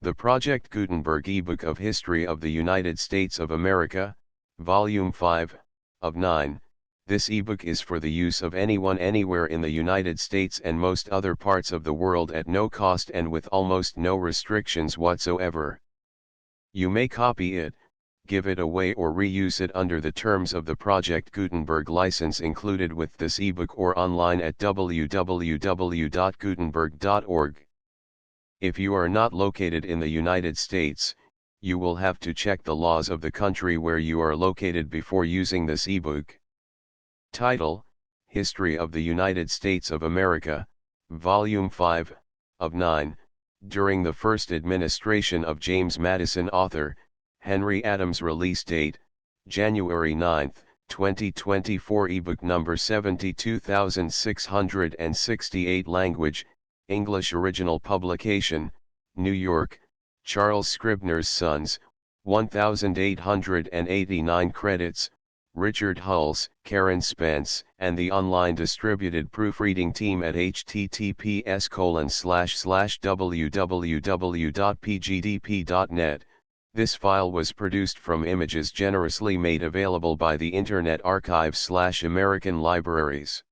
The Project Gutenberg eBook of History of the United States of America, Volume 5, of 9. This ebook is for the use of anyone anywhere in the United States and most other parts of the world at no cost and with almost no restrictions whatsoever. You may copy it, give it away or reuse it under the terms of the Project Gutenberg license included with this ebook or online at www.gutenberg.org. If you are not located in the United States, you will have to check the laws of the country where you are located before using this ebook. Title: History of the United States of America, Volume 5, of 9, during the first administration of James Madison. Author: Henry Adams. Release date: January 9, 2024. Ebook number 72668. Language: English. Original publication: New York, Charles Scribner's Sons, 1889. Credits: Richard Hulse, Karen Spence, and the online distributed proofreading team at https://www.pgdp.net. This file was produced from images generously made available by the Internet Archive/American Libraries.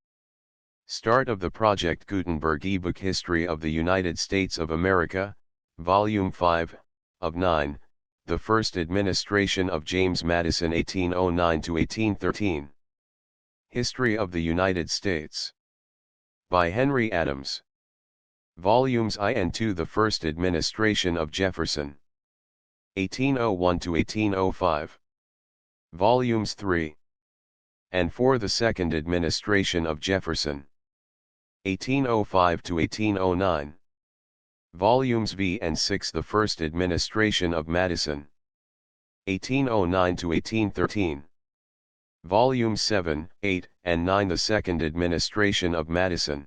Start of the Project Gutenberg eBook. History of the United States of America, Volume 5, of 9, the First Administration of James Madison 1809 to 1813. History of the United States. By Henry Adams. Volumes I and II. The First Administration of Jefferson, 1801 to 1805. Volumes 3 and 4. The Second Administration of Jefferson, 1805 to 1809. Volumes V and 6. The First Administration of Madison, 1809 to 1813. Volumes 7, 8, and 9. The Second Administration of Madison,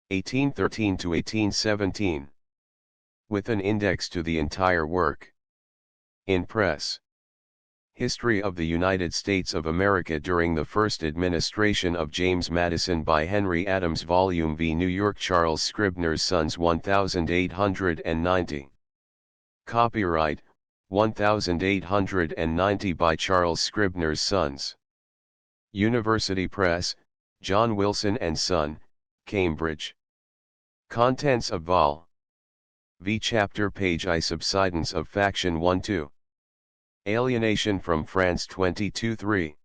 1813 to 1817. With an index to the entire work. In press. History of the United States of America during the First Administration of James Madison by Henry Adams. Volume V. New York: Charles Scribner's Sons, 1890. Copyright, 1890 by Charles Scribner's Sons. University Press, John Wilson & Son, Cambridge. Contents of Vol. V. Chapter Page I. Subsidence of Faction 1-2. Alienation from France 22-3.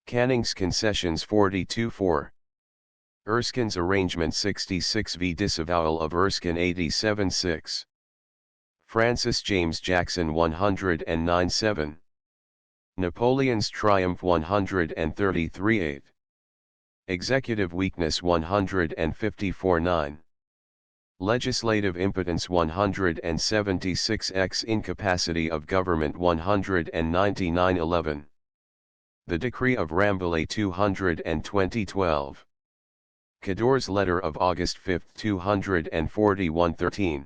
Canning's Concessions 42-4. Erskine's Arrangement 66v. Disavowal of Erskine 87-6. Francis James Jackson 109-7. Napoleon's Triumph 133-8. Executive Weakness 154-9. Legislative Impotence 176x. Incapacity of Government 199-11. The Decree of Rambouillet 220-12. Cador's Letter of August 5, 241-13.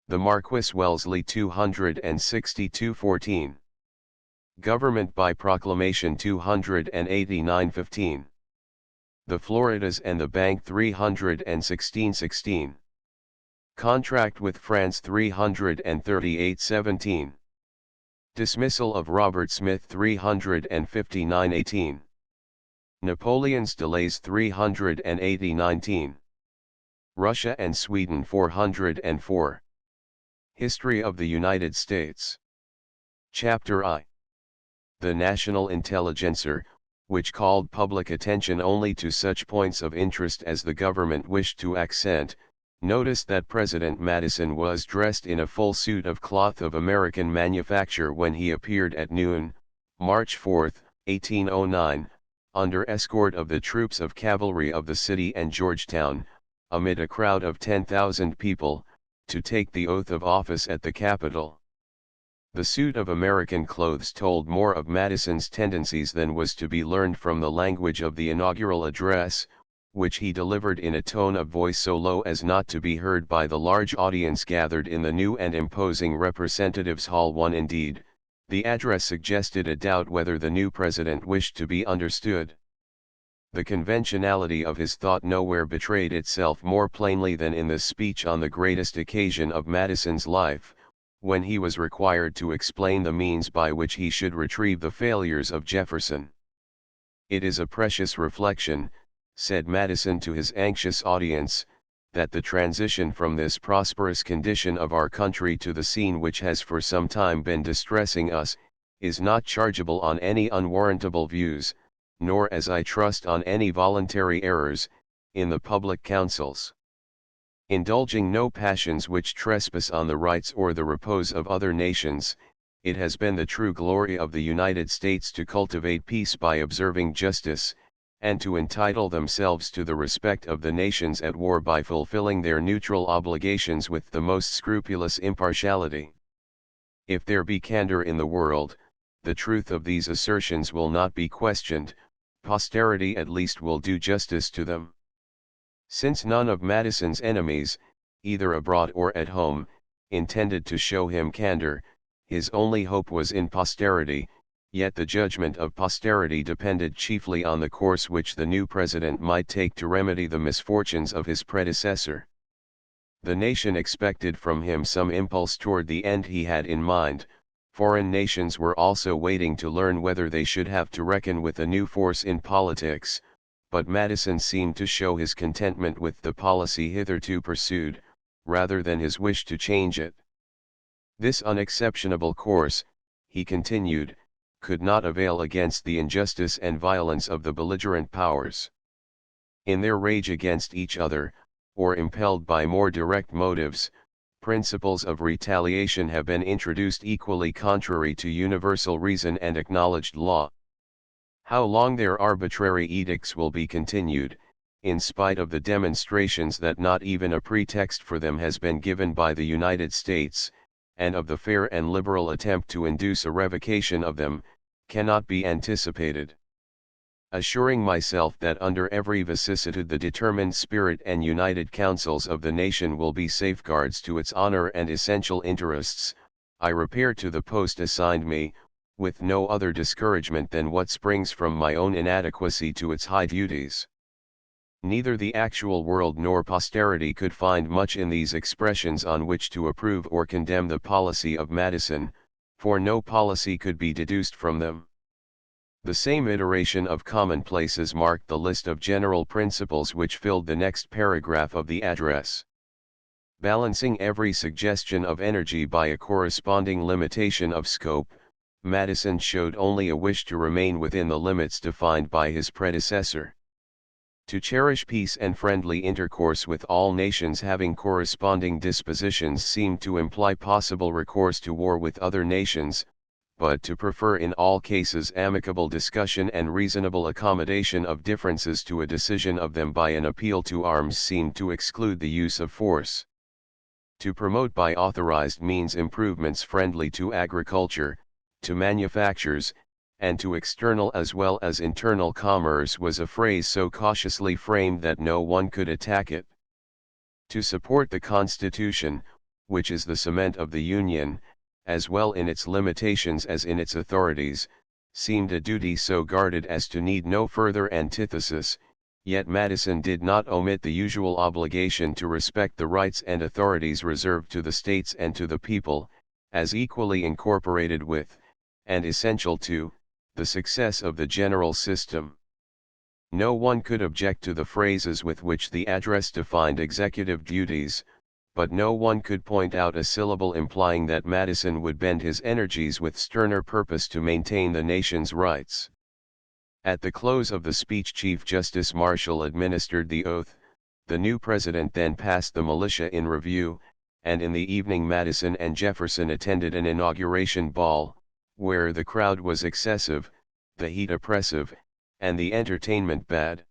The Marquis Wellesley 262-14. Government by Proclamation 289-15. The Floridas and the Bank 316-16. Contract with France 338-17. Dismissal of Robert Smith 359-18. Napoleon's Delays 380-19. Russia and Sweden 404. History of the United States. Chapter I. The National Intelligencer, which called public attention only to such points of interest as the government wished to accent, noticed that President Madison was dressed in a full suit of cloth of American manufacture when he appeared at noon, March 4, 1809, under escort of the troops of cavalry of the city and Georgetown, amid a crowd of 10,000 people, to take the oath of office at the Capitol. The suit of American clothes told more of Madison's tendencies than was to be learned from the language of the inaugural address, which he delivered in a tone of voice so low as not to be heard by the large audience gathered in the new and imposing Representatives Hall 1. Indeed, the address suggested a doubt whether the new president wished to be understood. The conventionality of his thought nowhere betrayed itself more plainly than in the speech on the greatest occasion of Madison's life, when he was required to explain the means by which he should retrieve the failures of Jefferson. "It is a precious reflection," said Madison to his anxious audience, "that the transition from this prosperous condition of our country to the scene which has for some time been distressing us, is not chargeable on any unwarrantable views, nor as I trust on any voluntary errors, in the public councils. Indulging no passions which trespass on the rights or the repose of other nations, it has been the true glory of the United States to cultivate peace by observing justice, and to entitle themselves to the respect of the nations at war by fulfilling their neutral obligations with the most scrupulous impartiality. If there be candor in the world, the truth of these assertions will not be questioned, posterity at least will do justice to them." Since none of Madison's enemies, either abroad or at home, intended to show him candor, his only hope was in posterity, yet the judgment of posterity depended chiefly on the course which the new president might take to remedy the misfortunes of his predecessor. The nation expected from him some impulse toward the end he had in mind. Foreign nations were also waiting to learn whether they should have to reckon with a new force in politics, but Madison seemed to show his contentment with the policy hitherto pursued, rather than his wish to change it. "This unexceptionable course," he continued, "could not avail against the injustice and violence of the belligerent powers. In their rage against each other, or impelled by more direct motives, principles of retaliation have been introduced equally contrary to universal reason and acknowledged law. How long their arbitrary edicts will be continued, in spite of the demonstrations that not even a pretext for them has been given by the United States, and of the fair and liberal attempt to induce a revocation of them, cannot be anticipated. Assuring myself that under every vicissitude the determined spirit and united counsels of the nation will be safeguards to its honor and essential interests, I repair to the post assigned me, with no other discouragement than what springs from my own inadequacy to its high duties." Neither the actual world nor posterity could find much in these expressions on which to approve or condemn the policy of Madison, for no policy could be deduced from them. The same iteration of commonplaces marked the list of general principles which filled the next paragraph of the address. Balancing every suggestion of energy by a corresponding limitation of scope, Madison showed only a wish to remain within the limits defined by his predecessor. To cherish peace and friendly intercourse with all nations having corresponding dispositions seemed to imply possible recourse to war with other nations, but to prefer in all cases amicable discussion and reasonable accommodation of differences to a decision of them by an appeal to arms seemed to exclude the use of force. To promote by authorized means improvements friendly to agriculture, to manufactures, and to external as well as internal commerce was a phrase so cautiously framed that no one could attack it. To support the Constitution, which is the cement of the Union, as well in its limitations as in its authorities, seemed a duty so guarded as to need no further antithesis, yet Madison did not omit the usual obligation to respect the rights and authorities reserved to the states and to the people, as equally incorporated with, and essential to, the success of the general system. No one could object to the phrases with which the address defined executive duties, but no one could point out a syllable implying that Madison would bend his energies with sterner purpose to maintain the nation's rights. At the close of the speech Chief Justice Marshall administered the oath, the new president then passed the militia in review, and in the evening Madison and Jefferson attended an inauguration ball, where the crowd was excessive, the heat oppressive, and the entertainment bad.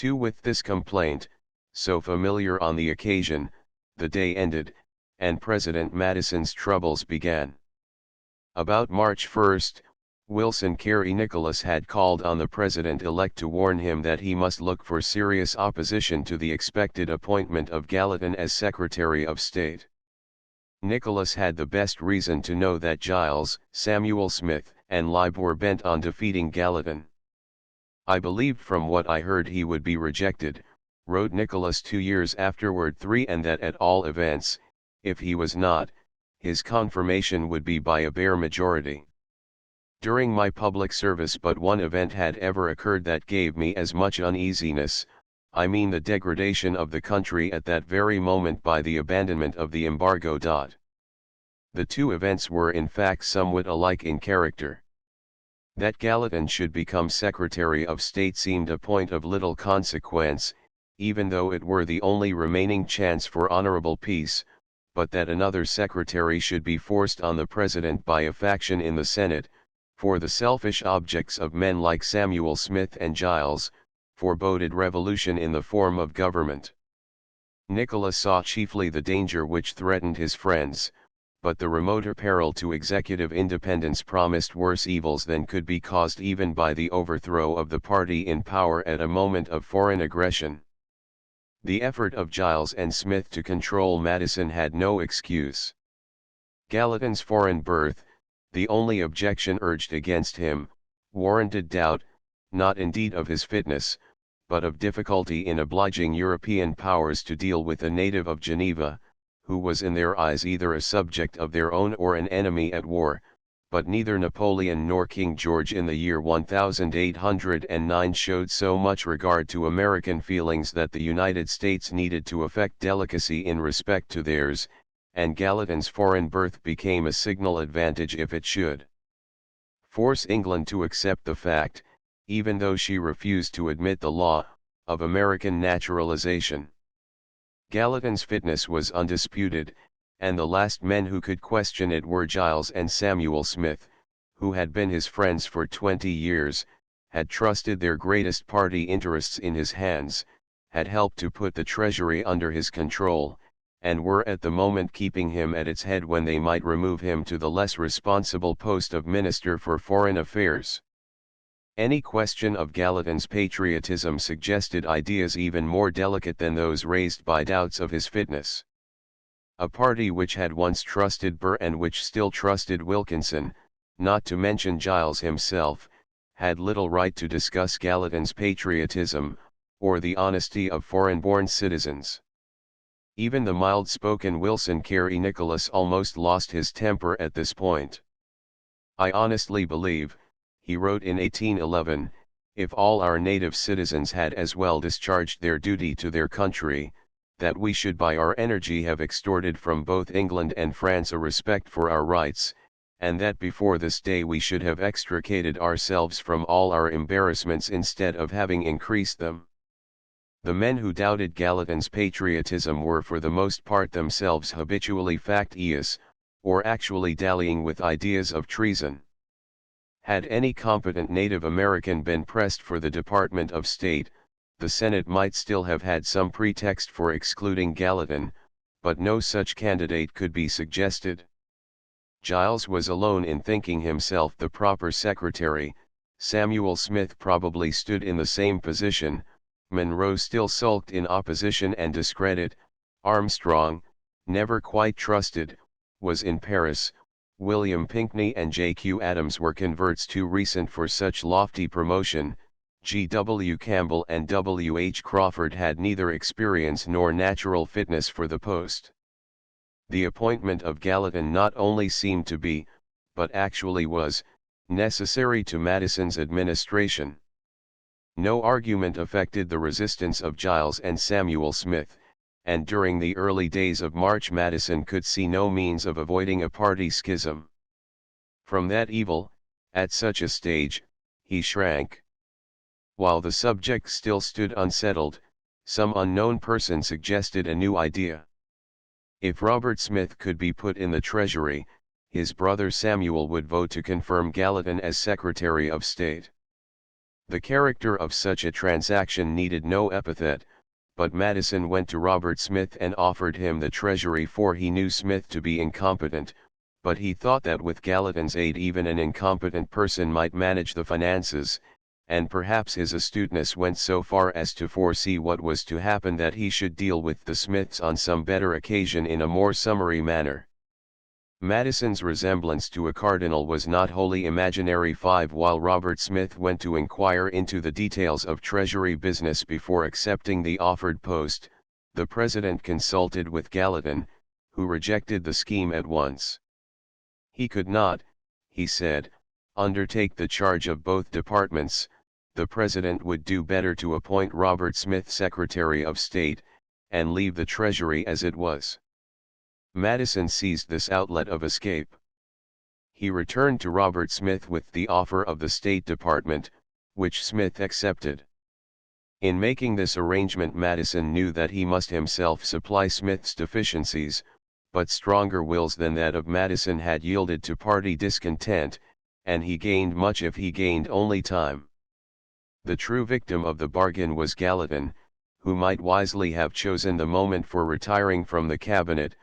With this complaint, so familiar on the occasion, the day ended, and President Madison's troubles began. About March 1, Wilson Carey Nicholas had called on the president-elect to warn him that he must look for serious opposition to the expected appointment of Gallatin as Secretary of State. Nicholas had the best reason to know that Giles, Samuel Smith, and Leib were bent on defeating Gallatin. I believed from what I heard he would be rejected, wrote Nicholas 2 years afterward, and that at all events, if he was not, his confirmation would be by a bare majority. During my public service but one event had ever occurred that gave me as much uneasiness, I mean the degradation of the country at that very moment by the abandonment of the embargo. The two events were in fact somewhat alike in character. That Gallatin should become Secretary of State seemed a point of little consequence, even though it were the only remaining chance for honorable peace, but that another secretary should be forced on the President by a faction in the Senate, for the selfish objects of men like Samuel Smith and Giles, foreboded revolution in the form of government. Nicholas saw chiefly the danger which threatened his friends, but the remoter peril to executive independence promised worse evils than could be caused even by the overthrow of the party in power at a moment of foreign aggression. The effort of Giles and Smith to control Madison had no excuse. Gallatin's foreign birth, the only objection urged against him, warranted doubt, not indeed of his fitness, but of difficulty in obliging European powers to deal with a native of Geneva, who was in their eyes either a subject of their own or an enemy at war, but neither Napoleon nor King George in the year 1809 showed so much regard to American feelings that the United States needed to affect delicacy in respect to theirs, and Gallatin's foreign birth became a signal advantage if it should force England to accept the fact, even though she refused to admit the law, of American naturalization. Gallatin's fitness was undisputed, and the last men who could question it were Giles and Samuel Smith, who had been his friends for 20 years, had trusted their greatest party interests in his hands, had helped to put the Treasury under his control, and were at the moment keeping him at its head when they might remove him to the less responsible post of Minister for Foreign Affairs. Any question of Gallatin's patriotism suggested ideas even more delicate than those raised by doubts of his fitness. A party which had once trusted Burr and which still trusted Wilkinson, not to mention Giles himself, had little right to discuss Gallatin's patriotism, or the honesty of foreign-born citizens. Even the mild-spoken Wilson Carey Nicholas almost lost his temper at this point. "I honestly believe," he wrote in 1811, "if all our native citizens had as well discharged their duty to their country, that we should by our energy have extorted from both England and France a respect for our rights, and that before this day we should have extricated ourselves from all our embarrassments instead of having increased them." The men who doubted Gallatin's patriotism were for the most part themselves habitually factious, or actually dallying with ideas of treason. Had any competent Native American been pressed for the Department of State, the Senate might still have had some pretext for excluding Gallatin, but no such candidate could be suggested. Giles was alone in thinking himself the proper secretary, Samuel Smith probably stood in the same position, Monroe still sulked in opposition and discredit, Armstrong, never quite trusted, was in Paris, William Pinckney and J.Q. Adams were converts too recent for such lofty promotion, G.W. Campbell and W.H. Crawford had neither experience nor natural fitness for the post. The appointment of Gallatin not only seemed to be, but actually was, necessary to Madison's administration. No argument affected the resistance of Giles and Samuel Smith, and during the early days of March Madison could see no means of avoiding a party schism. From that evil, at such a stage, he shrank. While the subject still stood unsettled, some unknown person suggested a new idea. If Robert Smith could be put in the Treasury, his brother Samuel would vote to confirm Gallatin as Secretary of State. The character of such a transaction needed no epithet, but Madison went to Robert Smith and offered him the Treasury, for he knew Smith to be incompetent, but he thought that with Gallatin's aid even an incompetent person might manage the finances, and perhaps his astuteness went so far as to foresee what was to happen, that he should deal with the Smiths on some better occasion in a more summary manner. Madison's resemblance to a cardinal was not wholly imaginary. While Robert Smith went to inquire into the details of Treasury business before accepting the offered post, the president consulted with Gallatin, who rejected the scheme at once. He could not, he said, undertake the charge of both departments. The president would do better to appoint Robert Smith Secretary of State, and leave the Treasury as it was. Madison seized this outlet of escape. He returned to Robert Smith with the offer of the State Department, which Smith accepted. In making this arrangement, Madison knew that he must himself supply Smith's deficiencies, but stronger wills than that of Madison had yielded to party discontent, and he gained much if he gained only time. The true victim of the bargain was Gallatin, who might wisely have chosen the moment for retiring from the cabinet,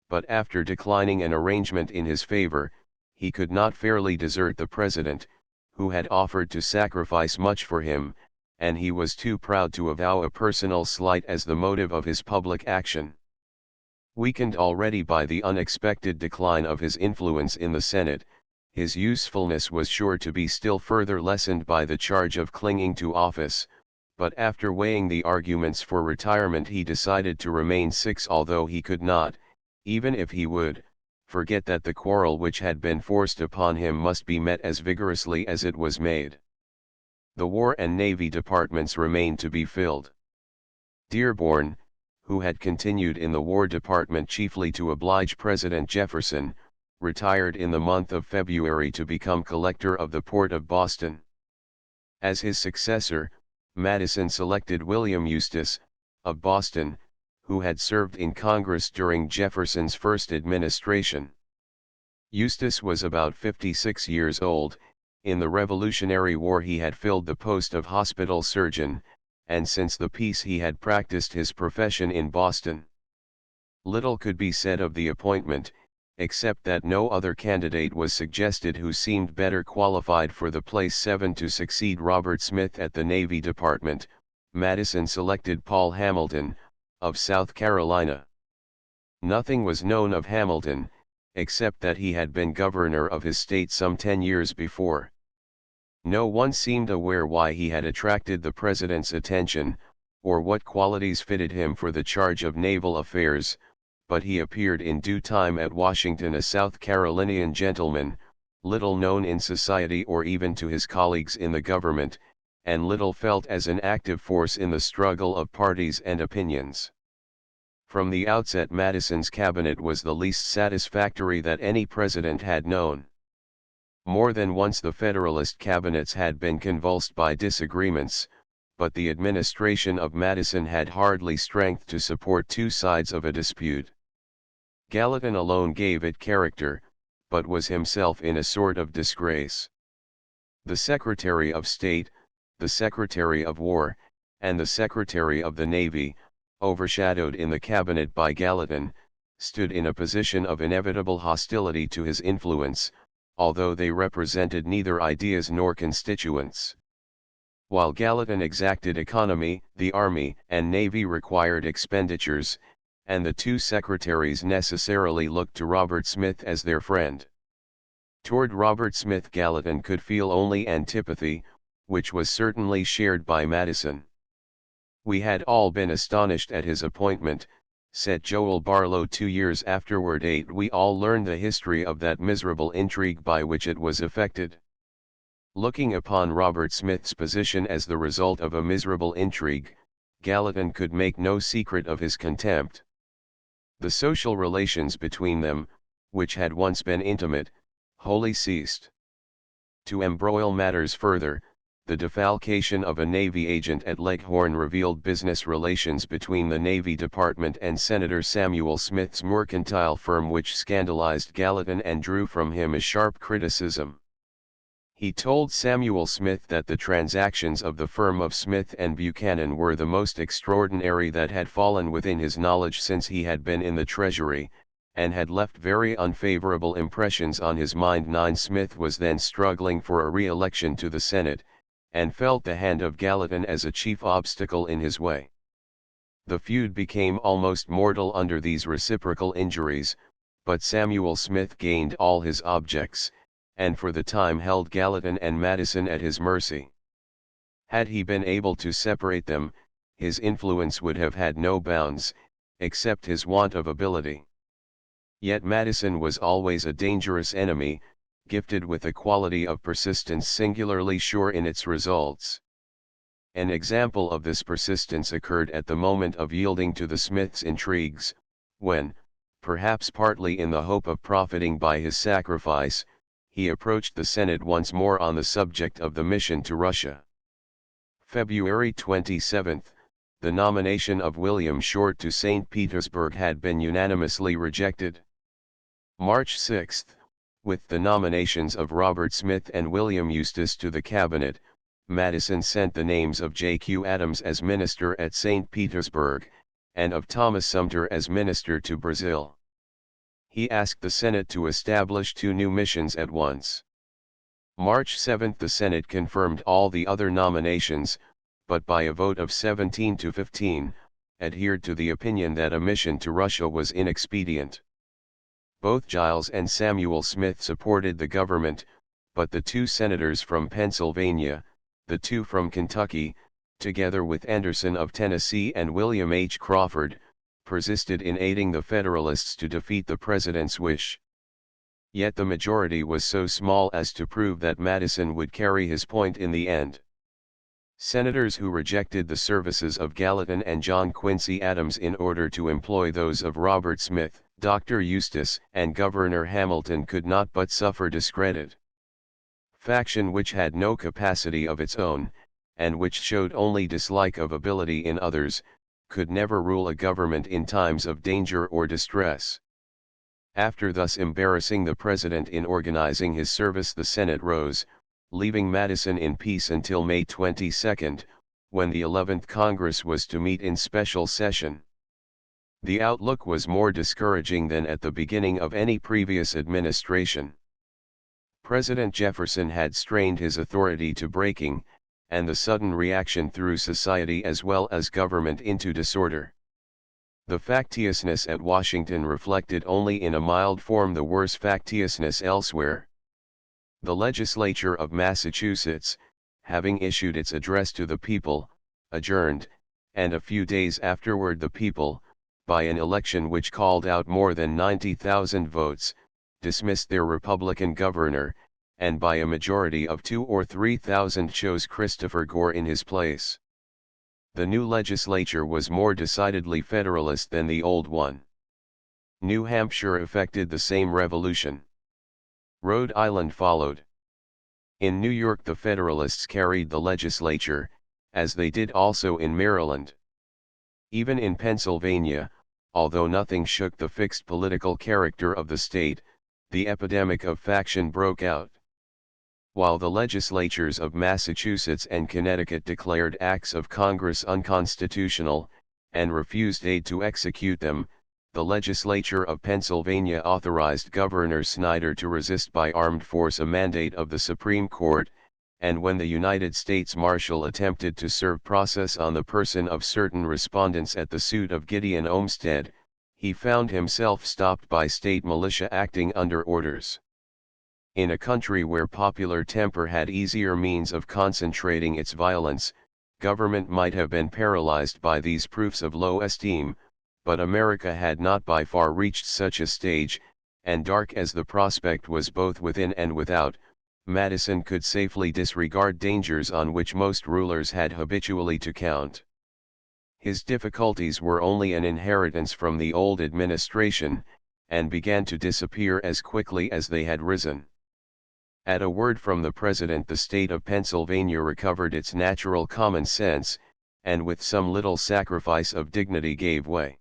but after declining an arrangement in his favor, he could not fairly desert the president, who had offered to sacrifice much for him, and he was too proud to avow a personal slight as the motive of his public action. Weakened already by the unexpected decline of his influence in the Senate, his usefulness was sure to be still further lessened by the charge of clinging to office, but after weighing the arguments for retirement he decided to remain 6, although he could not, even if he would, forget that the quarrel which had been forced upon him must be met as vigorously as it was made. The War and Navy departments remained to be filled. Dearborn, who had continued in the War Department chiefly to oblige President Jefferson, retired in the month of February to become Collector of the Port of Boston. As his successor, Madison selected William Eustis, of Boston, who had served in Congress during Jefferson's first administration. Eustis was about 56 years old. In the Revolutionary War he had filled the post of hospital surgeon, and since the peace he had practiced his profession in Boston. Little could be said of the appointment, except that no other candidate was suggested who seemed better qualified for the place. 7. To succeed Robert Smith at the Navy Department, Madison selected Paul Hamilton, of South Carolina. Nothing was known of Hamilton, except that he had been governor of his state some 10 years before. No one seemed aware why he had attracted the president's attention, or what qualities fitted him for the charge of naval affairs, but he appeared in due time at Washington, a South Carolinian gentleman, little known in society or even to his colleagues in the government, and little felt as an active force in the struggle of parties and opinions. From the outset Madison's cabinet was the least satisfactory that any president had known. More than once the Federalist cabinets had been convulsed by disagreements, but the administration of Madison had hardly strength to support two sides of a dispute. Gallatin alone gave it character, but was himself in a sort of disgrace. The Secretary of State, the Secretary of War, and the Secretary of the Navy, overshadowed in the cabinet by Gallatin, stood in a position of inevitable hostility to his influence, although they represented neither ideas nor constituents. While Gallatin exacted economy, the Army and Navy required expenditures, and the two secretaries necessarily looked to Robert Smith as their friend. Toward Robert Smith Gallatin could feel only antipathy, which was certainly shared by Madison. "We had all been astonished at his appointment," said Joel Barlow 2 years afterward. "We all learned the history of that miserable intrigue by which it was effected." Looking upon Robert Smith's position as the result of a miserable intrigue, Gallatin could make no secret of his contempt. The social relations between them, which had once been intimate, wholly ceased. To embroil matters further, the defalcation of a Navy agent at Leghorn revealed business relations between the Navy Department and Senator Samuel Smith's mercantile firm, which scandalized Gallatin and drew from him a sharp criticism. He told Samuel Smith that the transactions of the firm of Smith and Buchanan were the most extraordinary that had fallen within his knowledge since he had been in the Treasury, and had left very unfavorable impressions on his mind. 9. Smith was then struggling for a re-election to the Senate, and felt the hand of Gallatin as a chief obstacle in his way. The feud became almost mortal under these reciprocal injuries, but Samuel Smith gained all his objects, and for the time held Gallatin and Madison at his mercy. Had he been able to separate them, his influence would have had no bounds, except his want of ability. Yet Madison was always a dangerous enemy, gifted with a quality of persistence singularly sure in its results. An example of this persistence occurred at the moment of yielding to the Smiths' intrigues, when, perhaps partly in the hope of profiting by his sacrifice, he approached the Senate once more on the subject of the mission to Russia. February 27, the nomination of William Short to St. Petersburg had been unanimously rejected. March 6, with the nominations of Robert Smith and William Eustis to the cabinet, Madison sent the names of J.Q. Adams as minister at St. Petersburg, and of Thomas Sumter as minister to Brazil. He asked the Senate to establish 2 new missions at once. March 7 the Senate confirmed all the other nominations, but by a vote of 17 to 15, adhered to the opinion that a mission to Russia was inexpedient. Both Giles and Samuel Smith supported the government, but the 2 senators from Pennsylvania, the 2 from Kentucky, together with Anderson of Tennessee and William H. Crawford, persisted in aiding the Federalists to defeat the president's wish. Yet the majority was so small as to prove that Madison would carry his point in the end. Senators who rejected the services of Gallatin and John Quincy Adams in order to employ those of Robert Smith, Dr. Eustis, and Governor Hamilton could not but suffer discredit. Faction which had no capacity of its own, and which showed only dislike of ability in others, could never rule a government in times of danger or distress. After thus embarrassing the President in organizing his service, the Senate rose, leaving Madison in peace until May 22, when the 11th Congress was to meet in special session. The outlook was more discouraging than at the beginning of any previous administration. President Jefferson had strained his authority to breaking, and the sudden reaction threw society as well as government into disorder. The factiousness at Washington reflected only in a mild form the worse factiousness elsewhere. The legislature of Massachusetts, having issued its address to the people, adjourned, and a few days afterward the people, by an election which called out more than 90,000 votes, dismissed their Republican governor, and by a majority of 2,000 or 3,000 chose Christopher Gore in his place. The new legislature was more decidedly Federalist than the old one. New Hampshire effected the same revolution. Rhode Island followed. In New York the Federalists carried the legislature, as they did also in Maryland. Even in Pennsylvania, although nothing shook the fixed political character of the state, the epidemic of faction broke out. While the legislatures of Massachusetts and Connecticut declared acts of Congress unconstitutional, and refused aid to execute them, the legislature of Pennsylvania authorized Governor Snyder to resist by armed force a mandate of the Supreme Court, and when the United States Marshal attempted to serve process on the person of certain respondents at the suit of Gideon Olmsted, he found himself stopped by state militia acting under orders. In a country where popular temper had easier means of concentrating its violence, government might have been paralyzed by these proofs of low esteem, but America had not by far reached such a stage, and dark as the prospect was both within and without, Madison could safely disregard dangers on which most rulers had habitually to count. His difficulties were only an inheritance from the old administration, and began to disappear as quickly as they had risen. At a word from the President the state of Pennsylvania recovered its natural common sense, and with some little sacrifice of dignity gave way.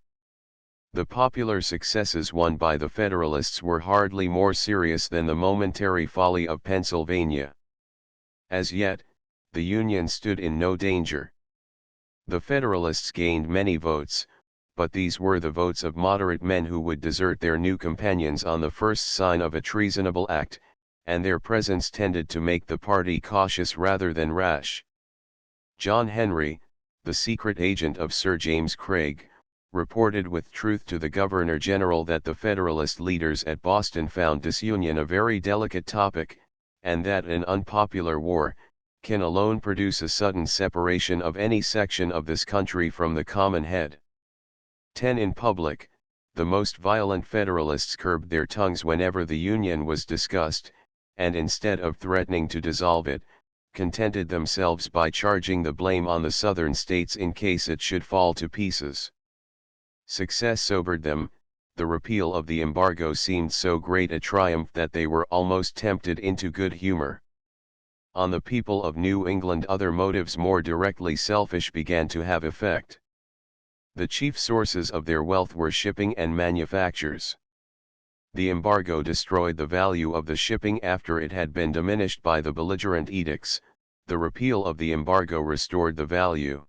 The popular successes won by the Federalists were hardly more serious than the momentary folly of Pennsylvania. As yet, the Union stood in no danger. The Federalists gained many votes, but these were the votes of moderate men who would desert their new companions on the first sign of a treasonable act, and their presence tended to make the party cautious rather than rash. John Henry, the secret agent of Sir James Craig, reported with truth to the Governor-General that the Federalist leaders at Boston found disunion a very delicate topic, and that an unpopular war can alone produce a sudden separation of any section of this country from the common head. 10. In public, the most violent Federalists curbed their tongues whenever the Union was discussed, and instead of threatening to dissolve it, contented themselves by charging the blame on the Southern states in case it should fall to pieces. Success sobered them. The repeal of the embargo seemed so great a triumph that they were almost tempted into good humor. On the people of New England other motives more directly selfish began to have effect. The chief sources of their wealth were shipping and manufactures. The embargo destroyed the value of the shipping after it had been diminished by the belligerent edicts. The repeal of the embargo restored the value.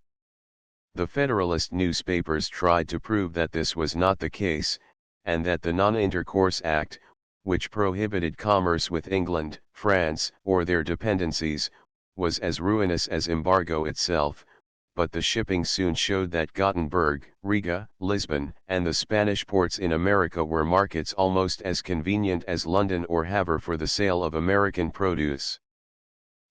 The Federalist newspapers tried to prove that this was not the case, and that the Non-Intercourse Act, which prohibited commerce with England, France, or their dependencies, was as ruinous as embargo itself. But the shipping soon showed that Gothenburg, Riga, Lisbon, and the Spanish ports in America were markets almost as convenient as London or Havre for the sale of American produce.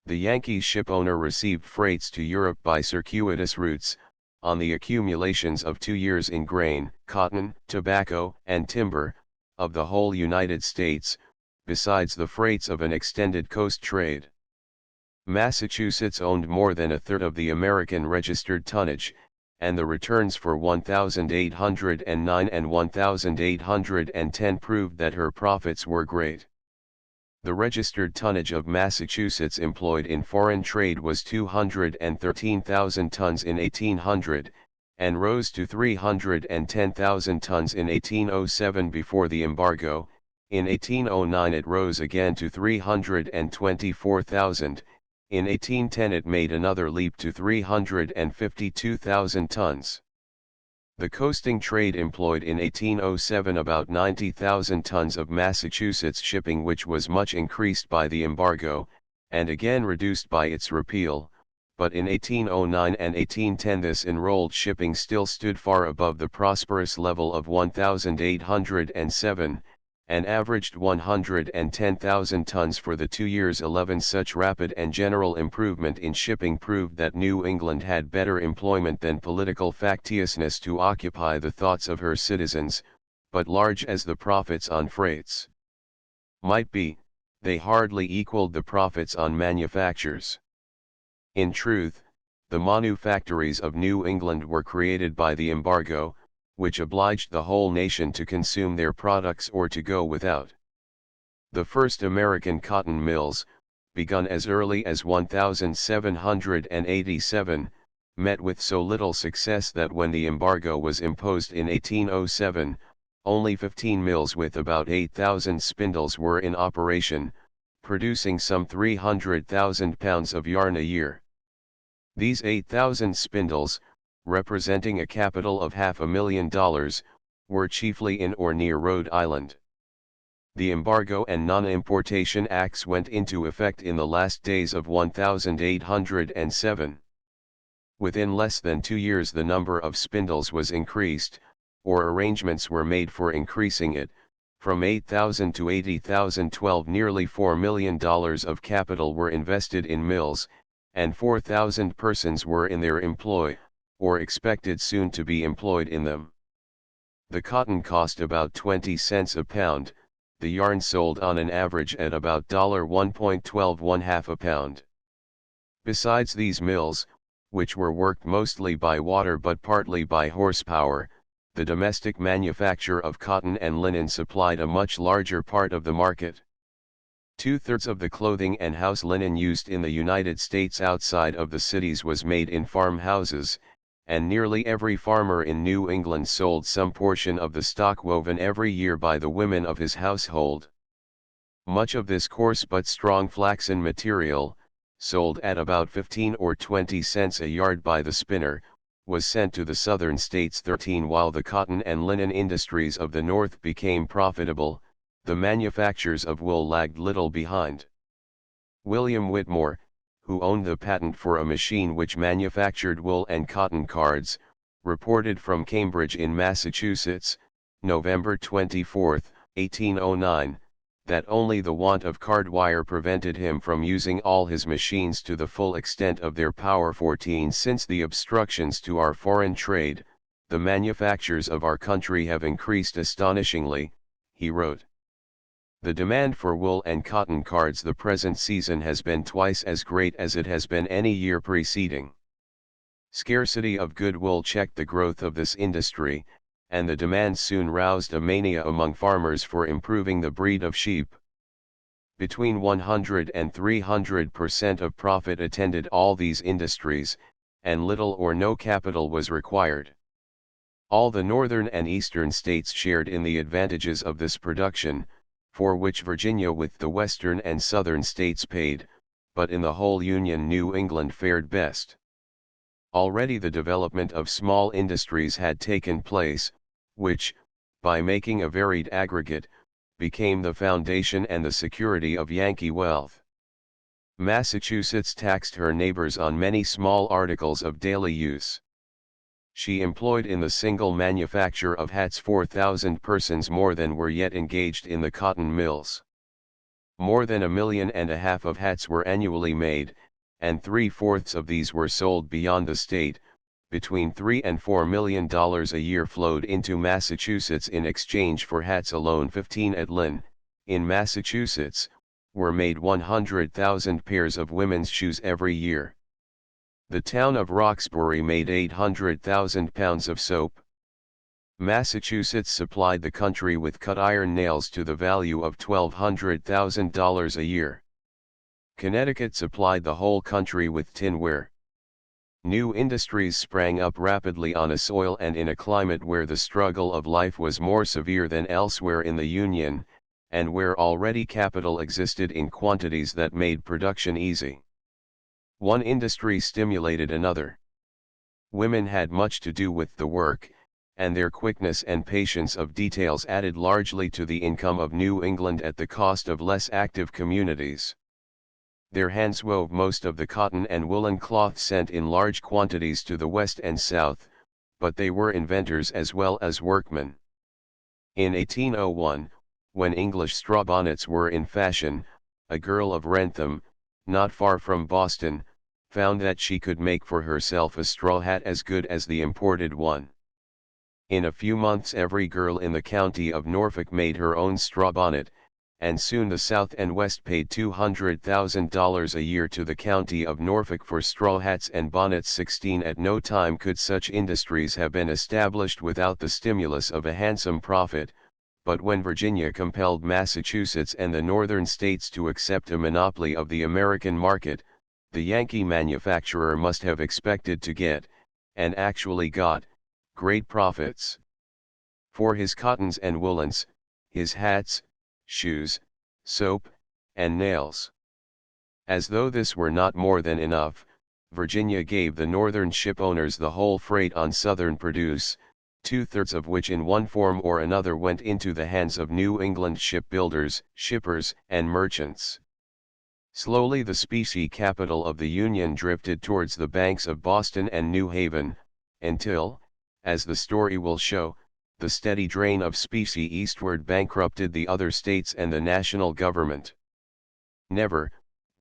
The Yankee shipowner received freights to Europe by circuitous routes, on the accumulations of 2 years in grain, cotton, tobacco, and timber, of the whole United States, besides the freights of an extended coast trade. Massachusetts owned more than a third of the American registered tonnage, and the returns for 1809 and 1810 proved that her profits were great. The registered tonnage of Massachusetts employed in foreign trade was 213,000 tons in 1800, and rose to 310,000 tons in 1807 before the embargo. In 1809 it rose again to 324,000. In 1810 it made another leap to 352,000 tons. The coasting trade employed in 1807 about 90,000 tons of Massachusetts shipping, which was much increased by the embargo, and again reduced by its repeal, but in 1809 and 1810 this enrolled shipping still stood far above the prosperous level of 1,807, and averaged 110,000 tons for the 2 years. 11. Such rapid and general improvement in shipping proved that New England had better employment than political factiousness to occupy the thoughts of her citizens, but large as the profits on freights might be, they hardly equaled the profits on manufactures. In truth, the manufactories of New England were created by the embargo, which obliged the whole nation to consume their products or to go without. The first American cotton mills, begun as early as 1787, met with so little success that when the embargo was imposed in 1807, only 15 mills with about 8,000 spindles were in operation, producing some 300,000 pounds of yarn a year. These 8,000 spindles, representing a capital of $500,000, were chiefly in or near Rhode Island. The Embargo and Non-Importation Acts went into effect in the last days of 1807. Within less than 2 years the number of spindles was increased, or arrangements were made for increasing it, from 8,000 to 80,000. Nearly $4 million of capital were invested in mills, and 4,000 persons were in their employ, or expected soon to be employed in them. The cotton cost about 20 cents a pound, the yarn sold on an average at about $1.12 a pound. Besides these mills, which were worked mostly by water but partly by horsepower, the domestic manufacture of cotton and linen supplied a much larger part of the market. 2/3 of the clothing and house linen used in the United States outside of the cities was made in farmhouses, and nearly every farmer in New England sold some portion of the stock woven every year by the women of his household. Much of this coarse but strong flaxen material, sold at about 15 or 20 cents a yard by the spinner, was sent to the southern states. 13 While the cotton and linen industries of the North became profitable, the manufactures of wool lagged little behind. William Whitmore, who owned the patent for a machine which manufactured wool and cotton cards, reported from Cambridge in Massachusetts, November 24, 1809, that only the want of card wire prevented him from using all his machines to the full extent of their power. 14 Since the obstructions to our foreign trade, the manufactures of our country have increased astonishingly, he wrote. The demand for wool and cotton cards the present season has been twice as great as it has been any year preceding. Scarcity of good wool checked the growth of this industry, and the demand soon roused a mania among farmers for improving the breed of sheep. Between 100 and 300% of profit attended all these industries, and little or no capital was required. All the northern and eastern states shared in the advantages of this production, for which Virginia with the western and southern states paid, but in the whole Union New England fared best. Already the development of small industries had taken place, which, by making a varied aggregate, became the foundation and the security of Yankee wealth. Massachusetts taxed her neighbors on many small articles of daily use. She employed in the single manufacture of hats 4,000 persons more than were yet engaged in the cotton mills. More than 1.5 million of hats were annually made, and 3/4 of these were sold beyond the state. Between $3 and $4 million a year flowed into Massachusetts in exchange for hats alone. 15 At Lynn, in Massachusetts, were made 100,000 pairs of women's shoes every year. The town of Roxbury made 800,000 pounds of soap. Massachusetts supplied the country with cut iron nails to the value of $1,200,000 a year. Connecticut supplied the whole country with tinware. New industries sprang up rapidly on a soil and in a climate where the struggle of life was more severe than elsewhere in the Union, and where already capital existed in quantities that made production easy. One industry stimulated another. Women had much to do with the work, and their quickness and patience of details added largely to the income of New England at the cost of less active communities. Their hands wove most of the cotton and woolen cloth sent in large quantities to the west and south, but they were inventors as well as workmen. In 1801, when English straw bonnets were in fashion, a girl of Wrentham, not far from Boston, found that she could make for herself a straw hat as good as the imported one. In a few months every girl in the county of Norfolk made her own straw bonnet, and soon the South and West paid $200,000 a year to the county of Norfolk for straw hats and bonnets. 16 At no time could such industries have been established without the stimulus of a handsome profit, but when Virginia compelled Massachusetts and the northern states to accept a monopoly of the American market, the Yankee manufacturer must have expected to get, and actually got, great profits. For his cottons and woolens, his hats, shoes, soap, and nails. As though this were not more than enough, Virginia gave the northern ship owners the whole freight on southern produce, 2/3 of which in one form or another went into the hands of New England shipbuilders, shippers, and merchants. Slowly the specie capital of the Union drifted towards the banks of Boston and New Haven, until, as the story will show, the steady drain of specie eastward bankrupted the other states and the national government. Never,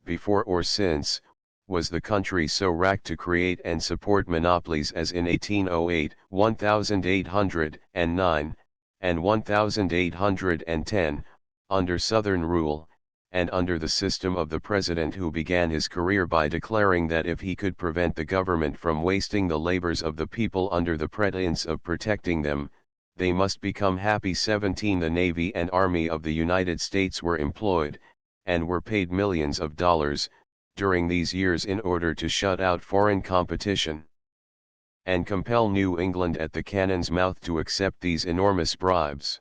before or since, was the country so racked to create and support monopolies as in 1808, 1809, and 1810, under Southern rule, and under the system of the President who began his career by declaring that if he could prevent the government from wasting the labors of the people under the pretense of protecting them, they must become happy. 17 The Navy and Army of the United States were employed, and were paid millions of dollars, during these years in order to shut out foreign competition, and compel New England at the cannon's mouth to accept these enormous bribes.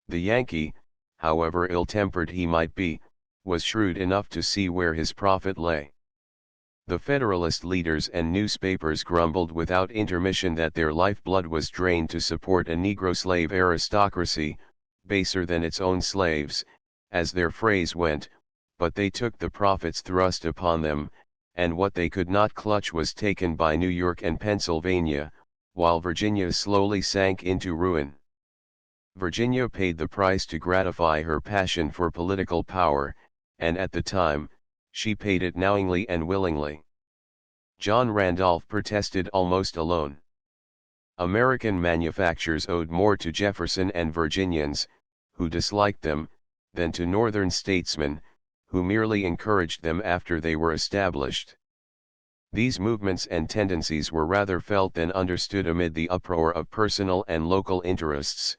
The Yankee, however ill-tempered he might be, was shrewd enough to see where his profit lay. The Federalist leaders and newspapers grumbled without intermission that their lifeblood was drained to support a Negro slave aristocracy, baser than its own slaves, as their phrase went, but they took the profits thrust upon them, and what they could not clutch was taken by New York and Pennsylvania, while Virginia slowly sank into ruin. Virginia paid the price to gratify her passion for political power, and at the time, she paid it knowingly and willingly. John Randolph protested almost alone. American manufacturers owed more to Jefferson and Virginians, who disliked them, than to Northern statesmen, who merely encouraged them after they were established. These movements and tendencies were rather felt than understood amid the uproar of personal and local interests,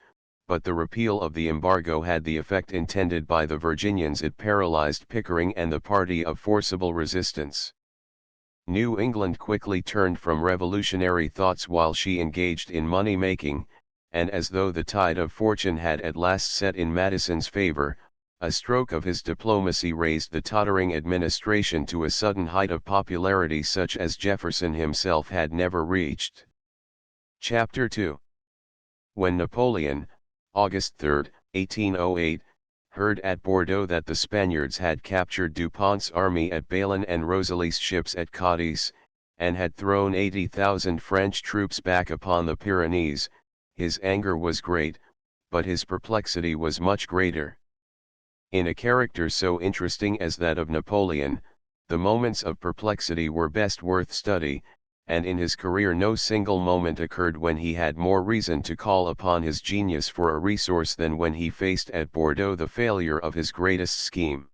but the repeal of the embargo had the effect intended by the Virginians. It paralyzed Pickering and the party of forcible resistance. New England quickly turned from revolutionary thoughts while she engaged in money-making, and as though the tide of fortune had at last set in Madison's favor, a stroke of his diplomacy raised the tottering administration to a sudden height of popularity such as Jefferson himself had never reached. Chapter 2. When Napoleon, August 3, 1808, heard at Bordeaux that the Spaniards had captured Dupont's army at Belen and Rosalie's ships at Cadiz, and had thrown 80,000 French troops back upon the Pyrenees, his anger was great, but his perplexity was much greater. In a character so interesting as that of Napoleon, the moments of perplexity were best worth study, and in his career no single moment occurred when he had more reason to call upon his genius for a resource than when he faced at Bordeaux the failure of his greatest scheme.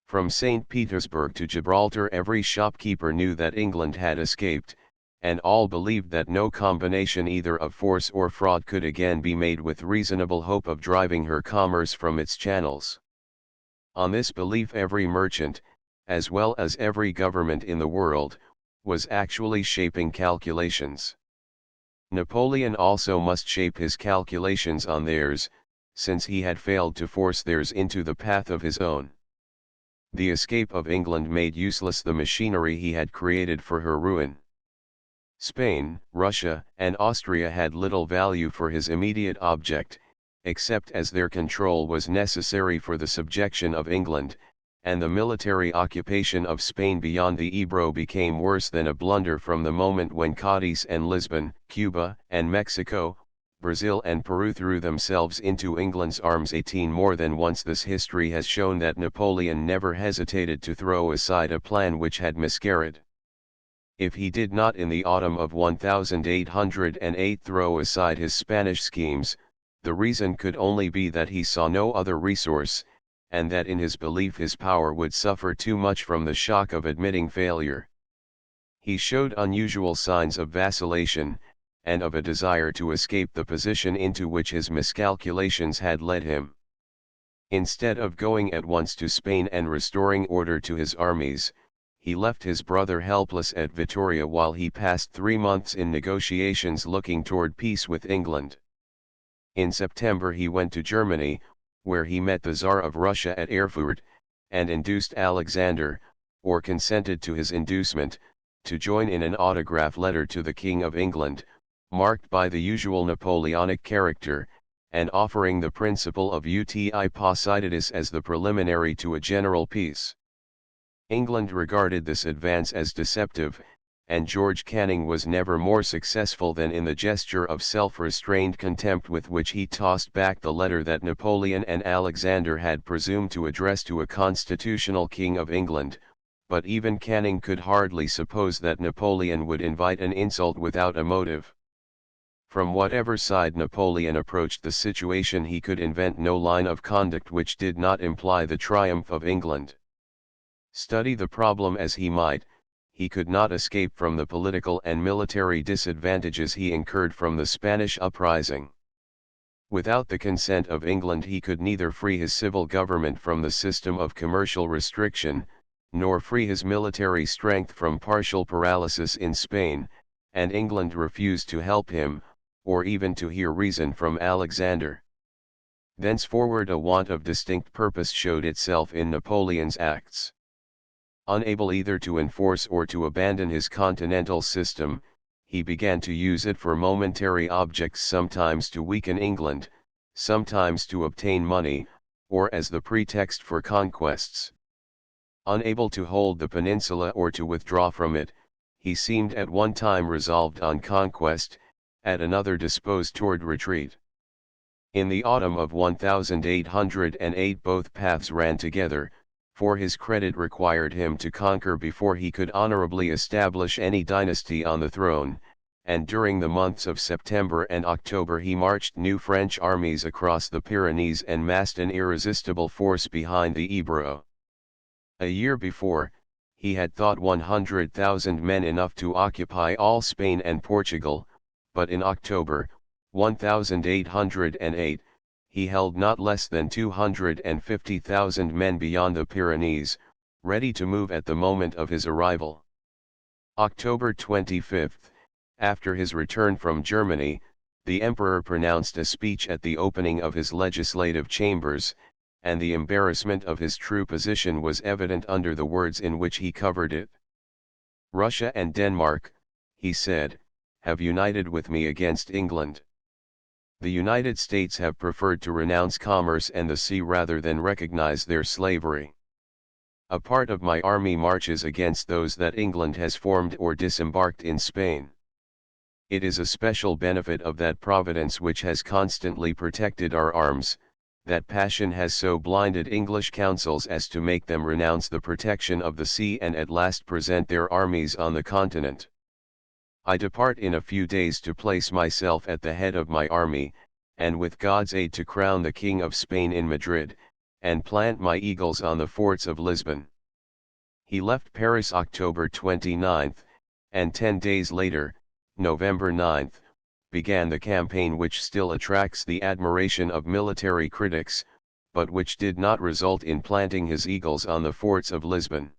From St. Petersburg to Gibraltar every shopkeeper knew that England had escaped, and all believed that no combination either of force or fraud could again be made with reasonable hope of driving her commerce from its channels. On this belief every merchant, as well as every government in the world, was actually shaping calculations. Napoleon also must shape his calculations on theirs, since he had failed to force theirs into the path of his own. The escape of England made useless the machinery he had created for her ruin. Spain, Russia, and Austria had little value for his immediate object, except as their control was necessary for the subjection of England, and the military occupation of Spain beyond the Ebro became worse than a blunder from the moment when Cadiz and Lisbon, Cuba and Mexico, Brazil and Peru threw themselves into England's arms. More than once this history has shown that Napoleon never hesitated to throw aside a plan which had miscarried. If he did not in the autumn of 1808 throw aside his Spanish schemes, the reason could only be that he saw no other resource, and that in his belief his power would suffer too much from the shock of admitting failure. He showed unusual signs of vacillation, and of a desire to escape the position into which his miscalculations had led him. Instead of going at once to Spain and restoring order to his armies, he left his brother helpless at Vittoria while he passed 3 months in negotiations looking toward peace with England. In September he went to Germany, where he met the Tsar of Russia at Erfurt, and induced Alexander, or consented to his inducement, to join in an autograph letter to the King of England, marked by the usual Napoleonic character, and offering the principle of uti possidetis as the preliminary to a general peace. England regarded this advance as deceptive, and George Canning was never more successful than in the gesture of self-restrained contempt with which he tossed back the letter that Napoleon and Alexander had presumed to address to a constitutional king of England, but even Canning could hardly suppose that Napoleon would invite an insult without a motive. From whatever side Napoleon approached the situation he could invent no line of conduct which did not imply the triumph of England. Study the problem as he might, he could not escape from the political and military disadvantages he incurred from the Spanish uprising. Without the consent of England he could neither free his civil government from the system of commercial restriction, nor free his military strength from partial paralysis in Spain, and England refused to help him, or even to hear reason from Alexander. Thenceforward a want of distinct purpose showed itself in Napoleon's acts. Unable either to enforce or to abandon his continental system, he began to use it for momentary objects, sometimes to weaken England, sometimes to obtain money, or as the pretext for conquests. Unable to hold the peninsula or to withdraw from it, he seemed at one time resolved on conquest, at another disposed toward retreat. In the autumn of 1808 both paths ran together, for his credit required him to conquer before he could honorably establish any dynasty on the throne, and during the months of September and October he marched new French armies across the Pyrenees and massed an irresistible force behind the Ebro. A year before, he had thought 100,000 men enough to occupy all Spain and Portugal, but in October, 1808, he held not less than 250,000 men beyond the Pyrenees, ready to move at the moment of his arrival. October 25, after his return from Germany, the emperor pronounced a speech at the opening of his legislative chambers, and the embarrassment of his true position was evident under the words in which he covered it. "Russia and Denmark," he said, "have united with me against England. The United States have preferred to renounce commerce and the sea rather than recognize their slavery. A part of my army marches against those that England has formed or disembarked in Spain. It is a special benefit of that providence which has constantly protected our arms, that passion has so blinded English councils as to make them renounce the protection of the sea and at last present their armies on the continent. I depart in a few days to place myself at the head of my army, and with God's aid to crown the King of Spain in Madrid, and plant my eagles on the forts of Lisbon." He left Paris October 29, and 10 days later, November 9, began the campaign which still attracts the admiration of military critics, but which did not result in planting his eagles on the forts of Lisbon.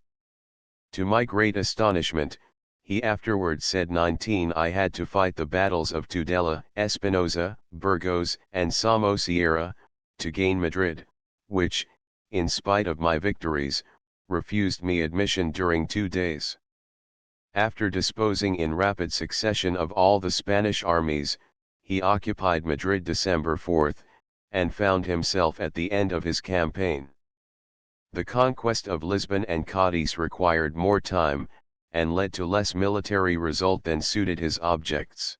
"To my great astonishment," he afterward said, "I had to fight the battles of Tudela, Espinosa, Burgos, and Somosierra, to gain Madrid, which, in spite of my victories, refused me admission during 2 days." After disposing in rapid succession of all the Spanish armies, he occupied Madrid December 4, and found himself at the end of his campaign. The conquest of Lisbon and Cadiz required more time, and led to less military result than suited his objects.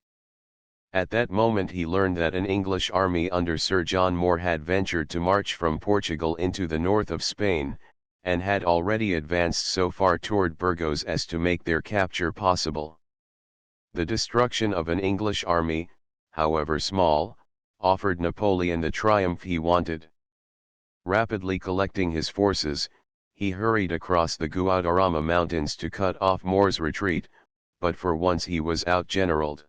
At that moment he learned that an English army under Sir John Moore had ventured to march from Portugal into the north of Spain, and had already advanced so far toward Burgos as to make their capture possible. The destruction of an English army, however small, offered Napoleon the triumph he wanted. Rapidly collecting his forces, he hurried across the Guadarrama mountains to cut off Moore's retreat, but for once he was outgeneraled.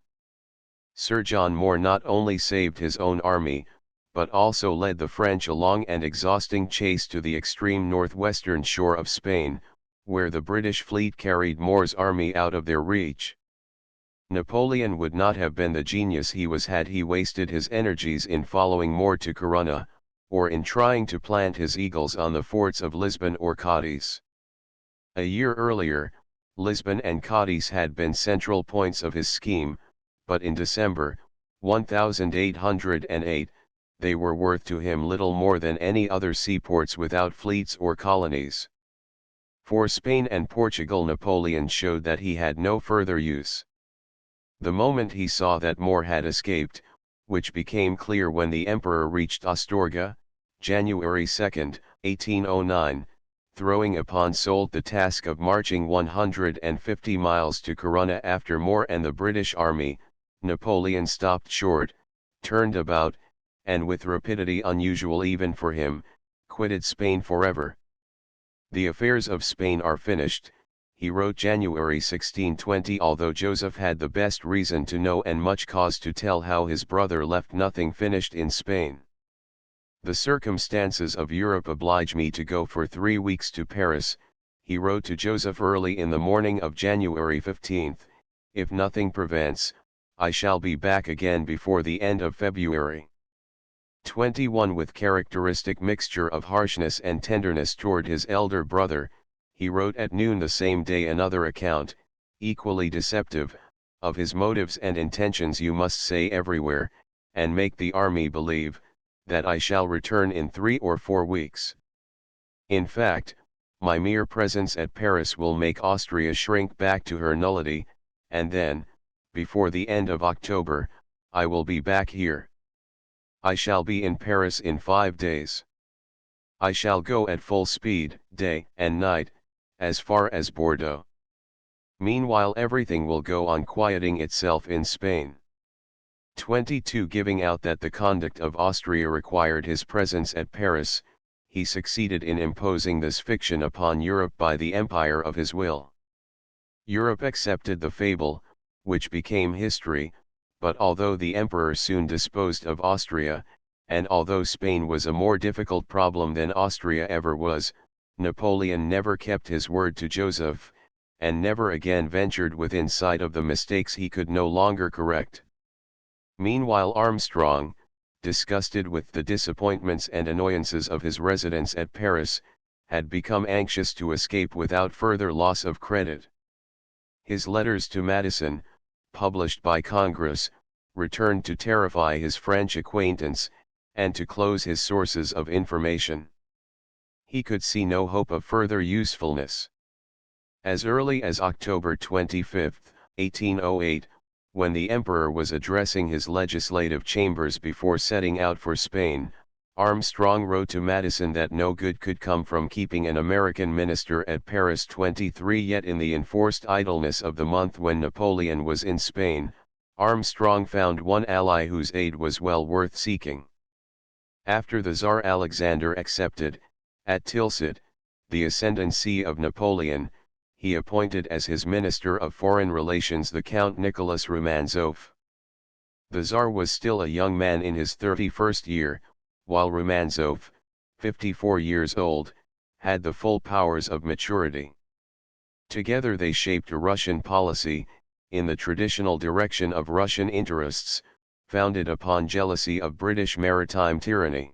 Sir John Moore not only saved his own army, but also led the French a long and exhausting chase to the extreme northwestern shore of Spain, where the British fleet carried Moore's army out of their reach. Napoleon would not have been the genius he was had he wasted his energies in following Moore to Corunna, or in trying to plant his eagles on the forts of Lisbon or Cadiz. A year earlier, Lisbon and Cadiz had been central points of his scheme, but in December, 1808, they were worth to him little more than any other seaports without fleets or colonies. For Spain and Portugal Napoleon showed that he had no further use. The moment he saw that Moore had escaped, which became clear when the Emperor reached Astorga, January 2, 1809, throwing upon Soult the task of marching 150 miles to Corunna after Moore and the British army, Napoleon stopped short, turned about, and with rapidity unusual even for him, quitted Spain forever. "The affairs of Spain are finished," he wrote January 1620, although Joseph had the best reason to know and much cause to tell how his brother left nothing finished in Spain. "The circumstances of Europe oblige me to go for 3 weeks to Paris," he wrote to Joseph early in the morning of January 15, "if nothing prevents, I shall be back again before the end of February." 21 With characteristic mixture of harshness and tenderness toward his elder brother, he wrote at noon the same day another account, equally deceptive, of his motives and intentions. "You must say everywhere, and make the army believe, that I shall return in 3 or 4 weeks. In fact, my mere presence at Paris will make Austria shrink back to her nullity, and then, before the end of October, I will be back here. I shall be in Paris in 5 days. I shall go at full speed, day and night, as far as Bordeaux. Meanwhile everything will go on quieting itself in Spain. 22 Giving out that the conduct of Austria required his presence at Paris, he succeeded in imposing this fiction upon Europe by the empire of his will. Europe accepted the fable, which became history, but although the emperor soon disposed of Austria, and although Spain was a more difficult problem than Austria ever was, Napoleon never kept his word to Joseph, and never again ventured within sight of the mistakes he could no longer correct. Meanwhile Armstrong, disgusted with the disappointments and annoyances of his residence at Paris, had become anxious to escape without further loss of credit. His letters to Madison, published by Congress, returned to terrify his French acquaintance, and to close his sources of information. He could see no hope of further usefulness. As early as October 25, 1808, when the emperor was addressing his legislative chambers before setting out for Spain, Armstrong wrote to Madison that no good could come from keeping an American minister at Paris. 23 Yet in the enforced idleness of the month when Napoleon was in Spain, Armstrong found one ally whose aid was well worth seeking. After the Tsar Alexander accepted, at Tilsit, the ascendancy of Napoleon, he appointed as his Minister of Foreign Relations the Count Nicholas Romanzoff. The Tsar was still a young man in his 31st year, while Romanzoff, 54 years old, had the full powers of maturity. Together they shaped a Russian policy, in the traditional direction of Russian interests, founded upon jealousy of British maritime tyranny.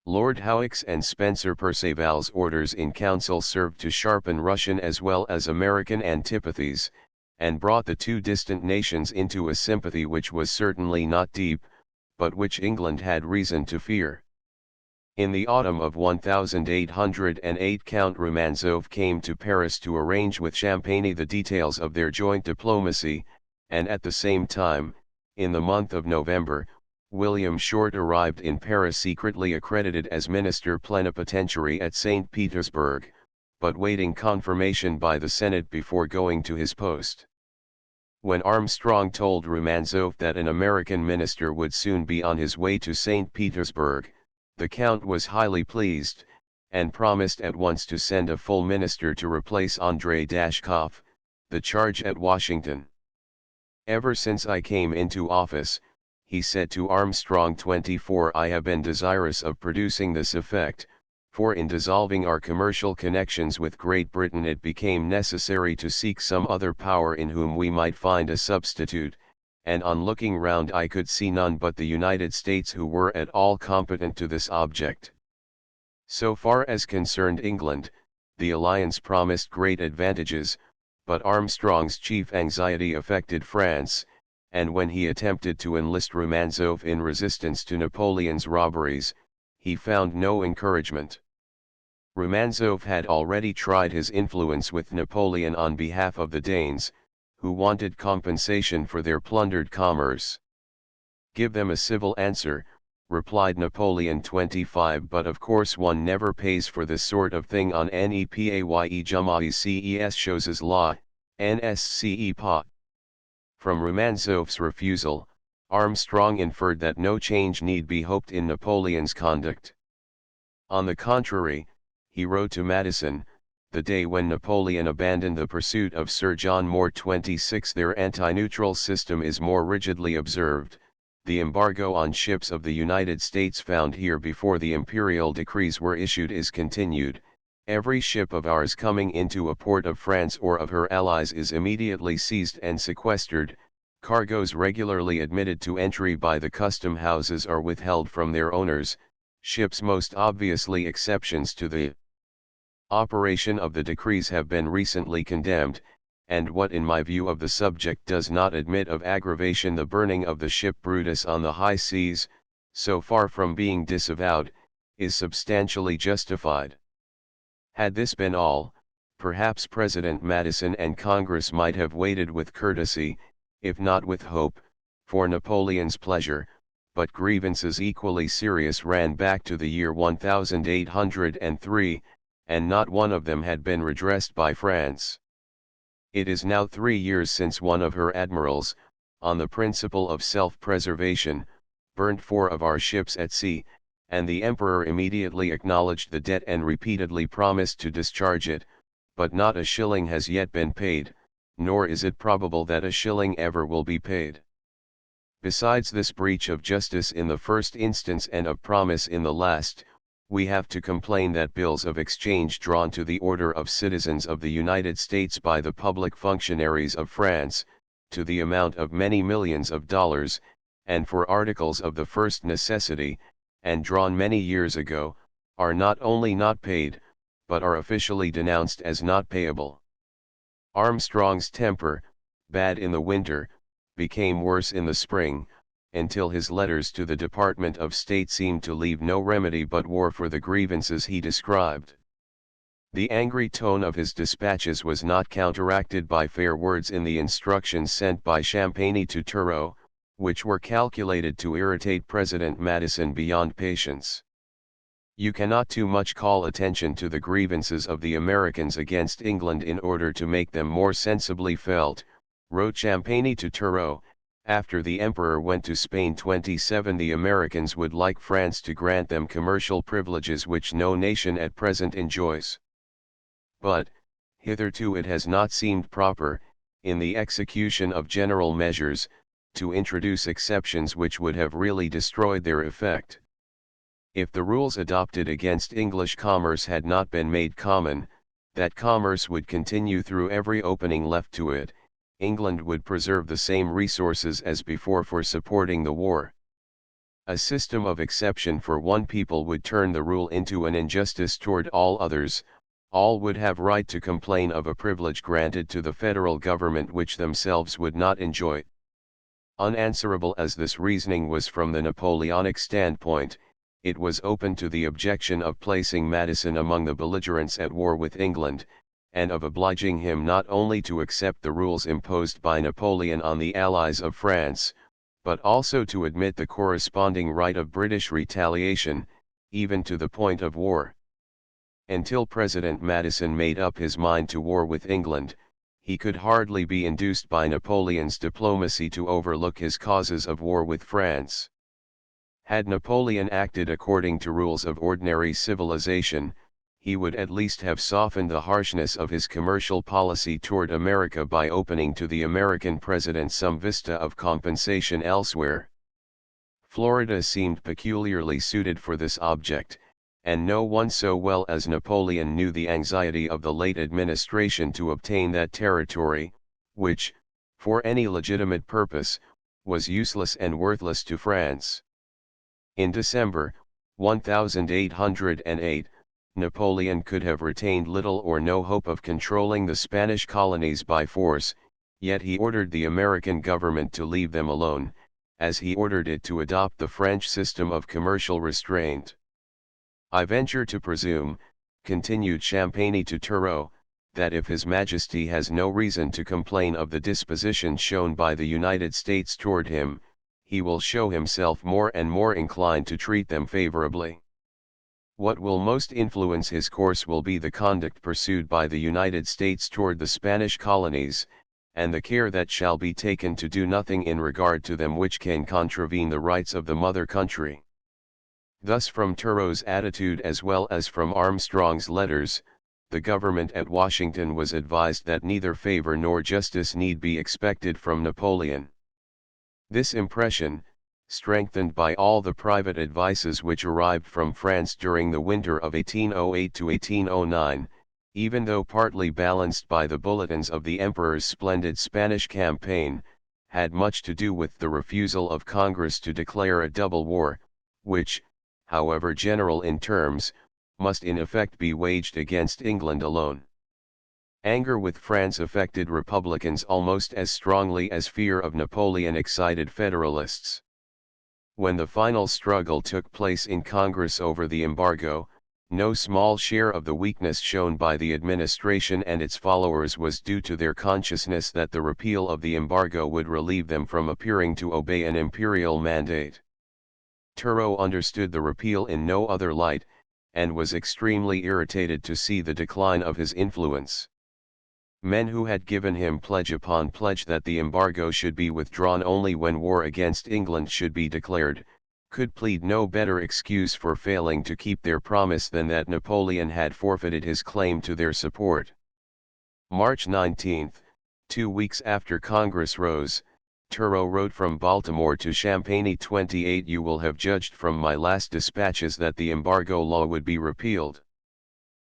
Lord Howick's and Spencer Perceval's orders in council served to sharpen Russian as well as American antipathies, and brought the two distant nations into a sympathy which was certainly not deep, but which England had reason to fear. In the autumn of 1808 Count Romanzoff came to Paris to arrange with Champagny the details of their joint diplomacy, and at the same time, in the month of November, William Short arrived in Paris secretly accredited as Minister Plenipotentiary at St. Petersburg, but waiting confirmation by the Senate before going to his post. When Armstrong told Romanzoff that an American minister would soon be on his way to St. Petersburg, the Count was highly pleased, and promised at once to send a full minister to replace Andrei Dashkov, the charge at Washington. Ever since I came into office, he said to Armstrong 24, I have been desirous of producing this effect, for in dissolving our commercial connections with Great Britain it became necessary to seek some other power in whom we might find a substitute, and on looking round I could see none but the United States who were at all competent to this object. So far as concerned England, the alliance promised great advantages, but Armstrong's chief anxiety affected France, and when he attempted to enlist Romanzoff in resistance to Napoleon's robberies, he found no encouragement. Romanzoff had already tried his influence with Napoleon on behalf of the Danes, who wanted compensation for their plundered commerce. Give them a civil answer, replied Napoleon 25, but of course one never pays for this sort of thing on NEPAYE Jumaï Choses law, NSCE PA. From Romanzoff's refusal, Armstrong inferred that no change need be hoped in Napoleon's conduct. On the contrary, he wrote to Madison, the day when Napoleon abandoned the pursuit of Sir John Moore 26, their anti-neutral system is more rigidly observed, the embargo on ships of the United States found here before the imperial decrees were issued is continued, every ship of ours coming into a port of France or of her allies is immediately seized and sequestered, cargoes regularly admitted to entry by the custom houses are withheld from their owners, ships most obviously exceptions to the operation of the decrees have been recently condemned, and what in my view of the subject does not admit of aggravation, the burning of the ship Brutus on the high seas, so far from being disavowed, is substantially justified. Had this been all, perhaps President Madison and Congress might have waited with courtesy, if not with hope, for Napoleon's pleasure, but grievances equally serious ran back to the year 1803, and not one of them had been redressed by France. It is now 3 years since one of her admirals, on the principle of self-preservation, burnt 4 of our ships at sea, and the Emperor immediately acknowledged the debt and repeatedly promised to discharge it, but not a shilling has yet been paid, nor is it probable that a shilling ever will be paid. Besides this breach of justice in the first instance and of promise in the last, we have to complain that bills of exchange drawn to the order of citizens of the United States by the public functionaries of France, to the amount of many millions of dollars, and for articles of the first necessity, and drawn many years ago, are not only not paid, but are officially denounced as not payable. Armstrong's temper, bad in the winter, became worse in the spring, until his letters to the Department of State seemed to leave no remedy but war for the grievances he described. The angry tone of his dispatches was not counteracted by fair words in the instructions sent by Champagny to Turreau, which were calculated to irritate President Madison beyond patience. You cannot too much call attention to the grievances of the Americans against England in order to make them more sensibly felt, wrote Champagny to Turreau. After the Emperor went to Spain 27, the Americans would like France to grant them commercial privileges which no nation at present enjoys. But, hitherto it has not seemed proper, in the execution of general measures, to introduce exceptions which would have really destroyed their effect. If the rules adopted against English commerce had not been made common, that commerce would continue through every opening left to it, England would preserve the same resources as before for supporting the war. A system of exception for one people would turn the rule into an injustice toward all others. All would have right to complain of a privilege granted to the federal government which themselves would not enjoy. Unanswerable as this reasoning was from the Napoleonic standpoint, it was open to the objection of placing Madison among the belligerents at war with England, and of obliging him not only to accept the rules imposed by Napoleon on the allies of France, but also to admit the corresponding right of British retaliation, even to the point of war. Until President Madison made up his mind to war with England, he could hardly be induced by Napoleon's diplomacy to overlook his causes of war with France. Had Napoleon acted according to rules of ordinary civilization, he would at least have softened the harshness of his commercial policy toward America by opening to the American president some vista of compensation elsewhere. Florida seemed peculiarly suited for this object, and no one so well as Napoleon knew the anxiety of the late administration to obtain that territory, which, for any legitimate purpose, was useless and worthless to France. In December, 1808, Napoleon could have retained little or no hope of controlling the Spanish colonies by force, yet he ordered the American government to leave them alone, as he ordered it to adopt the French system of commercial restraint. I venture to presume, continued Champagny to Turreau, that if His Majesty has no reason to complain of the disposition shown by the United States toward him, he will show himself more and more inclined to treat them favorably. What will most influence his course will be the conduct pursued by the United States toward the Spanish colonies, and the care that shall be taken to do nothing in regard to them which can contravene the rights of the mother country. Thus from Turreau's attitude as well as from Armstrong's letters, the government at Washington was advised that neither favor nor justice need be expected from Napoleon. This impression, strengthened by all the private advices which arrived from France during the winter of 1808 to 1809, even though partly balanced by the bulletins of the Emperor's splendid Spanish campaign, had much to do with the refusal of Congress to declare a double war, which, however general in terms, must in effect be waged against England alone. Anger with France affected Republicans almost as strongly as fear of Napoleon excited Federalists. When the final struggle took place in Congress over the embargo, No small share of the weakness shown by the administration and its followers was due to their consciousness that the repeal of the embargo would relieve them from appearing to obey an imperial mandate. Turreau understood the repeal in no other light, and was extremely irritated to see the decline of his influence. Men who had given him pledge upon pledge that the embargo should be withdrawn only when war against England should be declared, could plead no better excuse for failing to keep their promise than that Napoleon had forfeited his claim to their support. March 19, 2 weeks after Congress rose, Turreau wrote from Baltimore to Champagny 28. You will have judged from my last dispatches that the embargo law would be repealed.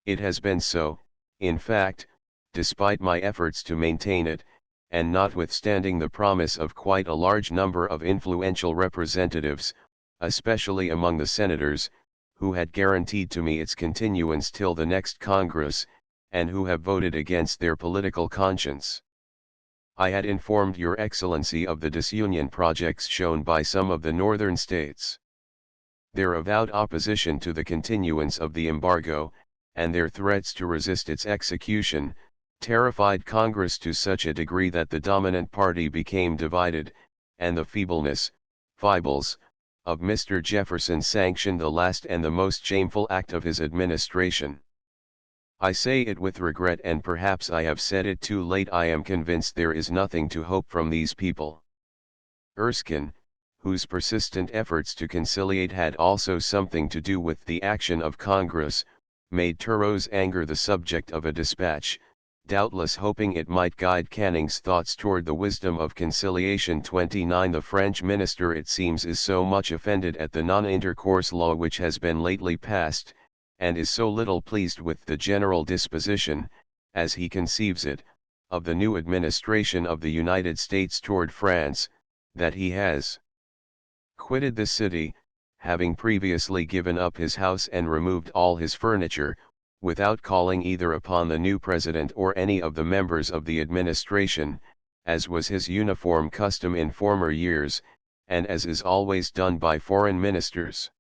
It has been so, in fact, despite my efforts to maintain it, and notwithstanding the promise of quite a large number of influential representatives, especially among the senators, who had guaranteed to me its continuance till the next Congress, and who have voted against their political conscience. I had informed Your Excellency of the disunion projects shown by some of the northern states. Their avowed opposition to the continuance of the embargo, and their threats to resist its execution, terrified Congress to such a degree that the dominant party became divided, and the foibles, of Mr. Jefferson sanctioned the last and the most shameful act of his administration. I say it with regret, and perhaps I have said it too late. I am convinced there is nothing to hope from these people. Erskine, whose persistent efforts to conciliate had also something to do with the action of Congress, made Turreau's anger the subject of a dispatch, doubtless hoping it might guide Canning's thoughts toward the wisdom of conciliation. 29. The French minister, it seems, is so much offended at the non-intercourse law which has been lately passed, and is so little pleased with the general disposition, as he conceives it, of the new administration of the United States toward France, that he has quitted the city, having previously given up his house and removed all his furniture, without calling either upon the new president or any of the members of the administration, as was his uniform custom in former years, and as is always done by foreign ministers.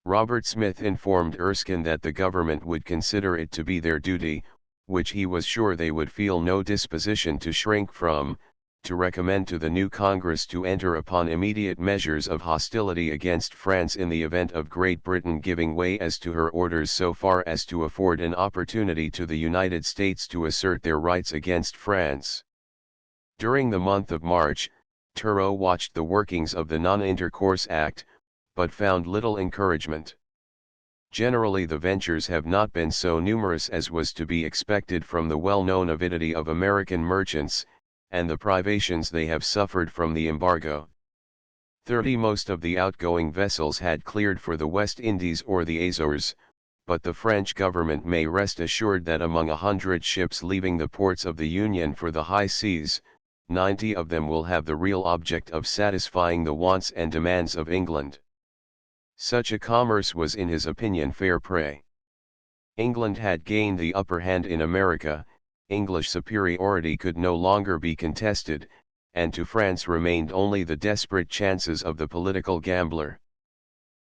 Robert Smith informed Erskine that the government would consider it to be their duty, which he was sure they would feel no disposition to shrink from, to recommend to the new Congress to enter upon immediate measures of hostility against France in the event of Great Britain giving way as to her orders so far as to afford an opportunity to the United States to assert their rights against France. During the month of March, Turreau watched the workings of the Non-Intercourse Act, but found little encouragement. Generally the ventures have not been so numerous as was to be expected from the well-known avidity of American merchants, and the privations they have suffered from the embargo. Most of the outgoing vessels had cleared for the West Indies or the Azores, but the French government may rest assured that among 100 ships leaving the ports of the Union for the high seas, 90 of them will have the real object of satisfying the wants and demands of England. Such a commerce was in his opinion fair prey. England had gained the upper hand in America, English superiority could no longer be contested, and to France remained only the desperate chances of the political gambler.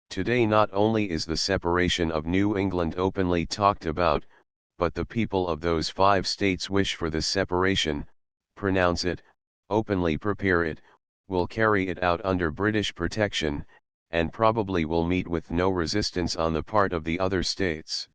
Today not only is the separation of New England openly talked about, but the people of those 5 states wish for the separation, pronounce it, openly prepare it, will carry it out under British protection, and probably will meet with no resistance on the part of the other states.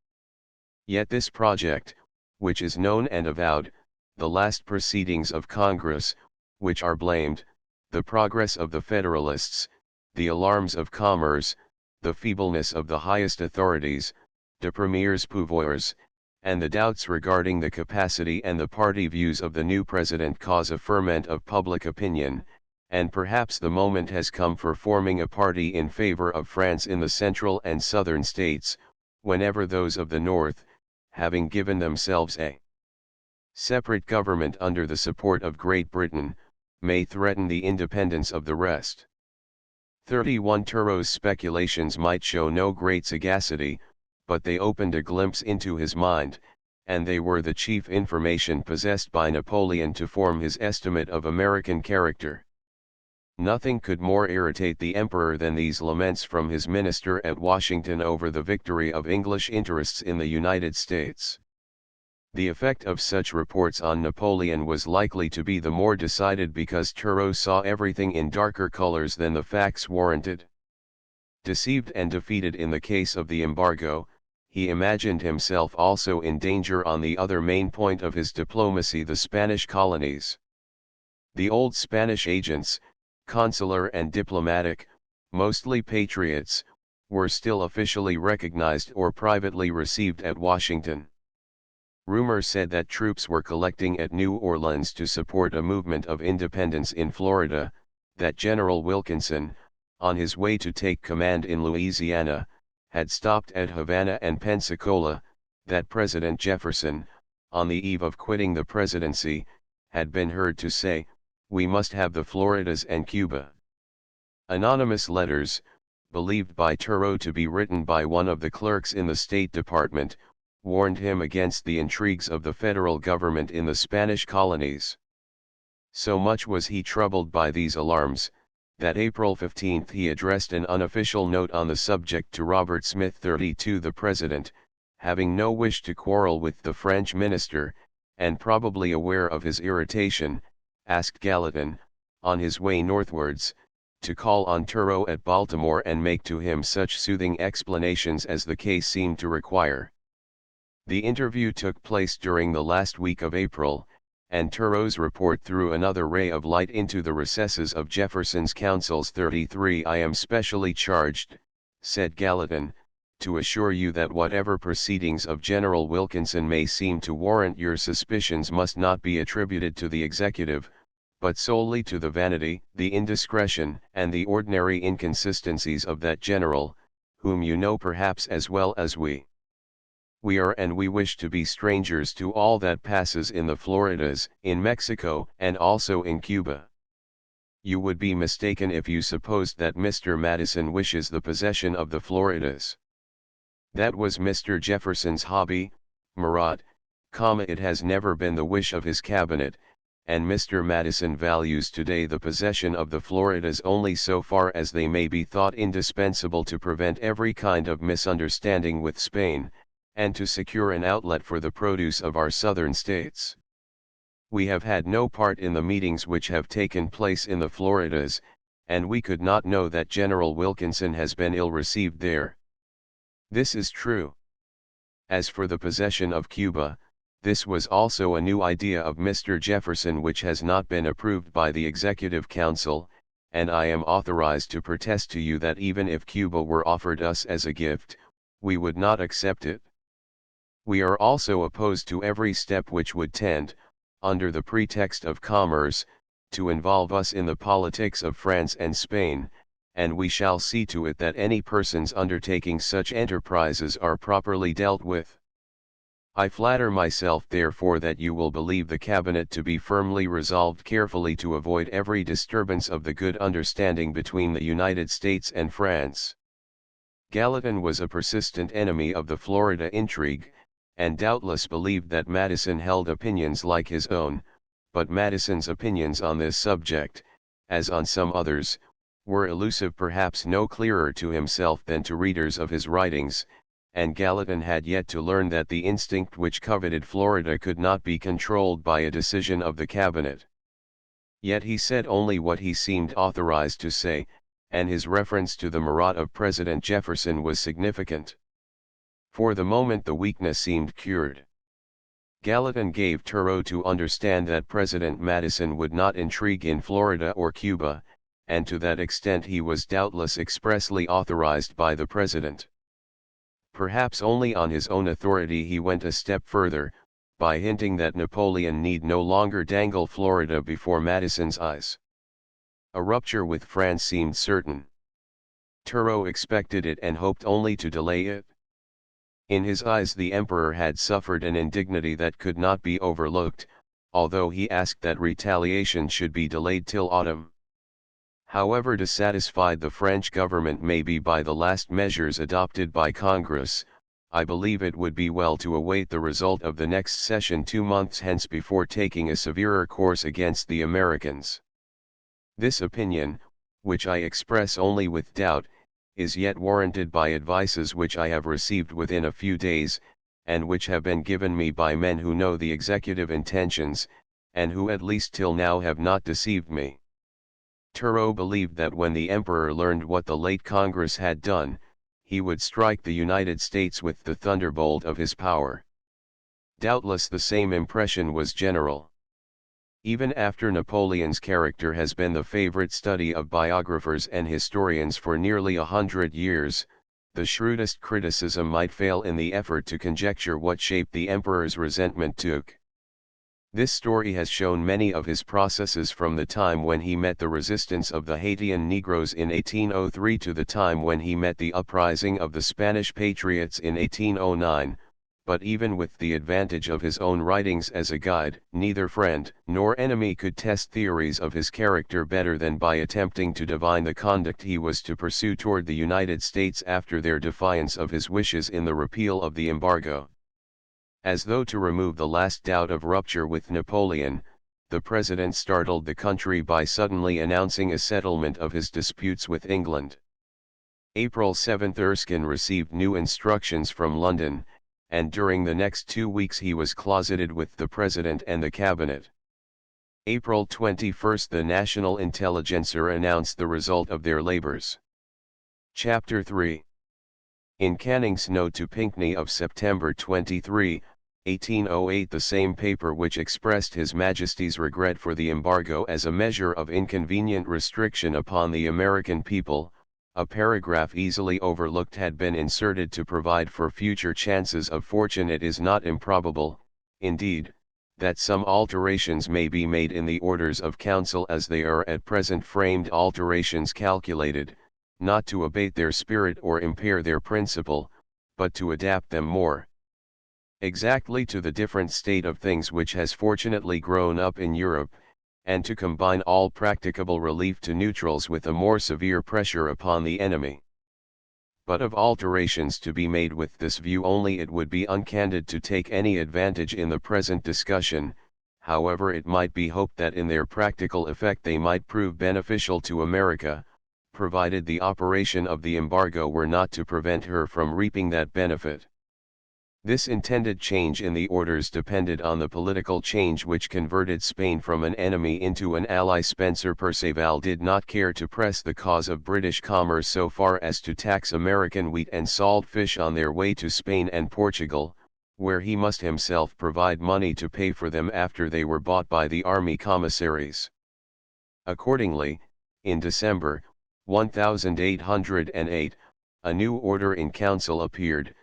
Yet this project, which is known and avowed, the last proceedings of Congress, which are blamed, the progress of the Federalists, the alarms of commerce, the feebleness of the highest authorities, de premiers pouvoirs, and the doubts regarding the capacity and the party views of the new president cause a ferment of public opinion, and perhaps the moment has come for forming a party in favor of France in the central and southern states, whenever those of the north, having given themselves a separate government under the support of Great Britain, may threaten the independence of the rest. 31. Turreau's speculations might show no great sagacity, but they opened a glimpse into his mind, and they were the chief information possessed by Napoleon to form his estimate of American character. Nothing could more irritate the emperor than these laments from his minister at Washington over the victory of English interests in the United States. The effect of such reports on Napoleon was likely to be the more decided because Turgot saw everything in darker colors than the facts warranted. Deceived and defeated in the case of the embargo, he imagined himself also in danger on the other main point of his diplomacy, the Spanish colonies. The old Spanish agents, consular and diplomatic, mostly patriots, were still officially recognized or privately received at Washington. Rumor said that troops were collecting at New Orleans to support a movement of independence in Florida, that General Wilkinson, on his way to take command in Louisiana, had stopped at Havana and Pensacola, that President Jefferson, on the eve of quitting the presidency, had been heard to say, "We must have the Floridas and Cuba." Anonymous letters, believed by Turgot to be written by one of the clerks in the State Department, warned him against the intrigues of the federal government in the Spanish colonies. So much was he troubled by these alarms, that April 15 he addressed an unofficial note on the subject to Robert Smith 32, the President, having no wish to quarrel with the French minister, and probably aware of his irritation, asked Gallatin, on his way northwards, to call on Turgot at Baltimore and make to him such soothing explanations as the case seemed to require. The interview took place during the last week of April, and Turgot's report threw another ray of light into the recesses of Jefferson's counsels. 33 I am specially charged, said Gallatin, to assure you that whatever proceedings of General Wilkinson may seem to warrant your suspicions must not be attributed to the executive, but solely to the vanity, the indiscretion, and the ordinary inconsistencies of that general, whom you know perhaps as well as we. We are and we wish to be strangers to all that passes in the Floridas, in Mexico, and also in Cuba. You would be mistaken if you supposed that Mr. Madison wishes the possession of the Floridas. That was Mr. Jefferson's hobby, Murat, it has never been the wish of his cabinet, and Mr. Madison values today the possession of the Floridas only so far as they may be thought indispensable to prevent every kind of misunderstanding with Spain, and to secure an outlet for the produce of our southern states. We have had no part in the meetings which have taken place in the Floridas, and we could not know that General Wilkinson has been ill received there. This is true. As for the possession of Cuba, this was also a new idea of Mr. Jefferson which has not been approved by the Executive Council, and I am authorized to protest to you that even if Cuba were offered us as a gift, we would not accept it. We are also opposed to every step which would tend, under the pretext of commerce, to involve us in the politics of France and Spain, and we shall see to it that any persons undertaking such enterprises are properly dealt with. I flatter myself therefore that you will believe the Cabinet to be firmly resolved carefully to avoid every disturbance of the good understanding between the United States and France. Gallatin was a persistent enemy of the Florida intrigue, and doubtless believed that Madison held opinions like his own, but Madison's opinions on this subject, as on some others, were elusive, perhaps no clearer to himself than to readers of his writings, and Gallatin had yet to learn that the instinct which coveted Florida could not be controlled by a decision of the cabinet. Yet he said only what he seemed authorized to say, and his reference to the Murat of President Jefferson was significant. For the moment the weakness seemed cured. Gallatin gave Turgot to understand that President Madison would not intrigue in Florida or Cuba, and to that extent he was doubtless expressly authorized by the President. Perhaps only on his own authority he went a step further, by hinting that Napoleon need no longer dangle Florida before Madison's eyes. A rupture with France seemed certain. Turgot expected it and hoped only to delay it. In his eyes the emperor had suffered an indignity that could not be overlooked, although he asked that retaliation should be delayed till autumn. However dissatisfied the French government may be by the last measures adopted by Congress, I believe it would be well to await the result of the next session 2 months hence before taking a severer course against the Americans. This opinion, which I express only with doubt, is yet warranted by advices which I have received within a few days, and which have been given me by men who know the executive intentions, and who at least till now have not deceived me. Turreau believed that when the Emperor learned what the late Congress had done, he would strike the United States with the thunderbolt of his power. Doubtless the same impression was general. Even after Napoleon's character has been the favorite study of biographers and historians for nearly 100 years, the shrewdest criticism might fail in the effort to conjecture what shape the emperor's resentment took. This story has shown many of his processes from the time when he met the resistance of the Haitian Negroes in 1803 to the time when he met the uprising of the Spanish patriots in 1809. But even with the advantage of his own writings as a guide, neither friend nor enemy could test theories of his character better than by attempting to divine the conduct he was to pursue toward the United States after their defiance of his wishes in the repeal of the embargo. As though to remove the last doubt of rupture with Napoleon, the president startled the country by suddenly announcing a settlement of his disputes with England. April 7 Erskine received new instructions from London, and during the next 2 weeks he was closeted with the President and the Cabinet. April 21 the National Intelligencer announced the result of their labors. Chapter 3. In Canning's note to Pinckney of September 23, 1808, the same paper which expressed His Majesty's regret for the embargo as a measure of inconvenient restriction upon the American people, a paragraph easily overlooked had been inserted to provide for future chances of fortune. It is not improbable, indeed, that some alterations may be made in the orders of council as they are at present framed, alterations calculated, not to abate their spirit or impair their principle, but to adapt them more exactly to the different state of things which has fortunately grown up in Europe, and to combine all practicable relief to neutrals with a more severe pressure upon the enemy. But of alterations to be made with this view only, it would be uncandid to take any advantage in the present discussion. However, it might be hoped that in their practical effect they might prove beneficial to America, provided the operation of the embargo were not to prevent her from reaping that benefit. This intended change in the orders depended on the political change which converted Spain from an enemy into an ally. Spencer Perceval did not care to press the cause of British commerce so far as to tax American wheat and salt fish on their way to Spain and Portugal, where he must himself provide money to pay for them after they were bought by the army commissaries. Accordingly, in December 1808, a new order in council appeared,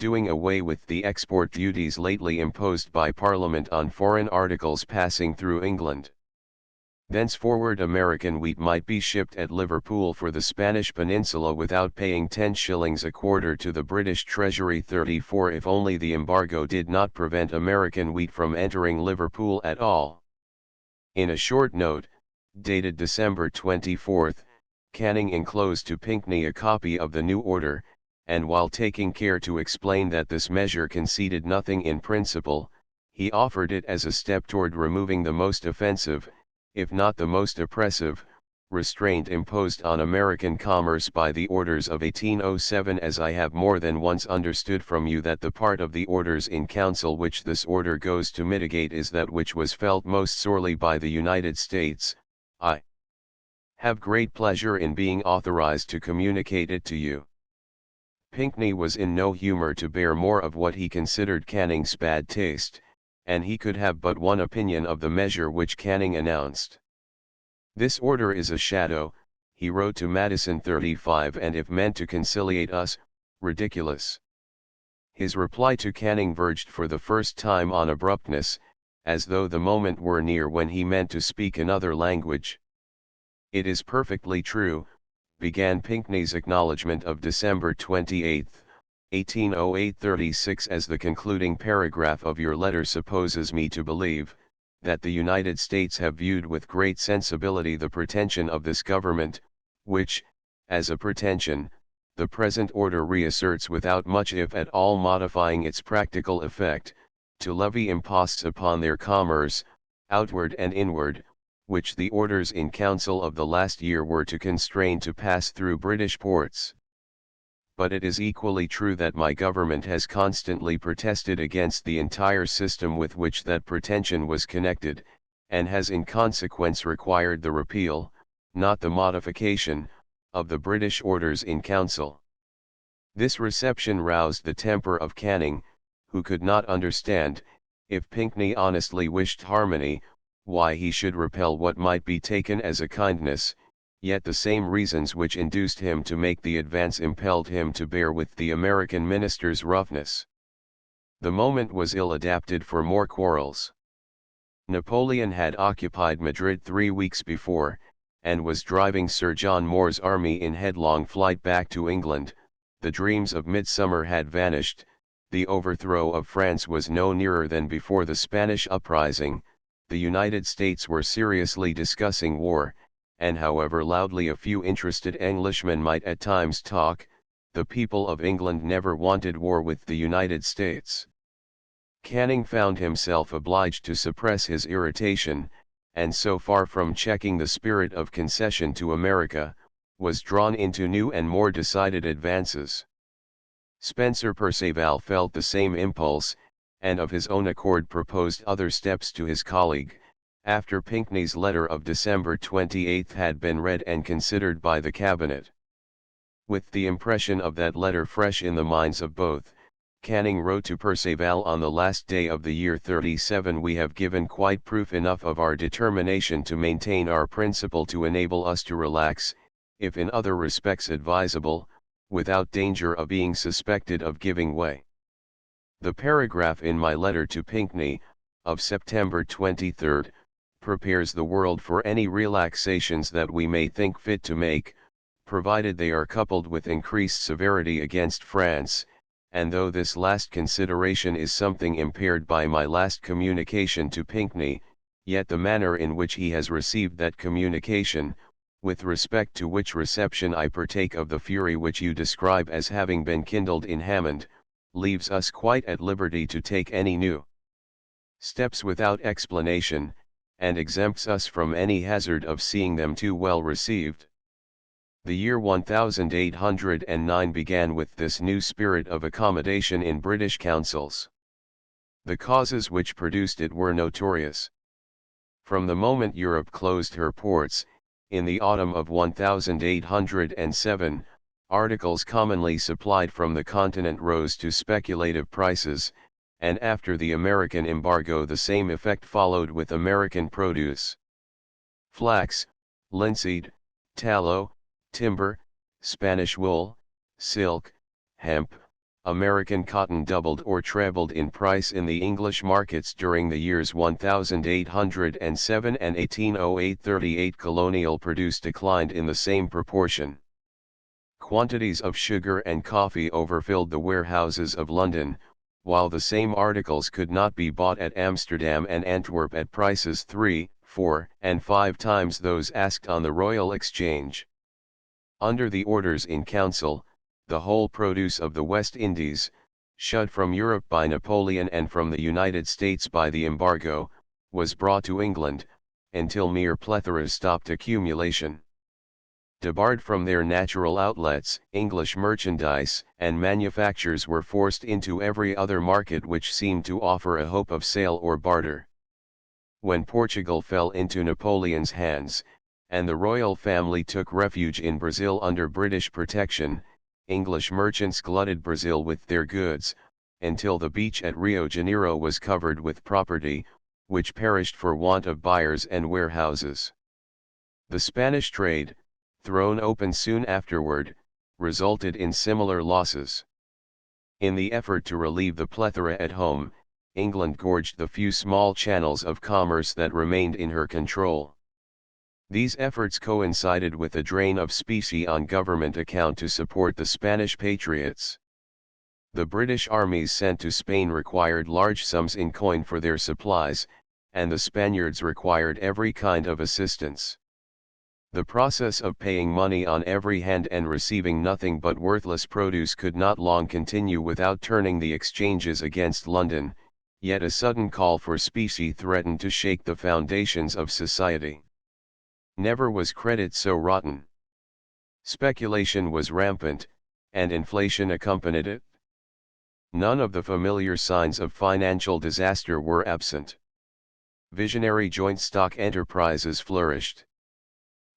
doing away with the export duties lately imposed by Parliament on foreign articles passing through England. Thenceforward American wheat might be shipped at Liverpool for the Spanish peninsula without paying 10 shillings a quarter to the British Treasury. 34 If only the embargo did not prevent American wheat from entering Liverpool at all. In a short note, dated December 24, Canning enclosed to Pinckney a copy of the new order, and while taking care to explain that this measure conceded nothing in principle, he offered it as a step toward removing the most offensive, if not the most oppressive, restraint imposed on American commerce by the orders of 1807. As I have more than once understood from you that the part of the orders in council which this order goes to mitigate is that which was felt most sorely by the United States, I have great pleasure in being authorized to communicate it to you. Pinckney was in no humor to bear more of what he considered Canning's bad taste, and he could have but one opinion of the measure which Canning announced. This order is a shadow, he wrote to Madison 35, and if meant to conciliate us, ridiculous. His reply to Canning verged for the first time on abruptness, as though the moment were near when he meant to speak another language. It is perfectly true, began Pinckney's acknowledgment of December 28, 1808 36 as the concluding paragraph of your letter supposes me to believe, that the United States have viewed with great sensibility the pretension of this government, which, as a pretension, the present order reasserts without much if at all modifying its practical effect, to levy imposts upon their commerce, outward and inward, which the orders in council of the last year were to constrain to pass through British ports. But it is equally true that my government has constantly protested against the entire system with which that pretension was connected, and has in consequence required the repeal, not the modification, of the British orders in council. This reception roused the temper of Canning, who could not understand, if Pinckney honestly wished harmony, why he should repel what might be taken as a kindness, yet the same reasons which induced him to make the advance impelled him to bear with the American minister's roughness. The moment was ill adapted for more quarrels. Napoleon had occupied Madrid 3 weeks before, and was driving Sir John Moore's army in headlong flight back to England. The dreams of midsummer had vanished, the overthrow of France was no nearer than before the Spanish uprising. The United States were seriously discussing war, and however loudly a few interested Englishmen might at times talk, the people of England never wanted war with the United States. Canning found himself obliged to suppress his irritation, and so far from checking the spirit of concession to America, was drawn into new and more decided advances. Spencer Perceval felt the same impulse, and of his own accord proposed other steps to his colleague, after Pinckney's letter of December 28 had been read and considered by the cabinet. With the impression of that letter fresh in the minds of both, Canning wrote to Perceval on the last day of the year 37: "We have given quite proof enough of our determination to maintain our principle to enable us to relax, if in other respects advisable, without danger of being suspected of giving way." The paragraph in my letter to Pinckney, of September 23, prepares the world for any relaxations that we may think fit to make, provided they are coupled with increased severity against France, and though this last consideration is something impaired by my last communication to Pinckney, yet the manner in which he has received that communication, with respect to which reception I partake of the fury which you describe as having been kindled in Hammond, leaves us quite at liberty to take any new steps without explanation, and exempts us from any hazard of seeing them too well received. The year 1809 began with this new spirit of accommodation in British councils. The causes which produced it were notorious. From the moment Europe closed her ports, in the autumn of 1807, articles commonly supplied from the continent rose to speculative prices, and after the American embargo the same effect followed with American produce. Flax, linseed, tallow, timber, Spanish wool, silk, hemp, American cotton doubled or trebled in price in the English markets during the years 1807 and 1808. 38 colonial produce declined in the same proportion. Quantities of sugar and coffee overfilled the warehouses of London, while the same articles could not be bought at Amsterdam and Antwerp at prices 3, 4, and 5 times those asked on the Royal Exchange. Under the orders in council, the whole produce of the West Indies, shut from Europe by Napoleon and from the United States by the embargo, was brought to England, until mere plethoras stopped accumulation. Debarred from their natural outlets, English merchandise and manufactures were forced into every other market which seemed to offer a hope of sale or barter. When Portugal fell into Napoleon's hands, and the royal family took refuge in Brazil under British protection, English merchants glutted Brazil with their goods, until the beach at Rio Janeiro was covered with property, which perished for want of buyers and warehouses. The Spanish trade, thrown open soon afterward, resulted in similar losses. In the effort to relieve the plethora at home, England gorged the few small channels of commerce that remained in her control. These efforts coincided with a drain of specie on government account to support the Spanish patriots. The British armies sent to Spain required large sums in coin for their supplies, and the Spaniards required every kind of assistance. The process of paying money on every hand and receiving nothing but worthless produce could not long continue without turning the exchanges against London, yet a sudden call for specie threatened to shake the foundations of society. Never was credit so rotten. Speculation was rampant, and inflation accompanied it. None of the familiar signs of financial disaster were absent. Visionary joint stock enterprises flourished.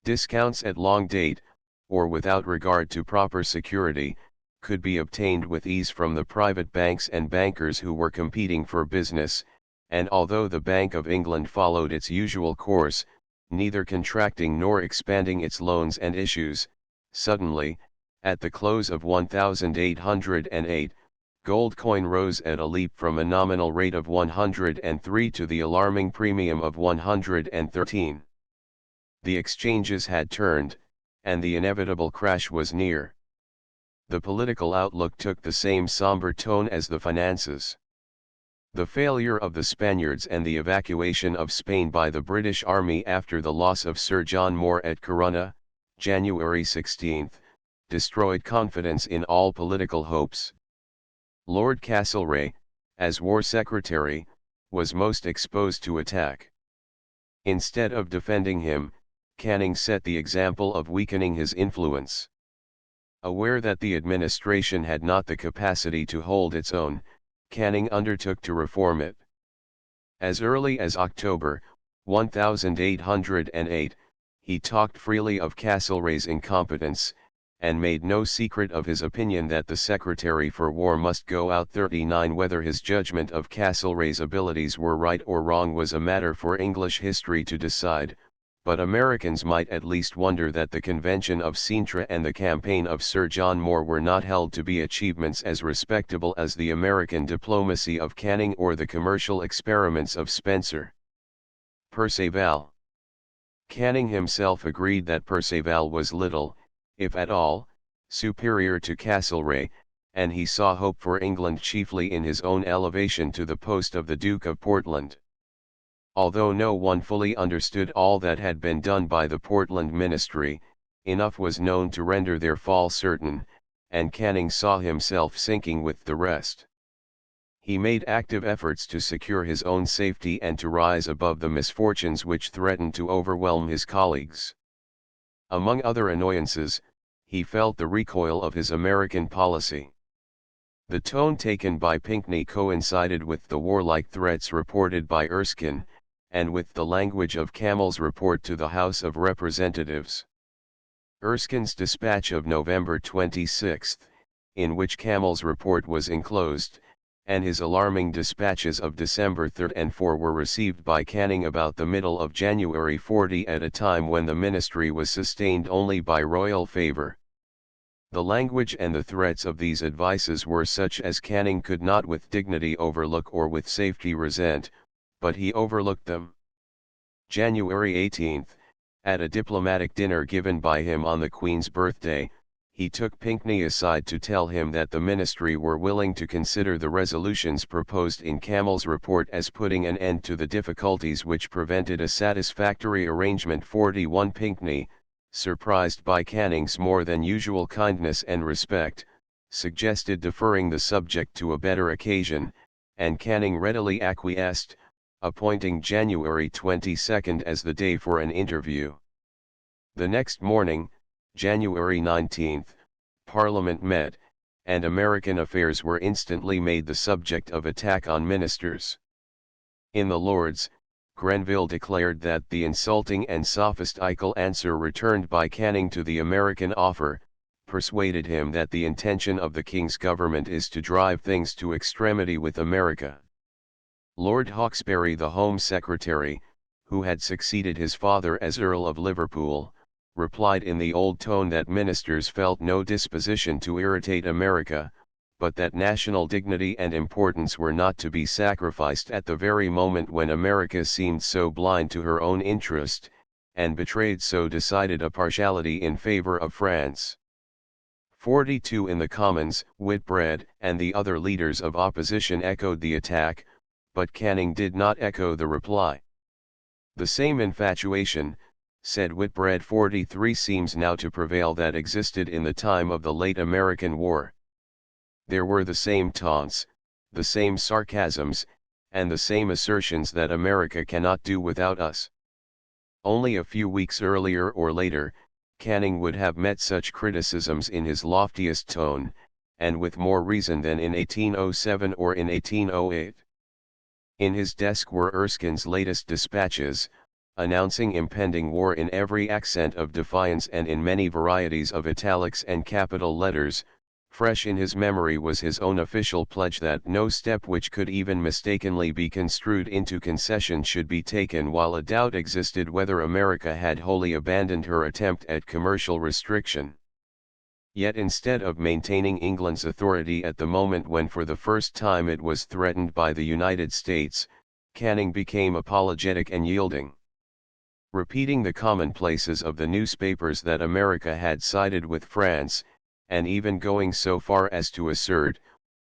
Discounts at long date, or without regard to proper security, could be obtained with ease from the private banks and bankers who were competing for business, and although the Bank of England followed its usual course, neither contracting nor expanding its loans and issues, suddenly, at the close of 1808, gold coin rose at a leap from a nominal rate of 103 to the alarming premium of 113. The exchanges had turned, and the inevitable crash was near. The political outlook took the same somber tone as the finances. The failure of the Spaniards and the evacuation of Spain by the British Army after the loss of Sir John Moore at Corunna, January 16, destroyed confidence in all political hopes. Lord Castlereagh, as War Secretary, was most exposed to attack. Instead of defending him, Canning set the example of weakening his influence. Aware that the administration had not the capacity to hold its own, Canning undertook to reform it. As early as October 1808, he talked freely of Castlereagh's incompetence, and made no secret of his opinion that the Secretary for War must go out. 39 Whether his judgment of Castlereagh's abilities were right or wrong was a matter for English history to decide, but Americans might at least wonder that the Convention of Cintra and the campaign of Sir John Moore were not held to be achievements as respectable as the American diplomacy of Canning or the commercial experiments of Spencer. Perceval. Canning himself agreed that Perceval was little, if at all, superior to Castlereagh, and he saw hope for England chiefly in his own elevation to the post of the Duke of Portland. Although no one fully understood all that had been done by the Portland ministry, enough was known to render their fall certain, and Canning saw himself sinking with the rest. He made active efforts to secure his own safety and to rise above the misfortunes which threatened to overwhelm his colleagues. Among other annoyances, he felt the recoil of his American policy. The tone taken by Pinckney coincided with the warlike threats reported by Erskine, and with the language of Camel's report to the House of Representatives. Erskine's dispatch of November 26, in which Camel's report was enclosed, and his alarming dispatches of December 3 and 4 were received by Canning about the middle of January 40 at a time when the ministry was sustained only by royal favor. The language and the threats of these advices were such as Canning could not with dignity overlook or with safety resent, but he overlooked them. January 18, at a diplomatic dinner given by him on the Queen's birthday, he took Pinckney aside to tell him that the ministry were willing to consider the resolutions proposed in Camel's report as putting an end to the difficulties which prevented a satisfactory arrangement. 41 Pinckney, surprised by Canning's more than usual kindness and respect, suggested deferring the subject to a better occasion, and Canning readily acquiesced, appointing January 22 as the day for an interview. The next morning, January 19, Parliament met, and American affairs were instantly made the subject of attack on ministers. In the Lords, Grenville declared that the insulting and sophistical answer returned by Canning to the American offer, persuaded him that the intention of the King's government is to drive things to extremity with America. Lord Hawkesbury, the Home Secretary, who had succeeded his father as Earl of Liverpool, replied in the old tone that ministers felt no disposition to irritate America, but that national dignity and importance were not to be sacrificed at the very moment when America seemed so blind to her own interest, and betrayed so decided a partiality in favor of France. 42 In the Commons, Whitbread and the other leaders of opposition echoed the attack, but Canning did not echo the reply. The same infatuation, said Whitbread 43, seems now to prevail that existed in the time of the late American War. There were the same taunts, the same sarcasms, and the same assertions that America cannot do without us. Only a few weeks earlier or later, Canning would have met such criticisms in his loftiest tone, and with more reason than in 1807 or in 1808. In his desk were Erskine's latest dispatches, announcing impending war in every accent of defiance and in many varieties of italics and capital letters. Fresh in his memory was his own official pledge that no step which could even mistakenly be construed into concession should be taken while a doubt existed whether America had wholly abandoned her attempt at commercial restriction. Yet instead of maintaining England's authority at the moment when for the first time it was threatened by the United States, Canning became apologetic and yielding. Repeating the commonplaces of the newspapers that America had sided with France, and even going so far as to assert,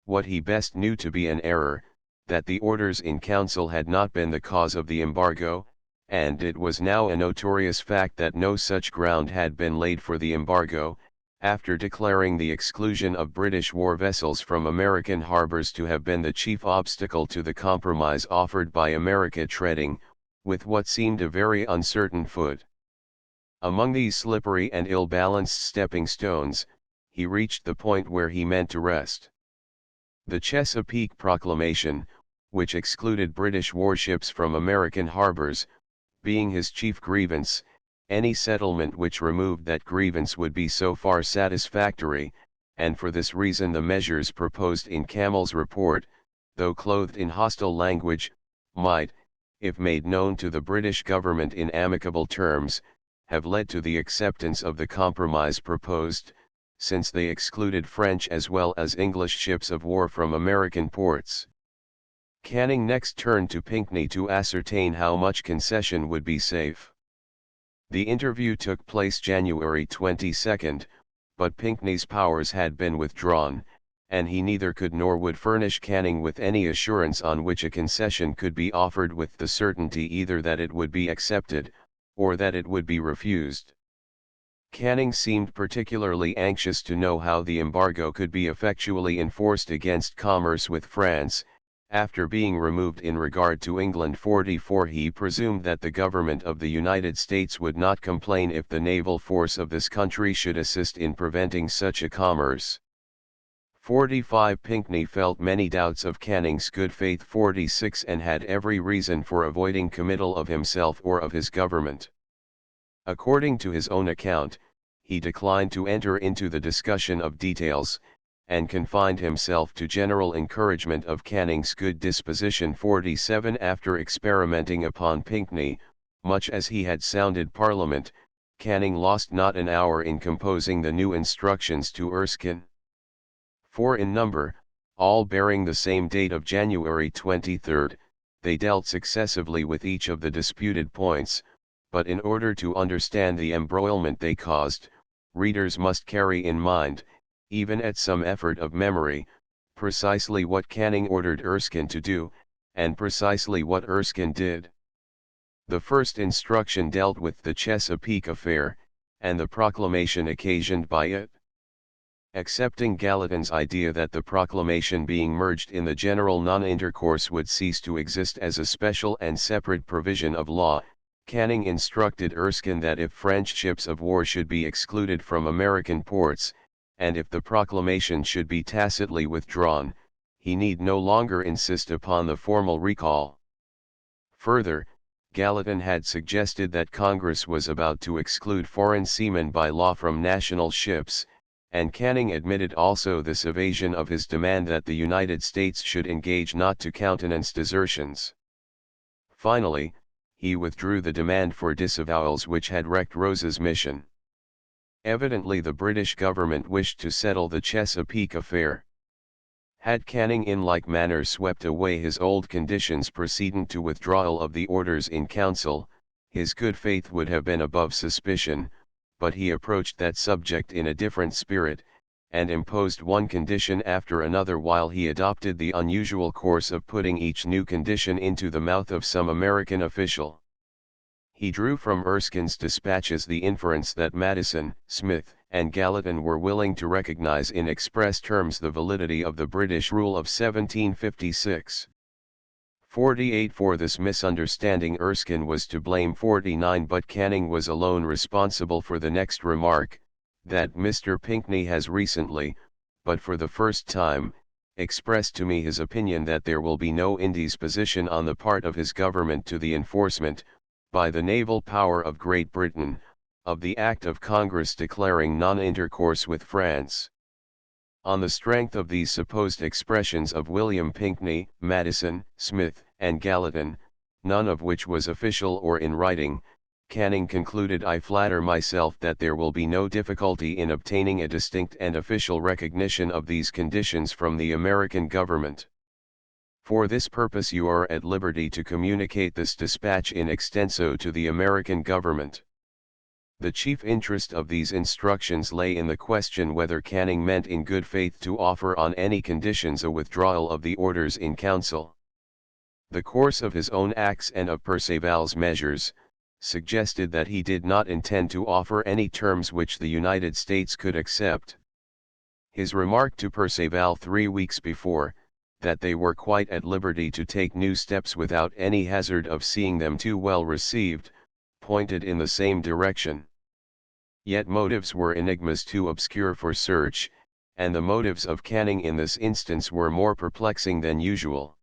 what he best knew to be an error, that the orders in council had not been the cause of the embargo, and it was now a notorious fact that no such ground had been laid for the embargo, after declaring the exclusion of British war vessels from American harbors to have been the chief obstacle to the compromise offered by America, treading, with what seemed a very uncertain foot. Among these slippery and ill-balanced stepping stones, he reached the point where he meant to rest. The Chesapeake Proclamation, which excluded British warships from American harbors, being his chief grievance, any settlement which removed that grievance would be so far satisfactory, and for this reason the measures proposed in Campbell's report, though clothed in hostile language, might, if made known to the British government in amicable terms, have led to the acceptance of the compromise proposed, since they excluded French as well as English ships of war from American ports. Canning next turned to Pinckney to ascertain how much concession would be safe. The interview took place January 22, but Pinckney's powers had been withdrawn, and he neither could nor would furnish Canning with any assurance on which a concession could be offered with the certainty either that it would be accepted, or that it would be refused. Canning seemed particularly anxious to know how the embargo could be effectually enforced against commerce with France. After being removed in regard to England 44, he presumed that the government of the United States would not complain if the naval force of this country should assist in preventing such a commerce. 45 Pinckney felt many doubts of Canning's good faith. 46 and had every reason for avoiding committal of himself or of his government. According to his own account, he declined to enter into the discussion of details, and confined himself to general encouragement of Canning's good disposition. 47 After experimenting upon Pinckney, much as he had sounded Parliament, Canning lost not an hour in composing the new instructions to Erskine. 4 in number, all bearing the same date of January 23, they dealt successively with each of the disputed points, but in order to understand the embroilment they caused, readers must carry in mind, even at some effort of memory, precisely what Canning ordered Erskine to do, and precisely what Erskine did. The first instruction dealt with the Chesapeake affair, and the proclamation occasioned by it. Accepting Gallatin's idea that the proclamation being merged in the general non-intercourse would cease to exist as a special and separate provision of law, Canning instructed Erskine that if French ships of war should be excluded from American ports, and if the proclamation should be tacitly withdrawn, he need no longer insist upon the formal recall. Further, Gallatin had suggested that Congress was about to exclude foreign seamen by law from national ships, and Canning admitted also this evasion of his demand that the United States should engage not to countenance desertions. Finally, he withdrew the demand for disavowals which had wrecked Rose's mission. Evidently the British government wished to settle the Chesapeake affair. Had Canning in like manner swept away his old conditions precedent to withdrawal of the orders in council, his good faith would have been above suspicion, but he approached that subject in a different spirit, and imposed one condition after another while he adopted the unusual course of putting each new condition into the mouth of some American official. He drew from Erskine's dispatches the inference that Madison, Smith, and Gallatin were willing to recognize in express terms the validity of the British rule of 1756. 48 For this misunderstanding Erskine was to blame. 49 But Canning was alone responsible for the next remark, that Mr. Pinckney has recently, but for the first time, expressed to me his opinion that there will be no indisposition on the part of his government to the enforcement, by the naval power of Great Britain, of the Act of Congress declaring non-intercourse with France. On the strength of these supposed expressions of William Pinckney, Madison, Smith, and Gallatin, none of which was official or in writing, Canning concluded, I flatter myself that there will be no difficulty in obtaining a distinct and official recognition of these conditions from the American government. For this purpose you are at liberty to communicate this dispatch in extenso to the American government. The chief interest of these instructions lay in the question whether Canning meant in good faith to offer on any conditions a withdrawal of the orders in council. The course of his own acts and of Perceval's measures, suggested that he did not intend to offer any terms which the United States could accept. His remark to Perceval 3 weeks before, that they were quite at liberty to take new steps without any hazard of seeing them too well received, pointed in the same direction. Yet motives were enigmas too obscure for search, and the motives of Canning in this instance were more perplexing than usual.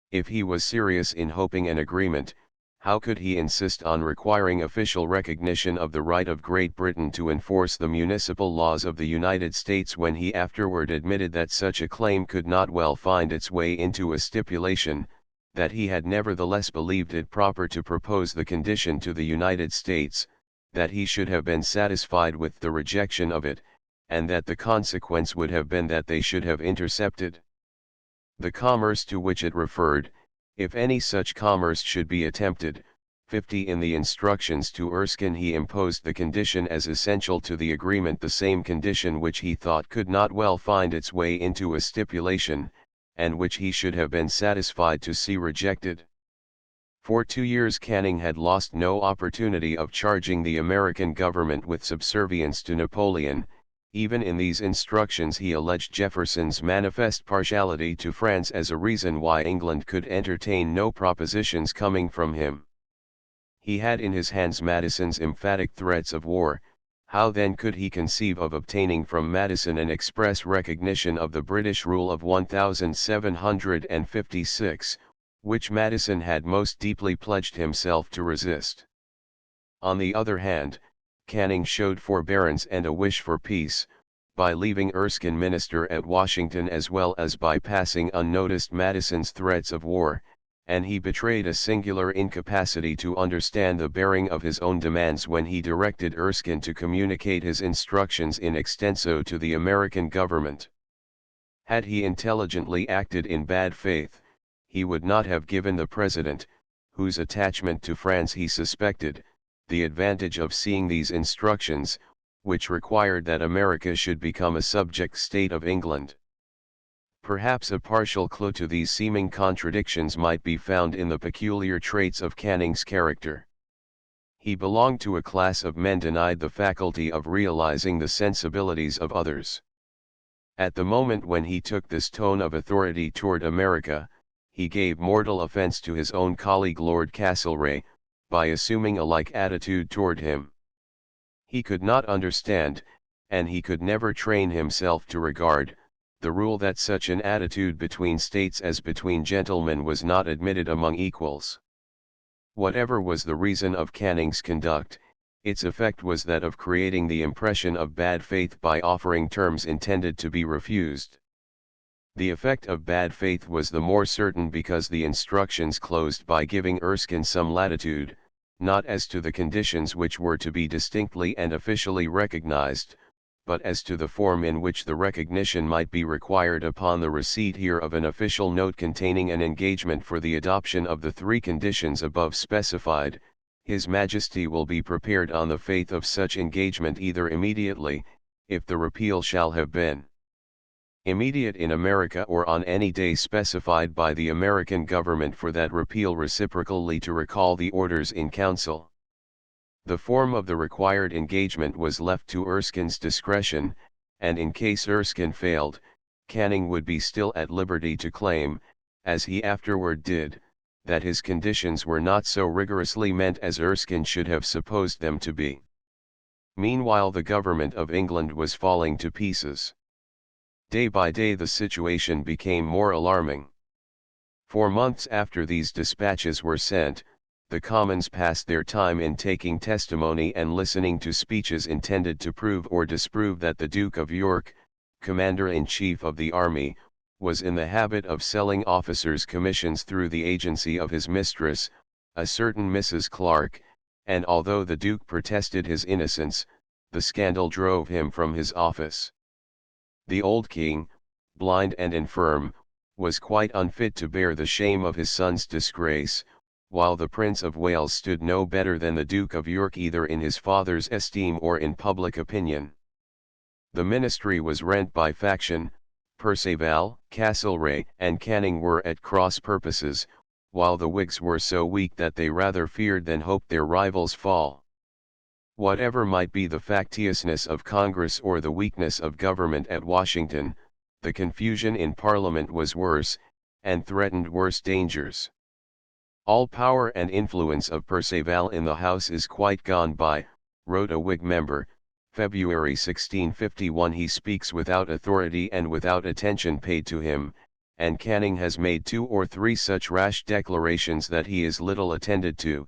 If he was serious in hoping an agreement, how could he insist on requiring official recognition of the right of Great Britain to enforce the municipal laws of the United States when he afterward admitted that such a claim could not well find its way into a stipulation, that he had nevertheless believed it proper to propose the condition to the United States, that he should have been satisfied with the rejection of it, and that the consequence would have been that they should have intercepted the commerce to which it referred, if any such commerce should be attempted. 50 In the instructions to Erskine he imposed the condition as essential to the agreement, the same condition which he thought could not well find its way into a stipulation, and which he should have been satisfied to see rejected. For 2 years Canning had lost no opportunity of charging the American government with subservience to Napoleon. Even in these instructions he alleged Jefferson's manifest partiality to France as a reason why England could entertain no propositions coming from him. He had in his hands Madison's emphatic threats of war. How then could he conceive of obtaining from Madison an express recognition of the British rule of 1756, which Madison had most deeply pledged himself to resist? On the other hand, Canning showed forbearance and a wish for peace, by leaving Erskine minister at Washington as well as by passing unnoticed Madison's threats of war, and he betrayed a singular incapacity to understand the bearing of his own demands when he directed Erskine to communicate his instructions in extenso to the American government. Had he intelligently acted in bad faith, he would not have given the President, whose attachment to France he suspected, the advantage of seeing these instructions, which required that America should become a subject state of England. Perhaps a partial clue to these seeming contradictions might be found in the peculiar traits of Canning's character. He belonged to a class of men denied the faculty of realizing the sensibilities of others. At the moment when he took this tone of authority toward America, he gave mortal offense to his own colleague Lord Castlereagh, by assuming a like attitude toward him. He could not understand, and he could never train himself to regard, the rule that such an attitude between states as between gentlemen was not admitted among equals. Whatever was the reason of Canning's conduct, its effect was that of creating the impression of bad faith by offering terms intended to be refused. The effect of bad faith was the more certain because the instructions closed by giving Erskine some latitude, not as to the conditions which were to be distinctly and officially recognized, but as to the form in which the recognition might be required upon the receipt here of an official note containing an engagement for the adoption of the 3 conditions above specified. His Majesty will be prepared on the faith of such engagement either immediately, if the repeal shall have been immediate in America, or on any day specified by the American government for that repeal reciprocally to recall the orders in council. The form of the required engagement was left to Erskine's discretion, and in case Erskine failed, Canning would be still at liberty to claim, as he afterward did, that his conditions were not so rigorously meant as Erskine should have supposed them to be. Meanwhile the government of England was falling to pieces. Day by day the situation became more alarming. For months after these dispatches were sent, the Commons passed their time in taking testimony and listening to speeches intended to prove or disprove that the Duke of York, Commander-in-Chief of the Army, was in the habit of selling officers' commissions through the agency of his mistress, a certain Mrs. Clark, and although the Duke protested his innocence, the scandal drove him from his office. The old king, blind and infirm, was quite unfit to bear the shame of his son's disgrace, while the Prince of Wales stood no better than the Duke of York either in his father's esteem or in public opinion. The ministry was rent by faction. Perceval, Castlereagh, and Canning were at cross purposes, while the Whigs were so weak that they rather feared than hoped their rivals' fall. Whatever might be the factiousness of Congress or the weakness of government at Washington, the confusion in Parliament was worse, and threatened worse dangers. "All power and influence of Perceval in the House is quite gone by," wrote a Whig member, February 1651. "He speaks without authority and without attention paid to him, and Canning has made 2 or 3 such rash declarations that he is little attended to.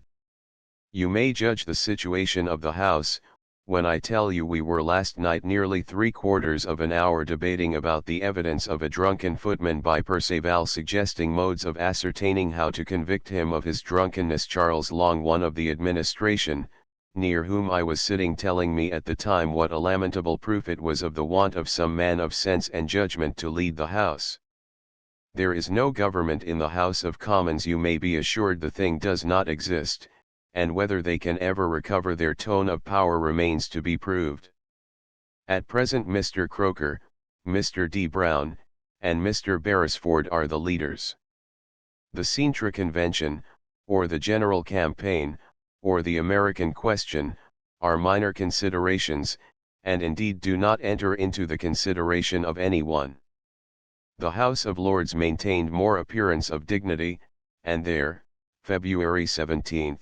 You may judge the situation of the House, when I tell you we were last night nearly 3/4 of an hour debating about the evidence of a drunken footman by Perceval suggesting modes of ascertaining how to convict him of his drunkenness. Charles Long, one of the administration, near whom I was sitting, telling me at the time what a lamentable proof it was of the want of some man of sense and judgment to lead the House. There is no government in the House of Commons. You may be assured the thing does not exist, and whether they can ever recover their tone of power remains to be proved. At present Mr. Croker, Mr. D. Brown, and Mr. Beresford are the leaders. The Sintra Convention, or the General Campaign, or the American Question, are minor considerations, and indeed do not enter into the consideration of anyone. The House of Lords maintained more appearance of dignity, and there, February 17,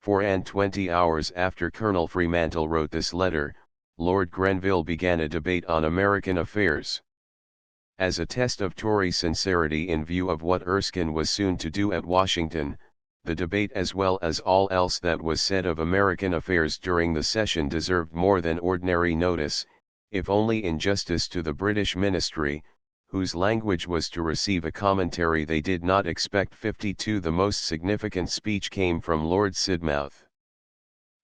4:20 hours after Colonel Fremantle wrote this letter, Lord Grenville began a debate on American affairs. As a test of Tory sincerity in view of what Erskine was soon to do at Washington, the debate as well as all else that was said of American affairs during the session deserved more than ordinary notice, if only in justice to the British ministry, whose language was to receive a commentary they did not expect. 52 The most significant speech came from Lord Sidmouth.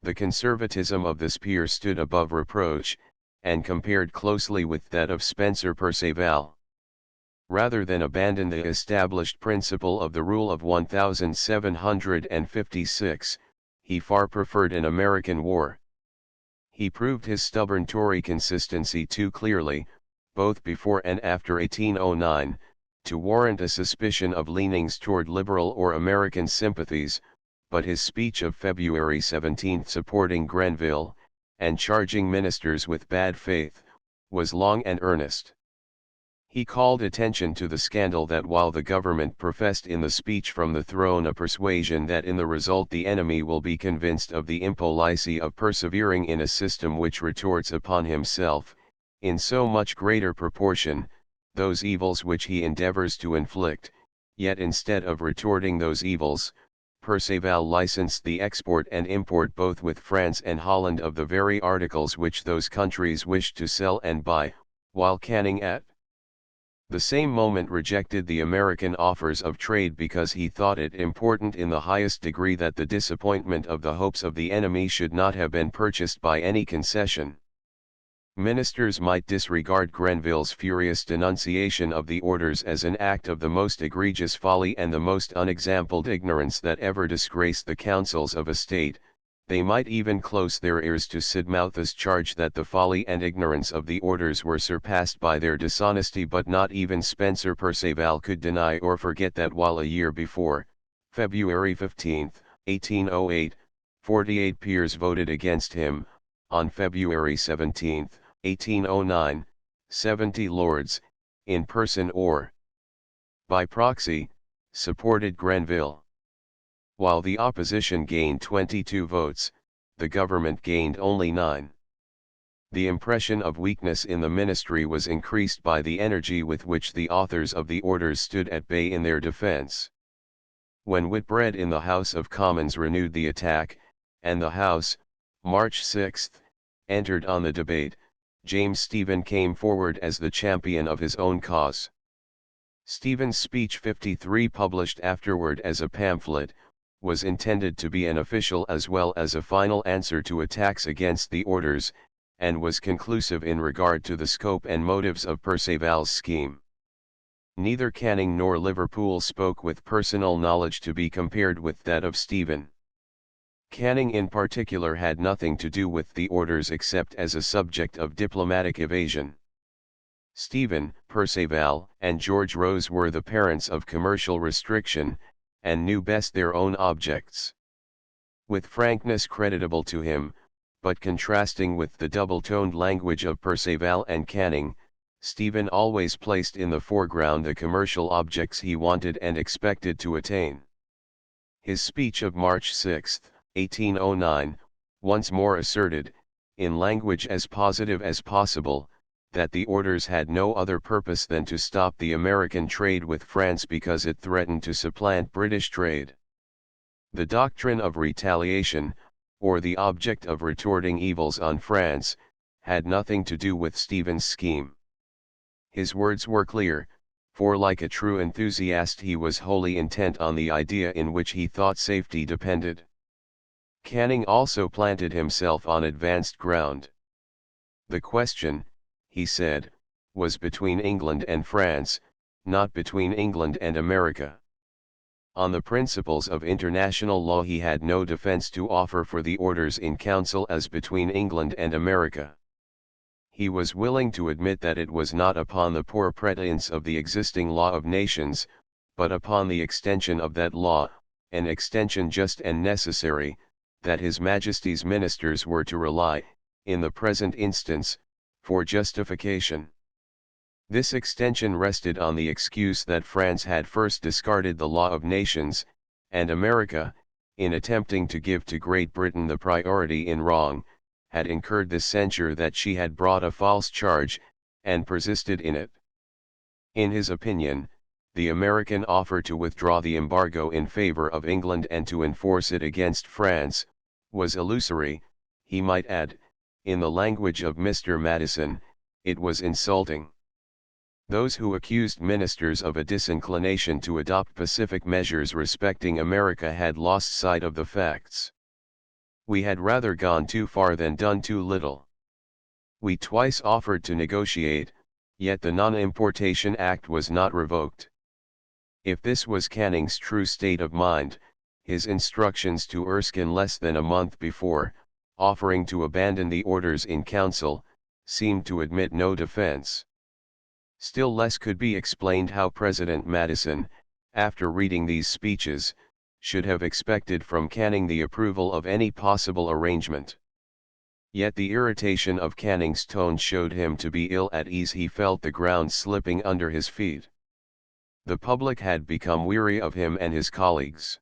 The conservatism of this peer stood above reproach, and compared closely with that of Spencer Perceval. Rather than abandon the established principle of the rule of 1756, he far preferred an American war. He proved his stubborn Tory consistency too clearly, both before and after 1809, to warrant a suspicion of leanings toward liberal or American sympathies, but his speech of February 17 supporting Grenville, and charging ministers with bad faith, was long and earnest. He called attention to the scandal that while the government professed in the speech from the throne a persuasion that in the result the enemy will be convinced of the impolicy of persevering in a system which retorts upon himself, in so much greater proportion, those evils which he endeavors to inflict, yet instead of retorting those evils, Perceval licensed the export and import both with France and Holland of the very articles which those countries wished to sell and buy, while Canning at the same moment rejected the American offers of trade because he thought it important in the highest degree that the disappointment of the hopes of the enemy should not have been purchased by any concession. Ministers might disregard Grenville's furious denunciation of the orders as an act of the most egregious folly and the most unexampled ignorance that ever disgraced the councils of a state. They might even close their ears to Sidmouth's charge that the folly and ignorance of the orders were surpassed by their dishonesty, but not even Spencer Perceval could deny or forget that while a year before, February 15, 1808, 48 peers voted against him, on February 17, 1809, 70 lords, in person or by proxy, supported Grenville. While the opposition gained 22 votes, the government gained only 9. The impression of weakness in the ministry was increased by the energy with which the authors of the orders stood at bay in their defense. When Whitbread in the House of Commons renewed the attack, and the House, March 6, entered on the debate, James Stephen came forward as the champion of his own cause. Stephen's speech 53, published afterward as a pamphlet, was intended to be an official as well as a final answer to attacks against the orders, and was conclusive in regard to the scope and motives of Perceval's scheme. Neither Canning nor Liverpool spoke with personal knowledge to be compared with that of Stephen. Canning in particular had nothing to do with the orders except as a subject of diplomatic evasion. Stephen, Perceval, and George Rose were the parents of commercial restriction, and knew best their own objects. With frankness creditable to him, but contrasting with the double-toned language of Perceval and Canning, Stephen always placed in the foreground the commercial objects he wanted and expected to attain. His speech of March 6, 1809, once more asserted, in language as positive as possible, that the orders had no other purpose than to stop the American trade with France because it threatened to supplant British trade. The doctrine of retaliation, or the object of retorting evils on France, had nothing to do with Stephen's scheme. His words were clear, for like a true enthusiast he was wholly intent on the idea in which he thought safety depended. Canning also planted himself on advanced ground. The question, he said, was between England and France, not between England and America. On the principles of international law he had no defense to offer for the orders in council as between England and America. He was willing to admit that it was not upon the poor pretense of the existing law of nations, but upon the extension of that law, an extension just and necessary, that His Majesty's ministers were to rely, in the present instance, for justification. This extension rested on the excuse that France had first discarded the law of nations, and America, in attempting to give to Great Britain the priority in wrong, had incurred the censure that she had brought a false charge, and persisted in it. In his opinion, the American offer to withdraw the embargo in favor of England and to enforce it against France, was illusory. He might add, in the language of Mr. Madison, it was insulting. Those who accused ministers of a disinclination to adopt pacific measures respecting America had lost sight of the facts. We had rather gone too far than done too little. We twice offered to negotiate, yet the Non-Importation Act was not revoked. If this was Canning's true state of mind, his instructions to Erskine less than a month before, offering to abandon the orders in council, seemed to admit no defense. Still less could be explained how President Madison, after reading these speeches, should have expected from Canning the approval of any possible arrangement. Yet the irritation of Canning's tone showed him to be ill at ease. He felt the ground slipping under his feet. The public had become weary of him and his colleagues.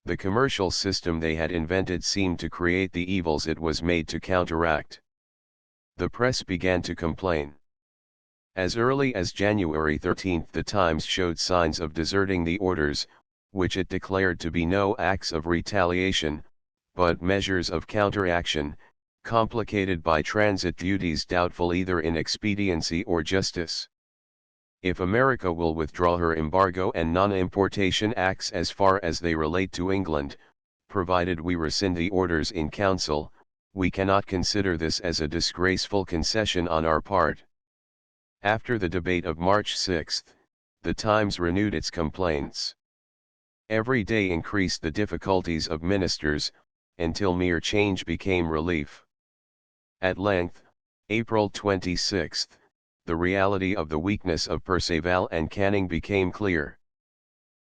The commercial system they had invented seemed to create the evils it was made to counteract. The press began to complain. As early as January 13 the Times showed signs of deserting the orders, which it declared to be no acts of retaliation, but measures of counteraction, complicated by transit duties doubtful either in expediency or justice. If America will withdraw her embargo and non-importation acts as far as they relate to England, provided we rescind the orders in council, we cannot consider this as a disgraceful concession on our part. After the debate of March 6, the Times renewed its complaints. Every day increased the difficulties of ministers, until mere change became relief. At length, April 26, the reality of the weakness of Perceval and Canning became clear.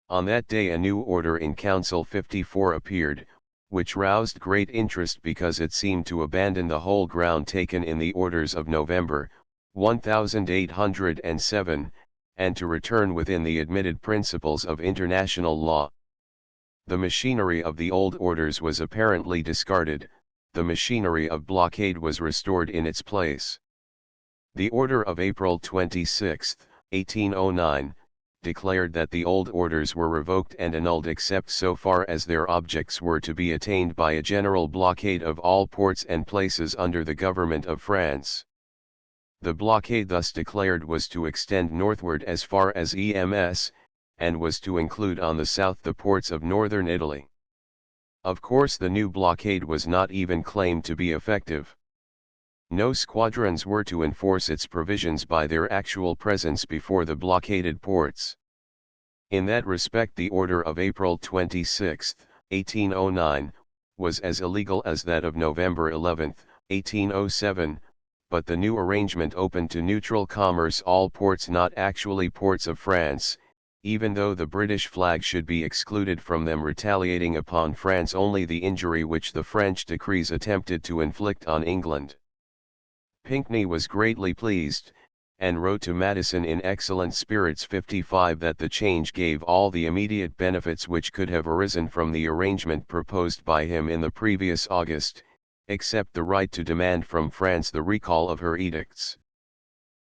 On that day a new order in Council 54 appeared, which roused great interest because it seemed to abandon the whole ground taken in the orders of November, 1807, and to return within the admitted principles of international law. The machinery of the old orders was apparently discarded, the machinery of blockade was restored in its place. The order of April 26, 1809, declared that the old orders were revoked and annulled except so far as their objects were to be attained by a general blockade of all ports and places under the government of France. The blockade thus declared was to extend northward as far as Ems, and was to include on the south the ports of northern Italy. Of course, the new blockade was not even claimed to be effective. No squadrons were to enforce its provisions by their actual presence before the blockaded ports. In that respect, the order of April 26, 1809, was as illegal as that of November 11, 1807, but the new arrangement opened to neutral commerce all ports not actually ports of France, even though the British flag should be excluded from them, retaliating upon France only the injury which the French decrees attempted to inflict on England. Pinckney was greatly pleased, and wrote to Madison in excellent spirits 55 that the change gave all the immediate benefits which could have arisen from the arrangement proposed by him in the previous August, except the right to demand from France the recall of her edicts.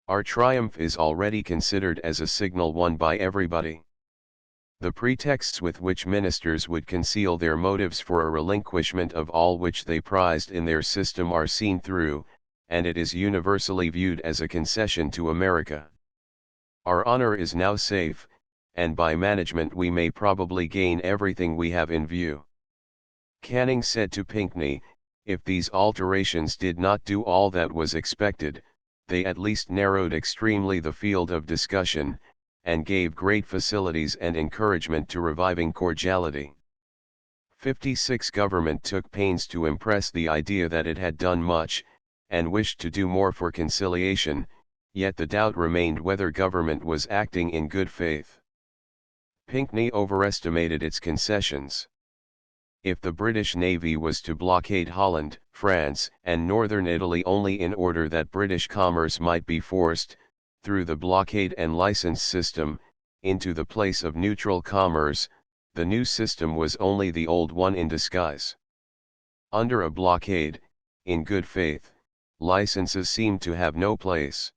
Our triumph is already considered as a signal won by everybody. The pretexts with which ministers would conceal their motives for a relinquishment of all which they prized in their system are seen through, and it is universally viewed as a concession to America. Our honor is now safe, and by management we may probably gain everything we have in view. Canning said to Pinckney, if these alterations did not do all that was expected, they at least narrowed extremely the field of discussion, and gave great facilities and encouragement to reviving cordiality. 56 Government took pains to impress the idea that it had done much, and wished to do more for conciliation, yet the doubt remained whether government was acting in good faith. Pinckney overestimated its concessions. If the British Navy was to blockade Holland, France, and northern Italy only in order that British commerce might be forced, through the blockade and license system, into the place of neutral commerce, the new system was only the old one in disguise. Under a blockade, in good faith, licenses seemed to have no place.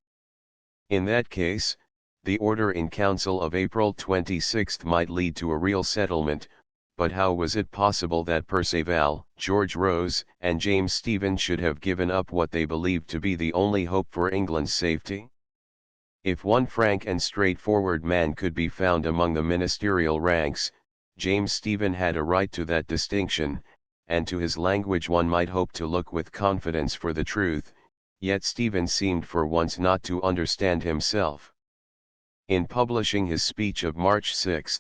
In that case, the order in Council of April 26 might lead to a real settlement, but how was it possible that Perceval, George Rose, and James Stephen should have given up what they believed to be the only hope for England's safety? If one frank and straightforward man could be found among the ministerial ranks, James Stephen had a right to that distinction, and to his language one might hope to look with confidence for the truth, yet Stephen seemed for once not to understand himself. In publishing his speech of March 6,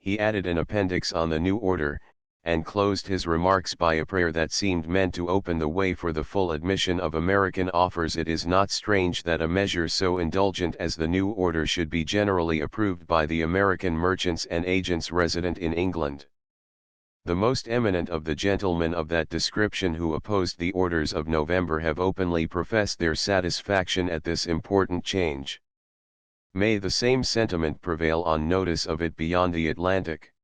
he added an appendix on the new order, and closed his remarks by a prayer that seemed meant to open the way for the full admission of American offers. It is not strange that a measure so indulgent as the new order should be generally approved by the American merchants and agents resident in England. The most eminent of the gentlemen of that description who opposed the orders of November have openly professed their satisfaction at this important change. May the same sentiment prevail on notice of it beyond the Atlantic.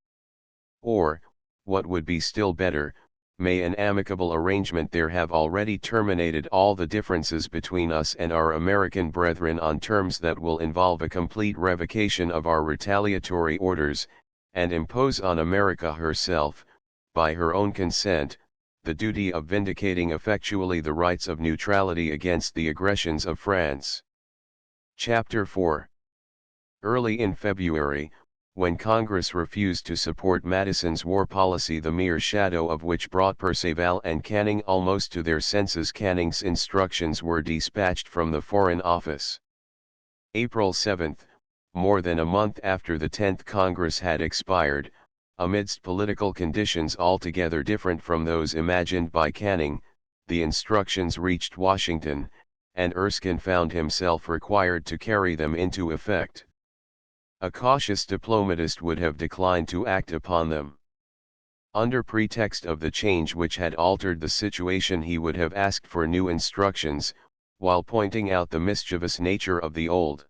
Or, what would be still better, may an amicable arrangement there have already terminated all the differences between us and our American brethren on terms that will involve a complete revocation of our retaliatory orders, and impose on America herself, by her own consent, the duty of vindicating effectually the rights of neutrality against the aggressions of France. Chapter 4. Early in February, when Congress refused to support Madison's war policy, the mere shadow of which brought Perceval and Canning almost to their senses, Canning's instructions were dispatched from the Foreign Office. April 7, more than a month after the 10th Congress had expired, amidst political conditions altogether different from those imagined by Canning, the instructions reached Washington, and Erskine found himself required to carry them into effect. A cautious diplomatist would have declined to act upon them. Under pretext of the change which had altered the situation, he would have asked for new instructions, while pointing out the mischievous nature of the old.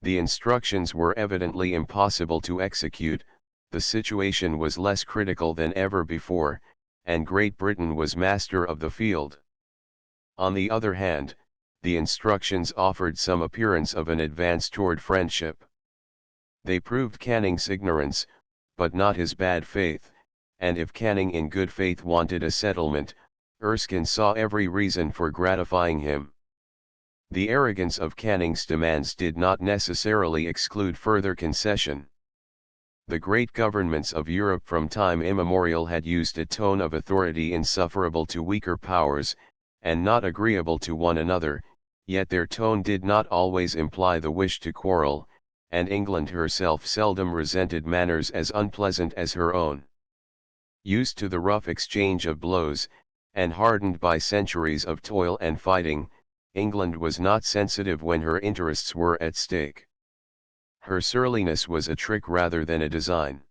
The instructions were evidently impossible to execute, the situation was less critical than ever before, and Great Britain was master of the field. On the other hand, the instructions offered some appearance of an advance toward friendship. They proved Canning's ignorance, but not his bad faith, and if Canning in good faith wanted a settlement, Erskine saw every reason for gratifying him. The arrogance of Canning's demands did not necessarily exclude further concession. The great governments of Europe from time immemorial had used a tone of authority insufferable to weaker powers, and not agreeable to one another, yet their tone did not always imply the wish to quarrel, and England herself seldom resented manners as unpleasant as her own. Used to the rough exchange of blows, and hardened by centuries of toil and fighting, England was not sensitive when her interests were at stake. Her surliness was a trick rather than a design.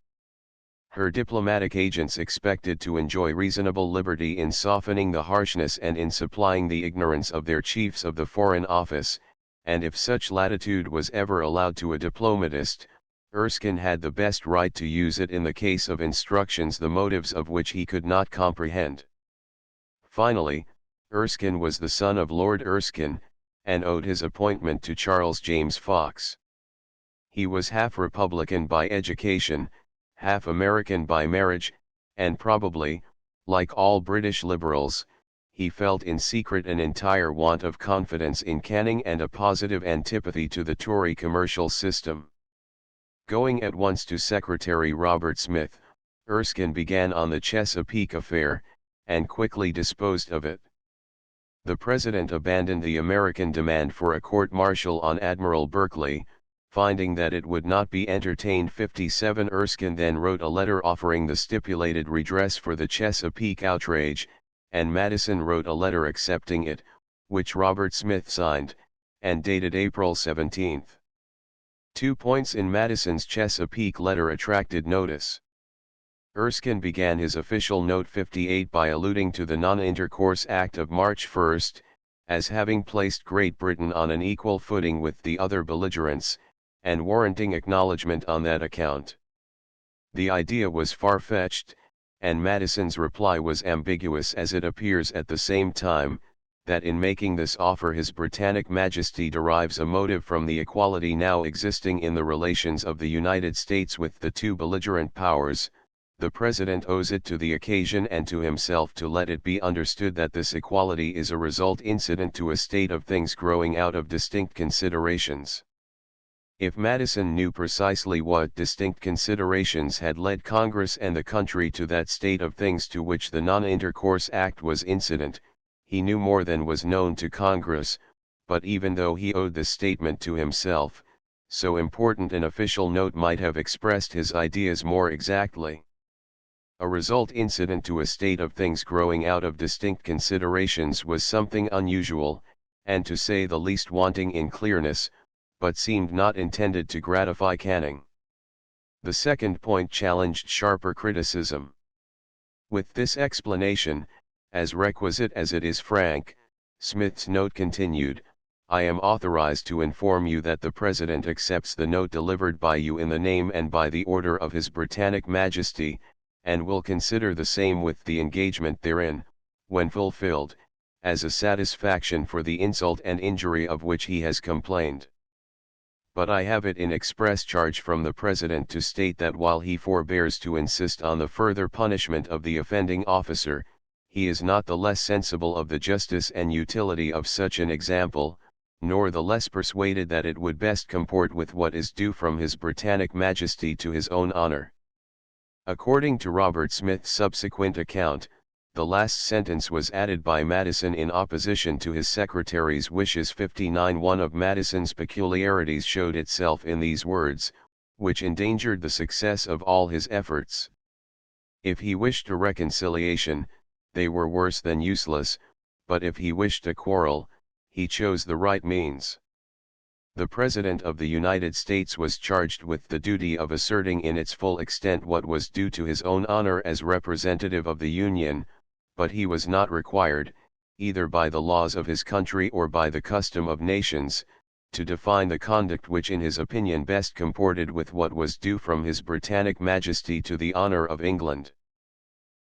Her diplomatic agents expected to enjoy reasonable liberty in softening the harshness and in supplying the ignorance of their chiefs of the Foreign Office, and if such latitude was ever allowed to a diplomatist, Erskine had the best right to use it in the case of instructions the motives of which he could not comprehend. Finally, Erskine was the son of Lord Erskine, and owed his appointment to Charles James Fox. He was half Republican by education, half American by marriage, and probably, like all British liberals, he felt in secret an entire want of confidence in Canning and a positive antipathy to the Tory commercial system. Going at once to Secretary Robert Smith, Erskine began on the Chesapeake affair, and quickly disposed of it. The President abandoned the American demand for a court-martial on Admiral Berkeley, finding that it would not be entertained. 57 Erskine then wrote a letter offering the stipulated redress for the Chesapeake outrage, and Madison wrote a letter accepting it, which Robert Smith signed, and dated April 17. 2 points in Madison's Chesapeake letter attracted notice. Erskine began his official Note 58 by alluding to the Non-Intercourse Act of March 1, as having placed Great Britain on an equal footing with the other belligerents, and warranting acknowledgement on that account. The idea was far-fetched, and Madison's reply was ambiguous, as it appears at the same time, that in making this offer His Britannic Majesty derives a motive from the equality now existing in the relations of the United States with the two belligerent powers. The President owes it to the occasion and to himself to let it be understood that this equality is a result incident to a state of things growing out of distinct considerations. If Madison knew precisely what distinct considerations had led Congress and the country to that state of things to which the Non-Intercourse Act was incident, he knew more than was known to Congress, but even though he owed this statement to himself, so important an official note might have expressed his ideas more exactly. A result incident to a state of things growing out of distinct considerations was something unusual, and to say the least wanting in clearness, but seemed not intended to gratify Canning. The second point challenged sharper criticism. With this explanation, as requisite as it is frank, Smith's note continued, "I am authorized to inform you that the President accepts the note delivered by you in the name and by the order of His Britannic Majesty, and will consider the same with the engagement therein, when fulfilled, as a satisfaction for the insult and injury of which he has complained. But I have it in express charge from the President to state that while he forbears to insist on the further punishment of the offending officer, he is not the less sensible of the justice and utility of such an example, nor the less persuaded that it would best comport with what is due from His Britannic Majesty to his own honor." According to Robert Smith's subsequent account, the last sentence was added by Madison in opposition to his secretary's wishes. 59 One of Madison's peculiarities showed itself in these words, which endangered the success of all his efforts. If he wished a reconciliation, they were worse than useless, but if he wished a quarrel, he chose the right means. The President of the United States was charged with the duty of asserting in its full extent what was due to his own honor as representative of the Union, but he was not required, either by the laws of his country or by the custom of nations, to define the conduct which in his opinion best comported with what was due from his Britannic Majesty to the honour of England.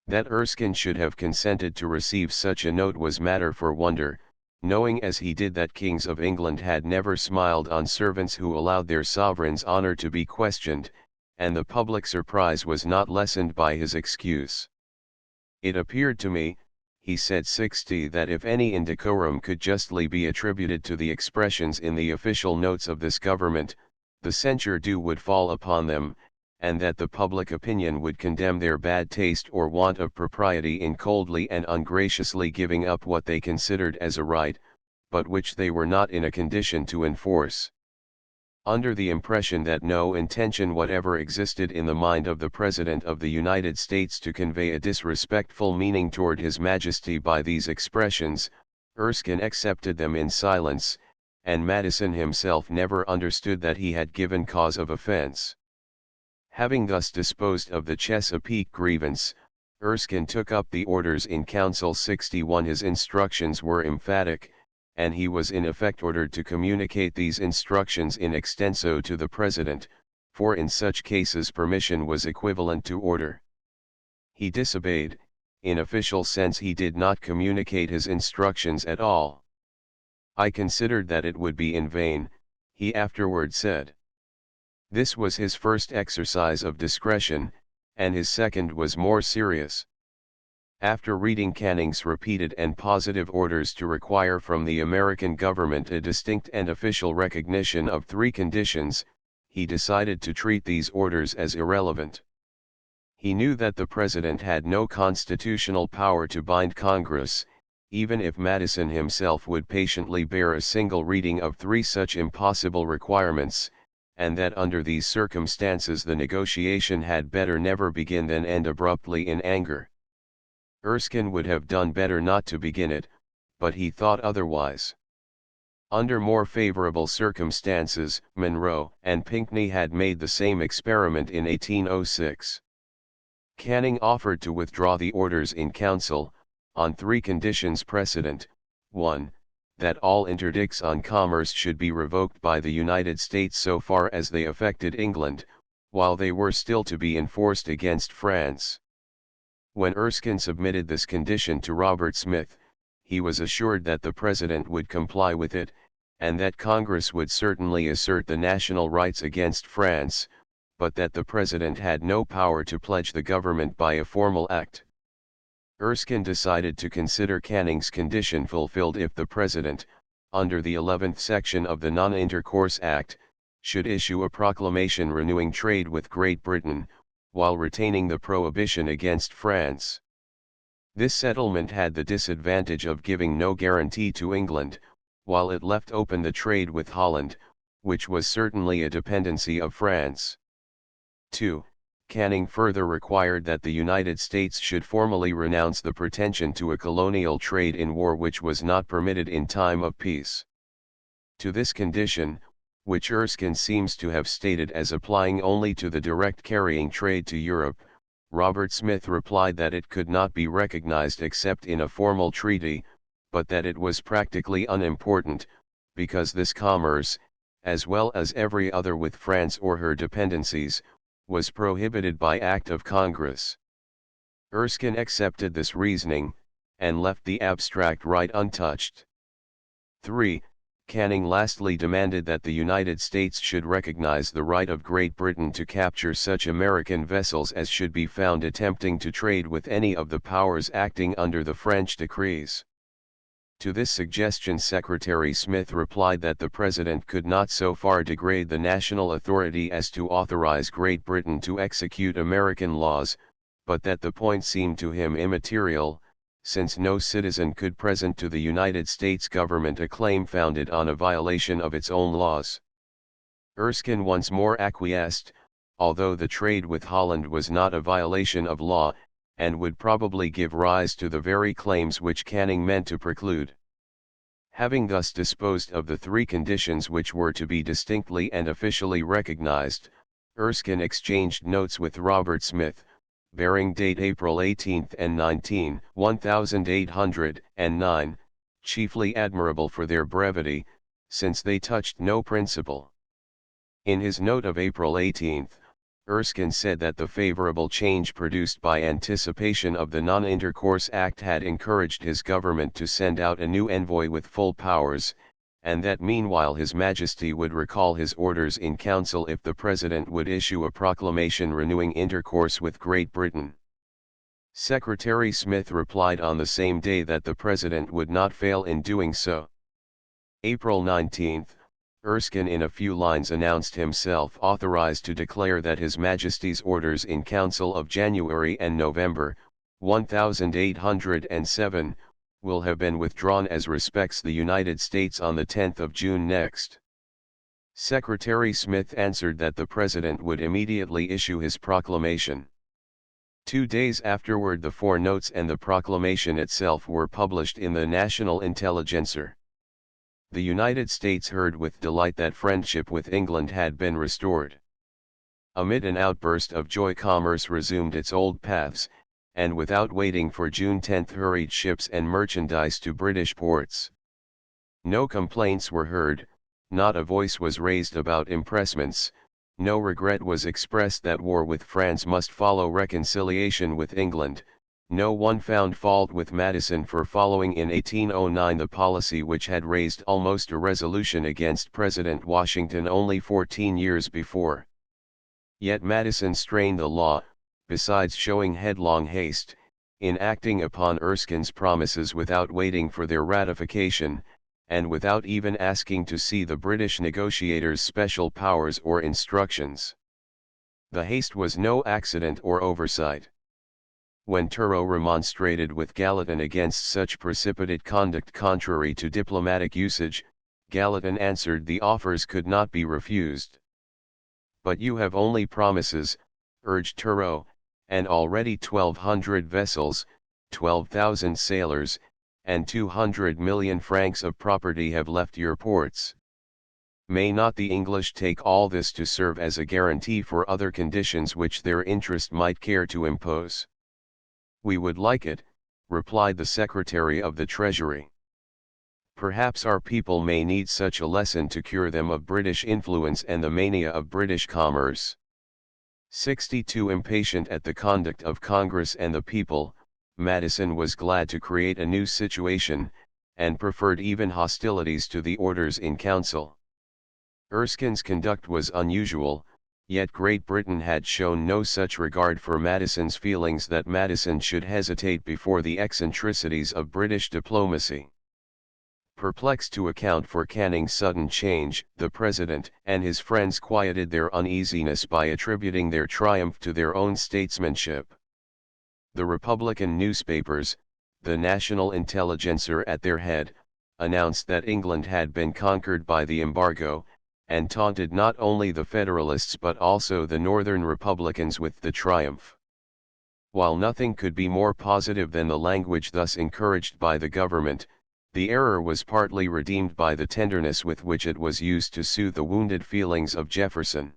That Erskine should have consented to receive such a note was matter for wonder, knowing as he did that kings of England had never smiled on servants who allowed their sovereign's honour to be questioned, and the public surprise was not lessened by his excuse. It appeared to me, he said 60, that if any indecorum could justly be attributed to the expressions in the official notes of this government, the censure due would fall upon them, and that the public opinion would condemn their bad taste or want of propriety in coldly and ungraciously giving up what they considered as a right, but which they were not in a condition to enforce. Under the impression that no intention whatever existed in the mind of the President of the United States to convey a disrespectful meaning toward His Majesty by these expressions, Erskine accepted them in silence, and Madison himself never understood that he had given cause of offense. Having thus disposed of the Chesapeake grievance, Erskine took up the orders in Council 61. His instructions were emphatic, and he was in effect ordered to communicate these instructions in extenso to the President, for in such cases permission was equivalent to order. He disobeyed. In official sense he did not communicate his instructions at all. I considered that it would be in vain, he afterward said. This was his first exercise of discretion, and his second was more serious. After reading Canning's repeated and positive orders to require from the American government a distinct and official recognition of 3 conditions, he decided to treat these orders as irrelevant. He knew that the President had no constitutional power to bind Congress, even if Madison himself would patiently bear a single reading of 3 such impossible requirements, and that under these circumstances the negotiation had better never begin than end abruptly in anger. Erskine would have done better not to begin it, but he thought otherwise. Under more favorable circumstances, Monroe and Pinckney had made the same experiment in 1806. Canning offered to withdraw the orders in council, on 3 conditions precedent: 1. That all interdicts on commerce should be revoked by the United States so far as they affected England, while they were still to be enforced against France. When Erskine submitted this condition to Robert Smith, he was assured that the President would comply with it, and that Congress would certainly assert the national rights against France, but that the President had no power to pledge the government by a formal act. Erskine decided to consider Canning's condition fulfilled if the President, under the 11th section of the Non-Intercourse Act, should issue a proclamation renewing trade with Great Britain, while retaining the prohibition against France. This settlement had the disadvantage of giving no guarantee to England, while it left open the trade with Holland, which was certainly a dependency of France. 2. Canning further required that the United States should formally renounce the pretension to a colonial trade in war which was not permitted in time of peace. To this condition, which Erskine seems to have stated as applying only to the direct carrying trade to Europe, Robert Smith replied that it could not be recognized except in a formal treaty, but that it was practically unimportant, because this commerce, as well as every other with France or her dependencies, was prohibited by Act of Congress. Erskine accepted this reasoning, and left the abstract right untouched. 3. Canning lastly demanded that the United States should recognize the right of Great Britain to capture such American vessels as should be found attempting to trade with any of the powers acting under the French decrees. To this suggestion Secretary Smith replied that the President could not so far degrade the national authority as to authorize Great Britain to execute American laws, but that the point seemed to him immaterial, since no citizen could present to the United States government a claim founded on a violation of its own laws. Erskine once more acquiesced, although the trade with Holland was not a violation of law, and would probably give rise to the very claims which Canning meant to preclude. Having thus disposed of the 3 conditions which were to be distinctly and officially recognized, Erskine exchanged notes with Robert Smith, bearing date April 18 and 19, 1809, chiefly admirable for their brevity, since they touched no principle. In his note of April 18, Erskine said that the favorable change produced by anticipation of the Non-Intercourse Act had encouraged his government to send out a new envoy with full powers, and that meanwhile His Majesty would recall his orders in council if the President would issue a proclamation renewing intercourse with Great Britain. Secretary Smith replied on the same day that the President would not fail in doing so. April 19, Erskine in a few lines announced himself authorized to declare that His Majesty's orders in Council of January and November, 1807, will have been withdrawn as respects the United States on the 10th of June next. Secretary Smith answered that the President would immediately issue his proclamation. 2 days afterward the 4 notes and the proclamation itself were published in the National Intelligencer. The United States heard with delight that friendship with England had been restored. Amid an outburst of joy commerce resumed its old paths, and without waiting for June 10 hurried ships and merchandise to British ports. No complaints were heard, not a voice was raised about impressments, no regret was expressed that war with France must follow reconciliation with England. No one found fault with Madison for following in 1809 the policy which had raised almost a resolution against President Washington only 14 years before. Yet Madison strained the law, besides showing headlong haste, in acting upon Erskine's promises without waiting for their ratification, and without even asking to see the British negotiators' special powers or instructions. The haste was no accident or oversight. When Turreau remonstrated with Gallatin against such precipitate conduct contrary to diplomatic usage, Gallatin answered the offers could not be refused. "But you have only promises," urged Turreau, "and already 1,200 vessels, 12,000 sailors, and 200 million francs of property have left your ports. May not the English take all this to serve as a guarantee for other conditions which their interest might care to impose?" "We would like it," replied the Secretary of the Treasury. "Perhaps our people may need such a lesson to cure them of British influence and the mania of British commerce." 62 Impatient at the conduct of Congress and the people, Madison was glad to create a new situation, and preferred even hostilities to the orders in council. Erskine's conduct was unusual, yet Great Britain had shown no such regard for Madison's feelings that Madison should hesitate before the eccentricities of British diplomacy. Perplexed to account for Canning's sudden change, the President and his friends quieted their uneasiness by attributing their triumph to their own statesmanship. The Republican newspapers, the National Intelligencer at their head, announced that England had been conquered by the embargo, and taunted not only the Federalists but also the Northern Republicans with the triumph. While nothing could be more positive than the language thus encouraged by the government, the error was partly redeemed by the tenderness with which it was used to soothe the wounded feelings of Jefferson.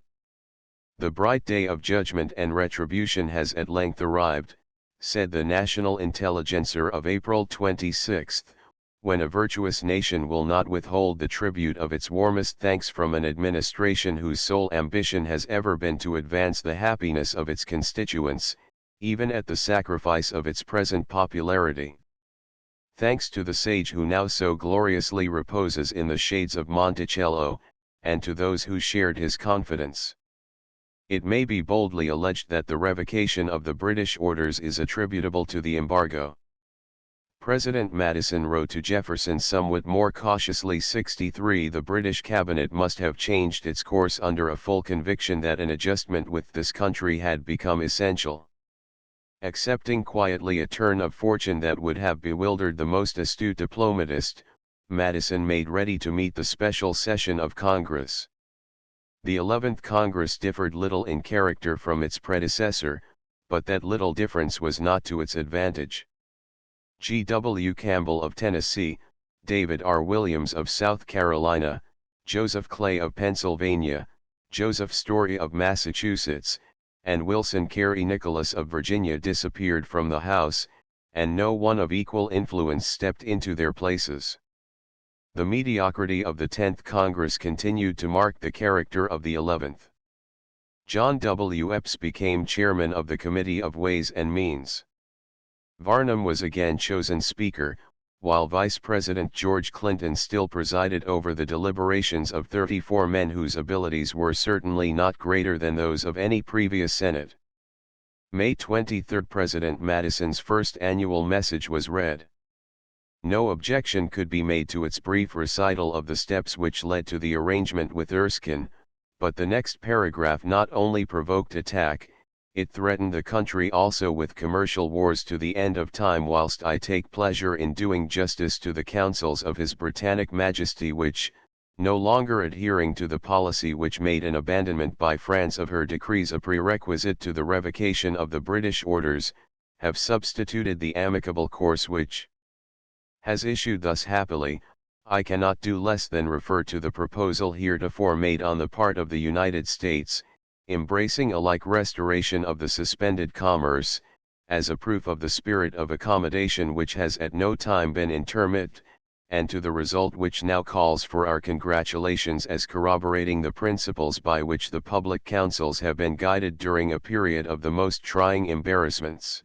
"The bright day of judgment and retribution has at length arrived," said the National Intelligencer of April 26, "when a virtuous nation will not withhold the tribute of its warmest thanks from an administration whose sole ambition has ever been to advance the happiness of its constituents, even at the sacrifice of its present popularity. Thanks to the sage who now so gloriously reposes in the shades of Monticello, and to those who shared his confidence. It may be boldly alleged that the revocation of the British orders is attributable to the embargo." President Madison wrote to Jefferson somewhat more cautiously. 63 The British cabinet must have changed its course under a full conviction that an adjustment with this country had become essential. Accepting quietly a turn of fortune that would have bewildered the most astute diplomatist, Madison made ready to meet the special session of Congress. The 11th Congress differed little in character from its predecessor, but that little difference was not to its advantage. G. W. Campbell of Tennessee, David R. Williams of South Carolina, Joseph Clay of Pennsylvania, Joseph Story of Massachusetts, and Wilson Carey Nicholas of Virginia disappeared from the House, and no one of equal influence stepped into their places. The mediocrity of the 10th Congress continued to mark the character of the 11th. John W. Epps became chairman of the Committee of Ways and Means. Varnum was again chosen Speaker, while Vice President George Clinton still presided over the deliberations of 34 men whose abilities were certainly not greater than those of any previous Senate. May 23, President Madison's first annual message was read. No objection could be made to its brief recital of the steps which led to the arrangement with Erskine, but the next paragraph not only provoked attack, it threatened the country also with commercial wars to the end of time. Whilst I take pleasure in doing justice to the counsels of His Britannic Majesty which, no longer adhering to the policy which made an abandonment by France of her decrees a prerequisite to the revocation of the British orders, have substituted the amicable course which has issued thus happily, I cannot do less than refer to the proposal heretofore made on the part of the United States, embracing alike restoration of the suspended commerce, as a proof of the spirit of accommodation which has at no time been intermitted, and to the result which now calls for our congratulations as corroborating the principles by which the public councils have been guided during a period of the most trying embarrassments.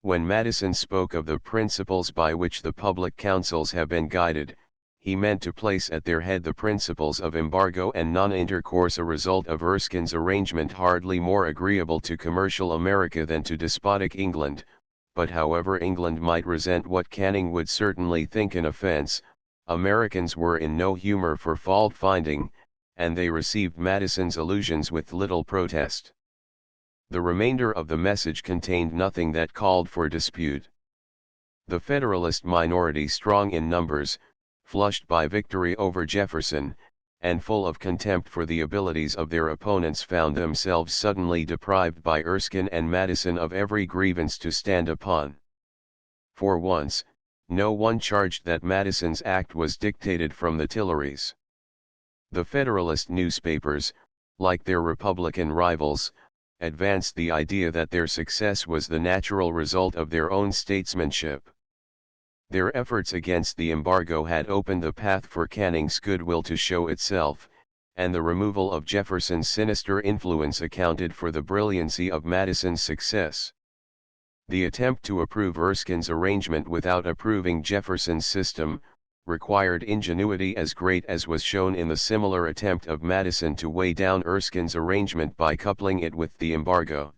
When Madison spoke of the principles by which the public councils have been guided, he meant to place at their head the principles of embargo and non-intercourse, a result of Erskine's arrangement hardly more agreeable to commercial America than to despotic England. But however England might resent what Canning would certainly think an offense, Americans were in no humor for fault-finding, and they received Madison's allusions with little protest. The remainder of the message contained nothing that called for dispute. The Federalist minority, strong in numbers, flushed by victory over Jefferson, and full of contempt for the abilities of their opponents, found themselves suddenly deprived by Erskine and Madison of every grievance to stand upon. For once, no one charged that Madison's act was dictated from the Tuileries. The Federalist newspapers, like their Republican rivals, advanced the idea that their success was the natural result of their own statesmanship. Their efforts against the embargo had opened the path for Canning's goodwill to show itself, and the removal of Jefferson's sinister influence accounted for the brilliancy of Madison's success. The attempt to approve Erskine's arrangement without approving Jefferson's system, required ingenuity as great as was shown in the similar attempt of Madison to weigh down Erskine's arrangement by coupling it with the embargo.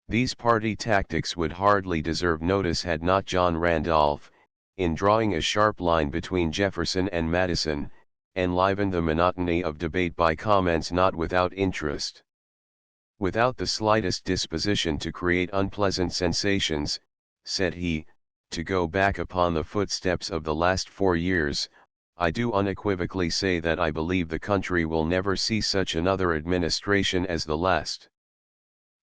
These party tactics would hardly deserve notice had not John Randolph, in drawing a sharp line between Jefferson and Madison, enlivened the monotony of debate by comments not without interest. Without the slightest disposition to create unpleasant sensations, said he, to go back upon the footsteps of the last 4 years, I do unequivocally say that I believe the country will never see such another administration as the last.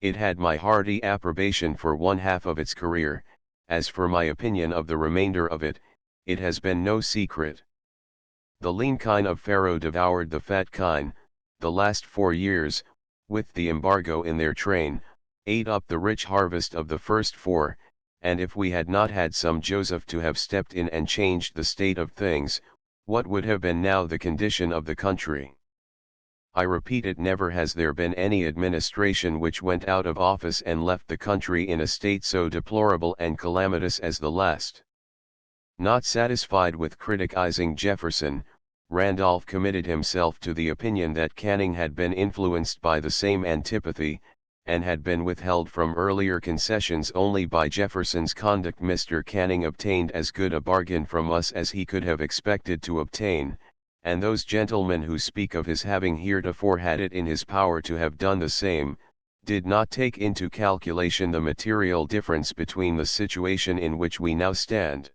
It had my hearty approbation for one half of its career, as for my opinion of the remainder of it, it has been no secret. The lean kine of Pharaoh devoured the fat kine, the last 4 years, with the embargo in their train, ate up the rich harvest of the first 4, and if we had not had some Joseph to have stepped in and changed the state of things, what would have been now the condition of the country? I repeat it, never has there been any administration which went out of office and left the country in a state so deplorable and calamitous as the last. Not satisfied with criticizing Jefferson, Randolph committed himself to the opinion that Canning had been influenced by the same antipathy, and had been withheld from earlier concessions only by Jefferson's conduct. Mr. Canning obtained as good a bargain from us as he could have expected to obtain, and those gentlemen who speak of his having heretofore had it in his power to have done the same, did not take into calculation the material difference between the situation in which we now stand,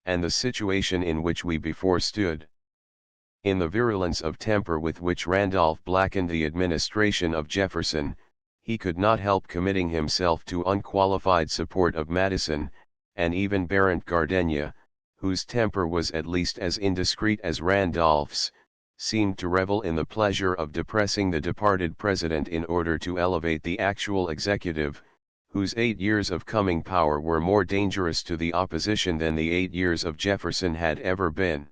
and the situation in which we before stood. In the virulence of temper with which Randolph blackened the administration of Jefferson, he could not help committing himself to unqualified support of Madison, and even Barrett Gardenia, whose temper was at least as indiscreet as Randolph's, seemed to revel in the pleasure of depressing the departed president in order to elevate the actual executive, whose 8 years of coming power were more dangerous to the opposition than the 8 years of Jefferson had ever been.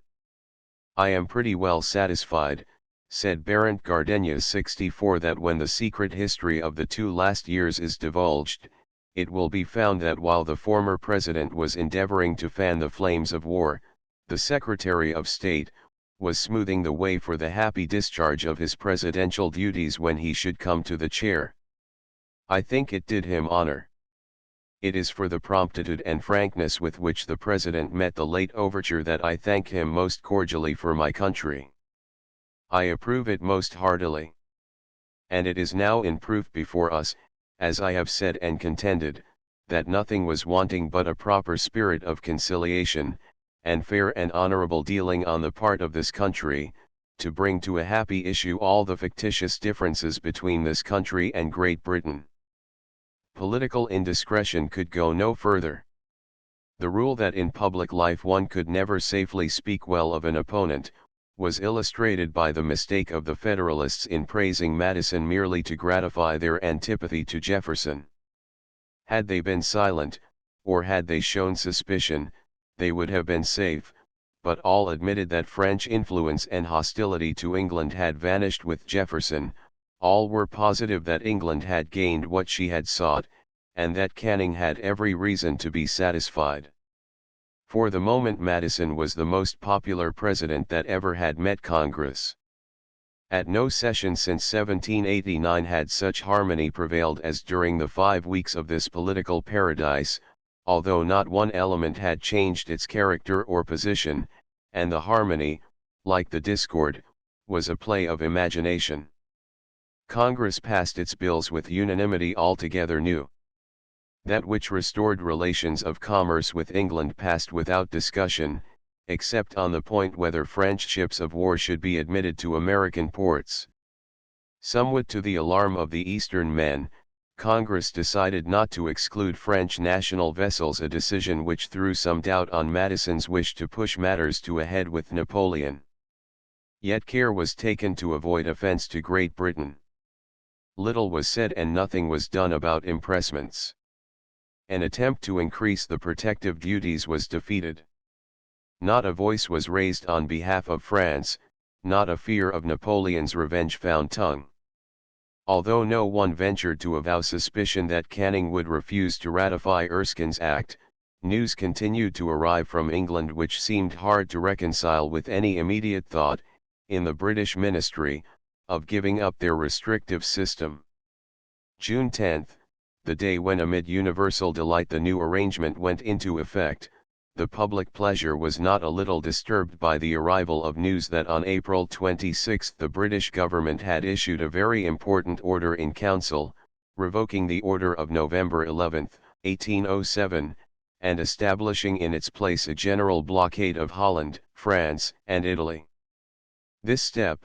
I am pretty well satisfied, said Berend Gardenia 64, that when the secret history of the 2 last years is divulged, it will be found that while the former president was endeavoring to fan the flames of war, the Secretary of State was smoothing the way for the happy discharge of his presidential duties when he should come to the chair. I think it did him honor. It is for the promptitude and frankness with which the President met the late overture that I thank him most cordially for my country. I approve it most heartily. And it is now in proof before us, as I have said and contended, that nothing was wanting but a proper spirit of conciliation, and fair and honorable dealing on the part of this country, to bring to a happy issue all the fictitious differences between this country and Great Britain. Political indiscretion could go no further. The rule that in public life one could never safely speak well of an opponent, was illustrated by the mistake of the Federalists in praising Madison merely to gratify their antipathy to Jefferson. Had they been silent, or had they shown suspicion, they would have been safe, but all admitted that French influence and hostility to England had vanished with Jefferson. All were positive that England had gained what she had sought, and that Canning had every reason to be satisfied. For the moment Madison was the most popular president that ever had met Congress. At no session since 1789 had such harmony prevailed as during the 5 weeks of this political paradise, although not one element had changed its character or position, and the harmony, like the discord, was a play of imagination. Congress passed its bills with unanimity altogether new. That which restored relations of commerce with England passed without discussion, except on the point whether French ships of war should be admitted to American ports. Somewhat to the alarm of the Eastern men, Congress decided not to exclude French national vessels, a decision which threw some doubt on Madison's wish to push matters to a head with Napoleon. Yet care was taken to avoid offense to Great Britain. Little was said and nothing was done about impressments. An attempt to increase the protective duties was defeated. Not a voice was raised on behalf of France, not a fear of Napoleon's revenge found tongue. Although no one ventured to avow suspicion that Canning would refuse to ratify Erskine's act, news continued to arrive from England which seemed hard to reconcile with any immediate thought, in the British ministry, of giving up their restrictive system. June 10, the day when amid universal delight the new arrangement went into effect, the public pleasure was not a little disturbed by the arrival of news that on April 26 the British government had issued a very important order in council, revoking the order of November 11, 1807, and establishing in its place a general blockade of Holland, France, and Italy. This step,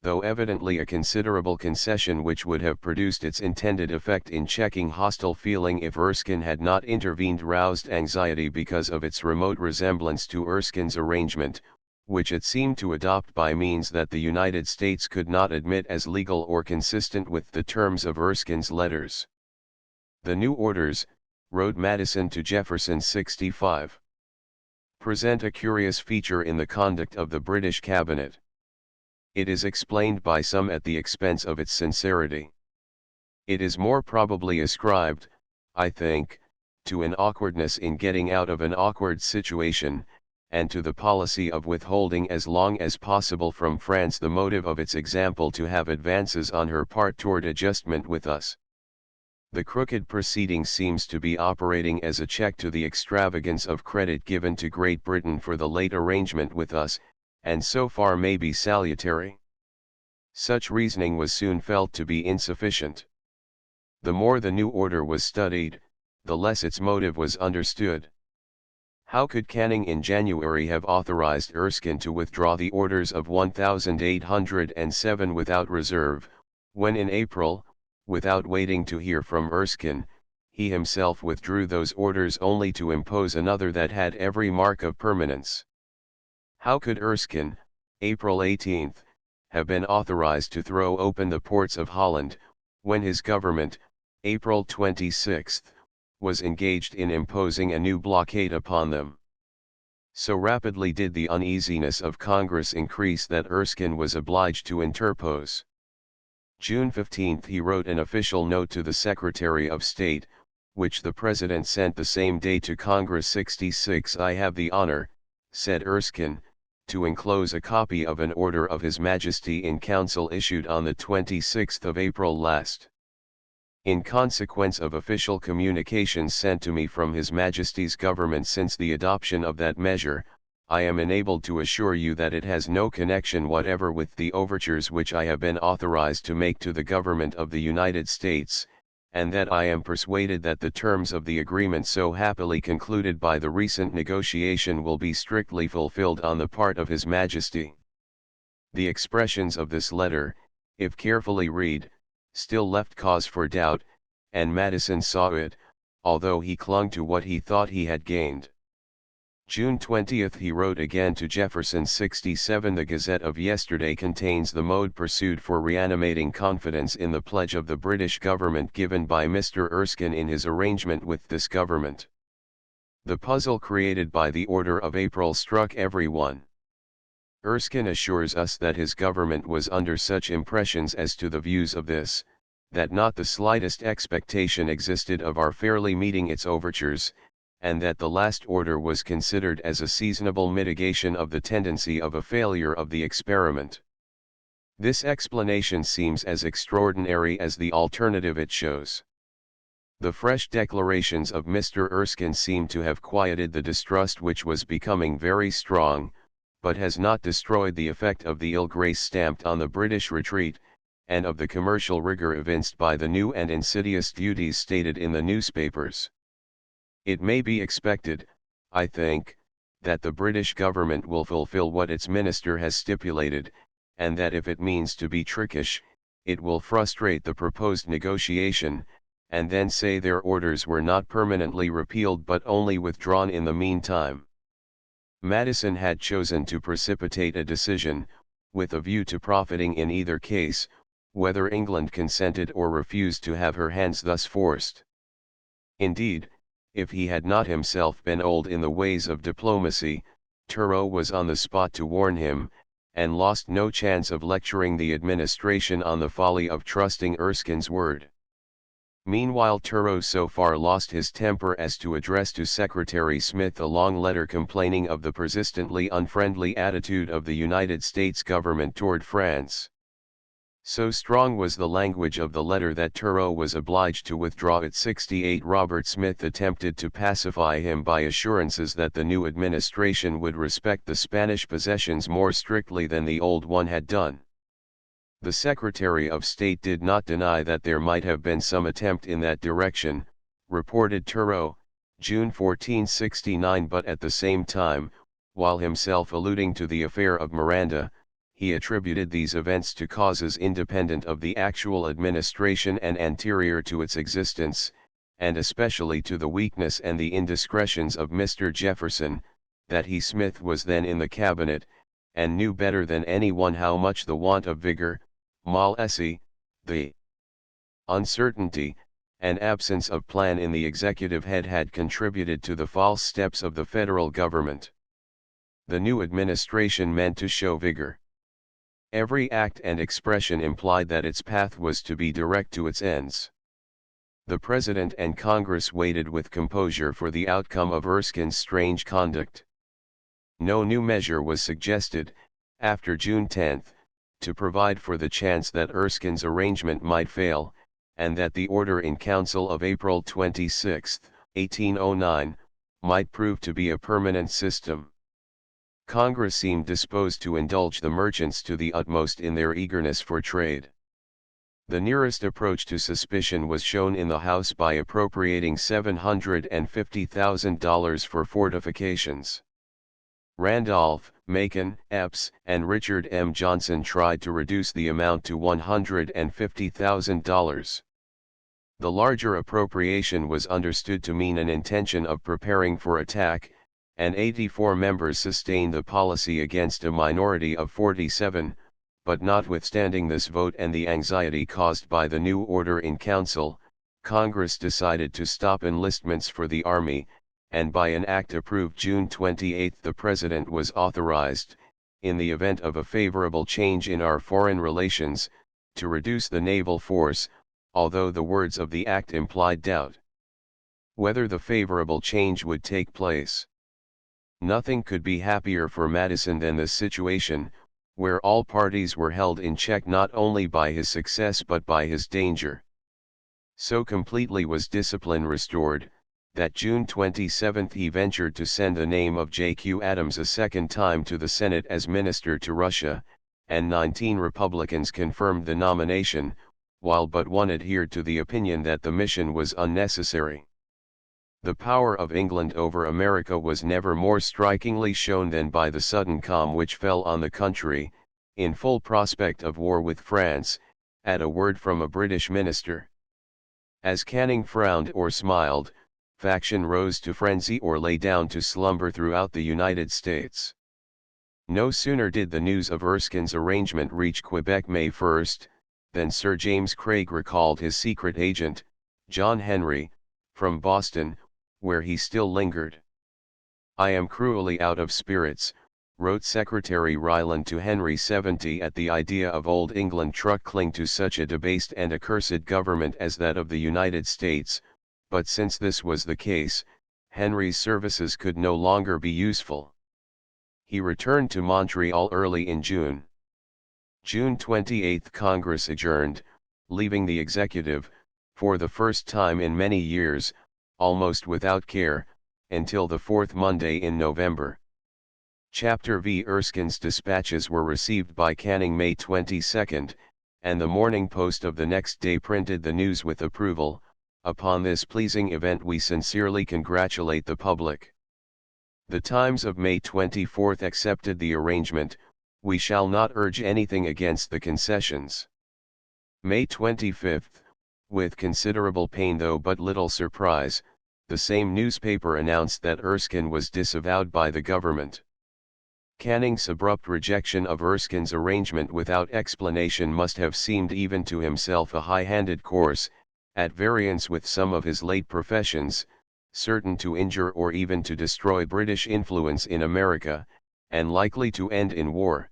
though evidently a considerable concession which would have produced its intended effect in checking hostile feeling if Erskine had not intervened, roused anxiety because of its remote resemblance to Erskine's arrangement, which it seemed to adopt by means that the United States could not admit as legal or consistent with the terms of Erskine's letters. The new orders, wrote Madison to Jefferson 65, present a curious feature in the conduct of the British cabinet. It is explained by some at the expense of its sincerity. It is more probably ascribed, I think, to an awkwardness in getting out of an awkward situation, and to the policy of withholding as long as possible from France the motive of its example to have advances on her part toward adjustment with us. The crooked proceeding seems to be operating as a check to the extravagance of credit given to Great Britain for the late arrangement with us, and so far may be salutary. Such reasoning was soon felt to be insufficient. The more the new order was studied, the less its motive was understood. How could Canning in January have authorized Erskine to withdraw the orders of 1807 without reserve, when in April, without waiting to hear from Erskine, he himself withdrew those orders only to impose another that had every mark of permanence? How could Erskine, April 18, have been authorized to throw open the ports of Holland, when his government, April 26, was engaged in imposing a new blockade upon them? So rapidly did the uneasiness of Congress increase that Erskine was obliged to interpose. June 15 he wrote an official note to the Secretary of State, which the President sent the same day to Congress. 66 I have the honor, said Erskine, to enclose a copy of an order of His Majesty in Council issued on the 26th of April last. In consequence of official communications sent to me from His Majesty's government since the adoption of that measure, I am enabled to assure you that it has no connection whatever with the overtures which I have been authorized to make to the government of the United States, and that I am persuaded that the terms of the agreement so happily concluded by the recent negotiation will be strictly fulfilled on the part of His Majesty. The expressions of this letter, if carefully read, still left cause for doubt, and Madison saw it, although he clung to what he thought he had gained. June 20 he wrote again to Jefferson. 67 The Gazette of yesterday contains the mode pursued for reanimating confidence in the pledge of the British government given by Mr. Erskine in his arrangement with this government. The puzzle created by the order of April struck everyone. Erskine assures us that his government was under such impressions as to the views of this, that not the slightest expectation existed of our fairly meeting its overtures, and that the last order was considered as a seasonable mitigation of the tendency of a failure of the experiment. This explanation seems as extraordinary as the alternative it shows. The fresh declarations of Mr. Erskine seem to have quieted the distrust which was becoming very strong, but has not destroyed the effect of the ill grace stamped on the British retreat, and of the commercial rigor evinced by the new and insidious duties stated in the newspapers. It may be expected, I think, that the British government will fulfill what its minister has stipulated, and that if it means to be trickish, it will frustrate the proposed negotiation, and then say their orders were not permanently repealed but only withdrawn in the meantime. Madison had chosen to precipitate a decision, with a view to profiting in either case, whether England consented or refused to have her hands thus forced. Indeed, if he had not himself been old in the ways of diplomacy, Turreau was on the spot to warn him, and lost no chance of lecturing the administration on the folly of trusting Erskine's word. Meanwhile Turreau so far lost his temper as to address to Secretary Smith a long letter complaining of the persistently unfriendly attitude of the United States government toward France. So strong was the language of the letter that Turreau was obliged to withdraw it. 68 Robert Smith attempted to pacify him by assurances that the new administration would respect the Spanish possessions more strictly than the old one had done. The Secretary of State did not deny that there might have been some attempt in that direction, reported Turreau, June 14, 69, but at the same time, while himself alluding to the affair of Miranda, he attributed these events to causes independent of the actual administration and anterior to its existence, and especially to the weakness and the indiscretions of Mr. Jefferson, that he Smith was then in the cabinet, and knew better than anyone how much the want of vigor, mal esse, the uncertainty, and absence of plan in the executive head had contributed to the false steps of the federal government. The new administration meant to show vigor. Every act and expression implied that its path was to be direct to its ends. The President and Congress waited with composure for the outcome of Erskine's strange conduct. No new measure was suggested, after June 10, to provide for the chance that Erskine's arrangement might fail, and that the order in Council of April 26, 1809, might prove to be a permanent system. Congress seemed disposed to indulge the merchants to the utmost in their eagerness for trade. The nearest approach to suspicion was shown in the House by appropriating $750,000 for fortifications. Randolph, Macon, Epps, and Richard M. Johnson tried to reduce the amount to $150,000. The larger appropriation was understood to mean an intention of preparing for attack, and 84 members sustained the policy against a minority of 47, but notwithstanding this vote and the anxiety caused by the new order in council, Congress decided to stop enlistments for the Army, and by an act approved June 28 the President was authorized, in the event of a favorable change in our foreign relations, to reduce the naval force, although the words of the act implied doubt whether the favorable change would take place. Nothing could be happier for Madison than this situation, where all parties were held in check not only by his success but by his danger. So completely was discipline restored, that June 27 he ventured to send the name of J.Q. Adams a second time to the Senate as minister to Russia, and 19 Republicans confirmed the nomination, while but one adhered to the opinion that the mission was unnecessary. The power of England over America was never more strikingly shown than by the sudden calm which fell on the country, in full prospect of war with France, at a word from a British minister. As Canning frowned or smiled, faction rose to frenzy or lay down to slumber throughout the United States. No sooner did the news of Erskine's arrangement reach Quebec May 1, than Sir James Craig recalled his secret agent, John Henry, from Boston, where he still lingered. "I am cruelly out of spirits," wrote Secretary Ryland to Henry 70 at the idea of Old England truckling to such a debased and accursed government as that of the United States, but since this was the case, Henry's services could no longer be useful. He returned to Montreal early in June. June 28 Congress adjourned, leaving the executive, for the first time in many years, almost without care, until the fourth Monday in November. Chapter V. Erskine's dispatches were received by Canning May 22, and the Morning Post of the next day printed the news with approval. Upon this pleasing event we sincerely congratulate the public. The Times of May 24 accepted the arrangement. We shall not urge anything against the concessions. May 25, with considerable pain though but little surprise, the same newspaper announced that Erskine was disavowed by the government. Canning's abrupt rejection of Erskine's arrangement without explanation must have seemed even to himself a high-handed course, at variance with some of his late professions, certain to injure or even to destroy British influence in America, and likely to end in war.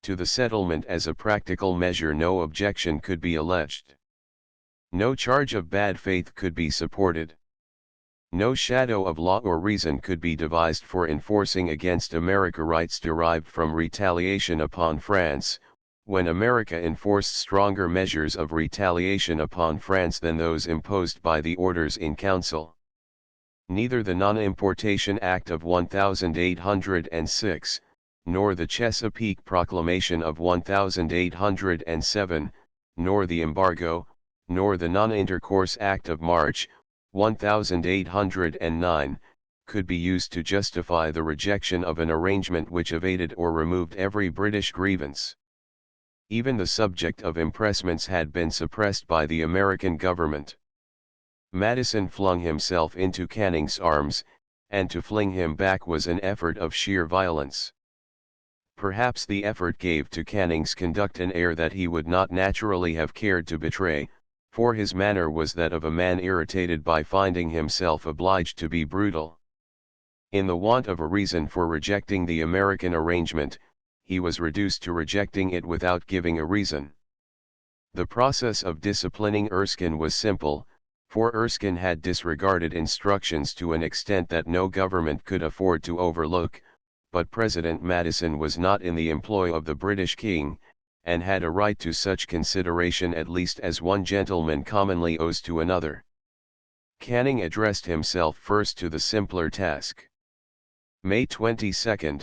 To the settlement as a practical measure no objection could be alleged. No charge of bad faith could be supported. No shadow of law or reason could be devised for enforcing against America rights derived from retaliation upon France, when America enforced stronger measures of retaliation upon France than those imposed by the Orders in Council. Neither the Non-Importation Act of 1806, nor the Chesapeake Proclamation of 1807, nor the Embargo, nor the Non-Intercourse Act of March, 1809, could be used to justify the rejection of an arrangement which evaded or removed every British grievance. Even the subject of impressments had been suppressed by the American government. Madison flung himself into Canning's arms, and to fling him back was an effort of sheer violence. Perhaps the effort gave to Canning's conduct an air that he would not naturally have cared to betray, for his manner was that of a man irritated by finding himself obliged to be brutal. In the want of a reason for rejecting the American arrangement, he was reduced to rejecting it without giving a reason. The process of disciplining Erskine was simple, for Erskine had disregarded instructions to an extent that no government could afford to overlook, but President Madison was not in the employ of the British King, and had a right to such consideration at least as one gentleman commonly owes to another. Canning addressed himself first to the simpler task. May 22,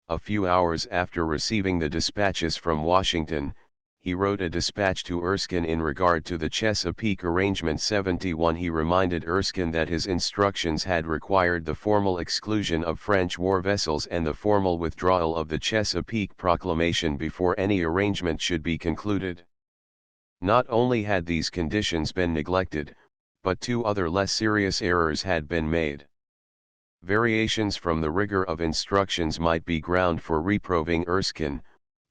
a few hours after receiving the dispatches from Washington, he wrote a dispatch to Erskine in regard to the Chesapeake Arrangement 71. He reminded Erskine that his instructions had required the formal exclusion of French war vessels and the formal withdrawal of the Chesapeake Proclamation before any arrangement should be concluded. Not only had these conditions been neglected, but two other less serious errors had been made. Variations from the rigor of instructions might be ground for reproving Erskine,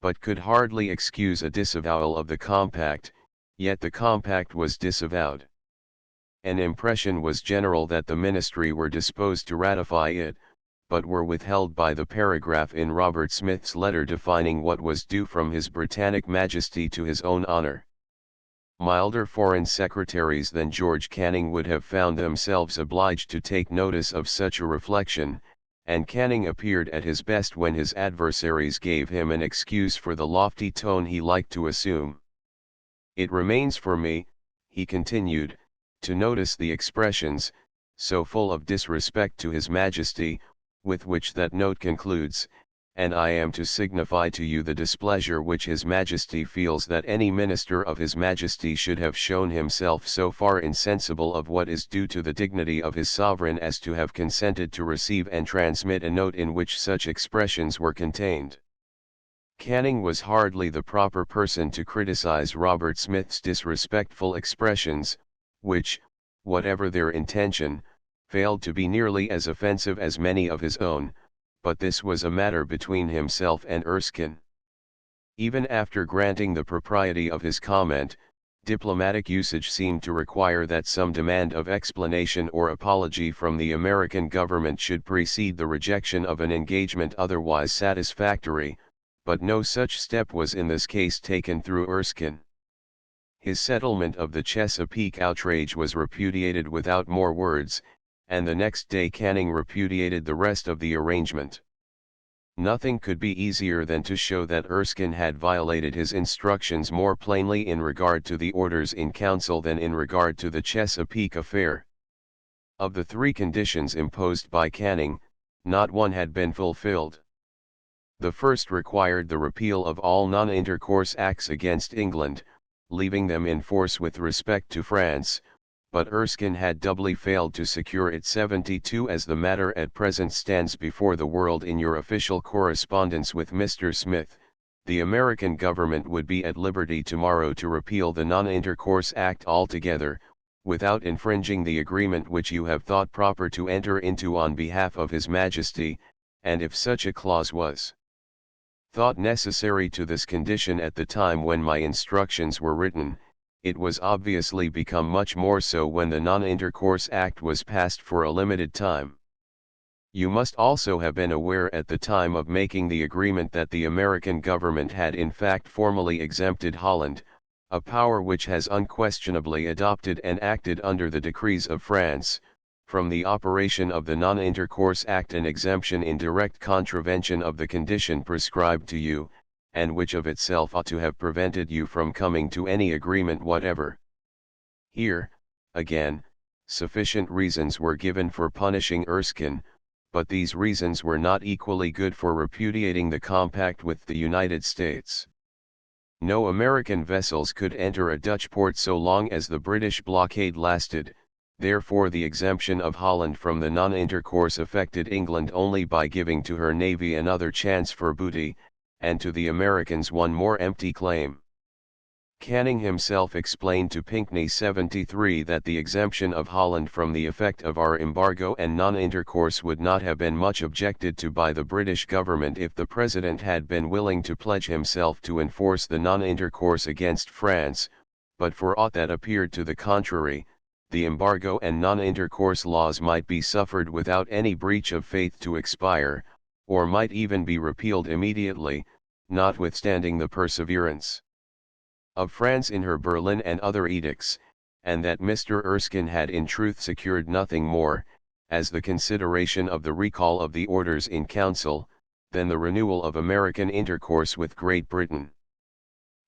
but could hardly excuse a disavowal of the compact, yet the compact was disavowed. An impression was general that the ministry were disposed to ratify it, but were withheld by the paragraph in Robert Smith's letter defining what was due from His Britannic Majesty to his own honour. Milder Foreign Secretaries than George Canning would have found themselves obliged to take notice of such a reflection, and Canning appeared at his best when his adversaries gave him an excuse for the lofty tone he liked to assume. "It remains for me," he continued, "to notice the expressions, so full of disrespect to His Majesty, with which that note concludes, and I am to signify to you the displeasure which His Majesty feels that any minister of His Majesty should have shown himself so far insensible of what is due to the dignity of his sovereign as to have consented to receive and transmit a note in which such expressions were contained." Canning was hardly the proper person to criticize Robert Smith's disrespectful expressions, which, whatever their intention, failed to be nearly as offensive as many of his own, but this was a matter between himself and Erskine. Even after granting the propriety of his comment, diplomatic usage seemed to require that some demand of explanation or apology from the American government should precede the rejection of an engagement otherwise satisfactory, but no such step was in this case taken through Erskine. His settlement of the Chesapeake outrage was repudiated without more words, and the next day Canning repudiated the rest of the arrangement. Nothing could be easier than to show that Erskine had violated his instructions more plainly in regard to the orders in council than in regard to the Chesapeake affair. Of the three conditions imposed by Canning, not one had been fulfilled. The first required the repeal of all non-intercourse acts against England, leaving them in force with respect to France, but Erskine had doubly failed to secure it. 72 As the matter at present stands before the world in your official correspondence with Mr. Smith, the American government would be at liberty tomorrow to repeal the Non-Intercourse Act altogether, without infringing the agreement which you have thought proper to enter into on behalf of His Majesty, and if such a clause was thought necessary to this condition at the time when my instructions were written, it was obviously become much more so when the Non-Intercourse Act was passed for a limited time. You must also have been aware at the time of making the agreement that the American government had in fact formally exempted Holland, a power which has unquestionably adopted and acted under the decrees of France, from the operation of the Non-Intercourse Act, an exemption in direct contravention of the condition prescribed to you, and which of itself ought to have prevented you from coming to any agreement whatever. Here, again, sufficient reasons were given for punishing Erskine, but these reasons were not equally good for repudiating the compact with the United States. No American vessels could enter a Dutch port so long as the British blockade lasted, therefore the exemption of Holland from the non-intercourse affected England only by giving to her navy another chance for booty, and to the Americans one more empty claim. Canning himself explained to Pinckney 73 that the exemption of Holland from the effect of our embargo and non-intercourse would not have been much objected to by the British government if the President had been willing to pledge himself to enforce the non-intercourse against France, but for aught that appeared to the contrary, the embargo and non-intercourse laws might be suffered without any breach of faith to expire, or might even be repealed immediately, notwithstanding the perseverance of France in her Berlin and other edicts, and that Mr. Erskine had in truth secured nothing more, as the consideration of the recall of the orders in council, than the renewal of American intercourse with Great Britain.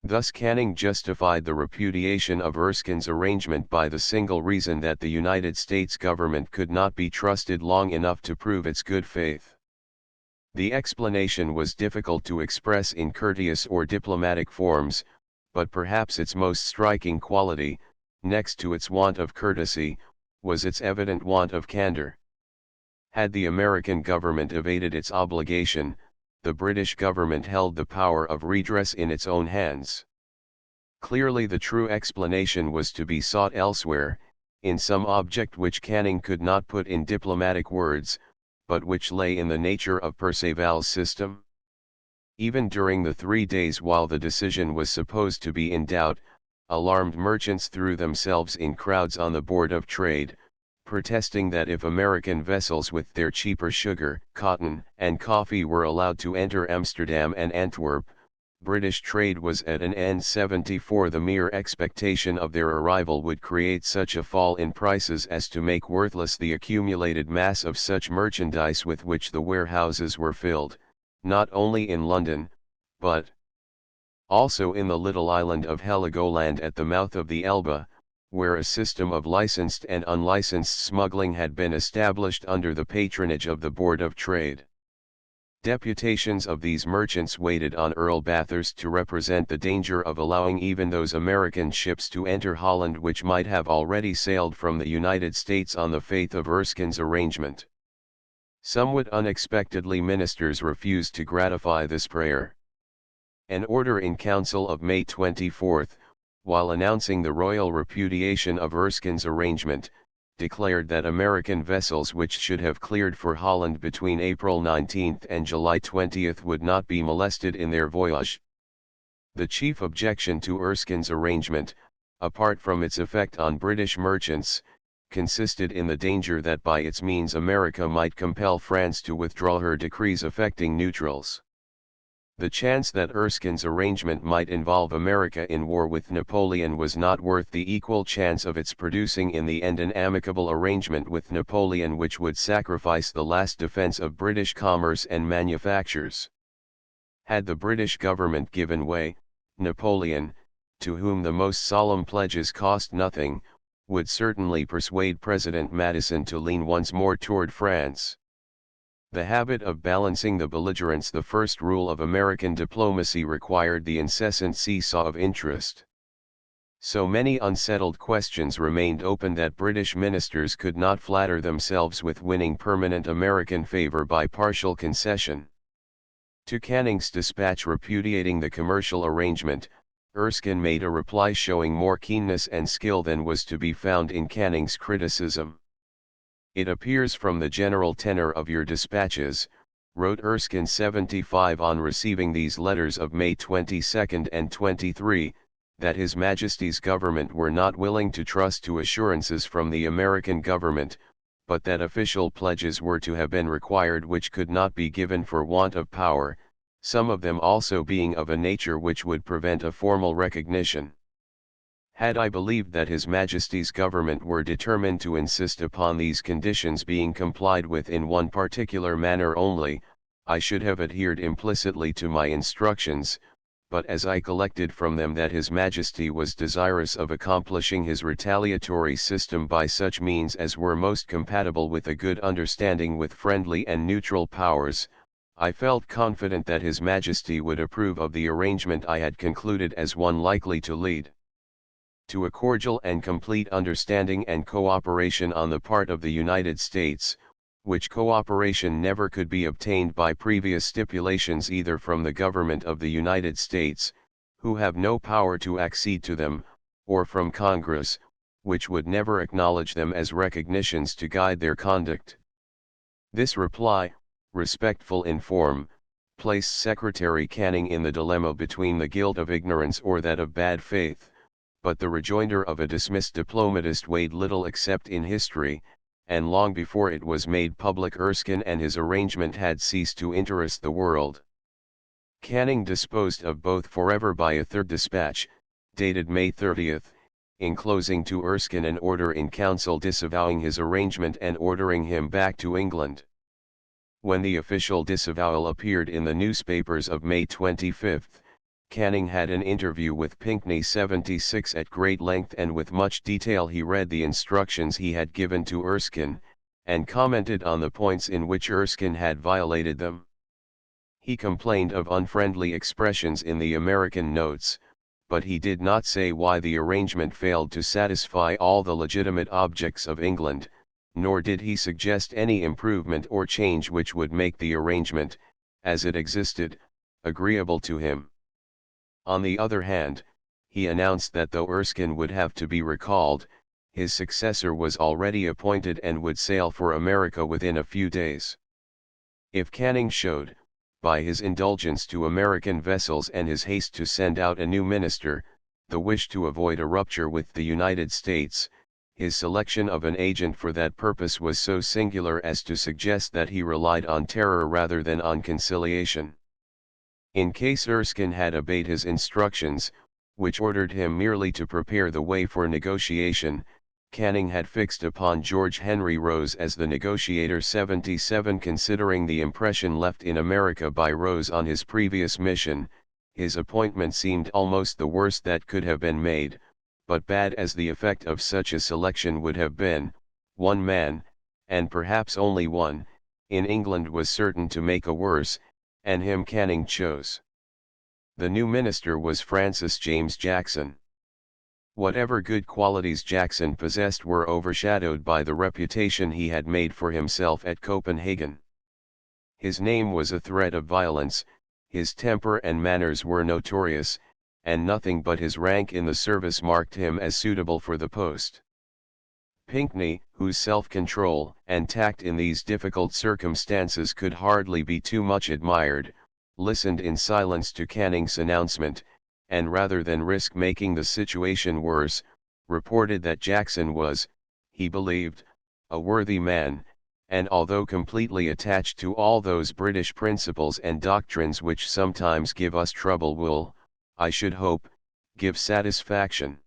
Thus Canning justified the repudiation of Erskine's arrangement by the single reason that the United States government could not be trusted long enough to prove its good faith. The explanation was difficult to express in courteous or diplomatic forms, but perhaps its most striking quality, next to its want of courtesy, was its evident want of candor. Had the American government evaded its obligation, the British government held the power of redress in its own hands. Clearly the true explanation was to be sought elsewhere, in some object which Canning could not put in diplomatic words, but which lay in the nature of Perceval's system. Even during the 3 days while the decision was supposed to be in doubt, alarmed merchants threw themselves in crowds on the Board of Trade, protesting that if American vessels with their cheaper sugar, cotton, and coffee were allowed to enter Amsterdam and Antwerp, British trade was at an end. 74 The mere expectation of their arrival would create such a fall in prices as to make worthless the accumulated mass of such merchandise with which the warehouses were filled, not only in London, but also in the little island of Heligoland at the mouth of the Elbe, where a system of licensed and unlicensed smuggling had been established under the patronage of the Board of Trade. Deputations of these merchants waited on Earl Bathurst to represent the danger of allowing even those American ships to enter Holland which might have already sailed from the United States on the faith of Erskine's arrangement. Somewhat unexpectedly, ministers refused to gratify this prayer. An order in Council of May 24, while announcing the royal repudiation of Erskine's arrangement, declared that American vessels which should have cleared for Holland between April 19 and July 20 would not be molested in their voyage. The chief objection to Erskine's arrangement, apart from its effect on British merchants, consisted in the danger that by its means America might compel France to withdraw her decrees affecting neutrals. The chance that Erskine's arrangement might involve America in war with Napoleon was not worth the equal chance of its producing in the end an amicable arrangement with Napoleon which would sacrifice the last defense of British commerce and manufactures. Had the British government given way, Napoleon, to whom the most solemn pledges cost nothing, would certainly persuade President Madison to lean once more toward France. The habit of balancing the belligerents, the first rule of American diplomacy, required the incessant seesaw of interest. So many unsettled questions remained open that British ministers could not flatter themselves with winning permanent American favor by partial concession. To Canning's dispatch repudiating the commercial arrangement, Erskine made a reply showing more keenness and skill than was to be found in Canning's criticism. "It appears from the general tenor of your dispatches," wrote Erskine 75 on receiving these letters of May 22 and 23, "that His Majesty's government were not willing to trust to assurances from the American government, but that official pledges were to have been required which could not be given for want of power, some of them also being of a nature which would prevent a formal recognition. Had I believed that His Majesty's government were determined to insist upon these conditions being complied with in one particular manner only, I should have adhered implicitly to my instructions, but as I collected from them that His Majesty was desirous of accomplishing his retaliatory system by such means as were most compatible with a good understanding with friendly and neutral powers, I felt confident that His Majesty would approve of the arrangement I had concluded as one likely to lead to a cordial and complete understanding and cooperation on the part of the United States, which cooperation never could be obtained by previous stipulations either from the government of the United States, who have no power to accede to them, or from Congress, which would never acknowledge them as recognitions to guide their conduct." This reply, respectful in form, placed Secretary Canning in the dilemma between the guilt of ignorance or that of bad faith, but the rejoinder of a dismissed diplomatist weighed little except in history, and long before it was made public Erskine and his arrangement had ceased to interest the world. Canning disposed of both forever by a third dispatch, dated May 30, enclosing to Erskine an order in council disavowing his arrangement and ordering him back to England. When the official disavowal appeared in the newspapers of May 25, Canning had an interview with Pinckney 76 at great length, and with much detail he read the instructions he had given to Erskine, and commented on the points in which Erskine had violated them. He complained of unfriendly expressions in the American notes, but he did not say why the arrangement failed to satisfy all the legitimate objects of England, nor did he suggest any improvement or change which would make the arrangement, as it existed, agreeable to him. On the other hand, he announced that though Erskine would have to be recalled, his successor was already appointed and would sail for America within a few days. If Canning showed, by his indulgence to American vessels and his haste to send out a new minister, the wish to avoid a rupture with the United States. His selection of an agent for that purpose was so singular as to suggest that he relied on terror rather than on conciliation. In case Erskine had obeyed his instructions, which ordered him merely to prepare the way for negotiation, Canning had fixed upon George Henry Rose as the negotiator. 77. Considering the impression left in America by Rose on his previous mission, his appointment seemed almost the worst that could have been made, but bad as the effect of such a selection would have been, one man, and perhaps only one, in England was certain to make a worse, and him Canning chose. The new minister was Francis James Jackson. Whatever good qualities Jackson possessed were overshadowed by the reputation he had made for himself at Copenhagen. His name was a threat of violence, his temper and manners were notorious, and nothing but his rank in the service marked him as suitable for the post. Pinckney, whose self-control and tact in these difficult circumstances could hardly be too much admired, listened in silence to Canning's announcement, and rather than risk making the situation worse, reported that Jackson was, he believed, a worthy man, and although completely attached to all those British principles and doctrines which sometimes give us trouble will, I should hope, give satisfaction.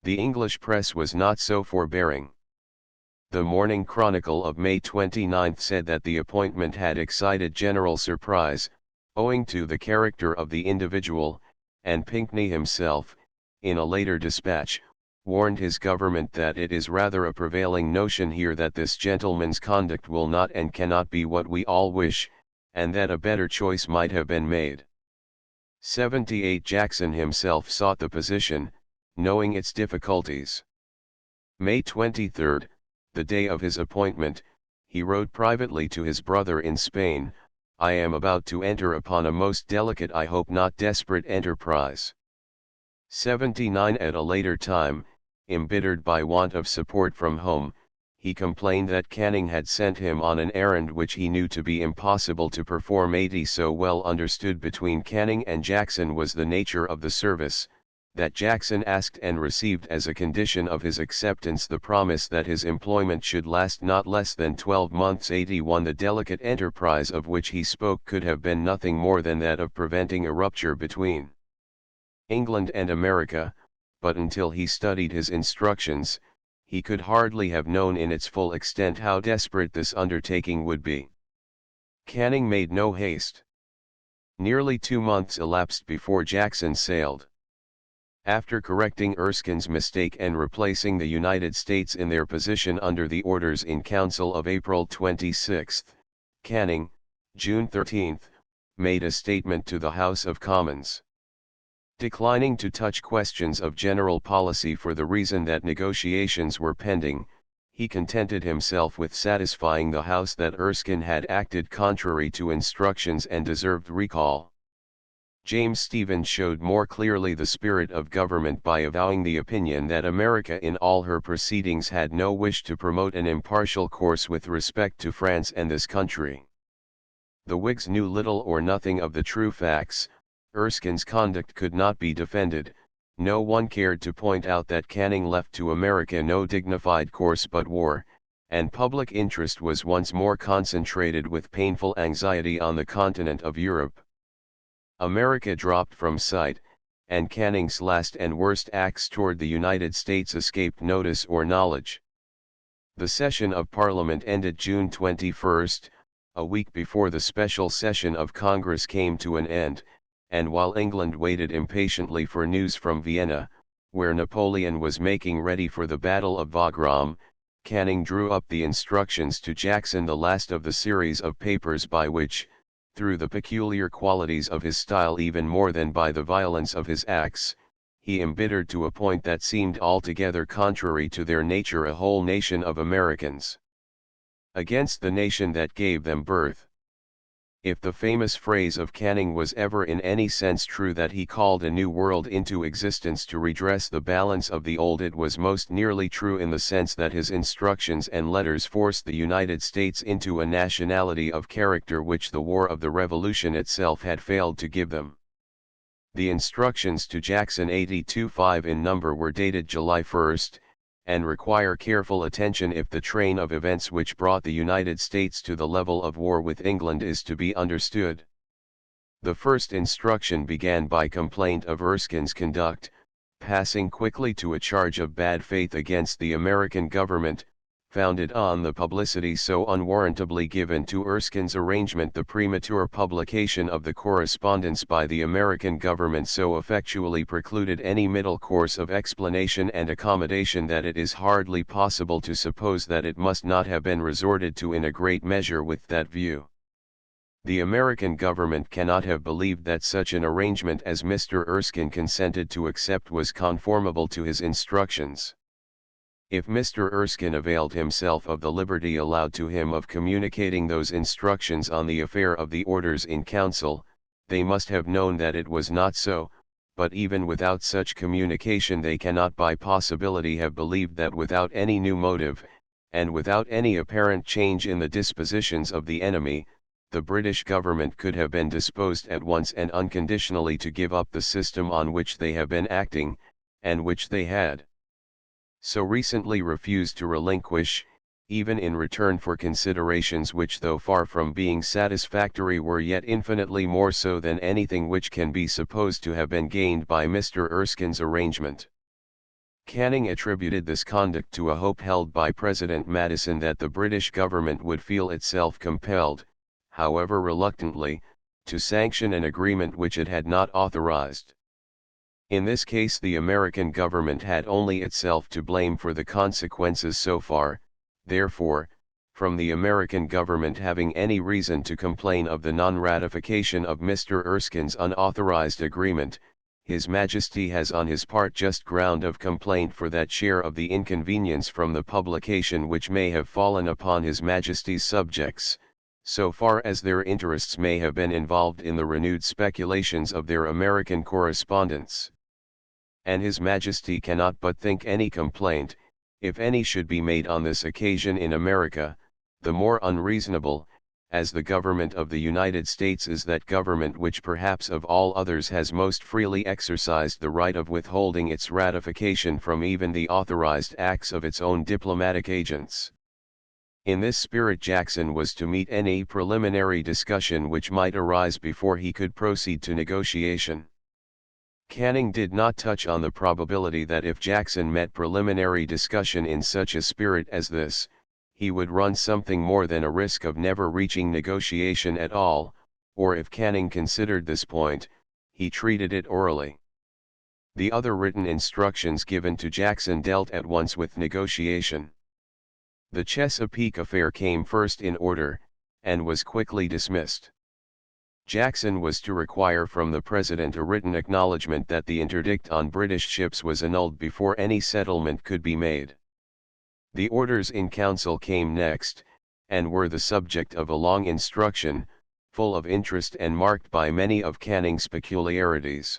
The English press was not so forbearing. The Morning Chronicle of May 29 said that the appointment had excited general surprise, owing to the character of the individual, and Pinckney himself, in a later dispatch, warned his government that it is rather a prevailing notion here that this gentleman's conduct will not and cannot be what we all wish, and that a better choice might have been made. 78. Jackson himself sought the position, knowing its difficulties. May 23, the day of his appointment, he wrote privately to his brother in Spain, "I am about to enter upon a most delicate, I hope not desperate enterprise." 79. At a later time, embittered by want of support from home, he complained that Canning had sent him on an errand which he knew to be impossible to perform. 80. So well understood between Canning and Jackson was the nature of the service, that Jackson asked and received as a condition of his acceptance the promise that his employment should last not less than 12 months. 81. The delicate enterprise of which he spoke could have been nothing more than that of preventing a rupture between England and America, but until he studied his instructions, he could hardly have known in its full extent how desperate this undertaking would be. Canning made no haste. Nearly 2 months elapsed before Jackson sailed. After correcting Erskine's mistake and replacing the United States in their position under the orders in Council of April 26, Canning, June 13, made a statement to the House of Commons. Declining to touch questions of general policy for the reason that negotiations were pending, he contented himself with satisfying the House that Erskine had acted contrary to instructions and deserved recall. James Stephens showed more clearly the spirit of government by avowing the opinion that America in all her proceedings had no wish to promote an impartial course with respect to France and this country. The Whigs knew little or nothing of the true facts. Erskine's conduct could not be defended. No one cared to point out that Canning left to America no dignified course but war, and public interest was once more concentrated with painful anxiety on the continent of Europe. America dropped from sight, and Canning's last and worst acts toward the United States escaped notice or knowledge. The session of Parliament ended June 21, a week before the special session of Congress came to an end, and while England waited impatiently for news from Vienna, where Napoleon was making ready for the Battle of Wagram, Canning drew up the instructions to Jackson, the last of the series of papers by which, through the peculiar qualities of his style even more than by the violence of his acts, he embittered to a point that seemed altogether contrary to their nature a whole nation of Americans against the nation that gave them birth. If the famous phrase of Canning was ever in any sense true that he called a new world into existence to redress the balance of the old, it was most nearly true in the sense that his instructions and letters forced the United States into a nationality of character which the War of the Revolution itself had failed to give them. The instructions to Jackson 82-5 in number were dated July 1, and require careful attention if the train of events which brought the United States to the level of war with England is to be understood. The first instruction began by complaint of Erskine's conduct, passing quickly to a charge of bad faith against the American government, founded on the publicity so unwarrantably given to Erskine's arrangement. The premature publication of the correspondence by the American government so effectually precluded any middle course of explanation and accommodation that it is hardly possible to suppose that it must not have been resorted to in a great measure with that view. The American government cannot have believed that such an arrangement as Mr. Erskine consented to accept was conformable to his instructions. If Mr. Erskine availed himself of the liberty allowed to him of communicating those instructions on the affair of the orders in council, they must have known that it was not so, but even without such communication they cannot by possibility have believed that without any new motive, and without any apparent change in the dispositions of the enemy, the British government could have been disposed at once and unconditionally to give up the system on which they have been acting, and which they had so recently refused to relinquish, even in return for considerations which, though far from being satisfactory, were yet infinitely more so than anything which can be supposed to have been gained by Mr. Erskine's arrangement. Canning attributed this conduct to a hope held by President Madison that the British government would feel itself compelled, however reluctantly, to sanction an agreement which it had not authorized. In this case the American government had only itself to blame for the consequences so far, therefore, from the American government having any reason to complain of the non-ratification of Mr. Erskine's unauthorized agreement, His Majesty has on his part just ground of complaint for that share of the inconvenience from the publication which may have fallen upon His Majesty's subjects, so far as their interests may have been involved in the renewed speculations of their American correspondents. And His Majesty cannot but think any complaint, if any should be made on this occasion in America, the more unreasonable, as the government of the United States is that government which perhaps of all others has most freely exercised the right of withholding its ratification from even the authorized acts of its own diplomatic agents. In this spirit Jackson was to meet any preliminary discussion which might arise before he could proceed to negotiation. Canning did not touch on the probability that if Jackson met preliminary discussion in such a spirit as this, he would run something more than a risk of never reaching negotiation at all, or if Canning considered this point, he treated it orally. The other written instructions given to Jackson dealt at once with negotiation. The Chesapeake affair came first in order, and was quickly dismissed. Jackson was to require from the President a written acknowledgement that the interdict on British ships was annulled before any settlement could be made. The orders in council came next, and were the subject of a long instruction, full of interest and marked by many of Canning's peculiarities.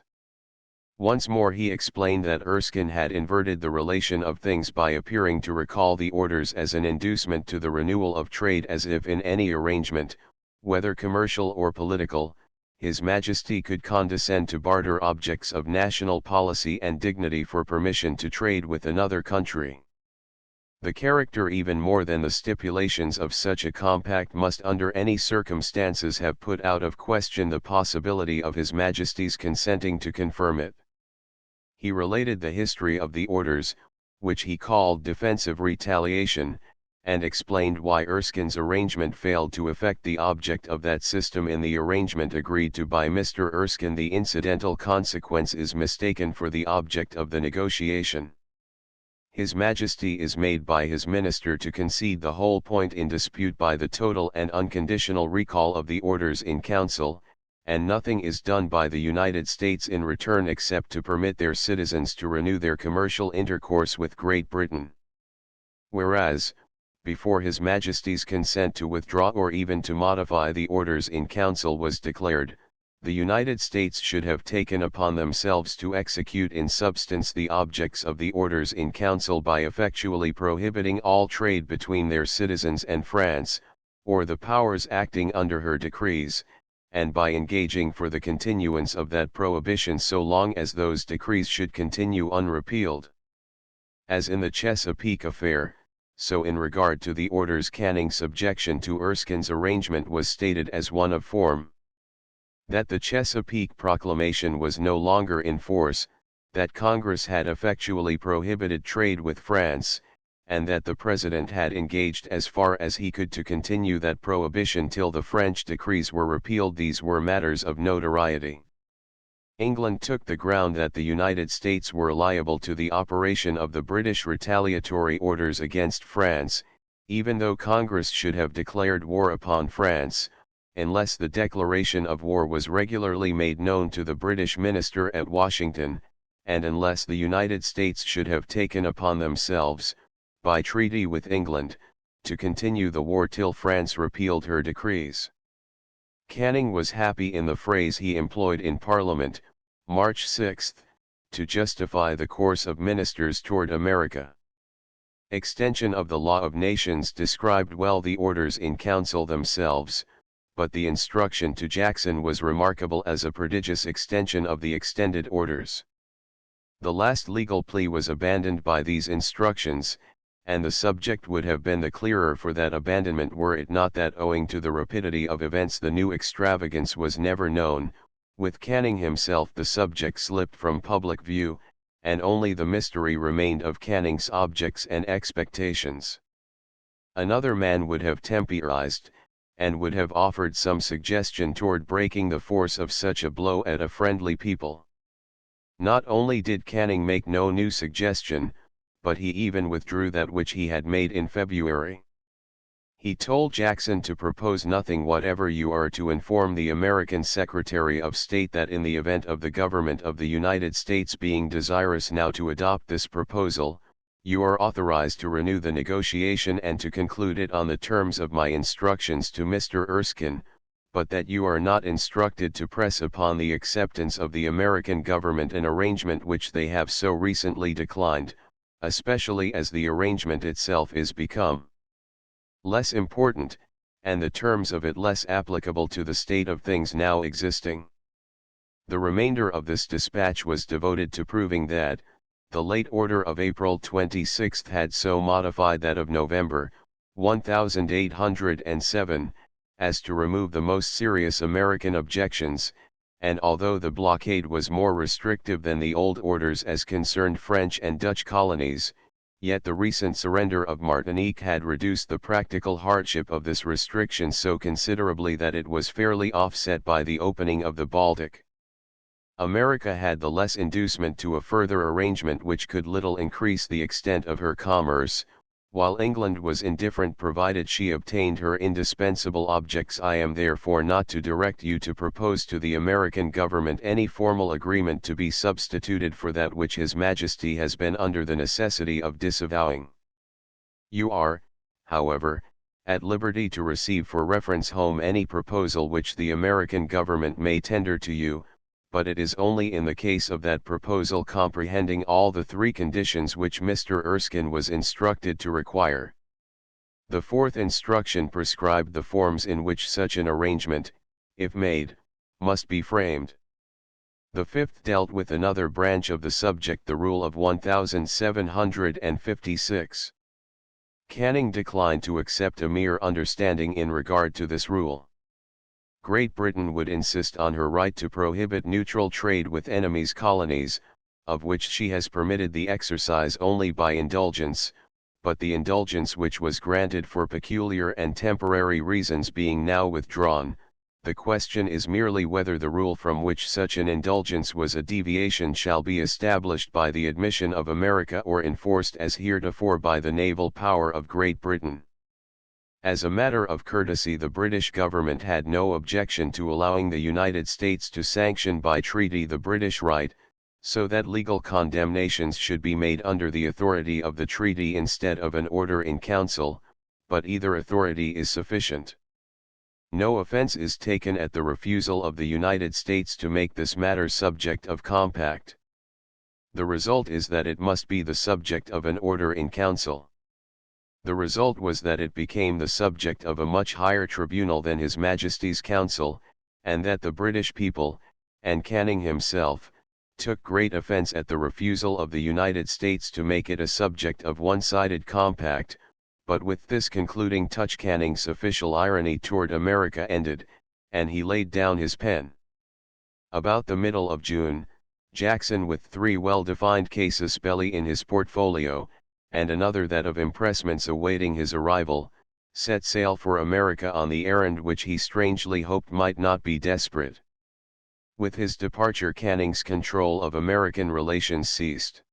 Once more he explained that Erskine had inverted the relation of things by appearing to recall the orders as an inducement to the renewal of trade, as if in any arrangement, whether commercial or political, His Majesty could condescend to barter objects of national policy and dignity for permission to trade with another country. The character even more than the stipulations of such a compact must under any circumstances have put out of question the possibility of His Majesty's consenting to confirm it. He related the history of the orders, which he called defensive retaliation, and explained why Erskine's arrangement failed to effect the object of that system in the arrangement agreed to by Mr. Erskine. The incidental consequence is mistaken for the object of the negotiation. His Majesty is made by his minister to concede the whole point in dispute by the total and unconditional recall of the orders in council, and nothing is done by the United States in return except to permit their citizens to renew their commercial intercourse with Great Britain. Whereas, before His Majesty's consent to withdraw or even to modify the orders in council was declared, the United States should have taken upon themselves to execute in substance the objects of the orders in council by effectually prohibiting all trade between their citizens and France, or the powers acting under her decrees, and by engaging for the continuance of that prohibition so long as those decrees should continue unrepealed. As in the Chesapeake affair, so in regard to the orders Canning's subjection to Erskine's arrangement was stated as one of form. That the Chesapeake Proclamation was no longer in force, that Congress had effectually prohibited trade with France, and that the President had engaged as far as he could to continue that prohibition till the French decrees were repealed, these were matters of notoriety. England took the ground that the United States were liable to the operation of the British retaliatory orders against France, even though Congress should have declared war upon France, unless the declaration of war was regularly made known to the British minister at Washington, and unless the United States should have taken upon themselves, by treaty with England, to continue the war till France repealed her decrees. Canning was happy in the phrase he employed in Parliament, March 6, to justify the course of ministers toward America. Extension of the law of nations described well the orders in council themselves, but the instruction to Jackson was remarkable as a prodigious extension of the extended orders. The last legal plea was abandoned by these instructions, and the subject would have been the clearer for that abandonment were it not that owing to the rapidity of events the new extravagance was never known. With Canning himself the subject slipped from public view, and only the mystery remained of Canning's objects and expectations. Another man would have temporized, and would have offered some suggestion toward breaking the force of such a blow at a friendly people. Not only did Canning make no new suggestion, but he even withdrew that which he had made in February. He told Jackson to propose nothing whatever. You are to inform the American Secretary of State that in the event of the government of the United States being desirous now to adopt this proposal, you are authorized to renew the negotiation and to conclude it on the terms of my instructions to Mr. Erskine, but that you are not instructed to press upon the acceptance of the American government an arrangement which they have so recently declined, especially as the arrangement itself is become less important, and the terms of it less applicable to the state of things now existing. The remainder of this dispatch was devoted to proving that, the late order of April 26 had so modified that of November, 1807, as to remove the most serious American objections, and although the blockade was more restrictive than the old orders as concerned French and Dutch colonies, yet the recent surrender of Martinique had reduced the practical hardship of this restriction so considerably that it was fairly offset by the opening of the Baltic. America had the less inducement to a further arrangement which could little increase the extent of her commerce, while England was indifferent provided she obtained her indispensable objects. I am therefore not to direct you to propose to the American government any formal agreement to be substituted for that which His Majesty has been under the necessity of disavowing. You are, however, at liberty to receive for reference home any proposal which the American government may tender to you, but it is only in the case of that proposal comprehending all the three conditions which Mr. Erskine was instructed to require. The fourth instruction prescribed the forms in which such an arrangement, if made, must be framed. The fifth dealt with another branch of the subject, the Rule of 1756. Canning declined to accept a mere understanding in regard to this rule. Great Britain would insist on her right to prohibit neutral trade with enemies' colonies, of which she has permitted the exercise only by indulgence, but the indulgence which was granted for peculiar and temporary reasons being now withdrawn, the question is merely whether the rule from which such an indulgence was a deviation shall be established by the admission of America or enforced as heretofore by the naval power of Great Britain. As a matter of courtesy, the British government had no objection to allowing the United States to sanction by treaty the British right, so that legal condemnations should be made under the authority of the treaty instead of an order in council, but either authority is sufficient. No offense is taken at the refusal of the United States to make this matter subject of compact. The result is that it must be the subject of an order in council. The result was that it became the subject of a much higher tribunal than His Majesty's Council, and that the British people, and Canning himself, took great offense at the refusal of the United States to make it a subject of one-sided compact, but with this concluding touch Canning's official irony toward America ended, and he laid down his pen. About the middle of June, Jackson, with 3 well-defined casus belli in his portfolio, and another that of impressments awaiting his arrival, set sail for America on the errand which he strangely hoped might not be desperate. With his departure Canning's control of American relations ceased.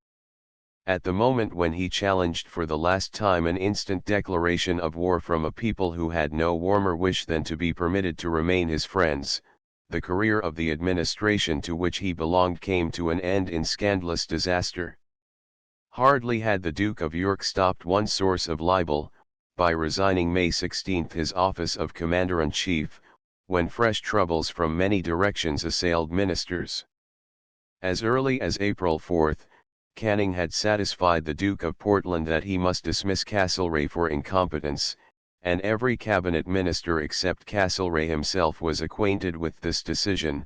At the moment when he challenged for the last time an instant declaration of war from a people who had no warmer wish than to be permitted to remain his friends, the career of the administration to which he belonged came to an end in scandalous disaster. Hardly had the Duke of York stopped one source of libel, by resigning May 16 his office of Commander-in-Chief, when fresh troubles from many directions assailed ministers. As early as April 4, Canning had satisfied the Duke of Portland that he must dismiss Castlereagh for incompetence, and every cabinet minister except Castlereagh himself was acquainted with this decision,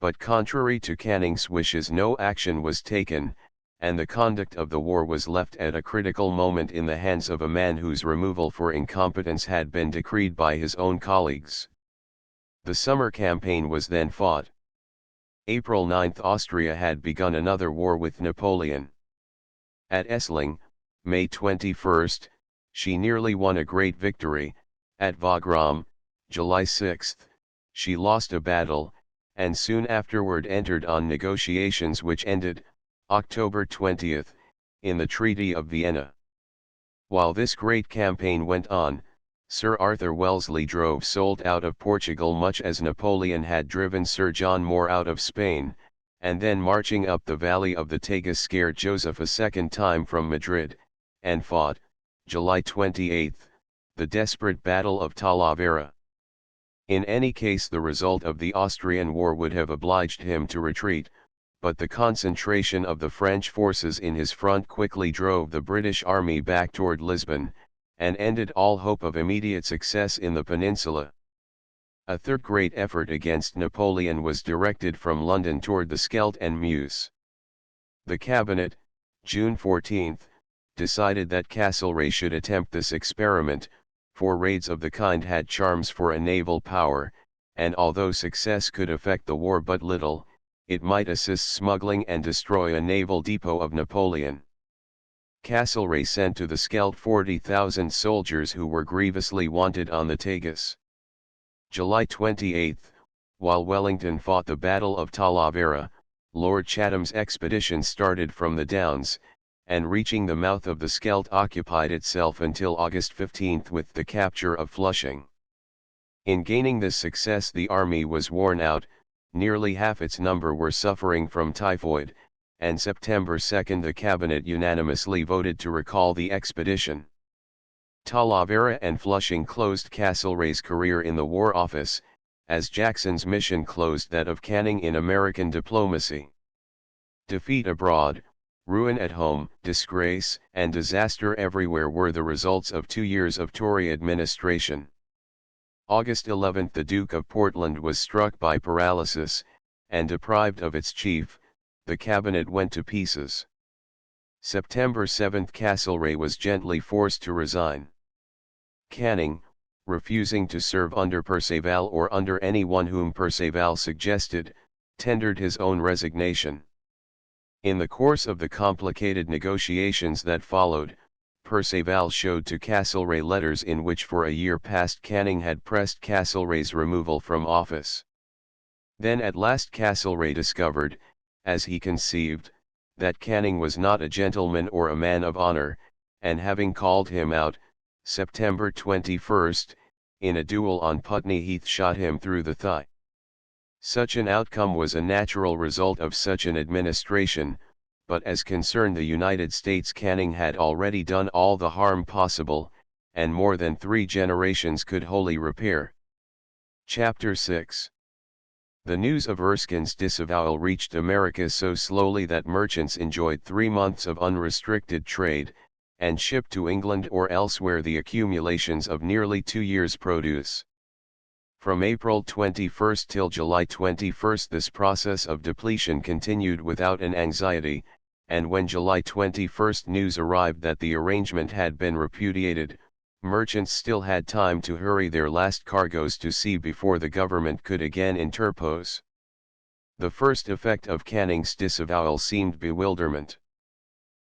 but contrary to Canning's wishes no action was taken, and the conduct of the war was left at a critical moment in the hands of a man whose removal for incompetence had been decreed by his own colleagues. The summer campaign was then fought. April 9 Austria had begun another war with Napoleon. At Essling, May 21, she nearly won a great victory. At Wagram, July 6, she lost a battle, and soon afterward entered on negotiations which ended, October 20, in the Treaty of Vienna. While this great campaign went on, Sir Arthur Wellesley drove Soult out of Portugal much as Napoleon had driven Sir John Moore out of Spain, and then marching up the valley of the Tagus scared Joseph a second time from Madrid, and fought, July 28, the desperate Battle of Talavera. In any case the result of the Austrian war would have obliged him to retreat, but the concentration of the French forces in his front quickly drove the British army back toward Lisbon, and ended all hope of immediate success in the peninsula. A third great effort against Napoleon was directed from London toward the Scheldt and Meuse. The cabinet, June 14, decided that Castlereagh should attempt this experiment, for raids of the kind had charms for a naval power, and although success could affect the war but little, it might assist smuggling and destroy a naval depot of Napoleon. Castlereagh sent to the Scheldt 40,000 soldiers who were grievously wanted on the Tagus. July 28, while Wellington fought the Battle of Talavera, Lord Chatham's expedition started from the Downs, and reaching the mouth of the Scheldt occupied itself until August 15 with the capture of Flushing. In gaining this success the army was worn out, nearly half its number were suffering from typhoid, and September 2 the cabinet unanimously voted to recall the expedition. Talavera and Flushing closed Castlereagh's career in the War Office, as Jackson's mission closed that of Canning in American diplomacy. Defeat abroad, ruin at home, disgrace and disaster everywhere were the results of 2 years of Tory administration. August 11 the Duke of Portland was struck by paralysis, and deprived of its chief, the cabinet went to pieces. September 7 Castlereagh was gently forced to resign. Canning, refusing to serve under Perceval or under anyone whom Perceval suggested, tendered his own resignation. In the course of the complicated negotiations that followed, Perceval showed to Castlereagh letters in which for a year past Canning had pressed Castlereagh's removal from office. Then at last Castlereagh discovered, as he conceived, that Canning was not a gentleman or a man of honor, and having called him out, September 21, in a duel on Putney Heath shot him through the thigh. Such an outcome was a natural result of such an administration, but as concerned the United States Canning had already done all the harm possible, and more than 3 generations could wholly repair. Chapter 6. The news of Erskine's disavowal reached America so slowly that merchants enjoyed 3 months of unrestricted trade, and shipped to England or elsewhere the accumulations of nearly 2 years' produce. From April 21 till July 21 this process of depletion continued without an anxiety, and when July 21 news arrived that the arrangement had been repudiated, merchants still had time to hurry their last cargoes to sea before the government could again interpose. The first effect of Canning's disavowal seemed bewilderment.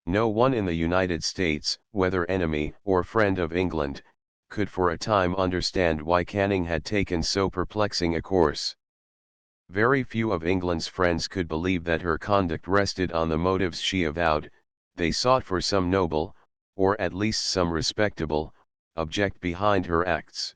No one in the United States, whether enemy or friend of England, could for a time understand why Canning had taken so perplexing a course. Very few of England's friends could believe that her conduct rested on the motives she avowed. They sought for some noble, or at least some respectable, object behind her acts.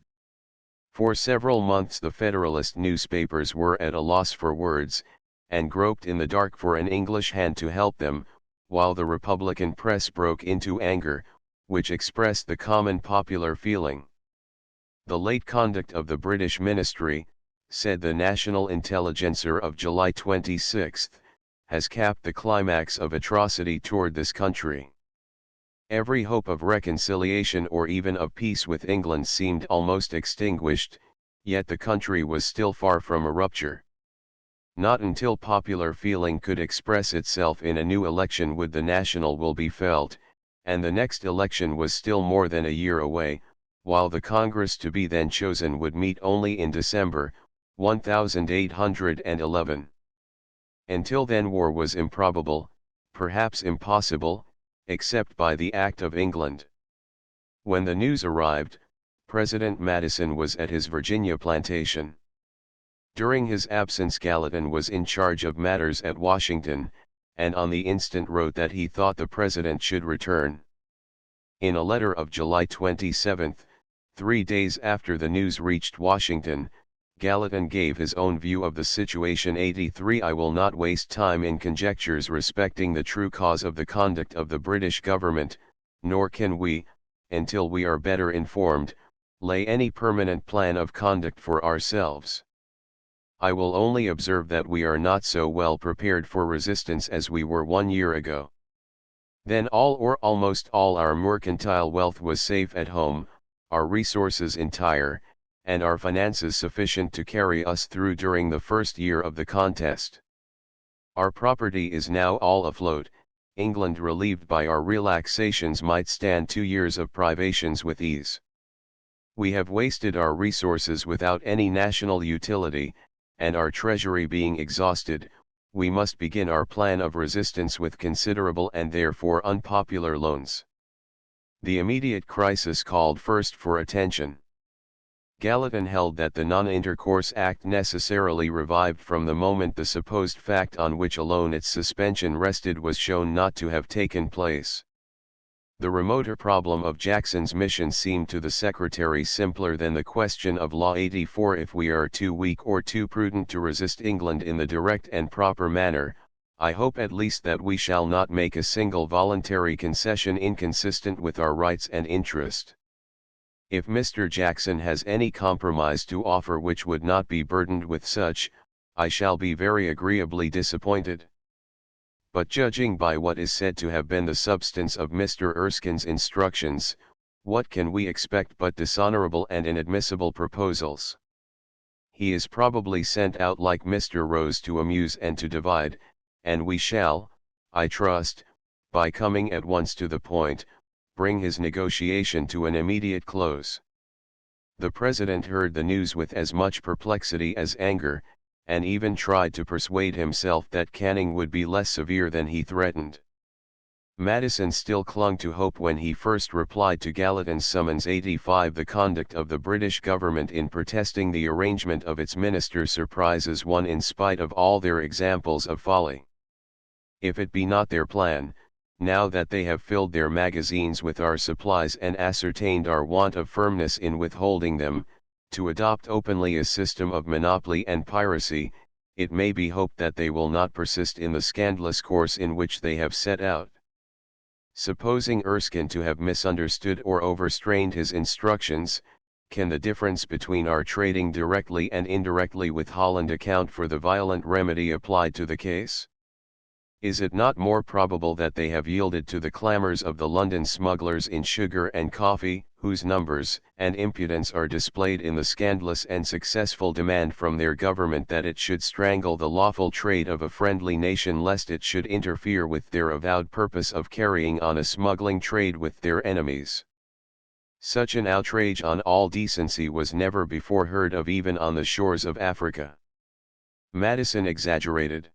For several months the Federalist newspapers were at a loss for words, and groped in the dark for an English hand to help them, while the Republican press broke into anger, which expressed the common popular feeling. The late conduct of the British ministry, said the National Intelligencer of July 26, has capped the climax of atrocity toward this country. Every hope of reconciliation or even of peace with England seemed almost extinguished, yet the country was still far from a rupture. Not until popular feeling could express itself in a new election would the national will be felt, and the next election was still more than a year away, while the Congress to be then chosen would meet only in December, 1811. Until then war was improbable, perhaps impossible, except by the act of England. When the news arrived, President Madison was at his Virginia plantation. During his absence Gallatin was in charge of matters at Washington, and on the instant wrote that he thought the president should return. In a letter of July 27, 3 days after the news reached Washington, Gallatin gave his own view of the situation. 83 I will not waste time in conjectures respecting the true cause of the conduct of the British government, nor can we, until we are better informed, lay any permanent plan of conduct for ourselves. I will only observe that we are not so well prepared for resistance as we were 1 year ago. Then all or almost all our mercantile wealth was safe at home, our resources entire, and our finances sufficient to carry us through during the first year of the contest. Our property is now all afloat. England relieved by our relaxations might stand 2 years of privations with ease. We have wasted our resources without any national utility, and our treasury being exhausted, we must begin our plan of resistance with considerable and therefore unpopular loans. The immediate crisis called first for attention. Gallatin held that the Non-Intercourse Act necessarily revived from the moment the supposed fact on which alone its suspension rested was shown not to have taken place. The remoter problem of Jackson's mission seemed to the Secretary simpler than the question of Law 84. If we are too weak or too prudent to resist England in the direct and proper manner, I hope at least that we shall not make a single voluntary concession inconsistent with our rights and interest. If Mr. Jackson has any compromise to offer which would not be burdened with such, I shall be very agreeably disappointed. But judging by what is said to have been the substance of Mr. Erskine's instructions, what can we expect but dishonorable and inadmissible proposals? He is probably sent out like Mr. Rose to amuse and to divide, and we shall, I trust, by coming at once to the point, bring his negotiation to an immediate close. The President heard the news with as much perplexity as anger, and even tried to persuade himself that Canning would be less severe than he threatened. Madison still clung to hope when he first replied to Gallatin's summons. 85 The conduct of the British government in protesting the arrangement of its ministers surprises one in spite of all their examples of folly. If it be not their plan, now that they have filled their magazines with our supplies and ascertained our want of firmness in withholding them, to adopt openly a system of monopoly and piracy, it may be hoped that they will not persist in the scandalous course in which they have set out. Supposing Erskine to have misunderstood or overstrained his instructions, can the difference between our trading directly and indirectly with Holland account for the violent remedy applied to the case? Is it not more probable that they have yielded to the clamors of the London smugglers in sugar and coffee, whose numbers and impudence are displayed in the scandalous and successful demand from their government that it should strangle the lawful trade of a friendly nation lest it should interfere with their avowed purpose of carrying on a smuggling trade with their enemies? Such an outrage on all decency was never before heard of even on the shores of Africa. Madison exaggerated.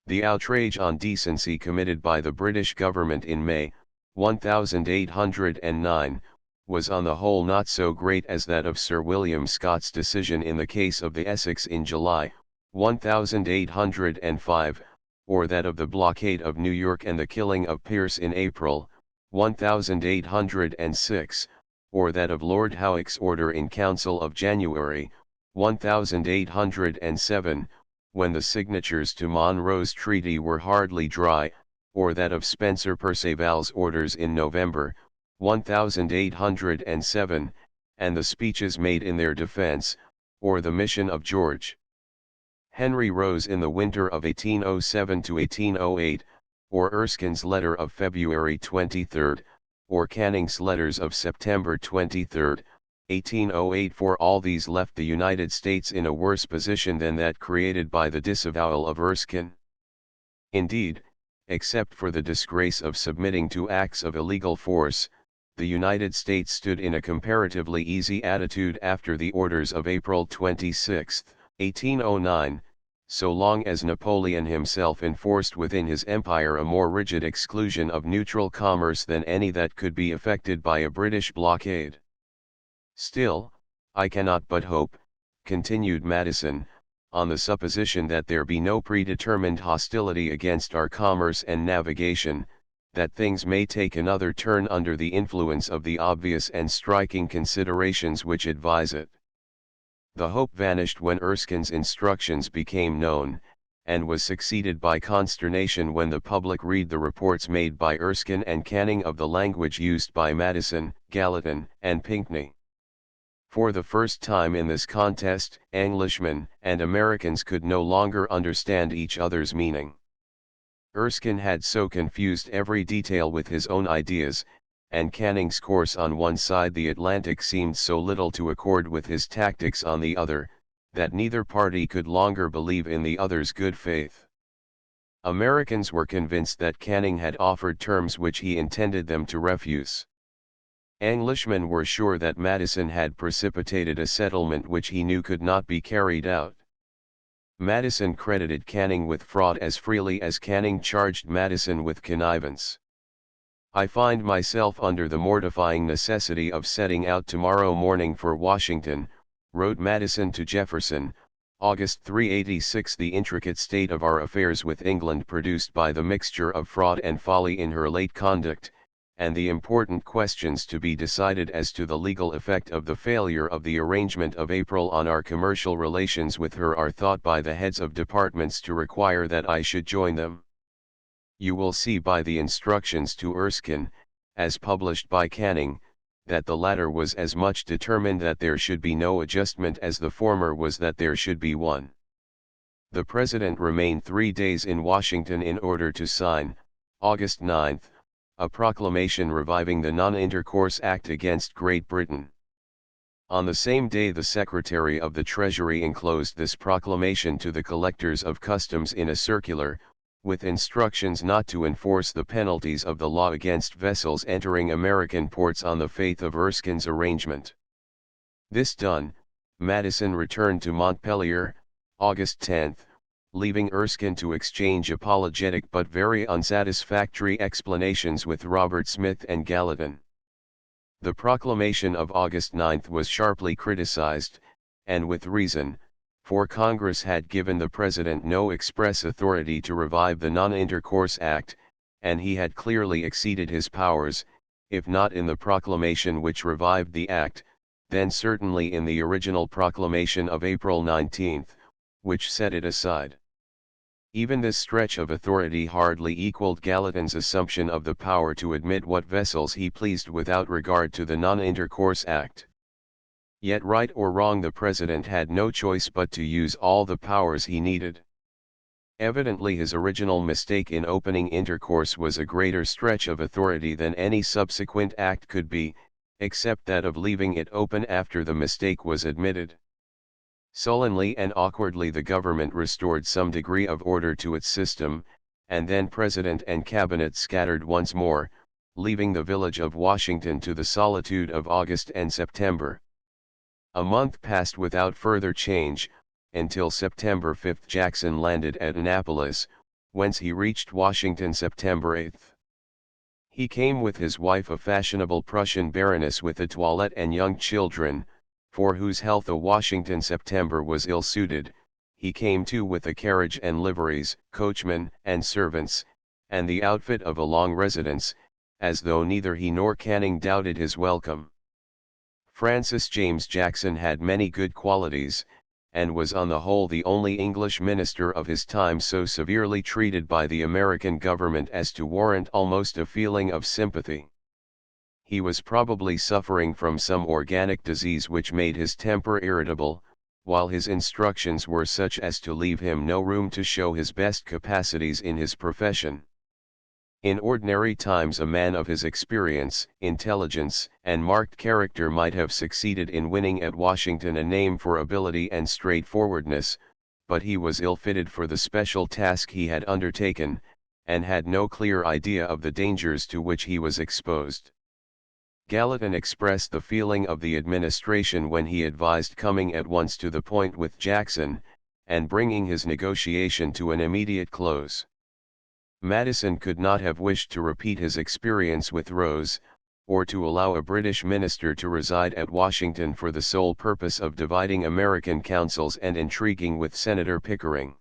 The outrage on decency committed by the British government in May, 1809, was on the whole not so great as that of Sir William Scott's decision in the case of the Essex in July, 1805, or that of the blockade of New York and the killing of Pierce in April, 1806, or that of Lord Howick's order in Council of January, 1807, when the signatures to Monroe's treaty were hardly dry, or that of Spencer Perceval's orders in November, 1807, and the speeches made in their defense, or the mission of George Henry Rose in the winter of 1807 to 1808, or Erskine's letter of February 23, or Canning's letters of September 23, 1808. For all these left the United States in a worse position than that created by the disavowal of Erskine. Indeed, except for the disgrace of submitting to acts of illegal force, the United States stood in a comparatively easy attitude after the orders of April 26, 1809, so long as Napoleon himself enforced within his empire a more rigid exclusion of neutral commerce than any that could be effected by a British blockade. Still, I cannot but hope, continued Madison, on the supposition that there be no predetermined hostility against our commerce and navigation, that things may take another turn under the influence of the obvious and striking considerations which advise it. The hope vanished when Erskine's instructions became known, and was succeeded by consternation when the public read the reports made by Erskine and Canning of the language used by Madison, Gallatin, and Pinckney. For the first time in this contest, Englishmen and Americans could no longer understand each other's meaning. Erskine had so confused every detail with his own ideas, and Canning's course on one side the Atlantic seemed so little to accord with his tactics on the other, that neither party could longer believe in the other's good faith. Americans were convinced that Canning had offered terms which he intended them to refuse. Englishmen were sure that Madison had precipitated a settlement which he knew could not be carried out. Madison credited Canning with fraud as freely as Canning charged Madison with connivance. I find myself under the mortifying necessity of setting out tomorrow morning for Washington, wrote Madison to Jefferson, August 386. The intricate state of our affairs with England produced by the mixture of fraud and folly in her late conduct, and the important questions to be decided as to the legal effect of the failure of the arrangement of April on our commercial relations with her are thought by the heads of departments to require that I should join them. You will see by the instructions to Erskine, as published by Canning, that the latter was as much determined that there should be no adjustment as the former was that there should be one. The President remained 3 days in Washington in order to sign, August 9, a proclamation reviving the Non-Intercourse Act against Great Britain. On the same day the Secretary of the Treasury enclosed this proclamation to the collectors of customs in a circular, with instructions not to enforce the penalties of the law against vessels entering American ports on the faith of Erskine's arrangement. This done, Madison returned to Montpelier, August 10, leaving Erskine to exchange apologetic but very unsatisfactory explanations with Robert Smith and Gallatin. The proclamation of August 9 was sharply criticized, and with reason, for Congress had given the President no express authority to revive the Non-Intercourse Act, and he had clearly exceeded his powers, if not in the proclamation which revived the Act, then certainly in the original proclamation of April 19, which set it aside. Even this stretch of authority hardly equaled Gallatin's assumption of the power to admit what vessels he pleased without regard to the Non-Intercourse Act. Yet right or wrong the President had no choice but to use all the powers he needed. Evidently his original mistake in opening intercourse was a greater stretch of authority than any subsequent act could be, except that of leaving it open after the mistake was admitted. Sullenly and awkwardly the government restored some degree of order to its system, and then President and Cabinet scattered once more, leaving the village of Washington to the solitude of August and September. A month passed without further change, until September 5 Jackson landed at Annapolis, whence he reached Washington September 8. He came with his wife, a fashionable Prussian baroness with a toilette and young children, for whose health a Washington September was ill-suited. He came too with a carriage and liveries, coachman and servants, and the outfit of a long residence, as though neither he nor Canning doubted his welcome. Francis James Jackson had many good qualities, and was on the whole the only English minister of his time so severely treated by the American government as to warrant almost a feeling of sympathy. He was probably suffering from some organic disease which made his temper irritable, while his instructions were such as to leave him no room to show his best capacities in his profession. In ordinary times a man of his experience, intelligence, and marked character might have succeeded in winning at Washington a name for ability and straightforwardness, but he was ill-fitted for the special task he had undertaken, and had no clear idea of the dangers to which he was exposed. Gallatin expressed the feeling of the administration when he advised coming at once to the point with Jackson, and bringing his negotiation to an immediate close. Madison could not have wished to repeat his experience with Rose, or to allow a British minister to reside at Washington for the sole purpose of dividing American counsels and intriguing with Senator Pickering.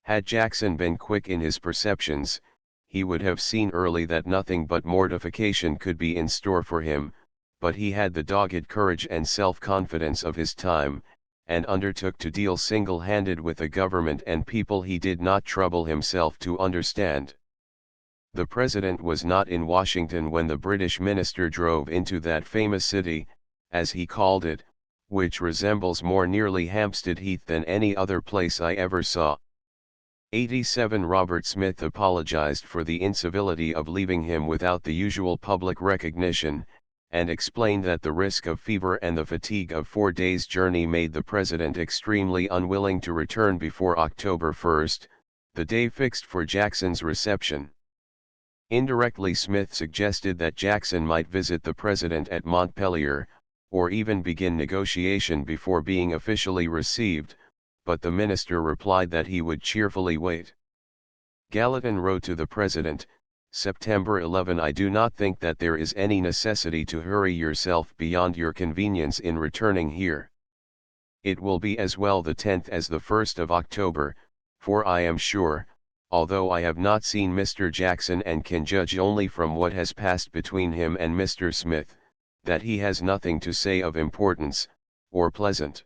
Had Jackson been quick in his perceptions, he would have seen early that nothing but mortification could be in store for him, but he had the dogged courage and self-confidence of his time, and undertook to deal single-handed with a government and people he did not trouble himself to understand. The President was not in Washington when the British minister drove into that famous city, as he called it, which resembles more nearly Hampstead Heath than any other place I ever saw. 87 Robert Smith apologized for the incivility of leaving him without the usual public recognition, and explained that the risk of fever and the fatigue of 4 days' journey made the President extremely unwilling to return before October 1, the day fixed for Jackson's reception. Indirectly Smith suggested that Jackson might visit the President at Montpelier, or even begin negotiation before being officially received, but the minister replied that he would cheerfully wait. Gallatin wrote to the President, September 11, I do not think that there is any necessity to hurry yourself beyond your convenience in returning here. It will be as well the 10th as the 1st of October, for I am sure, although I have not seen Mr. Jackson and can judge only from what has passed between him and Mr. Smith, that he has nothing to say of importance, or pleasant.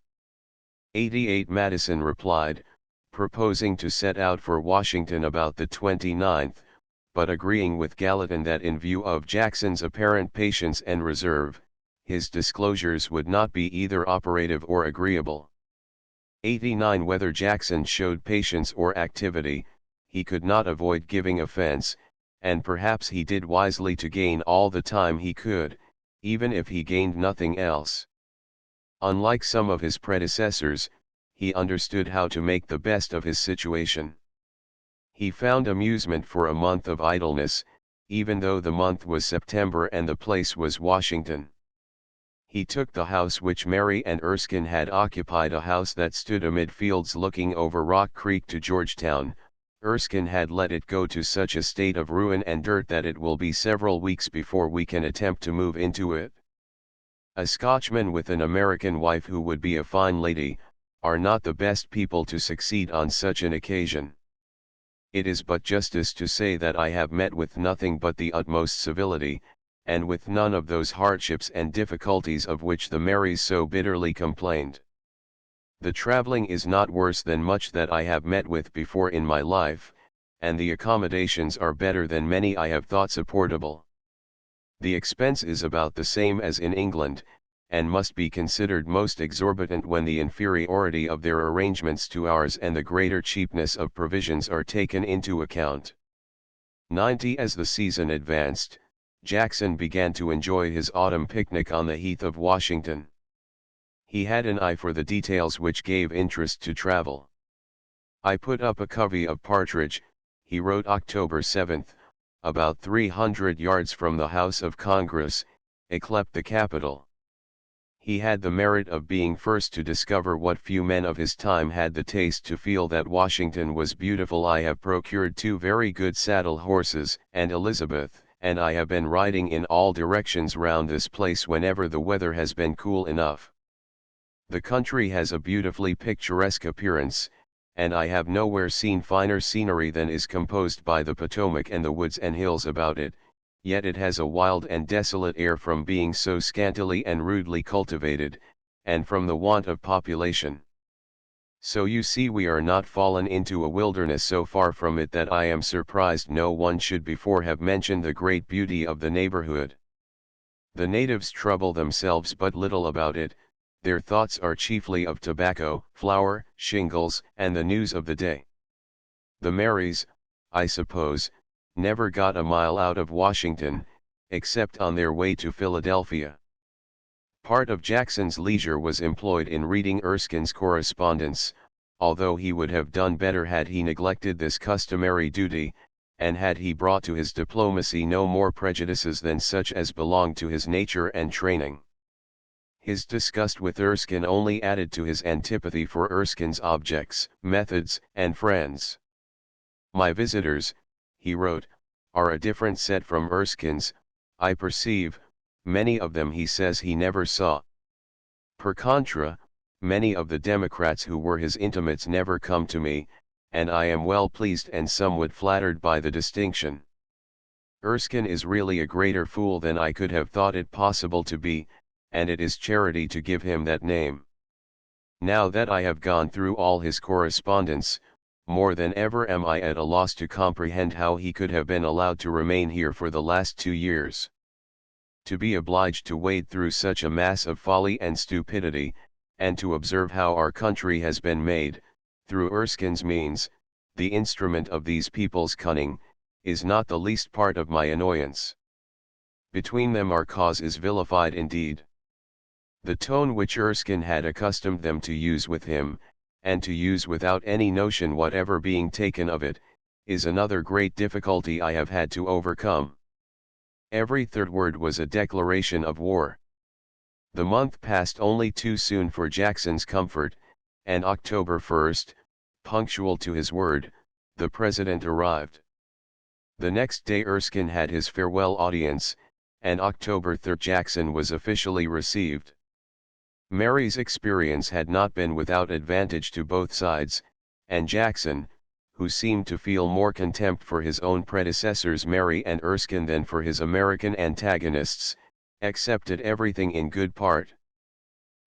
88 Madison replied, proposing to set out for Washington about the 29th, but agreeing with Gallatin that in view of Jackson's apparent patience and reserve, his disclosures would not be either operative or agreeable. 89 Whether Jackson showed patience or activity, he could not avoid giving offense, and perhaps he did wisely to gain all the time he could, even if he gained nothing else. Unlike some of his predecessors, he understood how to make the best of his situation. He found amusement for a month of idleness, even though the month was September and the place was Washington. He took the house which Mary and Erskine had occupied, a house that stood amid fields looking over Rock Creek to Georgetown. Erskine had let it go to such a state of ruin and dirt that it will be several weeks before we can attempt to move into it. A Scotchman with an American wife who would be a fine lady, are not the best people to succeed on such an occasion. It is but justice to say that I have met with nothing but the utmost civility, and with none of those hardships and difficulties of which the Marys so bitterly complained. The travelling is not worse than much that I have met with before in my life, and the accommodations are better than many I have thought supportable. The expense is about the same as in England, and must be considered most exorbitant when the inferiority of their arrangements to ours and the greater cheapness of provisions are taken into account. 90 As the season advanced, Jackson began to enjoy his autumn picnic on the heath of Washington. He had an eye for the details which gave interest to travel. "I put up a covey of partridge," he wrote October 7, "about 300 yards from the House of Congress, yclept the Capitol." He had the merit of being first to discover what few men of his time had the taste to feel, that Washington was beautiful. "I have procured 2 very good saddle horses and Elizabeth, and I have been riding in all directions round this place whenever the weather has been cool enough. The country has a beautifully picturesque appearance, and I have nowhere seen finer scenery than is composed by the Potomac and the woods and hills about it, yet it has a wild and desolate air from being so scantily and rudely cultivated, and from the want of population. So you see we are not fallen into a wilderness so far from it that I am surprised no one should before have mentioned the great beauty of the neighborhood. The natives trouble themselves but little about it, their thoughts are chiefly of tobacco, flour, shingles, and the news of the day. The Marys, I suppose, never got a mile out of Washington, except on their way to Philadelphia." Part of Jackson's leisure was employed in reading Erskine's correspondence, although he would have done better had he neglected this customary duty, and had he brought to his diplomacy no more prejudices than such as belonged to his nature and training. His disgust with Erskine only added to his antipathy for Erskine's objects, methods, and friends. "My visitors," he wrote, "are a different set from Erskine's, I perceive. Many of them he says he never saw. Per contra, many of the Democrats who were his intimates never come to me, and I am well pleased and somewhat flattered by the distinction. Erskine is really a greater fool than I could have thought it possible to be, and it is charity to give him that name. Now that I have gone through all his correspondence, more than ever am I at a loss to comprehend how he could have been allowed to remain here for the last 2 years. To be obliged to wade through such a mass of folly and stupidity, and to observe how our country has been made, through Erskine's means, the instrument of these people's cunning, is not the least part of my annoyance. Between them our cause is vilified indeed." The tone which Erskine had accustomed them to use with him, and to use without any notion whatever being taken of it, is another great difficulty I have had to overcome. Every third word was a declaration of war. The month passed only too soon for Jackson's comfort, and October 1, punctual to his word, the President arrived. The next day Erskine had his farewell audience, and October 3 Jackson was officially received. Mary's experience had not been without advantage to both sides, and Jackson, who seemed to feel more contempt for his own predecessors Mary and Erskine than for his American antagonists, accepted everything in good part.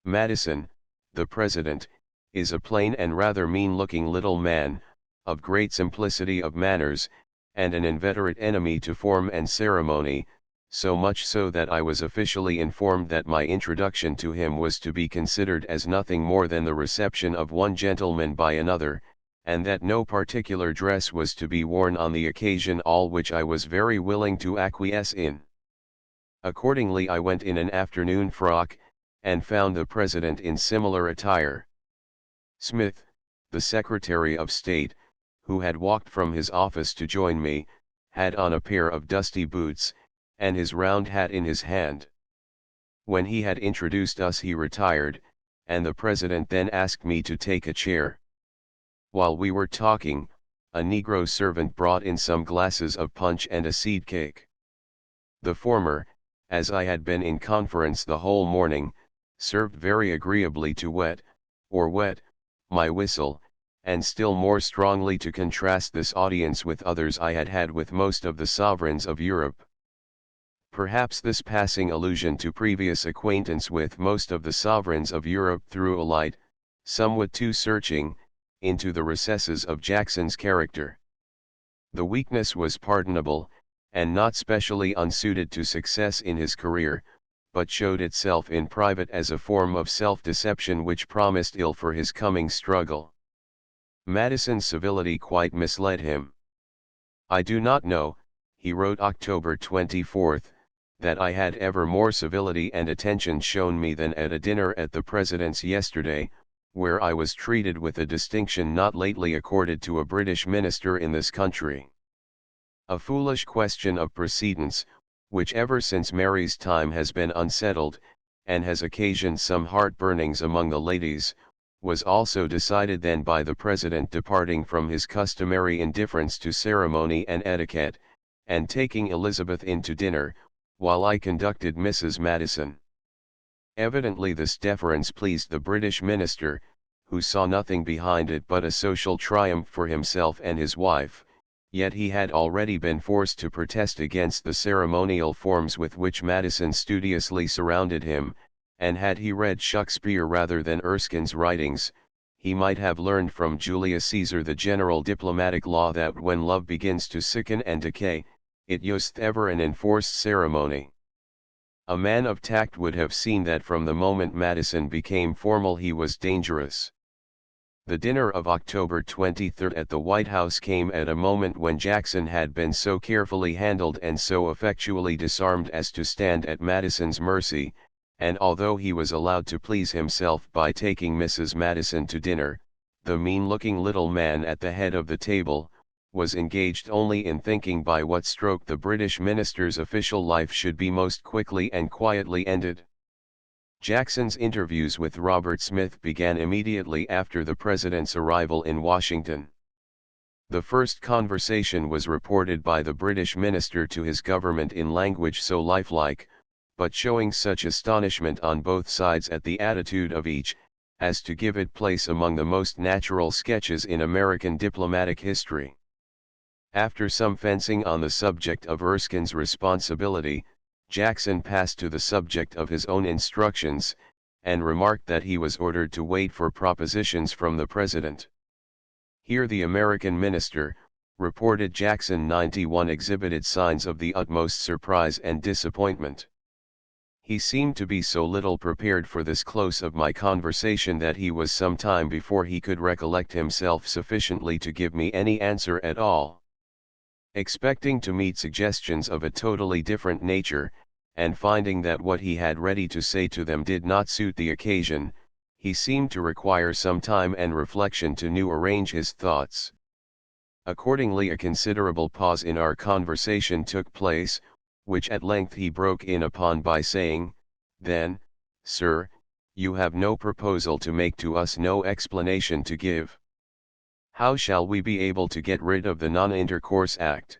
Madison, the President, is a plain and rather mean-looking little man, of great simplicity of manners, and an inveterate enemy to form and ceremony, so much so that I was officially informed that my introduction to him was to be considered as nothing more than the reception of one gentleman by another, and that no particular dress was to be worn on the occasion, all which I was very willing to acquiesce in. Accordingly I went in an afternoon frock, and found the President in similar attire. Smith, the Secretary of State, who had walked from his office to join me, had on a pair of dusty boots, and his round hat in his hand. When he had introduced us he retired, and the President then asked me to take a chair. While we were talking, a Negro servant brought in some glasses of punch and a seed cake. The former, as I had been in conference the whole morning, served very agreeably to wet my whistle, and still more strongly to contrast this audience with others I had had with most of the sovereigns of Europe. Perhaps this passing allusion to previous acquaintance with most of the sovereigns of Europe threw a light, somewhat too searching, into the recesses of Jackson's character. The weakness was pardonable, and not specially unsuited to success in his career, but showed itself in private as a form of self-deception which promised ill for his coming struggle. Madison's civility quite misled him. "I do not know," he wrote October 24, "that I had ever more civility and attention shown me than at a dinner at the President's yesterday, where I was treated with a distinction not lately accorded to a British minister in this country." A foolish question of precedence, which ever since Mary's time has been unsettled, and has occasioned some heart-burnings among the ladies, was also decided then by the President departing from his customary indifference to ceremony and etiquette, and taking Elizabeth in to dinner, while I conducted Mrs. Madison. Evidently this deference pleased the British minister, who saw nothing behind it but a social triumph for himself and his wife, yet he had already been forced to protest against the ceremonial forms with which Madison studiously surrounded him, and had he read Shakespeare rather than Erskine's writings, he might have learned from Julius Caesar the general diplomatic law that when love begins to sicken and decay, it useth ever an enforced ceremony. A man of tact would have seen that from the moment Madison became formal he was dangerous. The dinner of October 23 at the White House came at a moment when Jackson had been so carefully handled and so effectually disarmed as to stand at Madison's mercy, and although he was allowed to please himself by taking Mrs. Madison to dinner, the mean-looking little man at the head of the table was engaged only in thinking by what stroke the British minister's official life should be most quickly and quietly ended. Jackson's interviews with Robert Smith began immediately after the President's arrival in Washington. The first conversation was reported by the British minister to his government in language so lifelike, but showing such astonishment on both sides at the attitude of each, as to give it place among the most natural sketches in American diplomatic history. After some fencing on the subject of Erskine's responsibility, Jackson passed to the subject of his own instructions, and remarked that he was ordered to wait for propositions from the President. Here the American minister, reported Jackson 91, exhibited signs of the utmost surprise and disappointment. He seemed to be so little prepared for this close of my conversation that he was some time before he could recollect himself sufficiently to give me any answer at all. Expecting to meet suggestions of a totally different nature, and finding that what he had ready to say to them did not suit the occasion, he seemed to require some time and reflection to new arrange his thoughts. Accordingly a considerable pause in our conversation took place, which at length he broke in upon by saying, "Then, sir, you have no proposal to make to us, no explanation to give. How shall we be able to get rid of the Non-Intercourse Act?"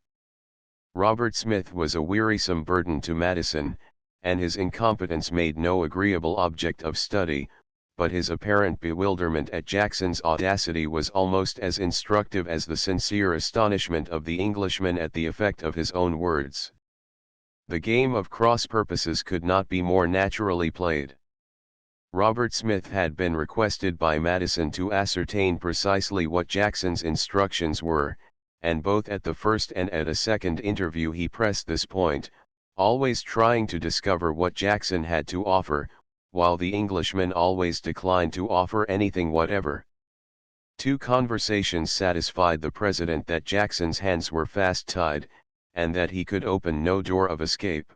Robert Smith was a wearisome burden to Madison, and his incompetence made no agreeable object of study, but his apparent bewilderment at Jackson's audacity was almost as instructive as the sincere astonishment of the Englishman at the effect of his own words. The game of cross purposes could not be more naturally played. Robert Smith had been requested by Madison to ascertain precisely what Jackson's instructions were, and both at the first and at a second interview he pressed this point, always trying to discover what Jackson had to offer, while the Englishman always declined to offer anything whatever. Two conversations satisfied the President that Jackson's hands were fast tied, and that he could open no door of escape.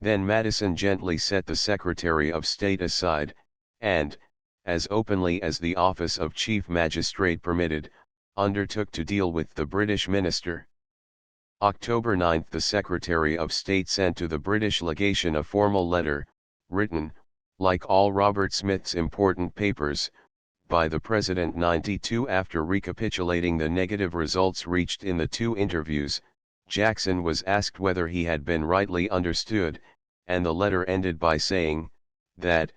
Then Madison gently set the Secretary of State aside, and, as openly as the office of Chief Magistrate permitted, undertook to deal with the British minister. October 9 the Secretary of State sent to the British legation a formal letter, written, like all Robert Smith's important papers, by the President 92 after recapitulating the negative results reached in the two interviews. Jackson was asked whether he had been rightly understood, and the letter ended by saying, that,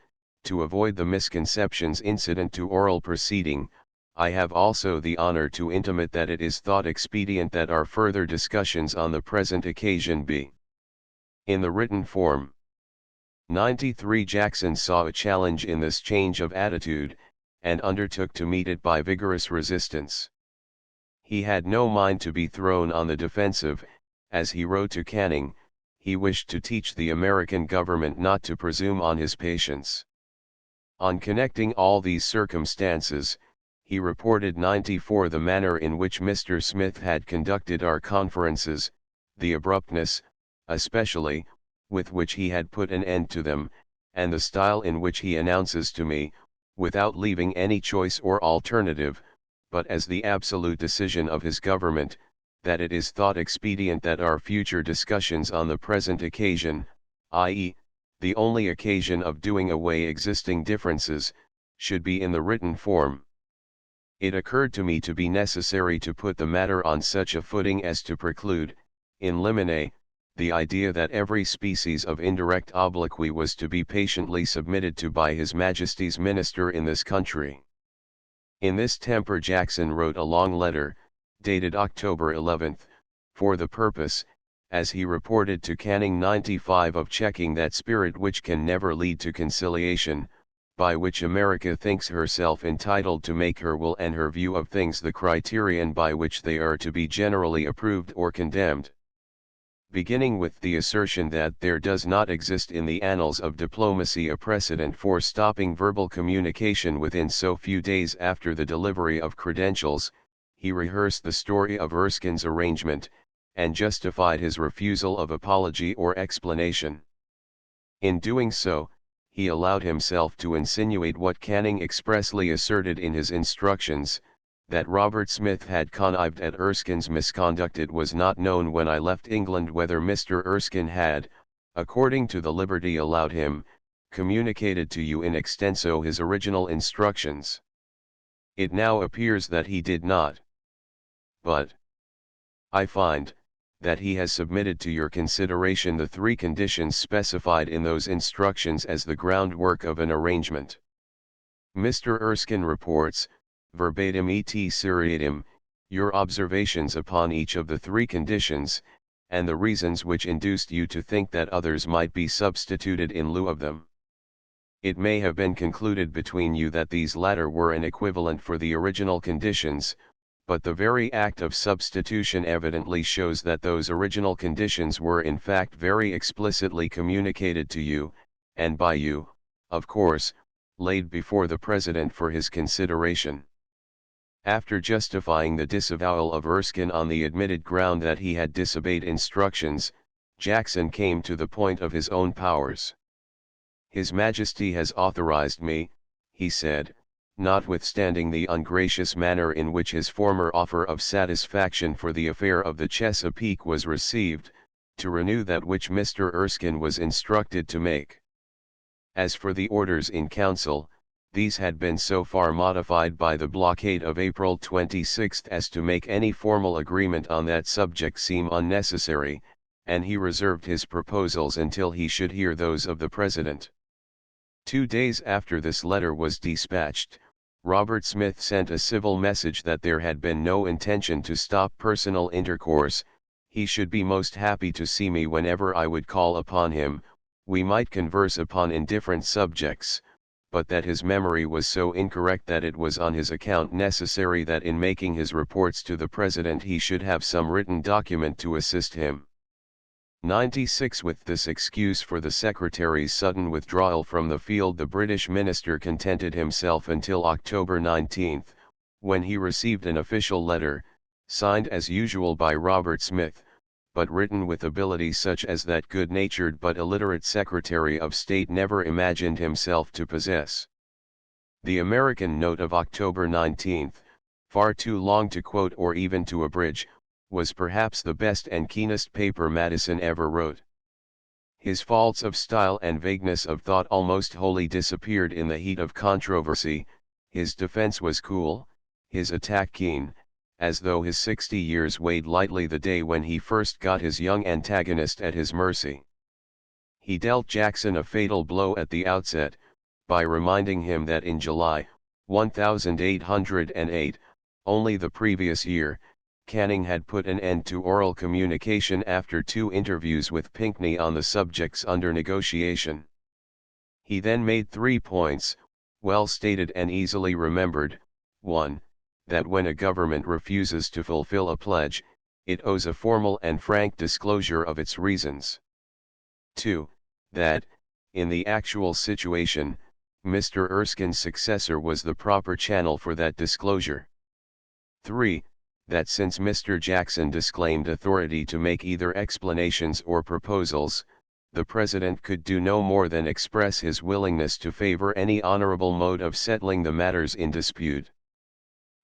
to avoid the misconceptions incident to oral proceeding, I have also the honor to intimate that it is thought expedient that our further discussions on the present occasion be in the written form. 93 Jackson saw a challenge in this change of attitude, and undertook to meet it by vigorous resistance. He had no mind to be thrown on the defensive, as he wrote to Canning. he wished to teach the American government not to presume on his patience. On connecting all these circumstances, he reported 94 the manner in which Mr. Smith had conducted our conferences, the abruptness, especially, with which he had put an end to them, and the style in which he announces to me, without leaving any choice or alternative, but as the absolute decision of his government, that it is thought expedient that our future discussions on the present occasion, i.e., the only occasion of doing away existing differences, should be in the written form. It occurred to me to be necessary to put the matter on such a footing as to preclude, in limine, the idea that every species of indirect obloquy was to be patiently submitted to by His Majesty's minister in this country. In this temper Jackson wrote a long letter, dated October 11, for the purpose, as he reported to Canning 95, of checking that spirit which can never lead to conciliation, by which America thinks herself entitled to make her will and her view of things the criterion by which they are to be generally approved or condemned. Beginning with the assertion that there does not exist in the annals of diplomacy a precedent for stopping verbal communication within so few days after the delivery of credentials, he rehearsed the story of Erskine's arrangement, and justified his refusal of apology or explanation. In doing so, he allowed himself to insinuate what Canning expressly asserted in his instructions, that Robert Smith had connived at Erskine's misconduct. It was not known when I left England whether Mr. Erskine had, according to the liberty allowed him, communicated to you in extenso his original instructions. It now appears that he did not. But I find that he has submitted to your consideration the 3 conditions specified in those instructions as the groundwork of an arrangement. Mr. Erskine reports, verbatim et seriatim, your observations upon each of the 3 conditions, and the reasons which induced you to think that others might be substituted in lieu of them. It may have been concluded between you that these latter were an equivalent for the original conditions, but the very act of substitution evidently shows that those original conditions were in fact very explicitly communicated to you, and by you, of course, laid before the President for his consideration. After justifying the disavowal of Erskine on the admitted ground that he had disobeyed instructions, Jackson came to the point of his own powers. His Majesty has authorized me, he said, notwithstanding the ungracious manner in which his former offer of satisfaction for the affair of the Chesapeake was received, to renew that which Mr. Erskine was instructed to make. As for the orders in council, these had been so far modified by the blockade of April 26 as to make any formal agreement on that subject seem unnecessary, and he reserved his proposals until he should hear those of the President. 2 days after this letter was dispatched, Robert Smith sent a civil message that there had been no intention to stop personal intercourse, he should be most happy to see me whenever I would call upon him, we might converse upon indifferent subjects, but that his memory was so incorrect that it was on his account necessary that in making his reports to the President he should have some written document to assist him. 96 With this excuse for the Secretary's sudden withdrawal from the field, the British minister contented himself until October 19, when he received an official letter, signed as usual by Robert Smith, but written with ability such as that good-natured but illiterate Secretary of State never imagined himself to possess. The American note of October 19, far too long to quote or even to abridge, was perhaps the best and keenest paper Madison ever wrote. His faults of style and vagueness of thought almost wholly disappeared in the heat of controversy, his defense was cool, his attack keen, as though his 60 years weighed lightly the day when he first got his young antagonist at his mercy. He dealt Jackson a fatal blow at the outset, by reminding him that in July, 1808, only the previous year, Canning had put an end to oral communication after 2 interviews with Pinckney on the subjects under negotiation. He then made 3 points, well stated and easily remembered. 1. That when a government refuses to fulfill a pledge, it owes a formal and frank disclosure of its reasons. 2. That, in the actual situation, Mr. Erskine's successor was the proper channel for that disclosure. 3. That since Mr. Jackson disclaimed authority to make either explanations or proposals, the President could do no more than express his willingness to favor any honorable mode of settling the matters in dispute.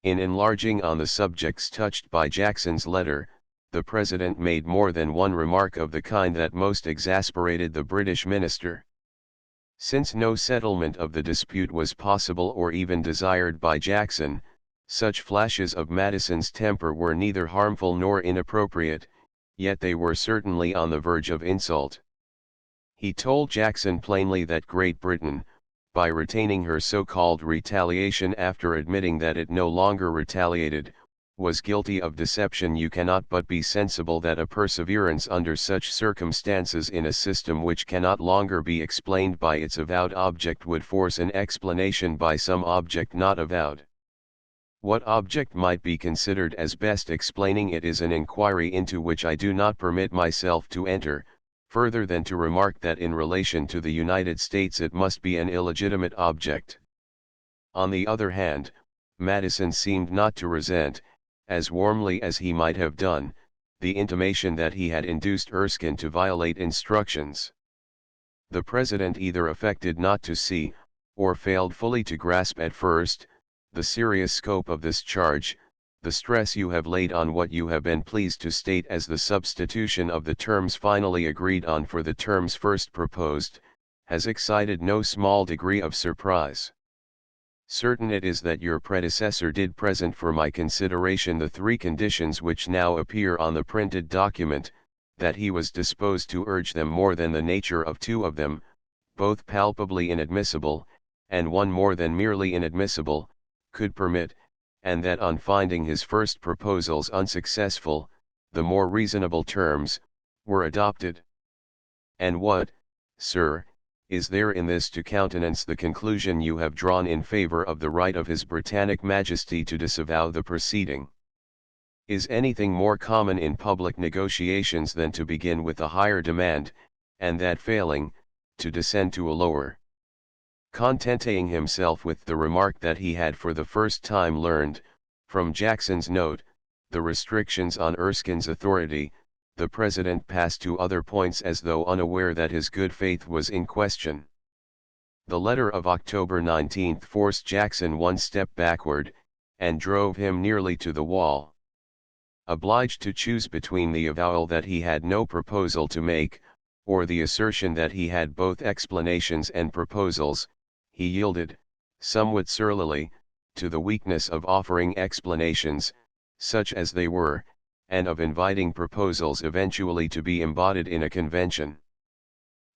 In enlarging on the subjects touched by Jackson's letter, the President made more than one remark of the kind that most exasperated the British minister. Since no settlement of the dispute was possible or even desired by Jackson, such flashes of Madison's temper were neither harmful nor inappropriate, yet they were certainly on the verge of insult. He told Jackson plainly that Great Britain, by retaining her so-called retaliation after admitting that it no longer retaliated, was guilty of deception. You cannot but be sensible that a perseverance under such circumstances in a system which cannot longer be explained by its avowed object would force an explanation by some object not avowed. What object might be considered as best explaining it is an inquiry into which I do not permit myself to enter, further than to remark that in relation to the United States it must be an illegitimate object. On the other hand, Madison seemed not to resent, as warmly as he might have done, the intimation that he had induced Erskine to violate instructions. The President either affected not to see, or failed fully to grasp at first, the serious scope of this charge. The stress you have laid on what you have been pleased to state as the substitution of the terms finally agreed on for the terms first proposed, has excited no small degree of surprise. Certain it is that your predecessor did present for my consideration the three conditions which now appear on the printed document, that he was disposed to urge them more than the nature of two of them, both palpably inadmissible, and one more than merely inadmissible, could permit, and that on finding his first proposals unsuccessful, the more reasonable terms were adopted. And what, sir, is there in this to countenance the conclusion you have drawn in favor of the right of His Britannic Majesty to disavow the proceeding? Is anything more common in public negotiations than to begin with a higher demand, and that failing, to descend to a lower? Contenting himself with the remark that he had for the first time learned, from Jackson's note, the restrictions on Erskine's authority, the President passed to other points as though unaware that his good faith was in question. The letter of October 19 forced Jackson one step backward, and drove him nearly to the wall. Obliged to choose between the avowal that he had no proposal to make, or the assertion that he had both explanations and proposals, he yielded, somewhat surlily, to the weakness of offering explanations, such as they were, and of inviting proposals eventually to be embodied in a convention.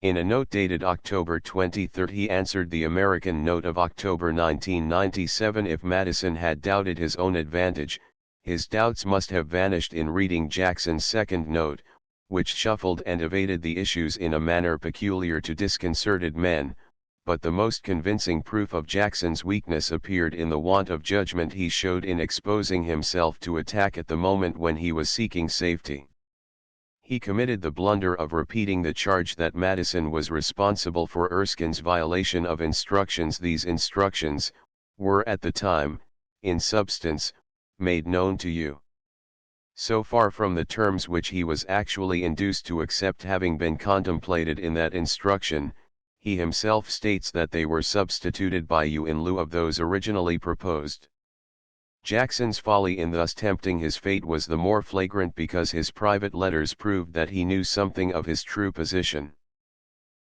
In a note dated October 23 he answered the American note of October 1997. If Madison had doubted his own advantage, his doubts must have vanished in reading Jackson's second note, which shuffled and evaded the issues in a manner peculiar to disconcerted men, but the most convincing proof of Jackson's weakness appeared in the want of judgment he showed in exposing himself to attack at the moment when he was seeking safety. He committed the blunder of repeating the charge that Madison was responsible for Erskine's violation of instructions. These instructions were at the time, in substance, made known to you. So far from the terms which he was actually induced to accept having been contemplated in that instruction, he himself states that they were substituted by you in lieu of those originally proposed. Jackson's folly in thus tempting his fate was the more flagrant because his private letters proved that he knew something of his true position.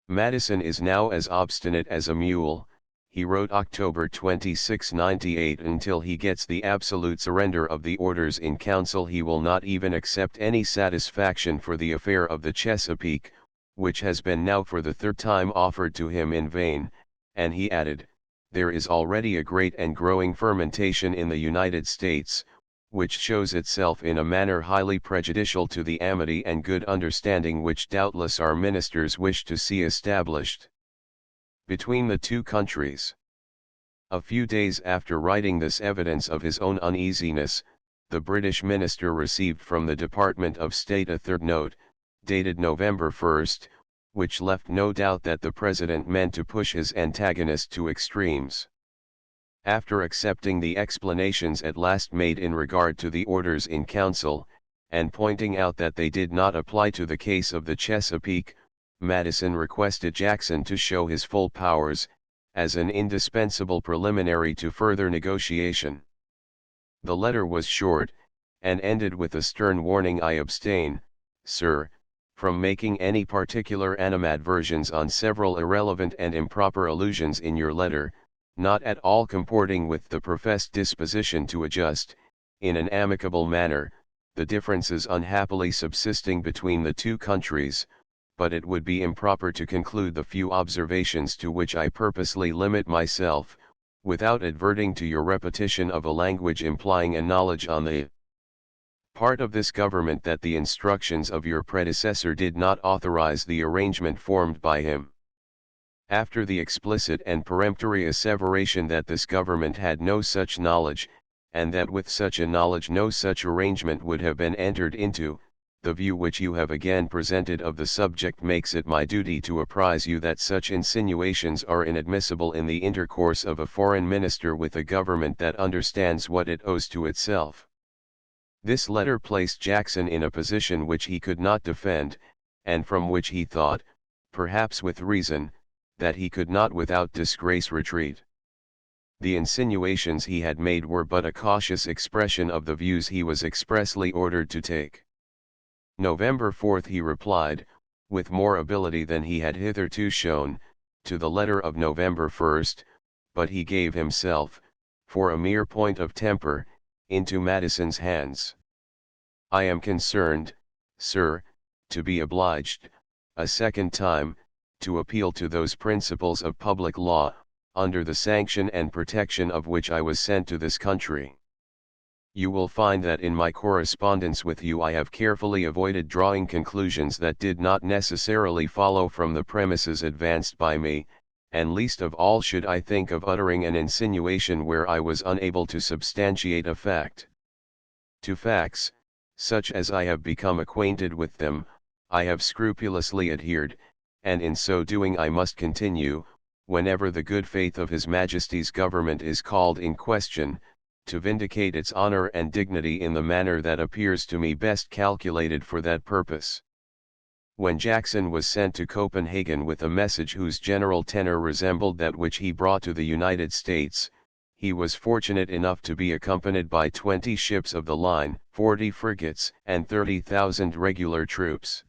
Madison is now as obstinate as a mule, he wrote October 26, 98. Until he gets the absolute surrender of the orders in council he will not even accept any satisfaction for the affair of the Chesapeake, which has been now for the third time offered to him in vain, and he added, there is already a great and growing fermentation in the United States, which shows itself in a manner highly prejudicial to the amity and good understanding which doubtless our ministers wish to see established between the two countries. A few days after writing this evidence of his own uneasiness, the British minister received from the Department of State a third note, dated November 1, which left no doubt that the president meant to push his antagonist to extremes. After accepting the explanations at last made in regard to the orders in council, and pointing out that they did not apply to the case of the Chesapeake, Madison requested Jackson to show his full powers, as an indispensable preliminary to further negotiation. The letter was short, and ended with a stern warning: "I abstain, sir, from making any particular animadversions on several irrelevant and improper allusions in your letter, not at all comporting with the professed disposition to adjust, in an amicable manner, the differences unhappily subsisting between the two countries, but it would be improper to conclude the few observations to which I purposely limit myself, without adverting to your repetition of a language implying a knowledge on the part of this government that the instructions of your predecessor did not authorize the arrangement formed by him. After the explicit and peremptory asseveration that this government had no such knowledge, and that with such a knowledge no such arrangement would have been entered into, the view which you have again presented of the subject makes it my duty to apprise you that such insinuations are inadmissible in the intercourse of a foreign minister with a government that understands what it owes to itself." This letter placed Jackson in a position which he could not defend, and from which he thought, perhaps with reason, that he could not without disgrace retreat. The insinuations he had made were but a cautious expression of the views he was expressly ordered to take. November 4 he replied, with more ability than he had hitherto shown, to the letter of November 1, but he gave himself, for a mere point of temper, into Madison's hands. "I am concerned, sir, to be obliged, a second time, to appeal to those principles of public law, under the sanction and protection of which I was sent to this country. You will find that in my correspondence with you I have carefully avoided drawing conclusions that did not necessarily follow from the premises advanced by me, and least of all should I think of uttering an insinuation where I was unable to substantiate a fact. To facts, such as I have become acquainted with them, I have scrupulously adhered, and in so doing I must continue, whenever the good faith of His Majesty's government is called in question, to vindicate its honor and dignity in the manner that appears to me best calculated for that purpose." When Jackson was sent to Copenhagen with a message whose general tenor resembled that which he brought to the United States, he was fortunate enough to be accompanied by 20 ships of the line, 40 frigates, and 30,000 regular troops.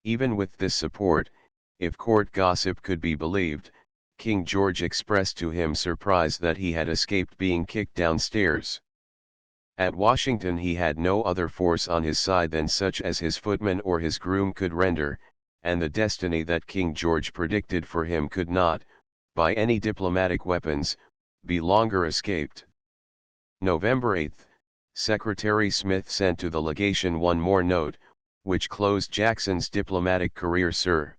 Even with this support, if court gossip could be believed, King George expressed to him surprise that he had escaped being kicked downstairs. At Washington he had no other force on his side than such as his footman or his groom could render, and the destiny that King George predicted for him could not, by any diplomatic weapons, be longer escaped. November 8, Secretary Smith sent to the legation one more note, which closed Jackson's diplomatic career: "Sir,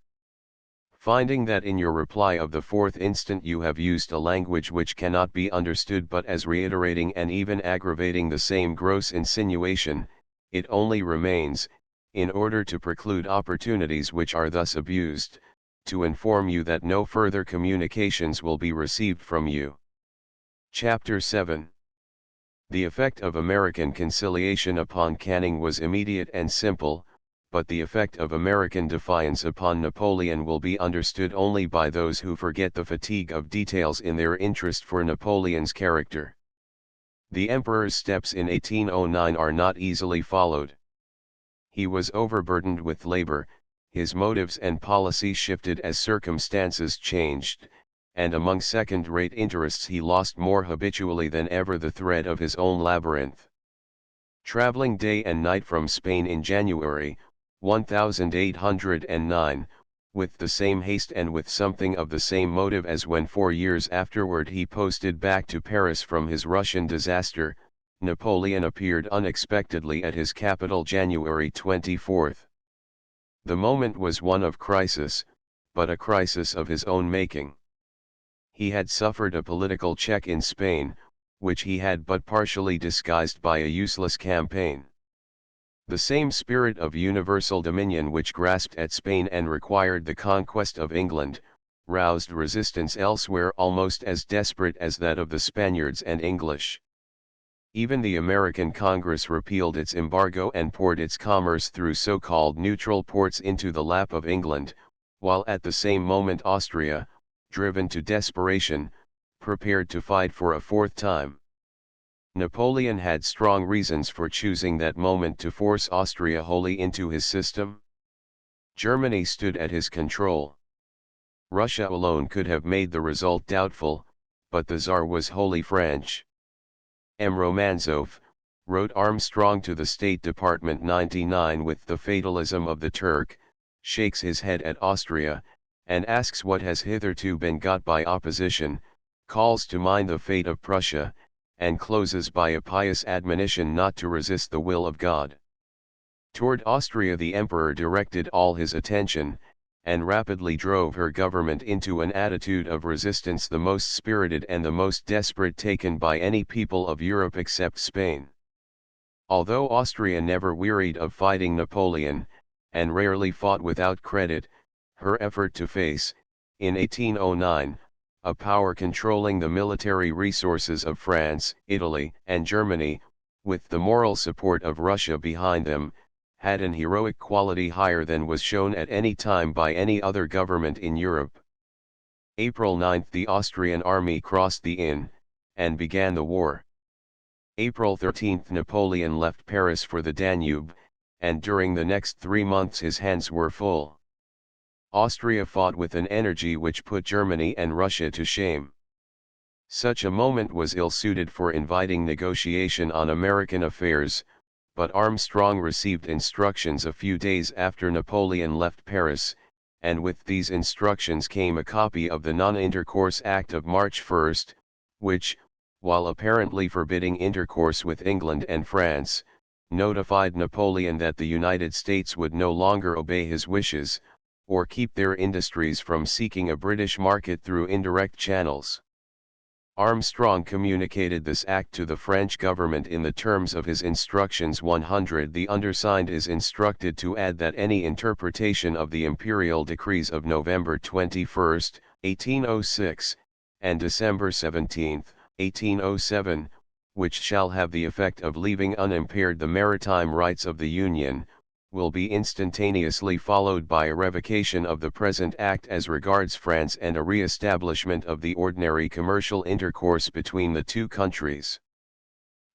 finding that in your reply of the 4th instant you have used a language which cannot be understood but as reiterating and even aggravating the same gross insinuation, it only remains, in order to preclude opportunities which are thus abused, to inform you that no further communications will be received from you." Chapter 7. The effect of American conciliation upon Canning was immediate and simple, but the effect of American defiance upon Napoleon will be understood only by those who forget the fatigue of details in their interest for Napoleon's character. The Emperor's steps in 1809 are not easily followed. He was overburdened with labor, his motives and policy shifted as circumstances changed, and among second-rate interests he lost more habitually than ever the thread of his own labyrinth. Traveling day and night from Spain in January, 1809, with the same haste and with something of the same motive as when 4 years afterward he posted back to Paris from his Russian disaster, Napoleon appeared unexpectedly at his capital January 24. The moment was one of crisis, but a crisis of his own making. He had suffered a political check in Spain, which he had but partially disguised by a useless campaign. The same spirit of universal dominion which grasped at Spain and required the conquest of England, roused resistance elsewhere almost as desperate as that of the Spaniards and English. Even the American Congress repealed its embargo and poured its commerce through so-called neutral ports into the lap of England, while at the same moment Austria, driven to desperation, prepared to fight for a fourth time. Napoleon had strong reasons for choosing that moment to force Austria wholly into his system. Germany stood at his control. Russia alone could have made the result doubtful, but the Tsar was wholly French. M. Romanzoff, wrote Armstrong to the State Department 99 with the fatalism of the Turk, shakes his head at Austria, and asks what has hitherto been got by opposition, calls to mind the fate of Prussia, and closes by a pious admonition not to resist the will of God. Toward Austria the Emperor directed all his attention, and rapidly drove her government into an attitude of resistance the most spirited and the most desperate taken by any people of Europe except Spain. Although Austria never wearied of fighting Napoleon, and rarely fought without credit, her effort to face, in 1809, a power controlling the military resources of France, Italy, and Germany, with the moral support of Russia behind them, had an heroic quality higher than was shown at any time by any other government in Europe. April 9 the Austrian army crossed the Inn, and began the war. April 13 Napoleon left Paris for the Danube, and during the next 3 months his hands were full. Austria fought with an energy which put Germany and Russia to shame. Such a moment was ill-suited for inviting negotiation on American affairs, but Armstrong received instructions a few days after Napoleon left Paris, and with these instructions came a copy of the Non-Intercourse Act of March 1, which, while apparently forbidding intercourse with England and France, notified Napoleon that the United States would no longer obey his wishes, or keep their industries from seeking a British market through indirect channels. Armstrong communicated this act to the French government in the terms of his instructions 100. The undersigned is instructed to add that any interpretation of the imperial decrees of November 21, 1806, and December 17, 1807, which shall have the effect of leaving unimpaired the maritime rights of the Union, will be instantaneously followed by a revocation of the present act as regards France and a re-establishment of the ordinary commercial intercourse between the two countries.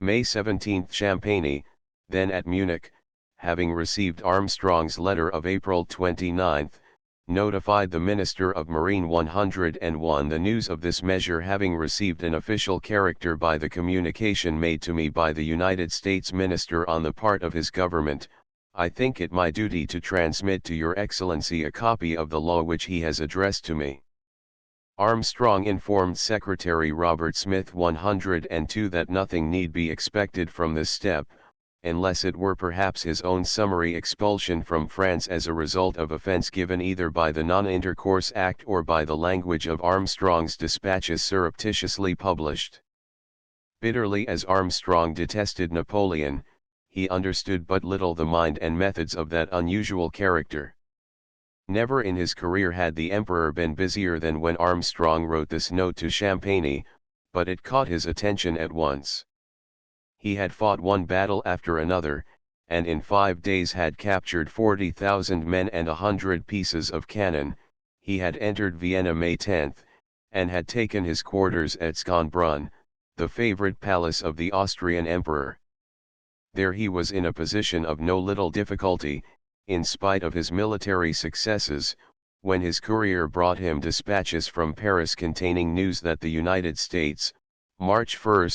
May 17 Champagny, then at Munich, having received Armstrong's letter of April 29, notified the Minister of Marine 101 the news of this measure having received an official character by the communication made to me by the United States Minister on the part of his government. I think it my duty to transmit to your Excellency a copy of the law which he has addressed to me. Armstrong informed Secretary Robert Smith 102 that nothing need be expected from this step, unless it were perhaps his own summary expulsion from France as a result of offense given either by the Non-Intercourse Act or by the language of Armstrong's dispatches surreptitiously published. Bitterly as Armstrong detested Napoleon, he understood but little the mind and methods of that unusual character. Never in his career had the Emperor been busier than when Armstrong wrote this note to Champagny, but it caught his attention at once. He had fought one battle after another, and in 5 days had captured 40,000 men and 100 pieces of cannon. He had entered Vienna May 10, and had taken his quarters at Schönbrunn, the favorite palace of the Austrian Emperor. There he was in a position of no little difficulty, in spite of his military successes, when his courier brought him dispatches from Paris containing news that the United States, March 1,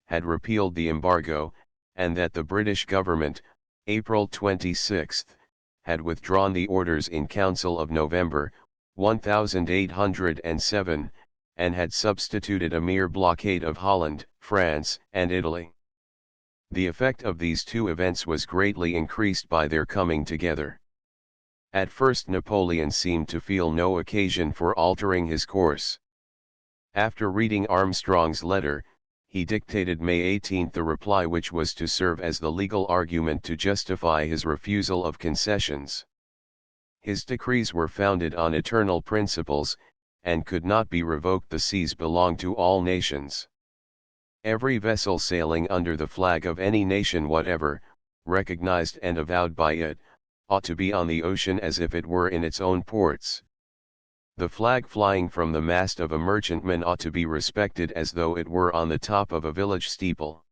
had repealed the embargo, and that the British government, April 26, had withdrawn the orders in Council of November, 1807, and had substituted a mere blockade of Holland, France, and Italy. The effect of these two events was greatly increased by their coming together. At first Napoleon seemed to feel no occasion for altering his course. After reading Armstrong's letter, he dictated May 18 the reply which was to serve as the legal argument to justify his refusal of concessions. His decrees were founded on eternal principles, and could not be revoked. The seas belong to all nations. Every vessel sailing under the flag of any nation whatever, recognized and avowed by it, ought to be on the ocean as if it were in its own ports. The flag flying from the mast of a merchantman ought to be respected as though it were on the top of a village steeple.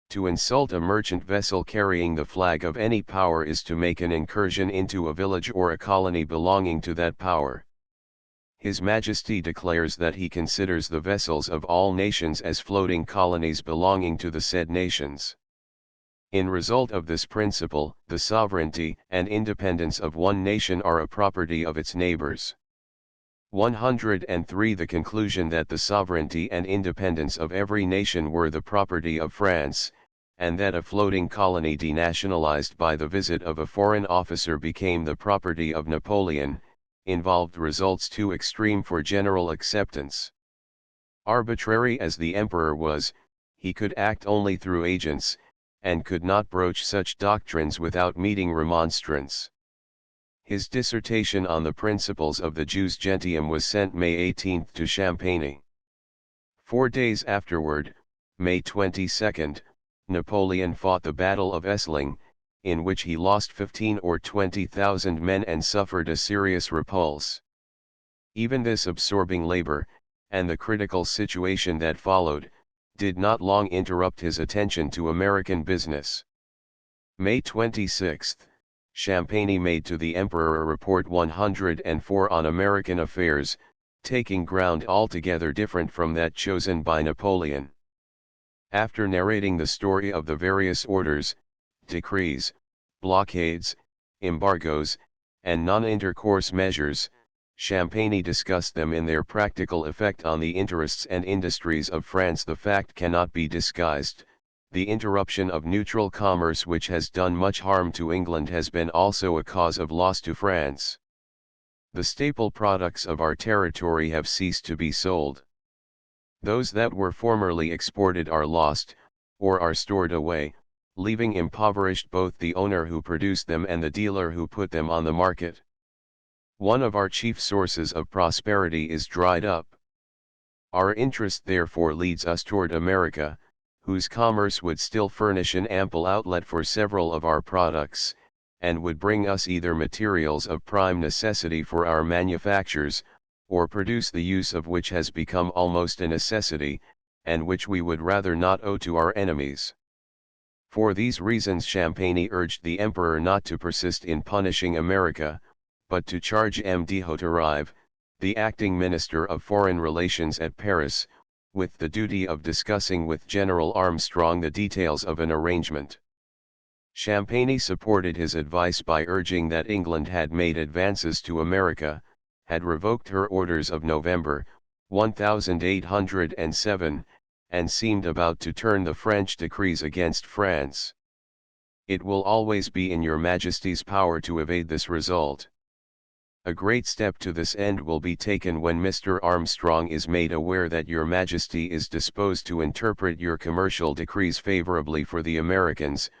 To insult a merchant vessel carrying the flag of any power is to make an incursion into a village or a colony belonging to that power. His Majesty declares that he considers the vessels of all nations as floating colonies belonging to the said nations. In result of this principle, the sovereignty and independence of one nation are a property of its neighbors. 103 The conclusion that the sovereignty and independence of every nation were the property of France, and that a floating colony denationalized by the visit of a foreign officer became the property of Napoleon, involved results too extreme for general acceptance. Arbitrary as the emperor was, he could act only through agents, and could not broach such doctrines without meeting remonstrance. His dissertation on the principles of the Jus Gentium was sent May 18 to Champagny. 4 days afterward, May 22, Napoleon fought the Battle of Essling, in which he lost 15 or 20,000 men and suffered a serious repulse. Even this absorbing labor, and the critical situation that followed, did not long interrupt his attention to American business. May 26, Champagny made to the Emperor a report 104 on American affairs, taking ground altogether different from that chosen by Napoleon. After narrating the story of the various orders, decrees, blockades, embargoes, and non-intercourse measures, Champagny discussed them in their practical effect on the interests and industries of France. The fact cannot be disguised, the interruption of neutral commerce which has done much harm to England has been also a cause of loss to France. The staple products of our territory have ceased to be sold. Those that were formerly exported are lost, or are stored away, leaving impoverished both the owner who produced them and the dealer who put them on the market. One of our chief sources of prosperity is dried up. Our interest therefore leads us toward America, whose commerce would still furnish an ample outlet for several of our products, and would bring us either materials of prime necessity for our manufactures, or produce the use of which has become almost a necessity, and which we would rather not owe to our enemies. For these reasons Champagny urged the Emperor not to persist in punishing America, but to charge M. de Hauterive, the acting Minister of Foreign Relations at Paris, with the duty of discussing with General Armstrong the details of an arrangement. Champagny supported his advice by urging that England had made advances to America, had revoked her orders of November, 1807, and seemed about to turn the French decrees against France. It will always be in your Majesty's power to evade this result. A great step to this end will be taken when Mr. Armstrong is made aware that your Majesty is disposed to interpret your commercial decrees favorably for the Americans,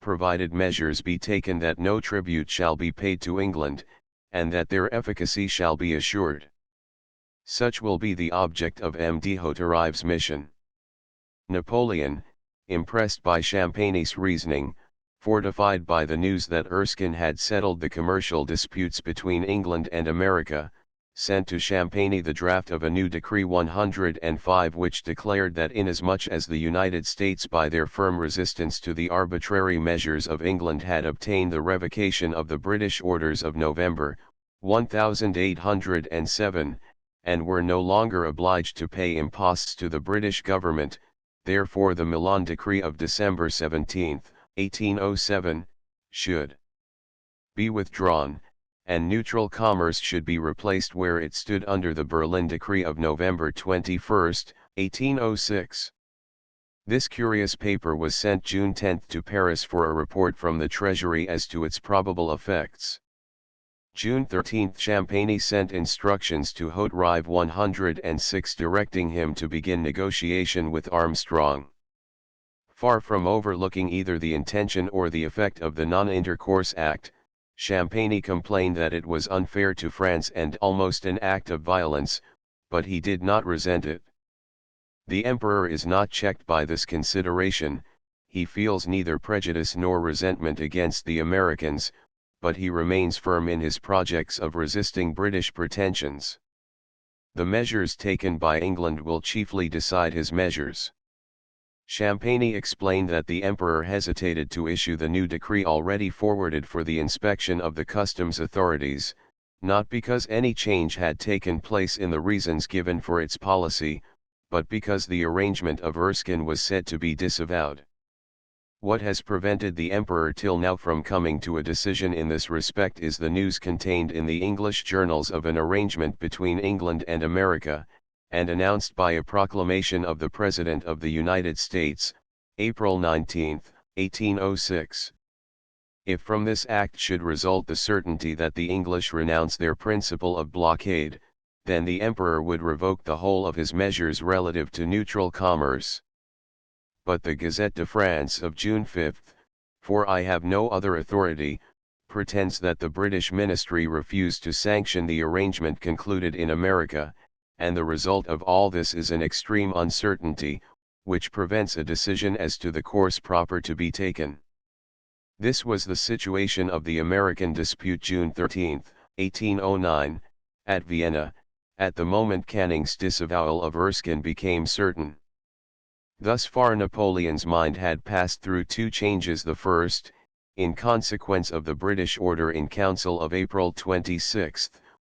provided measures be taken that no tribute shall be paid to England, and that their efficacy shall be assured. Such will be the object of M. de Hauterive's mission. Napoleon, impressed by Champagny's reasoning, fortified by the news that Erskine had settled the commercial disputes between England and America, sent to Champagny the draft of a new Decree 105 which declared that inasmuch as the United States by their firm resistance to the arbitrary measures of England had obtained the revocation of the British orders of November, 1807, and were no longer obliged to pay imposts to the British government, therefore the Milan Decree of December 17, 1807, should be withdrawn, and neutral commerce should be replaced where it stood under the Berlin Decree of November 21, 1806. This curious paper was sent June 10 to Paris for a report from the Treasury as to its probable effects. June 13, Champagny sent instructions to Haute-Rive 106 directing him to begin negotiation with Armstrong. Far from overlooking either the intention or the effect of the Non-Intercourse Act, Champagny complained that it was unfair to France and almost an act of violence, but he did not resent it. The Emperor is not checked by this consideration, he feels neither prejudice nor resentment against the Americans, but he remains firm in his projects of resisting British pretensions. The measures taken by England will chiefly decide his measures. Champagny explained that the Emperor hesitated to issue the new decree already forwarded for the inspection of the customs authorities, not because any change had taken place in the reasons given for its policy, but because the arrangement of Erskine was said to be disavowed. What has prevented the Emperor till now from coming to a decision in this respect is the news contained in the English journals of an arrangement between England and America, and announced by a proclamation of the President of the United States, April 19, 1806. If from this act should result the certainty that the English renounce their principle of blockade, then the Emperor would revoke the whole of his measures relative to neutral commerce. But the Gazette de France of June 5, for I have no other authority, pretends that the British ministry refused to sanction the arrangement concluded in America, and the result of all this is an extreme uncertainty, which prevents a decision as to the course proper to be taken. This was the situation of the American dispute June 13, 1809, at Vienna, at the moment Canning's disavowal of Erskine became certain. Thus far Napoleon's mind had passed through two changes: the first, in consequence of the British order in Council of April 26,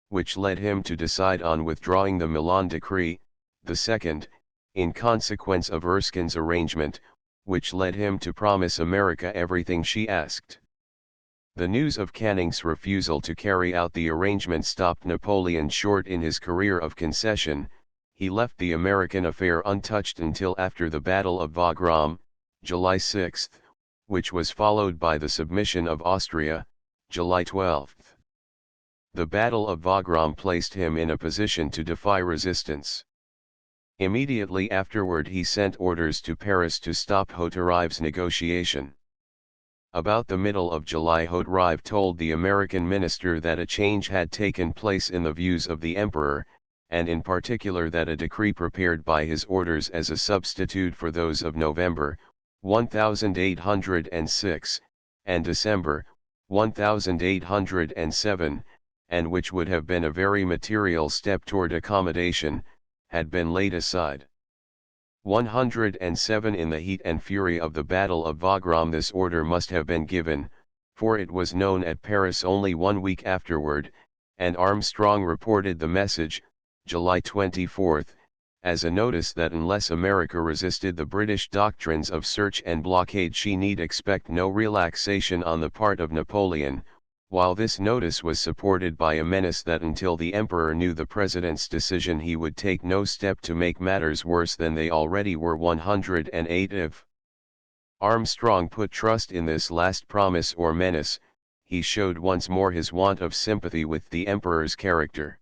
which led him to decide on withdrawing the Milan Decree; the second, in consequence of Erskine's arrangement, which led him to promise America everything she asked. The news of Canning's refusal to carry out the arrangement stopped Napoleon short in his career of concession. He left the American affair untouched until after the Battle of Wagram, July 6, which was followed by the submission of Austria, July 12. The Battle of Wagram placed him in a position to defy resistance. Immediately afterward he sent orders to Paris to stop Haute-Rive's negotiation. About the middle of July Haute-Rive told the American minister that a change had taken place in the views of the Emperor, and in particular that a decree prepared by his orders as a substitute for those of November, 1806, and December, 1807, and which would have been a very material step toward accommodation, had been laid aside. 107 In the heat and fury of the Battle of Wagram this order must have been given, for it was known at Paris only 1 week afterward, and Armstrong reported the message, July 24, as a notice that unless America resisted the British doctrines of search and blockade she need expect no relaxation on the part of Napoleon, while this notice was supported by a menace that until the Emperor knew the President's decision he would take no step to make matters worse than they already were. 108 If Armstrong put trust in this last promise or menace, he showed once more his want of sympathy with the Emperor's character.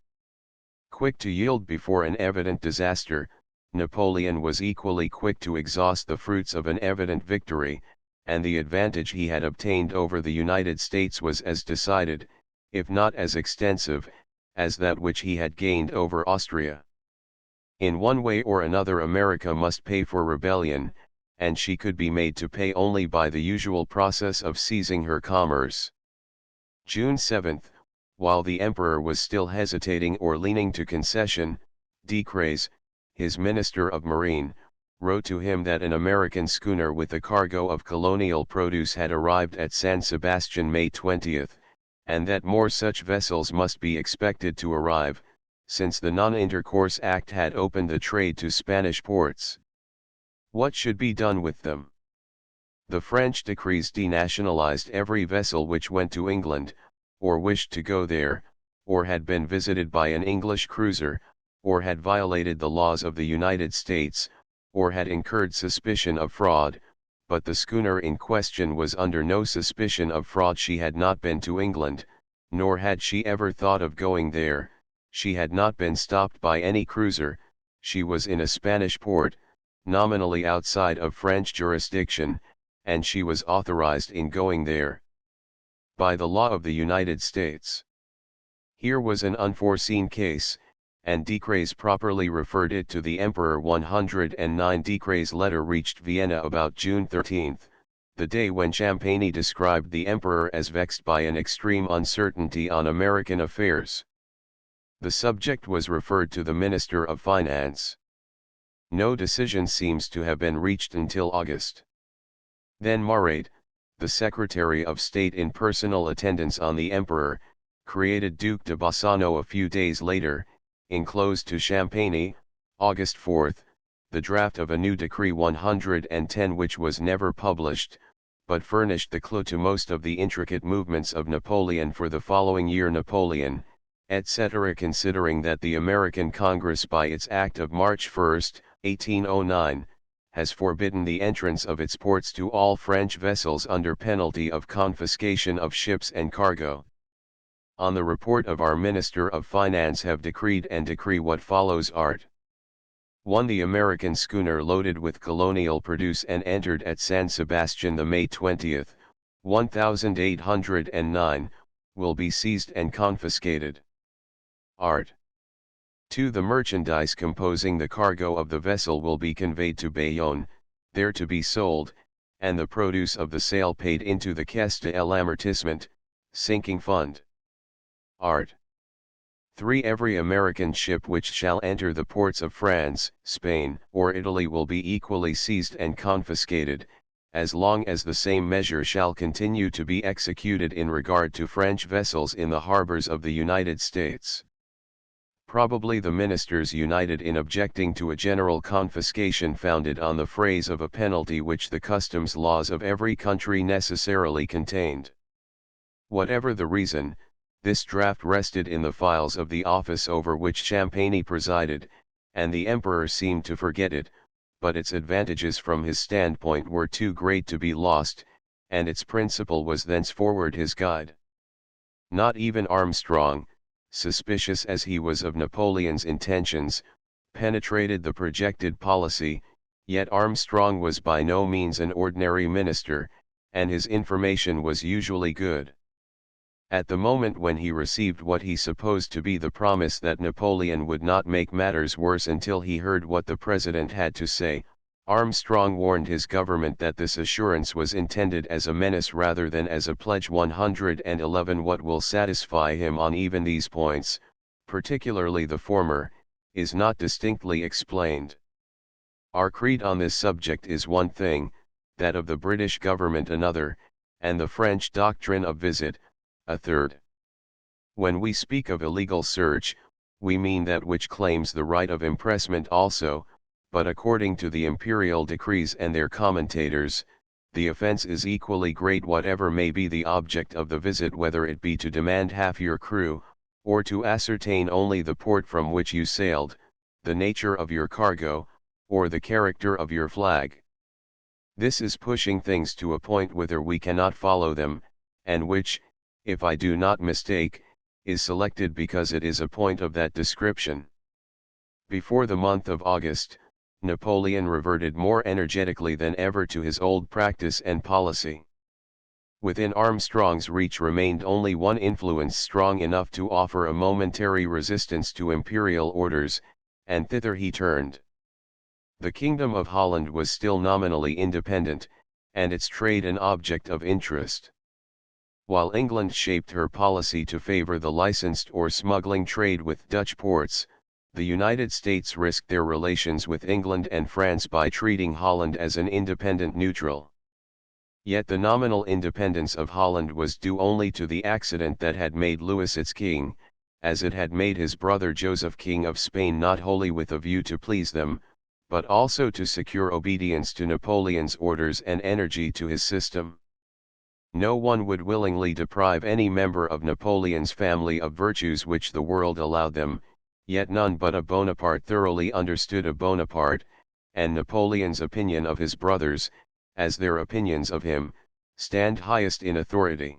Quick to yield before an evident disaster, Napoleon was equally quick to exhaust the fruits of an evident victory, and the advantage he had obtained over the United States was as decided, if not as extensive, as that which he had gained over Austria. In one way or another America must pay for rebellion, and she could be made to pay only by the usual process of seizing her commerce. June 7, while the Emperor was still hesitating or leaning to concession, Decrès, his Minister of Marine, wrote to him that an American schooner with a cargo of colonial produce had arrived at San Sebastian May 20, and that more such vessels must be expected to arrive, since the Non-Intercourse Act had opened the trade to Spanish ports. What should be done with them? The French decrees denationalized every vessel which went to England, or wished to go there, or had been visited by an English cruiser, or had violated the laws of the United States, or had incurred suspicion of fraud, but the schooner in question was under no suspicion of fraud. She had not been to England, nor had she ever thought of going there. She had not been stopped by any cruiser, she was in a Spanish port, nominally outside of French jurisdiction, and she was authorized in going there by the law of the United States. Here was an unforeseen case, and Decrès properly referred it to the Emperor. 109 Decrès' letter reached Vienna about June 13, the day when Champagny described the Emperor as vexed by an extreme uncertainty on American affairs. The subject was referred to the Minister of Finance. No decision seems to have been reached until August. Then Marat, the Secretary of State in personal attendance on the Emperor, created Duc de Bassano a few days later, enclosed to Champagny, August 4, the draft of a new Decree 110 which was never published, but furnished the clue to most of the intricate movements of Napoleon for the following year. Napoleon, etc. Considering that the American Congress by its act of March 1, 1809, has forbidden the entrance of its ports to all French vessels under penalty of confiscation of ships and cargo. On the report of our Minister of Finance have decreed and decree what follows. Art. 1. The American schooner loaded with colonial produce and entered at San Sebastian the May 20, 1809, will be seized and confiscated. Art. 2. The merchandise composing the cargo of the vessel will be conveyed to Bayonne, there to be sold, and the produce of the sale paid into the Caisse de l'Amortissement, sinking fund. Art. 3. Every American ship which shall enter the ports of France, Spain, or Italy will be equally seized and confiscated, as long as the same measure shall continue to be executed in regard to French vessels in the harbors of the United States. Probably the ministers united in objecting to a general confiscation founded on the phrase of a penalty which the customs laws of every country necessarily contained. Whatever the reason, this draft rested in the files of the office over which Champagny presided, and the emperor seemed to forget it, but its advantages from his standpoint were too great to be lost, and its principle was thenceforward his guide. Not even Armstrong, suspicious as he was of Napoleon's intentions, penetrated the projected policy, yet Armstrong was by no means an ordinary minister, and his information was usually good. At the moment when he received what he supposed to be the promise that Napoleon would not make matters worse until he heard what the president had to say, Armstrong warned his government that this assurance was intended as a menace rather than as a pledge. 111 What will satisfy him on even these points, particularly the former, is not distinctly explained. Our creed on this subject is one thing, that of the British government another, and the French doctrine of visit, a third. When we speak of illegal search, we mean that which claims the right of impressment also, but according to the imperial decrees and their commentators, the offense is equally great whatever may be the object of the visit, whether it be to demand half your crew, or to ascertain only the port from which you sailed, the nature of your cargo, or the character of your flag. This is pushing things to a point whither we cannot follow them, and which, if I do not mistake, is selected because it is a point of that description. Before the month of August, Napoleon reverted more energetically than ever to his old practice and policy. Within Armstrong's reach remained only one influence strong enough to offer a momentary resistance to imperial orders, and thither he turned. The Kingdom of Holland was still nominally independent, and its trade an object of interest. While England shaped her policy to favor the licensed or smuggling trade with Dutch ports, the United States risked their relations with England and France by treating Holland as an independent neutral. Yet the nominal independence of Holland was due only to the accident that had made Louis its king, as it had made his brother Joseph king of Spain, not wholly with a view to please them, but also to secure obedience to Napoleon's orders and energy to his system. No one would willingly deprive any member of Napoleon's family of virtues which the world allowed them, yet none but a Bonaparte thoroughly understood a Bonaparte, and Napoleon's opinion of his brothers, as their opinions of him, stand highest in authority.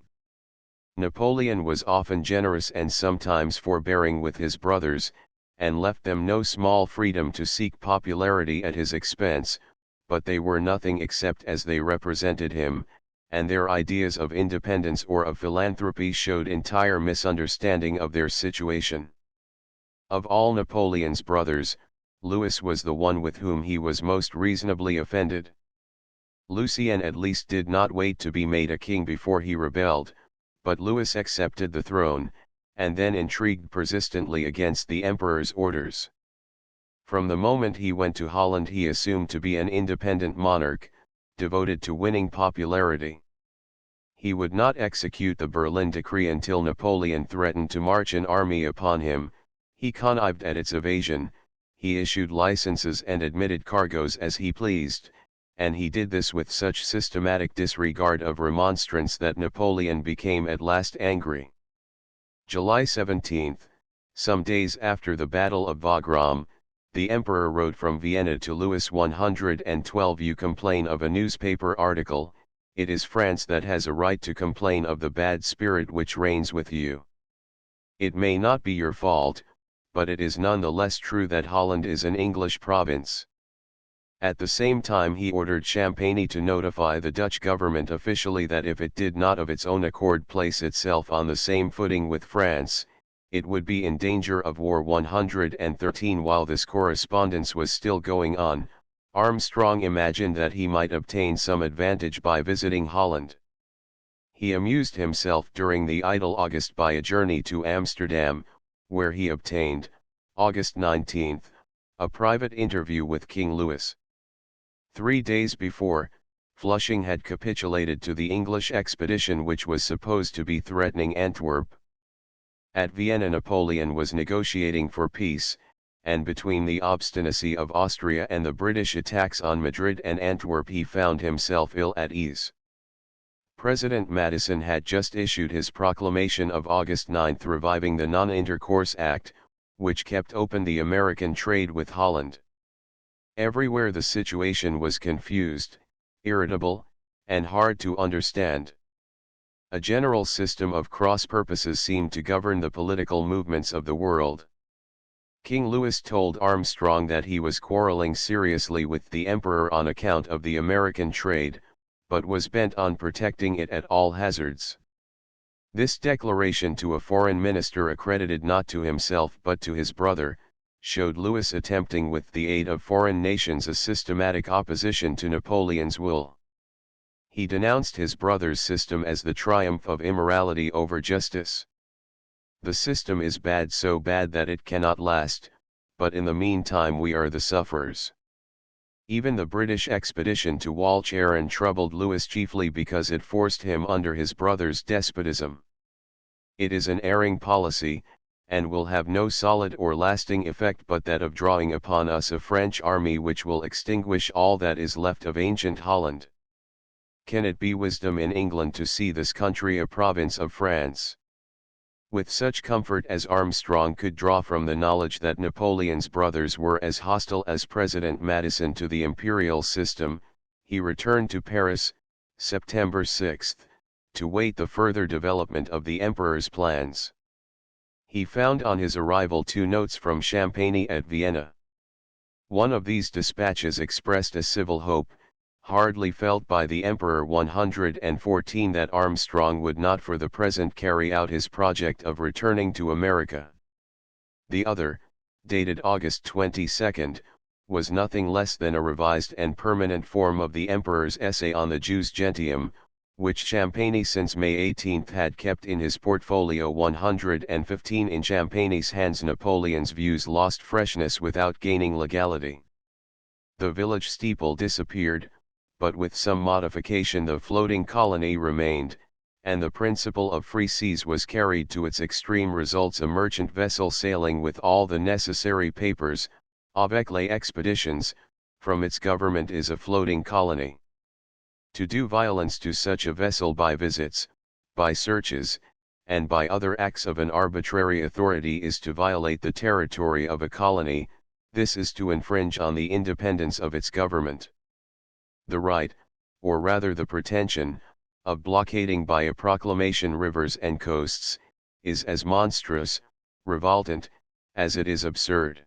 Napoleon was often generous and sometimes forbearing with his brothers, and left them no small freedom to seek popularity at his expense, but they were nothing except as they represented him, and their ideas of independence or of philanthropy showed entire misunderstanding of their situation. Of all Napoleon's brothers, Louis was the one with whom he was most reasonably offended. Lucien at least did not wait to be made a king before he rebelled, but Louis accepted the throne, and then intrigued persistently against the emperor's orders. From the moment he went to Holland he assumed to be an independent monarch, devoted to winning popularity. He would not execute the Berlin Decree until Napoleon threatened to march an army upon him. He connived at its evasion, he issued licenses and admitted cargoes as he pleased, and he did this with such systematic disregard of remonstrance that Napoleon became at last angry. July 17, some days after the Battle of Wagram, the Emperor wrote from Vienna to Louis 112. You complain of a newspaper article, it is France that has a right to complain of the bad spirit which reigns with you. It may not be your fault, but it is none the less true that Holland is an English province. At the same time he ordered Champagne to notify the Dutch government officially that if it did not of its own accord place itself on the same footing with France, it would be in danger of war. 113. While this correspondence was still going on, Armstrong imagined that he might obtain some advantage by visiting Holland. He amused himself during the idle August by a journey to Amsterdam, where he obtained, August 19, a private interview with King Louis. 3 days before, Flushing had capitulated to the English expedition which was supposed to be threatening Antwerp. At Vienna Napoleon was negotiating for peace, and between the obstinacy of Austria and the British attacks on Madrid and Antwerp he found himself ill at ease. President Madison had just issued his proclamation of August 9 reviving the Non-Intercourse Act, which kept open the American trade with Holland. Everywhere the situation was confused, irritable, and hard to understand. A general system of cross-purposes seemed to govern the political movements of the world. King Louis told Armstrong that he was quarreling seriously with the emperor on account of the American trade, but was bent on protecting it at all hazards. This declaration to a foreign minister accredited not to himself but to his brother, showed Louis attempting with the aid of foreign nations a systematic opposition to Napoleon's will. He denounced his brother's system as the triumph of immorality over justice. The system is bad, so bad that it cannot last, but in the meantime we are the sufferers. Even the British expedition to Walcheren troubled Louis chiefly because it forced him under his brother's despotism. It is an erring policy, and will have no solid or lasting effect but that of drawing upon us a French army which will extinguish all that is left of ancient Holland. Can it be wisdom in England to see this country a province of France? With such comfort as Armstrong could draw from the knowledge that Napoleon's brothers were as hostile as President Madison to the imperial system, he returned to Paris, September 6, to wait the further development of the emperor's plans. He found on his arrival 2 notes from Champagne at Vienna. One of these dispatches expressed a civil hope, hardly felt by the Emperor. 114 that Armstrong would not for the present carry out his project of returning to America. The other, dated August 22, was nothing less than a revised and permanent form of the Emperor's essay on the Jus Gentium, which Champagne since May 18 had kept in his portfolio. 115 In Champagne's hands Napoleon's views lost freshness without gaining legality. The village steeple disappeared, but with some modification the floating colony remained, and the principle of free seas was carried to its extreme results. A merchant vessel sailing with all the necessary papers, avec les expeditions, from its government is a floating colony. To do violence to such a vessel by visits, by searches, and by other acts of an arbitrary authority is to violate the territory of a colony. This is to infringe on the independence of its government. The right, or rather the pretension, of blockading by a proclamation rivers and coasts, is as monstrous, revoltant, as it is absurd.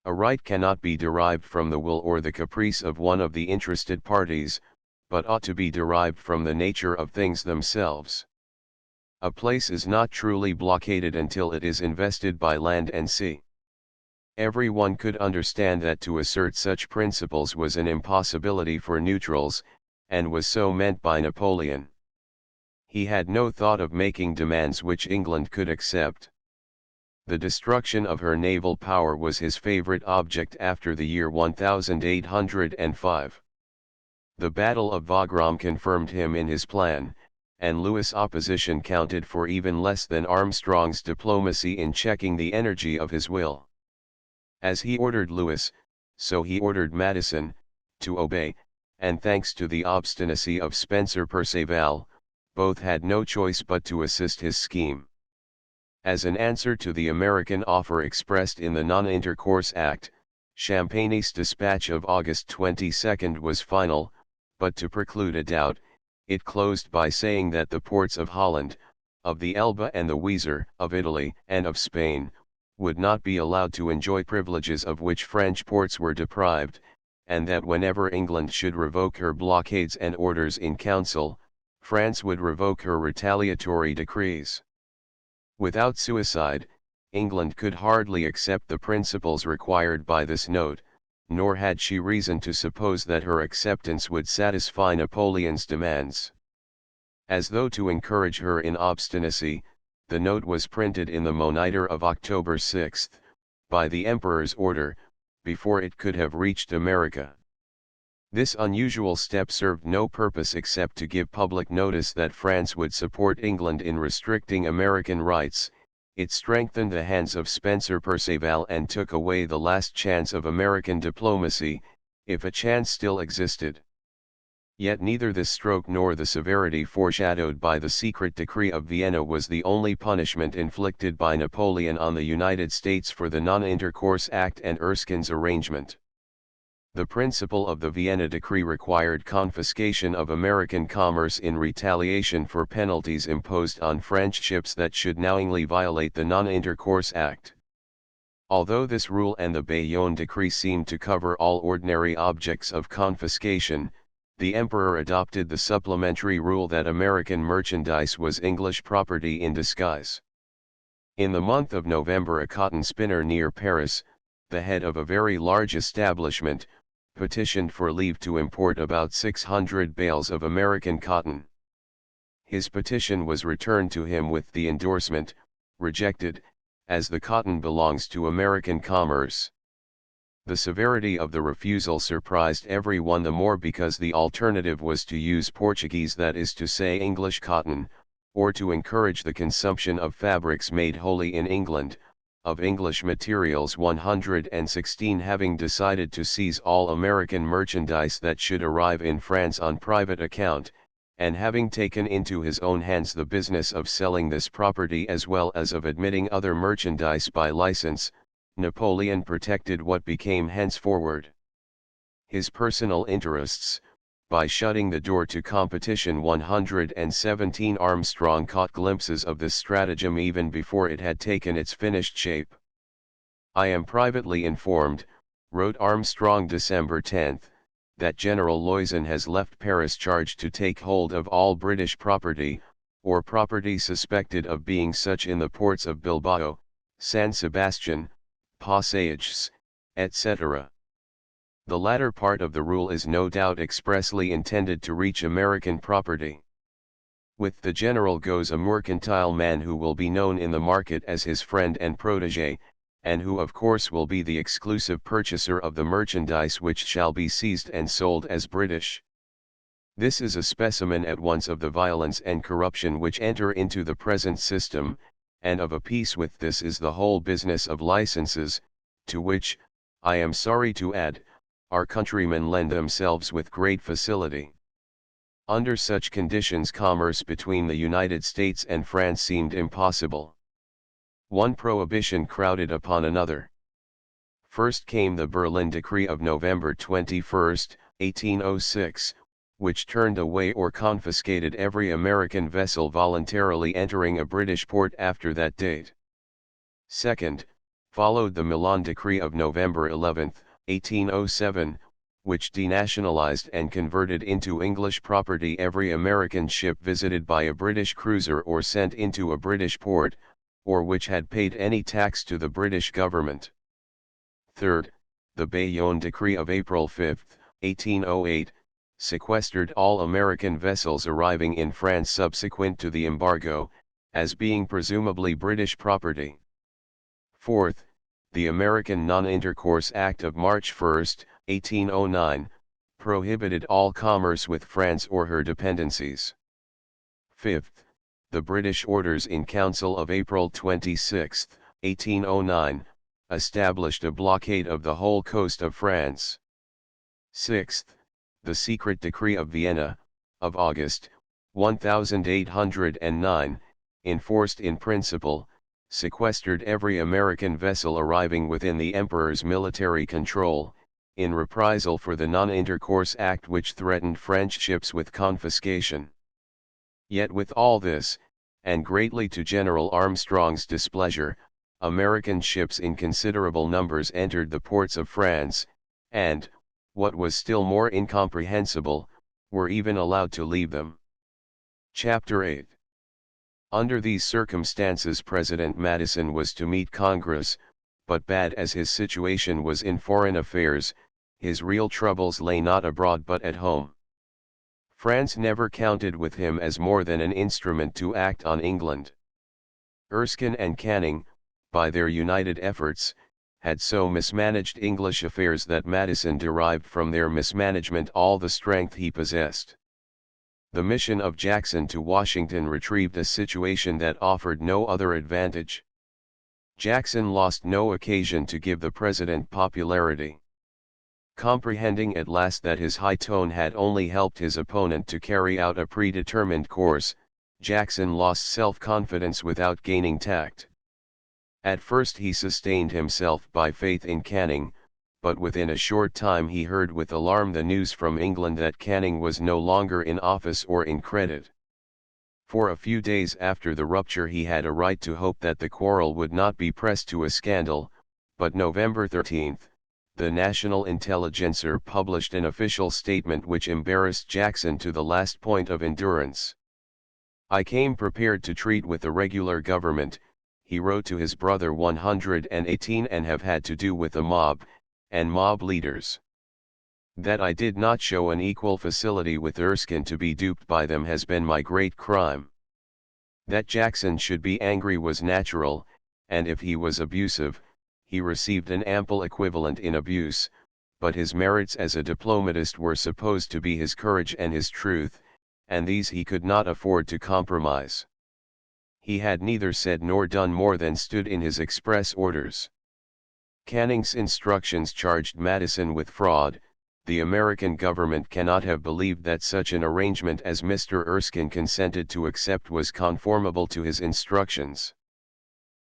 A right cannot be derived from the will or the caprice of one of the interested parties, but ought to be derived from the nature of things themselves. A place is not truly blockaded until it is invested by land and sea. Every one could understand that to assert such principles was an impossibility for neutrals, and was so meant by Napoleon. He had no thought of making demands which England could accept. The destruction of her naval power was his favorite object after the year 1805. The Battle of Wagram confirmed him in his plan, and Louis' opposition counted for even less than Armstrong's diplomacy in checking the energy of his will. As he ordered Louis, so he ordered Madison, to obey, and thanks to the obstinacy of Spencer-Perceval, both had no choice but to assist his scheme. As an answer to the American offer expressed in the Non-Intercourse Act, Champagny's dispatch of August 22 was final, but to preclude a doubt, it closed by saying that the ports of Holland, of the Elbe and the Weser, of Italy and of Spain, would not be allowed to enjoy privileges of which French ports were deprived, and that whenever England should revoke her blockades and orders in council, France would revoke her retaliatory decrees. Without suicide, England could hardly accept the principles required by this note, nor had she reason to suppose that her acceptance would satisfy Napoleon's demands. As though to encourage her in obstinacy, the note was printed in the Moniteur of October 6, by the Emperor's order, before it could have reached America. This unusual step served no purpose except to give public notice that France would support England in restricting American rights. It strengthened the hands of Spencer-Perceval and took away the last chance of American diplomacy, if a chance still existed. Yet neither this stroke nor the severity foreshadowed by the secret decree of Vienna was the only punishment inflicted by Napoleon on the United States for the Non-Intercourse Act and Erskine's arrangement. The principle of the Vienna Decree required confiscation of American commerce in retaliation for penalties imposed on French ships that should knowingly violate the Non-Intercourse Act. Although this rule and the Bayonne Decree seemed to cover all ordinary objects of confiscation, the Emperor adopted the supplementary rule that American merchandise was English property in disguise. In the month of November, a cotton spinner near Paris, the head of a very large establishment, petitioned for leave to import about 600 bales of American cotton. His petition was returned to him with the endorsement, "Rejected, as the cotton belongs to American commerce." The severity of the refusal surprised everyone the more because the alternative was to use Portuguese, that is to say English cotton, or to encourage the consumption of fabrics made wholly in England, of English materials. 116 having decided to seize all American merchandise that should arrive in France on private account, and having taken into his own hands the business of selling this property as well as of admitting other merchandise by license, Napoleon protected what became henceforward his personal interests, by shutting the door to competition. 117 Armstrong caught glimpses of this stratagem even before it had taken its finished shape. "I am privately informed," wrote Armstrong December 10, "that General Loyson has left Paris charged to take hold of all British property, or property suspected of being such in the ports of Bilbao, San Sebastian, Passages, etc. The latter part of the rule is no doubt expressly intended to reach American property. With the general goes a mercantile man who will be known in the market as his friend and protege, and who of course will be the exclusive purchaser of the merchandise which shall be seized and sold as British. This is a specimen at once of the violence and corruption which enter into the present system, and of a piece with this is the whole business of licenses, to which, I am sorry to add, our countrymen lend themselves with great facility. Under such conditions commerce between the United States and France seemed impossible. One prohibition crowded upon another. First came the Berlin Decree of November 21, 1806, which turned away or confiscated every American vessel voluntarily entering a British port after that date. Second, followed the Milan Decree of November 11, 1807, which denationalized and converted into English property every American ship visited by a British cruiser or sent into a British port, or which had paid any tax to the British government. Third, the Bayonne Decree of April 5, 1808, sequestered all American vessels arriving in France subsequent to the embargo, as being presumably British property. Fourth, the American Non-Intercourse Act of March 1, 1809, prohibited all commerce with France or her dependencies. Fifth, the British Orders in Council of April 26, 1809, established a blockade of the whole coast of France. Sixth, the Secret Decree of Vienna, of August, 1809, enforced in principle, sequestered every American vessel arriving within the Emperor's military control, in reprisal for the Non-Intercourse Act which threatened French ships with confiscation. Yet with all this, and greatly to General Armstrong's displeasure, American ships in considerable numbers entered the ports of France, and, what was still more incomprehensible, were even allowed to leave them. Chapter 8. Under these circumstances President Madison was to meet Congress, but bad as his situation was in foreign affairs, his real troubles lay not abroad but at home. France never counted with him as more than an instrument to act on England. Erskine and Canning, by their united efforts, had so mismanaged English affairs that Madison derived from their mismanagement all the strength he possessed. The mission of Jackson to Washington retrieved a situation that offered no other advantage. Jackson lost no occasion to give the president popularity. Comprehending at last that his high tone had only helped his opponent to carry out a predetermined course, Jackson lost self-confidence without gaining tact. At first he sustained himself by faith in Canning, but within a short time he heard with alarm the news from England that Canning was no longer in office or in credit. For a few days after the rupture he had a right to hope that the quarrel would not be pressed to a scandal, but November 13, the National Intelligencer published an official statement which embarrassed Jackson to the last point of endurance. "I came prepared to treat with the regular government," he wrote to his brother 118, "and have had to do with a mob, and mob leaders. That I did not show an equal facility with Erskine to be duped by them has been my great crime. That Jackson should be angry was natural, and if he was abusive, he received an ample equivalent in abuse, but his merits as a diplomatist were supposed to be his courage and his truth, and these he could not afford to compromise. He had neither said nor done more than stood in his express orders." Canning's instructions charged Madison with fraud. The American government cannot have believed that such an arrangement as Mr. Erskine consented to accept was conformable to his instructions.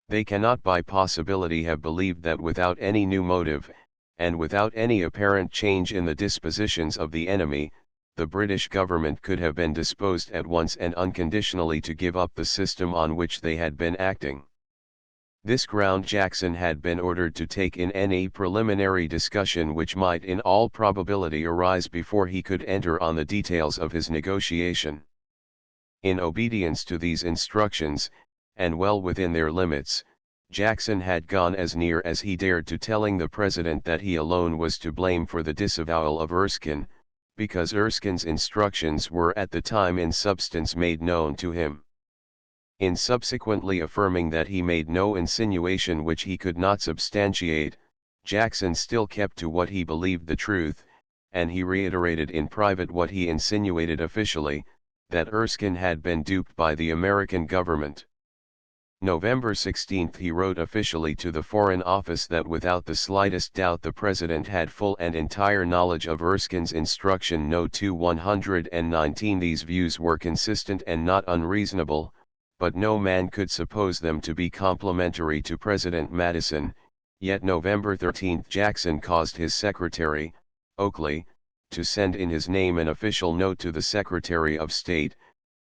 They cannot by possibility have believed that without any new motive, and without any apparent change in the dispositions of the enemy, the British government could have been disposed at once and unconditionally to give up the system on which they had been acting. This ground Jackson had been ordered to take in any preliminary discussion which might in all probability arise before he could enter on the details of his negotiation. In obedience to these instructions, and well within their limits, Jackson had gone as near as he dared to telling the president that he alone was to blame for the disavowal of Erskine, because Erskine's instructions were at the time in substance made known to him. In subsequently affirming that he made no insinuation which he could not substantiate, Jackson still kept to what he believed the truth, and he reiterated in private what he insinuated officially, that Erskine had been duped by the American government. November 16 he wrote officially to the Foreign Office that without the slightest doubt the President had full and entire knowledge of Erskine's instruction No. 119. These views were consistent and not unreasonable, but no man could suppose them to be complimentary to President Madison. Yet November 13 Jackson caused his secretary, Oakley, to send in his name an official note to the Secretary of State,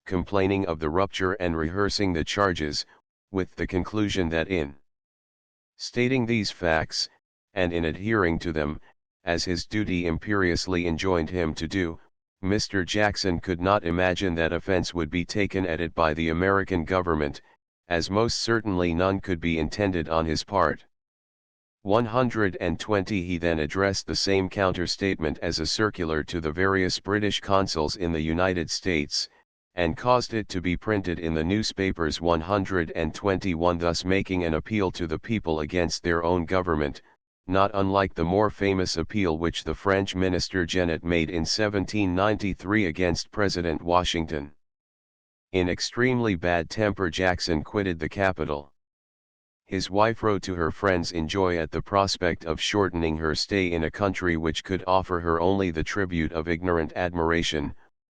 complaining of the rupture and rehearsing the charges, with the conclusion that in stating these facts, and in adhering to them, as his duty imperiously enjoined him to do, Mr. Jackson could not imagine that offense would be taken at it by the American government, as most certainly none could be intended on his part. 120 He then addressed the same counter-statement as a circular to the various British consuls in the United States, and caused it to be printed in the newspapers. 121 Thus making an appeal to the people against their own government, not unlike the more famous appeal which the French minister Genet made in 1793 against President Washington. In extremely bad temper Jackson quitted the capital. His wife wrote to her friends in joy at the prospect of shortening her stay in a country which could offer her only the tribute of ignorant admiration,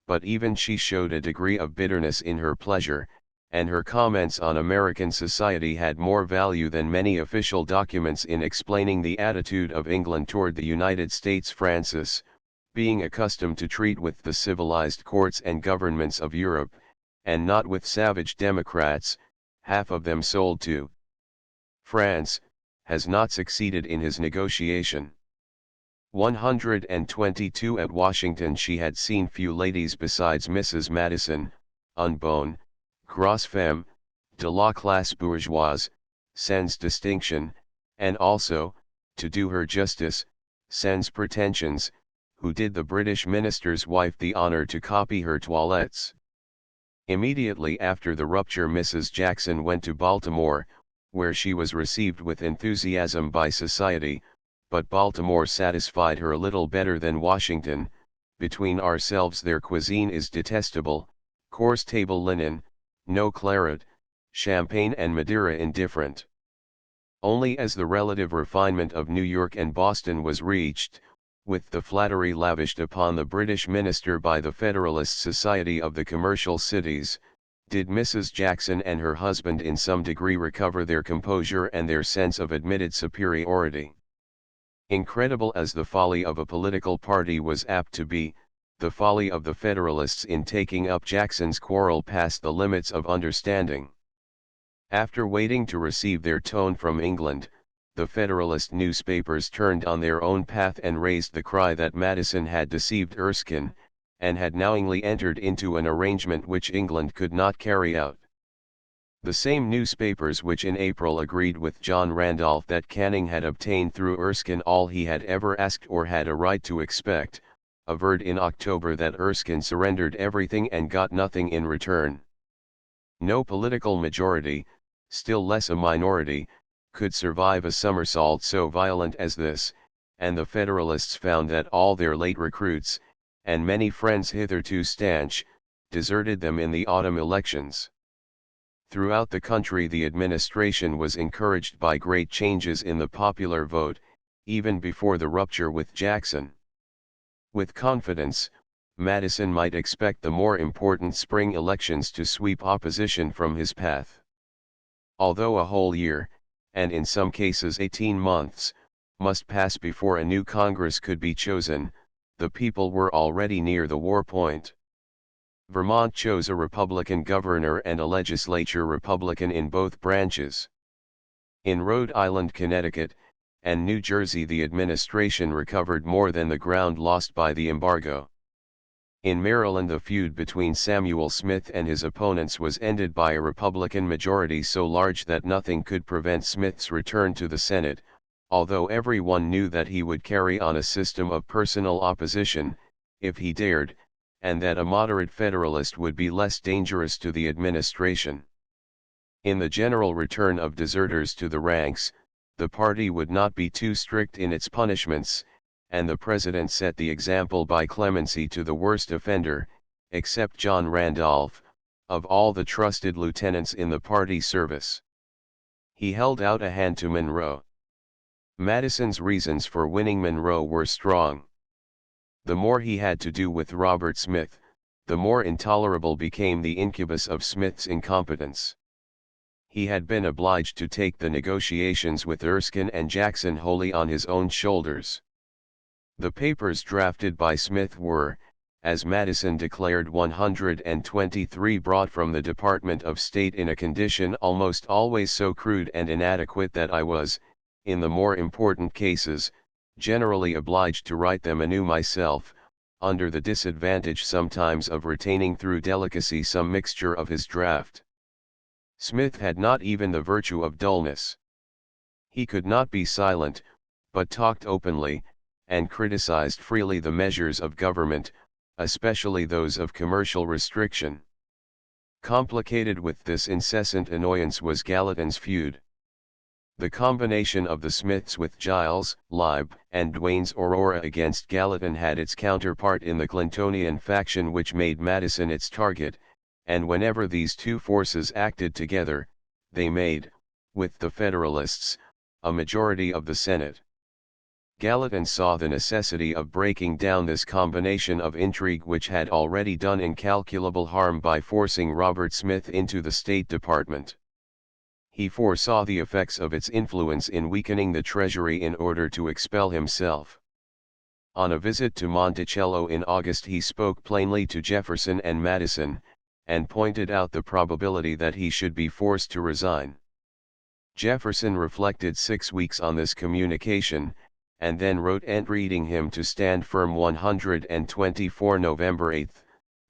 but even she showed a degree of bitterness in her pleasure, and her comments on American society had more value than many official documents in explaining the attitude of England toward the United States. Francis, being accustomed to treat with the civilized courts and governments of Europe, and not with savage democrats, half of them sold to France, has not succeeded in his negotiation. 122 At Washington she had seen few ladies besides Mrs. Madison, une bonne, grosse femme, de la classe bourgeoise, sans distinction, and also, to do her justice, sans pretensions, who did the British minister's wife the honor to copy her toilettes. Immediately after the rupture Mrs. Jackson went to Baltimore, where she was received with enthusiasm by society, but Baltimore satisfied her a little better than Washington. Between ourselves their cuisine is detestable, coarse table linen, no claret, champagne and Madeira indifferent. Only as the relative refinement of New York and Boston was reached, with the flattery lavished upon the British minister by the Federalist Society of the commercial cities, did Mrs. Jackson and her husband in some degree recover their composure and their sense of admitted superiority. Incredible as the folly of a political party was apt to be, the folly of the Federalists in taking up Jackson's quarrel passed the limits of understanding. After waiting to receive their tone from England, the Federalist newspapers turned on their own path and raised the cry that Madison had deceived Erskine, and had knowingly entered into an arrangement which England could not carry out. The same newspapers which in April agreed with John Randolph that Canning had obtained through Erskine all he had ever asked or had a right to expect, averred in October that Erskine surrendered everything and got nothing in return. No political majority, still less a minority, could survive a somersault so violent as this, and the Federalists found that all their late recruits, and many friends hitherto stanch, deserted them in the autumn elections. Throughout the country the administration was encouraged by great changes in the popular vote, even before the rupture with Jackson. With confidence, Madison might expect the more important spring elections to sweep opposition from his path. Although a whole year, and in some cases 18 months, must pass before a new Congress could be chosen, the people were already near the war point. Vermont chose a Republican governor and a legislature Republican in both branches. In Rhode Island, Connecticut, and New Jersey the administration recovered more than the ground lost by the embargo. In Maryland the feud between Samuel Smith and his opponents was ended by a Republican majority so large that nothing could prevent Smith's return to the Senate, although everyone knew that he would carry on a system of personal opposition, if he dared, and that a moderate Federalist would be less dangerous to the administration. In the general return of deserters to the ranks, the party would not be too strict in its punishments, and the President set the example by clemency to the worst offender, except John Randolph, of all the trusted lieutenants in the party service. He held out a hand to Monroe. Madison's reasons for winning Monroe were strong. The more he had to do with Robert Smith, the more intolerable became the incubus of Smith's incompetence. He had been obliged to take the negotiations with Erskine and Jackson wholly on his own shoulders. The papers drafted by Smith were, as Madison declared, 123 brought from the Department of State in a condition almost always so crude and inadequate that I was, in the more important cases, generally obliged to write them anew myself, under the disadvantage sometimes of retaining through delicacy some mixture of his draft. Smith had not even the virtue of dullness. He could not be silent, but talked openly, and criticized freely the measures of government, especially those of commercial restriction. Complicated with this incessant annoyance was Gallatin's feud. The combination of the Smiths with Giles, Leib, and Duane's Aurora against Gallatin had its counterpart in the Clintonian faction, which made Madison its target, and whenever these two forces acted together, they made, with the Federalists, a majority of the Senate. Gallatin saw the necessity of breaking down this combination of intrigue, which had already done incalculable harm by forcing Robert Smith into the State Department. He foresaw the effects of its influence in weakening the Treasury in order to expel himself. On a visit to Monticello in August, he spoke plainly to Jefferson and Madison, and pointed out the probability that he should be forced to resign. Jefferson reflected 6 weeks on this communication, and then wrote entreating him to stand firm. 124 November 8,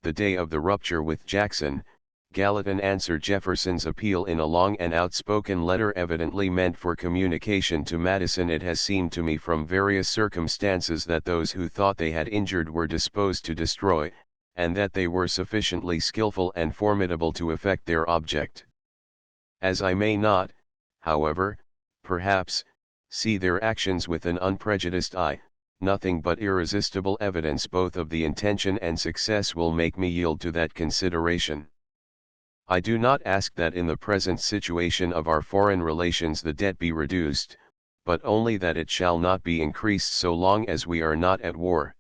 the day of the rupture with Jackson, Gallatin answered Jefferson's appeal in a long and outspoken letter evidently meant for communication to Madison. It has seemed to me from various circumstances that those who thought they had injured were disposed to destroy, and that they were sufficiently skillful and formidable to effect their object. As I may not, however, perhaps, see their actions with an unprejudiced eye, nothing but irresistible evidence both of the intention and success will make me yield to that consideration. I do not ask that in the present situation of our foreign relations the debt be reduced, but only that it shall not be increased so long as we are not at war.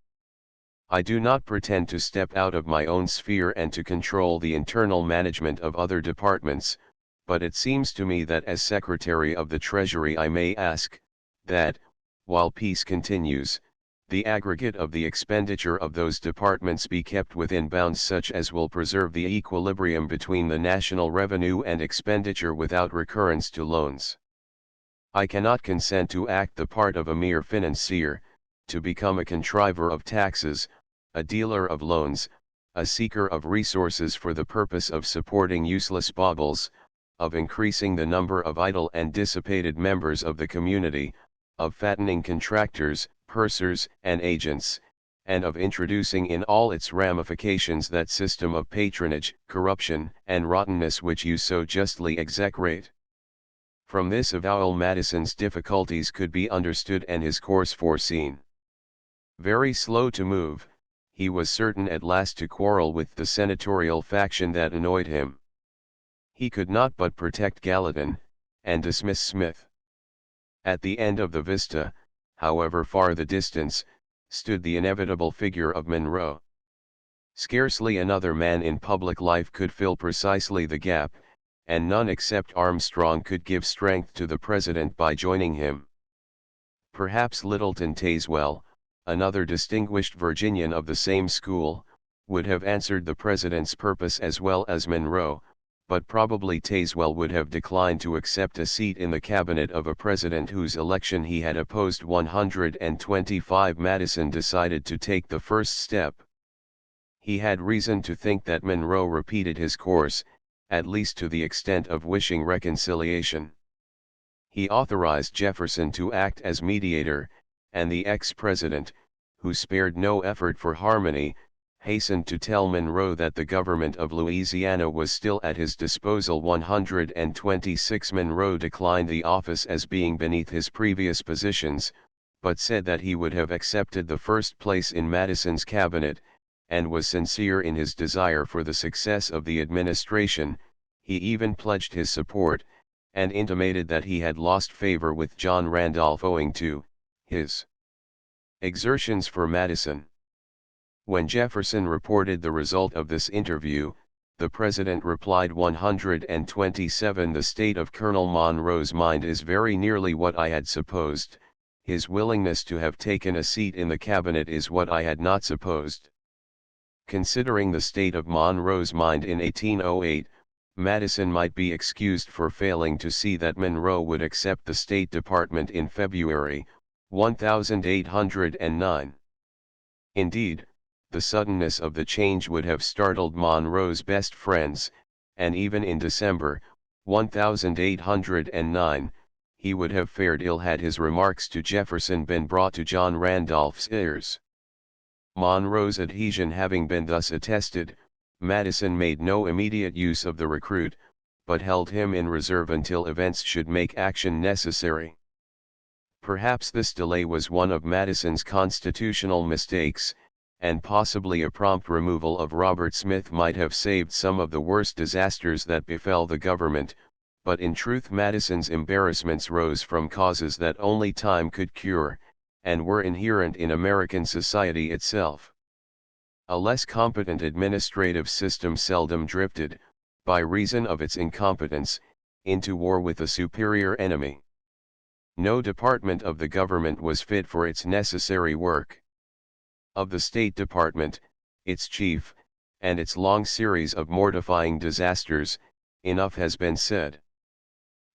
I do not pretend to step out of my own sphere and to control the internal management of other departments, but it seems to me that as Secretary of the Treasury I may ask, that, while peace continues, the aggregate of the expenditure of those departments be kept within bounds such as will preserve the equilibrium between the national revenue and expenditure without recurrence to loans. I cannot consent to act the part of a mere financier, to become a contriver of taxes, a dealer of loans, a seeker of resources for the purpose of supporting useless baubles, of increasing the number of idle and dissipated members of the community, of fattening contractors, pursers, and agents, and of introducing in all its ramifications that system of patronage, corruption, and rottenness which you so justly execrate. From this avowal Madison's difficulties could be understood and his course foreseen. Very slow to move, he was certain at last to quarrel with the senatorial faction that annoyed him. He could not but protect Gallatin, and dismiss Smith. At the end of the vista, however far the distance, stood the inevitable figure of Monroe. Scarcely another man in public life could fill precisely the gap, and none except Armstrong could give strength to the President by joining him. Perhaps Littleton Tazewell, another distinguished Virginian of the same school, would have answered the President's purpose as well as Monroe, but probably Tazewell would have declined to accept a seat in the cabinet of a president whose election he had opposed. 125 Madison decided to take the first step. He had reason to think that Monroe repeated his course, at least to the extent of wishing reconciliation. He authorized Jefferson to act as mediator, and the ex-president, who spared no effort for harmony, hastened to tell Monroe that the government of Louisiana was still at his disposal. 126 Monroe declined the office as being beneath his previous positions, but said that he would have accepted the first place in Madison's cabinet, and was sincere in his desire for the success of the administration. He even pledged his support, and intimated that he had lost favor with John Randolph owing to his exertions for Madison. When Jefferson reported the result of this interview, the President replied 127 The state of Colonel Monroe's mind is very nearly what I had supposed, his willingness to have taken a seat in the cabinet is what I had not supposed. Considering the state of Monroe's mind in 1808, Madison might be excused for failing to see that Monroe would accept the State Department in February, 1809. Indeed, the suddenness of the change would have startled Monroe's best friends, and even in December, 1809, he would have fared ill had his remarks to Jefferson been brought to John Randolph's ears. Monroe's adhesion having been thus attested, Madison made no immediate use of the recruit, but held him in reserve until events should make action necessary. Perhaps this delay was one of Madison's constitutional mistakes, and possibly a prompt removal of Robert Smith might have saved some of the worst disasters that befell the government, but in truth Madison's embarrassments rose from causes that only time could cure, and were inherent in American society itself. A less competent administrative system seldom drifted, by reason of its incompetence, into war with a superior enemy. No department of the government was fit for its necessary work. Of the State Department, its chief, and its long series of mortifying disasters, enough has been said.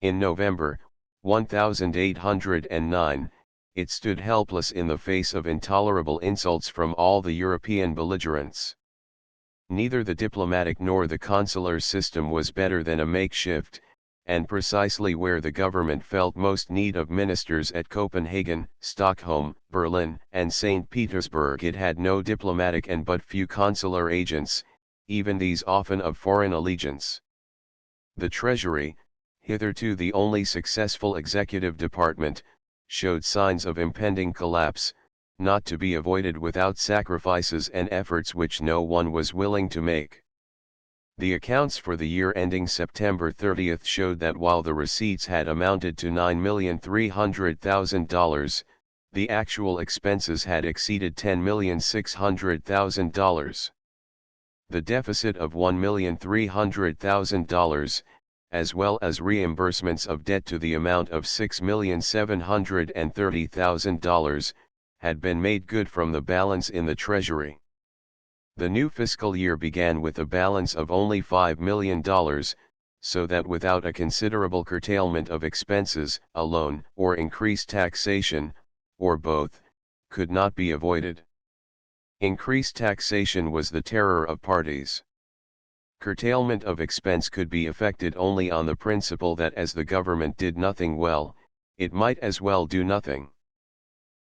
In November, 1809, it stood helpless in the face of intolerable insults from all the European belligerents. Neither the diplomatic nor the consular system was better than a makeshift, and precisely where the government felt most need of ministers at Copenhagen, Stockholm, Berlin, and St. Petersburg, it had no diplomatic and but few consular agents, even these often of foreign allegiance. The Treasury, hitherto the only successful executive department, showed signs of impending collapse, not to be avoided without sacrifices and efforts which no one was willing to make. The accounts for the year ending September 30 showed that while the receipts had amounted to $9,300,000, the actual expenses had exceeded $10,600,000. The deficit of $1,300,000, as well as reimbursements of debt to the amount of $6,730,000, had been made good from the balance in the Treasury. The new fiscal year began with a balance of only $5 million, so that without a considerable curtailment of expenses, a loan or increased taxation, or both, could not be avoided. Increased taxation was the terror of parties. Curtailment of expense could be effected only on the principle that as the government did nothing well, it might as well do nothing.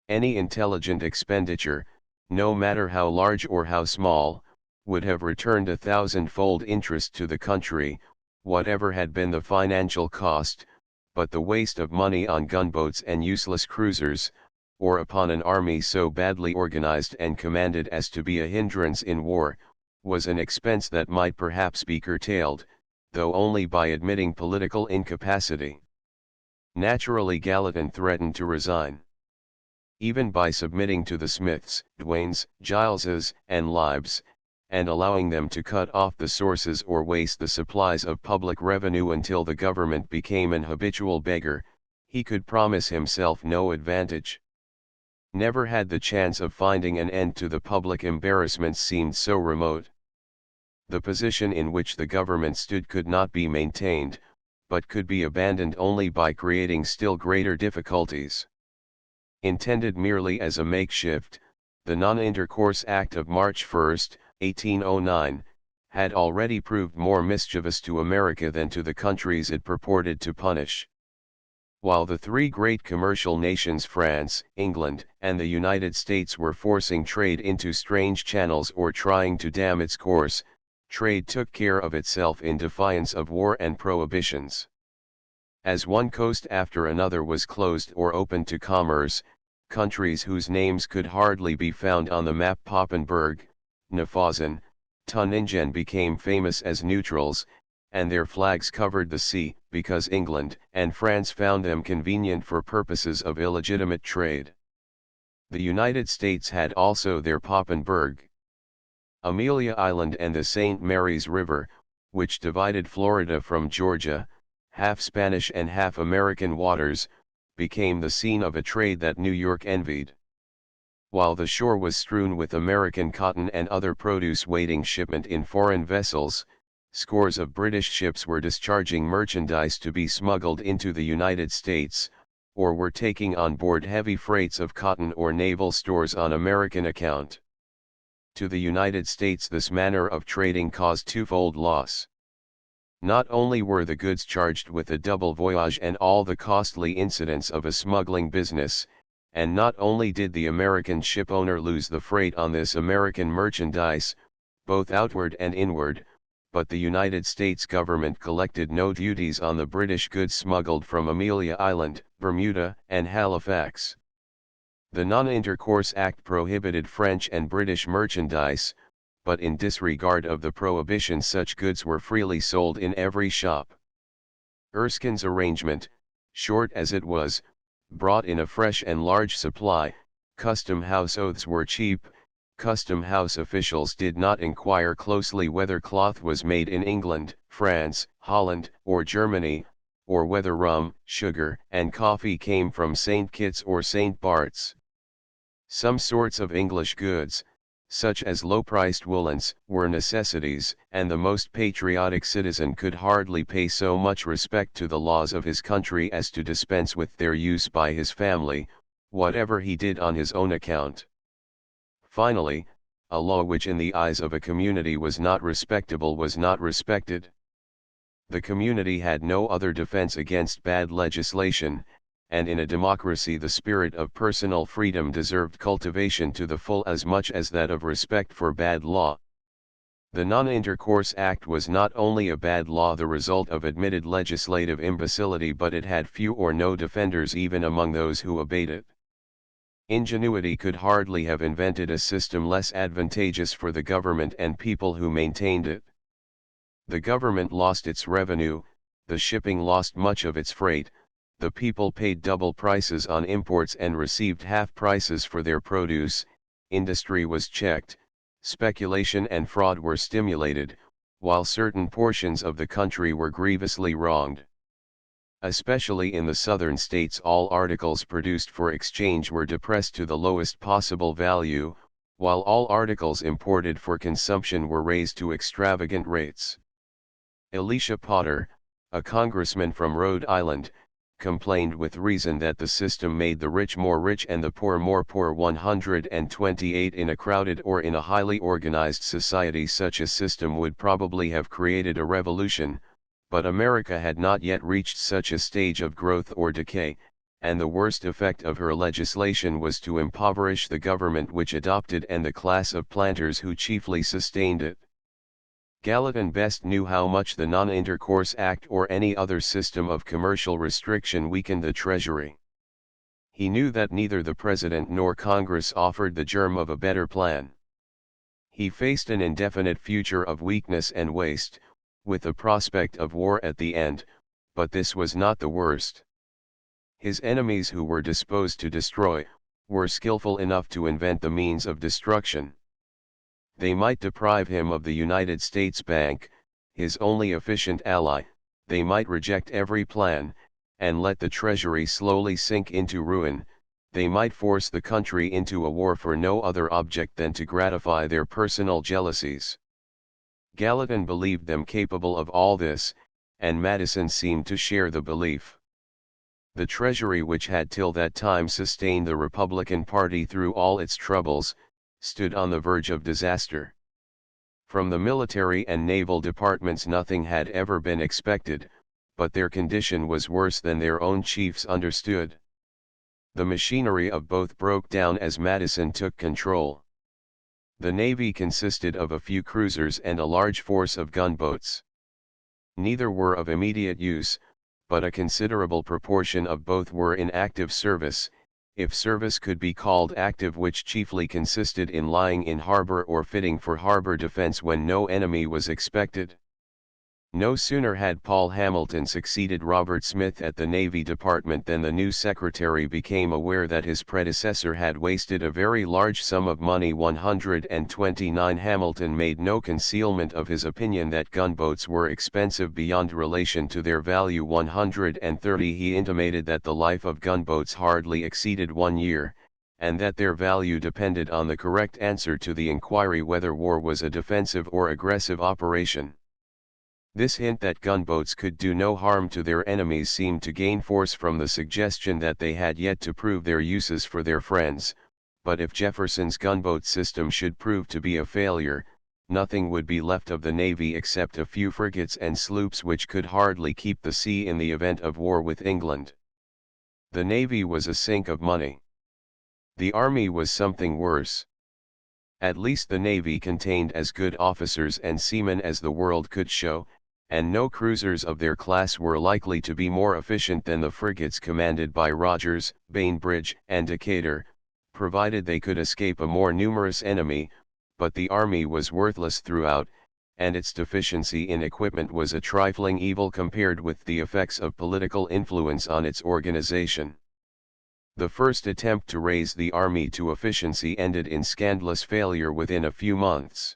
Any intelligent expenditure, no matter how large or how small, would have returned 1,000-fold interest to the country, whatever had been the financial cost, but the waste of money on gunboats and useless cruisers, or upon an army so badly organized and commanded as to be a hindrance in war, was an expense that might perhaps be curtailed, though only by admitting political incapacity. Naturally Gallatin threatened to resign. Even by submitting to the Smiths, Duanes, Gileses, and Libes, and allowing them to cut off the sources or waste the supplies of public revenue until the government became an habitual beggar, he could promise himself no advantage. Never had the chance of finding an end to the public embarrassments seemed so remote. The position in which the government stood could not be maintained, but could be abandoned only by creating still greater difficulties. Intended merely as a makeshift, the Non-Intercourse Act of March 1, 1809, had already proved more mischievous to America than to the countries it purported to punish. While the three great commercial nations France, England, and the United States were forcing trade into strange channels or trying to dam its course, trade took care of itself in defiance of war and prohibitions. As one coast after another was closed or opened to commerce, countries whose names could hardly be found on the map, Papenburg, Nafazan, Tuningen, became famous as neutrals, and their flags covered the sea, because England and France found them convenient for purposes of illegitimate trade. The United States had also their Papenburg. Amelia Island and the St. Mary's River, which divided Florida from Georgia, half Spanish and half American waters, became the scene of a trade that New York envied. While the shore was strewn with American cotton and other produce waiting shipment in foreign vessels, scores of British ships were discharging merchandise to be smuggled into the United States, or were taking on board heavy freights of cotton or naval stores on American account. To the United States this manner of trading caused twofold loss. Not only were the goods charged with a double voyage and all the costly incidents of a smuggling business, and not only did the American shipowner lose the freight on this American merchandise, both outward and inward, but the United States government collected no duties on the British goods smuggled from Amelia Island, Bermuda, and Halifax. The Non-Intercourse Act prohibited French and British merchandise, but in disregard of the prohibition such goods were freely sold in every shop. Erskine's arrangement, short as it was, brought in a fresh and large supply. Custom house oaths were cheap. Custom house officials did not inquire closely whether cloth was made in England, France, Holland, or Germany, or whether rum, sugar, and coffee came from St. Kitts or St. Bart's. Some sorts of English goods, such as low-priced woolens, were necessities, and the most patriotic citizen could hardly pay so much respect to the laws of his country as to dispense with their use by his family, whatever he did on his own account. Finally, a law which in the eyes of a community was not respectable was not respected. The community had no other defense against bad legislation, and in a democracy the spirit of personal freedom deserved cultivation to the full as much as that of respect for bad law. The Non-Intercourse Act was not only a bad law the result of admitted legislative imbecility, but it had few or no defenders even among those who obeyed it. Ingenuity could hardly have invented a system less advantageous for the government and people who maintained it. The government lost its revenue, the shipping lost much of its freight, the people paid double prices on imports and received half prices for their produce, industry was checked, speculation and fraud were stimulated, while certain portions of the country were grievously wronged. Especially in the southern states all articles produced for exchange were depressed to the lowest possible value, while all articles imported for consumption were raised to extravagant rates. Elisha Potter, a congressman from Rhode Island, complained with reason that the system made the rich more rich and the poor more poor. 128 In a crowded or in a highly organized society such a system would probably have created a revolution, but America had not yet reached such a stage of growth or decay, and the worst effect of her legislation was to impoverish the government which adopted and the class of planters who chiefly sustained it. Gallatin best knew how much the Non-Intercourse Act or any other system of commercial restriction weakened the Treasury. He knew that neither the President nor Congress offered the germ of a better plan. He faced an indefinite future of weakness and waste, with the prospect of war at the end, but this was not the worst. His enemies who were disposed to destroy, were skillful enough to invent the means of destruction. They might deprive him of the United States Bank, his only efficient ally, they might reject every plan, and let the Treasury slowly sink into ruin, they might force the country into a war for no other object than to gratify their personal jealousies. Gallatin believed them capable of all this, and Madison seemed to share the belief. The Treasury, which had till that time sustained the Republican Party through all its troubles, stood on the verge of disaster. From the military and naval departments nothing had ever been expected, but their condition was worse than their own chiefs understood. The machinery of both broke down as Madison took control. The Navy consisted of a few cruisers and a large force of gunboats. Neither were of immediate use, but a considerable proportion of both were in active service, if service could be called active, which chiefly consisted in lying in harbor or fitting for harbor defense when no enemy was expected. No sooner had Paul Hamilton succeeded Robert Smith at the Navy Department than the new secretary became aware that his predecessor had wasted a very large sum of money. 129 Hamilton made no concealment of his opinion that gunboats were expensive beyond relation to their value. 130 He intimated that the life of gunboats hardly exceeded 1 year, and that their value depended on the correct answer to the inquiry whether war was a defensive or aggressive operation. This hint that gunboats could do no harm to their enemies seemed to gain force from the suggestion that they had yet to prove their uses for their friends, but if Jefferson's gunboat system should prove to be a failure, nothing would be left of the Navy except a few frigates and sloops which could hardly keep the sea in the event of war with England. The Navy was a sink of money. The Army was something worse. At least the Navy contained as good officers and seamen as the world could show, and no cruisers of their class were likely to be more efficient than the frigates commanded by Rogers, Bainbridge, and Decatur, provided they could escape a more numerous enemy, but the Army was worthless throughout, and its deficiency in equipment was a trifling evil compared with the effects of political influence on its organization. The first attempt to raise the Army to efficiency ended in scandalous failure within a few months.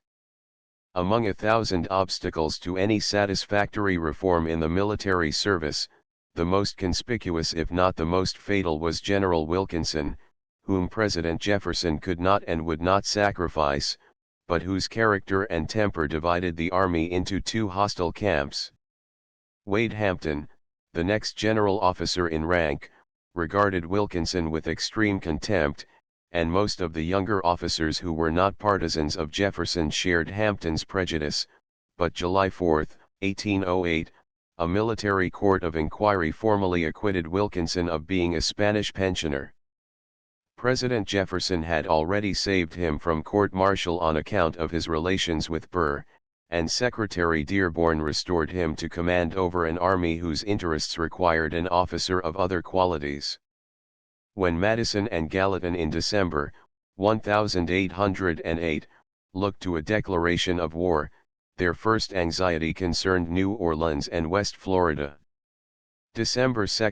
Among 1,000 obstacles to any satisfactory reform in the military service, the most conspicuous if not the most fatal was General Wilkinson, whom President Jefferson could not and would not sacrifice, but whose character and temper divided the Army into two hostile camps. Wade Hampton, the next general officer in rank, regarded Wilkinson with extreme contempt, and most of the younger officers who were not partisans of Jefferson shared Hampton's prejudice, but July 4, 1808, a military court of inquiry formally acquitted Wilkinson of being a Spanish pensioner. President Jefferson had already saved him from court-martial on account of his relations with Burr, and Secretary Dearborn restored him to command over an army whose interests required an officer of other qualities. When Madison and Gallatin in December, 1808, looked to a declaration of war, their first anxiety concerned New Orleans and West Florida. December 2,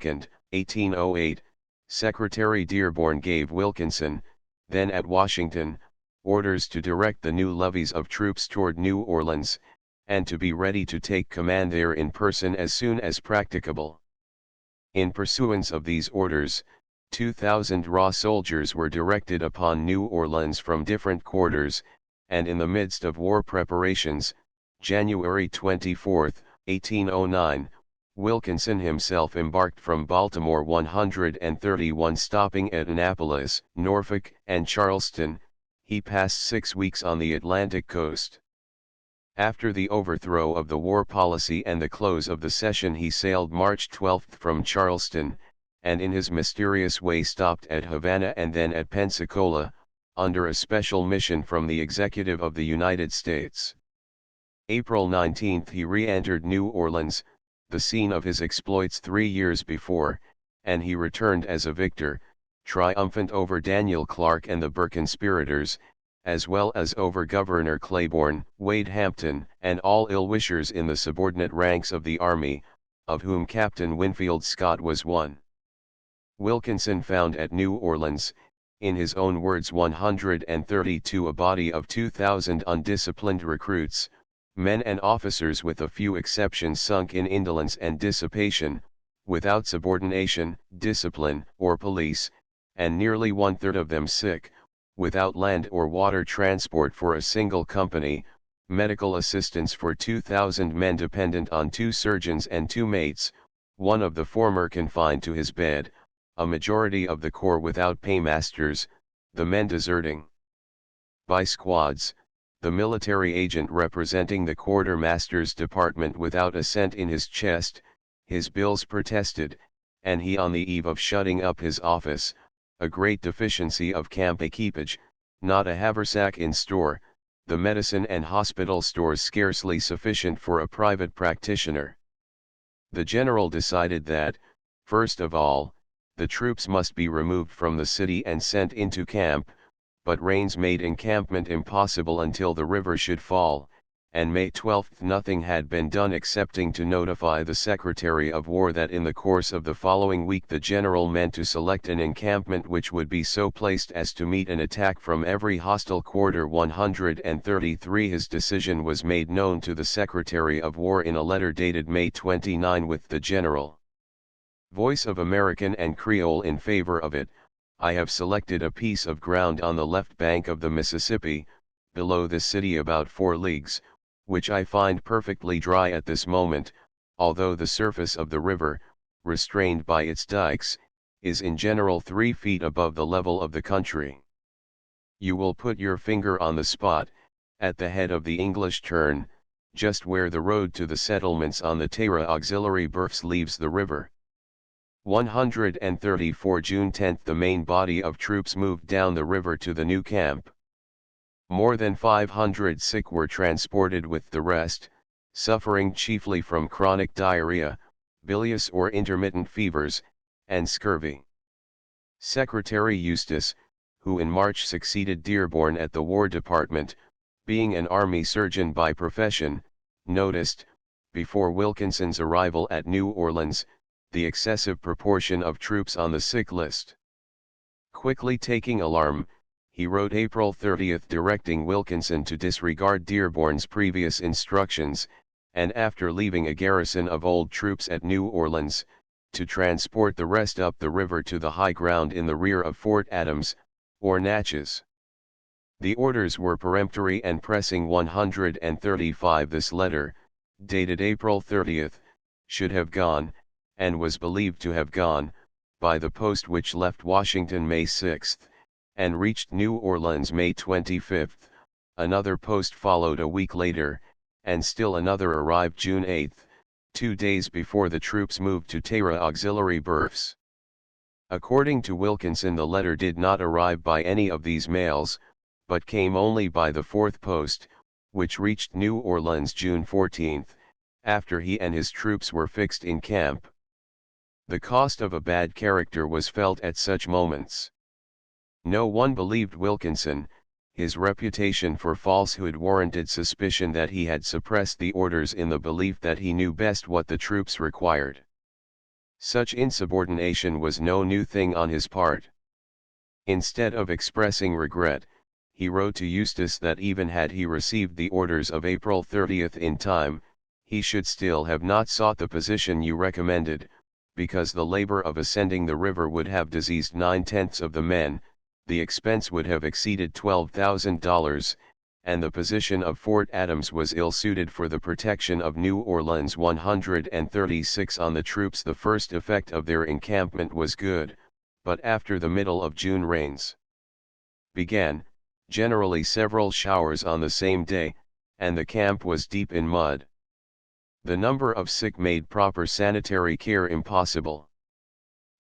1808, Secretary Dearborn gave Wilkinson, then at Washington, orders to direct the new levies of troops toward New Orleans, and to be ready to take command there in person as soon as practicable. In pursuance of these orders, 2,000 raw soldiers were directed upon New Orleans from different quarters, and in the midst of war preparations, January 24, 1809, Wilkinson himself embarked from Baltimore. 131 Stopping at Annapolis, Norfolk, and Charleston, he passed 6 weeks on the Atlantic coast. After the overthrow of the war policy and the close of the session, he sailed March 12 from Charleston, and in his mysterious way stopped at Havana and then at Pensacola, under a special mission from the Executive of the United States. April 19 he re-entered New Orleans, the scene of his exploits 3 years before, and he returned as a victor, triumphant over Daniel Clark and the Burr conspirators, as well as over Governor Claiborne, Wade Hampton, and all ill-wishers in the subordinate ranks of the Army, of whom Captain Winfield Scott was one. Wilkinson found at New Orleans, in his own words 132 a body of 2,000 undisciplined recruits, men and officers with a few exceptions sunk in indolence and dissipation, without subordination, discipline, or police, and nearly 1/3 of them sick, without land or water transport for a single company, medical assistance for 2,000 men dependent on 2 surgeons and 2 mates, one of the former confined to his bed, a majority of the corps without paymasters, the men deserting by squads, the military agent representing the quartermaster's department without a cent in his chest, his bills protested, and he on the eve of shutting up his office, a great deficiency of camp equipage, not a haversack in store, the medicine and hospital stores scarcely sufficient for a private practitioner. The general decided that, first of all, the troops must be removed from the city and sent into camp, but rains made encampment impossible until the river should fall, and May 12 nothing had been done excepting to notify the Secretary of War that in the course of the following week the general meant to select an encampment which would be so placed as to meet an attack from every hostile quarter. 133 His decision was made known to the Secretary of War in a letter dated May 29 with the general voice of American and Creole in favor of it. I have selected a piece of ground on the left bank of the Mississippi, below the city about 4 leagues, which I find perfectly dry at this moment, although the surface of the river, restrained by its dikes, is in general 3 feet above the level of the country. You will put your finger on the spot, at the head of the English turn, just where the road to the settlements on the Tara Auxiliary Berths leaves the river. 134 June 10 The main body of troops moved down the river to the new camp. More than 500 sick were transported with the rest, suffering chiefly from chronic diarrhea, bilious or intermittent fevers, and scurvy. Secretary Eustis, who in March succeeded Dearborn at the War Department, being an army surgeon by profession, noticed, before Wilkinson's arrival at New Orleans, the excessive proportion of troops on the sick list. Quickly taking alarm, he wrote April 30 directing Wilkinson to disregard Dearborn's previous instructions, and after leaving a garrison of old troops at New Orleans, to transport the rest up the river to the high ground in the rear of Fort Adams, or Natchez. The orders were peremptory and pressing. 135 This letter, dated April 30, should have gone, and was believed to have gone, by the post which left Washington May 6, and reached New Orleans May 25. Another post followed a week later, and still another arrived June 8, 2 days before the troops moved to Tara Auxiliary Berths. According to Wilkinson, the letter did not arrive by any of these mails, but came only by the 4th post, which reached New Orleans June 14, after he and his troops were fixed in camp. The cost of a bad character was felt at such moments. No one believed Wilkinson. His reputation for falsehood warranted suspicion that he had suppressed the orders in the belief that he knew best what the troops required. Such insubordination was no new thing on his part. Instead of expressing regret, he wrote to Eustis that even had he received the orders of April 30 in time, he should still have not sought the position you recommended, because the labor of ascending the river would have diseased 9/10 of the men, the expense would have exceeded $12,000, and the position of Fort Adams was ill-suited for the protection of New Orleans. 136 On the troops, the first effect of their encampment was good, but after the middle of June rains began, generally several showers on the same day, and the camp was deep in mud. The number of sick made proper sanitary care impossible.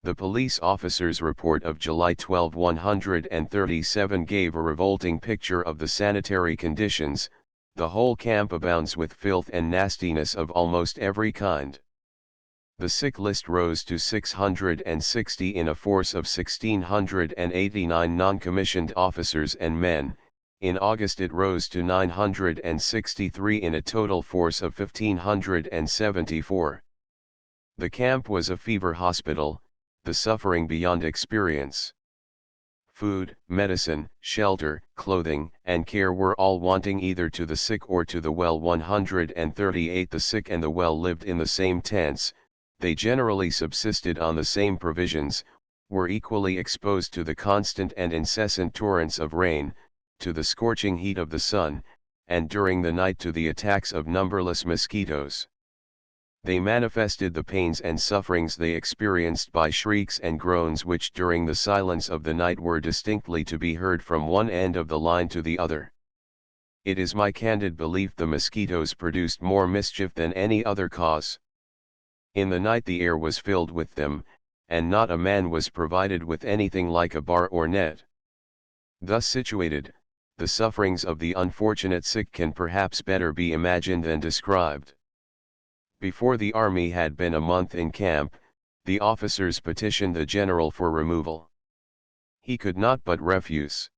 The police officer's report of July 12, 137 gave a revolting picture of the sanitary conditions. The whole camp abounds with filth and nastiness of almost every kind. The sick list rose to 660 in a force of 1,689 non-commissioned officers and men. In August it rose to 963 in a total force of 1,574. The camp was a fever hospital, the suffering beyond experience. Food, medicine, shelter, clothing, and care were all wanting either to the sick or to the well. 138 The sick and the well lived in the same tents, they generally subsisted on the same provisions, were equally exposed to the constant and incessant torrents of rain, to the scorching heat of the sun, and during the night to the attacks of numberless mosquitoes. They manifested the pains and sufferings they experienced by shrieks and groans which during the silence of the night were distinctly to be heard from one end of the line to the other. It is my candid belief the mosquitoes produced more mischief than any other cause. In the night the air was filled with them, and not a man was provided with anything like a bar or net. Thus situated, the sufferings of the unfortunate sick can perhaps better be imagined than described. Before the army had been a month in camp, the officers petitioned the general for removal. He could not but refuse.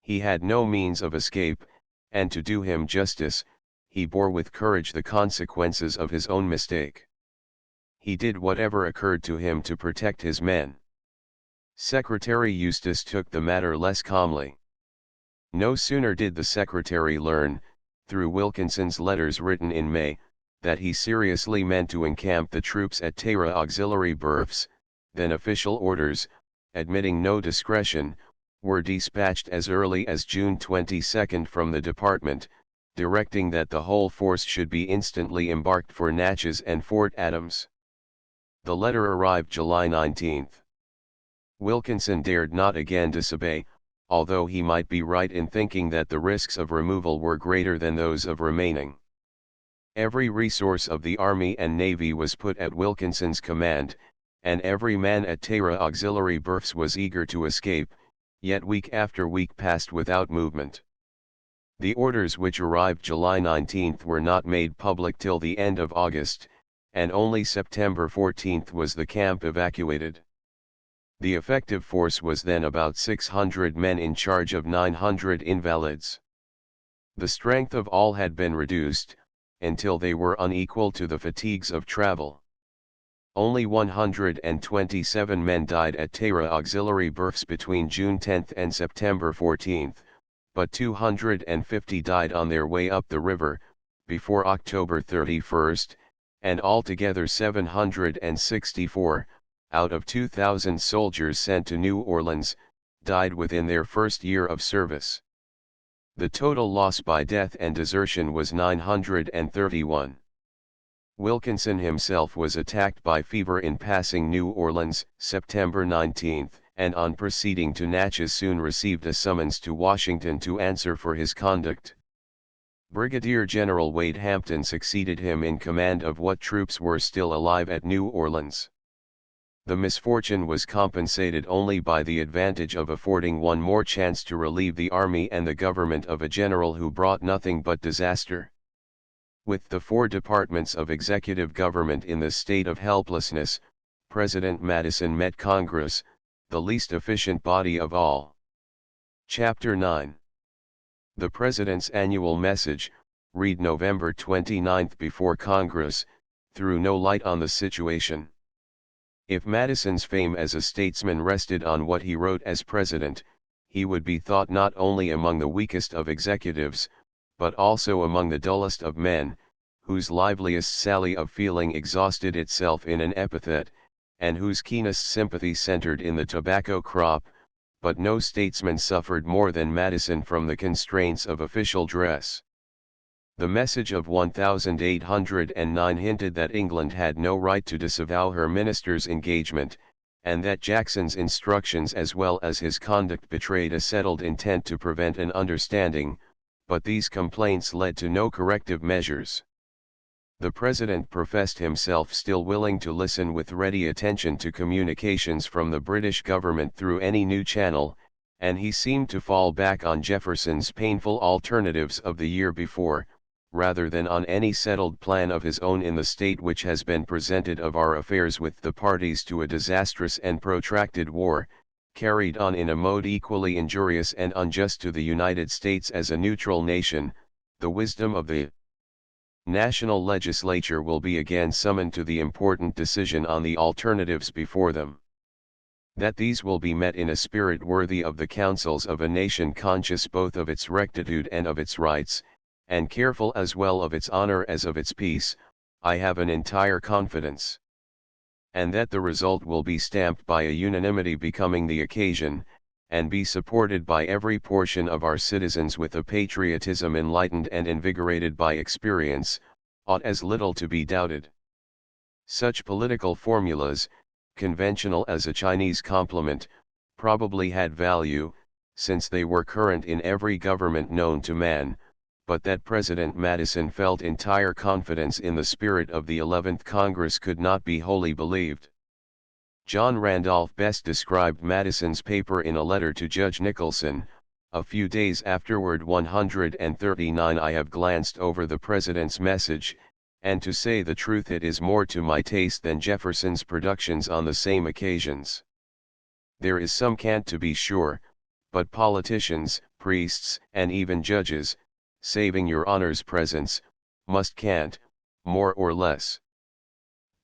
He had no means of escape, and to do him justice, he bore with courage the consequences of his own mistake. He did whatever occurred to him to protect his men. Secretary Eustace took the matter less calmly. No sooner did the secretary learn, through Wilkinson's letters written in May, that he seriously meant to encamp the troops at Tara Auxiliary Berths, than official orders, admitting no discretion, were dispatched as early as June 22 from the department, directing that the whole force should be instantly embarked for Natchez and Fort Adams. The letter arrived July 19. Wilkinson dared not again disobey, although he might be right in thinking that the risks of removal were greater than those of remaining. Every resource of the Army and Navy was put at Wilkinson's command, and every man at Tara Auxiliary Berths was eager to escape, yet week after week passed without movement. The orders which arrived July 19 were not made public till the end of August, and only September 14 was the camp evacuated. The effective force was then about 600 men in charge of 900 invalids. The strength of all had been reduced, until they were unequal to the fatigues of travel. Only 127 men died at Tara Auxiliary Berths between June 10 and September 14, but 250 died on their way up the river, before October 31, and altogether 764, out of 2,000 soldiers sent to New Orleans, died within their first year of service. The total loss by death and desertion was 931. Wilkinson himself was attacked by fever in passing New Orleans, September 19, and on proceeding to Natchez soon received a summons to Washington to answer for his conduct. Brigadier General Wade Hampton succeeded him in command of what troops were still alive at New Orleans. The misfortune was compensated only by the advantage of affording one more chance to relieve the army and the government of a general who brought nothing but disaster. With the four departments of executive government in the state of helplessness, President Madison met Congress, the least efficient body of all. Chapter 9. The President's annual message, read November 29 before Congress, threw no light on the situation. If Madison's fame as a statesman rested on what he wrote as president, he would be thought not only among the weakest of executives, but also among the dullest of men, whose liveliest sally of feeling exhausted itself in an epithet, and whose keenest sympathy centered in the tobacco crop, but no statesman suffered more than Madison from the constraints of official dress. The message of 1809 hinted that England had no right to disavow her minister's engagement, and that Jackson's instructions as well as his conduct betrayed a settled intent to prevent an understanding, but these complaints led to no corrective measures. The President professed himself still willing to listen with ready attention to communications from the British government through any new channel, and he seemed to fall back on Jefferson's painful alternatives of the year before, rather than on any settled plan of his own in the state which has been presented of our affairs with the parties to a disastrous and protracted war, carried on in a mode equally injurious and unjust to the United States as a neutral nation. The wisdom of the national legislature will be again summoned to the important decision on the alternatives before them. That these will be met in a spirit worthy of the councils of a nation conscious both of its rectitude and of its rights, and careful as well of its honor as of its peace, I have an entire confidence. And that the result will be stamped by a unanimity becoming the occasion, and be supported by every portion of our citizens with a patriotism enlightened and invigorated by experience, ought as little to be doubted. Such political formulas, conventional as a Chinese compliment, probably had value, since they were current in every government known to man, but that President Madison felt entire confidence in the spirit of the 11th Congress could not be wholly believed. John Randolph best described Madison's paper in a letter to Judge Nicholson. A few days afterward, 139, I have glanced over the President's message, and to say the truth, it is more to my taste than Jefferson's productions on the same occasions. There is some cant, to be sure, but politicians, priests, and even judges, saving your honor's presence, can't, more or less.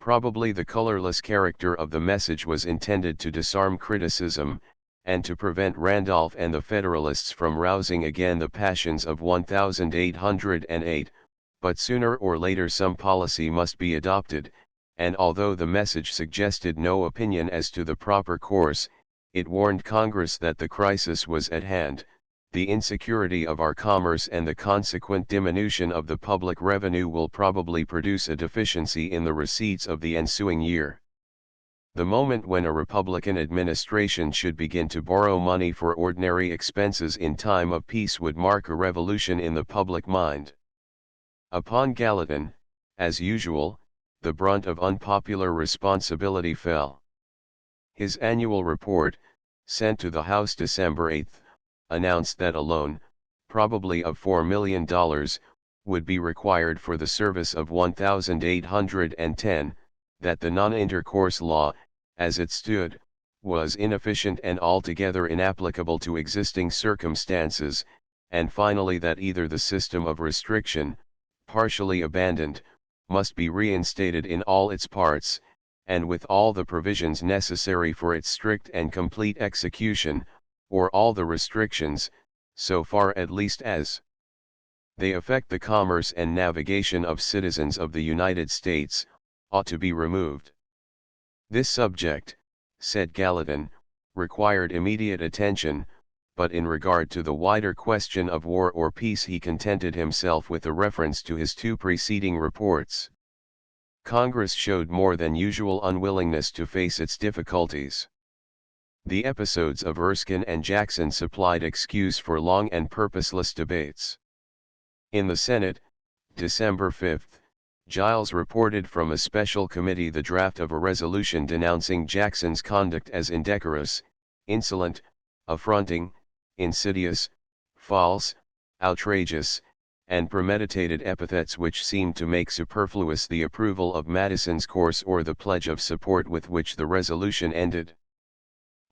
Probably the colorless character of the message was intended to disarm criticism, and to prevent Randolph and the Federalists from rousing again the passions of 1808, but sooner or later some policy must be adopted, and although the message suggested no opinion as to the proper course, it warned Congress that the crisis was at hand. The insecurity of our commerce and the consequent diminution of the public revenue will probably produce a deficiency in the receipts of the ensuing year. The moment when a Republican administration should begin to borrow money for ordinary expenses in time of peace would mark a revolution in the public mind. Upon Gallatin, as usual, the brunt of unpopular responsibility fell. His annual report, sent to the House December 8, announced that a loan, probably of $4 million, would be required for the service of 1810, that the non-intercourse law, as it stood, was inefficient and altogether inapplicable to existing circumstances, and finally that either the system of restriction, partially abandoned, must be reinstated in all its parts, and with all the provisions necessary for its strict and complete execution, or all the restrictions, so far at least as they affect the commerce and navigation of citizens of the United States, ought to be removed. This subject, said Gallatin, required immediate attention, but in regard to the wider question of war or peace he contented himself with a reference to his two preceding reports. Congress showed more than usual unwillingness to face its difficulties. The episodes of Erskine and Jackson supplied excuse for long and purposeless debates. In the Senate, December 5, Giles reported from a special committee the draft of a resolution denouncing Jackson's conduct as indecorous, insolent, affronting, insidious, false, outrageous, and premeditated epithets which seemed to make superfluous the approval of Madison's course or the pledge of support with which the resolution ended.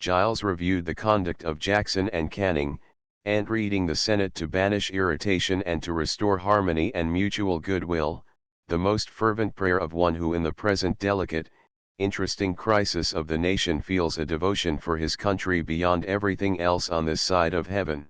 Giles reviewed the conduct of Jackson and Canning, entreating the Senate to banish irritation and to restore harmony and mutual goodwill, the most fervent prayer of one who in the present delicate, interesting crisis of the nation feels a devotion for his country beyond everything else on this side of heaven.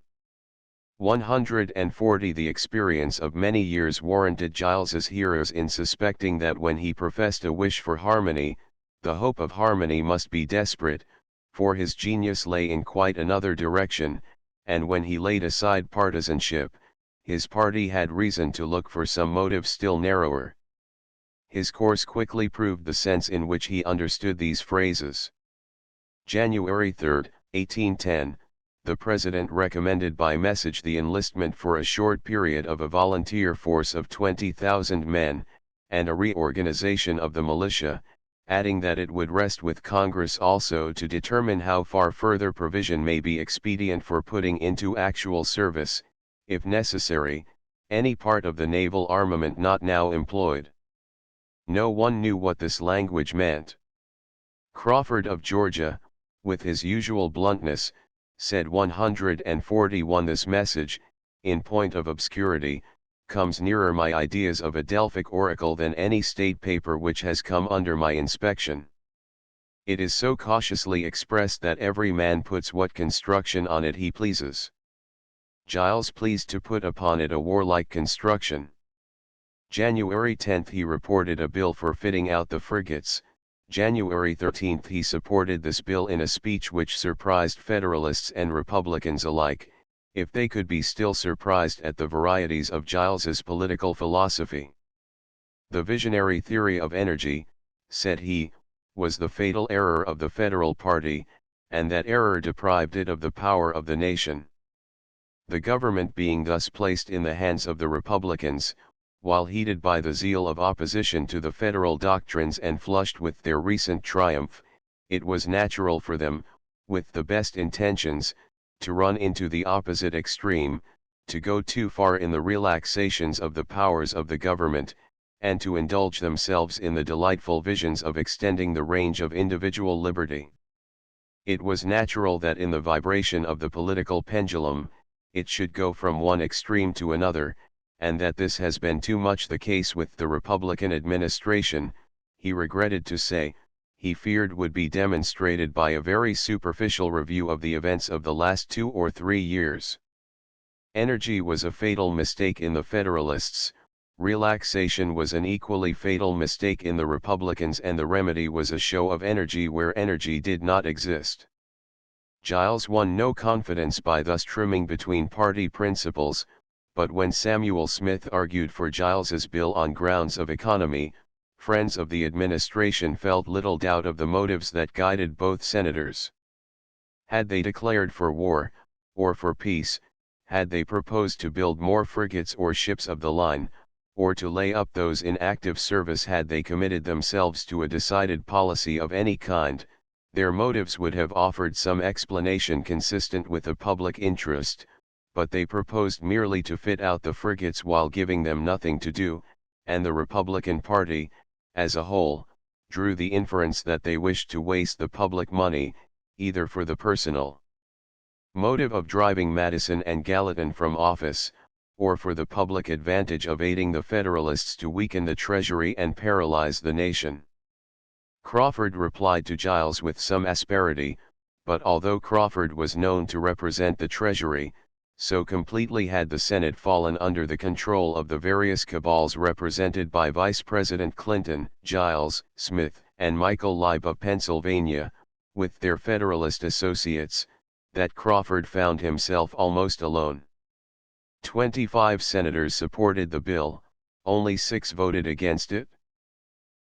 140 The experience of many years warranted Giles's hearers in suspecting that when he professed a wish for harmony, the hope of harmony must be desperate, for his genius lay in quite another direction, and when he laid aside partisanship, his party had reason to look for some motive still narrower. His course quickly proved the sense in which he understood these phrases. January 3, 1810, the President recommended by message the enlistment for a short period of a volunteer force of 20,000 men, and a reorganization of the militia, adding that it would rest with Congress also to determine how far further provision may be expedient for putting into actual service, if necessary, any part of the naval armament not now employed. No one knew what this language meant. Crawford of Georgia, with his usual bluntness, said 141 This message, in point of obscurity, comes nearer my ideas of a Delphic oracle than any state paper which has come under my inspection. It is so cautiously expressed that every man puts what construction on it he pleases. Giles pleased to put upon it a warlike construction. January 10 he reported a bill for fitting out the frigates. January 13 he supported this bill in a speech which surprised Federalists and Republicans alike, if they could be still surprised at the varieties of Giles's political philosophy. The visionary theory of energy, said he, was the fatal error of the Federal party, and that error deprived it of the power of the nation. The government being thus placed in the hands of the Republicans, while heated by the zeal of opposition to the federal doctrines and flushed with their recent triumph, it was natural for them, with the best intentions, to run into the opposite extreme, to go too far in the relaxations of the powers of the government, and to indulge themselves in the delightful visions of extending the range of individual liberty. It was natural that in the vibration of the political pendulum, it should go from one extreme to another, and that this has been too much the case with the Republican administration, he regretted to say, he feared would be demonstrated by a very superficial review of the events of the last 2 or 3 years. Energy was a fatal mistake in the Federalists, relaxation was an equally fatal mistake in the Republicans, and the remedy was a show of energy where energy did not exist. Giles won no confidence by thus trimming between party principles, but when Samuel Smith argued for Giles's bill on grounds of economy, friends of the administration felt little doubt of the motives that guided both senators. Had they declared for war, or for peace, had they proposed to build more frigates or ships of the line, or to lay up those in active service, had they committed themselves to a decided policy of any kind, their motives would have offered some explanation consistent with the public interest, but they proposed merely to fit out the frigates while giving them nothing to do, and the Republican Party, as a whole, drew the inference that they wished to waste the public money, either for the personal motive of driving Madison and Gallatin from office, or for the public advantage of aiding the Federalists to weaken the Treasury and paralyze the nation. Crawford replied to Giles with some asperity, but although Crawford was known to represent the Treasury, so completely had the Senate fallen under the control of the various cabals represented by Vice President Clinton, Giles, Smith, and Michael Leib of Pennsylvania, with their Federalist associates, that Crawford found himself almost alone. 25 senators supported the bill, only 6 voted against it.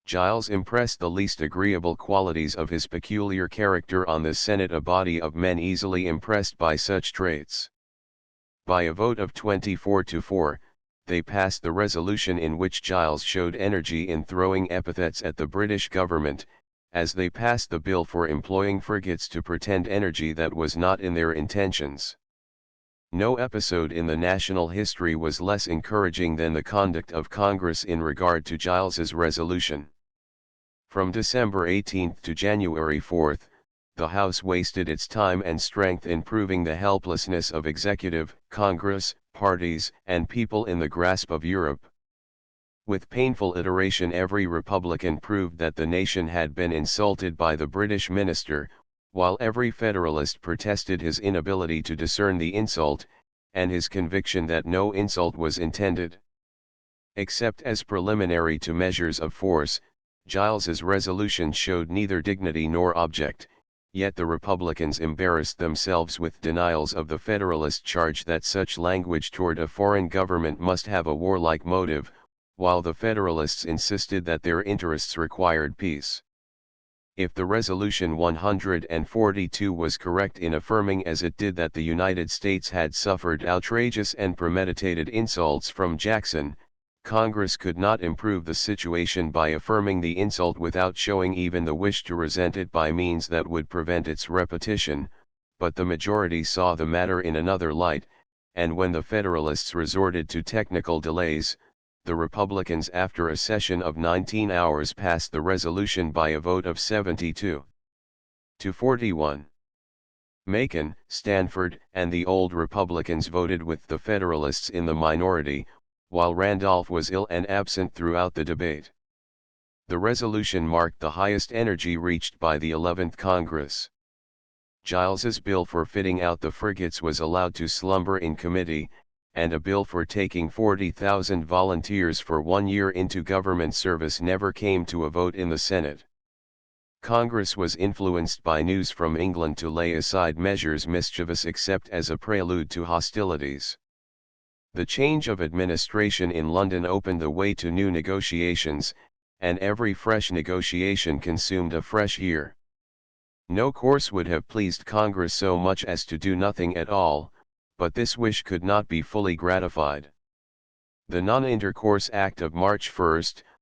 Giles impressed the least agreeable qualities of his peculiar character on the Senate, a body of men easily impressed by such traits. By a vote of 24-4, they passed the resolution in which Giles showed energy in throwing epithets at the British government, as they passed the bill for employing frigates to pretend energy that was not in their intentions. No episode in the national history was less encouraging than the conduct of Congress in regard to Giles's resolution. From December 18 to January 4, the House wasted its time and strength in proving the helplessness of executive, Congress, parties, and people in the grasp of Europe. With painful iteration, every Republican proved that the nation had been insulted by the British minister, while every Federalist protested his inability to discern the insult, and his conviction that no insult was intended. Except as preliminary to measures of force, Giles's resolution showed neither dignity nor object, yet the Republicans embarrassed themselves with denials of the Federalist charge that such language toward a foreign government must have a warlike motive, while the Federalists insisted that their interests required peace. If the Resolution 142 was correct in affirming as it did that the United States had suffered outrageous and premeditated insults from Jackson, Congress could not improve the situation by affirming the insult without showing even the wish to resent it by means that would prevent its repetition, but the majority saw the matter in another light, and when the Federalists resorted to technical delays, the Republicans, after a session of 19 hours, passed the resolution by a vote of 72 to 41. Macon, Stanford, and the old Republicans voted with the Federalists in the minority, while Randolph was ill and absent throughout the debate. The resolution marked the highest energy reached by the 11th Congress. Giles's bill for fitting out the frigates was allowed to slumber in committee, and a bill for taking 40,000 volunteers for 1 year into government service never came to a vote in the Senate. Congress was influenced by news from England to lay aside measures mischievous except as a prelude to hostilities. The change of administration in London opened the way to new negotiations, and every fresh negotiation consumed a fresh year. No course would have pleased Congress so much as to do nothing at all, but this wish could not be fully gratified. The Non-Intercourse Act of March 1,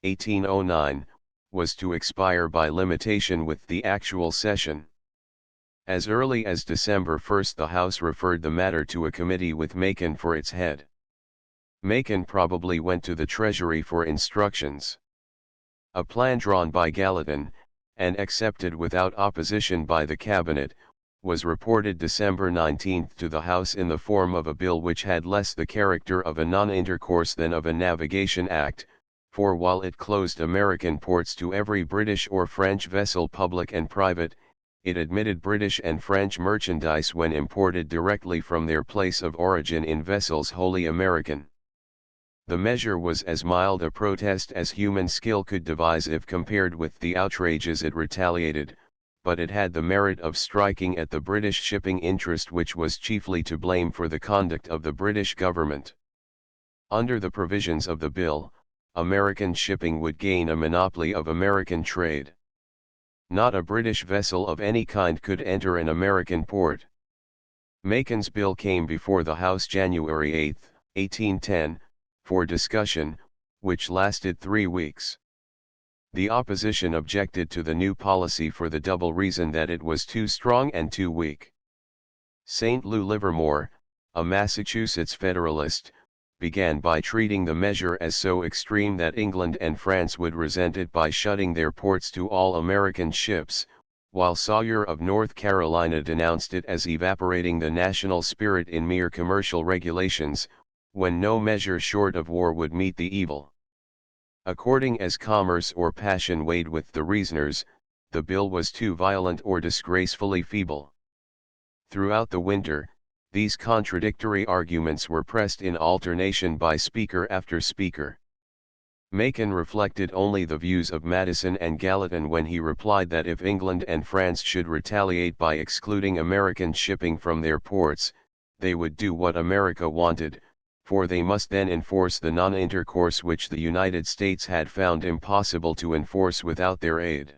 1809, was to expire by limitation with the actual session. As early as December 1 the House referred the matter to a committee with Macon for its head. Macon probably went to the Treasury for instructions. A plan drawn by Gallatin, and accepted without opposition by the Cabinet, was reported December 19 to the House in the form of a bill which had less the character of a non-intercourse than of a navigation act, for while it closed American ports to every British or French vessel public and private, it admitted British and French merchandise when imported directly from their place of origin in vessels wholly American. The measure was as mild a protest as human skill could devise if compared with the outrages it retaliated, but it had the merit of striking at the British shipping interest, which was chiefly to blame for the conduct of the British government. Under the provisions of the bill, American shipping would gain a monopoly of American trade. Not a British vessel of any kind could enter an American port. Macon's bill came before the House January 8, 1810, for discussion, which lasted 3 weeks. The opposition objected to the new policy for the double reason that it was too strong and too weak. St. Lou Livermore, a Massachusetts Federalist, began by treating the measure as so extreme that England and France would resent it by shutting their ports to all American ships, while Sawyer of North Carolina denounced it as evaporating the national spirit in mere commercial regulations, when no measure short of war would meet the evil. According as commerce or passion weighed with the reasoners, the bill was too violent or disgracefully feeble. Throughout the winter, these contradictory arguments were pressed in alternation by speaker after speaker. Macon reflected only the views of Madison and Gallatin when he replied that if England and France should retaliate by excluding American shipping from their ports, they would do what America wanted, for they must then enforce the non-intercourse which the United States had found impossible to enforce without their aid.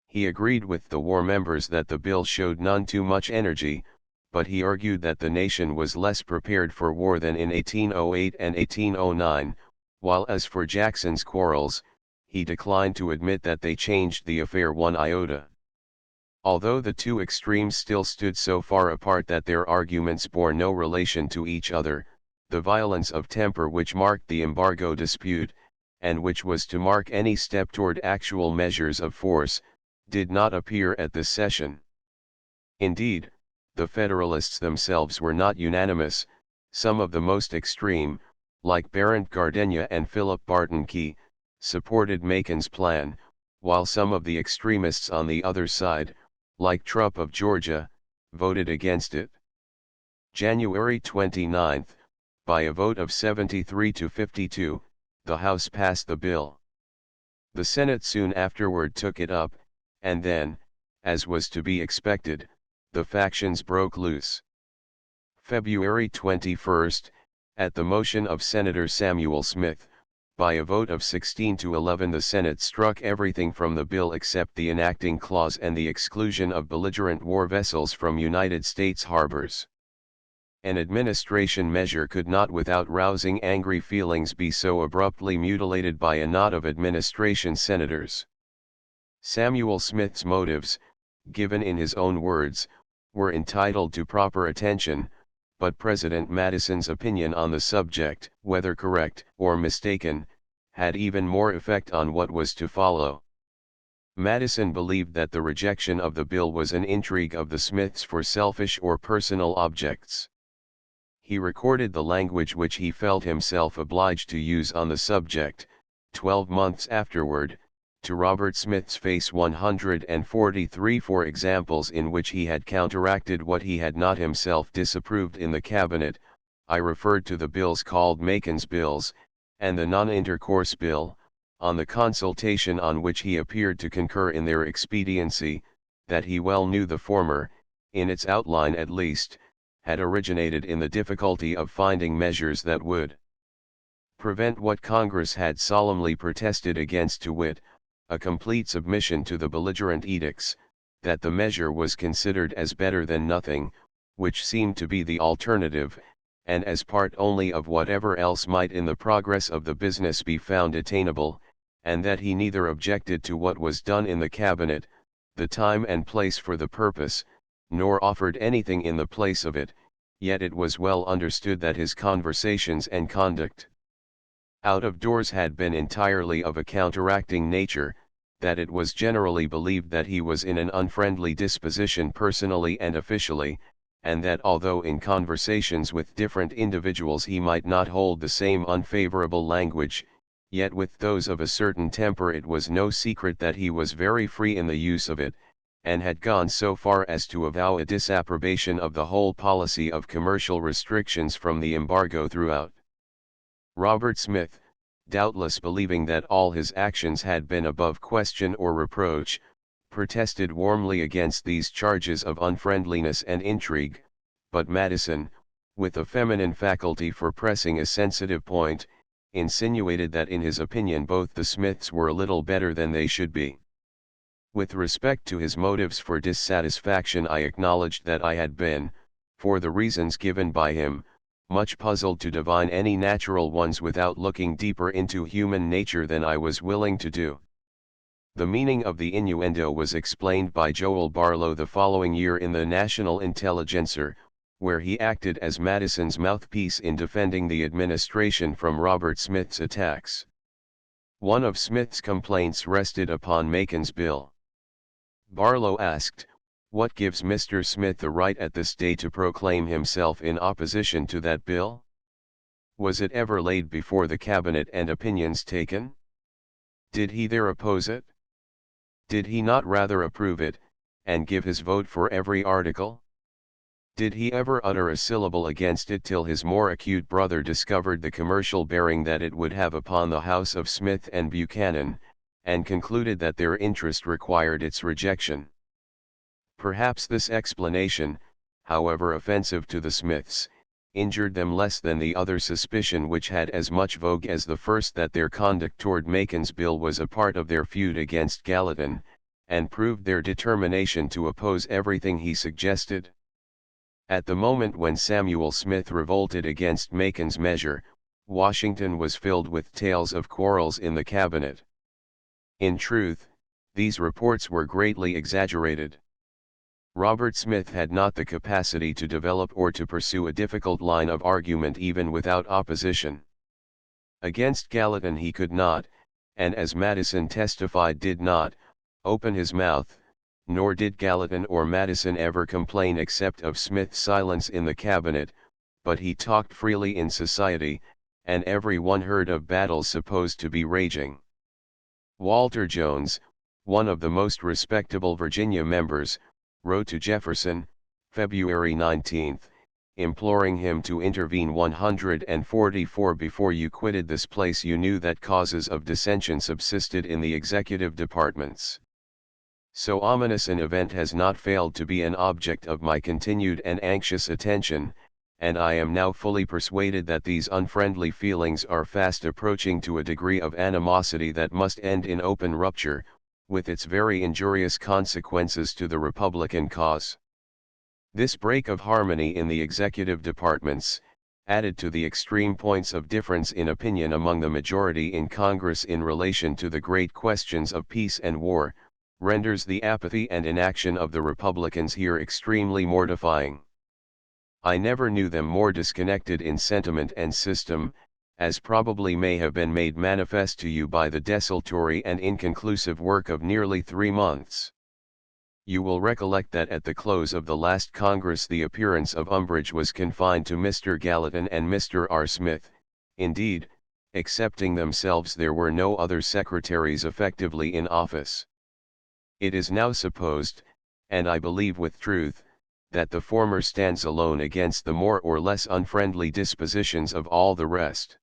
He agreed with the war members that the bill showed none too much energy, but he argued that the nation was less prepared for war than in 1808 and 1809, while as for Jackson's quarrels, he declined to admit that they changed the affair one iota. Although the two extremes still stood so far apart that their arguments bore no relation to each other, the violence of temper which marked the embargo dispute, and which was to mark any step toward actual measures of force, did not appear at this session. Indeed, the Federalists themselves were not unanimous. Some of the most extreme, like Barrett Gardenia and Philip Barton Key, supported Macon's plan, while some of the extremists on the other side, like Trupp of Georgia, voted against it. January 29, by a vote of 73 to 52, the House passed the bill. The Senate soon afterward took it up, and then, as was to be expected, the factions broke loose. February 21, at the motion of Senator Samuel Smith, by a vote of 16 to 11 the Senate struck everything from the bill except the enacting clause and the exclusion of belligerent war vessels from United States harbors. An administration measure could not without rousing angry feelings be so abruptly mutilated by a knot of administration senators. Samuel Smith's motives, given in his own words, were entitled to proper attention, but President Madison's opinion on the subject, whether correct or mistaken, had even more effect on what was to follow. Madison believed that the rejection of the bill was an intrigue of the Smiths for selfish or personal objects. He recorded the language which he felt himself obliged to use on the subject, 12 months afterward, to Robert Smith's face 143 for examples in which he had counteracted what he had not himself disapproved in the cabinet. I referred to the bills called Macon's bills, and the non-intercourse bill, on the consultation on which he appeared to concur in their expediency, that he well knew the former, in its outline at least, had originated in the difficulty of finding measures that would prevent what Congress had solemnly protested against, to wit, a complete submission to the belligerent edicts, that the measure was considered as better than nothing, which seemed to be the alternative, and as part only of whatever else might in the progress of the business be found attainable, and that he neither objected to what was done in the cabinet, the time and place for the purpose, nor offered anything in the place of it, yet it was well understood that his conversations and conduct out of doors had been entirely of a counteracting nature, that it was generally believed that he was in an unfriendly disposition personally and officially, and that although in conversations with different individuals he might not hold the same unfavorable language, yet with those of a certain temper it was no secret that he was very free in the use of it, and had gone so far as to avow a disapprobation of the whole policy of commercial restrictions from the embargo throughout. Robert Smith, doubtless believing that all his actions had been above question or reproach, protested warmly against these charges of unfriendliness and intrigue, but Madison, with a feminine faculty for pressing a sensitive point, insinuated that in his opinion both the Smiths were little better than they should be. With respect to his motives for dissatisfaction, I acknowledged that I had been, for the reasons given by him, much puzzled to divine any natural ones without looking deeper into human nature than I was willing to do. The meaning of the innuendo was explained by Joel Barlow the following year in the National Intelligencer, where he acted as Madison's mouthpiece in defending the administration from Robert Smith's attacks. One of Smith's complaints rested upon Macon's bill. Barlow asked, "What gives Mr. Smith the right at this day to proclaim himself in opposition to that bill? Was it ever laid before the cabinet and opinions taken? Did he there oppose it? Did he not rather approve it, and give his vote for every article? Did he ever utter a syllable against it till his more acute brother discovered the commercial bearing that it would have upon the house of Smith and Buchanan, and concluded that their interest required its rejection?" Perhaps this explanation, however offensive to the Smiths, injured them less than the other suspicion which had as much vogue as the first, that their conduct toward Macon's bill was a part of their feud against Gallatin, and proved their determination to oppose everything he suggested. At the moment when Samuel Smith revolted against Macon's measure, Washington was filled with tales of quarrels in the cabinet. In truth, these reports were greatly exaggerated. Robert Smith had not the capacity to develop or to pursue a difficult line of argument even without opposition. Against Gallatin he could not, and as Madison testified did not, open his mouth, nor did Gallatin or Madison ever complain except of Smith's silence in the cabinet, but he talked freely in society, and every one heard of battles supposed to be raging. Walter Jones, one of the most respectable Virginia members, wrote to Jefferson, February 19, imploring him to intervene. 144 Before you quitted this place you knew that causes of dissension subsisted in the executive departments. So ominous an event has not failed to be an object of my continued and anxious attention, and I am now fully persuaded that these unfriendly feelings are fast approaching to a degree of animosity that must end in open rupture, with its very injurious consequences to the Republican cause. This break of harmony in the executive departments, added to the extreme points of difference in opinion among the majority in Congress in relation to the great questions of peace and war, renders the apathy and inaction of the Republicans here extremely mortifying. I never knew them more disconnected in sentiment and system, as probably may have been made manifest to you by the desultory and inconclusive work of nearly 3 months. You will recollect that at the close of the last Congress the appearance of umbrage was confined to Mr. Gallatin and Mr. R. Smith. Indeed, excepting themselves there were no other secretaries effectively in office. It is now supposed, and I believe with truth, that the former stands alone against the more or less unfriendly dispositions of all the rest.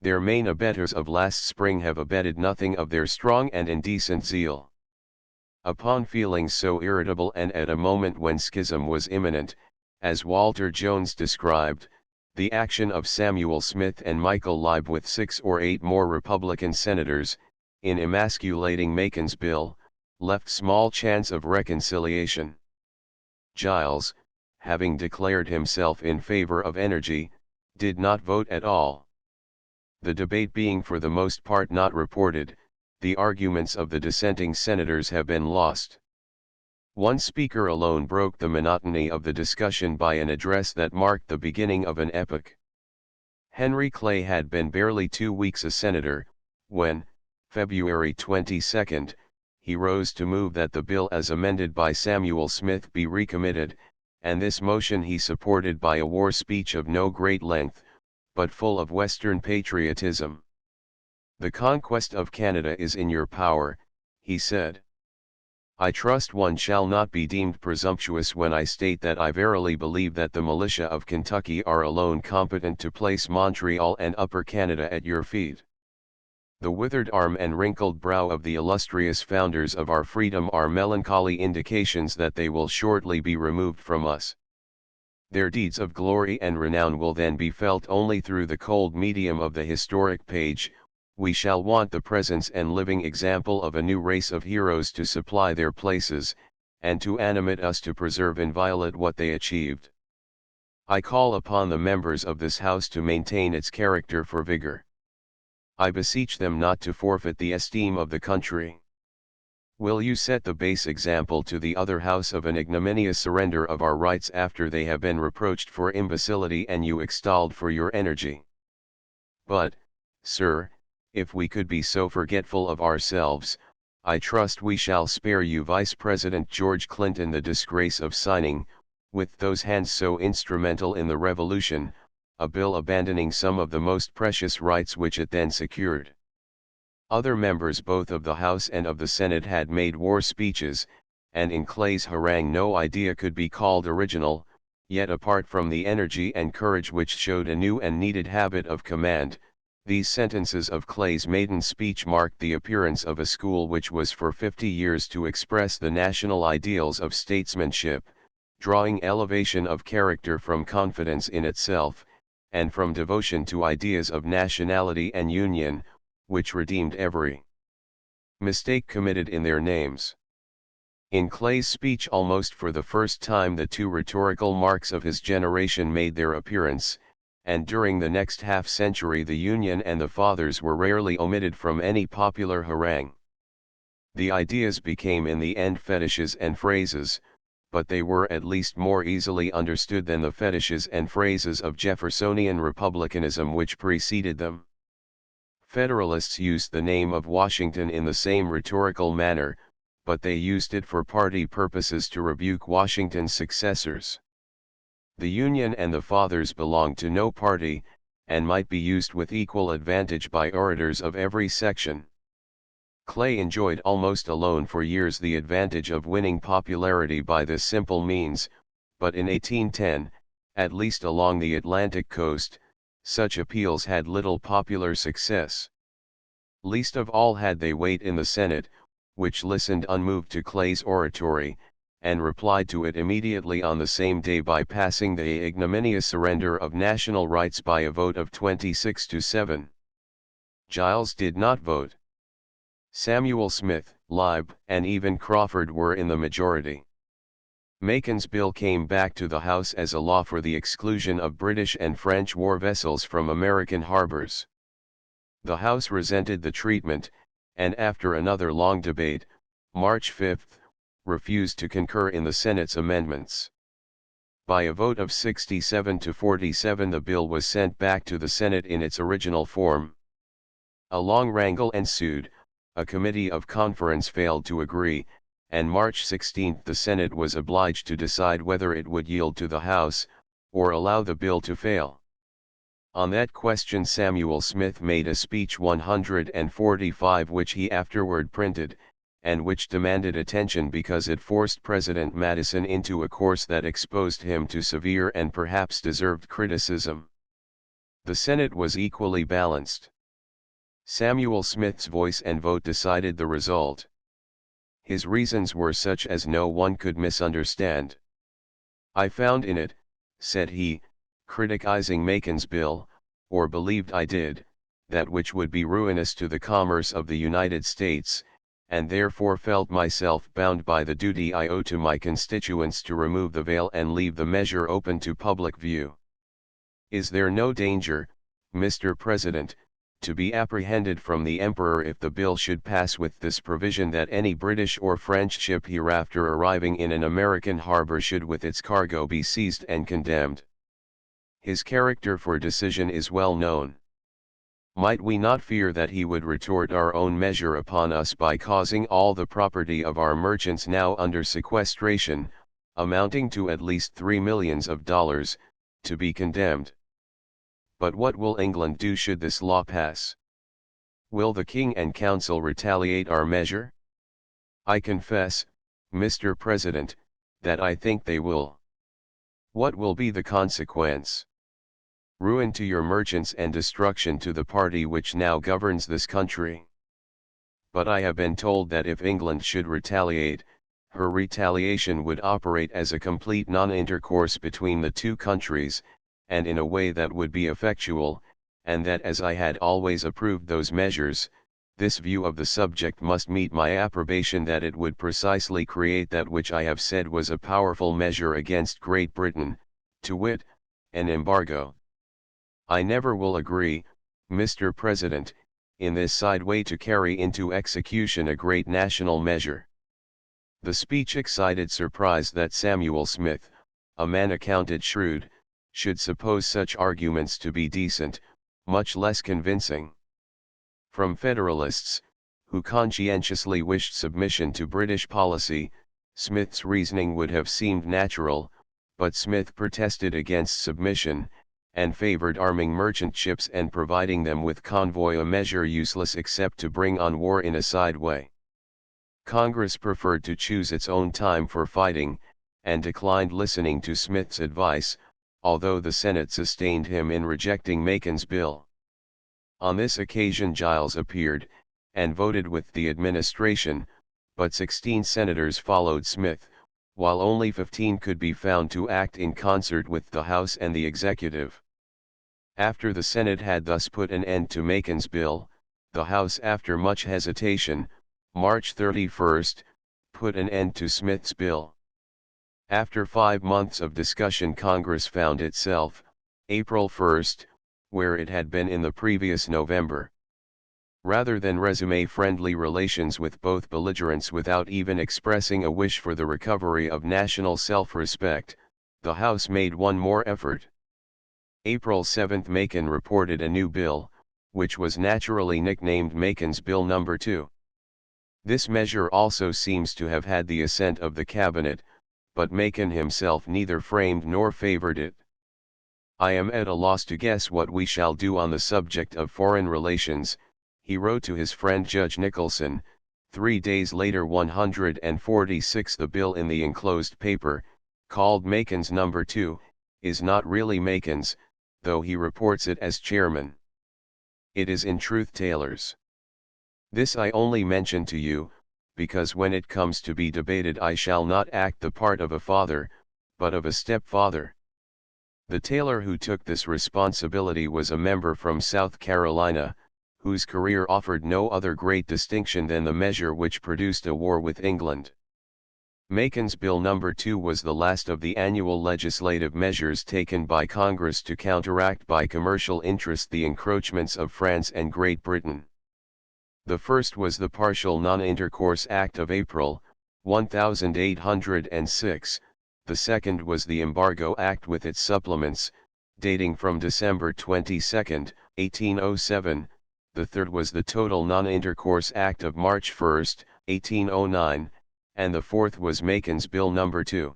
Their main abettors of last spring have abetted nothing of their strong and indecent zeal. Upon feelings so irritable and at a moment when schism was imminent, as Walter Jones described, the action of Samuel Smith and Michael Leib with 6 or 8 more Republican senators, in emasculating Macon's bill, left small chance of reconciliation. Giles, having declared himself in favor of energy, did not vote at all. The debate being for the most part not reported, the arguments of the dissenting senators have been lost. One speaker alone broke the monotony of the discussion by an address that marked the beginning of an epoch. Henry Clay had been barely 2 weeks a senator, when, February 22, he rose to move that the bill as amended by Samuel Smith be recommitted, and this motion he supported by a war speech of no great length, but full of Western patriotism. "The conquest of Canada is in your power," he said. "I trust one shall not be deemed presumptuous when I state that I verily believe that the militia of Kentucky are alone competent to place Montreal and Upper Canada at your feet. The withered arm and wrinkled brow of the illustrious founders of our freedom are melancholy indications that they will shortly be removed from us. Their deeds of glory and renown will then be felt only through the cold medium of the historic page. We shall want the presence and living example of a new race of heroes to supply their places, and to animate us to preserve inviolate what they achieved. I call upon the members of this House to maintain its character for vigor. I beseech them not to forfeit the esteem of the country. Will you set the base example to the other House of an ignominious surrender of our rights after they have been reproached for imbecility and you extolled for your energy? But, sir, if we could be so forgetful of ourselves, I trust we shall spare you Vice President George Clinton the disgrace of signing, with those hands so instrumental in the Revolution, a bill abandoning some of the most precious rights which it then secured." Other members both of the House and of the Senate had made war speeches, and in Clay's harangue no idea could be called original, yet apart from the energy and courage which showed a new and needed habit of command, these sentences of Clay's maiden speech marked the appearance of a school which was for 50 years to express the national ideals of statesmanship, drawing elevation of character from confidence in itself, and from devotion to ideas of nationality and union, which redeemed every mistake committed in their names. In Clay's speech almost for the first time the two rhetorical marks of his generation made their appearance, and during the next half-century the Union and the Fathers were rarely omitted from any popular harangue. The ideas became in the end fetishes and phrases, but they were at least more easily understood than the fetishes and phrases of Jeffersonian republicanism which preceded them. Federalists used the name of Washington in the same rhetorical manner, but they used it for party purposes to rebuke Washington's successors. The Union and the Fathers belonged to no party, and might be used with equal advantage by orators of every section. Clay enjoyed almost alone for years the advantage of winning popularity by this simple means, but in 1810, at least along the Atlantic coast, such appeals had little popular success. Least of all had they weight in the Senate, which listened unmoved to Clay's oratory, and replied to it immediately on the same day by passing the ignominious surrender of national rights by a vote of 26-7. Giles did not vote. Samuel Smith, Lieb, and even Crawford were in the majority. Macon's bill came back to the House as a law for the exclusion of British and French war vessels from American harbors. The House resented the treatment, and after another long debate, March 5, refused to concur in the Senate's amendments. By a vote of 67-47 the bill was sent back to the Senate in its original form. A long wrangle ensued. A committee of conference failed to agree, and March 16 the Senate was obliged to decide whether it would yield to the House, or allow the bill to fail. On that question Samuel Smith made a speech 145 which he afterward printed, and which demanded attention because it forced President Madison into a course that exposed him to severe and perhaps deserved criticism. The Senate was equally balanced. Samuel Smith's voice and vote decided the result. His reasons were such as no one could misunderstand. "I found in it," said he, criticizing Macon's bill, "or believed I did, that which would be ruinous to the commerce of the United States, and therefore felt myself bound by the duty I owe to my constituents to remove the veil and leave the measure open to public view. Is there no danger, Mr. President, to be apprehended from the Emperor if the bill should pass with this provision that any British or French ship hereafter arriving in an American harbor should with its cargo be seized and condemned? His character for decision is well known. Might we not fear that he would retort our own measure upon us by causing all the property of our merchants now under sequestration, amounting to at least $3 millions, to be condemned? But what will England do should this law pass? Will the King and Council retaliate our measure? I confess, Mr. President, that I think they will. What will be the consequence? Ruin to your merchants and destruction to the party which now governs this country. But I have been told that if England should retaliate, her retaliation would operate as a complete non-intercourse between the two countries, and in a way that would be effectual, and that as I had always approved those measures, this view of the subject must meet my approbation, that it would precisely create that which I have said was a powerful measure against Great Britain, to wit, an embargo. I never will agree, Mr. President, in this side way to carry into execution a great national measure. The speech excited surprise that Samuel Smith, a man accounted shrewd, should suppose such arguments to be decent, much less convincing. From Federalists, who conscientiously wished submission to British policy, Smith's reasoning would have seemed natural, but Smith protested against submission, and favored arming merchant ships and providing them with convoy, a measure useless except to bring on war in a side way. Congress preferred to choose its own time for fighting, and declined listening to Smith's advice, although the Senate sustained him in rejecting Macon's bill. On this occasion Giles appeared, and voted with the administration, but 16 senators followed Smith, while only 15 could be found to act in concert with the House and the executive. After the Senate had thus put an end to Macon's bill, the House, after much hesitation, March 31, put an end to Smith's bill. After 5 months of discussion, Congress found itself, April 1, where it had been in the previous November. Rather than resume friendly relations with both belligerents without even expressing a wish for the recovery of national self-respect, the House made one more effort. April 7, Macon reported a new bill, which was naturally nicknamed Macon's Bill No. 2. This measure also seems to have had the assent of the cabinet, but Macon himself neither framed nor favored it. I am at a loss to guess what we shall do on the subject of foreign relations, he wrote to his friend Judge Nicholson. 3 days later, 146. The bill in the enclosed paper, called Macon's No. 2, is not really Macon's, though he reports it as chairman. It is in truth Taylor's. This I only mention to you, because when it comes to be debated I shall not act the part of a father, but of a stepfather. The Taylor who took this responsibility was a member from South Carolina, whose career offered no other great distinction than the measure which produced a war with England. Macon's Bill No. 2 was the last of the annual legislative measures taken by Congress to counteract by commercial interest the encroachments of France and Great Britain. The first was the Partial Non-Intercourse Act of April, 1806, the second was the Embargo Act with its supplements, dating from December 22, 1807, the third was the Total Non-Intercourse Act of March 1, 1809, and the fourth was Macon's Bill No. 2.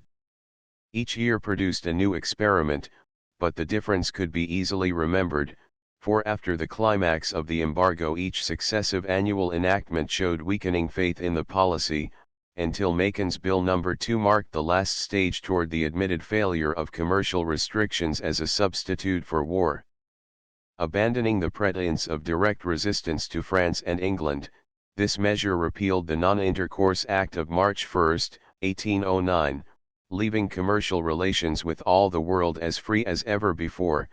Each year produced a new experiment, but the difference could be easily remembered, for after the climax of the embargo each successive annual enactment showed weakening faith in the policy, until Macon's Bill No. 2 marked the last stage toward the admitted failure of commercial restrictions as a substitute for war. Abandoning the pretense of direct resistance to France and England, this measure repealed the Non-Intercourse Act of March 1, 1809, leaving commercial relations with all the world as free as ever before,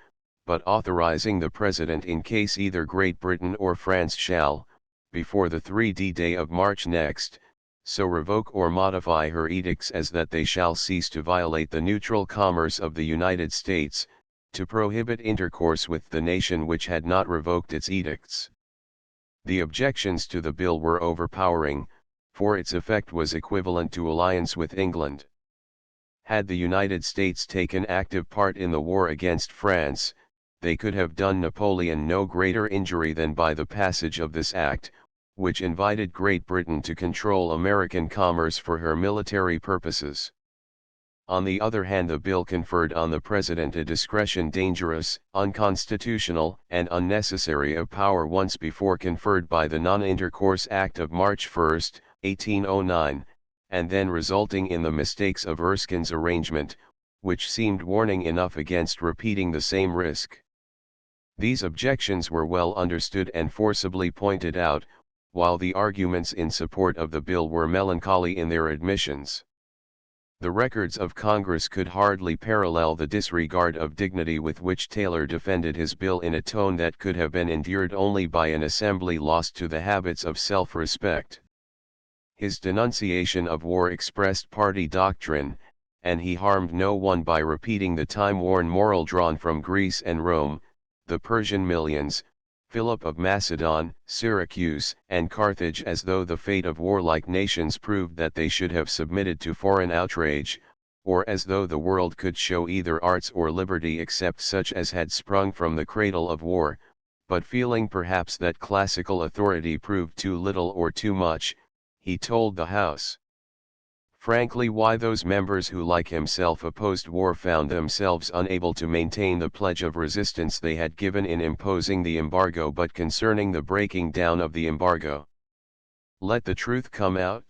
but authorizing the President, in case either Great Britain or France shall, before the 3d day of March next, so revoke or modify her edicts as that they shall cease to violate the neutral commerce of the United States, to prohibit intercourse with the nation which had not revoked its edicts. The objections to the bill were overpowering, for its effect was equivalent to alliance with England. Had the United States taken active part in the war against France, they could have done Napoleon no greater injury than by the passage of this act, which invited Great Britain to control American commerce for her military purposes. On the other hand, the bill conferred on the President a discretion dangerous, unconstitutional, and unnecessary, a power once before conferred by the Non-Intercourse Act of March 1, 1809, and then resulting in the mistakes of Erskine's arrangement, which seemed warning enough against repeating the same risk. These objections were well understood and forcibly pointed out, while the arguments in support of the bill were melancholy in their admissions. The records of Congress could hardly parallel the disregard of dignity with which Taylor defended his bill in a tone that could have been endured only by an assembly lost to the habits of self-respect. His denunciation of war expressed party doctrine, and he harmed no one by repeating the time-worn moral drawn from Greece and Rome, the Persian millions, Philip of Macedon, Syracuse, and Carthage, as though the fate of warlike nations proved that they should have submitted to foreign outrage, or as though the world could show either arts or liberty except such as had sprung from the cradle of war, but feeling perhaps that classical authority proved too little or too much, he told the House frankly why those members who like himself opposed war found themselves unable to maintain the pledge of resistance they had given in imposing the embargo, but concerning the breaking down of the embargo. Let the truth come out.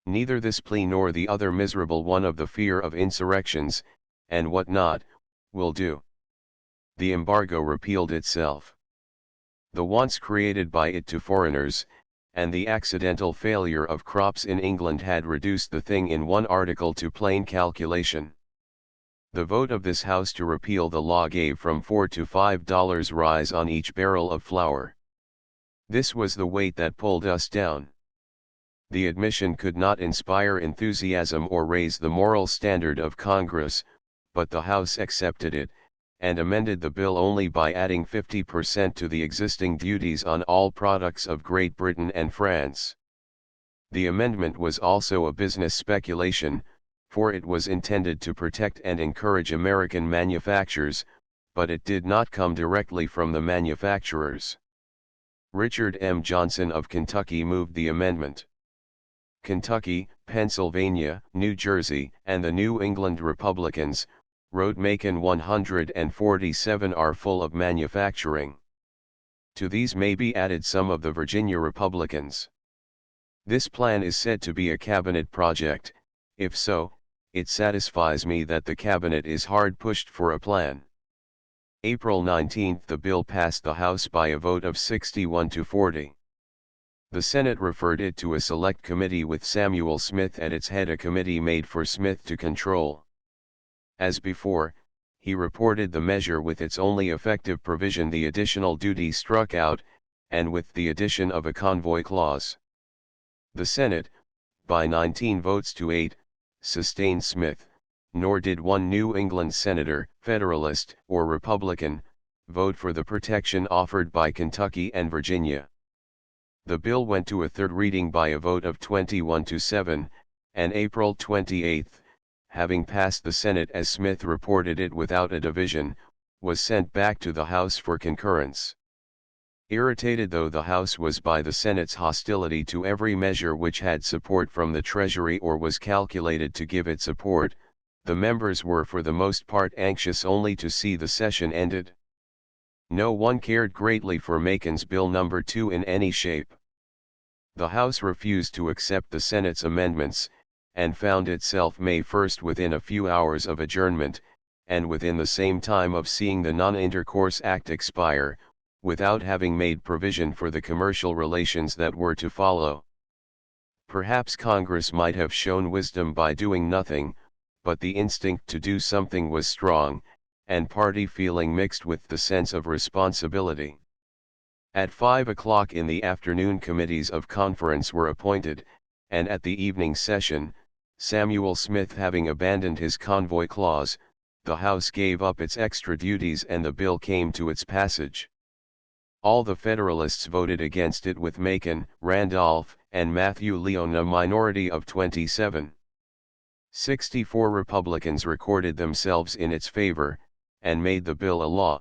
Neither this plea nor the other miserable one of the fear of insurrections, and what not, will do. The embargo repealed itself. The wants created by it to foreigners, and the accidental failure of crops in England had reduced the thing in one article to plain calculation. The vote of this House to repeal the law gave from $4 to $5 rise on each barrel of flour. This was the weight that pulled us down. The admission could not inspire enthusiasm or raise the moral standard of Congress, but the House accepted it, and amended the bill only by adding 50% to the existing duties on all products of Great Britain and France. The amendment was also a business speculation, for it was intended to protect and encourage American manufactures, but it did not come directly from the manufacturers. Richard M. Johnson of Kentucky moved the amendment. Kentucky, Pennsylvania, New Jersey, and the New England Republicans, wrote Macon 147, are full of manufacturing. To these may be added some of the Virginia Republicans. This plan is said to be a cabinet project. If so, it satisfies me that the cabinet is hard pushed for a plan. April 19, the bill passed the House by a vote of 61 to 40. The Senate referred it to a select committee with Samuel Smith at its head, a committee made for Smith to control. As before, he reported the measure with its only effective provision, the additional duty, struck out, and with the addition of a convoy clause. The Senate, by 19 votes to 8, sustained Smith, nor did one New England senator, Federalist or Republican, vote for the protection offered by Kentucky and Virginia. The bill went to a third reading by a vote of 21 to 7, and April 28, having passed the Senate as Smith reported it without a division, was sent back to the House for concurrence. Irritated though the House was by the Senate's hostility to every measure which had support from the Treasury or was calculated to give it support, the members were for the most part anxious only to see the session ended. No one cared greatly for Macon's Bill No. 2 in any shape. The House refused to accept the Senate's amendments, and found itself May 1 within a few hours of adjournment, and within the same time of seeing the Non-Intercourse Act expire, without having made provision for the commercial relations that were to follow. Perhaps Congress might have shown wisdom by doing nothing, but the instinct to do something was strong, and party feeling mixed with the sense of responsibility. At 5 o'clock in the afternoon committees of conference were appointed, and at the evening session, Samuel Smith having abandoned his convoy clause, the House gave up its extra duties and the bill came to its passage. All the Federalists voted against it, with Macon, Randolph, and Matthew Lyon a minority of 27. 64 Republicans recorded themselves in its favor, and made the bill a law.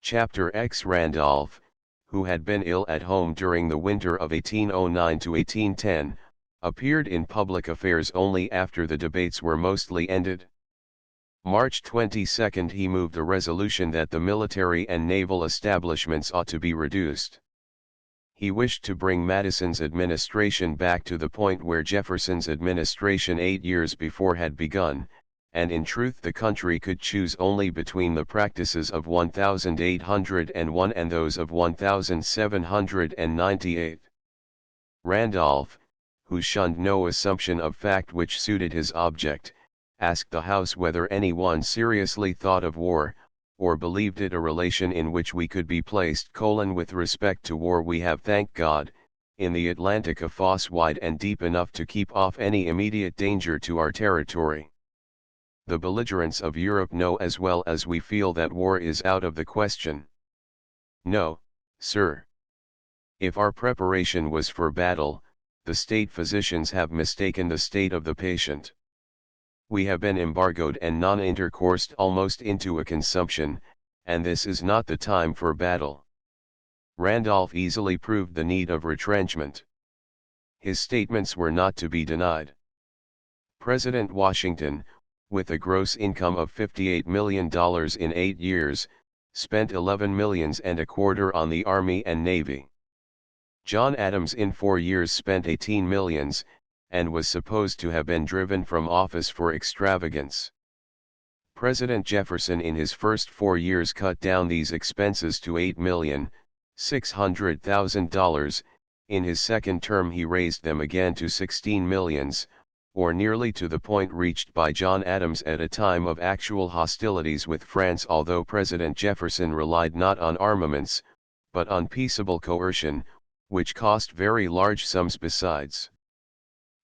Chapter X Randolph, who had been ill at home during the winter of 1809 to 1810, appeared in public affairs only after the debates were mostly ended. March 22 he moved a resolution that the military and naval establishments ought to be reduced. He wished to bring Madison's administration back to the point where Jefferson's administration 8 years before had begun, and in truth the country could choose only between the practices of 1801 and those of 1798. Randolph, who shunned no assumption of fact which suited his object, asked the House whether anyone seriously thought of war, or believed it a relation in which we could be placed. With respect to war, we have, thank God, in the Atlantic a fosse wide and deep enough to keep off any immediate danger to our territory. The belligerents of Europe know as well as we feel that war is out of the question. No, sir. If our preparation was for battle, the state physicians have mistaken the state of the patient. We have been embargoed and non-intercoursed almost into a consumption, and this is not the time for battle. Randolph easily proved the need of retrenchment. His statements were not to be denied. President Washington, with a gross income of $58 million in 8 years, spent $11 millions and a quarter on the Army and Navy. John Adams in 4 years spent $18 millions, and was supposed to have been driven from office for extravagance. President Jefferson in his first 4 years cut down these expenses to $8,600,000, in his second term he raised them again to $16 millions, or nearly to the point reached by John Adams at a time of actual hostilities with France, although President Jefferson relied not on armaments, but on peaceable coercion, which cost very large sums besides.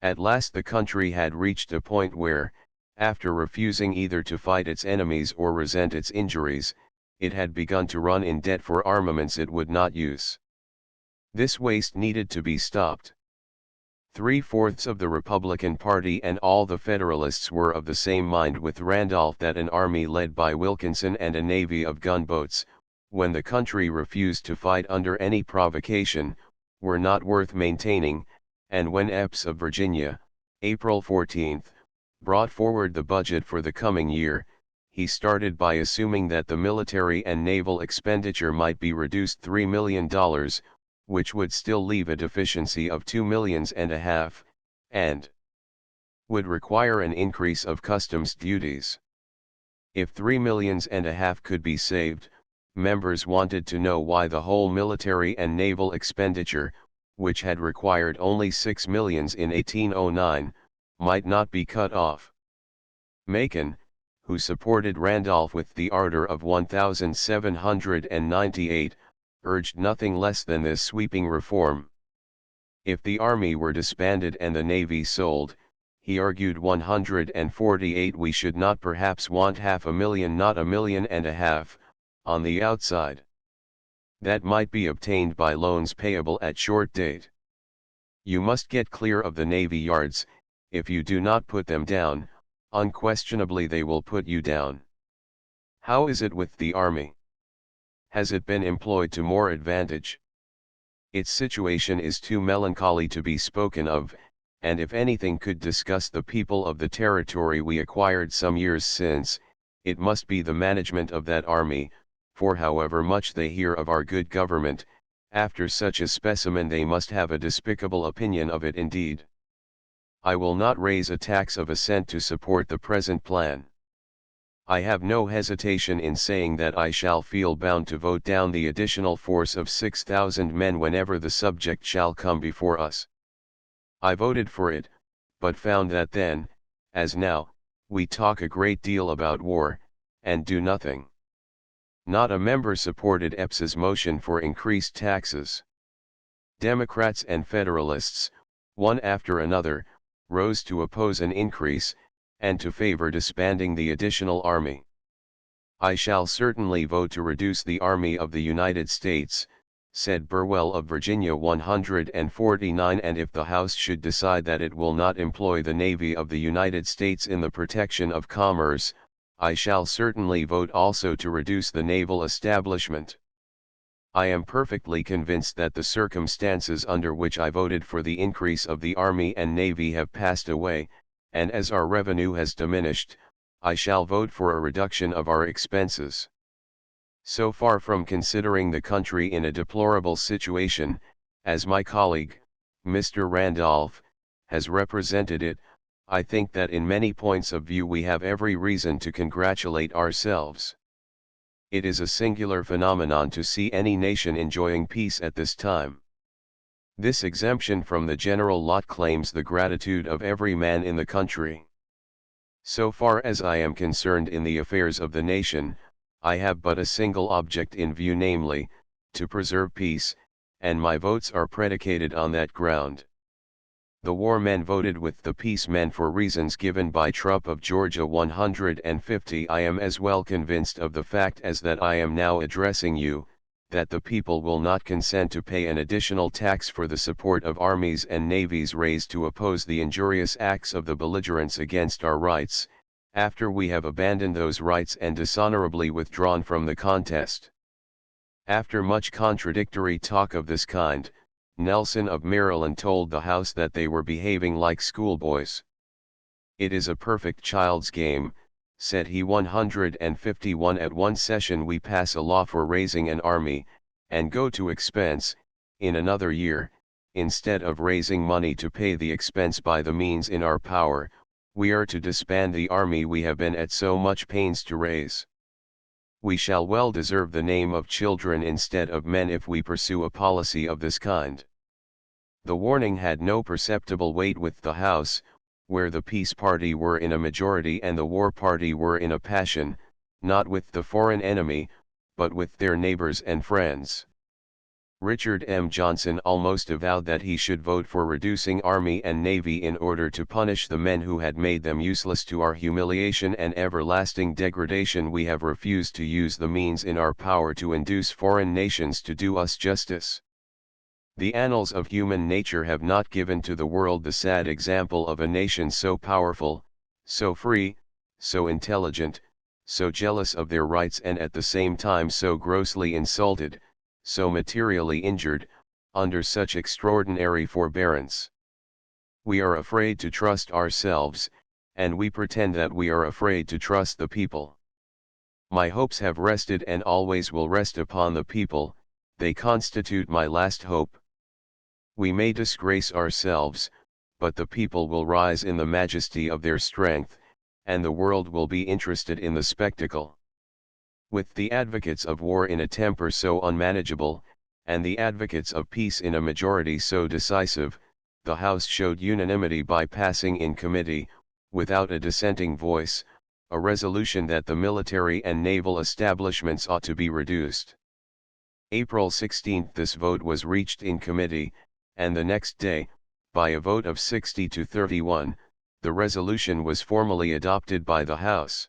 At last the country had reached a point where, after refusing either to fight its enemies or resent its injuries, it had begun to run in debt for armaments it would not use. This waste needed to be stopped. 3/4 of the Republican Party and all the Federalists were of the same mind with Randolph that an army led by Wilkinson and a navy of gunboats, when the country refused to fight under any provocation, were not worth maintaining. And when Epps of Virginia, April 14, brought forward the budget for the coming year, he started by assuming that the military and naval expenditure might be reduced $3 million, which would still leave a deficiency of $2.5 millions, and would require an increase of customs duties. If $3.5 millions could be saved, members wanted to know why the whole military and naval expenditure, which had required only $6 millions in 1809, might not be cut off. Macon, who supported Randolph with the ardor of 1798, urged nothing less than this sweeping reform. If the army were disbanded and the navy sold, he argued 148, we should not perhaps want $500,000, not $1.5 million, on the outside. That might be obtained by loans payable at short date. You must get clear of the navy yards. If you do not put them down, unquestionably they will put you down. How is it with the army? Has it been employed to more advantage? Its situation is too melancholy to be spoken of, and if anything could disgust the people of the territory we acquired some years since, it must be the management of that army, for however much they hear of our good government, after such a specimen they must have a despicable opinion of it indeed. I will not raise a tax of a cent to support the present plan. I have no hesitation in saying that I shall feel bound to vote down the additional force of 6,000 men whenever the subject shall come before us. I voted for it, but found that then, as now, we talk a great deal about war, and do nothing. Not a member supported Epps's motion for increased taxes. Democrats and Federalists, one after another, rose to oppose an increase, and to favor disbanding the additional army. I shall certainly vote to reduce the Army of the United States, said Burwell of Virginia 149, and if the House should decide that it will not employ the Navy of the United States in the protection of commerce, I shall certainly vote also to reduce the naval establishment. I am perfectly convinced that the circumstances under which I voted for the increase of the Army and Navy have passed away, and as our revenue has diminished, I shall vote for a reduction of our expenses. So far from considering the country in a deplorable situation, as my colleague, Mr. Randolph, has represented it, I think that in many points of view we have every reason to congratulate ourselves. It is a singular phenomenon to see any nation enjoying peace at this time. This exemption from the general lot claims the gratitude of every man in the country. So far as I am concerned in the affairs of the nation, I have but a single object in view, namely, to preserve peace, and my votes are predicated on that ground. The war men voted with the peace men for reasons given by Trupp of Georgia 150. I am as well convinced of the fact as that I am now addressing you, that the people will not consent to pay an additional tax for the support of armies and navies raised to oppose the injurious acts of the belligerents against our rights, after we have abandoned those rights and dishonorably withdrawn from the contest. After much contradictory talk of this kind, Nelson of Maryland told the House that they were behaving like schoolboys. "It is a perfect child's game," said he. 151. At one session we pass a law for raising an army, and go to expense, in another year, instead of raising money to pay the expense by the means in our power, we are to disband the army we have been at so much pains to raise. We shall well deserve the name of children instead of men if we pursue a policy of this kind. The warning had no perceptible weight with the House, where the peace party were in a majority and the war party were in a passion, not with the foreign enemy, but with their neighbors and friends. Richard M. Johnson almost avowed that he should vote for reducing Army and Navy in order to punish the men who had made them useless. To our humiliation and everlasting degradation we have refused to use the means in our power to induce foreign nations to do us justice. The annals of human nature have not given to the world the sad example of a nation so powerful, so free, so intelligent, so jealous of their rights and at the same time so grossly insulted, so materially injured, under such extraordinary forbearance. We are afraid to trust ourselves, and we pretend that we are afraid to trust the people. My hopes have rested and always will rest upon the people, they constitute my last hope. We may disgrace ourselves, but the people will rise in the majesty of their strength, and the world will be interested in the spectacle. With the advocates of war in a temper so unmanageable, and the advocates of peace in a majority so decisive, the House showed unanimity by passing in committee, without a dissenting voice, a resolution that the military and naval establishments ought to be reduced. April 16 this vote was reached in committee, and the next day, by a vote of 60 to 31, the resolution was formally adopted by the House.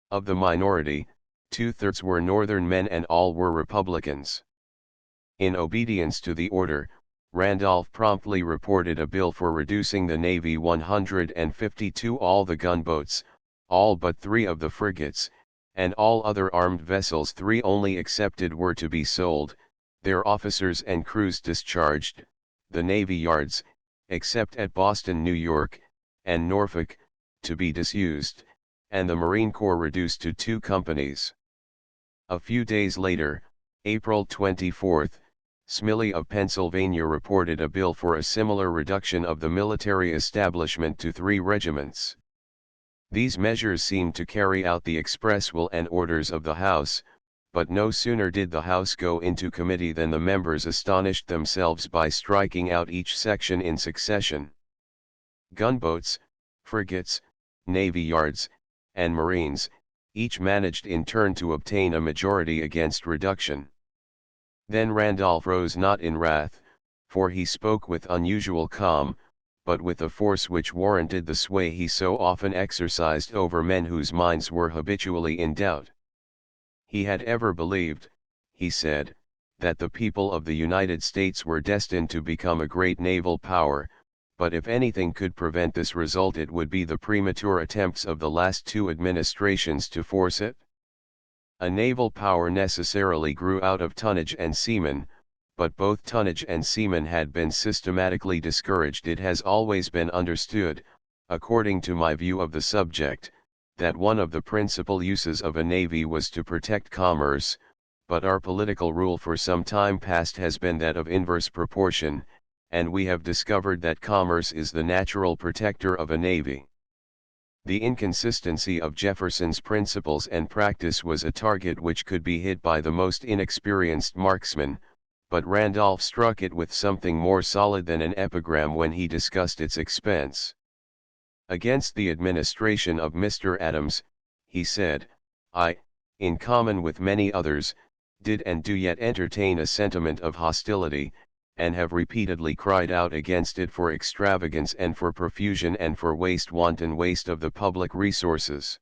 Of the minority, 2/3 were Northern men and all were Republicans. In obedience to the order, Randolph promptly reported a bill for reducing the Navy 152 all the gunboats, all but 3 of the frigates, and all other armed vessels 3 only excepted were to be sold, their officers and crews discharged, the Navy yards, except at Boston, New York, and Norfolk, to be disused, and the Marine Corps reduced to 2 companies. A few days later, April 24, Smiley of Pennsylvania reported a bill for a similar reduction of the military establishment to 3 regiments. These measures seemed to carry out the express will and orders of the House, but no sooner did the House go into committee than the members astonished themselves by striking out each section in succession. Gunboats, frigates, navy yards, and marines, each managed in turn to obtain a majority against reduction. Then Randolph rose not in wrath, for he spoke with unusual calm, but with a force which warranted the sway he so often exercised over men whose minds were habitually in doubt. He had ever believed, he said, that the people of the United States were destined to become a great naval power, but if anything could prevent this result, it would be the premature attempts of the last two administrations to force it. A naval power necessarily grew out of tonnage and seamen, but both tonnage and seamen had been systematically discouraged. It has always been understood, according to my view of the subject, that one of the principal uses of a navy was to protect commerce, but our political rule for some time past has been that of inverse proportion, and we have discovered that commerce is the natural protector of a navy. The inconsistency of Jefferson's principles and practice was a target which could be hit by the most inexperienced marksman, but Randolph struck it with something more solid than an epigram when he discussed its expense. Against the administration of Mr. Adams, he said, I, in common with many others, did and do yet entertain a sentiment of hostility, and have repeatedly cried out against it for extravagance and for profusion and for wanton waste of the public resources.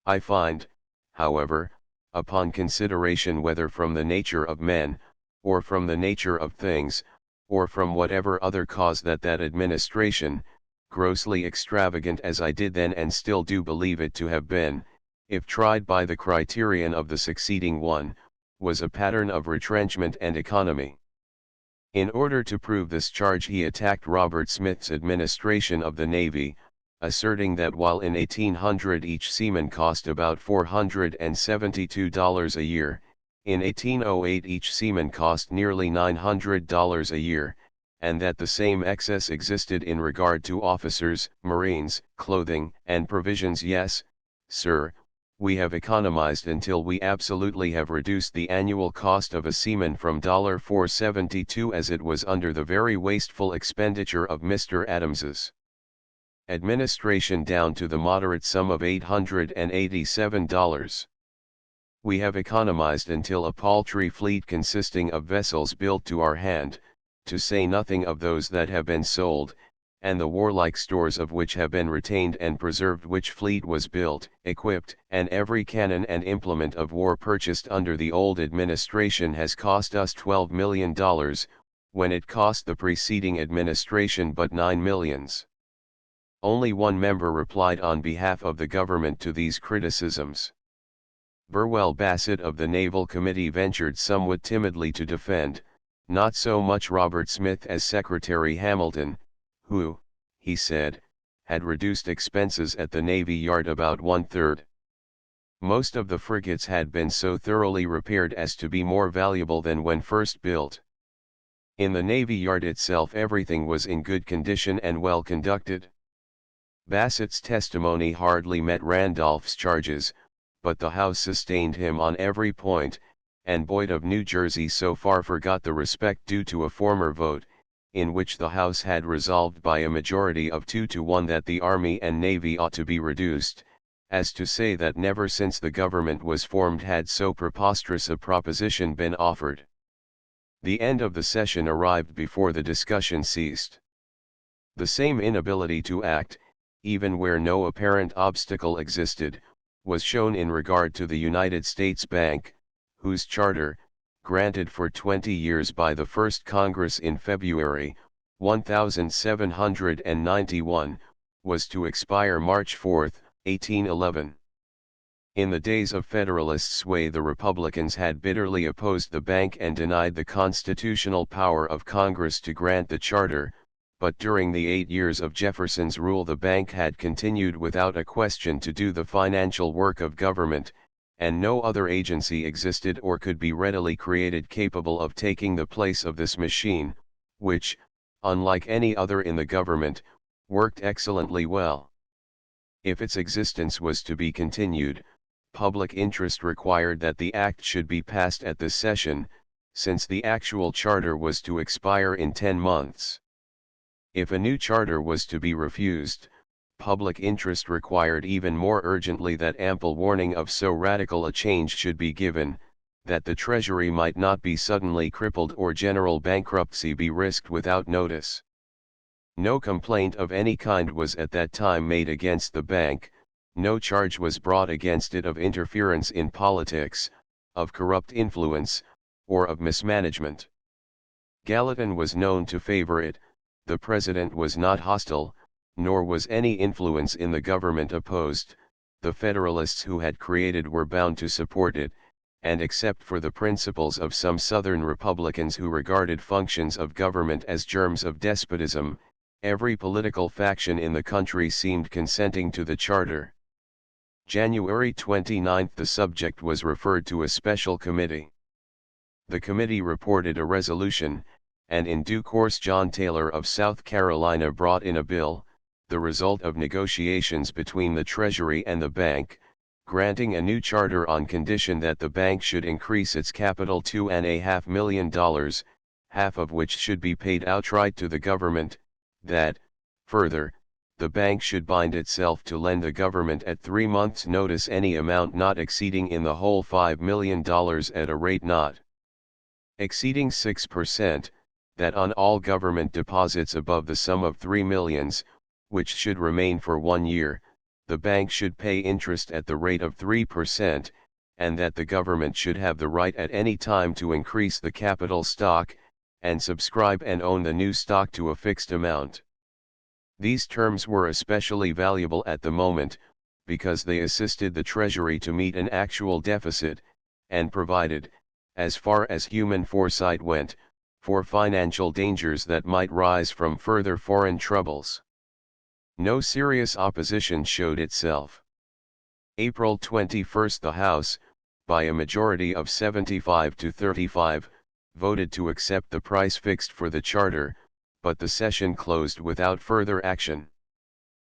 I find, however, upon consideration whether from the nature of men, or from the nature of things, or from whatever other cause, that administration, grossly extravagant as I did then and still do believe it to have been, if tried by the criterion of the succeeding one, was a pattern of retrenchment and economy. In order to prove this charge, he attacked Robert Smith's administration of the Navy, asserting that while in 1800 each seaman cost about $472 a year, in 1808 each seaman cost nearly $900 a year, and that the same excess existed in regard to officers, marines, clothing, and provisions. Yes, sir, we have economized until we absolutely have reduced the annual cost of a seaman from $472 as it was under the very wasteful expenditure of Mr. Adams's administration down to the moderate sum of $887. We have economized until a paltry fleet consisting of vessels built to our hand, to say nothing of those that have been sold, and the warlike stores of which have been retained and preserved, which fleet was built, equipped, and every cannon and implement of war purchased under the old administration has cost us $12 million, when it cost the preceding administration but $9 millions. Only one member replied on behalf of the government to these criticisms. Burwell Bassett of the Naval Committee ventured somewhat timidly to defend, not so much Robert Smith as Secretary Hamilton, who, he said, had reduced expenses at the Navy Yard about 1/3. Most of the frigates had been so thoroughly repaired as to be more valuable than when first built. In the Navy Yard itself everything was in good condition and well conducted. Bassett's testimony hardly met Randolph's charges, but the House sustained him on every point, and Boyd of New Jersey so far forgot the respect due to a former vote, in which the House had resolved by a majority of 2-1 that the Army and Navy ought to be reduced, as to say that never since the government was formed had so preposterous a proposition been offered. The end of the session arrived before the discussion ceased. The same inability to act, even where no apparent obstacle existed, was shown in regard to the United States Bank, whose charter, granted for 20 years by the First Congress in February, 1791, was to expire March 4, 1811. In the days of Federalist sway the Republicans had bitterly opposed the bank and denied the constitutional power of Congress to grant the charter, but during the 8 years of Jefferson's rule the bank had continued without a question to do the financial work of government, and no other agency existed or could be readily created capable of taking the place of this machine, which, unlike any other in the government, worked excellently well. If its existence was to be continued, public interest required that the act should be passed at this session, since the actual charter was to expire in 10 months. If a new charter was to be refused, public interest required even more urgently that ample warning of so radical a change should be given, that the Treasury might not be suddenly crippled or general bankruptcy be risked without notice. No complaint of any kind was at that time made against the bank, no charge was brought against it of interference in politics, of corrupt influence, or of mismanagement. Gallatin was known to favor it, the president was not hostile, nor was any influence in the government opposed. The Federalists who had created were bound to support it, and except for the principles of some Southern Republicans who regarded functions of government as germs of despotism, every political faction in the country seemed consenting to the charter. January 29, the subject was referred to a special committee. The committee reported a resolution, and in due course John Taylor of South Carolina brought in a bill, the result of negotiations between the Treasury and the bank, granting a new charter on condition that the bank should increase its capital to $2.5 million, half of which should be paid outright to the government, that, further, the bank should bind itself to lend the government at 3 months' notice any amount not exceeding in the whole $5 million at a rate not exceeding 6%, that on all government deposits above the sum of $3 millions, which should remain for 1 year, the bank should pay interest at the rate of 3%, and that the government should have the right at any time to increase the capital stock, and subscribe and own the new stock to a fixed amount. These terms were especially valuable at the moment, because they assisted the Treasury to meet an actual deficit, and provided, as far as human foresight went, for financial dangers that might rise from further foreign troubles. No serious opposition showed itself. April 21, the House, by a majority of 75 to 35, voted to accept the price fixed for the charter, but the session closed without further action.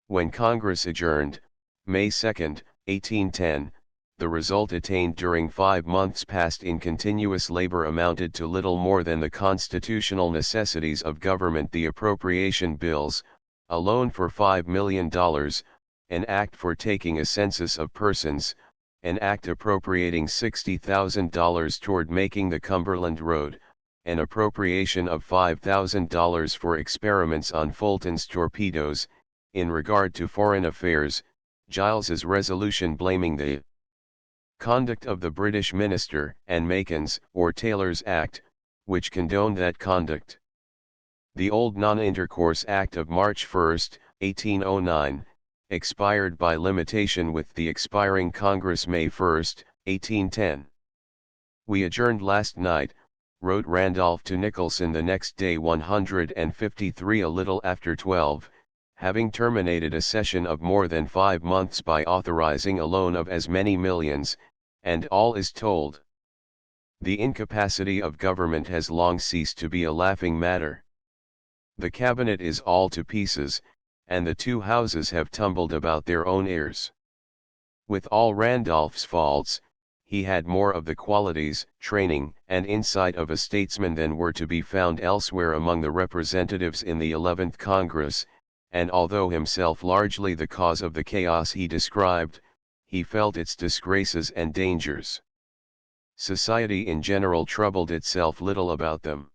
When Congress adjourned, May 2, 1810, the result attained during 5 months passed in continuous labor amounted to little more than the constitutional necessities of government: the appropriation bills, a loan for $5 million, an act for taking a census of persons, an act appropriating $60,000 toward making the Cumberland Road, an appropriation of $5,000 for experiments on Fulton's torpedoes. In regard to foreign affairs, Giles's resolution blaming the conduct of the British minister, and Macon's or Taylor's Act, which condoned that conduct. The old Non-Intercourse Act of March 1, 1809, expired by limitation with the expiring Congress May 1, 1810. "We adjourned last night," wrote Randolph to Nicholson the next day, 153, a little after 12, having terminated a session of more than 5 months by authorizing a loan of as many millions, and all is told. The incapacity of government has long ceased to be a laughing matter. The cabinet is all to pieces, and the 2 houses have tumbled about their own ears. With all Randolph's faults, he had more of the qualities, training, and insight of a statesman than were to be found elsewhere among the representatives in the 11th Congress, and although himself largely the cause of the chaos he described, he felt its disgraces and dangers. Society in general troubled itself little about them.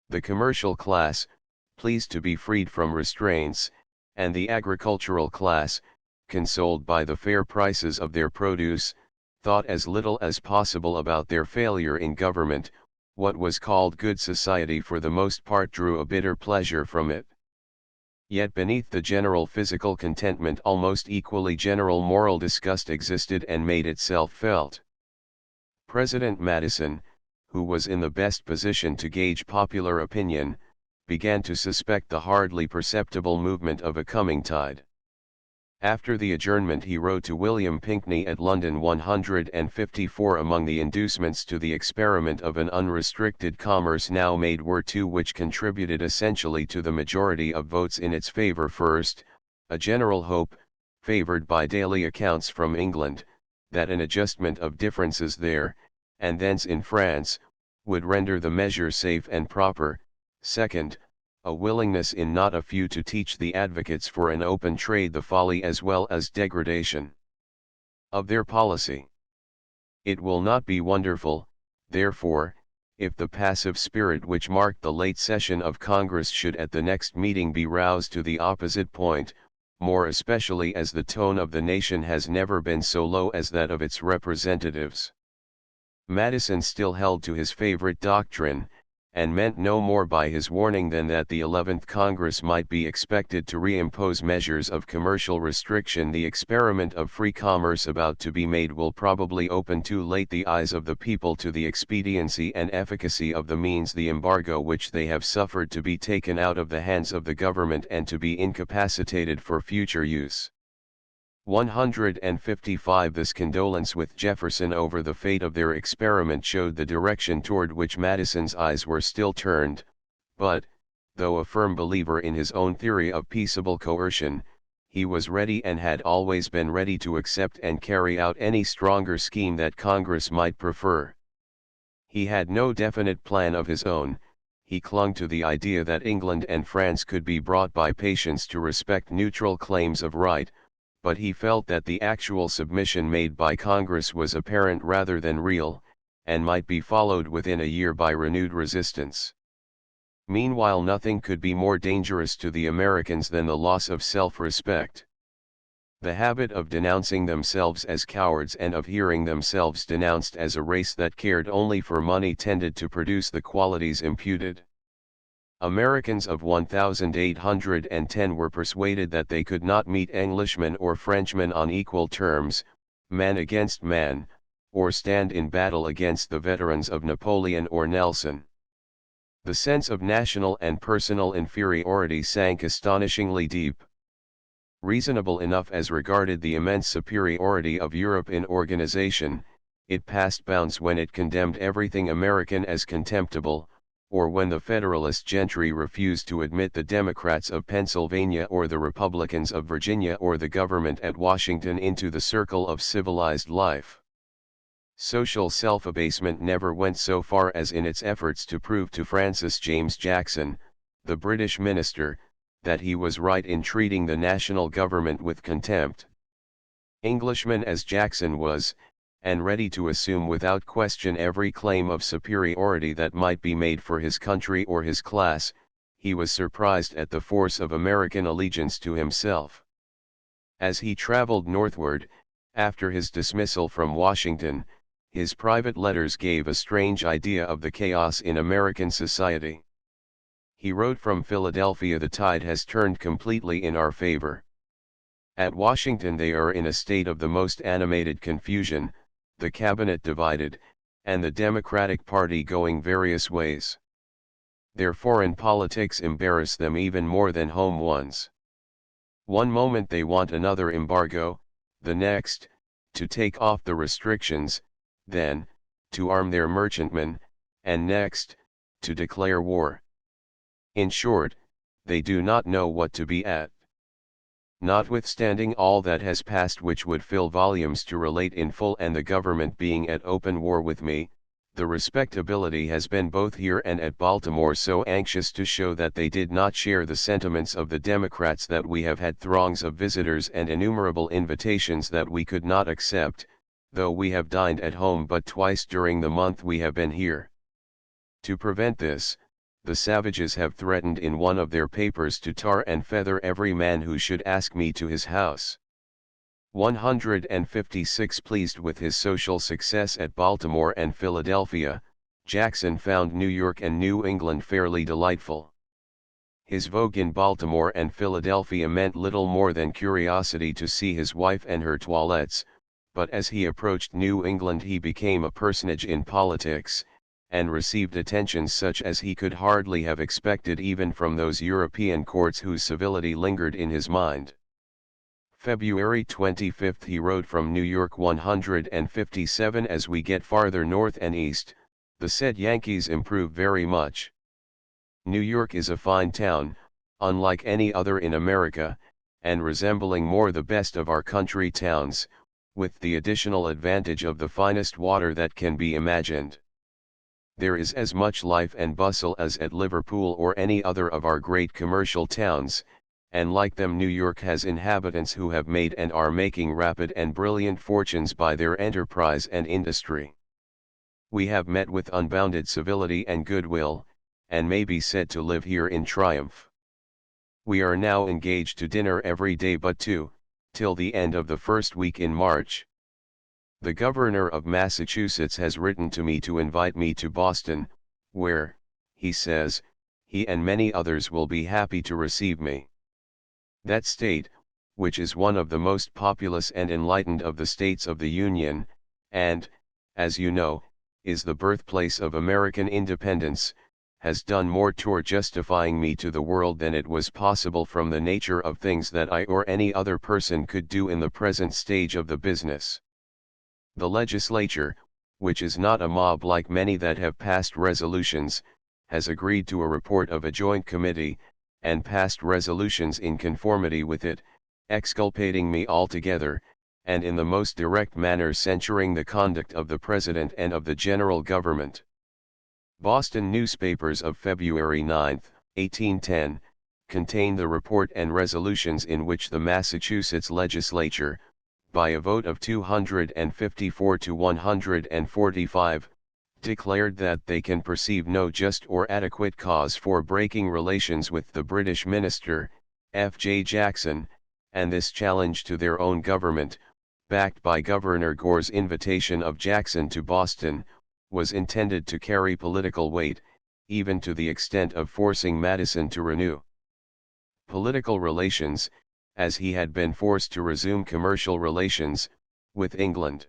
The commercial class, pleased to be freed from restraints, and the agricultural class, consoled by the fair prices of their produce, thought as little as possible about their failure in government. What was called good society for the most part drew a bitter pleasure from it. Yet beneath the general physical contentment almost equally general moral disgust existed and made itself felt. President Madison, who was in the best position to gauge popular opinion, began to suspect the hardly perceptible movement of a coming tide. After the adjournment he wrote to William Pinckney at London 154. Among the inducements to the experiment of an unrestricted commerce now made were 2 which contributed essentially to the majority of votes in its favor. First, a general hope, favored by daily accounts from England, that an adjustment of differences there, and thence in France, would render the measure safe and proper. Second, a willingness in not a few to teach the advocates for an open trade the folly as well as degradation of their policy. It will not be wonderful, therefore, if the passive spirit which marked the late session of Congress should at the next meeting be roused to the opposite point, more especially as the tone of the nation has never been so low as that of its representatives. Madison still held to his favorite doctrine, and meant no more by his warning than that the 11th Congress might be expected to reimpose measures of commercial restriction. The experiment of free commerce about to be made will probably open too late the eyes of the people to the expediency and efficacy of the means the embargo which they have suffered to be taken out of the hands of the government and to be incapacitated for future use. 155 This condolence with Jefferson over the fate of their experiment showed the direction toward which Madison's eyes were still turned, but, though a firm believer in his own theory of peaceable coercion, he was ready and had always been ready to accept and carry out any stronger scheme that Congress might prefer. He had no definite plan of his own. He clung to the idea that England and France could be brought by patience to respect neutral claims of right, but he felt that the actual submission made by Congress was apparent rather than real, and might be followed within a year by renewed resistance. Meanwhile, nothing could be more dangerous to the Americans than the loss of self-respect. The habit of denouncing themselves as cowards and of hearing themselves denounced as a race that cared only for money tended to produce the qualities imputed. Americans of 1810 were persuaded that they could not meet Englishmen or Frenchmen on equal terms, man against man, or stand in battle against the veterans of Napoleon or Nelson. The sense of national and personal inferiority sank astonishingly deep. Reasonable enough as regarded the immense superiority of Europe in organization, it passed bounds when it condemned everything American as contemptible, or when the Federalist gentry refused to admit the Democrats of Pennsylvania or the Republicans of Virginia or the government at Washington into the circle of civilized life. Social self-abasement never went so far as in its efforts to prove to Francis James Jackson, the British minister, that he was right in treating the national government with contempt. Englishman as Jackson was, and ready to assume without question every claim of superiority that might be made for his country or his class, he was surprised at the force of American allegiance to himself. As he traveled northward, after his dismissal from Washington, his private letters gave a strange idea of the chaos in American society. He wrote from Philadelphia, "The tide has turned completely in our favor. At Washington they are in a state of the most animated confusion, the cabinet divided, and the Democratic Party going various ways. Their foreign politics embarrass them even more than home ones. One moment they want another embargo, the next, to take off the restrictions, then, to arm their merchantmen, and next, to declare war. In short, they do not know what to be at. Notwithstanding all that has passed, which would fill volumes to relate in full, and the government being at open war with me, the respectability has been both here and at Baltimore so anxious to show that they did not share the sentiments of the Democrats that we have had throngs of visitors and innumerable invitations that we could not accept, though we have dined at home but twice during the month we have been here. To prevent this, the savages have threatened in one of their papers to tar and feather every man who should ask me to his house." 156 Pleased with his social success at Baltimore and Philadelphia, Jackson found New York and New England fairly delightful. His vogue in Baltimore and Philadelphia meant little more than curiosity to see his wife and her toilettes, but as he approached New England he became a personage in politics, and received attentions such as he could hardly have expected even from those European courts whose civility lingered in his mind. February 25 he wrote from New York 157 As we get farther north and east, the said Yankees improve very much. New York is a fine town, unlike any other in America, and resembling more the best of our country towns, with the additional advantage of the finest water that can be imagined. There is as much life and bustle as at Liverpool or any other of our great commercial towns, and like them New York has inhabitants who have made and are making rapid and brilliant fortunes by their enterprise and industry. We have met with unbounded civility and goodwill, and may be said to live here in triumph. We are now engaged to dinner every day but two, till the end of the first week in March. The governor of Massachusetts has written to me to invite me to Boston, where, he says, he and many others will be happy to receive me. That state, which is one of the most populous and enlightened of the states of the Union, and, as you know, is the birthplace of American independence, has done more toward justifying me to the world than it was possible from the nature of things that I or any other person could do in the present stage of the business. The legislature, which is not a mob like many that have passed resolutions, has agreed to a report of a joint committee, and passed resolutions in conformity with it, exculpating me altogether, and in the most direct manner censuring the conduct of the President and of the general government. Boston newspapers of February 9, 1810, contain the report and resolutions in which the Massachusetts legislature, by a vote of 254 to 145, declared that they can perceive no just or adequate cause for breaking relations with the British minister, F. J. Jackson, and this challenge to their own government, backed by Governor Gore's invitation of Jackson to Boston, was intended to carry political weight, even to the extent of forcing Madison to renew political relations, as he had been forced to resume commercial relations, with England.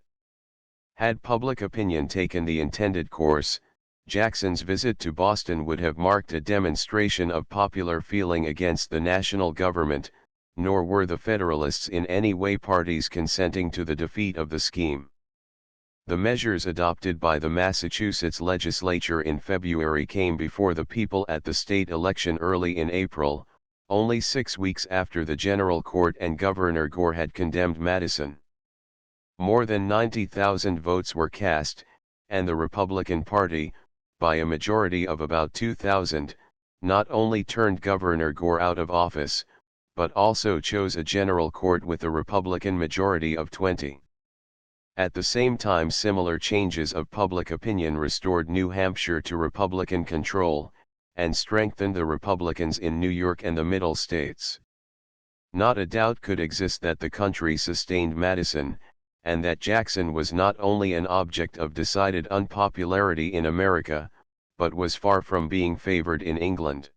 Had public opinion taken the intended course, Jackson's visit to Boston would have marked a demonstration of popular feeling against the national government, nor were the Federalists in any way parties consenting to the defeat of the scheme. The measures adopted by the Massachusetts legislature in February came before the people at the state election early in April, only 6 weeks after the General Court and Governor Gore had condemned Madison. More than 90,000 votes were cast, and the Republican Party, by a majority of about 2,000, not only turned Governor Gore out of office, but also chose a General Court with a Republican majority of 20. At the same time, similar changes of public opinion restored New Hampshire to Republican control, and strengthened the Republicans in New York and the Middle States. Not a doubt could exist that the country sustained Madison, and that Jackson was not only an object of decided unpopularity in America, but was far from being favored in England.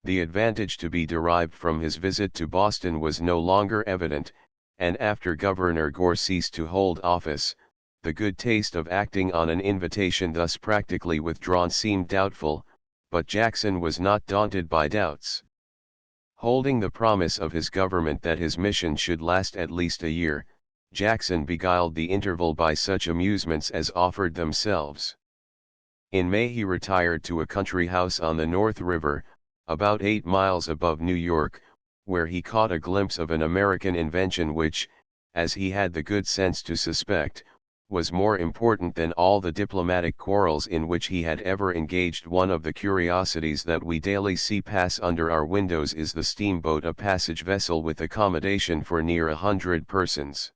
The advantage to be derived from his visit to Boston was no longer evident, and after Governor Gore ceased to hold office, the good taste of acting on an invitation thus practically withdrawn seemed doubtful, but Jackson was not daunted by doubts. Holding the promise of his government that his mission should last at least a year, Jackson beguiled the interval by such amusements as offered themselves. In May he retired to a country house on the North River, about 8 miles above New York, where he caught a glimpse of an American invention which, as he had the good sense to suspect, was more important than all the diplomatic quarrels in which he had ever engaged. One of the curiosities that we daily see pass under our windows is the steamboat, a passage vessel with accommodation for near 100 persons.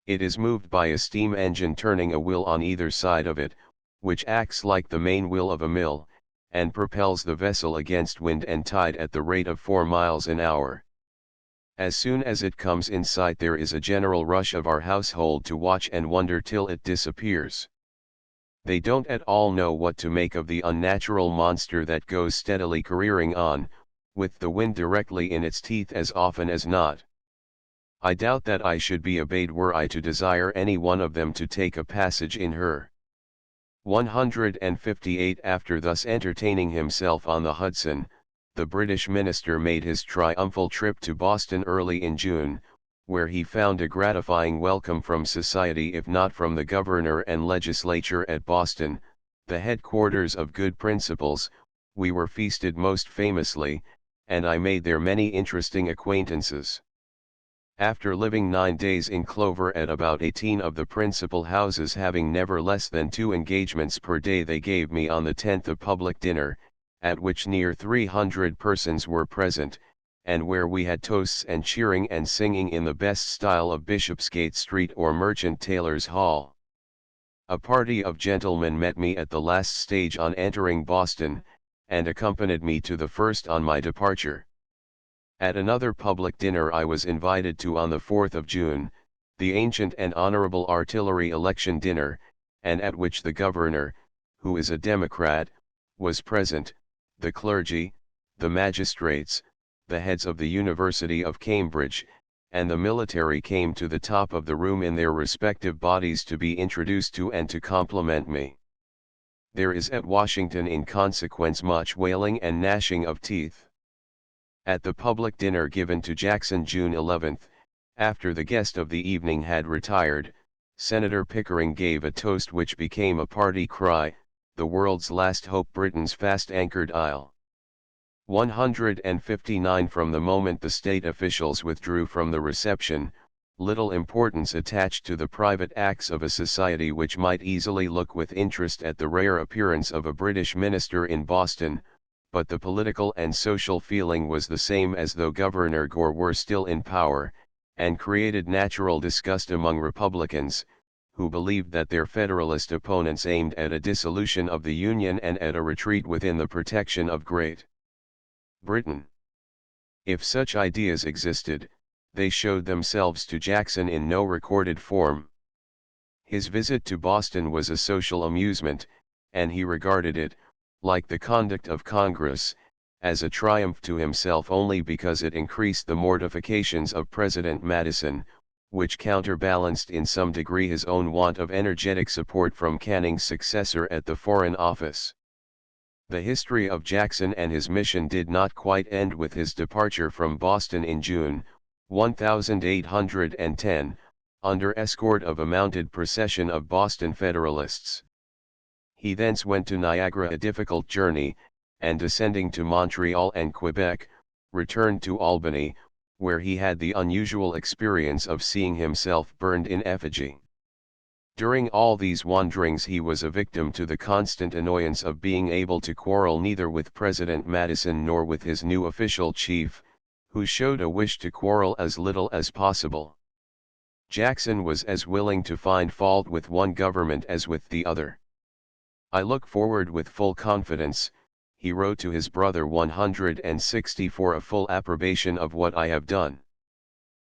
It is moved by a steam engine turning a wheel on either side of it, which acts like the main wheel of a mill, and propels the vessel against wind and tide at the rate of 4 miles an hour. As soon as it comes in sight there is a general rush of our household to watch and wonder till it disappears. They don't at all know what to make of the unnatural monster that goes steadily careering on, with the wind directly in its teeth as often as not. I doubt that I should be obeyed were I to desire any one of them to take a passage in her. 158 After thus entertaining himself on the Hudson, the British minister made his triumphal trip to Boston early in June, where he found a gratifying welcome from society if not from the governor and legislature. At Boston, the headquarters of good principles, we were feasted most famously, and I made there many interesting acquaintances. After living 9 days in clover at about 18 of the principal houses, having never less than 2 engagements per day, they gave me on the 10th a public dinner, at which near 300 persons were present, and where we had toasts and cheering and singing in the best style of Bishopsgate Street or Merchant Taylor's Hall. A party of gentlemen met me at the last stage on entering Boston, and accompanied me to the first on my departure. At another public dinner I was invited to on the 4th of June, the Ancient and Honorable Artillery Election Dinner, and at which the governor, who is a Democrat, was present, the clergy, the magistrates, the heads of the University of Cambridge, and the military came to the top of the room in their respective bodies to be introduced to and to compliment me. There is at Washington in consequence much wailing and gnashing of teeth. At the public dinner given to Jackson June 11, after the guest of the evening had retired, Senator Pickering gave a toast which became a party cry, "The world's last hope, Britain's fast-anchored isle." 159. From the moment the state officials withdrew from the reception, little importance attached to the private acts of a society which might easily look with interest at the rare appearance of a British minister in Boston, but the political and social feeling was the same as though Governor Gore were still in power, and created natural disgust among Republicans, who believed that their Federalist opponents aimed at a dissolution of the Union and at a retreat within the protection of Great Britain. If such ideas existed, they showed themselves to Jackson in no recorded form. His visit to Boston was a social amusement, and he regarded it, like the conduct of Congress, as a triumph to himself only because it increased the mortifications of President Madison, which counterbalanced in some degree his own want of energetic support from Canning's successor at the Foreign Office. The history of Jackson and his mission did not quite end with his departure from Boston in June 1810, under escort of a mounted procession of Boston Federalists. He thence went to Niagara, a difficult journey, and descending to Montreal and Quebec, returned to Albany, where he had the unusual experience of seeing himself burned in effigy. During all these wanderings he was a victim to the constant annoyance of being able to quarrel neither with President Madison nor with his new official chief, who showed a wish to quarrel as little as possible. Jackson was as willing to find fault with one government as with the other. "I look forward with full confidence," he wrote to his brother 160, "for a full approbation of what I have done.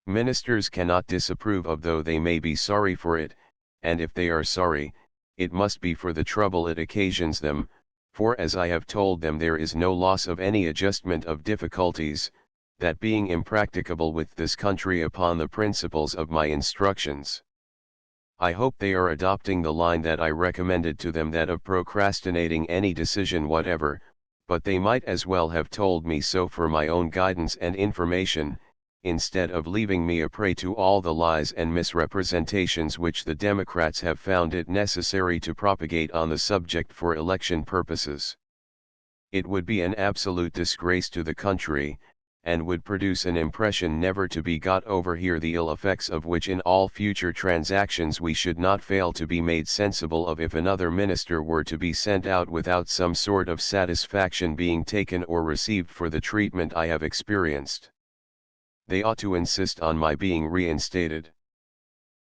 Ministers cannot disapprove of, though they may be sorry for it, and if they are sorry, it must be for the trouble it occasions them, for as I have told them there is no loss of any adjustment of difficulties, that being impracticable with this country upon the principles of my instructions. I hope they are adopting the line that I recommended to them, that of procrastinating any decision whatever, but they might as well have told me so for my own guidance and information, instead of leaving me a prey to all the lies and misrepresentations which the Democrats have found it necessary to propagate on the subject for election purposes. It would be an absolute disgrace to the country, and would produce an impression never to be got over here, the ill effects of which in all future transactions we should not fail to be made sensible of if another minister were to be sent out without some sort of satisfaction being taken or received for the treatment I have experienced. They ought to insist on my being reinstated."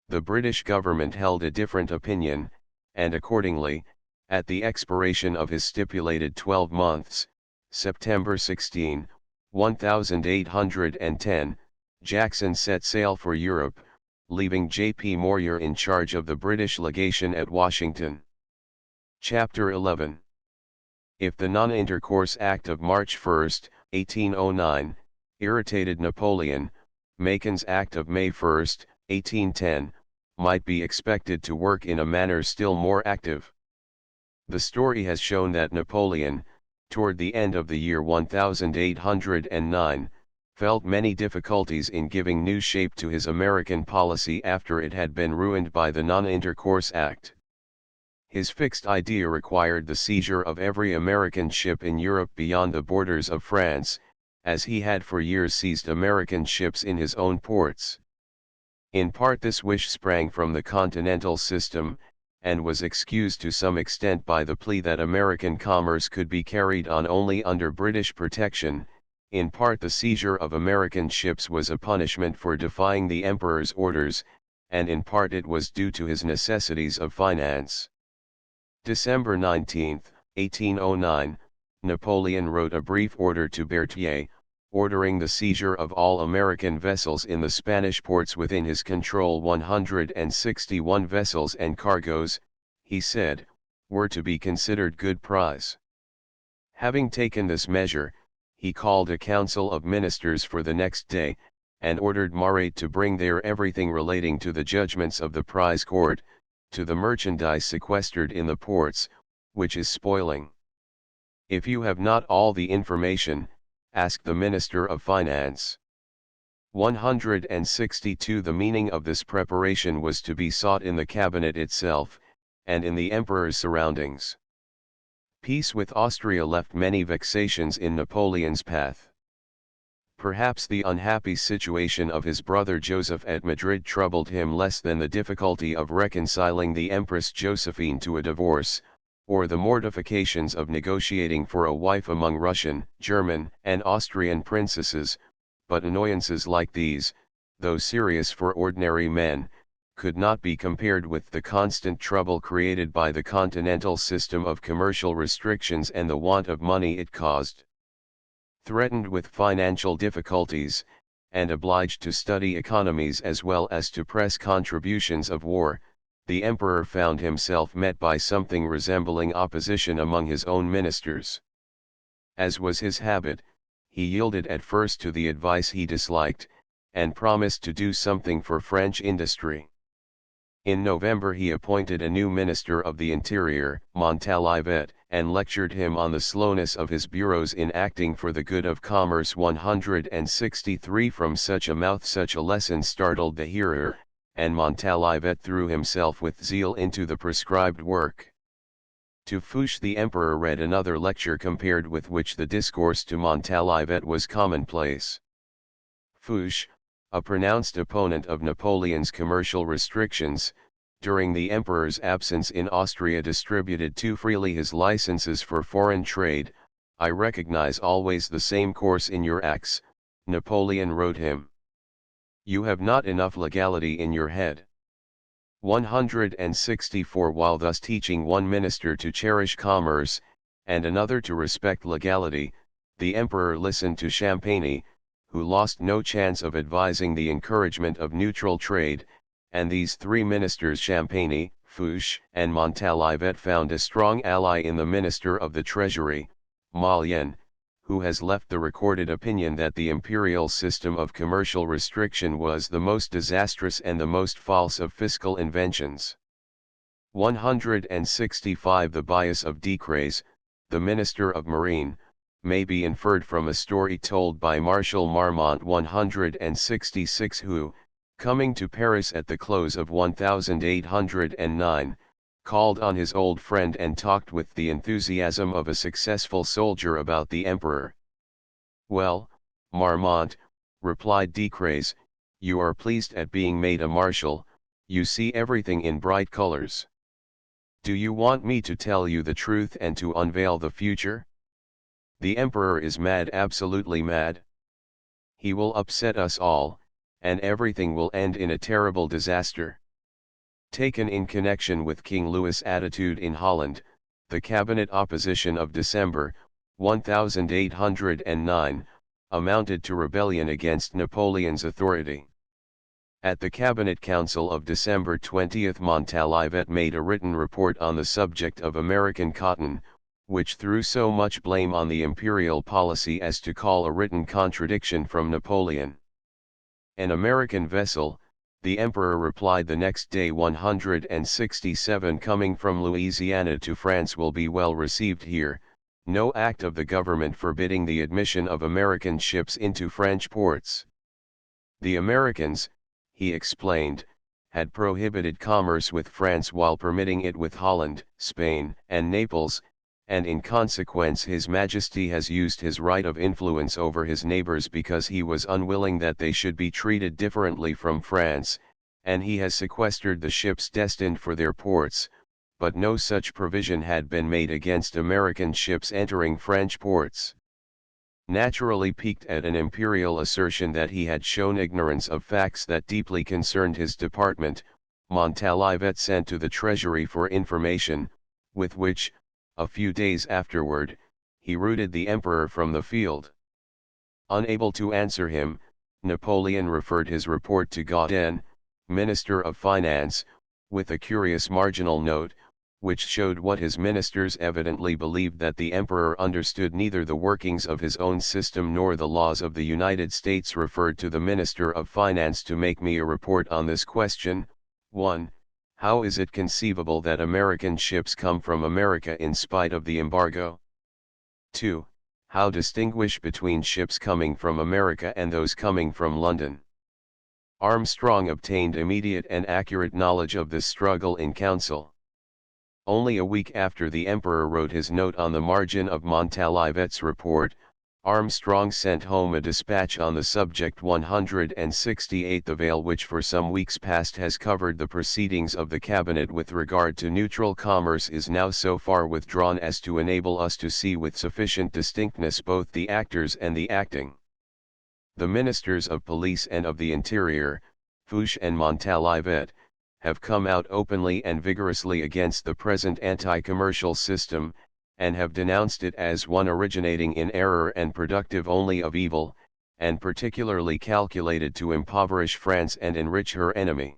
The British government held a different opinion, and accordingly, at the expiration of his stipulated 12 months, September 16, 1810, Jackson set sail for Europe, leaving J.P. Moyer in charge of the British legation at Washington. Chapter 11. If the Non-Intercourse Act of March 1, 1809, irritated Napoleon, Macon's Act of May 1, 1810, might be expected to work in a manner still more active. The story has shown that Napoleon, toward the end of the year 1809, felt many difficulties in giving new shape to his American policy after it had been ruined by the Non-Intercourse Act. His fixed idea required the seizure of every American ship in Europe beyond the borders of France, as he had for years seized American ships in his own ports. In part this wish sprang from the continental system, and was excused to some extent by the plea that American commerce could be carried on only under British protection. In part the seizure of American ships was a punishment for defying the Emperor's orders, and in part it was due to his necessities of finance. December 19, 1809, Napoleon wrote a brief order to Berthier, ordering the seizure of all American vessels in the Spanish ports within his control. 161 vessels and cargoes, he said, were to be considered good prize. Having taken this measure, he called a council of ministers for the next day, and ordered Marat to bring there everything relating to the judgments of the prize court, to the merchandise sequestered in the ports, which is spoiling. If you have not all the information, ask the Minister of Finance. 162 The meaning of this preparation was to be sought in the cabinet itself, and in the emperor's surroundings. Peace with Austria left many vexations in Napoleon's path. Perhaps the unhappy situation of his brother Joseph at Madrid troubled him less than the difficulty of reconciling the Empress Josephine to a divorce, or the mortifications of negotiating for a wife among Russian, German, and Austrian princesses, but annoyances like these, though serious for ordinary men, could not be compared with the constant trouble created by the continental system of commercial restrictions and the want of money it caused. Threatened with financial difficulties, and obliged to study economies as well as to press contributions of war, the emperor found himself met by something resembling opposition among his own ministers. As was his habit, he yielded at first to the advice he disliked, and promised to do something for French industry. In November he appointed a new Minister of the Interior, Montalivet, and lectured him on the slowness of his bureaus in acting for the good of commerce. 163 From such a mouth such a lesson startled the hearer, and Montalivet threw himself with zeal into the prescribed work. To Fouché the emperor read another lecture compared with which the discourse to Montalivet was commonplace. Fouché, a pronounced opponent of Napoleon's commercial restrictions, during the emperor's absence in Austria distributed too freely his licenses for foreign trade. I recognize always the same course in your acts, Napoleon wrote him. You have not enough legality in your head. 164 While thus teaching one minister to cherish commerce, and another to respect legality, the emperor listened to Champagny, who lost no chance of advising the encouragement of neutral trade, and these three ministers Champagny, Fouché, and Montalivet found a strong ally in the Minister of the Treasury, Mollien, who has left the recorded opinion that the imperial system of commercial restriction was the most disastrous and the most false of fiscal inventions. 165 The bias of Decrès, the Minister of Marine, may be inferred from a story told by Marshal Marmont 166 who, coming to Paris at the close of 1809, called on his old friend and talked with the enthusiasm of a successful soldier about the emperor. Well, Marmont, replied Decrès, you are pleased at being made a marshal, you see everything in bright colors. Do you want me to tell you the truth and to unveil the future? The emperor is mad, absolutely mad. He will upset us all, and everything will end in a terrible disaster. Taken in connection with King Louis' attitude in Holland, the cabinet opposition of December, 1809, amounted to rebellion against Napoleon's authority. At the Cabinet Council of December 20, Montalivet made a written report on the subject of American cotton, which threw so much blame on the imperial policy as to call a written contradiction from Napoleon. An American vessel, the emperor replied the next day 167 coming from Louisiana to France will be well received here, no act of the government forbidding the admission of American ships into French ports. The Americans, he explained, had prohibited commerce with France while permitting it with Holland, Spain, and Naples, and in consequence His Majesty has used his right of influence over his neighbors because he was unwilling that they should be treated differently from France, and he has sequestered the ships destined for their ports, but no such provision had been made against American ships entering French ports. Naturally piqued at an imperial assertion that he had shown ignorance of facts that deeply concerned his department, Montalivet sent to the Treasury for information, with which, a few days afterward, he routed the emperor from the field. Unable to answer him, Napoleon referred his report to Gaudin, Minister of Finance, with a curious marginal note, which showed what his ministers evidently believed, that the emperor understood neither the workings of his own system nor the laws of the United States. Referred to the Minister of Finance to make me a report on this question. 1. How is it conceivable that American ships come from America in spite of the embargo? 2. How distinguish between ships coming from America and those coming from London? Armstrong obtained immediate and accurate knowledge of this struggle in council. Only a week after the emperor wrote his note on the margin of Montalivet's report, Armstrong sent home a dispatch on the subject. 168. The veil which for some weeks past has covered the proceedings of the cabinet with regard to neutral commerce is now so far withdrawn as to enable us to see with sufficient distinctness both the actors and the acting. The ministers of police and of the interior, Foch and Montalivet, have come out openly and vigorously against the present anti-commercial system, and have denounced it as one originating in error and productive only of evil, and particularly calculated to impoverish France and enrich her enemy.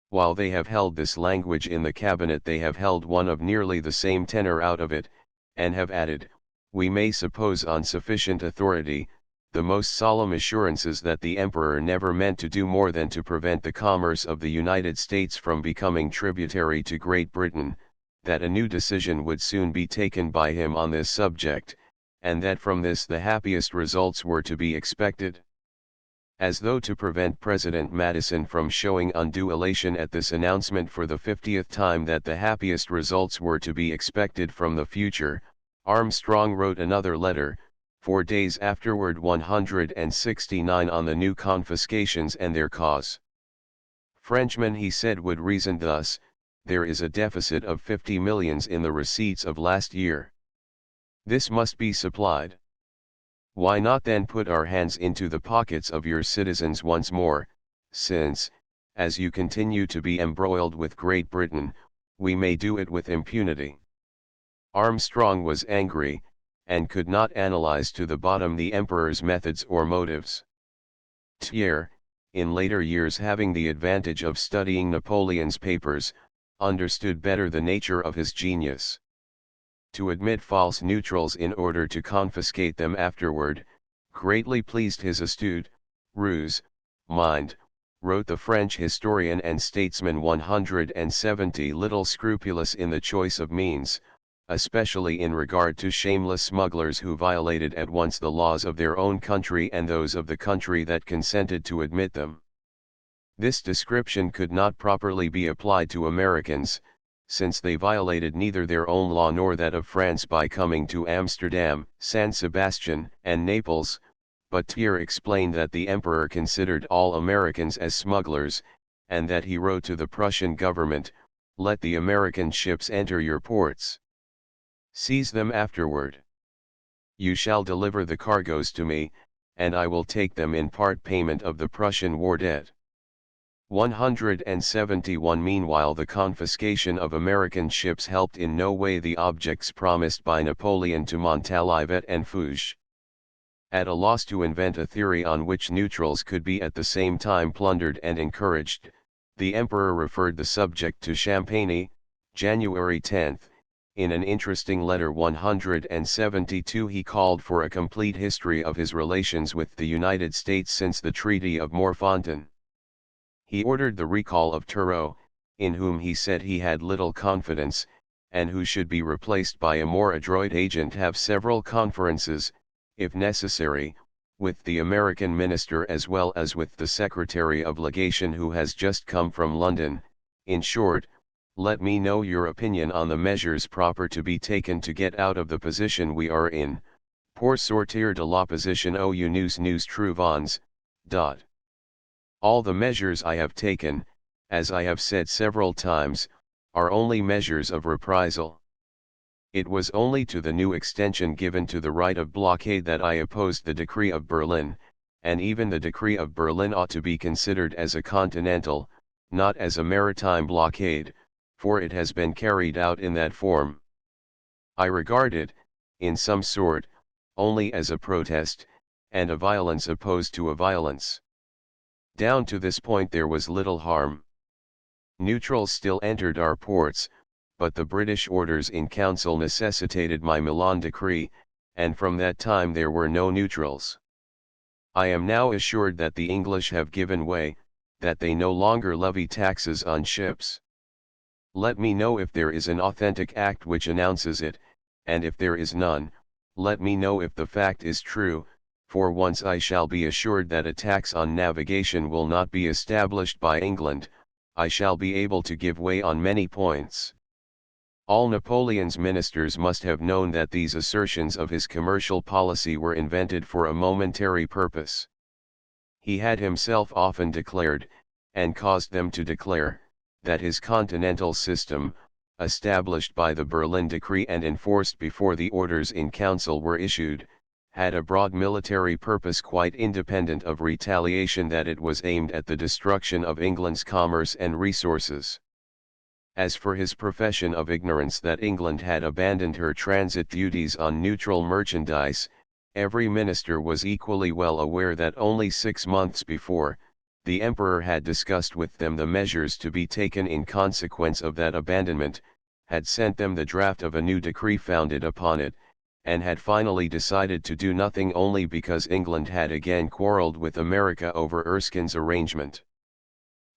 While they have held this language in the cabinet, they have held one of nearly the same tenor out of it, and have added, we may suppose on sufficient authority, the most solemn assurances that the emperor never meant to do more than to prevent the commerce of the United States from becoming tributary to Great Britain, that a new decision would soon be taken by him on this subject, and that from this the happiest results were to be expected. As though to prevent President Madison from showing undue elation at this announcement for the 50th time that the happiest results were to be expected from the future, Armstrong wrote another letter, 4 days afterward, 169, on the new confiscations and their cause. Frenchmen, he said, would reason thus: there is a deficit of 50 millions in the receipts of last year. This must be supplied. Why not then put our hands into the pockets of your citizens once more, since, as you continue to be embroiled with Great Britain, we may do it with impunity. Armstrong was angry, and could not analyze to the bottom the emperor's methods or motives. Thiers, in later years having the advantage of studying Napoleon's papers, understood better the nature of his genius. To admit false neutrals in order to confiscate them afterward, greatly pleased his astute, ruse, mind, wrote the French historian and statesman. 170. Little scrupulous in the choice of means, especially in regard to shameless smugglers who violated at once the laws of their own country and those of the country that consented to admit them. This description could not properly be applied to Americans, since they violated neither their own law nor that of France by coming to Amsterdam, San Sebastian, and Naples, but Thiers explained that the emperor considered all Americans as smugglers, and that he wrote to the Prussian government, let the American ships enter your ports. Seize them afterward. You shall deliver the cargoes to me, and I will take them in part payment of the Prussian war debt. 171. Meanwhile, the confiscation of American ships helped in no way the objects promised by Napoleon to Montalivet and Foch. At a loss to invent a theory on which neutrals could be at the same time plundered and encouraged, the emperor referred the subject to Champagny, January 10. In an interesting letter. 172. He called for a complete history of his relations with the United States since the Treaty of Morfontaine. He ordered the recall of Turreau, in whom he said he had little confidence, and who should be replaced by a more adroit agent. Have several conferences, if necessary, with the American minister as well as with the Secretary of Legation who has just come from London. In short, let me know your opinion on the measures proper to be taken to get out of the position we are in, pour sortir de l'opposition aux nous trouvons. All the measures I have taken, as I have said several times, are only measures of reprisal. It was only to the new extension given to the right of blockade that I opposed the Decree of Berlin, and even the Decree of Berlin ought to be considered as a continental, not as a maritime blockade, for it has been carried out in that form. I regard it, in some sort, only as a protest, and a violence opposed to a violence. Down to this point there was little harm. Neutrals still entered our ports, but the British orders in council necessitated my Milan decree, and from that time there were no neutrals. I am now assured that the English have given way, that they no longer levy taxes on ships. Let me know if there is an authentic act which announces it, and if there is none, let me know if the fact is true, for once I shall be assured that a tax on navigation will not be established by England, I shall be able to give way on many points. All Napoleon's ministers must have known that these assertions of his commercial policy were invented for a momentary purpose. He had himself often declared, and caused them to declare, that his continental system, established by the Berlin Decree and enforced before the orders in council were issued, had a broad military purpose quite independent of retaliation, that it was aimed at the destruction of England's commerce and resources. As for his profession of ignorance that England had abandoned her transit duties on neutral merchandise, every minister was equally well aware that only 6 months before, the Emperor had discussed with them the measures to be taken in consequence of that abandonment, had sent them the draft of a new decree founded upon it, and had finally decided to do nothing only because England had again quarreled with America over Erskine's arrangement.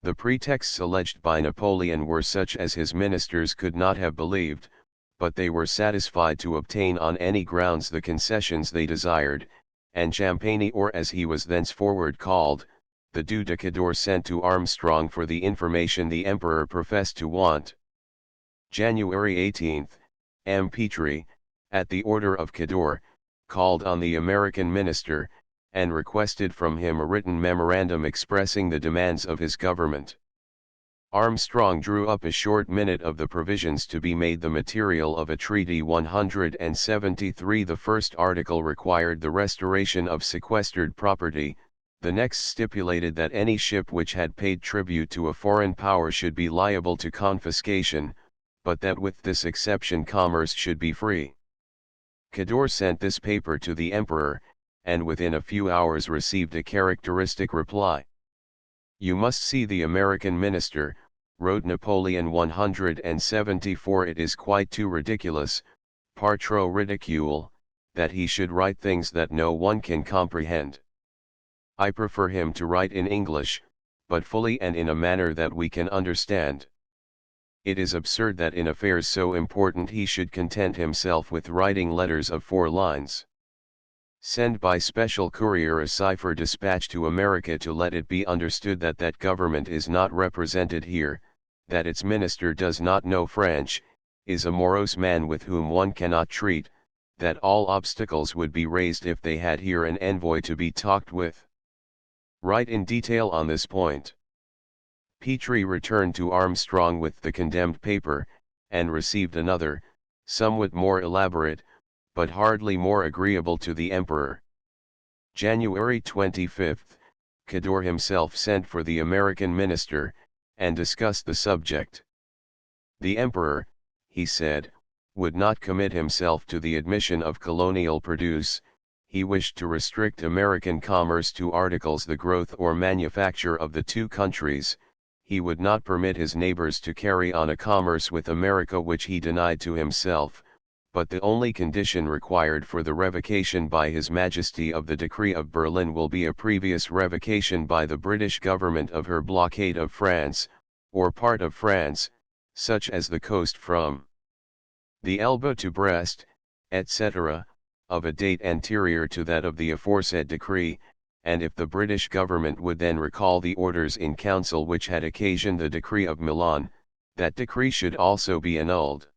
The pretexts alleged by Napoleon were such as his ministers could not have believed, but they were satisfied to obtain on any grounds the concessions they desired, and Champagny, or as he was thenceforward called, the Duc de Cador, sent to Armstrong for the information the Emperor professed to want. January 18, M. Petrie, at the order of Cador, called on the American minister, and requested from him a written memorandum expressing the demands of his government. Armstrong drew up a short minute of the provisions to be made the material of a treaty 173. The first article required the restoration of sequestered property, the next stipulated that any ship which had paid tribute to a foreign power should be liable to confiscation, but that with this exception commerce should be free. Cador sent this paper to the Emperor, and within a few hours received a characteristic reply. "You must see the American minister," wrote Napoleon 174. "It is quite too ridiculous, par trop ridicule, that he should write things that no one can comprehend. I prefer him to write in English, but fully and in a manner that we can understand. It is absurd that in affairs so important he should content himself with writing letters of 4 lines. Send by special courier a cipher dispatch to America to let it be understood that that government is not represented here, that its minister does not know French, is a morose man with whom one cannot treat, that all obstacles would be raised if they had here an envoy to be talked with. Write in detail on this point." Petrie returned to Armstrong with the condemned paper, and received another, somewhat more elaborate, but hardly more agreeable to the Emperor. January 25, Cador himself sent for the American minister, and discussed the subject. The Emperor, he said, would not commit himself to the admission of colonial produce. He wished to restrict American commerce to articles the growth or manufacture of the two countries. He would not permit his neighbors to carry on a commerce with America which he denied to himself, but the only condition required for the revocation by His Majesty of the Decree of Berlin will be a previous revocation by the British government of her blockade of France, or part of France, such as the coast from the Elbe to Brest, etc., of a date anterior to that of the aforesaid decree, and if the British government would then recall the orders in council which had occasioned the decree of Milan, that decree should also be annulled.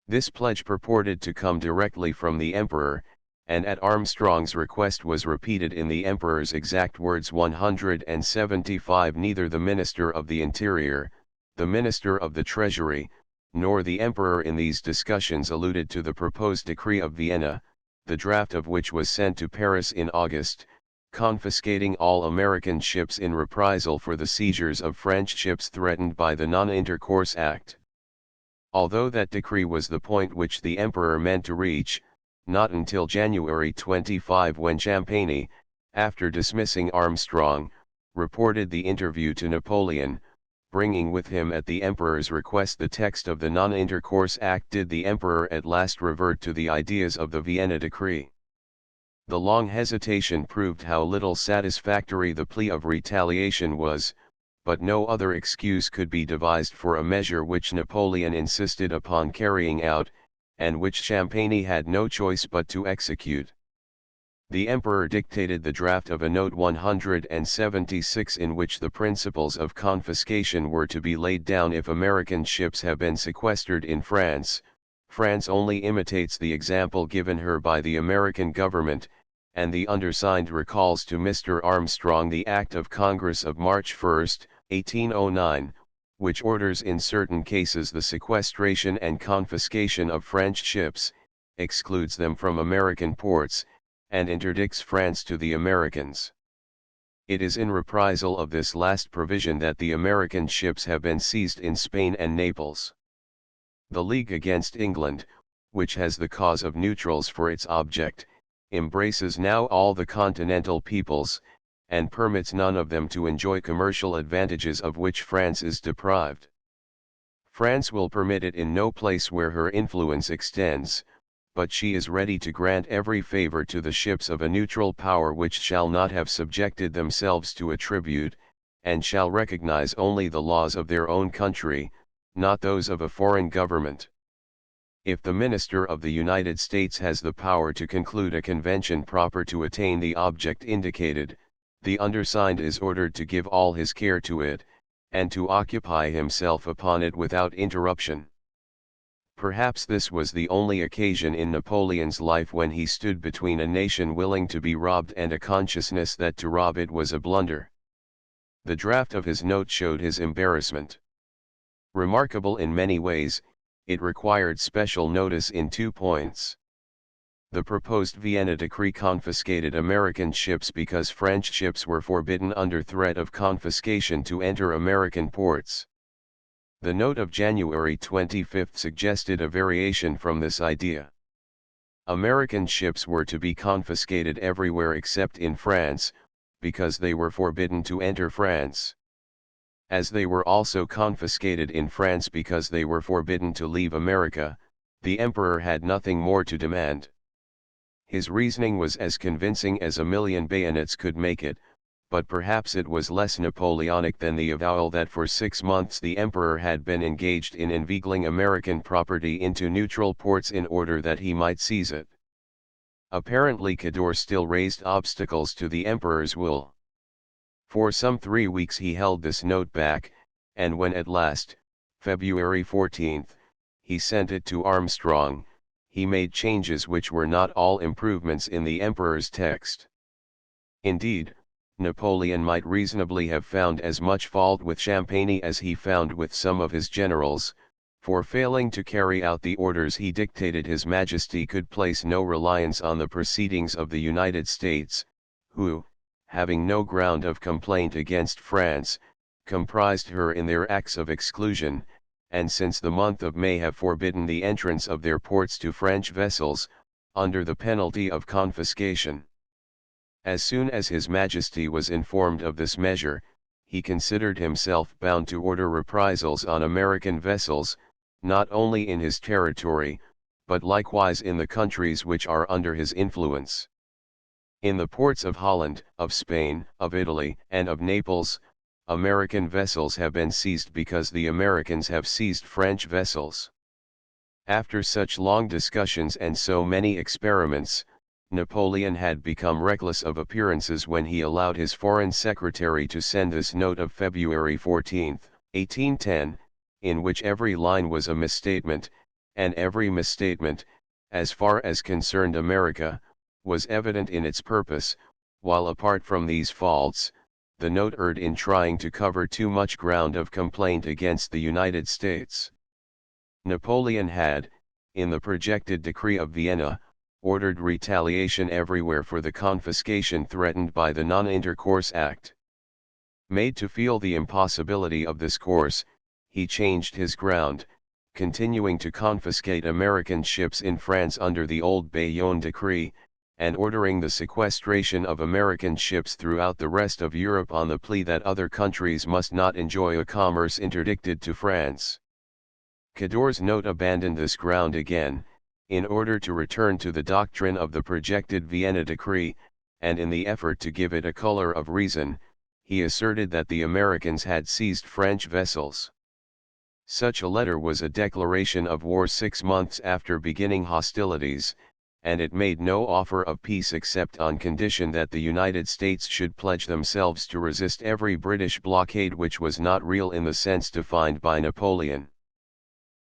This pledge purported to come directly from the Emperor, and at Armstrong's request was repeated in the Emperor's exact words 175. Neither the Minister of the Interior, the Minister of the Treasury, nor the Emperor in these discussions alluded to the proposed decree of Vienna, the draft of which was sent to Paris in August, confiscating all American ships in reprisal for the seizures of French ships threatened by the Non-Intercourse Act. Although that decree was the point which the Emperor meant to reach, not until January 25, when Champagny, after dismissing Armstrong, reported the interview to Napoleon, bringing with him at the emperor's request the text of the Non-Intercourse Act, did the emperor at last revert to the ideas of the Vienna Decree. The long hesitation proved how little satisfactory the plea of retaliation was, but no other excuse could be devised for a measure which Napoleon insisted upon carrying out, and which Champagny had no choice but to execute. The emperor dictated the draft of a note 176 in which the principles of confiscation were to be laid down if American ships have been sequestered in France. France only imitates the example given her by the American government, and the undersigned recalls to Mr. Armstrong the Act of Congress of March 1, 1809, which orders in certain cases the sequestration and confiscation of French ships, excludes them from American ports, and interdicts France to the Americans. It is in reprisal of this last provision that the American ships have been seized in Spain and Naples. The League against England, which has the cause of neutrals for its object, embraces now all the continental peoples, and permits none of them to enjoy commercial advantages of which France is deprived. France will permit it in no place where her influence extends, but she is ready to grant every favor to the ships of a neutral power which shall not have subjected themselves to a tribute, and shall recognize only the laws of their own country, not those of a foreign government. If the Minister of the United States has the power to conclude a convention proper to attain the object indicated, the undersigned is ordered to give all his care to it, and to occupy himself upon it without interruption. Perhaps this was the only occasion in Napoleon's life when he stood between a nation willing to be robbed and a consciousness that to rob it was a blunder. The draft of his note showed his embarrassment. Remarkable in many ways, it required special notice in 2 points. The proposed Vienna Decree confiscated American ships because French ships were forbidden under threat of confiscation to enter American ports. The note of January 25 suggested a variation from this idea. American ships were to be confiscated everywhere except in France, because they were forbidden to enter France. As they were also confiscated in France because they were forbidden to leave America, the emperor had nothing more to demand. His reasoning was as convincing as a million bayonets could make it, but perhaps it was less Napoleonic than the avowal that for 6 months the emperor had been engaged in inveigling American property into neutral ports in order that he might seize it. Apparently Cador still raised obstacles to the emperor's will. For some 3 weeks he held this note back, and when at last, February 14, he sent it to Armstrong, he made changes which were not all improvements in the emperor's text. Indeed, Napoleon might reasonably have found as much fault with Champagny as he found with some of his generals, for failing to carry out the orders he dictated. His Majesty could place no reliance on the proceedings of the United States, who, having no ground of complaint against France, comprised her in their acts of exclusion, and since the month of May have forbidden the entrance of their ports to French vessels, under the penalty of confiscation. As soon as His Majesty was informed of this measure, he considered himself bound to order reprisals on American vessels, not only in his territory, but likewise in the countries which are under his influence. In the ports of Holland, of Spain, of Italy, and of Naples, American vessels have been seized because the Americans have seized French vessels. After such long discussions and so many experiments, Napoleon had become reckless of appearances when he allowed his foreign secretary to send this note of February 14, 1810, in which every line was a misstatement, and every misstatement, as far as concerned America, was evident in its purpose, while apart from these faults, the note erred in trying to cover too much ground of complaint against the United States. Napoleon had, in the projected decree of Vienna, ordered retaliation everywhere for the confiscation threatened by the Non-Intercourse Act. Made to feel the impossibility of this course, he changed his ground, continuing to confiscate American ships in France under the old Bayonne decree, and ordering the sequestration of American ships throughout the rest of Europe on the plea that other countries must not enjoy a commerce interdicted to France. Cador's note abandoned this ground again, in order to return to the doctrine of the projected Vienna Decree, and in the effort to give it a color of reason, he asserted that the Americans had seized French vessels. Such a letter was a declaration of war 6 months after beginning hostilities, and it made no offer of peace except on condition that the United States should pledge themselves to resist every British blockade which was not real in the sense defined by Napoleon.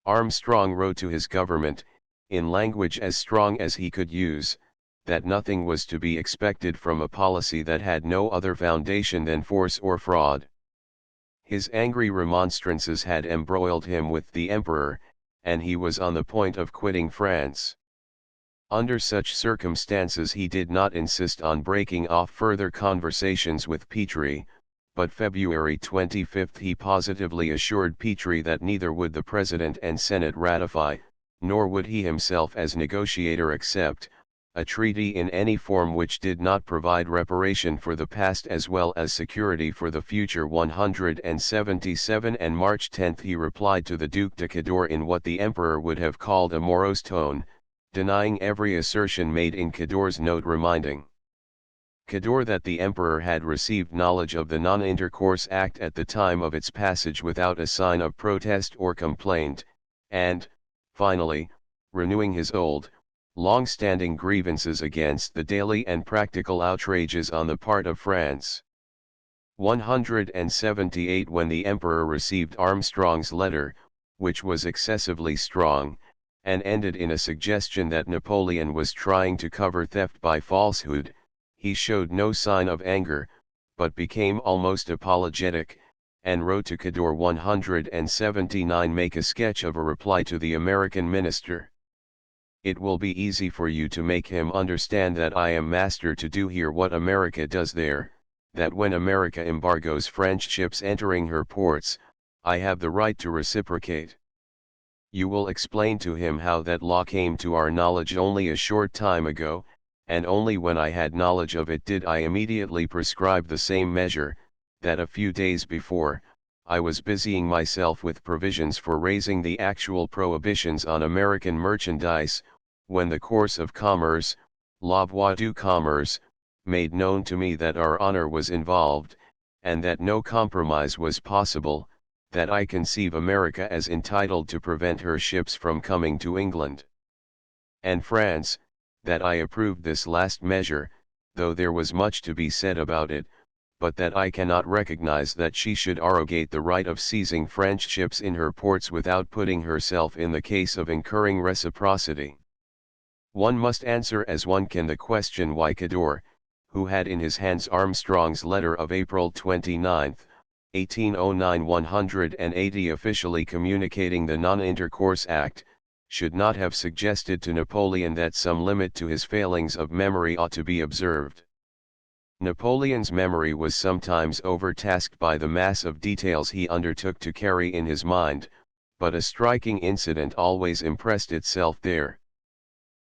Armstrong wrote to his government, in language as strong as he could use, that nothing was to be expected from a policy that had no other foundation than force or fraud. His angry remonstrances had embroiled him with the Emperor, and he was on the point of quitting France. Under such circumstances he did not insist on breaking off further conversations with Petrie, but February 25 he positively assured Petrie that neither would the President and Senate ratify, nor would he himself as negotiator accept, a treaty in any form which did not provide reparation for the past as well as security for the future. 177 and March 10 he replied to the Duc de Cador in what the Emperor would have called a morose tone, denying every assertion made in Cador's note, reminding Cador that the Emperor had received knowledge of the Non-Intercourse Act at the time of its passage without a sign of protest or complaint, and, finally, renewing his old, long-standing grievances against the daily and practical outrages on the part of France. 178 When the Emperor received Armstrong's letter, which was excessively strong, and ended in a suggestion that Napoleon was trying to cover theft by falsehood, he showed no sign of anger, but became almost apologetic, and wrote to Cador 179 make a sketch of a reply to the American minister. It will be easy for you to make him understand that I am master to do here what America does there, that when America embargoes French ships entering her ports, I have the right to reciprocate. You will explain to him how that law came to our knowledge only a short time ago, and only when I had knowledge of it did I immediately prescribe the same measure, that a few days before, I was busying myself with provisions for raising the actual prohibitions on American merchandise, when the course of commerce, la voie du commerce, made known to me that our honor was involved, and that no compromise was possible, that I conceive America as entitled to prevent her ships from coming to England and France, that I approved this last measure, though there was much to be said about it, but that I cannot recognize that she should arrogate the right of seizing French ships in her ports without putting herself in the case of incurring reciprocity. One must answer as one can the question why Cador, who had in his hands Armstrong's letter of April 29, 1809 180 officially communicating the Non-Intercourse Act, should not have suggested to Napoleon that some limit to his failings of memory ought to be observed. Napoleon's memory was sometimes overtasked by the mass of details he undertook to carry in his mind, but a striking incident always impressed itself there.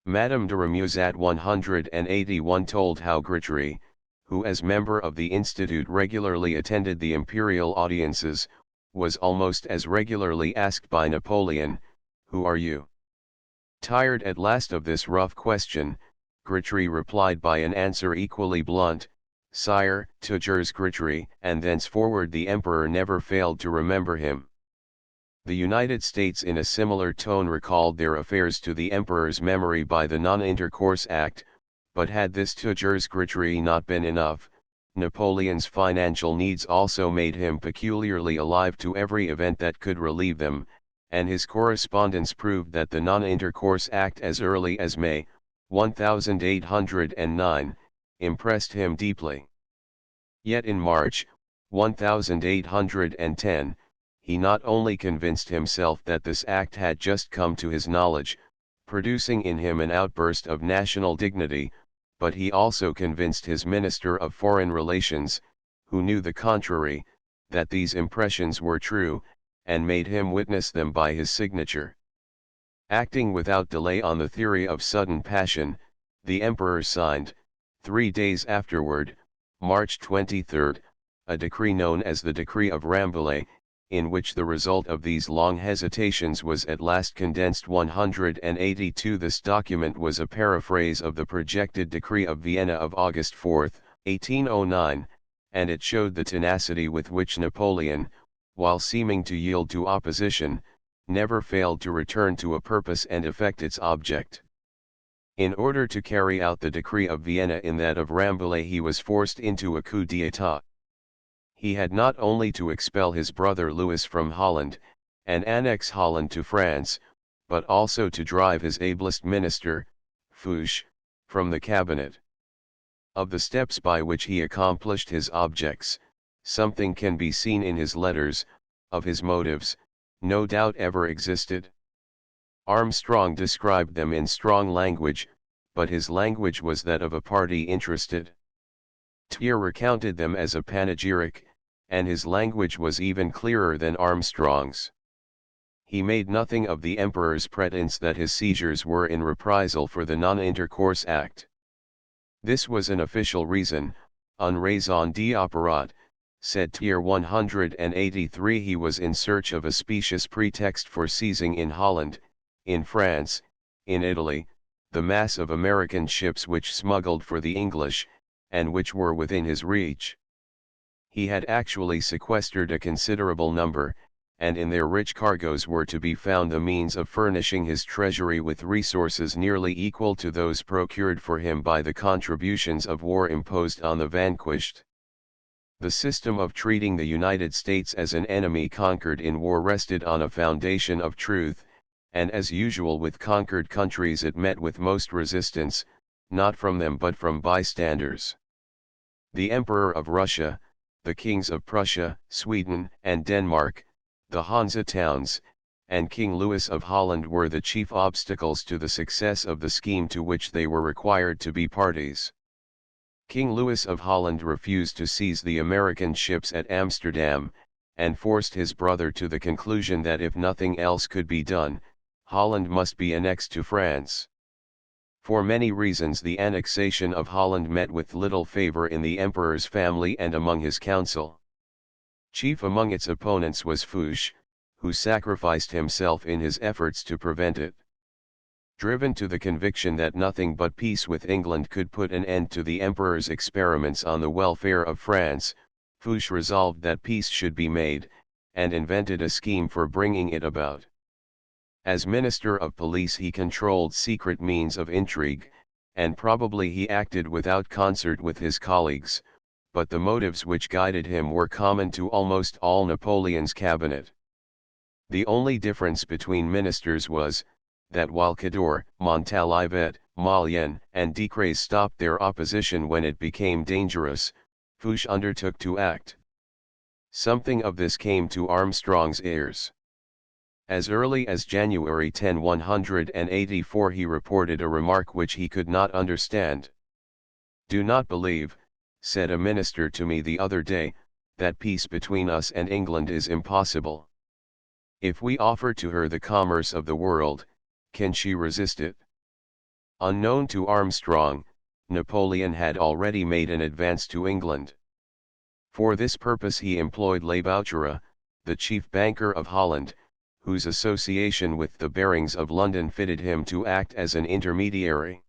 Madame de Remusat 181 told how Grétry, who as member of the Institute regularly attended the imperial audiences, was almost as regularly asked by Napoleon, "Who are you?" Tired at last of this rough question, Grétry replied by an answer equally blunt, "Sire, toujours Grétry," and thenceforward the emperor never failed to remember him. The United States in a similar tone recalled their affairs to the emperor's memory by the Non-Intercourse Act, but had this toujours Grétry not been enough, Napoleon's financial needs also made him peculiarly alive to every event that could relieve them, and his correspondence proved that the Non-Intercourse Act as early as May, 1809, impressed him deeply. Yet in March, 1810, he not only convinced himself that this act had just come to his knowledge, producing in him an outburst of national dignity, but he also convinced his Minister of Foreign Relations, who knew the contrary, that these impressions were true, and made him witness them by his signature. Acting without delay on the theory of sudden passion, The emperor signed, 3 days afterward, March 23, a decree known as the Decree of Rambouillet, in which the result of these long hesitations was at last condensed 182. This document was a paraphrase of the projected Decree of Vienna of August 4, 1809, and it showed the tenacity with which Napoleon, while seeming to yield to opposition, never failed to return to a purpose and effect its object. In order to carry out the Decree of Vienna in that of Rambouillet, he was forced into a coup d'état. He had not only to expel his brother Louis from Holland, and annex Holland to France, but also to drive his ablest minister, Fouché, from the cabinet. Of the steps by which he accomplished his objects, something can be seen in his letters. Of his motives, no doubt ever existed. Armstrong described them in strong language, but his language was that of a party interested. Thiers recounted them as a panegyric, and his language was even clearer than Armstrong's. He made nothing of the emperor's pretense that his seizures were in reprisal for the Non-Intercourse Act. This was an official reason, une raison d'opérat, said Thiers 183. He was in search of a specious pretext for seizing in Holland, in France, in Italy, the mass of American ships which smuggled for the English, and which were within his reach. He had actually sequestered a considerable number, and in their rich cargoes were to be found the means of furnishing his treasury with resources nearly equal to those procured for him by the contributions of war imposed on the vanquished. The system of treating the United States as an enemy conquered in war rested on a foundation of truth, and as usual with conquered countries it met with most resistance, not from them but from bystanders. The Emperor of Russia, the kings of Prussia, Sweden, and Denmark, the Hansa towns, and King Louis of Holland were the chief obstacles to the success of the scheme to which they were required to be parties. King Louis of Holland refused to seize the American ships at Amsterdam, and forced his brother to the conclusion that if nothing else could be done, Holland must be annexed to France. For many reasons the annexation of Holland met with little favor in the emperor's family and among his council. Chief among its opponents was Fouché, who sacrificed himself in his efforts to prevent it. Driven to the conviction that nothing but peace with England could put an end to the emperor's experiments on the welfare of France, Fouché resolved that peace should be made, and invented a scheme for bringing it about. As Minister of Police he controlled secret means of intrigue, and probably he acted without concert with his colleagues, but the motives which guided him were common to almost all Napoleon's cabinet. The only difference between ministers was, that while Cador, Montalivet, Malien, and Decrès stopped their opposition when it became dangerous, Fouché undertook to act. Something of this came to Armstrong's ears. As early as January 10, 184 he reported a remark which he could not understand. "Do not believe," said a minister to me the other day, "that peace between us and England is impossible. If we offer to her the commerce of the world, can she resist it?" Unknown to Armstrong, Napoleon had already made an advance to England. For this purpose he employed Labouchere, the chief banker of Holland, whose association with the barons of London fitted him to act as an intermediary.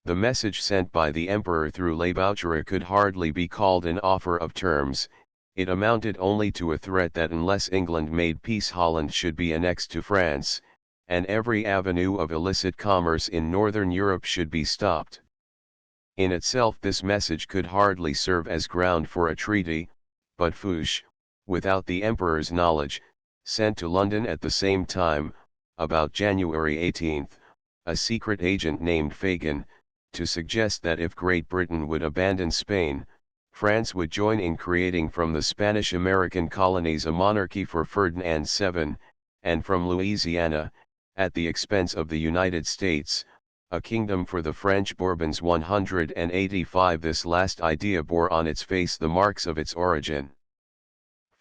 The message sent by the emperor through Labouchere could hardly be called an offer of terms. It amounted only to a threat that unless England made peace Holland should be annexed to France, and every avenue of illicit commerce in northern Europe should be stopped. In itself this message could hardly serve as ground for a treaty, but Fouché, without the emperor's knowledge, sent to London at the same time, about January 18, a secret agent named Fagan, to suggest that if Great Britain would abandon Spain, France would join in creating from the Spanish-American colonies a monarchy for Ferdinand VII, and from Louisiana, at the expense of the United States, a kingdom for the French Bourbons. 185 This last idea bore on its face the marks of its origin.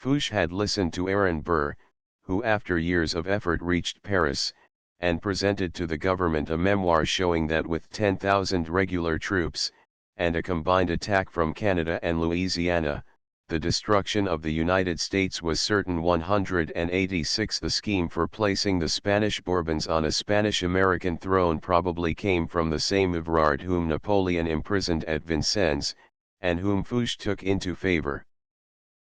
Fouché had listened to Aaron Burr, who after years of effort reached Paris, and presented to the government a memoir showing that with 10,000 regular troops, and a combined attack from Canada and Louisiana, the destruction of the United States was certain. 186 The scheme for placing the Spanish Bourbons on a Spanish-American throne probably came from the same Evrard whom Napoleon imprisoned at Vincennes, and whom Foch took into favor.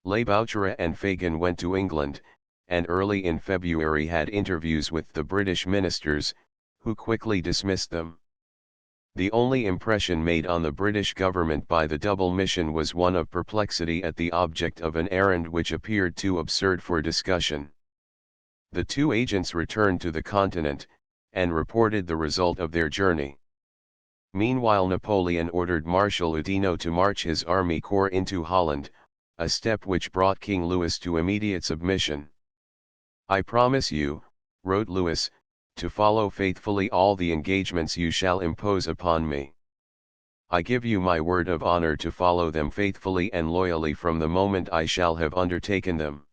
Leboutre and Fagan went to England, and early in February had interviews with the British ministers, who quickly dismissed them. The only impression made on the British government by the double mission was one of perplexity at the object of an errand which appeared too absurd for discussion. The two agents returned to the continent, and reported the result of their journey. Meanwhile Napoleon ordered Marshal Oudinot to march his army corps into Holland, a step which brought King Louis to immediate submission. "I promise you," wrote Louis, "to follow faithfully all the engagements you shall impose upon me. I give you my word of honor to follow them faithfully and loyally from the moment I shall have undertaken them."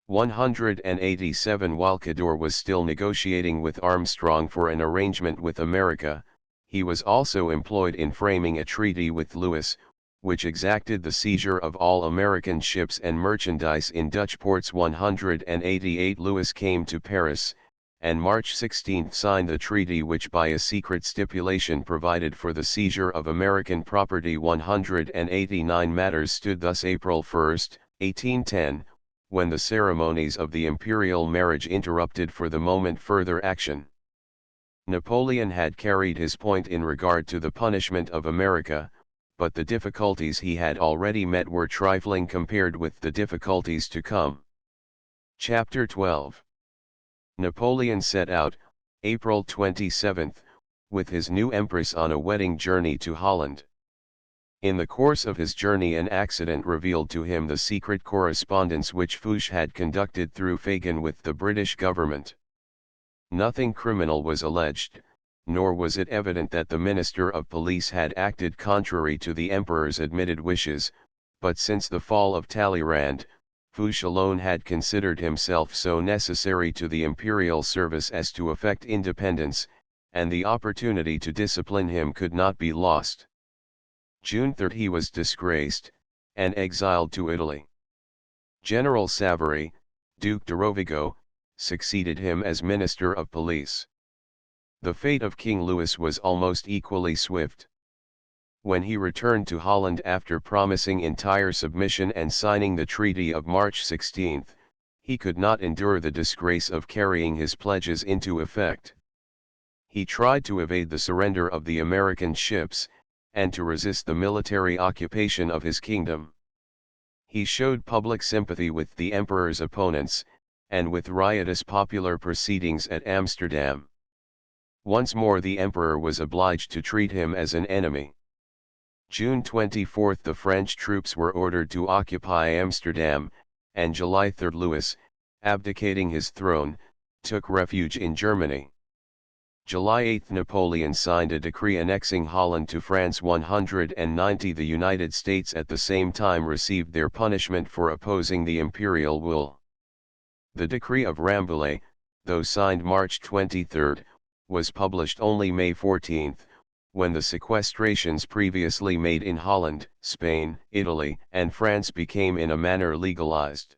187 While Cador was still negotiating with Armstrong for an arrangement with America, he was also employed in framing a treaty with Louis, which exacted the seizure of all American ships and merchandise in Dutch ports. 188 Louis came to Paris, and March 16 signed the treaty which by a secret stipulation provided for the seizure of American property. 189 Matters stood thus April 1, 1810, when the ceremonies of the imperial marriage interrupted for the moment further action. Napoleon had carried his point in regard to the punishment of America, but the difficulties he had already met were trifling compared with the difficulties to come. Chapter 12. Napoleon set out, April 27, with his new empress on a wedding journey to Holland. In the course of his journey an accident revealed to him the secret correspondence which Foch had conducted through Fagan with the British government. Nothing criminal was alleged, nor was it evident that the Minister of Police had acted contrary to the Emperor's admitted wishes, but since the fall of Talleyrand, Foch alone had considered himself so necessary to the imperial service as to effect independence, and the opportunity to discipline him could not be lost. June 3 he was disgraced, and exiled to Italy. General Savary, Duc de Rovigo, succeeded him as Minister of Police. The fate of King Louis was almost equally swift. When he returned to Holland after promising entire submission and signing the Treaty of March 16, he could not endure the disgrace of carrying his pledges into effect. He tried to evade the surrender of the American ships, and to resist the military occupation of his kingdom. He showed public sympathy with the emperor's opponents, and with riotous popular proceedings at Amsterdam. Once more the emperor was obliged to treat him as an enemy. June 24 the French troops were ordered to occupy Amsterdam, and July 3 Louis, abdicating his throne, took refuge in Germany. July 8 Napoleon signed a decree annexing Holland to France. 190 The United States at the same time received their punishment for opposing the imperial will. The decree of Rambouillet, though signed March 23, was published only May 14, when the sequestrations previously made in Holland, Spain, Italy, and France became in a manner legalized.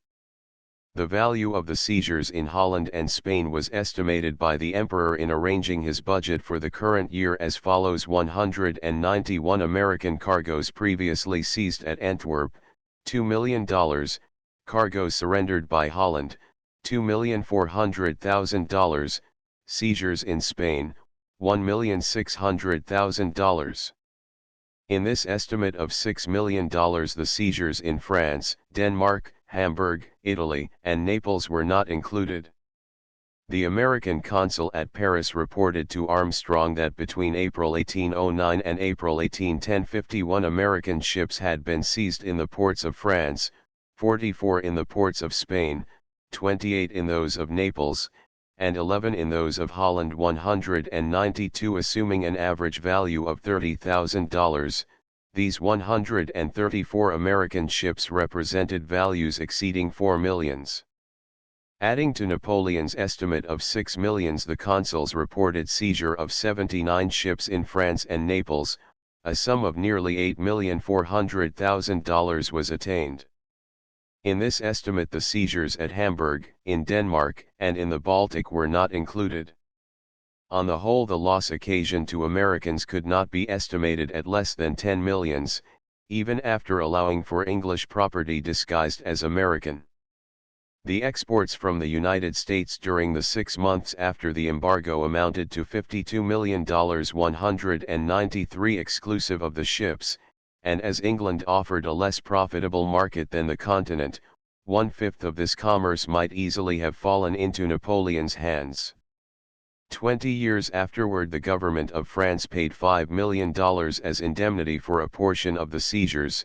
The value of the seizures in Holland and Spain was estimated by the emperor in arranging his budget for the current year as follows: 191 American cargoes previously seized at Antwerp, $2 million, cargoes surrendered by Holland, $2,400,000, seizures in Spain, $1,600,000. In this estimate of $6 million the seizures in France, Denmark, Hamburg, Italy, and Naples were not included. The American consul at Paris reported to Armstrong that between April 1809 and April 1810 51 American ships had been seized in the ports of France, 44 in the ports of Spain, 28 in those of Naples, and 11 in those of Holland. 192 Assuming an average value of $30,000, these 134 American ships represented values exceeding $4 million. Adding to Napoleon's estimate of 6 millions, the consuls reported seizure of 79 ships in France and Naples. A sum of nearly $8,400,000 was attained. In this estimate the seizures at Hamburg, in Denmark, and in the Baltic were not included. On the whole the loss occasioned to Americans could not be estimated at less than 10 millions, even after allowing for English property disguised as American. The exports from the United States during the 6 months after the embargo amounted to $52 million, 193 exclusive of the ships, and as England offered a less profitable market than the continent, 1/5 of this commerce might easily have fallen into Napoleon's hands. 20 years afterward the government of France paid $5 million as indemnity for a portion of the seizures,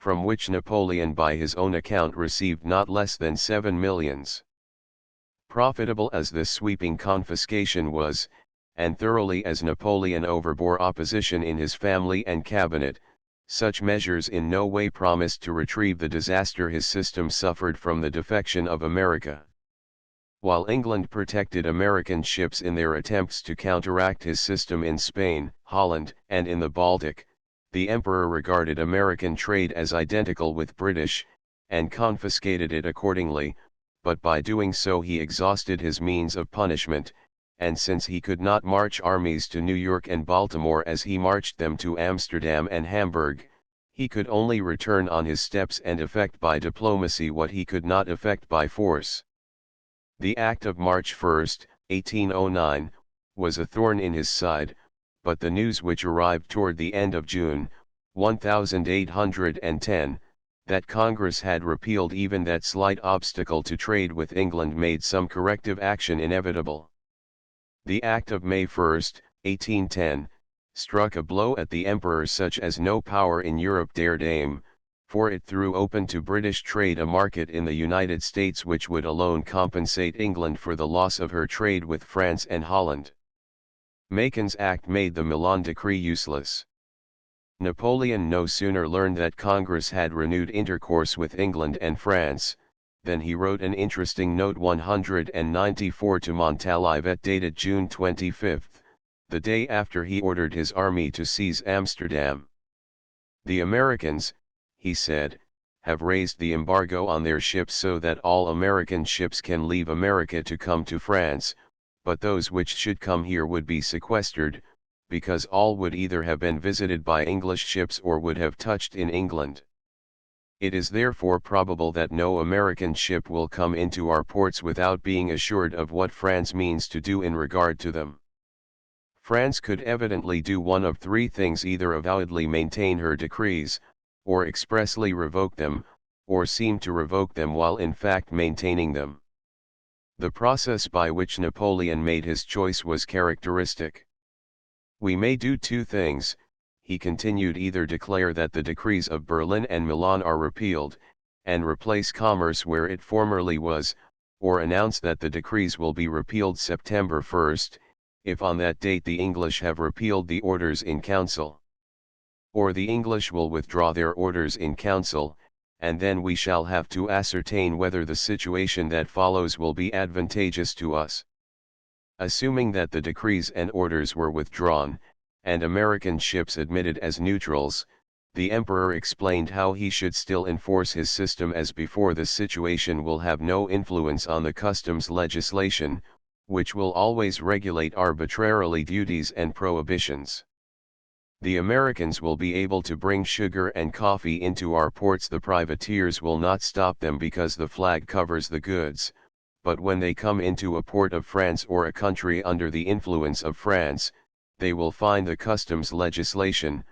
from which Napoleon by his own account received not less than 7 millions. Profitable as this sweeping confiscation was, and thoroughly as Napoleon overbore opposition in his family and cabinet, such measures in no way promised to retrieve the disaster his system suffered from the defection of America. While England protected American ships in their attempts to counteract his system in Spain, Holland, and in the Baltic, the Emperor regarded American trade as identical with British, and confiscated it accordingly, but by doing so he exhausted his means of punishment, and since he could not march armies to New York and Baltimore as he marched them to Amsterdam and Hamburg, he could only return on his steps and effect by diplomacy what he could not effect by force. The Act of March 1, 1809, was a thorn in his side, but the news which arrived toward the end of June, 1810, that Congress had repealed even that slight obstacle to trade with England made some corrective action inevitable. The Act of May 1, 1810, struck a blow at the Emperor such as no power in Europe dared aim, for it threw open to British trade a market in the United States which would alone compensate England for the loss of her trade with France and Holland. Macon's act made the Milan Decree useless. Napoleon no sooner learned that Congress had renewed intercourse with England and France, than he wrote an interesting note 194 to Montalivet dated June 25, the day after he ordered his army to seize Amsterdam. "The Americans," he said, "have raised the embargo on their ships so that all American ships can leave America to come to France, but those which should come here would be sequestered, because all would either have been visited by English ships or would have touched in England. It is therefore probable that no American ship will come into our ports without being assured of what France means to do in regard to them. France could evidently do one of three things: either avowedly maintain her decrees, or expressly revoke them, or seem to revoke them while in fact maintaining them." The process by which Napoleon made his choice was characteristic. "We may do two things," he continued: "either declare that the decrees of Berlin and Milan are repealed, and replace commerce where it formerly was, or announce that the decrees will be repealed September 1, if on that date the English have repealed the orders in council. Or the English will withdraw their orders in council, and then we shall have to ascertain whether the situation that follows will be advantageous to us." Assuming that the decrees and orders were withdrawn, and American ships admitted as neutrals, the Emperor explained how he should still enforce his system as before. "The situation will have no influence on the customs legislation, which will always regulate arbitrarily duties and prohibitions. The Americans will be able to bring sugar and coffee into our ports. The privateers will not stop them because the flag covers the goods, but when they come into a port of France or a country under the influence of France, they will find the customs legislation,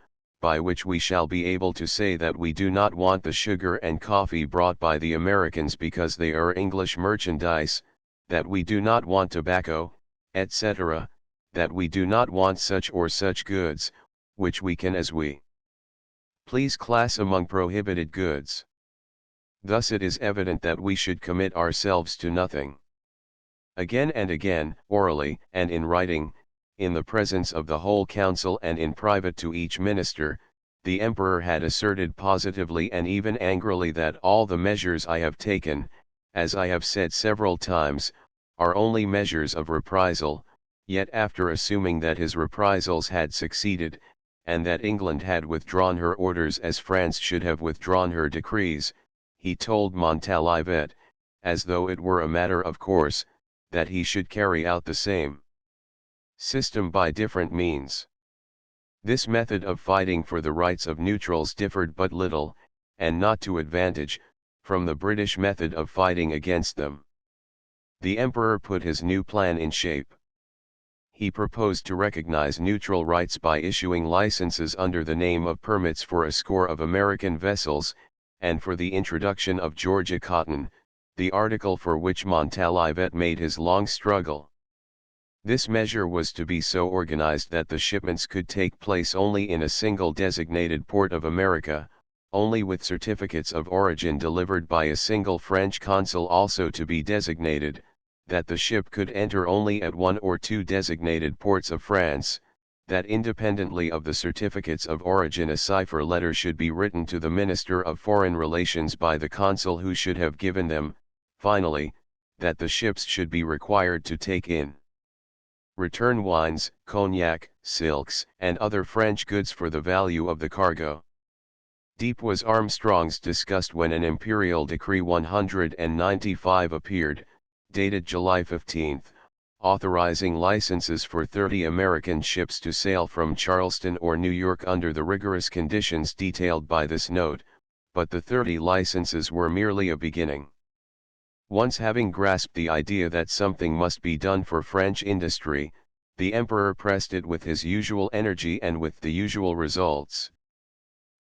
by which we shall be able to say that we do not want the sugar and coffee brought by the Americans because they are English merchandise, that we do not want tobacco, etc., that we do not want such or such goods, which we can as we please class among prohibited goods. Thus it is evident that we should commit ourselves to nothing." Again and again, orally and in writing, in the presence of the whole council and in private to each minister, the Emperor had asserted positively and even angrily that all the measures I have taken, as I have said several times, are only measures of reprisal, yet after assuming that his reprisals had succeeded, and that England had withdrawn her orders as France should have withdrawn her decrees, he told Montalivet, as though it were a matter of course, that he should carry out the same system by different means. This method of fighting for the rights of neutrals differed but little, and not to advantage, from the British method of fighting against them. The Emperor put his new plan in shape. He proposed to recognize neutral rights by issuing licenses under the name of permits for a score of American vessels, and for the introduction of Georgia cotton, the article for which Montalivet made his long struggle. This measure was to be so organized that the shipments could take place only in a single designated port of America, only with certificates of origin delivered by a single French consul also to be designated, that the ship could enter only at one or two designated ports of France, that independently of the certificates of origin a cipher letter should be written to the Minister of Foreign Relations by the consul who should have given them, finally, that the ships should be required to take in return wines, cognac, silks, and other French goods for the value of the cargo. Deep was Armstrong's disgust when an Imperial Decree 195 appeared, dated July 15, authorizing licenses for 30 American ships to sail from Charleston or New York under the rigorous conditions detailed by this note, but the 30 licenses were merely a beginning. Once having grasped the idea that something must be done for French industry, the Emperor pressed it with his usual energy and with the usual results.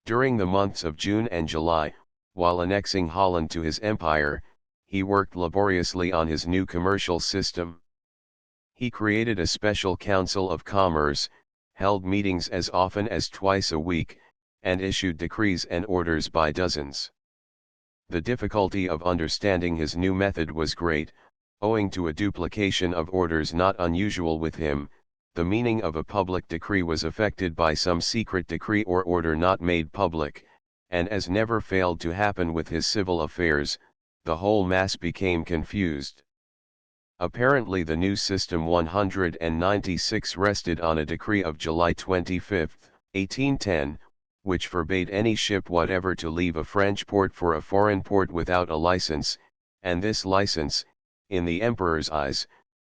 During the months of June and July, while annexing Holland to his empire, he worked laboriously on his new commercial system. He created a special council of commerce, held meetings as often as twice a week, and issued decrees and orders by dozens. The difficulty of understanding his new method was great, owing to a duplication of orders not unusual with him. The meaning of a public decree was affected by some secret decree or order not made public, and as never failed to happen with his civil affairs, the whole mass became confused. Apparently the new system 196 rested on a decree of July 25, 1810, which forbade any ship whatever to leave a French port for a foreign port without a license, and this license, in the Emperor's eyes,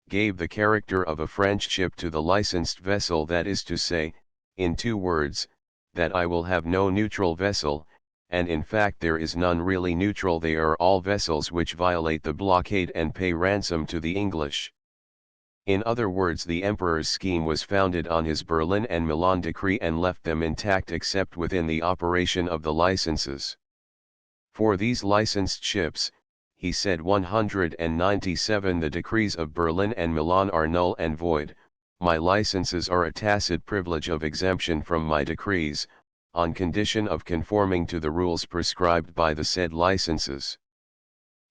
gave the character of a French ship to the licensed vessel, that is to say, in two words, that I will have no neutral vessel, and in fact there is none really neutral, they are all vessels which violate the blockade and pay ransom to the English. In other words, the Emperor's scheme was founded on his Berlin and Milan decree and left them intact except within the operation of the licenses. For these licensed ships, he said 197, the decrees of Berlin and Milan are null and void, my licenses are a tacit privilege of exemption from my decrees, on condition of conforming to the rules prescribed by the said licenses.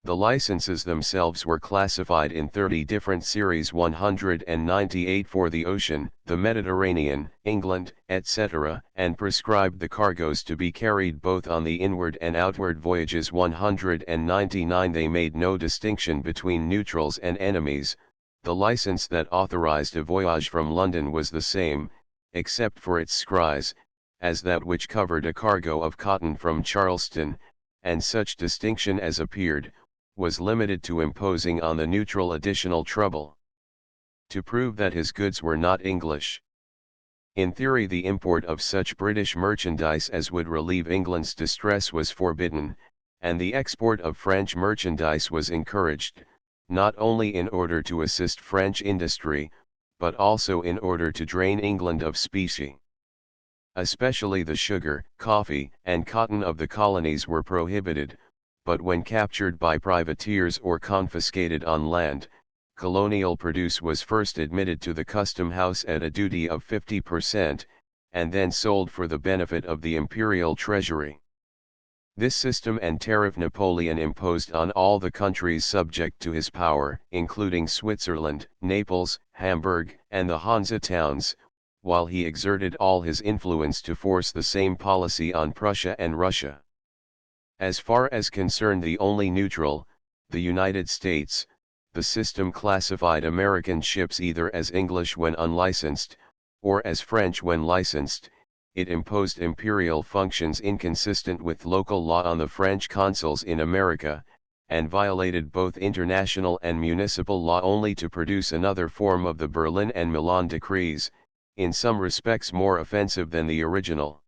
The licenses themselves were classified in 30 different series, 198 for the ocean, the Mediterranean, England, etc., and prescribed the cargoes to be carried both on the inward and outward voyages. 199 They made no distinction between neutrals and enemies. The license that authorized a voyage from London was the same, except for its scries, as that which covered a cargo of cotton from Charleston, and such distinction as appeared, was limited to imposing on the neutral additional trouble to prove that his goods were not English. In theory, the import of such British merchandise as would relieve England's distress was forbidden, and the export of French merchandise was encouraged, not only in order to assist French industry, but also in order to drain England of specie. Especially the sugar, coffee, and cotton of the colonies were prohibited, but when captured by privateers or confiscated on land, colonial produce was first admitted to the custom house at a duty of 50%, and then sold for the benefit of the imperial treasury. This system and tariff Napoleon imposed on all the countries subject to his power, including Switzerland, Naples, Hamburg, and the Hansa towns, while he exerted all his influence to force the same policy on Prussia and Russia. As far as concerned the only neutral, the United States, the system classified American ships either as English when unlicensed, or as French when licensed. It imposed imperial functions inconsistent with local law on the French consuls in America, and violated both international and municipal law only to produce another form of the Berlin and Milan decrees, in some respects more offensive than the original.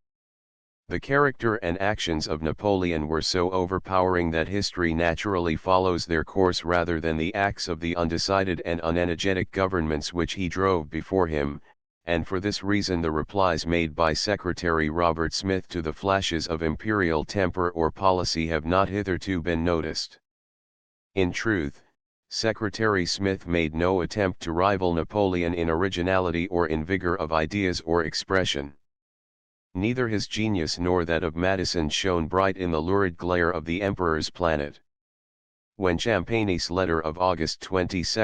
The character and actions of Napoleon were so overpowering that history naturally follows their course rather than the acts of the undecided and unenergetic governments which he drove before him, and for this reason the replies made by Secretary Robert Smith to the flashes of imperial temper or policy have not hitherto been noticed. In truth, Secretary Smith made no attempt to rival Napoleon in originality or in vigor of ideas or expression. Neither his genius nor that of Madison shone bright in the lurid glare of the Emperor's planet. When Champagny's letter of August 22,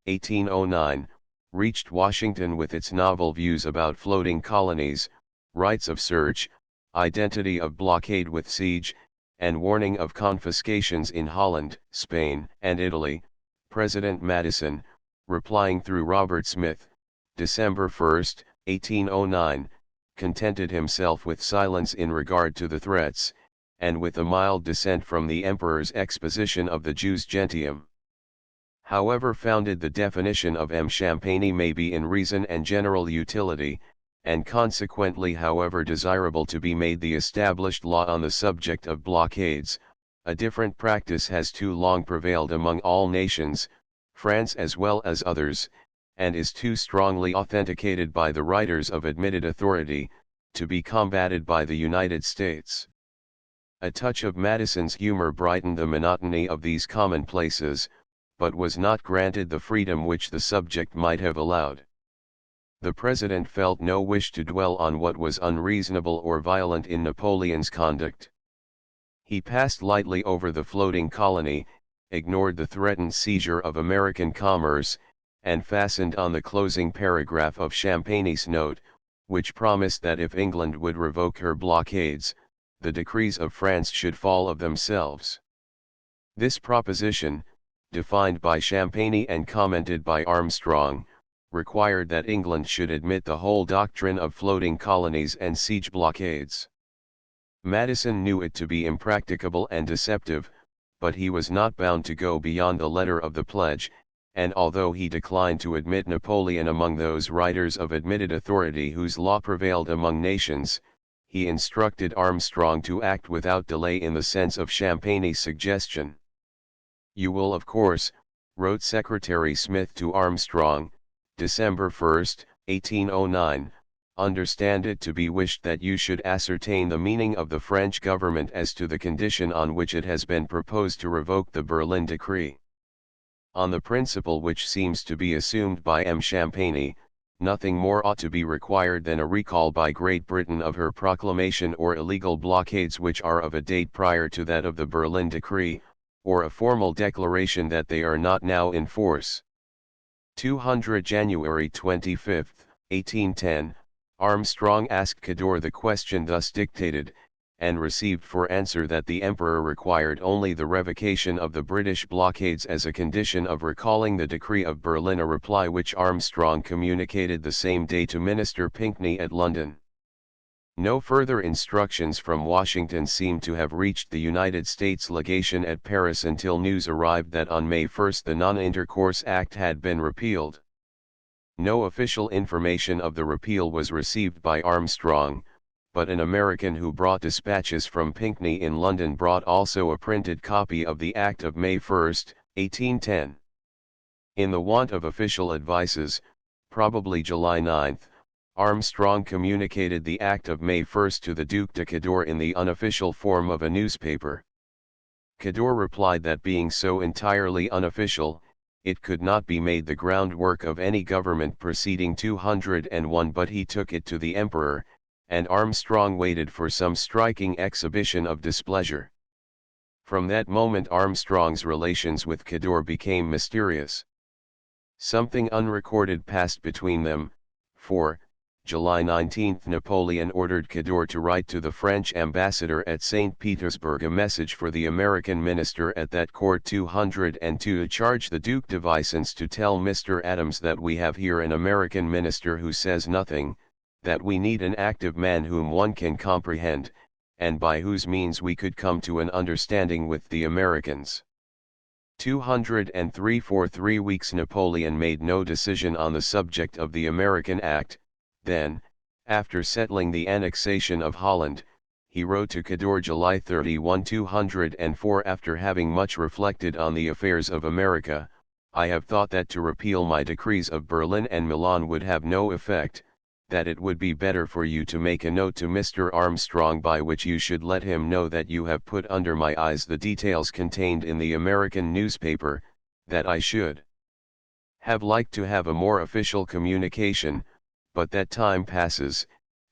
1809, reached Washington with its novel views about floating colonies, rights of search, identity of blockade with siege, and warning of confiscations in Holland, Spain, and Italy, President Madison, replying through Robert Smith, December 1, 1809, contented himself with silence in regard to the threats, and with a mild dissent from the Emperor's exposition of the jus gentium. However founded the definition of M. Champagny may be in reason and general utility, and consequently however desirable to be made the established law on the subject of blockades, a different practice has too long prevailed among all nations, France as well as others, and is too strongly authenticated by the writers of admitted authority, to be combated by the United States. A touch of Madison's humor brightened the monotony of these commonplaces, but was not granted the freedom which the subject might have allowed. The President felt no wish to dwell on what was unreasonable or violent in Napoleon's conduct. He passed lightly over the floating colony, ignored the threatened seizure of American commerce, and fastened on the closing paragraph of Champagny's note, which promised that if England would revoke her blockades, the decrees of France should fall of themselves. This proposition, defined by Champagny and commented by Armstrong, required that England should admit the whole doctrine of floating colonies and siege blockades. Madison knew it to be impracticable and deceptive, but he was not bound to go beyond the letter of the pledge, and although he declined to admit Napoleon among those writers of admitted authority whose law prevailed among nations, he instructed Armstrong to act without delay in the sense of Champagny's suggestion. "You will of course," wrote Secretary Smith to Armstrong, December 1, 1809, "understand it to be wished that you should ascertain the meaning of the French government as to the condition on which it has been proposed to revoke the Berlin Decree. On the principle which seems to be assumed by M. Champagny, nothing more ought to be required than a recall by Great Britain of her proclamation or illegal blockades which are of a date prior to that of the Berlin Decree, or a formal declaration that they are not now in force." 200 January 25, 1810, Armstrong asked Cador the question thus dictated, and received for answer that the Emperor required only the revocation of the British blockades as a condition of recalling the Decree of Berlin, a reply which Armstrong communicated the same day to Minister Pinckney at London. No further instructions from Washington seem to have reached the United States legation at Paris until news arrived that on May 1 the Non-Intercourse Act had been repealed. No official information of the repeal was received by Armstrong, but an American who brought dispatches from Pinckney in London brought also a printed copy of the Act of May 1, 1810. In the want of official advices, probably July 9, Armstrong communicated the Act of May 1 to the Duc de Cador in the unofficial form of a newspaper. Cador replied that being so entirely unofficial, it could not be made the groundwork of any government proceeding 201, but he took it to the Emperor, and Armstrong waited for some striking exhibition of displeasure. From that moment Armstrong's relations with Cador became mysterious. Something unrecorded passed between them, for, July 19, Napoleon ordered Cador to write to the French ambassador at St. Petersburg a message for the American minister at that court 202 to charge the Duc de Vicence to tell Mr. Adams that we have here an American minister who says nothing, that we need an active man whom one can comprehend, and by whose means we could come to an understanding with the Americans. 203 For 3 weeks Napoleon made no decision on the subject of the American Act. Then, after settling the annexation of Holland, he wrote to Cador July 31 204 After having much reflected on the affairs of America, I have thought that to repeal my decrees of Berlin and Milan would have no effect, that it would be better for you to make a note to Mr. Armstrong by which you should let him know that you have put under my eyes the details contained in the American newspaper, that I should have liked to have a more official communication, but that time passes,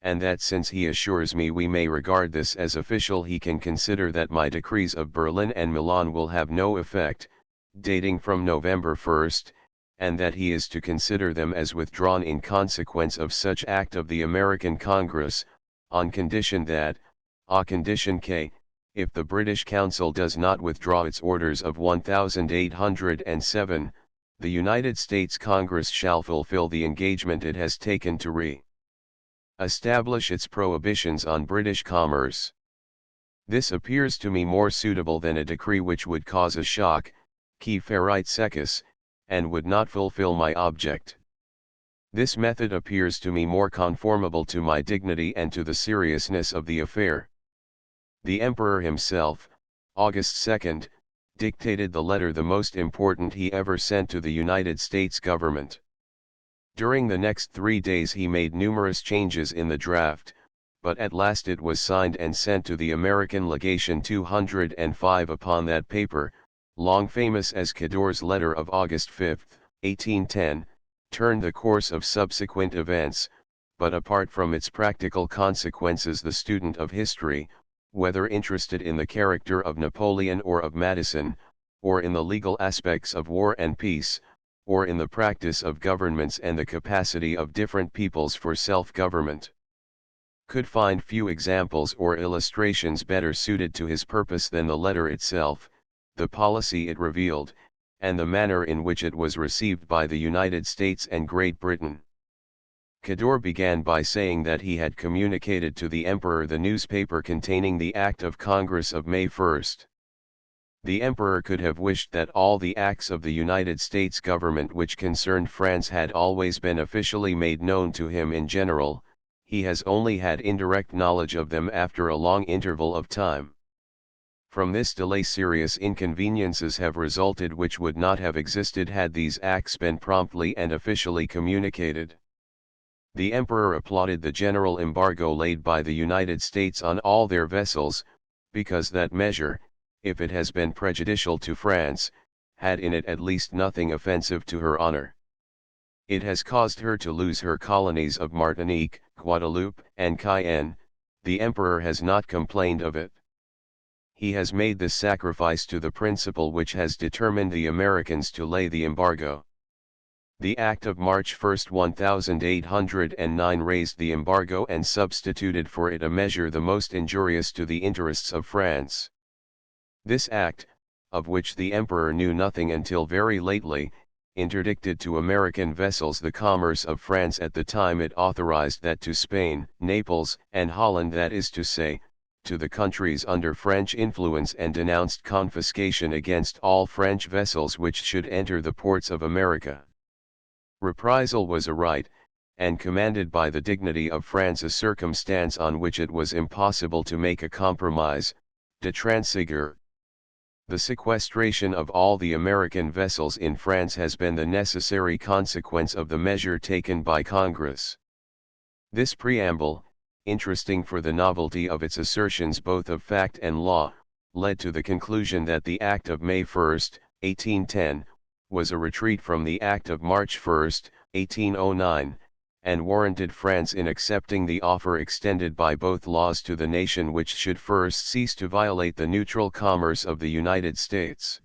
and that since he assures me we may regard this as official he can consider that my decrees of Berlin and Milan will have no effect, dating from November 1st, and that he is to consider them as withdrawn in consequence of such act of the American Congress, on condition that, a condition K, if the British Council does not withdraw its orders of 1807, the United States Congress shall fulfill the engagement it has taken to re-establish its prohibitions on British commerce. This appears to me more suitable than a decree which would cause a shock, qui ferit secus, and would not fulfill my object. This method appears to me more conformable to my dignity and to the seriousness of the affair. The Emperor himself, August 2nd, dictated the letter the most important he ever sent to the United States government. During the next 3 days he made numerous changes in the draft, but at last it was signed and sent to the American legation 205 upon that paper, long famous as Cador's letter of August 5, 1810, turned the course of subsequent events, but apart from its practical consequences the student of history, whether interested in the character of Napoleon or of Madison, or in the legal aspects of war and peace, or in the practice of governments and the capacity of different peoples for self-government, could find few examples or illustrations better suited to his purpose than the letter itself, the policy it revealed, and the manner in which it was received by the United States and Great Britain. Cador began by saying that he had communicated to the Emperor the newspaper containing the Act of Congress of May 1. The Emperor could have wished that all the acts of the United States government which concerned France had always been officially made known to him in general, he has only had indirect knowledge of them after a long interval of time. From this delay serious inconveniences have resulted which would not have existed had these acts been promptly and officially communicated. The Emperor applauded the general embargo laid by the United States on all their vessels, because that measure, if it has been prejudicial to France, had in it at least nothing offensive to her honor. It has caused her to lose her colonies of Martinique, Guadeloupe, and Cayenne. The Emperor has not complained of it. He has made this sacrifice to the principle which has determined the Americans to lay the embargo. The Act of March 1, 1809 raised the embargo and substituted for it a measure the most injurious to the interests of France. This act, of which the Emperor knew nothing until very lately, interdicted to American vessels the commerce of France at the time it authorized that to Spain, Naples, and Holland, that is to say, to the countries under French influence, and denounced confiscation against all French vessels which should enter the ports of America. Reprisal was a right, and commanded by the dignity of France, a circumstance on which it was impossible to make a compromise, de transiger. The sequestration of all the American vessels in France has been the necessary consequence of the measure taken by Congress. This preamble, interesting for the novelty of its assertions both of fact and law, led to the conclusion that the Act of May 1, 1810, was a retreat from the Act of March 1, 1809, and warranted France in accepting the offer extended by both laws to the nation which should first cease to violate the neutral commerce of the United States.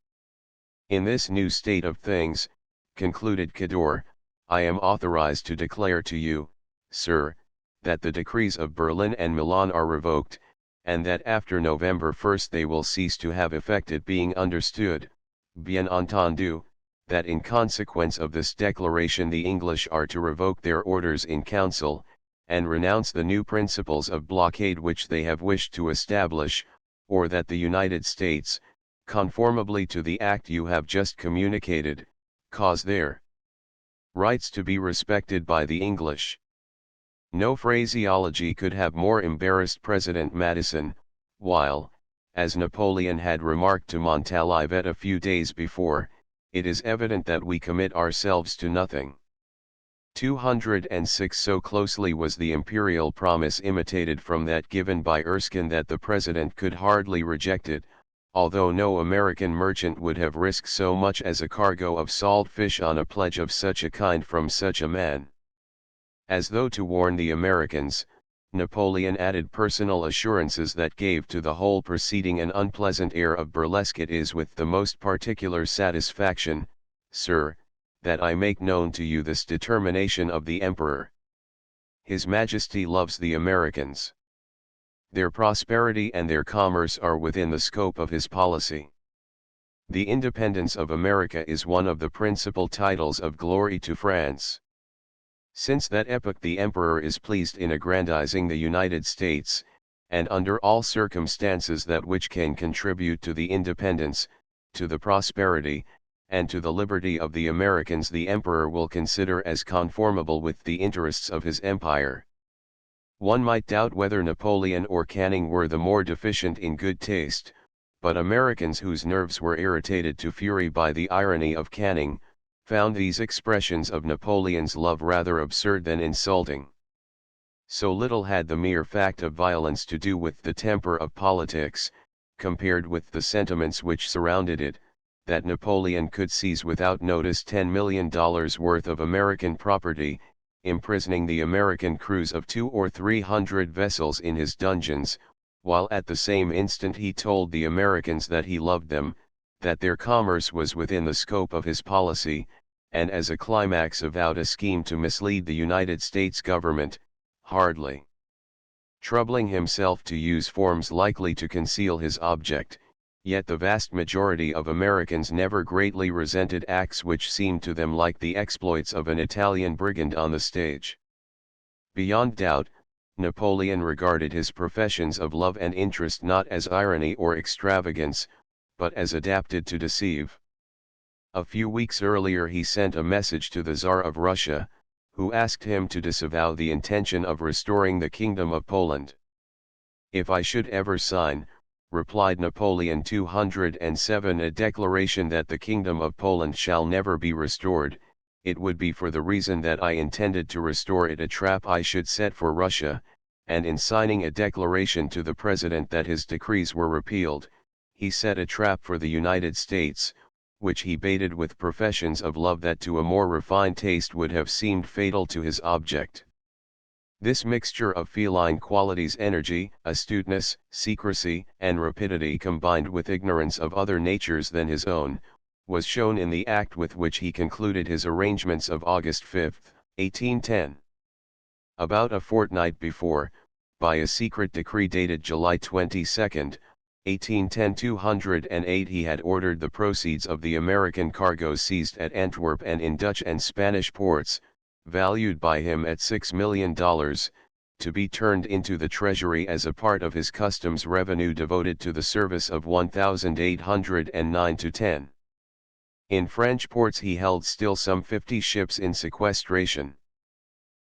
In this new state of things, concluded Cador, I am authorized to declare to you, sir, that the decrees of Berlin and Milan are revoked, and that after November 1st they will cease to have effect. It being understood, bien entendu, that in consequence of this declaration the English are to revoke their orders in council, and renounce the new principles of blockade which they have wished to establish, or that the United States, conformably to the act you have just communicated, cause their rights to be respected by the English. No phraseology could have more embarrassed President Madison, while, as Napoleon had remarked to Montalivet a few days before, it is evident that we commit ourselves to nothing. 206. So closely was the imperial promise imitated from that given by Erskine that the President could hardly reject it, although no American merchant would have risked so much as a cargo of salt fish on a pledge of such a kind from such a man. As though to warn the Americans, Napoleon added personal assurances that gave to the whole proceeding an unpleasant air of burlesque. It is with the most particular satisfaction, sir, that I make known to you this determination of the Emperor. His Majesty loves the Americans. Their prosperity and their commerce are within the scope of his policy. The independence of America is one of the principal titles of glory to France. Since that epoch the Emperor is pleased in aggrandizing the United States, and under all circumstances that which can contribute to the independence, to the prosperity, and to the liberty of the Americans the Emperor will consider as conformable with the interests of his empire. One might doubt whether Napoleon or Canning were the more deficient in good taste, but Americans whose nerves were irritated to fury by the irony of Canning, found these expressions of Napoleon's love rather absurd than insulting. So little had the mere fact of violence to do with the temper of politics, compared with the sentiments which surrounded it, that Napoleon could seize without notice $10 million worth of American property, imprisoning the American crews of 200 or 300 vessels in his dungeons, while at the same instant he told the Americans that he loved them, that their commerce was within the scope of his policy, and as a climax avowed a scheme to mislead the United States government, hardly troubling himself to use forms likely to conceal his object. Yet the vast majority of Americans never greatly resented acts which seemed to them like the exploits of an Italian brigand on the stage. Beyond doubt, Napoleon regarded his professions of love and interest not as irony or extravagance, but as adapted to deceive. A few weeks earlier he sent a message to the Tsar of Russia, who asked him to disavow the intention of restoring the Kingdom of Poland. "If I should ever sign," replied Napoleon 207, "a declaration that the Kingdom of Poland shall never be restored, it would be for the reason that I intended to restore it a trap I should set for Russia, and in signing a declaration to the President that his decrees were repealed, he set a trap for the United States, which he baited with professions of love that to a more refined taste would have seemed fatal to his object." This mixture of feline qualities, energy, astuteness, secrecy, and rapidity, combined with ignorance of other natures than his own, was shown in the act with which he concluded his arrangements of August 5, 1810. About a fortnight before, by a secret decree dated July 22, 1810, 208, he had ordered the proceeds of the American cargoes seized at Antwerp and in Dutch and Spanish ports, valued by him at $6 million, to be turned into the treasury as a part of his customs revenue devoted to the service of 1809 to 10. In French ports he held still some 50 ships in sequestration.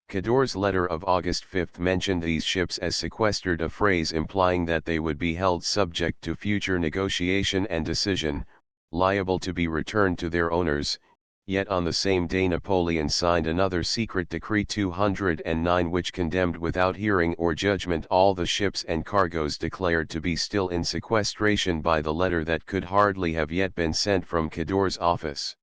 Cador's letter of August 5 mentioned these ships as sequestered, a phrase implying that they would be held subject to future negotiation and decision, liable to be returned to their owners. Yet on the same day Napoleon signed another secret decree 209 which condemned without hearing or judgment all the ships and cargoes declared to be still in sequestration by the letter that could hardly have yet been sent from Cador's office.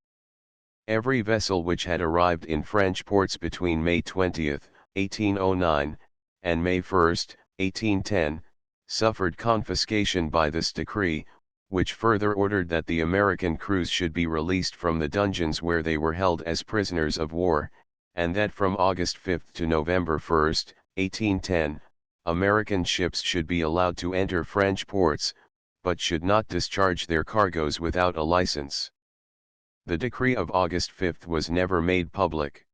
Every vessel which had arrived in French ports between May 20, 1809, and May 1, 1810, suffered confiscation by this decree, which further ordered that the American crews should be released from the dungeons where they were held as prisoners of war, and that from August 5 to November 1, 1810, American ships should be allowed to enter French ports, but should not discharge their cargoes without a license. The decree of August 5 was never made public.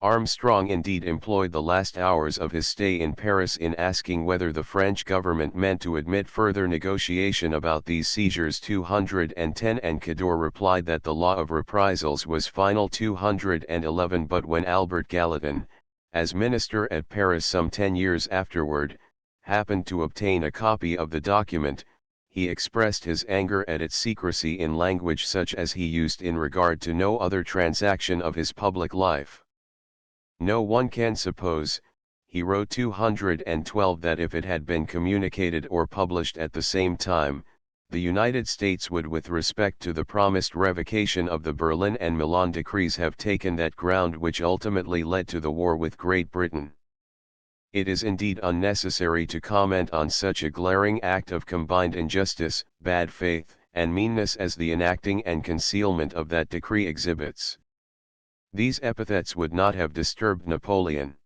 Armstrong indeed employed the last hours of his stay in Paris in asking whether the French government meant to admit further negotiation about these seizures 210, and Cador replied that the law of reprisals was final 211, but when Albert Gallatin, as minister at Paris some 10 years afterward, happened to obtain a copy of the document, he expressed his anger at its secrecy in language such as he used in regard to no other transaction of his public life. No one can suppose, he wrote 212, that if it had been communicated or published at the same time, the United States would, with respect to the promised revocation of the Berlin and Milan decrees, have taken that ground which ultimately led to the war with Great Britain. It is indeed unnecessary to comment on such a glaring act of combined injustice, bad faith, and meanness as the enacting and concealment of that decree exhibits. These epithets would not have disturbed Napoleon.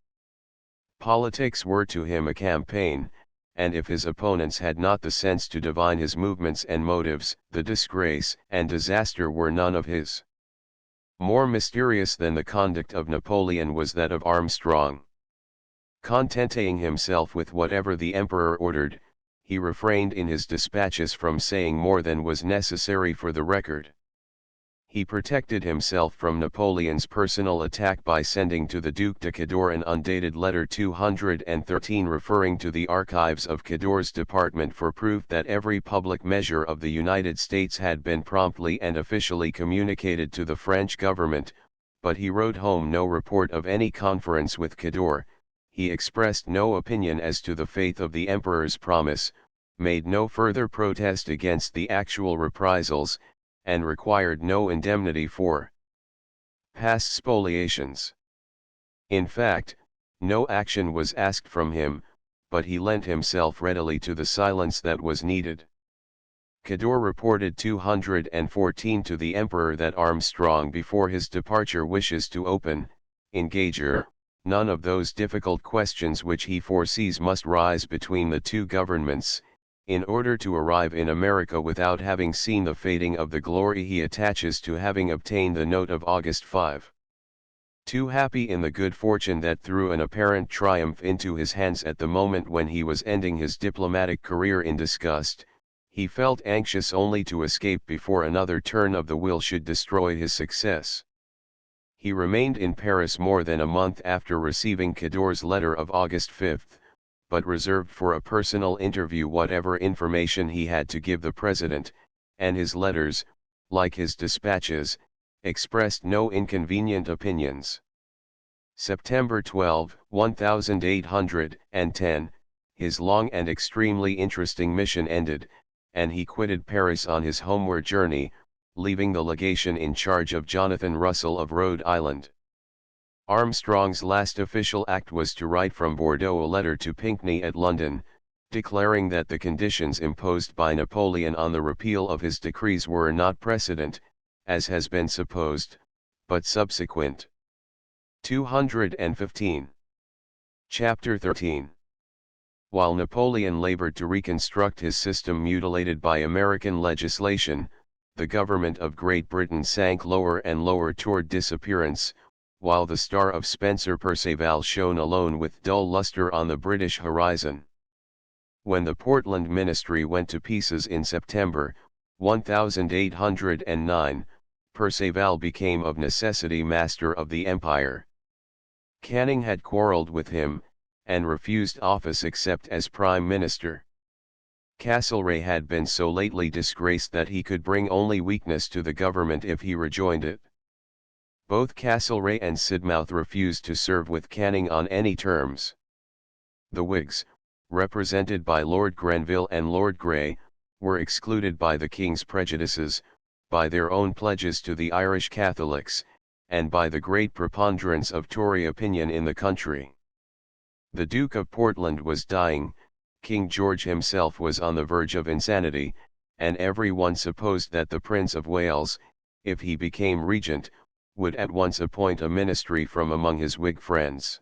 Politics were to him a campaign, and if his opponents had not the sense to divine his movements and motives, the disgrace and disaster were none of his. More mysterious than the conduct of Napoleon was that of Armstrong. Contenting himself with whatever the emperor ordered, he refrained in his dispatches from saying more than was necessary for the record. He protected himself from Napoleon's personal attack by sending to the Duc de Cador an undated letter 213 referring to the archives of Cador's department for proof that every public measure of the United States had been promptly and officially communicated to the French government, but he wrote home no report of any conference with Cador. He expressed no opinion as to the faith of the emperor's promise, made no further protest against the actual reprisals, and required no indemnity for past spoliations. In fact, no action was asked from him, but he lent himself readily to the silence that was needed. Cador reported 214 to the emperor that Armstrong before his departure wishes to open, engager, none of those difficult questions which he foresees must rise between the two governments, in order to arrive in America without having seen the fading of the glory he attaches to having obtained the note of August 5. Too happy in the good fortune that threw an apparent triumph into his hands at the moment when he was ending his diplomatic career in disgust, he felt anxious only to escape before another turn of the wheel should destroy his success. He remained in Paris more than a month after receiving Cador's letter of August 5, but reserved for a personal interview whatever information he had to give the president, and his letters, like his dispatches, expressed no inconvenient opinions. September 12, 1810, his long and extremely interesting mission ended, and he quitted Paris on his homeward journey, leaving the legation in charge of Jonathan Russell of Rhode Island. Armstrong's last official act was to write from Bordeaux a letter to Pinckney at London, declaring that the conditions imposed by Napoleon on the repeal of his decrees were not precedent, as has been supposed, but subsequent. 215. Chapter 13. While Napoleon labored to reconstruct his system mutilated by American legislation, the government of Great Britain sank lower and lower toward disappearance, while the star of Spencer Perceval shone alone with dull luster on the British horizon. When the Portland Ministry went to pieces in September, 1809, Perceval became of necessity master of the empire. Canning had quarrelled with him, and refused office except as Prime Minister. Castlereagh had been so lately disgraced that he could bring only weakness to the government if he rejoined it. Both Castlereagh and Sidmouth refused to serve with Canning on any terms. The Whigs, represented by Lord Grenville and Lord Grey, were excluded by the King's prejudices, by their own pledges to the Irish Catholics, and by the great preponderance of Tory opinion in the country. The Duke of Portland was dying, King George himself was on the verge of insanity, and every one supposed that the Prince of Wales, if he became regent, would at once appoint a ministry from among his Whig friends.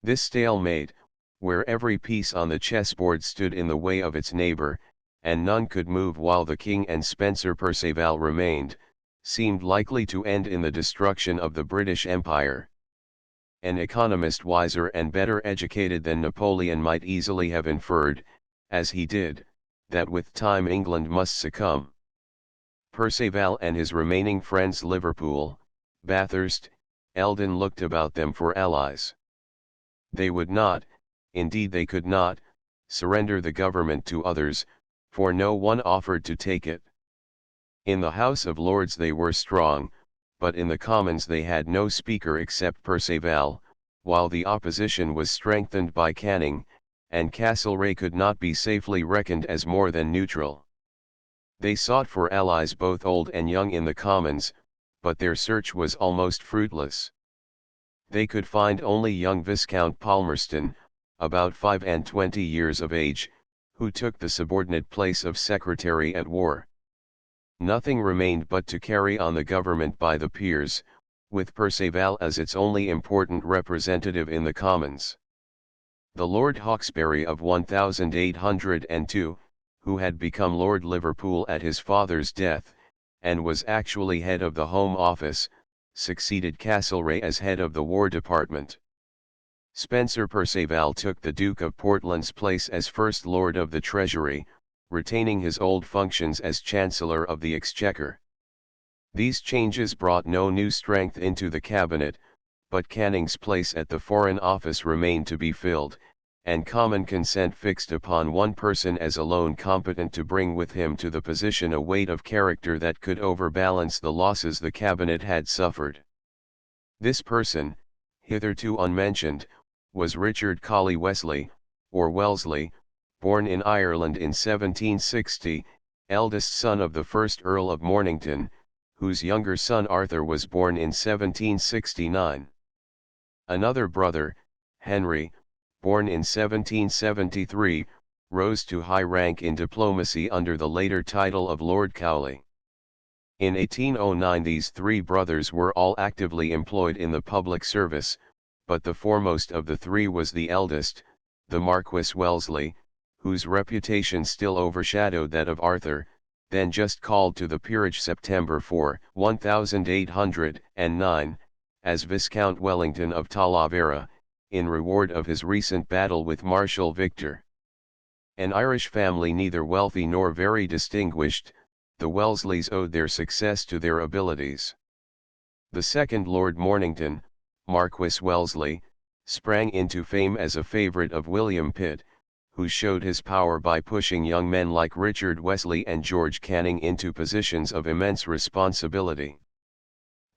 This stalemate, where every piece on the chessboard stood in the way of its neighbour, and none could move while the king and Spencer Perceval remained, seemed likely to end in the destruction of the British Empire. An economist wiser and better educated than Napoleon might easily have inferred, as he did, that with time England must succumb. Perceval and his remaining friends Liverpool, Bathurst, Eldon looked about them for allies. They would not, indeed they could not, surrender the government to others, for no one offered to take it. In the House of Lords they were strong, but in the Commons they had no speaker except Perceval, while the opposition was strengthened by Canning, and Castlereagh could not be safely reckoned as more than neutral. They sought for allies both old and young in the Commons, but their search was almost fruitless. They could find only young Viscount Palmerston, about 25 years of age, who took the subordinate place of Secretary at War. Nothing remained but to carry on the government by the peers, with Perceval as its only important representative in the Commons. The Lord Hawkesbury of 1802, who had become Lord Liverpool at his father's death, and was actually head of the Home Office, succeeded Castlereagh as head of the War Department. Spencer Perceval took the Duke of Portland's place as First Lord of the Treasury, retaining his old functions as Chancellor of the Exchequer. These changes brought no new strength into the cabinet, but Canning's place at the Foreign Office remained to be filled, and common consent fixed upon one person as alone competent to bring with him to the position a weight of character that could overbalance the losses the cabinet had suffered. This person, hitherto unmentioned, was Richard Colley Wesley, or Wellesley, born in Ireland in 1760, eldest son of the first Earl of Mornington, whose younger son Arthur was born in 1769. Another brother, Henry, born in 1773, rose to high rank in diplomacy under the later title of Lord Cowley. In 1809 these three brothers were all actively employed in the public service, but the foremost of the three was the eldest, the Marquis Wellesley, whose reputation still overshadowed that of Arthur, then just called to the peerage September 4, 1809, as Viscount Wellington of Talavera, in reward of his recent battle with Marshal Victor. An Irish family neither wealthy nor very distinguished, the Wellesleys owed their success to their abilities. The second Lord Mornington, Marquis Wellesley, sprang into fame as a favourite of William Pitt, who showed his power by pushing young men like Richard Wesley and George Canning into positions of immense responsibility.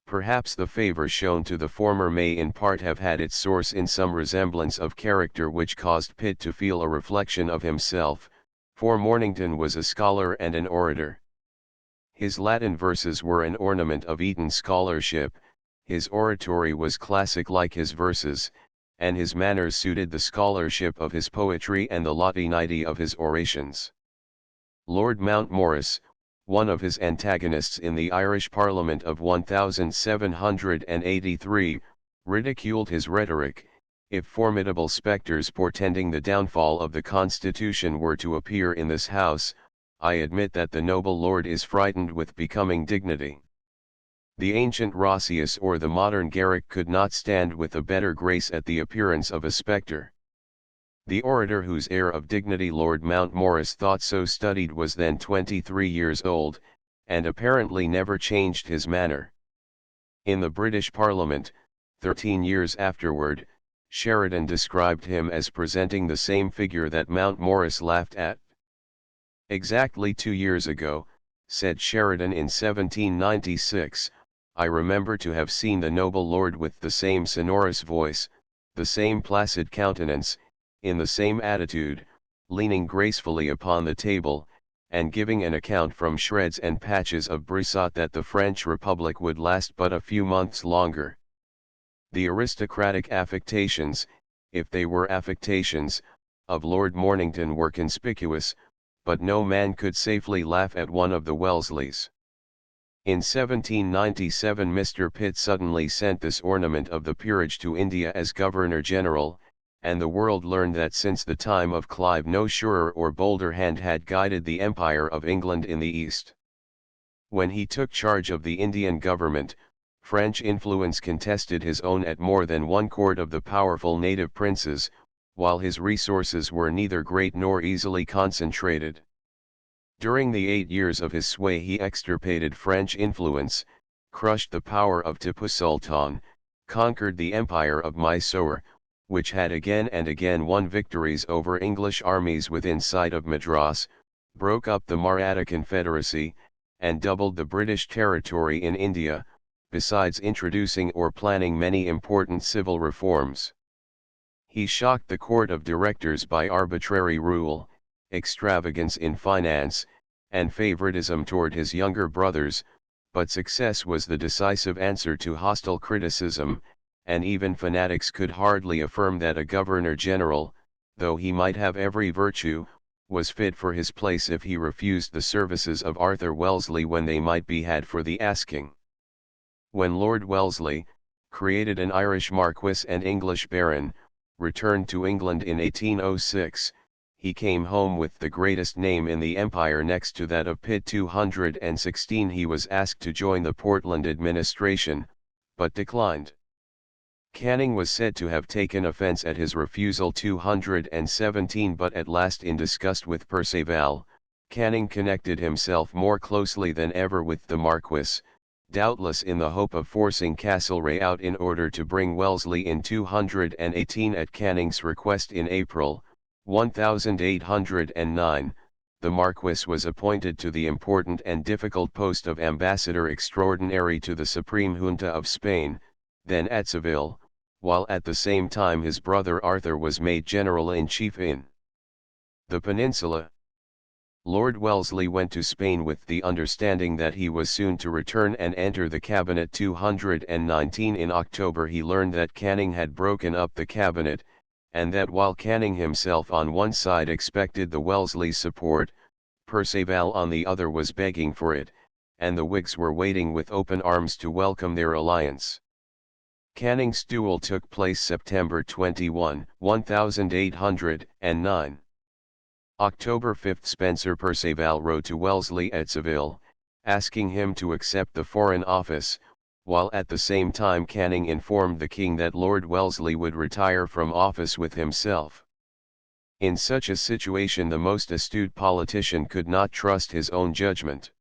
Perhaps the favour shown to the former may in part have had its source in some resemblance of character which caused Pitt to feel a reflection of himself, for Mornington was a scholar and an orator. His Latin verses were an ornament of Eton scholarship, his oratory was classic like his verses, and his manners suited the scholarship of his poetry and the latinity of his orations. Lord Mountmorres, one of his antagonists in the Irish Parliament of 1783, ridiculed his rhetoric. If formidable spectres portending the downfall of the Constitution were to appear in this House, I admit that the noble lord is frightened with becoming dignity. The ancient Roscius or the modern Garrick could not stand with a better grace at the appearance of a spectre. The orator whose air of dignity Lord Mountmorres thought so studied was then 23 years old, and apparently never changed his manner. In the British Parliament, 13 years afterward, Sheridan described him as presenting the same figure that Mountmorres laughed at. Exactly 2 years ago, said Sheridan in 1796, I remember to have seen the noble lord with the same sonorous voice, the same placid countenance, in the same attitude, leaning gracefully upon the table, and giving an account from shreds and patches of Brissot that the French Republic would last but a few months longer. The aristocratic affectations, if they were affectations, of Lord Mornington were conspicuous, but no man could safely laugh at one of the Wellesleys. In 1797 Mr. Pitt suddenly sent this ornament of the peerage to India as Governor-General, and the world learned that since the time of Clive no surer or bolder hand had guided the Empire of England in the East. When he took charge of the Indian government, French influence contested his own at more than one court of the powerful native princes, while his resources were neither great nor easily concentrated. During the 8 years of his sway he extirpated French influence, crushed the power of Tipu Sultan, conquered the empire of Mysore, which had again and again won victories over English armies within sight of Madras, broke up the Maratha Confederacy, and doubled the British territory in India, besides introducing or planning many important civil reforms. He shocked the court of directors by arbitrary rule, extravagance in finance, and favoritism toward his younger brothers, but success was the decisive answer to hostile criticism, and even fanatics could hardly affirm that a governor-general, though he might have every virtue, was fit for his place if he refused the services of Arthur Wellesley when they might be had for the asking. When Lord Wellesley, created an Irish Marquess and English Baron, returned to England in 1806, he came home with the greatest name in the empire next to that of Pitt. 216 He was asked to join the Portland administration, but declined. Canning was said to have taken offence at his refusal. 217 But at last, in disgust with Perceval, Canning connected himself more closely than ever with the Marquess, doubtless in the hope of forcing Castlereagh out in order to bring Wellesley in. 218 At Canning's request in April 1809, the Marquess was appointed to the important and difficult post of Ambassador Extraordinary to the Supreme Junta of Spain, then at Seville, while at the same time his brother Arthur was made General-in-Chief in the Peninsula. Lord Wellesley went to Spain with the understanding that he was soon to return and enter the cabinet. 219 In October he learned that Canning had broken up the cabinet, and that while Canning himself on one side expected the Wellesley support, Perceval on the other was begging for it, and the Whigs were waiting with open arms to welcome their alliance. Canning's duel took place September 21, 1809. October 5 Spencer Perceval wrote to Wellesley at Seville, asking him to accept the Foreign Office, while at the same time Canning informed the king that Lord Wellesley would retire from office with himself. In such a situation the most astute politician could not trust his own judgment.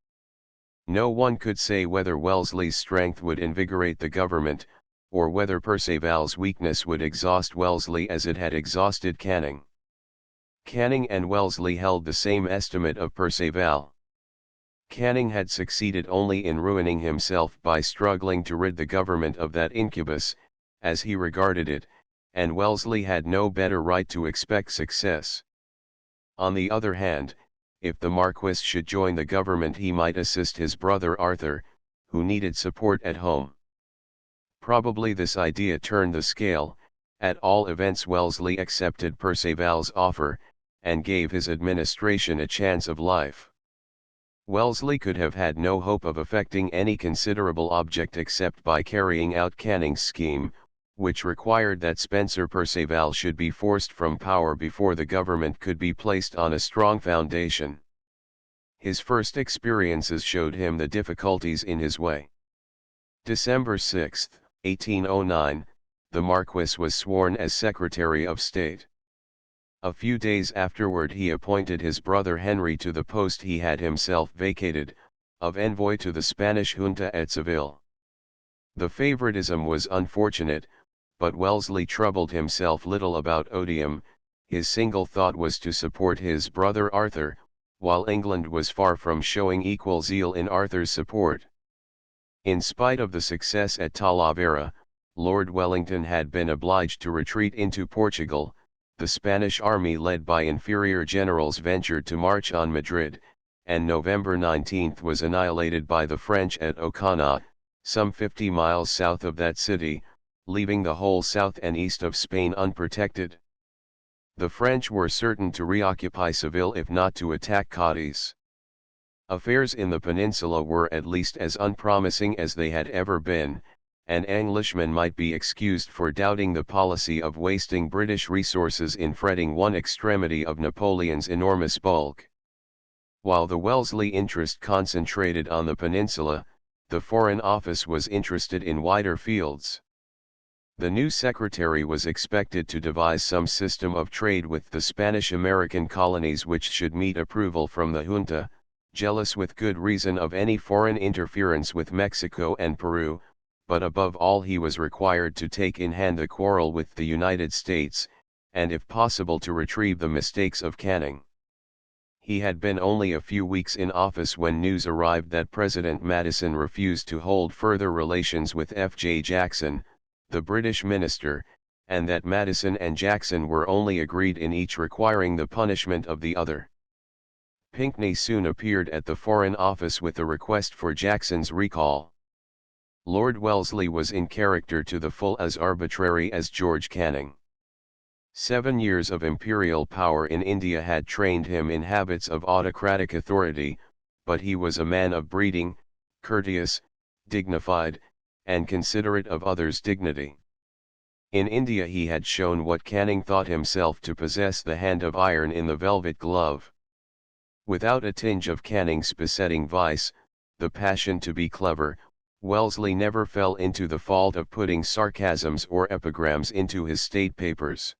No one could say whether Wellesley's strength would invigorate the government, or whether Perceval's weakness would exhaust Wellesley as it had exhausted Canning. Canning and Wellesley held the same estimate of Perceval. Canning had succeeded only in ruining himself by struggling to rid the government of that incubus, as he regarded it, and Wellesley had no better right to expect success. On the other hand, if the Marquess should join the government he might assist his brother Arthur, who needed support at home. Probably this idea turned the scale. At all events Wellesley accepted Perceval's offer, and gave his administration a chance of life. Wellesley could have had no hope of effecting any considerable object except by carrying out Canning's scheme, which required that Spencer Perceval should be forced from power before the government could be placed on a strong foundation. His first experiences showed him the difficulties in his way. December 6, 1809, the Marquess was sworn as Secretary of State. A few days afterward he appointed his brother Henry to the post he had himself vacated, of envoy to the Spanish junta at Seville. The favoritism was unfortunate, but Wellesley troubled himself little about odium. His single thought was to support his brother Arthur, while England was far from showing equal zeal in Arthur's support. In spite of the success at Talavera, Lord Wellington had been obliged to retreat into Portugal. The Spanish army led by inferior generals ventured to march on Madrid, and November 19 was annihilated by the French at Ocana, some 50 miles south of that city, leaving the whole south and east of Spain unprotected. The French were certain to reoccupy Seville if not to attack Cadiz. Affairs in the peninsula were at least as unpromising as they had ever been, and Englishmen might be excused for doubting the policy of wasting British resources in fretting one extremity of Napoleon's enormous bulk. While the Wellesley interest concentrated on the peninsula, the Foreign Office was interested in wider fields. The new secretary was expected to devise some system of trade with the Spanish-American colonies which should meet approval from the junta, jealous with good reason of any foreign interference with Mexico and Peru, but above all he was required to take in hand the quarrel with the United States, and if possible to retrieve the mistakes of Canning. He had been only a few weeks in office when news arrived that President Madison refused to hold further relations with F.J. Jackson, the British minister, and that Madison and Jackson were only agreed in each requiring the punishment of the other. Pinckney soon appeared at the Foreign Office with a request for Jackson's recall. Lord Wellesley was in character to the full as arbitrary as George Canning. 7 years of imperial power in India had trained him in habits of autocratic authority, but he was a man of breeding, courteous, dignified, and considerate of others' dignity. In India he had shown what Canning thought himself to possess, the hand of iron in the velvet glove. Without a tinge of Canning's besetting vice, the passion to be clever, Wellesley never fell into the fault of putting sarcasms or epigrams into his state papers.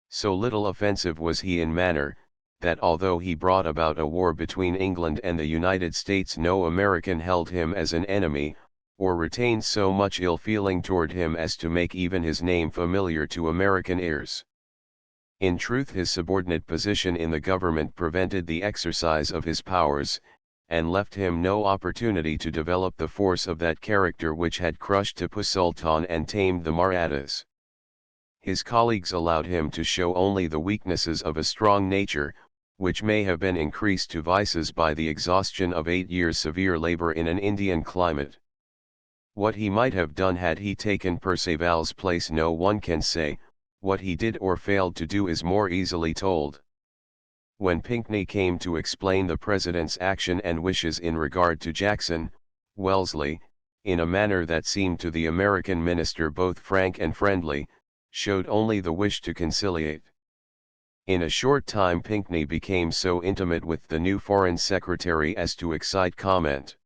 So little offensive was he in manner, that although he brought about a war between England and the United States, no American held him as an enemy, or retained so much ill feeling toward him as to make even his name familiar to American ears. In truth, his subordinate position in the government prevented the exercise of his powers, and left him no opportunity to develop the force of that character which had crushed Tipu Sultan and tamed the Marathas. His colleagues allowed him to show only the weaknesses of a strong nature, which may have been increased to vices by the exhaustion of 8 years' severe labor in an Indian climate. What he might have done had he taken Perceval's place no one can say. What he did or failed to do is more easily told. When Pinckney came to explain the President's action and wishes in regard to Jackson, Wellesley, in a manner that seemed to the American minister both frank and friendly, showed only the wish to conciliate. In a short time Pinckney became so intimate with the new Foreign Secretary as to excite comment.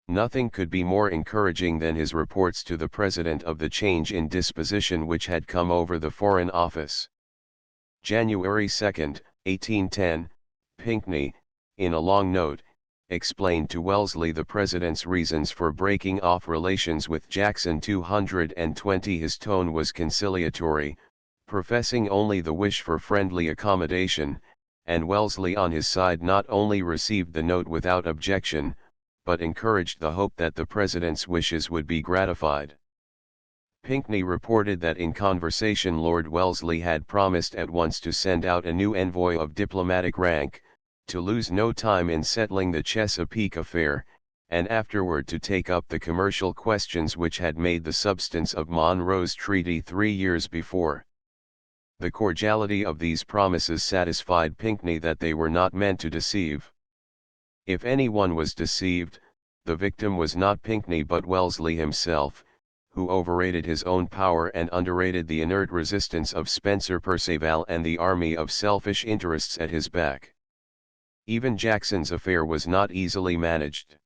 Nothing could be more encouraging than his reports to the President of the change in disposition which had come over the Foreign Office. January 2, 1810, Pinckney, in a long note, explained to Wellesley the President's reasons for breaking off relations with Jackson. 220 His tone was conciliatory, professing only the wish for friendly accommodation, and Wellesley on his side not only received the note without objection, but encouraged the hope that the President's wishes would be gratified. Pinckney reported that in conversation Lord Wellesley had promised at once to send out a new envoy of diplomatic rank, to lose no time in settling the Chesapeake affair, and afterward to take up the commercial questions which had made the substance of Monroe's Treaty 3 years before. The cordiality of these promises satisfied Pinckney that they were not meant to deceive. If anyone was deceived, the victim was not Pinckney but Wellesley himself, who overrated his own power and underrated the inert resistance of Spencer Perceval and the army of selfish interests at his back. Even Jackson's affair was not easily managed.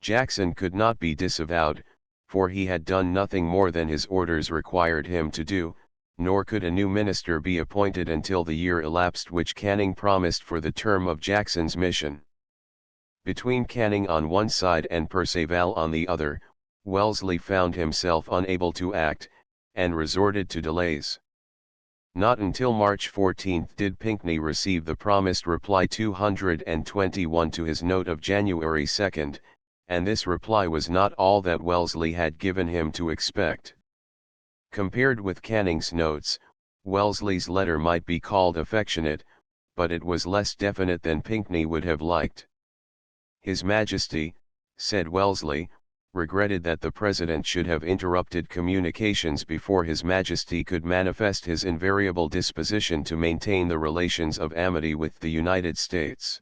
Jackson could not be disavowed, for he had done nothing more than his orders required him to do, nor could a new minister be appointed until the year elapsed which Canning promised for the term of Jackson's mission. Between Canning on one side and Perceval on the other, Wellesley found himself unable to act, and resorted to delays. Not until March 14 did Pinckney receive the promised reply 221 to his note of January 2, and this reply was not all that Wellesley had given him to expect. Compared with Canning's notes, Wellesley's letter might be called affectionate, but it was less definite than Pinckney would have liked. His Majesty, said Wellesley, regretted that the President should have interrupted communications before His Majesty could manifest his invariable disposition to maintain the relations of amity with the United States.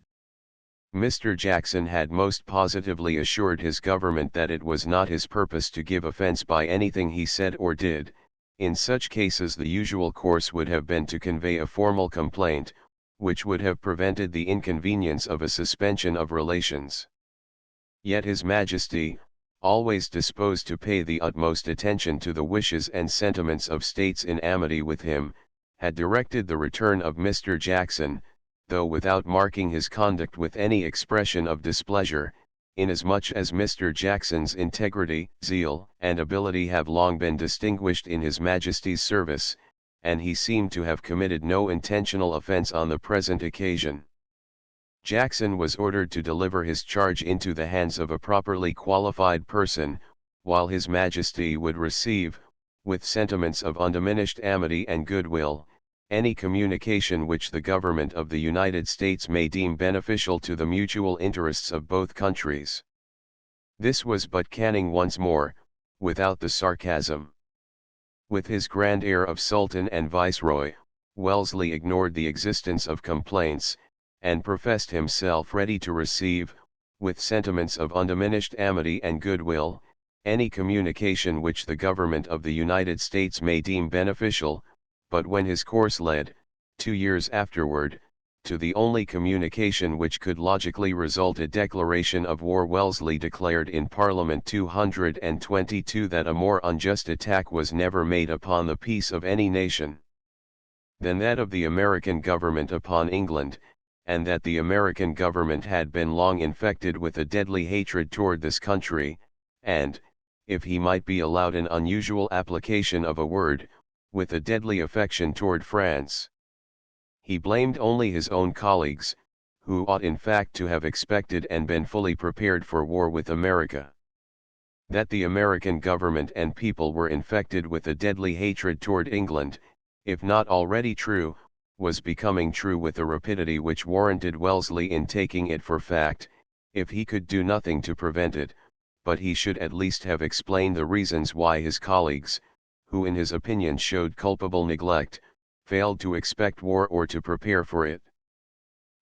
Mr. Jackson had most positively assured his government that it was not his purpose to give offense by anything he said or did. In such cases the usual course would have been to convey a formal complaint, which would have prevented the inconvenience of a suspension of relations. Yet His Majesty, always disposed to pay the utmost attention to the wishes and sentiments of states in amity with him, had directed the return of Mr. Jackson, though without marking his conduct with any expression of displeasure, inasmuch as Mr. Jackson's integrity, zeal, and ability have long been distinguished in His Majesty's service, and he seemed to have committed no intentional offence on the present occasion. Jackson was ordered to deliver his charge into the hands of a properly qualified person, while His Majesty would receive, with sentiments of undiminished amity and goodwill, any communication which the government of the United States may deem beneficial to the mutual interests of both countries. This was but Canning once more, without the sarcasm. With his grand air of Sultan and Viceroy, Wellesley ignored the existence of complaints, and professed himself ready to receive, with sentiments of undiminished amity and goodwill, any communication which the government of the United States may deem beneficial, but when his course led, 2 years afterward, to the only communication which could logically result a declaration of war, Wellesley declared in Parliament 222 that a more unjust attack was never made upon the peace of any nation than that of the American government upon England, and that the American government had been long infected with a deadly hatred toward this country, and, if he might be allowed an unusual application of a word, with a deadly affection toward France. He blamed only his own colleagues, who ought in fact to have expected and been fully prepared for war with America. That the American government and people were infected with a deadly hatred toward England, if not already true, was becoming true with a rapidity which warranted Wellesley in taking it for fact, if he could do nothing to prevent it, but he should at least have explained the reasons why his colleagues, who in his opinion showed culpable neglect, failed to expect war or to prepare for it.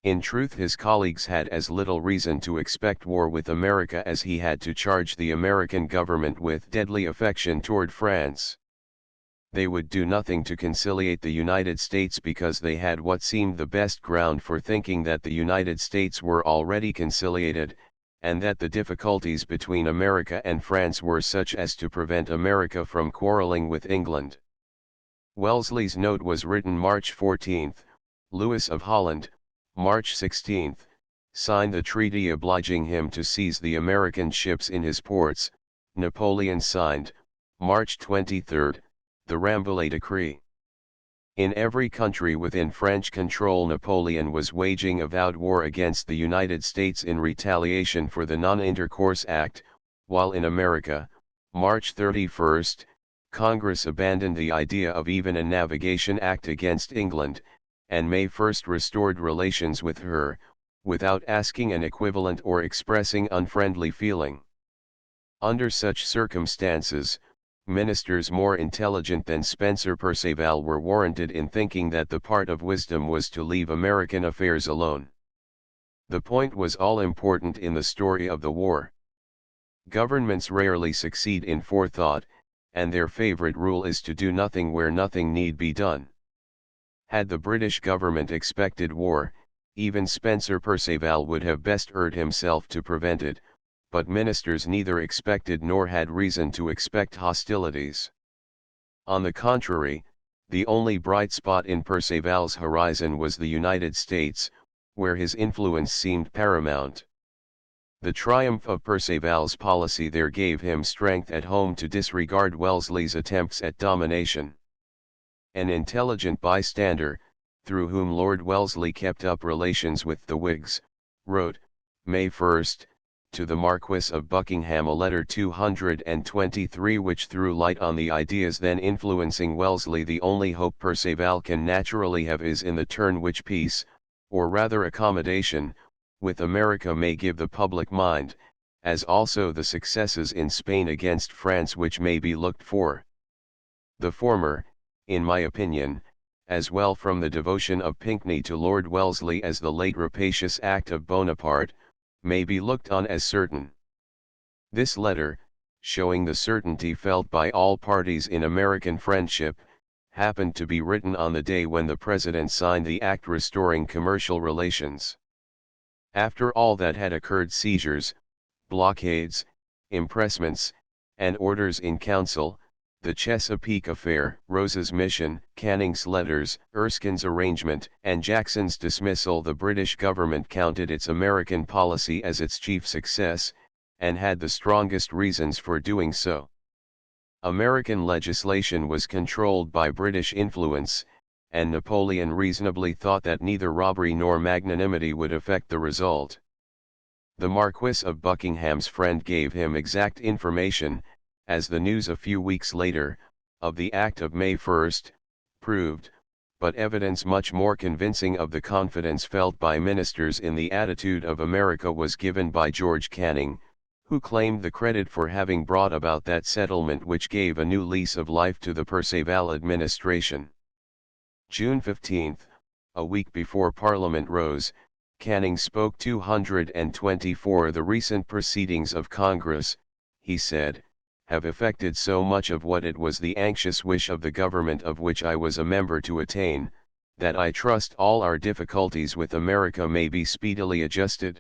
In truth, his colleagues had as little reason to expect war with America as he had to charge the American government with deadly affection toward France. They would do nothing to conciliate the United States because they had what seemed the best ground for thinking that the United States were already conciliated, and that the difficulties between America and France were such as to prevent America from quarreling with England. Wellesley's note was written March 14, Louis of Holland, March 16, signed the treaty obliging him to seize the American ships in his ports. Napoleon signed, March 23, the Rambouillet Decree. In every country within French control, Napoleon was waging avowed war against the United States in retaliation for the Non-Intercourse Act, while in America, March 31, Congress abandoned the idea of even a Navigation Act against England, and May 1 restored relations with her, without asking an equivalent or expressing unfriendly feeling. Under such circumstances, ministers more intelligent than Spencer Perceval were warranted in thinking that the part of wisdom was to leave American affairs alone. The point was all important in the story of the war. Governments rarely succeed in forethought, and their favorite rule is to do nothing where nothing need be done. Had the British government expected war, even Spencer Perceval would have best urged himself to prevent it, but ministers neither expected nor had reason to expect hostilities. On the contrary, the only bright spot in Perceval's horizon was the United States, where his influence seemed paramount. The triumph of Perceval's policy there gave him strength at home to disregard Wellesley's attempts at domination. An intelligent bystander, through whom Lord Wellesley kept up relations with the Whigs, wrote, May 1, to the Marquis of Buckingham a letter 223 which threw light on the ideas then influencing Wellesley. The only hope Perceval can naturally have is in the turn which peace, or rather accommodation, with America may give the public mind, as also the successes in Spain against France which may be looked for. The former, in my opinion, as well from the devotion of Pinckney to Lord Wellesley as the late rapacious act of Bonaparte, may be looked on as certain. This letter, showing the certainty felt by all parties in American friendship, happened to be written on the day when the President signed the act restoring commercial relations. After all that had occurred, seizures, blockades, impressments, and orders in council, the Chesapeake affair, Rose's mission, Canning's letters, Erskine's arrangement, and Jackson's dismissal, the British government counted its American policy as its chief success, and had the strongest reasons for doing so. American legislation was controlled by British influence, and Napoleon reasonably thought that neither robbery nor magnanimity would affect the result. The Marquis of Buckingham's friend gave him exact information, as the news a few weeks later, of the act of May 1, proved, but evidence much more convincing of the confidence felt by ministers in the attitude of America was given by George Canning, who claimed the credit for having brought about that settlement which gave a new lease of life to the Perceval administration. June 15, a week before Parliament rose, Canning spoke 224. The recent proceedings of Congress, he said, have effected so much of what it was the anxious wish of the government of which I was a member to attain, that I trust all our difficulties with America may be speedily adjusted.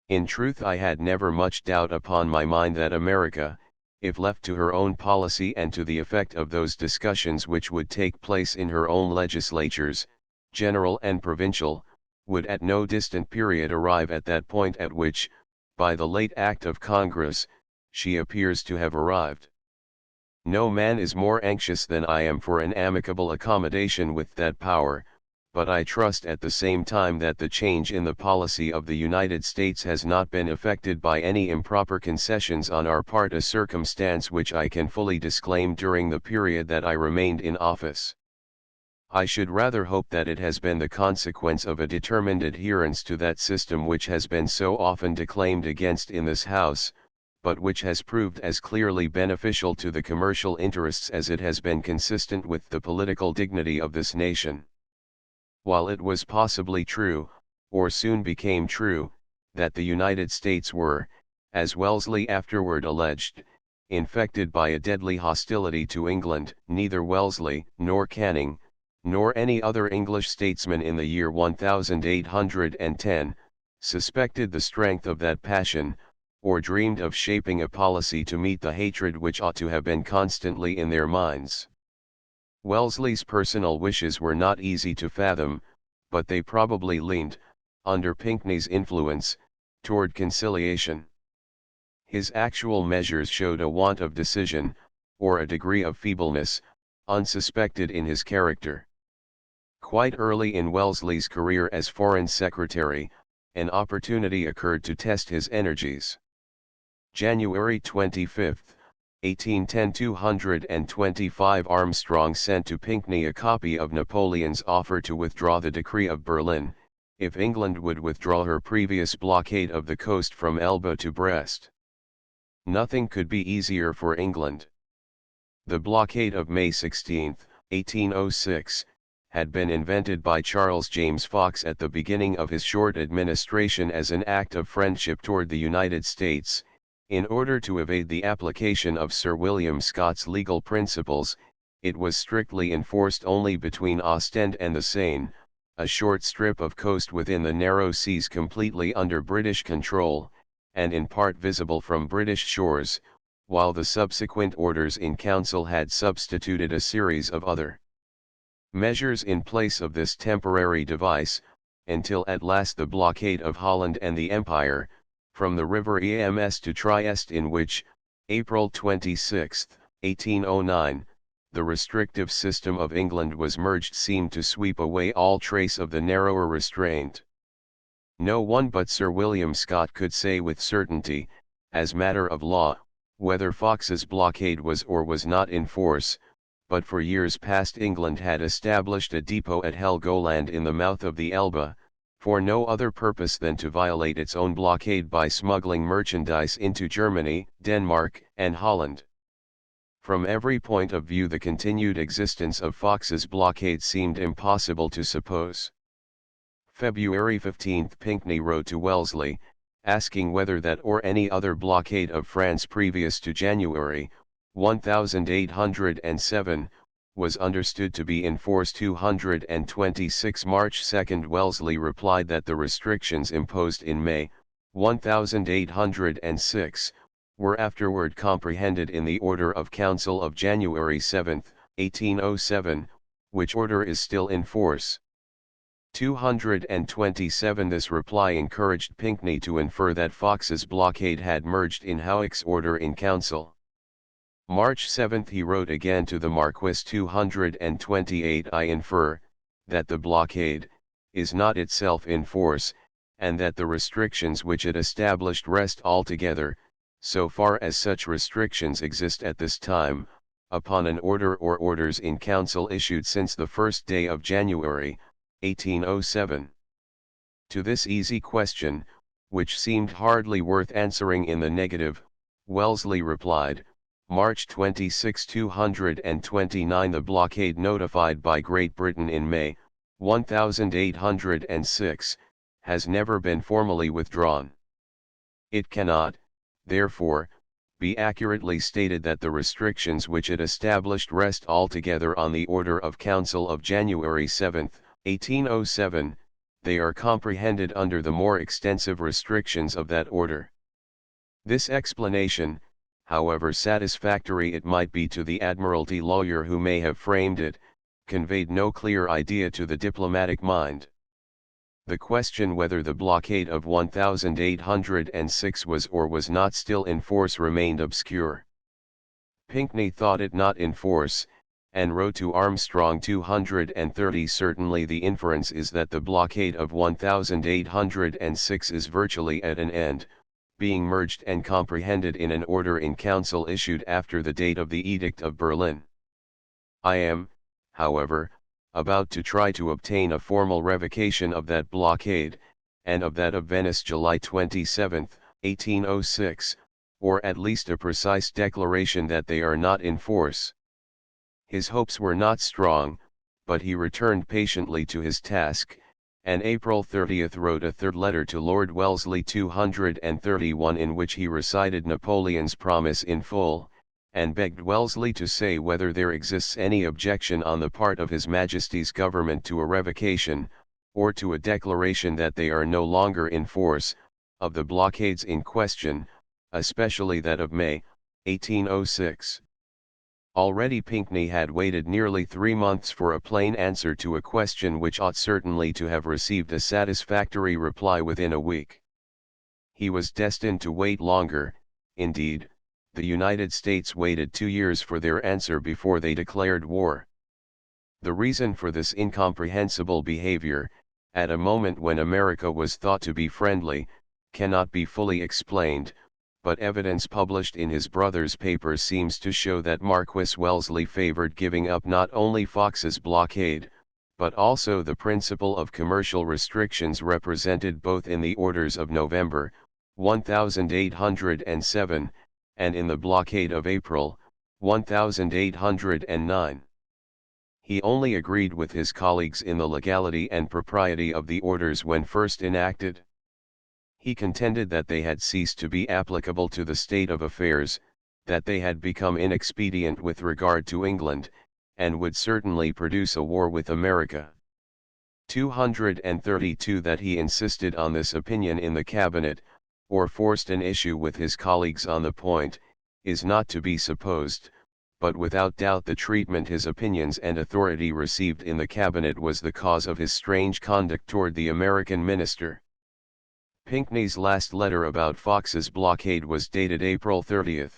In truth, I had never much doubt upon my mind that America, if left to her own policy and to the effect of those discussions which would take place in her own legislatures, general and provincial, would at no distant period arrive at that point at which, by the late act of Congress, she appears to have arrived. No man is more anxious than I am for an amicable accommodation with that power, but I trust at the same time that the change in the policy of the United States has not been effected by any improper concessions on our part, a circumstance which I can fully disclaim during the period that I remained in office. I should rather hope that it has been the consequence of a determined adherence to that system which has been so often declaimed against in this House, but which has proved as clearly beneficial to the commercial interests as it has been consistent with the political dignity of this nation. While it was possibly true, or soon became true, that the United States were, as Wellesley afterward alleged, infected by a deadly hostility to England, neither Wellesley, nor Canning, nor any other English statesman in the year 1810, suspected the strength of that passion, or dreamed of shaping a policy to meet the hatred which ought to have been constantly in their minds. Wellesley's personal wishes were not easy to fathom, but they probably leaned, under Pinckney's influence, toward conciliation. His actual measures showed a want of decision, or a degree of feebleness, unsuspected in his character. Quite early in Wellesley's career as Foreign Secretary, an opportunity occurred to test his energies. January 25, 1810, 225 Armstrong sent to Pinckney a copy of Napoleon's offer to withdraw the Decree of Berlin, if England would withdraw her previous blockade of the coast from Elba to Brest. Nothing could be easier for England. The blockade of May 16, 1806, had been invented by Charles James Fox at the beginning of his short administration as an act of friendship toward the United States. In order to evade the application of Sir William Scott's legal principles, it was strictly enforced only between Ostend and the Seine, a short strip of coast within the narrow seas completely under British control, and in part visible from British shores, while the subsequent orders in council had substituted a series of other measures in place of this temporary device, until at last the blockade of Holland and the Empire, from the river Ems to Trieste, in which, April 26, 1809, the restrictive system of England was merged, seemed to sweep away all trace of the narrower restraint. No one but Sir William Scott could say with certainty, as matter of law, whether Fox's blockade was or was not in force, but for years past England had established a depot at Helgoland in the mouth of the Elbe, for no other purpose than to violate its own blockade by smuggling merchandise into Germany, Denmark, and Holland. From every point of view the continued existence of Fox's blockade seemed impossible to suppose. February 15, Pinckney wrote to Wellesley, asking whether that or any other blockade of France previous to January 1807, was understood to be in force. 226 March 2 Wellesley replied that the restrictions imposed in May 1806, were afterward comprehended in the Order of Council of January 7, 1807, which order is still in force. 227 This reply encouraged Pinckney to infer that Fox's blockade had merged in Howick's order in council. March 7 he wrote again to the Marquis. 228 I infer, that the blockade, is not itself in force, and that the restrictions which it established rest altogether, so far as such restrictions exist at this time, upon an order or orders in council issued since the first day of January, 1807. To this easy question, which seemed hardly worth answering in the negative, Wellesley replied, March 26 229 The blockade notified by Great Britain in May 1806, has never been formally withdrawn. It cannot, therefore, be accurately stated that the restrictions which it established rest altogether on the Order of Council of January 7, 1807, they are comprehended under the more extensive restrictions of that order. This explanation, however satisfactory it might be to the Admiralty lawyer who may have framed it, conveyed no clear idea to the diplomatic mind. The question whether the blockade of 1806 was or was not still in force remained obscure. Pinckney thought it not in force, and wrote to Armstrong. 230 Certainly the inference is that the blockade of 1806 is virtually at an end, being merged and comprehended in an order in council issued after the date of the Edict of Berlin. I am, however, about to try to obtain a formal revocation of that blockade, and of that of Venice July 27, 1806, or at least a precise declaration that they are not in force. His hopes were not strong, but he returned patiently to his task, and April 30 wrote a third letter to Lord Wellesley. 231 in which he recited Napoleon's promise in full, and begged Wellesley to say whether there exists any objection on the part of His Majesty's government to a revocation, or to a declaration that they are no longer in force, of the blockades in question, especially that of May, 1806. Already Pinckney had waited nearly 3 months for a plain answer to a question which ought certainly to have received a satisfactory reply within a week. He was destined to wait longer. Indeed, the United States waited 2 years for their answer before they declared war. The reason for this incomprehensible behavior, at a moment when America was thought to be friendly, cannot be fully explained, but evidence published in his brother's papers seems to show that Marquis Wellesley favored giving up not only Fox's blockade, but also the principle of commercial restrictions represented both in the orders of November, 1807, and in the blockade of April, 1809. He only agreed with his colleagues in the legality and propriety of the orders when first enacted. He contended that they had ceased to be applicable to the state of affairs, that they had become inexpedient with regard to England, and would certainly produce a war with America. 232 That he insisted on this opinion in the cabinet, or forced an issue with his colleagues on the point, is not to be supposed, but without doubt the treatment his opinions and authority received in the cabinet was the cause of his strange conduct toward the American minister. Pinckney's last letter about Fox's blockade was dated April 30.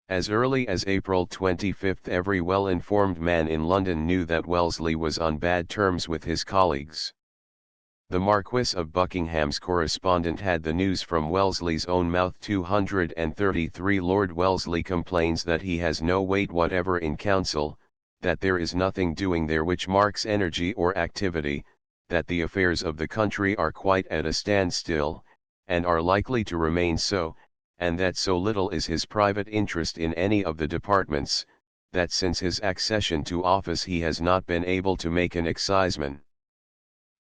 As early as April 25 every well-informed man in London knew that Wellesley was on bad terms with his colleagues. The Marquis of Buckingham's correspondent had the news from Wellesley's own mouth. 233 Lord Wellesley complains that he has no weight whatever in council, that there is nothing doing there which marks energy or activity, that the affairs of the country are quite at a standstill, and are likely to remain so, and that so little is his private interest in any of the departments, that since his accession to office he has not been able to make an exciseman.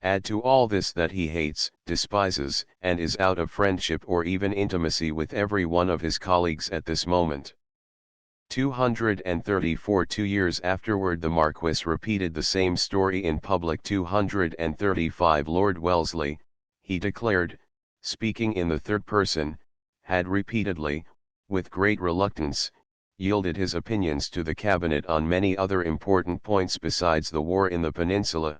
Add to all this that he hates, despises, and is out of friendship or even intimacy with every one of his colleagues at this moment. 234 2 years afterward the Marquis repeated the same story in public. 235 Lord Wellesley, he declared, speaking in the third person, had repeatedly, with great reluctance, yielded his opinions to the Cabinet on many other important points besides the war in the Peninsula.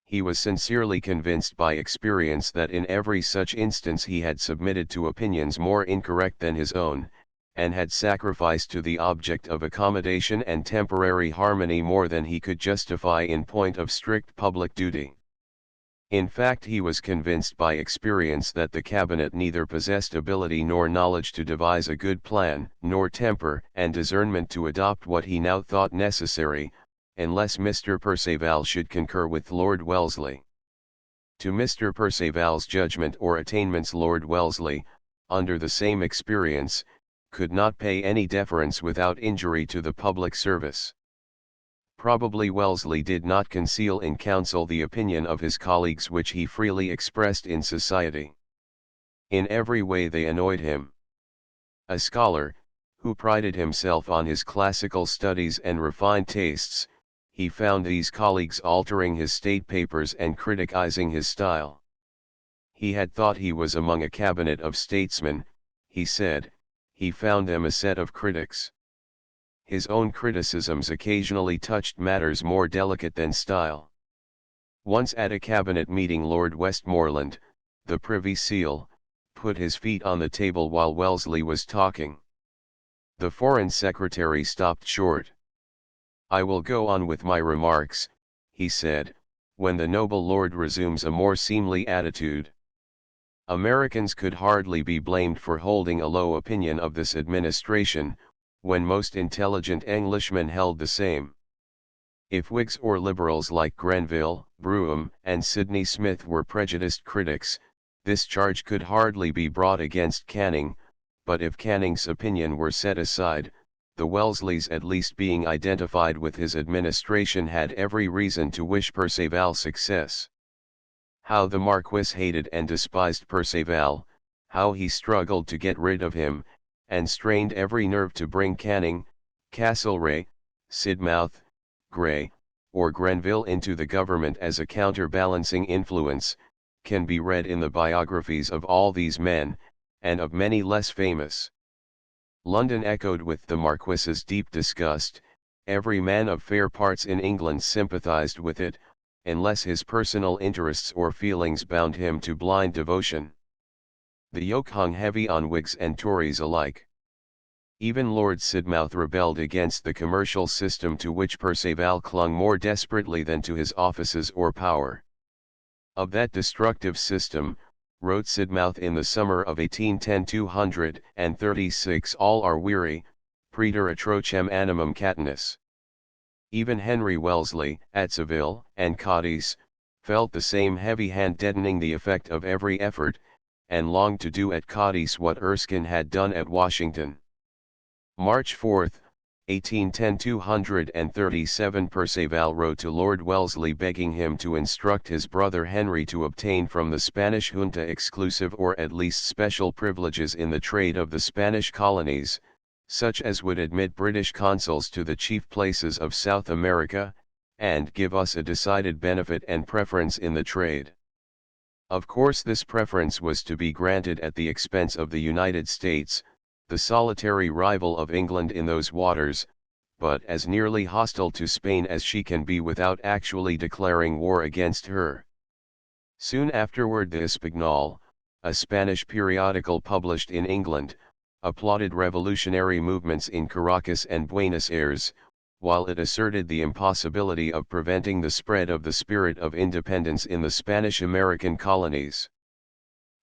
He was sincerely convinced by experience that in every such instance he had submitted to opinions more incorrect than his own, and had sacrificed to the object of accommodation and temporary harmony more than he could justify in point of strict public duty. In fact, he was convinced by experience that the Cabinet neither possessed ability nor knowledge to devise a good plan, nor temper and discernment to adopt what he now thought necessary, unless Mr. Perceval should concur with Lord Wellesley. To Mr. Perceval's judgment or attainments Lord Wellesley, under the same experience, could not pay any deference without injury to the public service. Probably Wellesley did not conceal in council the opinion of his colleagues which he freely expressed in society. In every way they annoyed him. A scholar, who prided himself on his classical studies and refined tastes, he found these colleagues altering his state papers and criticizing his style. He had thought he was among a cabinet of statesmen, he said, he found them a set of critics. His own criticisms occasionally touched matters more delicate than style. Once at a cabinet meeting Lord Westmoreland, the Privy Seal, put his feet on the table while Wellesley was talking. The Foreign Secretary stopped short. "I will go on with my remarks," he said, "when the noble lord resumes a more seemly attitude." Americans could hardly be blamed for holding a low opinion of this administration, when most intelligent Englishmen held the same. If Whigs or Liberals like Grenville, Brougham, and Sidney Smith were prejudiced critics, this charge could hardly be brought against Canning, but if Canning's opinion were set aside, the Wellesleys at least being identified with his administration had every reason to wish Perceval success. How the Marquis hated and despised Perceval, how he struggled to get rid of him, and strained every nerve to bring Canning, Castlereagh, Sidmouth, Grey, or Grenville into the government as a counterbalancing influence, can be read in the biographies of all these men, and of many less famous. London echoed with the Marquis's deep disgust, every man of fair parts in England sympathized with it, unless his personal interests or feelings bound him to blind devotion. The yoke hung heavy on Whigs and Tories alike. Even Lord Sidmouth rebelled against the commercial system to which Perceval clung more desperately than to his offices or power. Of that destructive system, wrote Sidmouth in the summer of 1810, 236 all are weary, praeter atrocem animum catinus. Even Henry Wellesley, at Seville and Cadiz, felt the same heavy hand deadening the effect of every effort, and longed to do at Cadiz what Erskine had done at Washington. March 4, 1810 237 Perceval wrote to Lord Wellesley begging him to instruct his brother Henry to obtain from the Spanish junta exclusive or at least special privileges in the trade of the Spanish colonies, such as would admit British consuls to the chief places of South America, and give us a decided benefit and preference in the trade. Of course this preference was to be granted at the expense of the United States, the solitary rival of England in those waters, but as nearly hostile to Spain as she can be without actually declaring war against her. Soon afterward the Espagnol, a Spanish periodical published in England, applauded revolutionary movements in Caracas and Buenos Aires, while it asserted the impossibility of preventing the spread of the spirit of independence in the Spanish-American colonies.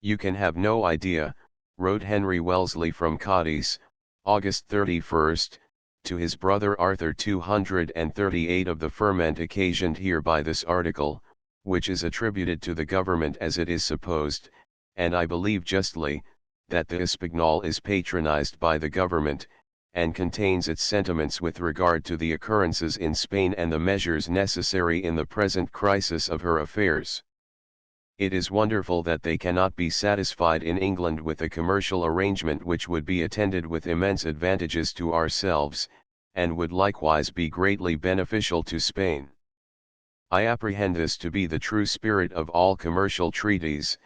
"You can have no idea," wrote Henry Wellesley from Cadiz, August 31, to his brother Arthur 238 of the ferment occasioned here by this article, which is attributed to the government as it is supposed, and I believe justly, that the Espagnole is patronized by the government, and contains its sentiments with regard to the occurrences in Spain and the measures necessary in the present crisis of her affairs. It is wonderful that they cannot be satisfied in England with a commercial arrangement which would be attended with immense advantages to ourselves, and would likewise be greatly beneficial to Spain. I apprehend this to be the true spirit of all commercial treaties,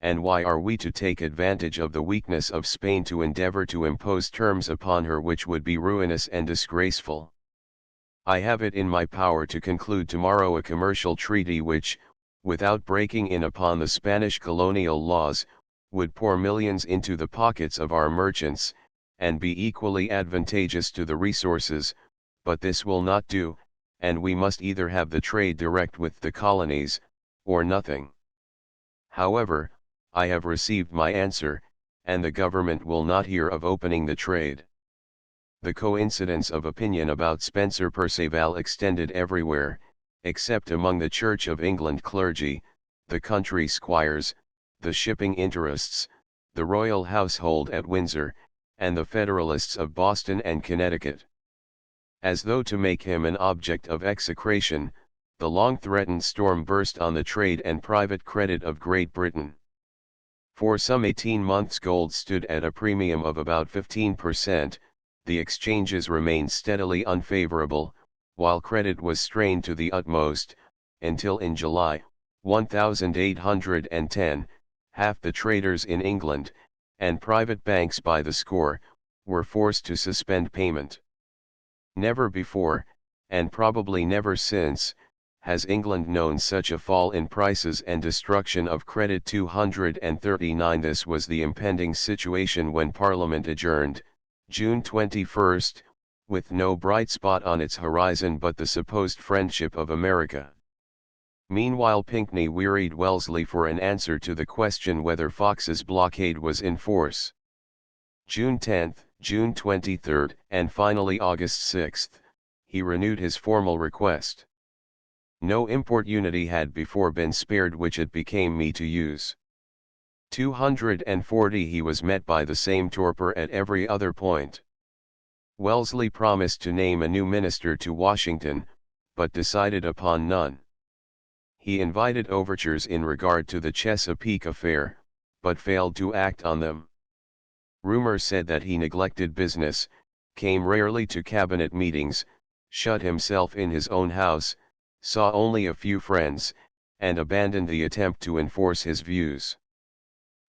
and why are we to take advantage of the weakness of Spain to endeavor to impose terms upon her which would be ruinous and disgraceful? I have it in my power to conclude tomorrow a commercial treaty which, without breaking in upon the Spanish colonial laws, would pour millions into the pockets of our merchants, and be equally advantageous to the resources, but this will not do, and we must either have the trade direct with the colonies, or nothing. However, I have received my answer, and the government will not hear of opening the trade. The coincidence of opinion about Spencer Perceval extended everywhere, except among the Church of England clergy, the country squires, the shipping interests, the royal household at Windsor, and the Federalists of Boston and Connecticut. As though to make him an object of execration, the long-threatened storm burst on the trade and private credit of Great Britain. For some 18 months gold stood at a premium of about 15%, the exchanges remained steadily unfavorable, while credit was strained to the utmost, until in July, 1810, half the traders in England, and private banks by the score, were forced to suspend payment. Never before, and probably never since, has England known such a fall in prices and destruction of credit. 239 This was the impending situation when Parliament adjourned, June 21, with no bright spot on its horizon but the supposed friendship of America. Meanwhile Pinckney wearied Wellesley for an answer to the question whether Fox's blockade was in force. June 10, June 23, and finally August 6, he renewed his formal request. No importunity had before been spared which it became me to use. 240 He was met by the same torpor at every other point. Wellesley promised to name a new minister to Washington, but decided upon none. He invited overtures in regard to the Chesapeake affair, but failed to act on them. Rumor said that he neglected business, came rarely to cabinet meetings, shut himself in his own house, saw only a few friends, and abandoned the attempt to enforce his views.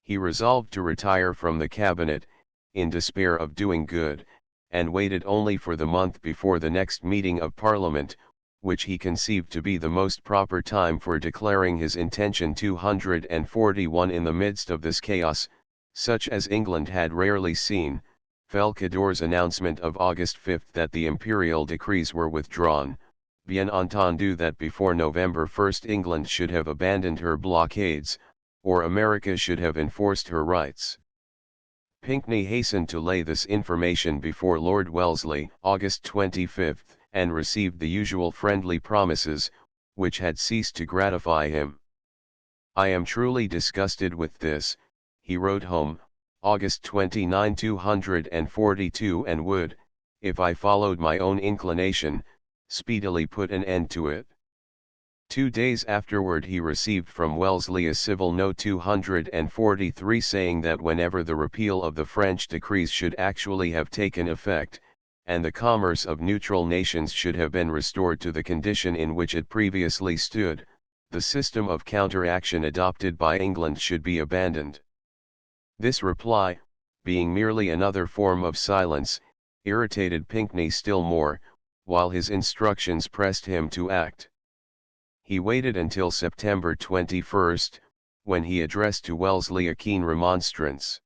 He resolved to retire from the cabinet, in despair of doing good, and waited only for the month before the next meeting of Parliament, which he conceived to be the most proper time for declaring his intention. 241 In the midst of this chaos, such as England had rarely seen, fell Cador's announcement of August 5 that the imperial decrees were withdrawn, bien entendu that before November 1 England should have abandoned her blockades, or America should have enforced her rights. Pinckney hastened to lay this information before Lord Wellesley, August 25, and received the usual friendly promises, which had ceased to gratify him. I am truly disgusted with this, he wrote home, August 29, 242, and would, if I followed my own inclination, speedily put an end to it. 2 days afterward he received from Wellesley a civil note 243 saying that whenever the repeal of the French decrees should actually have taken effect, and the commerce of neutral nations should have been restored to the condition in which it previously stood, the system of counteraction adopted by England should be abandoned. This reply, being merely another form of silence, irritated Pinckney still more, while his instructions pressed him to act. He waited until September 21, when he addressed to Wellesley a keen remonstrance.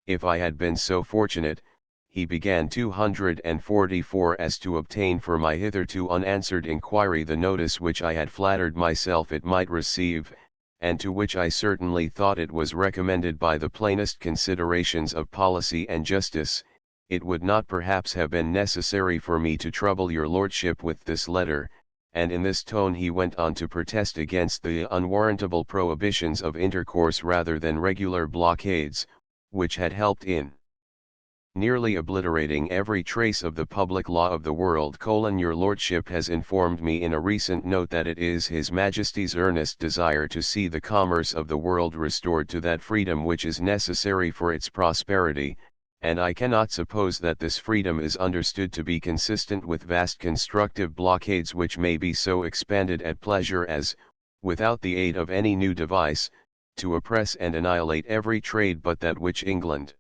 If I had been so fortunate, he began 244 as to obtain for my hitherto unanswered inquiry the notice which I had flattered myself it might receive, and to which I certainly thought it was recommended by the plainest considerations of policy and justice, it would not perhaps have been necessary for me to trouble your lordship with this letter. And in this tone he went on to protest against the unwarrantable prohibitions of intercourse rather than regular blockades, which had helped in nearly obliterating every trace of the public law of the world. Your Lordship has informed me in a recent note that it is His Majesty's earnest desire to see the commerce of the world restored to that freedom which is necessary for its prosperity, and I cannot suppose that this freedom is understood to be consistent with vast constructive blockades which may be so expanded at pleasure as, without the aid of any new device, to oppress and annihilate every trade but that which England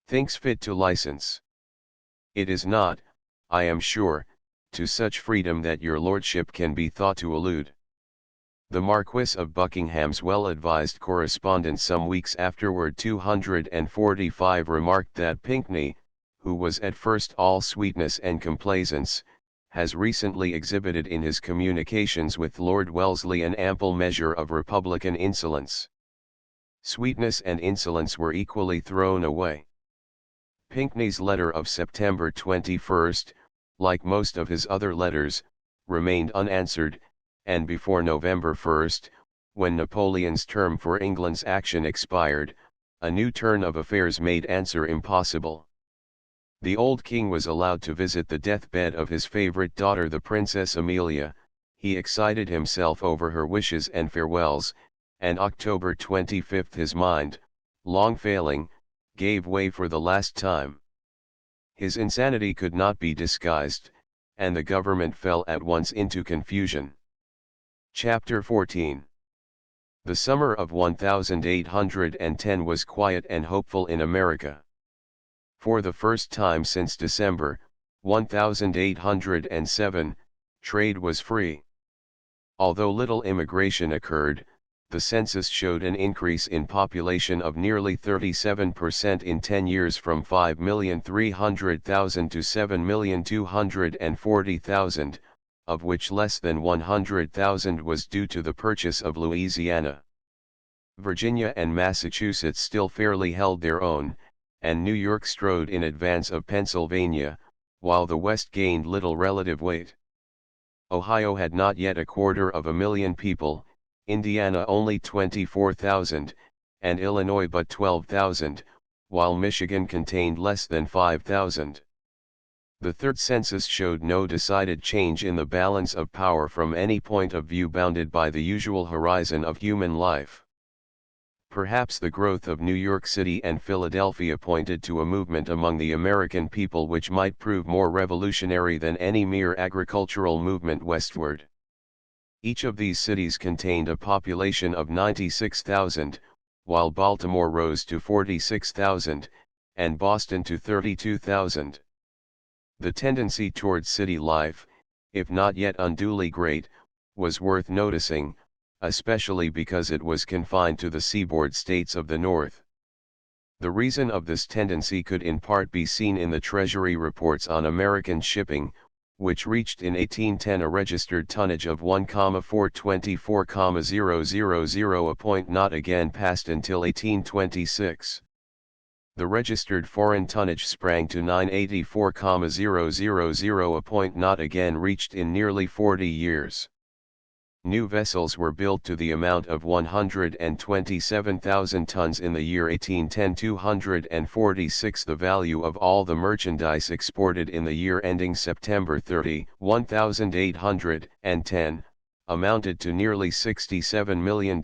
thinks fit to license. It is not, I am sure, to such freedom that your lordship can be thought to allude. The Marquis of Buckingham's well-advised correspondent some weeks afterward 245 remarked that Pinckney, who was at first all sweetness and complaisance, has recently exhibited in his communications with Lord Wellesley an ample measure of republican insolence. Sweetness and insolence were equally thrown away. Pinckney's letter of September 21, like most of his other letters, remained unanswered, and before November 1, when Napoleon's term for England's action expired, a new turn of affairs made answer impossible. The old king was allowed to visit the deathbed of his favorite daughter the Princess Amelia. He excited himself over her wishes and farewells, and October 25 his mind, long failing, gave way for the last time. His insanity could not be disguised, and the government fell at once into confusion. Chapter 14. The summer of 1810 was quiet and hopeful in America. For the first time since December 1807, trade was free. Although little immigration occurred, the census showed an increase in population of nearly 37% in 10 years from 5,300,000 to 7,240,000, of which less than 100,000 was due to the purchase of Louisiana. Virginia and Massachusetts still fairly held their own, and New York strode in advance of Pennsylvania, while the West gained little relative weight. Ohio had not yet 250,000 people, Indiana only 24,000, and Illinois but 12,000, while Michigan contained less than 5,000. The third census showed no decided change in the balance of power from any point of view bounded by the usual horizon of human life. Perhaps the growth of New York City and Philadelphia pointed to a movement among the American people which might prove more revolutionary than any mere agricultural movement westward. Each of these cities contained a population of 96,000, while Baltimore rose to 46,000, and Boston to 32,000. The tendency towards city life, if not yet unduly great, was worth noticing, especially because it was confined to the seaboard states of the North. The reason of this tendency could in part be seen in the Treasury reports on American shipping, which reached in 1810 a registered tonnage of 1,424,000, a point not again passed until 1826. The registered foreign tonnage sprang to 984,000, a point not again reached in nearly 40 years. New vessels were built to the amount of 127,000 tons in the year 1810. 246 The value of all the merchandise exported in the year ending September 30, 1810, amounted to nearly $67 million,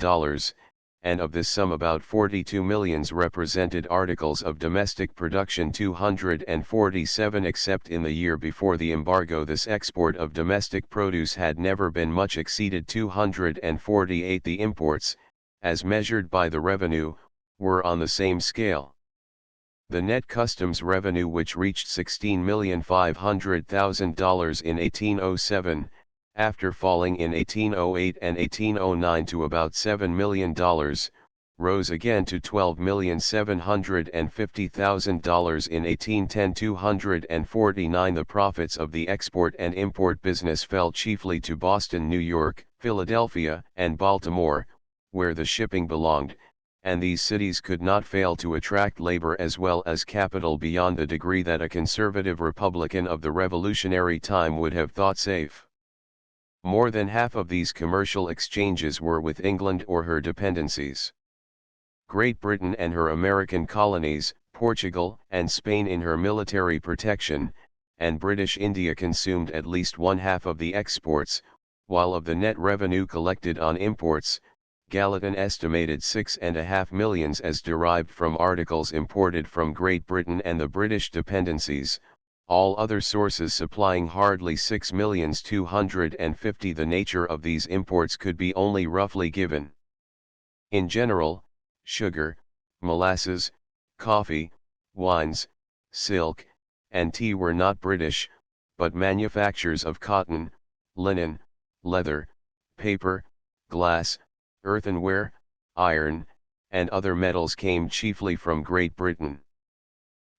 and of this sum about 42 millions represented articles of domestic production. 247 Except in the year before the embargo, this export of domestic produce had never been much exceeded. 248 The imports, as measured by the revenue, were on the same scale. The net customs revenue, which reached $16,500,000 in 1807, after falling in 1808 and 1809 to about $7 million, rose again to $12,750,000 in 1810. 249 The profits of the export and import business fell chiefly to Boston, New York, Philadelphia, and Baltimore, where the shipping belonged, and these cities could not fail to attract labor as well as capital beyond the degree that a conservative Republican of the Revolutionary time would have thought safe. More than half of these commercial exchanges were with England or her dependencies. Great Britain and her American colonies, Portugal and Spain in her military protection, and British India consumed at least one half of the exports, while of the net revenue collected on imports, Gallatin estimated 6.5 million as derived from articles imported from Great Britain and the British dependencies, all other sources supplying hardly 6,250,000. The nature of these imports could be only roughly given. In general, sugar, molasses, coffee, wines, silk, and tea were not British, but manufactures of cotton, linen, leather, paper, glass, earthenware, iron, and other metals came chiefly from Great Britain.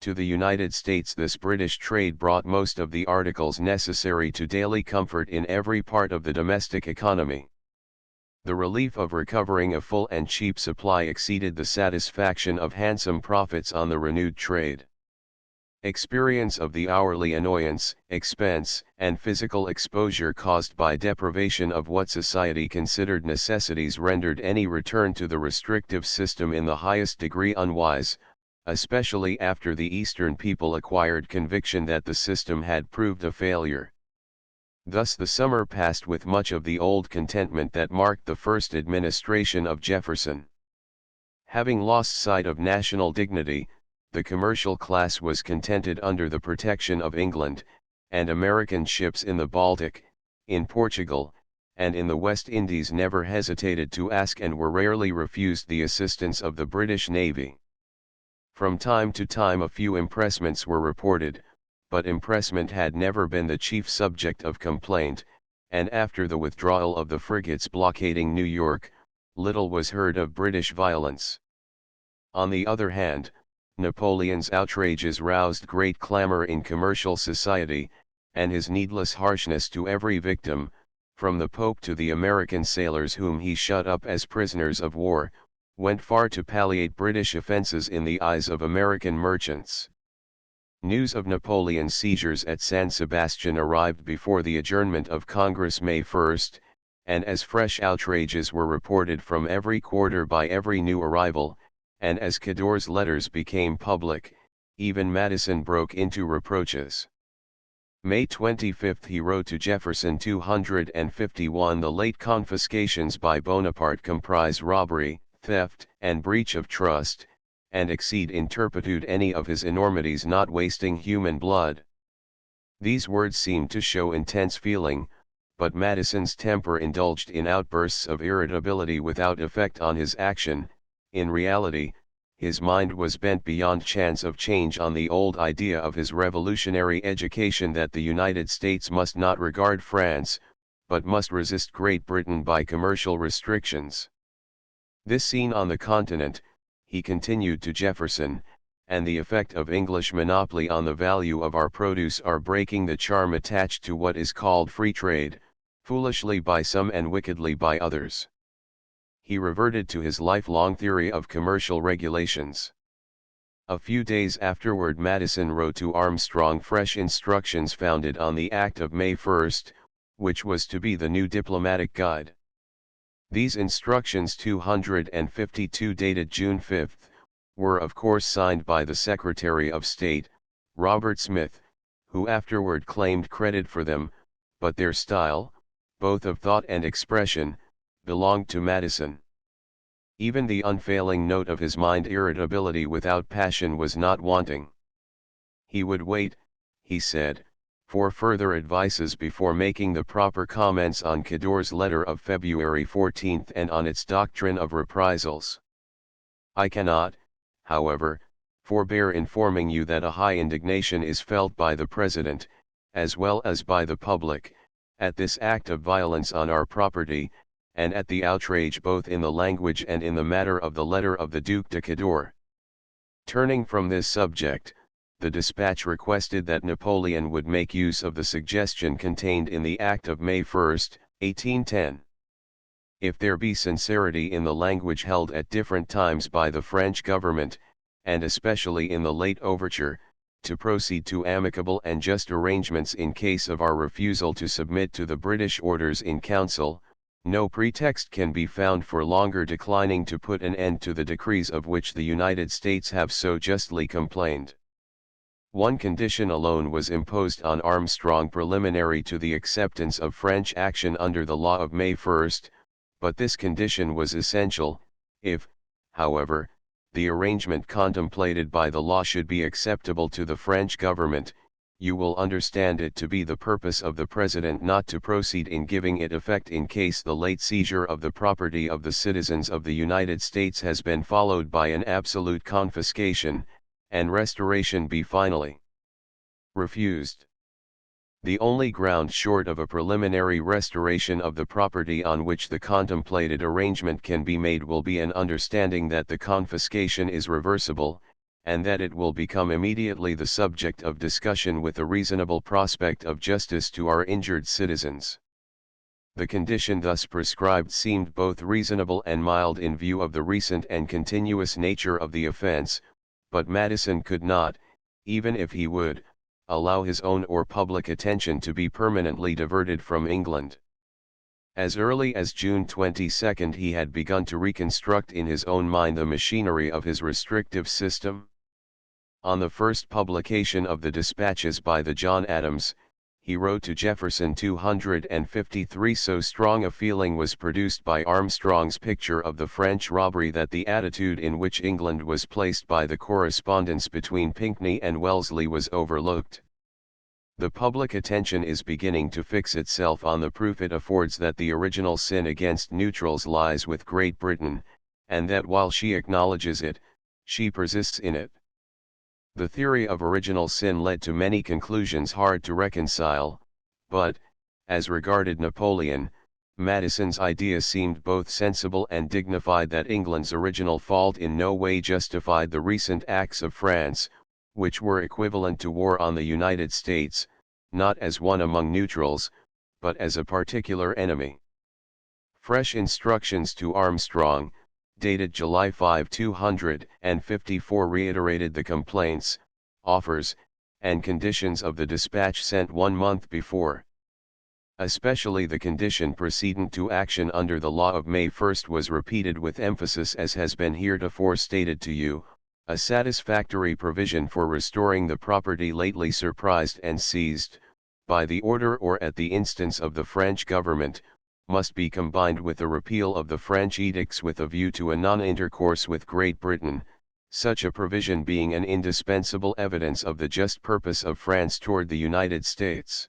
To the United States this British trade brought most of the articles necessary to daily comfort in every part of the domestic economy. The relief of recovering a full and cheap supply exceeded the satisfaction of handsome profits on the renewed trade. Experience of the hourly annoyance, expense, and physical exposure caused by deprivation of what society considered necessities rendered any return to the restrictive system in the highest degree unwise, especially after the Eastern people acquired conviction that the system had proved a failure. Thus the summer passed with much of the old contentment that marked the first administration of Jefferson. Having lost sight of national dignity, the commercial class was contented under the protection of England, and American ships in the Baltic, in Portugal, and in the West Indies never hesitated to ask and were rarely refused the assistance of the British Navy. From time to time a few impressments were reported, but impressment had never been the chief subject of complaint, and after the withdrawal of the frigates blockading New York, little was heard of British violence. On the other hand, Napoleon's outrages roused great clamor in commercial society, and his needless harshness to every victim, from the Pope to the American sailors whom he shut up as prisoners of war, went far to palliate British offenses in the eyes of American merchants. News of Napoleon's seizures at San Sebastian arrived before the adjournment of Congress May 1, and as fresh outrages were reported from every quarter by every new arrival, and as Cador's letters became public, even Madison broke into reproaches. May 25 he wrote to Jefferson 251 The late confiscations by Bonaparte comprise robbery, theft, and breach of trust, and exceed in turpitude any of his enormities not wasting human blood. These words seemed to show intense feeling, but Madison's temper indulged in outbursts of irritability without effect on his action. In reality, his mind was bent beyond chance of change on the old idea of his revolutionary education that the United States must not regard France, but must resist Great Britain by commercial restrictions. This seen on the continent, he continued to Jefferson, and the effect of English monopoly on the value of our produce are breaking the charm attached to what is called free trade, foolishly by some and wickedly by others. He reverted to his lifelong theory of commercial regulations. A few days afterward Madison wrote to Armstrong fresh instructions founded on the Act of May 1, which was to be the new diplomatic guide. These instructions 252 dated June 5, were of course signed by the Secretary of State, Robert Smith, who afterward claimed credit for them, but their style, both of thought and expression, belonged to Madison. Even the unfailing note of his mind irritability without passion was not wanting. He would wait, he said, for further advices before making the proper comments on Cador's letter of February 14 and on its doctrine of reprisals. I cannot, however, forbear informing you that a high indignation is felt by the President, as well as by the public, at this act of violence on our property, and at the outrage both in the language and in the matter of the letter of the Duc de Cador. Turning from this subject, the dispatch requested that Napoleon would make use of the suggestion contained in the Act of May 1, 1810. If there be sincerity in the language held at different times by the French government, and especially in the late overture, to proceed to amicable and just arrangements in case of our refusal to submit to the British orders in council, No pretext can be found for longer declining to put an end to the decrees of which the United States have so justly complained. One condition alone was imposed on Armstrong preliminary to the acceptance of French action under the law of May 1, but this condition was essential. If, however, the arrangement contemplated by the law should be acceptable to the French government, you will understand it to be the purpose of the President not to proceed in giving it effect in case the late seizure of the property of the citizens of the United States has been followed by an absolute confiscation, and restoration be finally refused. The only ground short of a preliminary restoration of the property on which the contemplated arrangement can be made will be an understanding that the confiscation is reversible, and that it will become immediately the subject of discussion with a reasonable prospect of justice to our injured citizens. The condition thus prescribed seemed both reasonable and mild in view of the recent and continuous nature of the offense, but Madison could not, even if he would, allow his own or public attention to be permanently diverted from England. As early as June 22 he had begun to reconstruct in his own mind the machinery of his restrictive system. On the first publication of the dispatches by the John Adams, he wrote to Jefferson 253. So strong a feeling was produced by Armstrong's picture of the French robbery that the attitude in which England was placed by the correspondence between Pinckney and Wellesley was overlooked. The public attention is beginning to fix itself on the proof it affords that the original sin against neutrals lies with Great Britain, and that while she acknowledges it, she persists in it. The theory of original sin led to many conclusions hard to reconcile, but, as regarded Napoleon, Madison's idea seemed both sensible and dignified that England's original fault in no way justified the recent acts of France, which were equivalent to war on the United States, not as one among neutrals, but as a particular enemy. Fresh instructions to Armstrong, dated July 5, 254 reiterated the complaints, offers, and conditions of the dispatch sent 1 month before. Especially the condition precedent to action under the law of May 1 was repeated with emphasis as has been heretofore stated to you, a satisfactory provision for restoring the property lately surprised and seized, by the order or at the instance of the French government, must be combined with a repeal of the French edicts with a view to a non-intercourse with Great Britain, such a provision being an indispensable evidence of the just purpose of France toward the United States.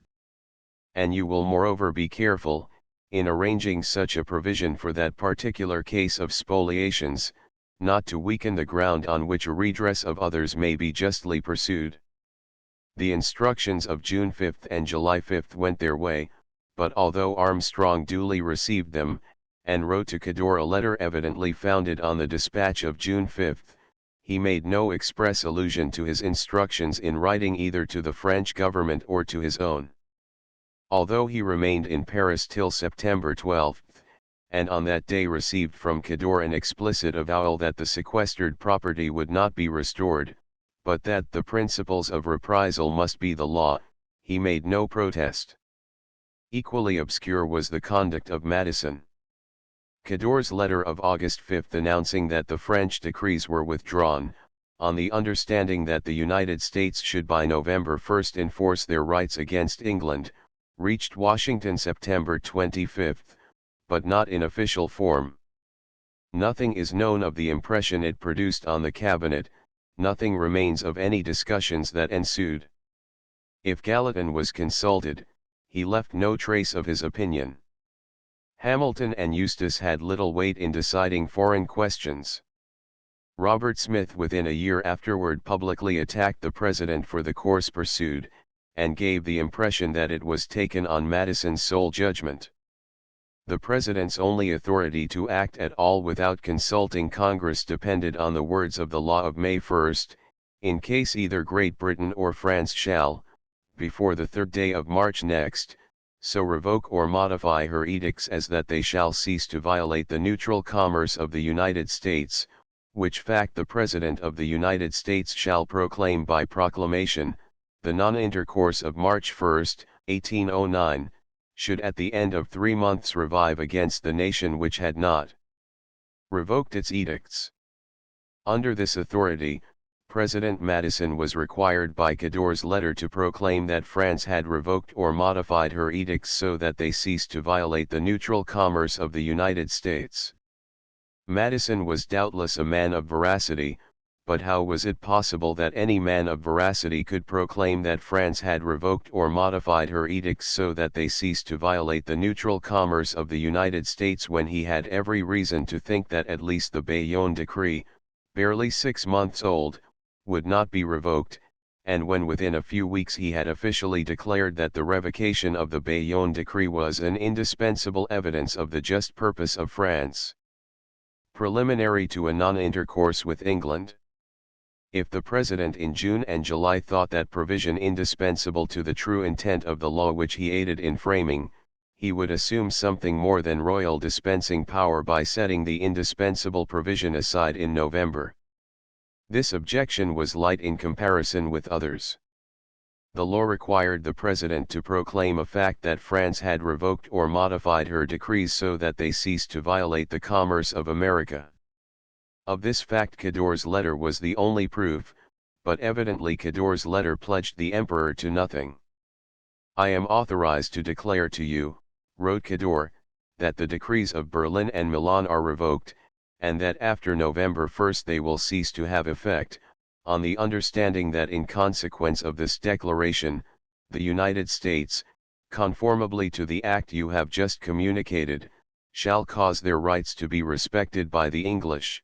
And you will moreover be careful, in arranging such a provision for that particular case of spoliations, not to weaken the ground on which a redress of others may be justly pursued. The instructions of June 5 and July 5 went their way, but although Armstrong duly received them, and wrote to Cador a letter evidently founded on the dispatch of June 5, he made no express allusion to his instructions in writing either to the French government or to his own. Although he remained in Paris till September 12, and on that day received from Cador an explicit avowal that the sequestered property would not be restored, but that the principles of reprisal must be the law, he made no protest. Equally obscure was the conduct of Madison. Cador's letter of August 5 announcing that the French decrees were withdrawn, on the understanding that the United States should by November 1 enforce their rights against England, reached Washington September 25, but not in official form. Nothing is known of the impression it produced on the cabinet, nothing remains of any discussions that ensued. If Gallatin was consulted, he left no trace of his opinion. Hamilton and Eustis had little weight in deciding foreign questions. Robert Smith within a year afterward publicly attacked the President for the course pursued, and gave the impression that it was taken on Madison's sole judgment. The President's only authority to act at all without consulting Congress depended on the words of the law of May 1, in case either Great Britain or France shall, before the 3rd day of March next, so revoke or modify her edicts as that they shall cease to violate the neutral commerce of the United States, which fact the President of the United States shall proclaim by proclamation, the non-intercourse of March 1, 1809, should at the end of 3 months revive against the nation which had not revoked its edicts. Under this authority, President Madison was required by Cador's letter to proclaim that France had revoked or modified her edicts so that they ceased to violate the neutral commerce of the United States. Madison was doubtless a man of veracity, but how was it possible that any man of veracity could proclaim that France had revoked or modified her edicts so that they ceased to violate the neutral commerce of the United States when he had every reason to think that at least the Bayonne Decree, barely 6 months old, would not be revoked, and when within a few weeks he had officially declared that the revocation of the Bayonne Decree was an indispensable evidence of the just purpose of France, preliminary to a non-intercourse with England? If the President in June and July thought that provision indispensable to the true intent of the law which he aided in framing, he would assume something more than royal dispensing power by setting the indispensable provision aside in November. This objection was light in comparison with others. The law required the President to proclaim a fact that France had revoked or modified her decrees so that they ceased to violate the commerce of America. Of this fact Cador's letter was the only proof, but evidently Cador's letter pledged the Emperor to nothing. "I am authorized to declare to you," wrote Cador, "that the decrees of Berlin and Milan are revoked, and that after November 1 they will cease to have effect, on the understanding that in consequence of this declaration, the United States, conformably to the act you have just communicated, shall cause their rights to be respected by the English."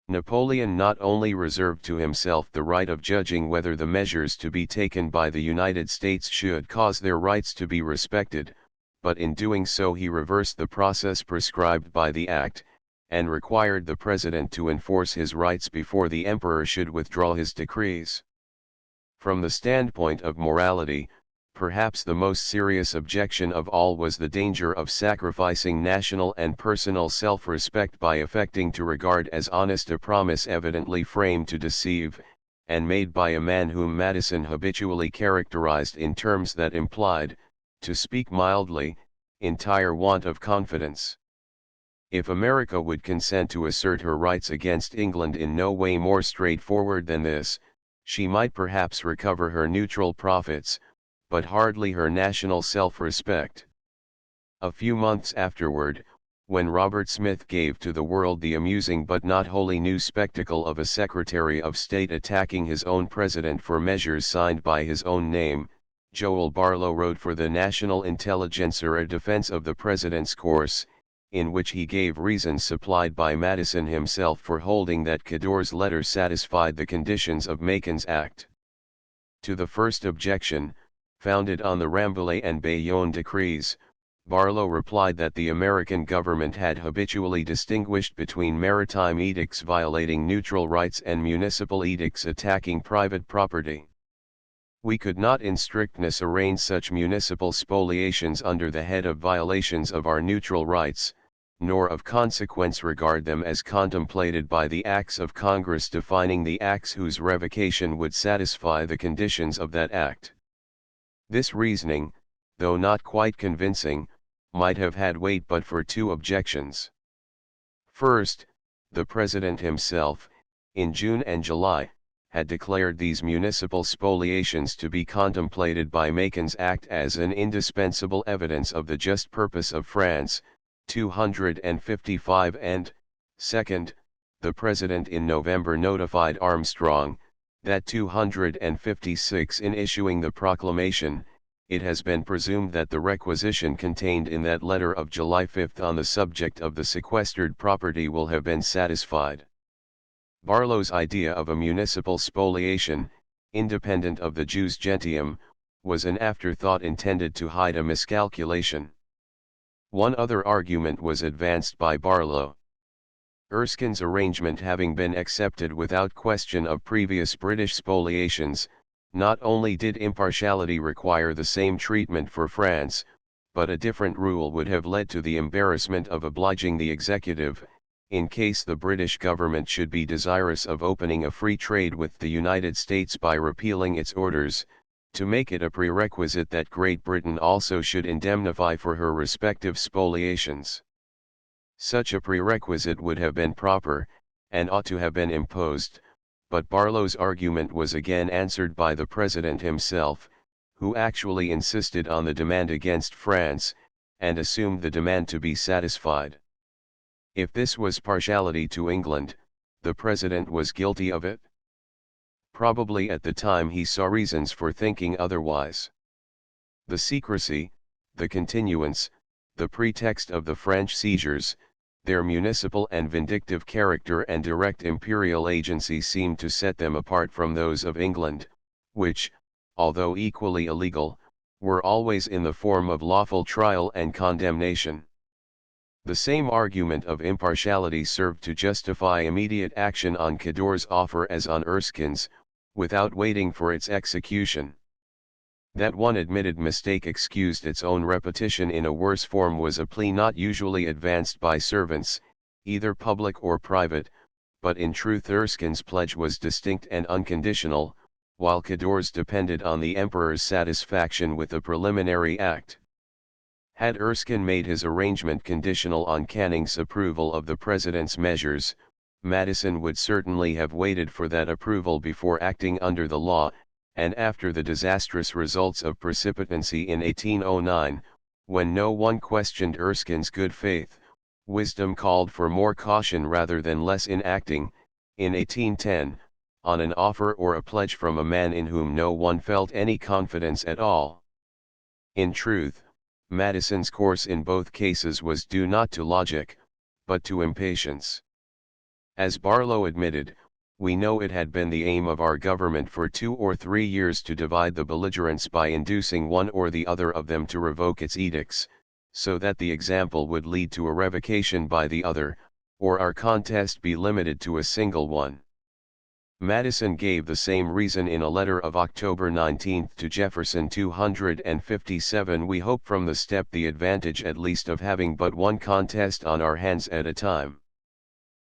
Napoleon not only reserved to himself the right of judging whether the measures to be taken by the United States should cause their rights to be respected, but in doing so he reversed the process prescribed by the act, and required the President to enforce his rights before the Emperor should withdraw his decrees. From the standpoint of morality, perhaps the most serious objection of all was the danger of sacrificing national and personal self-respect by affecting to regard as honest a promise evidently framed to deceive, and made by a man whom Madison habitually characterized in terms that implied, to speak mildly, entire want of confidence. If America would consent to assert her rights against England in no way more straightforward than this, she might perhaps recover her neutral profits, but hardly her national self-respect. A few months afterward, when Robert Smith gave to the world the amusing but not wholly new spectacle of a Secretary of State attacking his own president for measures signed by his own name, Joel Barlow wrote for the National Intelligencer a defense of the president's course, in which he gave reasons supplied by Madison himself for holding that Cador's letter satisfied the conditions of Macon's Act. To the first objection, founded on the Rambouillet and Bayonne decrees, Barlow replied that the American government had habitually distinguished between maritime edicts violating neutral rights and municipal edicts attacking private property. "We could not in strictness arraign such municipal spoliations under the head of violations of our neutral rights, nor of consequence regard them as contemplated by the acts of Congress defining the acts whose revocation would satisfy the conditions of that act." This reasoning, though not quite convincing, might have had weight but for two objections. First, the President himself, in June and July, had declared these municipal spoliations to be contemplated by Macon's Act as an indispensable evidence of the just purpose of France, 255, and, second, the President in November notified Armstrong, that 256 in issuing the proclamation. It has been presumed that the requisition contained in that letter of July 5 on the subject of the sequestered property will have been satisfied. Barlow's idea of a municipal spoliation, independent of the jus gentium, was an afterthought intended to hide a miscalculation. One other argument was advanced by Barlow. Erskine's arrangement having been accepted without question of previous British spoliations, not only did impartiality require the same treatment for France, but a different rule would have led to the embarrassment of obliging the executive, in case the British government should be desirous of opening a free trade with the United States by repealing its orders, to make it a prerequisite that Great Britain also should indemnify for her respective spoliations. Such a prerequisite would have been proper, and ought to have been imposed, but Barlow's argument was again answered by the President himself, who actually insisted on the demand against France, and assumed the demand to be satisfied. If this was partiality to England, the President was guilty of it? Probably at the time he saw reasons for thinking otherwise. The secrecy, the continuance, the pretext of the French seizures, their municipal and vindictive character and direct imperial agency seemed to set them apart from those of England, which, although equally illegal, were always in the form of lawful trial and condemnation. The same argument of impartiality served to justify immediate action on Cador's offer as on Erskine's, without waiting for its execution. That one admitted mistake excused its own repetition in a worse form was a plea not usually advanced by servants, either public or private, but in truth Erskine's pledge was distinct and unconditional, while Cador's depended on the Emperor's satisfaction with a preliminary act. Had Erskine made his arrangement conditional on Canning's approval of the President's measures, Madison would certainly have waited for that approval before acting under the law, and after the disastrous results of precipitancy in 1809, when no one questioned Erskine's good faith, wisdom called for more caution rather than less in acting, in 1810, on an offer or a pledge from a man in whom no one felt any confidence at all. In truth, Madison's course in both cases was due not to logic, but to impatience. As Barlow admitted, we know it had been the aim of our government for 2 or 3 years to divide the belligerents by inducing one or the other of them to revoke its edicts, so that the example would lead to a revocation by the other, or our contest be limited to a single one. Madison gave the same reason in a letter of October 19 to Jefferson 257. We hope from the step the advantage at least of having but one contest on our hands at a time.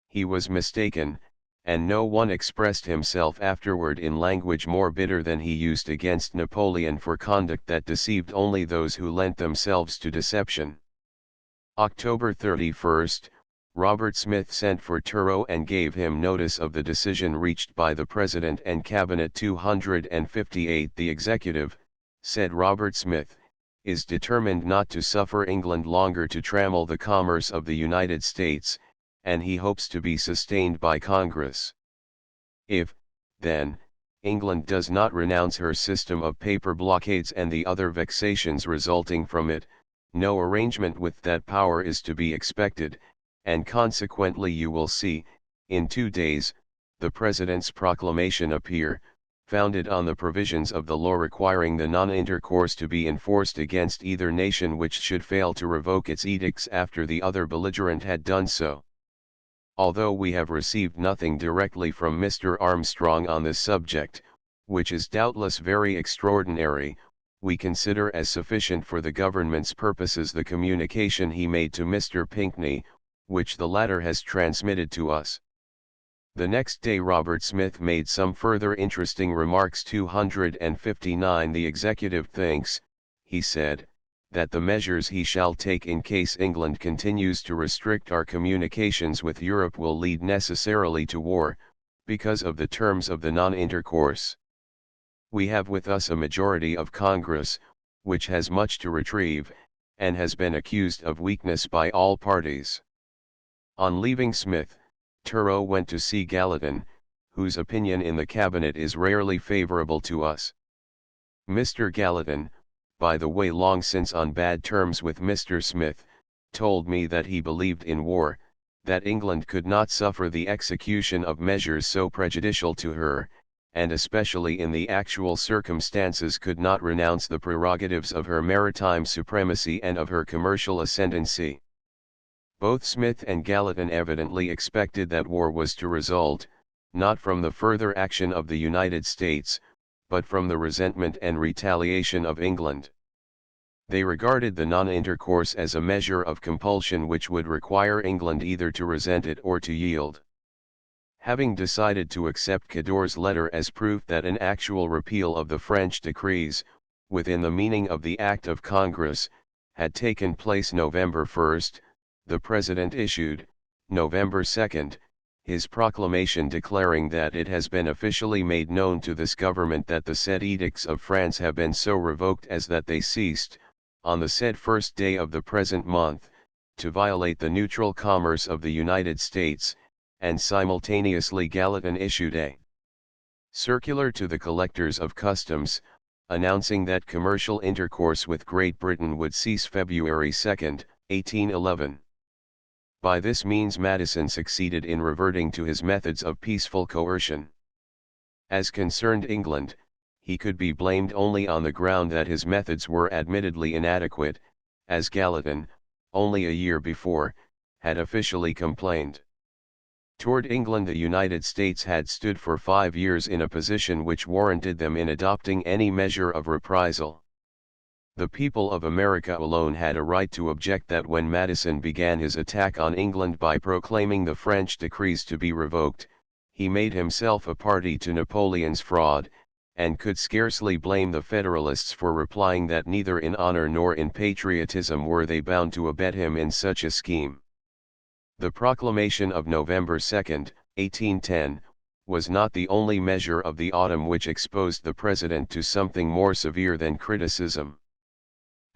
He was mistaken, and no one expressed himself afterward in language more bitter than he used against Napoleon for conduct that deceived only those who lent themselves to deception. October 31, Robert Smith sent for Turreau and gave him notice of the decision reached by the President and Cabinet. 258. The Executive, said Robert Smith, is determined not to suffer England longer to trammel the commerce of the United States, and he hopes to be sustained by Congress. If, then, England does not renounce her system of paper blockades and the other vexations resulting from it, no arrangement with that power is to be expected, and consequently you will see, in 2 days, the President's proclamation appear, founded on the provisions of the law requiring the non-intercourse to be enforced against either nation which should fail to revoke its edicts after the other belligerent had done so. Although we have received nothing directly from Mr. Armstrong on this subject, which is doubtless very extraordinary, we consider as sufficient for the government's purposes the communication he made to Mr. Pinckney, which the latter has transmitted to us. The next day Robert Smith made some further interesting remarks. 259. The Executive thinks, he said, that the measures he shall take in case England continues to restrict our communications with Europe will lead necessarily to war, because of the terms of the non-intercourse. We have with us a majority of Congress, which has much to retrieve, and has been accused of weakness by all parties. On leaving Smith, Turreau went to see Gallatin, whose opinion in the cabinet is rarely favorable to us. Mr. Gallatin, by the way long since on bad terms with Mr. Smith, told me that he believed in war, that England could not suffer the execution of measures so prejudicial to her, and especially in the actual circumstances could not renounce the prerogatives of her maritime supremacy and of her commercial ascendancy. Both Smith and Gallatin evidently expected that war was to result, not from the further action of the United States, but from the resentment and retaliation of England. They regarded the non-intercourse as a measure of compulsion which would require England either to resent it or to yield. Having decided to accept Cador's letter as proof that an actual repeal of the French decrees, within the meaning of the Act of Congress, had taken place November 1, the President issued, November 2, his proclamation declaring that it has been officially made known to this government that the said edicts of France have been so revoked as that they ceased, on the said first day of the present month, to violate the neutral commerce of the United States, and simultaneously Gallatin issued a circular to the collectors of customs, announcing that commercial intercourse with Great Britain would cease February 2, 1811. By this means Madison succeeded in reverting to his methods of peaceful coercion. As concerned England, he could be blamed only on the ground that his methods were admittedly inadequate, as Gallatin, only a year before, had officially complained. Toward England the United States had stood for 5 years in a position which warranted them in adopting any measure of reprisal. The people of America alone had a right to object that when Madison began his attack on England by proclaiming the French decrees to be revoked, he made himself a party to Napoleon's fraud, and could scarcely blame the Federalists for replying that neither in honor nor in patriotism were they bound to abet him in such a scheme. The proclamation of November 2, 1810, was not the only measure of the autumn which exposed the President to something more severe than criticism.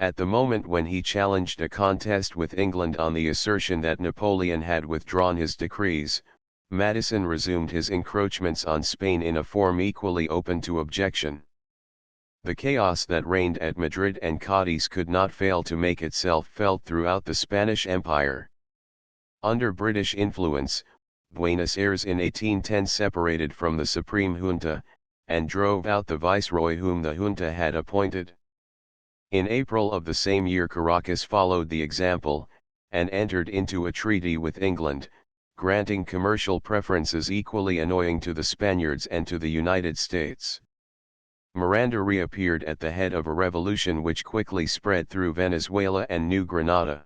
At the moment when he challenged a contest with England on the assertion that Napoleon had withdrawn his decrees, Madison resumed his encroachments on Spain in a form equally open to objection. The chaos that reigned at Madrid and Cadiz could not fail to make itself felt throughout the Spanish Empire. Under British influence, Buenos Aires in 1810 separated from the Supreme Junta, and drove out the viceroy whom the junta had appointed. In April of the same year Caracas followed the example, and entered into a treaty with England, granting commercial preferences equally annoying to the Spaniards and to the United States. Miranda reappeared at the head of a revolution which quickly spread through Venezuela and New Granada.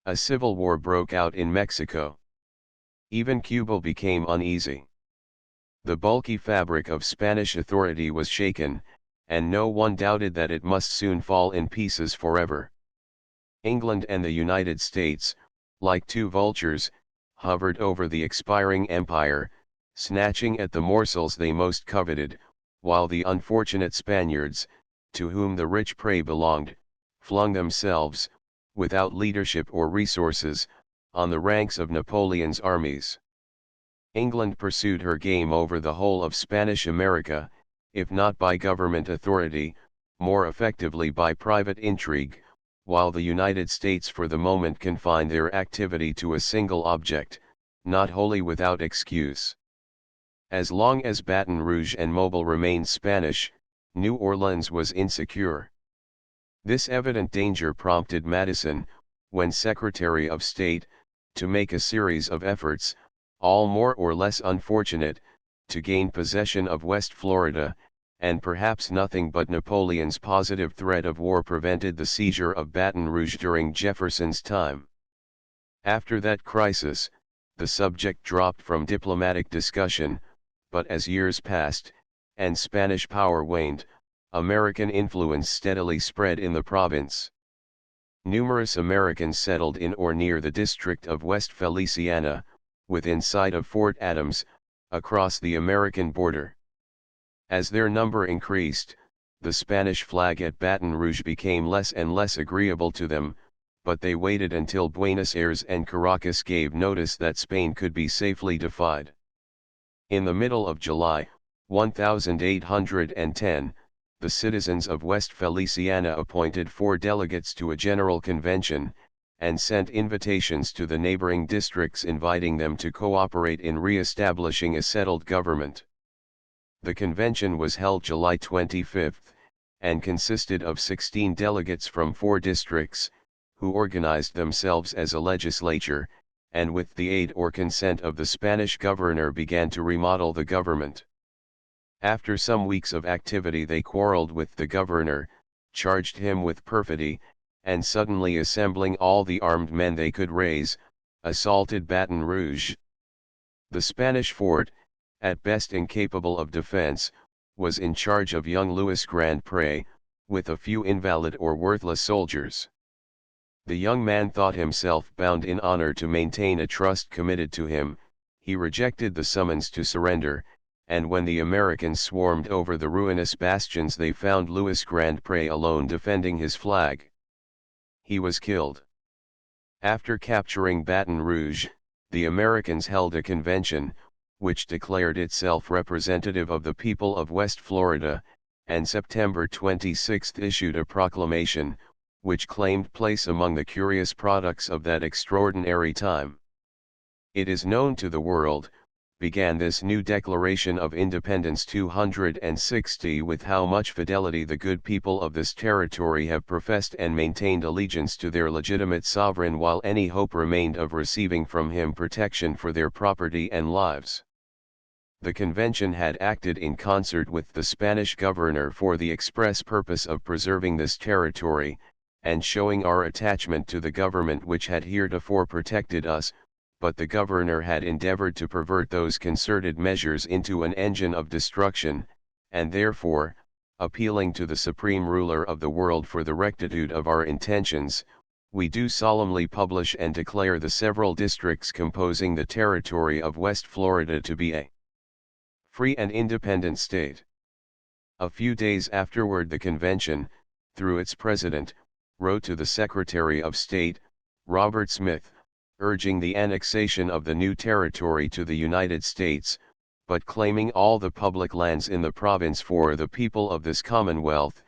A civil war broke out in Mexico. Even Cuba became uneasy. The bulky fabric of Spanish authority was shaken, and no one doubted that it must soon fall in pieces forever. England and the United States, like two vultures, hovered over the expiring empire, snatching at the morsels they most coveted, while the unfortunate Spaniards, to whom the rich prey belonged, flung themselves, without leadership or resources, on the ranks of Napoleon's armies. England pursued her game over the whole of Spanish America, if not by government authority, more effectively by private intrigue, while the United States for the moment confined their activity to a single object, not wholly without excuse. As long as Baton Rouge and Mobile remained Spanish, New Orleans was insecure. This evident danger prompted Madison, when Secretary of State, to make a series of efforts, all more or less unfortunate, to gain possession of West Florida, and perhaps nothing but Napoleon's positive threat of war prevented the seizure of Baton Rouge during Jefferson's time. After that crisis, the subject dropped from diplomatic discussion, but as years passed, and Spanish power waned, American influence steadily spread in the province. Numerous Americans settled in or near the district of West Feliciana, within sight of Fort Adams, across the American border. As their number increased, the Spanish flag at Baton Rouge became less and less agreeable to them, but they waited until Buenos Aires and Caracas gave notice that Spain could be safely defied. In the middle of July, 1810, the citizens of West Feliciana appointed 4 delegates to a general convention, and sent invitations to the neighboring districts inviting them to cooperate in re-establishing a settled government. The convention was held July 25, and consisted of 16 delegates from 4 districts, who organized themselves as a legislature, and with the aid or consent of the Spanish governor began to remodel the government. After some weeks of activity they quarreled with the governor, charged him with perfidy, and suddenly assembling all the armed men they could raise, assaulted Baton Rouge. The Spanish fort, at best incapable of defense, was in charge of young Louis Grand Pré, with a few invalid or worthless soldiers. The young man thought himself bound in honor to maintain a trust committed to him. He rejected the summons to surrender, and when the Americans swarmed over the ruinous bastions they found Louis Grand Pré alone defending his flag. He was killed. After capturing Baton Rouge, the Americans held a convention, which declared itself representative of the people of West Florida, and September 26 issued a proclamation, which claimed place among the curious products of that extraordinary time. It is known to the world, began this new Declaration of Independence 260 with how much fidelity the good people of this territory have professed and maintained allegiance to their legitimate sovereign while any hope remained of receiving from him protection for their property and lives. The convention had acted in concert with the Spanish governor for the express purpose of preserving this territory, and showing our attachment to the government which had heretofore protected us, but the governor had endeavored to pervert those concerted measures into an engine of destruction, and therefore, appealing to the supreme ruler of the world for the rectitude of our intentions, we do solemnly publish and declare the several districts composing the territory of West Florida to be a free and independent state. A few days afterward the convention, through its president, wrote to the Secretary of State, Robert Smith, urging the annexation of the new territory to the United States, but claiming all the public lands in the province for the people of this Commonwealth,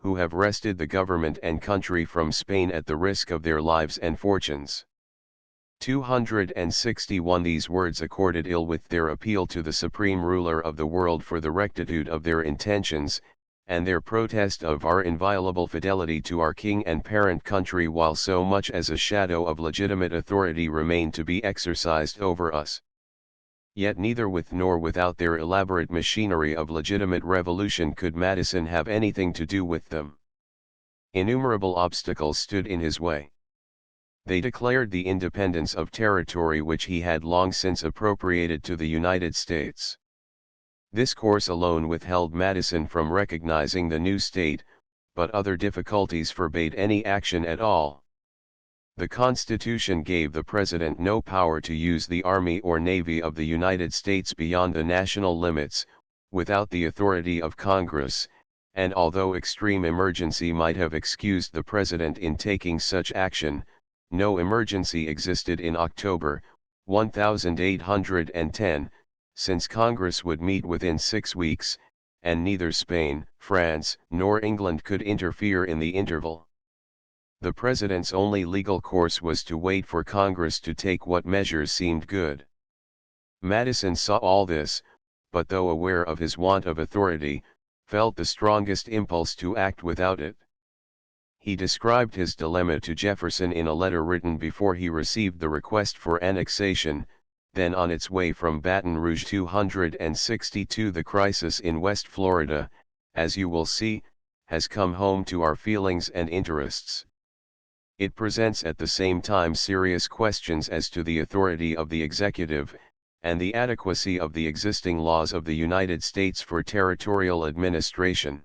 who have wrested the government and country from Spain at the risk of their lives and fortunes. 261 These words accorded ill with their appeal to the supreme ruler of the world for the rectitude of their intentions, and their protest of our inviolable fidelity to our king and parent country while so much as a shadow of legitimate authority remained to be exercised over us. Yet neither with nor without their elaborate machinery of legitimate revolution could Madison have anything to do with them. Innumerable obstacles stood in his way. They declared the independence of territory which he had long since appropriated to the United States. This course alone withheld Madison from recognizing the new state, but other difficulties forbade any action at all. The Constitution gave the President no power to use the Army or Navy of the United States beyond the national limits, without the authority of Congress, and although extreme emergency might have excused the President in taking such action, no emergency existed in October, 1810, since Congress would meet within 6 weeks, and neither Spain, France, nor England could interfere in the interval. The President's only legal course was to wait for Congress to take what measures seemed good. Madison saw all this, but though aware of his want of authority, felt the strongest impulse to act without it. He described his dilemma to Jefferson in a letter written before he received the request for annexation, then on its way from Baton Rouge. 262 The crisis in West Florida, as you will see, has come home to our feelings and interests. It presents at the same time serious questions as to the authority of the executive, and the adequacy of the existing laws of the United States for territorial administration.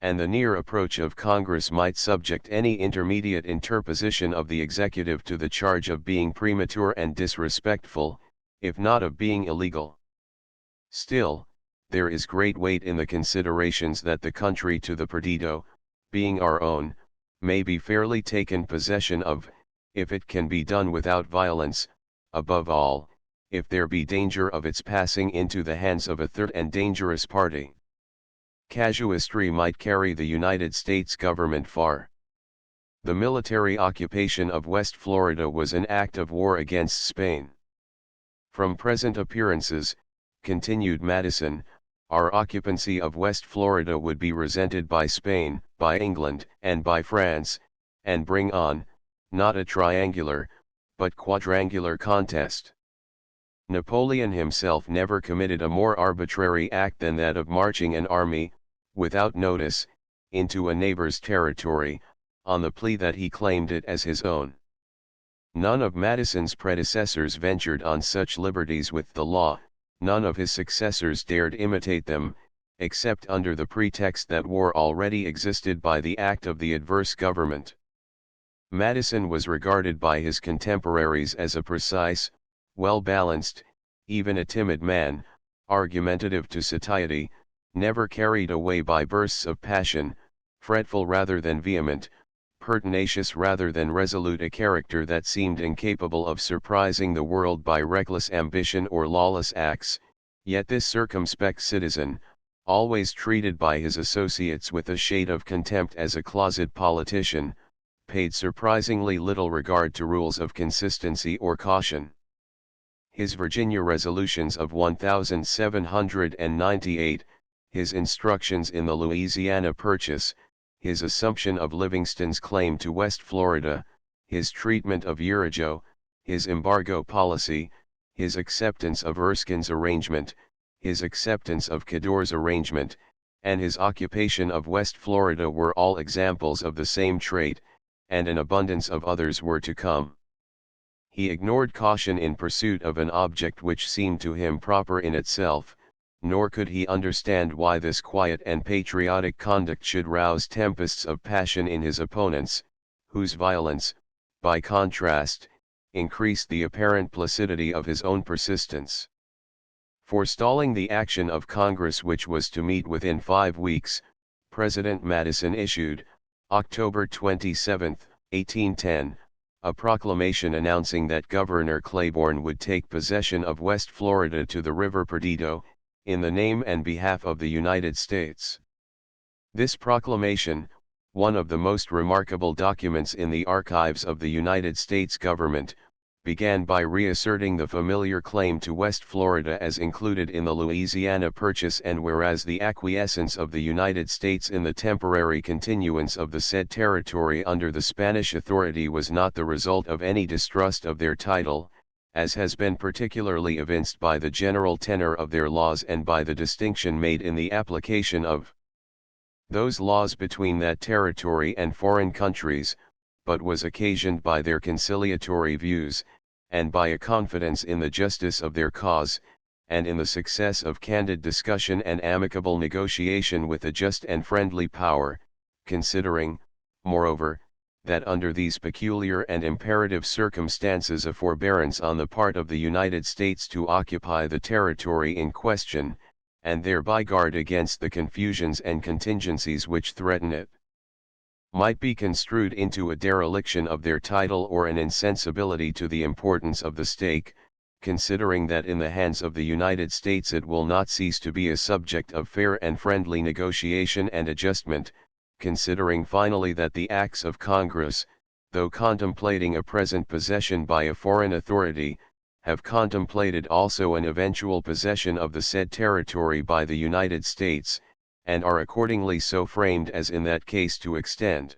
And the near approach of Congress might subject any intermediate interposition of the executive to the charge of being premature and disrespectful, if not of being illegal. Still, there is great weight in the considerations that the country to the Perdido, being our own, may be fairly taken possession of, if it can be done without violence, above all, if there be danger of its passing into the hands of a third and dangerous party. Casuistry might carry the United States government far. The military occupation of West Florida was an act of war against Spain. From present appearances, continued Madison, our occupancy of West Florida would be resented by Spain, by England, and by France, and bring on, not a triangular, but quadrangular contest. Napoleon himself never committed a more arbitrary act than that of marching an army, without notice, into a neighbor's territory, on the plea that he claimed it as his own. None of Madison's predecessors ventured on such liberties with the law, none of his successors dared imitate them, except under the pretext that war already existed by the act of the adverse government. Madison was regarded by his contemporaries as a precise, well-balanced, even a timid man, argumentative to satiety, never carried away by bursts of passion, fretful rather than vehement, pertinacious rather than resolute, a character that seemed incapable of surprising the world by reckless ambition or lawless acts. Yet this circumspect citizen, always treated by his associates with a shade of contempt as a closet politician, paid surprisingly little regard to rules of consistency or caution. His Virginia resolutions of 1798, his instructions in the Louisiana Purchase, his assumption of Livingston's claim to West Florida, his treatment of Urigo, his embargo policy, his acceptance of Erskine's arrangement, his acceptance of Cador's arrangement, and his occupation of West Florida were all examples of the same trait, and an abundance of others were to come. He ignored caution in pursuit of an object which seemed to him proper in itself, nor could he understand why this quiet and patriotic conduct should rouse tempests of passion in his opponents, whose violence, by contrast, increased the apparent placidity of his own persistence. Forestalling the action of Congress, which was to meet within 5 weeks, President Madison issued, October 27, 1810, a proclamation announcing that Governor Claiborne would take possession of West Florida to the River Perdido, in the name and behalf of the United States. This proclamation, one of the most remarkable documents in the archives of the United States government, began by reasserting the familiar claim to West Florida as included in the Louisiana Purchase, and whereas the acquiescence of the United States in the temporary continuance of the said territory under the Spanish authority was not the result of any distrust of their title, as has been particularly evinced by the general tenor of their laws and by the distinction made in the application of those laws between that territory and foreign countries, but was occasioned by their conciliatory views, and by a confidence in the justice of their cause, and in the success of candid discussion and amicable negotiation with a just and friendly power, considering, moreover, that under these peculiar and imperative circumstances a forbearance on the part of the United States to occupy the territory in question, and thereby guard against the confusions and contingencies which threaten it, might be construed into a dereliction of their title or an insensibility to the importance of the stake, considering that in the hands of the United States it will not cease to be a subject of fair and friendly negotiation and adjustment, considering finally that the acts of Congress, though contemplating a present possession by a foreign authority, have contemplated also an eventual possession of the said territory by the United States, and are accordingly so framed as in that case to extend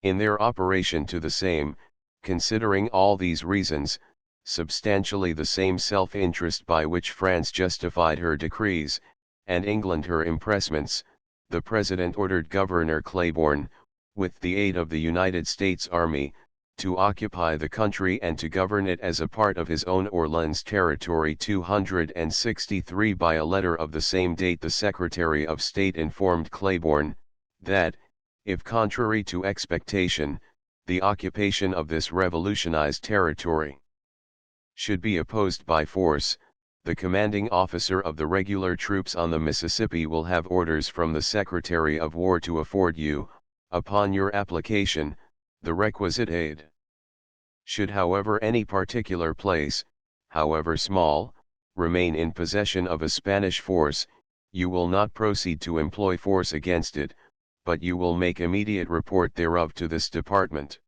in their operation to the same, considering all these reasons, substantially the same self-interest by which France justified her decrees, and England her impressments. The President ordered Governor Claiborne, with the aid of the United States Army, to occupy the country and to govern it as a part of his own Orleans Territory 263. By a letter of the same date the Secretary of State informed Claiborne, that, if contrary to expectation, the occupation of this revolutionized territory should be opposed by force, the commanding officer of the regular troops on the Mississippi will have orders from the Secretary of War to afford you, upon your application, the requisite aid. Should however any particular place, however small, remain in possession of a Spanish force, you will not proceed to employ force against it, but you will make immediate report thereof to this department.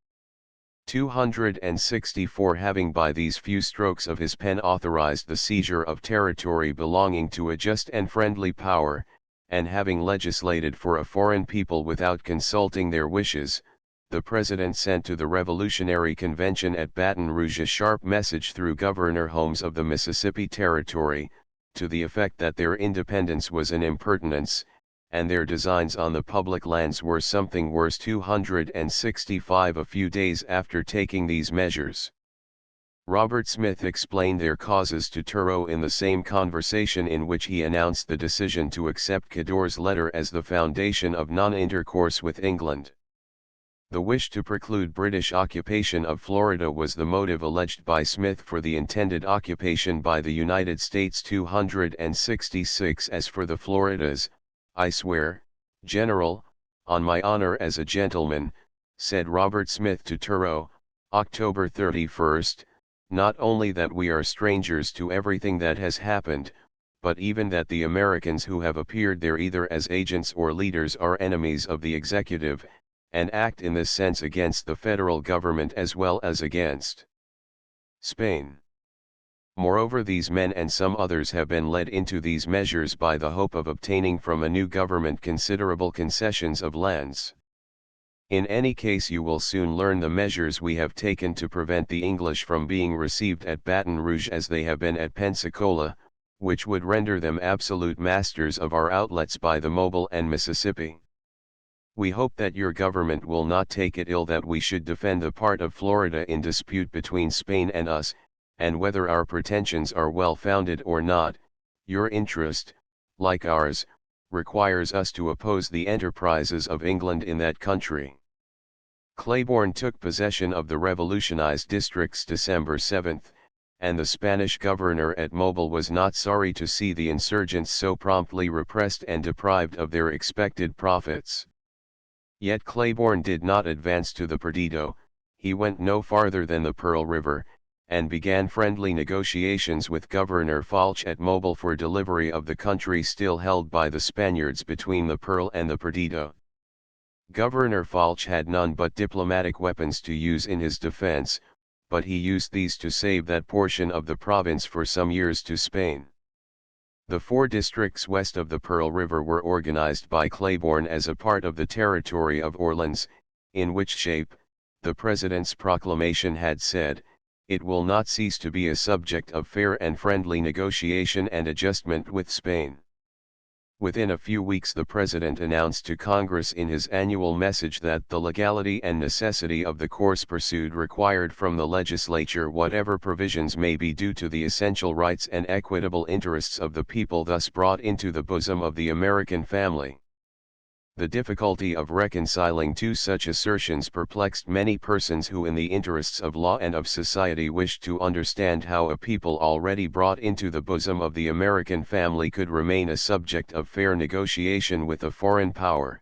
264. Having by these few strokes of his pen authorized the seizure of territory belonging to a just and friendly power, and having legislated for a foreign people without consulting their wishes, the President sent to the Revolutionary Convention at Baton Rouge a sharp message through Governor Holmes of the Mississippi Territory, to the effect that their independence was an impertinence, and their designs on the public lands were something worse. 265 A few days after taking these measures, Robert Smith explained their causes to Turreau in the same conversation in which he announced the decision to accept Cador's letter as the foundation of non-intercourse with England. The wish to preclude British occupation of Florida was the motive alleged by Smith for the intended occupation by the United States. 266 As for the Floridas, I swear, General, on my honor as a gentleman, said Robert Smith to Turreau, October 31, not only that we are strangers to everything that has happened, but even that the Americans who have appeared there either as agents or leaders are enemies of the executive, and act in this sense against the federal government as well as against Spain. Moreover, these men and some others have been led into these measures by the hope of obtaining from a new government considerable concessions of lands. In any case, you will soon learn the measures we have taken to prevent the English from being received at Baton Rouge as they have been at Pensacola, which would render them absolute masters of our outlets by the Mobile and Mississippi. We hope that your government will not take it ill that we should defend the part of Florida in dispute between Spain and us, and whether our pretensions are well founded or not, your interest, like ours, requires us to oppose the enterprises of England in that country. Claiborne took possession of the revolutionized districts December 7, and the Spanish governor at Mobile was not sorry to see the insurgents so promptly repressed and deprived of their expected profits. Yet Claiborne did not advance to the Perdido, he went no farther than the Pearl River, and began friendly negotiations with Governor Foch at Mobile for delivery of the country still held by the Spaniards between the Pearl and the Perdido. Governor Foch had none but diplomatic weapons to use in his defense, but he used these to save that portion of the province for some years to Spain. The 4 districts west of the Pearl River were organized by Claiborne as a part of the territory of Orleans, in which shape, the President's proclamation had said, it will not cease to be a subject of fair and friendly negotiation and adjustment with Spain. Within a few weeks the President announced to Congress in his annual message that the legality and necessity of the course pursued required from the legislature whatever provisions may be due to the essential rights and equitable interests of the people thus brought into the bosom of the American family. The difficulty of reconciling two such assertions perplexed many persons who in the interests of law and of society wished to understand how a people already brought into the bosom of the American family could remain a subject of fair negotiation with a foreign power.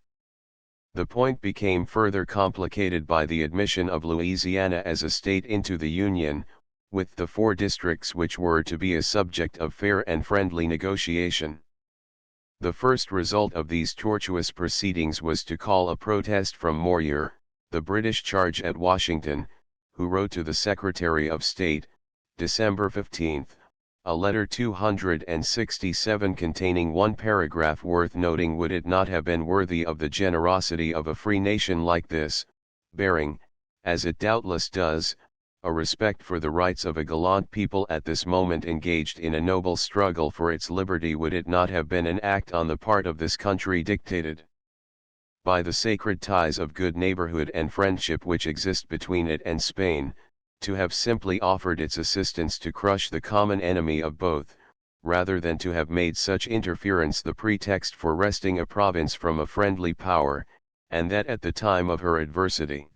The point became further complicated by the admission of Louisiana as a state into the Union, with the 4 districts which were to be a subject of fair and friendly negotiation. The first result of these tortuous proceedings was to call a protest from Moyer, the British charge at Washington, who wrote to the Secretary of State, December 15, a letter 267 containing one paragraph worth noting. Would it not have been worthy of the generosity of a free nation like this, bearing, as it doubtless does, a respect for the rights of a gallant people at this moment engaged in a noble struggle for its liberty, would it not have been an act on the part of this country dictated by the sacred ties of good neighborhood and friendship which exist between it and Spain, to have simply offered its assistance to crush the common enemy of both, rather than to have made such interference the pretext for wresting a province from a friendly power, and that at the time of her adversity?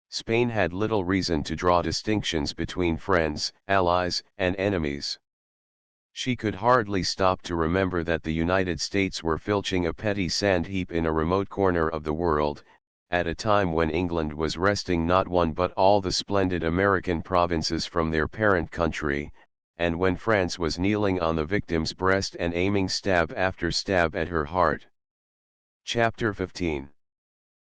Spain had little reason to draw distinctions between friends, allies, and enemies. She could hardly stop to remember that the United States were filching a petty sand heap in a remote corner of the world, at a time when England was wresting not one but all the splendid American provinces from their parent country, and when France was kneeling on the victim's breast and aiming stab after stab at her heart. Chapter 15.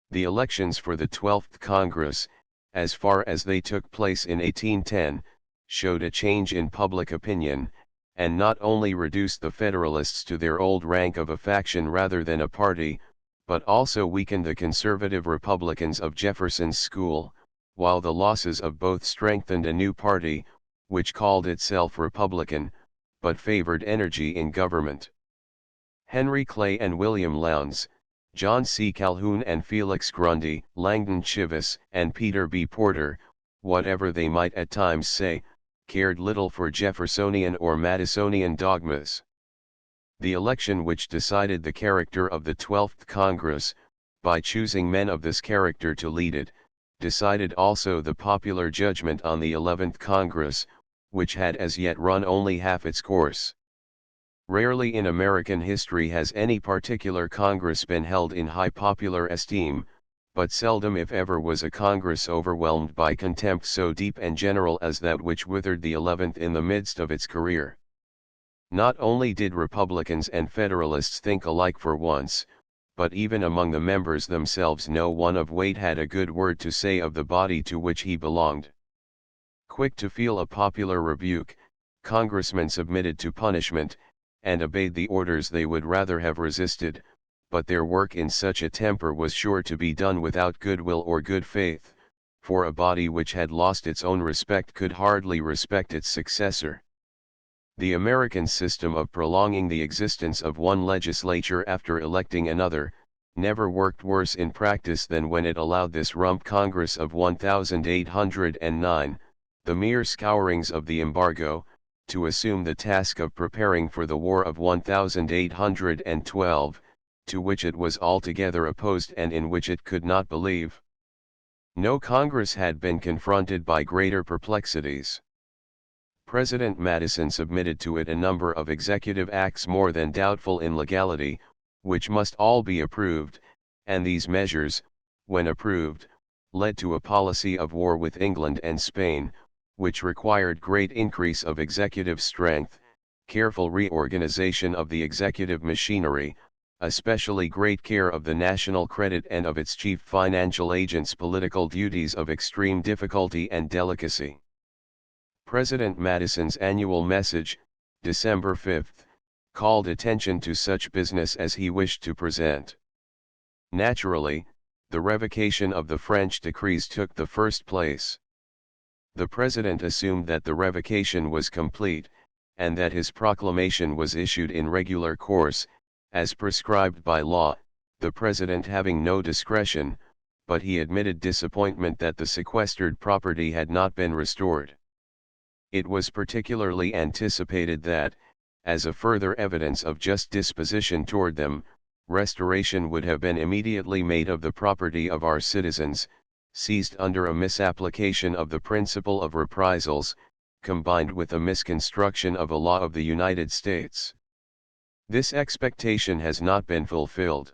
The elections for the 12th Congress, as far as they took place in 1810, showed a change in public opinion, and not only reduced the Federalists to their old rank of a faction rather than a party, but also weakened the conservative Republicans of Jefferson's school, while the losses of both strengthened a new party, which called itself Republican, but favored energy in government. Henry Clay and William Lowndes, John C. Calhoun and Felix Grundy, Langdon Cheves and Peter B. Porter, whatever they might at times say, cared little for Jeffersonian or Madisonian dogmas. The election which decided the character of the 12th Congress, by choosing men of this character to lead it, decided also the popular judgment on the 11th Congress, which had as yet run only half its course. Rarely in American history has any particular Congress been held in high popular esteem, but seldom if ever was a Congress overwhelmed by contempt so deep and general as that which withered the 11th in the midst of its career. Not only did Republicans and Federalists think alike for once, but even among the members themselves no one of weight had a good word to say of the body to which he belonged. Quick to feel a popular rebuke, congressmen submitted to punishment, and obeyed the orders they would rather have resisted, but their work in such a temper was sure to be done without goodwill or good faith, for a body which had lost its own respect could hardly respect its successor. The American system of prolonging the existence of one legislature after electing another, never worked worse in practice than when it allowed this rump Congress of 1809, the mere scourings of the embargo, to assume the task of preparing for the War of 1812, to which it was altogether opposed and in which it could not believe. No Congress had been confronted by greater perplexities. President Madison submitted to it a number of executive acts more than doubtful in legality, which must all be approved, and these measures, when approved, led to a policy of war with England and Spain, which required great increase of executive strength, careful reorganization of the executive machinery, especially great care of the national credit and of its chief financial agents' political duties of extreme difficulty and delicacy. President Madison's annual message, December 5, called attention to such business as he wished to present. Naturally, the revocation of the French decrees took the first place. The President assumed that the revocation was complete, and that his proclamation was issued in regular course, as prescribed by law, the President having no discretion, but he admitted disappointment that the sequestered property had not been restored. It was particularly anticipated that, as a further evidence of just disposition toward them, restoration would have been immediately made of the property of our citizens, seized under a misapplication of the principle of reprisals, combined with a misconstruction of a law of the United States. This expectation has not been fulfilled.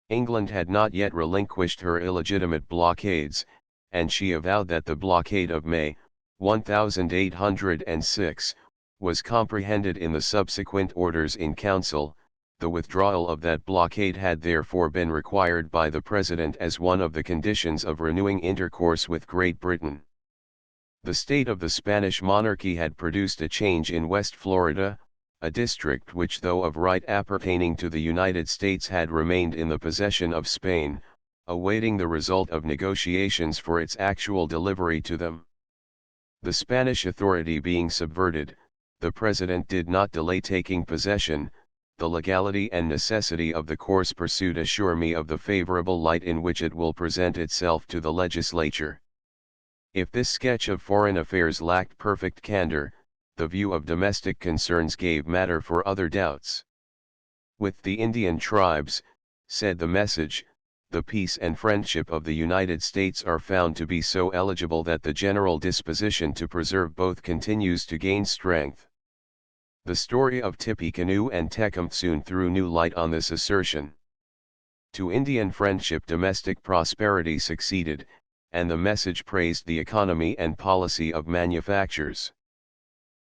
England had not yet relinquished her illegitimate blockades, and she avowed that the blockade of May, 1806, was comprehended in the subsequent orders in council. The withdrawal of that blockade had therefore been required by the President as one of the conditions of renewing intercourse with Great Britain. The state of the Spanish monarchy had produced a change in West Florida, a district which though of right appertaining to the United States had remained in the possession of Spain, awaiting the result of negotiations for its actual delivery to them. The Spanish authority being subverted, the President did not delay taking possession. The legality and necessity of the course pursued assure me of the favorable light in which it will present itself to the legislature. If this sketch of foreign affairs lacked perfect candor, the view of domestic concerns gave matter for other doubts. With the Indian tribes, said the message, the peace and friendship of the United States are found to be so eligible that the general disposition to preserve both continues to gain strength. The story of Tippecanoe and Tecumseh soon threw new light on this assertion. To Indian friendship domestic prosperity succeeded, and the message praised the economy and policy of manufactures.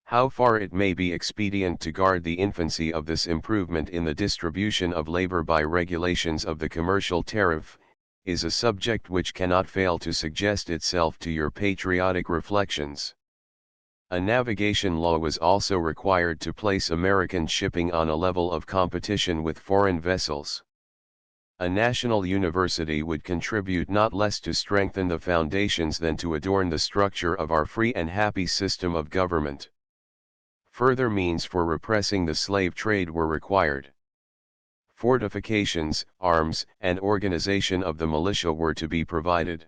How far it may be expedient to guard the infancy of this improvement in the distribution of labor by regulations of the commercial tariff, is a subject which cannot fail to suggest itself to your patriotic reflections. A navigation law was also required to place American shipping on a level of competition with foreign vessels. A national university would contribute not less to strengthen the foundations than to adorn the structure of our free and happy system of government. Further means for repressing the slave trade were required. Fortifications, arms, and organization of the militia were to be provided.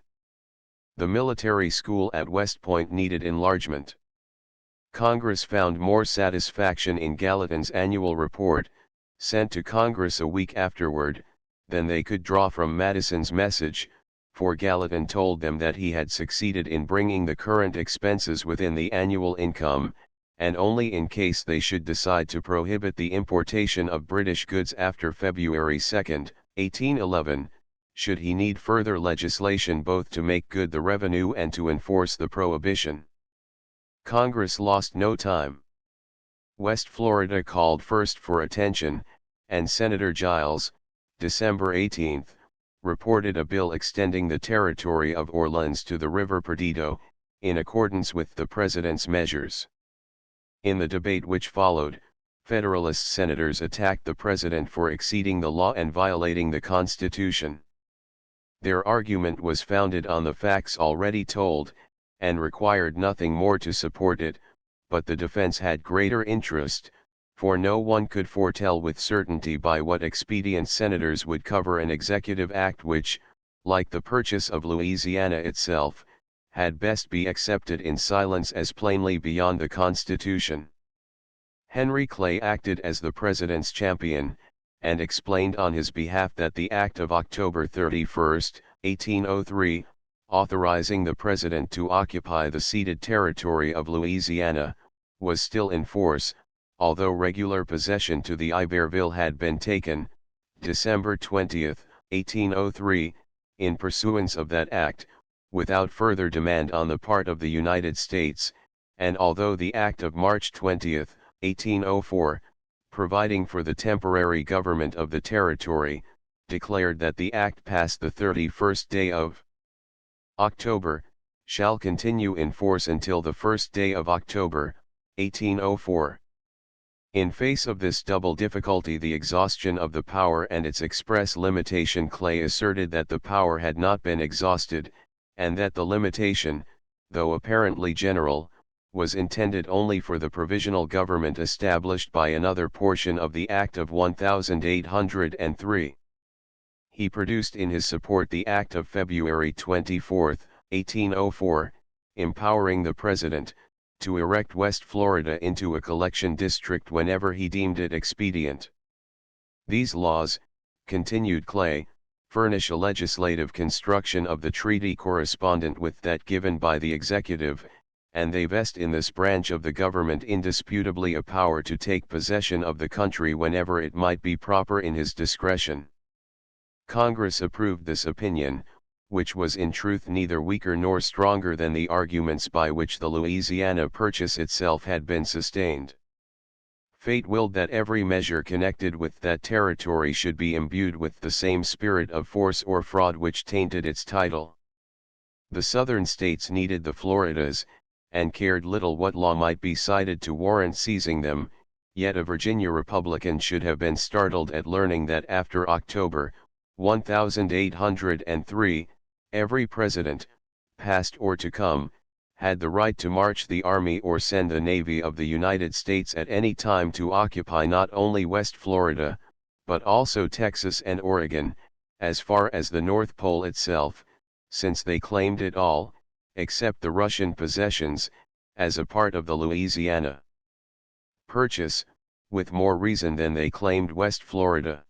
The military school at West Point needed enlargement. Congress found more satisfaction in Gallatin's annual report, sent to Congress a week afterward, than they could draw from Madison's message, for Gallatin told them that he had succeeded in bringing the current expenses within the annual income, and only in case they should decide to prohibit the importation of British goods after February 2, 1811, should he need further legislation both to make good the revenue and to enforce the prohibition. Congress lost no time. West Florida called first for attention, and Senator Giles, December 18, reported a bill extending the territory of Orleans to the River Perdido, in accordance with the President's measures. In the debate which followed, Federalist senators attacked the President for exceeding the law and violating the Constitution. Their argument was founded on the facts already told, and required nothing more to support it, but the defense had greater interest, for no one could foretell with certainty by what expedient senators would cover an executive act which, like the purchase of Louisiana itself, had best be accepted in silence as plainly beyond the Constitution. Henry Clay acted as the President's champion, and explained on his behalf that the Act of October 31, 1803, authorizing the President to occupy the ceded territory of Louisiana, was still in force, although regular possession to the Iberville had been taken, December 20, 1803, in pursuance of that act, without further demand on the part of the United States, and although the Act of March 20, 1804, providing for the temporary government of the territory, declared that the act passed the 31st day of October, shall continue in force until the 1st day of October, 1804. In face of this double difficulty, the exhaustion of the power and its express limitation, Clay asserted that the power had not been exhausted, and that the limitation, though apparently general, was intended only for the provisional government established by another portion of the Act of 1803. He produced in his support the Act of February 24, 1804, empowering the President to erect West Florida into a collection district whenever he deemed it expedient. These laws, continued Clay, furnish a legislative construction of the treaty correspondent with that given by the executive, and they vest in this branch of the government indisputably a power to take possession of the country whenever it might be proper in his discretion. Congress approved this opinion, which was in truth neither weaker nor stronger than the arguments by which the Louisiana Purchase itself had been sustained. Fate willed that every measure connected with that territory should be imbued with the same spirit of force or fraud which tainted its title. The Southern states needed the Floridas, and cared little what law might be cited to warrant seizing them, yet a Virginia Republican should have been startled at learning that after October 1803, every president, past or to come, had the right to march the army or send the Navy of the United States at any time to occupy not only West Florida, but also Texas and Oregon, as far as the North Pole itself, since they claimed it all, except the Russian possessions, as a part of the Louisiana Purchase, with more reason than they claimed West Florida.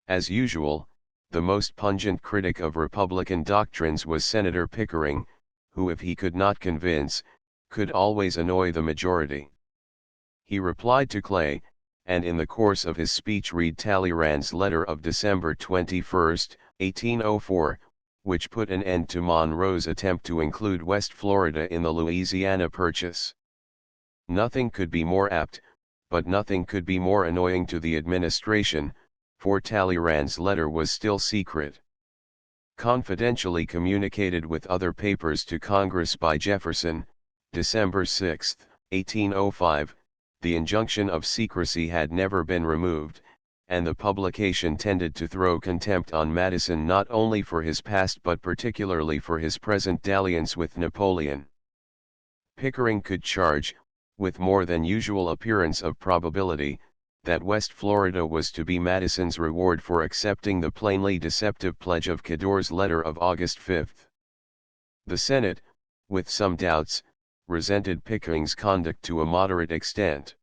As usual, the most pungent critic of Republican doctrines was Senator Pickering, who, if he could not convince, could always annoy the majority. He replied to Clay, and in the course of his speech read Talleyrand's letter of December 21, 1804, which put an end to Monroe's attempt to include West Florida in the Louisiana Purchase. Nothing could be more apt, but nothing could be more annoying to the administration, for Talleyrand's letter was still secret. Confidentially communicated with other papers to Congress by Jefferson, December 6, 1805, the injunction of secrecy had never been removed, and the publication tended to throw contempt on Madison not only for his past but particularly for his present dalliance with Napoleon. Pickering could charge, with more than usual appearance of probability, that West Florida was to be Madison's reward for accepting the plainly deceptive pledge of Cador's letter of August 5. The Senate, with some doubts, resented Pickering's conduct to a moderate extent.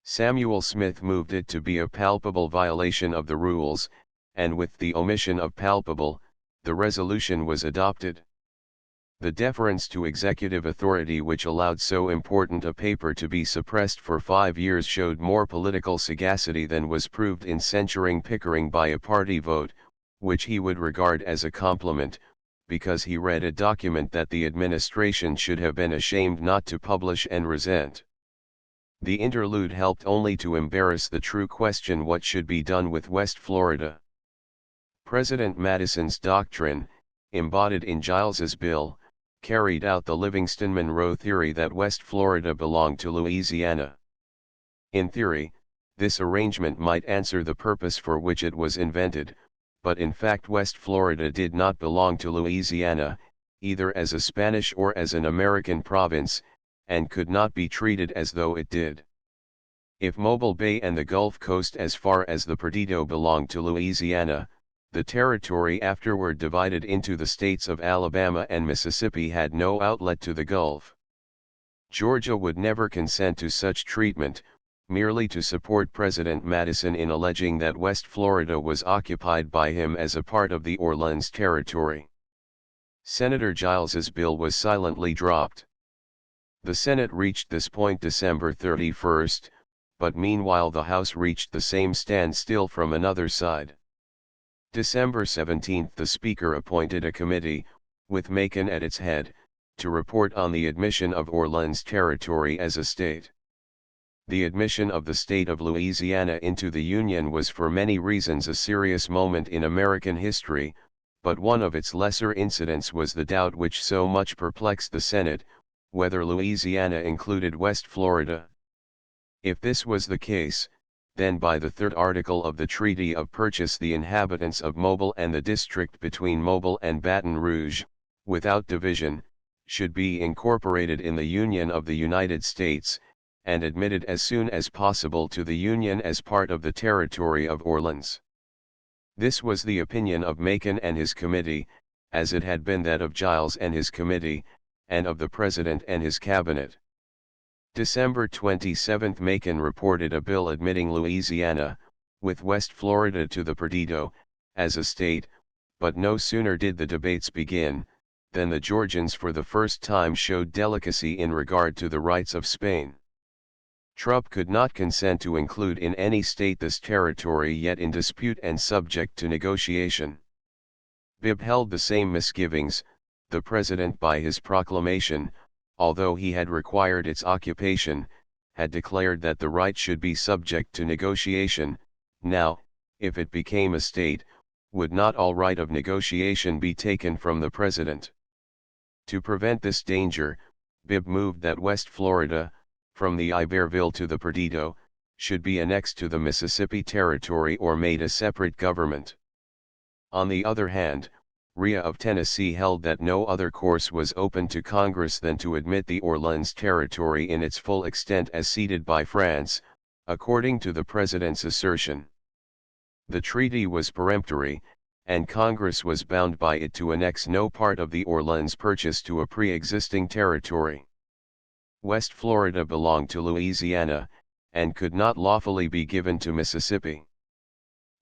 Samuel Smith moved it to be a palpable violation of the rules, and with the omission of palpable, the resolution was adopted. The deference to executive authority which allowed so important a paper to be suppressed for 5 years showed more political sagacity than was proved in censuring Pickering by a party vote, which he would regard as a compliment, because he read a document that the administration should have been ashamed not to publish and resent. The interlude helped only to embarrass the true question what should be done with West Florida. President Madison's doctrine, embodied in Giles's bill, carried out the Livingston-Monroe theory that West Florida belonged to Louisiana. In theory, this arrangement might answer the purpose for which it was invented, but in fact West Florida did not belong to Louisiana, either as a Spanish or as an American province, and could not be treated as though it did. If Mobile Bay and the Gulf Coast as far as the Perdido belonged to Louisiana, the territory afterward divided into the states of Alabama and Mississippi had no outlet to the Gulf. Georgia would never consent to such treatment, merely to support President Madison in alleging that West Florida was occupied by him as a part of the Orleans Territory. Senator Giles's bill was silently dropped. The Senate reached this point December 31, but meanwhile the House reached the same standstill from another side. December 17 the Speaker appointed a committee, with Macon at its head, to report on the admission of Orleans Territory as a state. The admission of the state of Louisiana into the Union was for many reasons a serious moment in American history, but one of its lesser incidents was the doubt which so much perplexed the Senate, whether Louisiana included West Florida. If this was the case, then by the third article of the Treaty of Purchase the inhabitants of Mobile and the district between Mobile and Baton Rouge, without division, should be incorporated in the Union of the United States, and admitted as soon as possible to the Union as part of the territory of Orleans. This was the opinion of Macon and his committee, as it had been that of Giles and his committee, and of the President and his cabinet. December 27 Macon reported a bill admitting Louisiana, with West Florida to the Perdido, as a state, but no sooner did the debates begin, than the Georgians for the first time showed delicacy in regard to the rights of Spain. Trupp could not consent to include in any state this territory yet in dispute and subject to negotiation. Bibb held the same misgivings. The President by his proclamation, although he had required its occupation, had declared that the right should be subject to negotiation. Now, if it became a state, would not all right of negotiation be taken from the President? To prevent this danger, Bibb moved that West Florida, from the Iberville to the Perdido, should be annexed to the Mississippi Territory or made a separate government. On the other hand, Rhea of Tennessee held that no other course was open to Congress than to admit the Orleans Territory in its full extent as ceded by France, according to the President's assertion. The treaty was peremptory, and Congress was bound by it to annex no part of the Orleans Purchase to a pre-existing territory. West Florida belonged to Louisiana, and could not lawfully be given to Mississippi.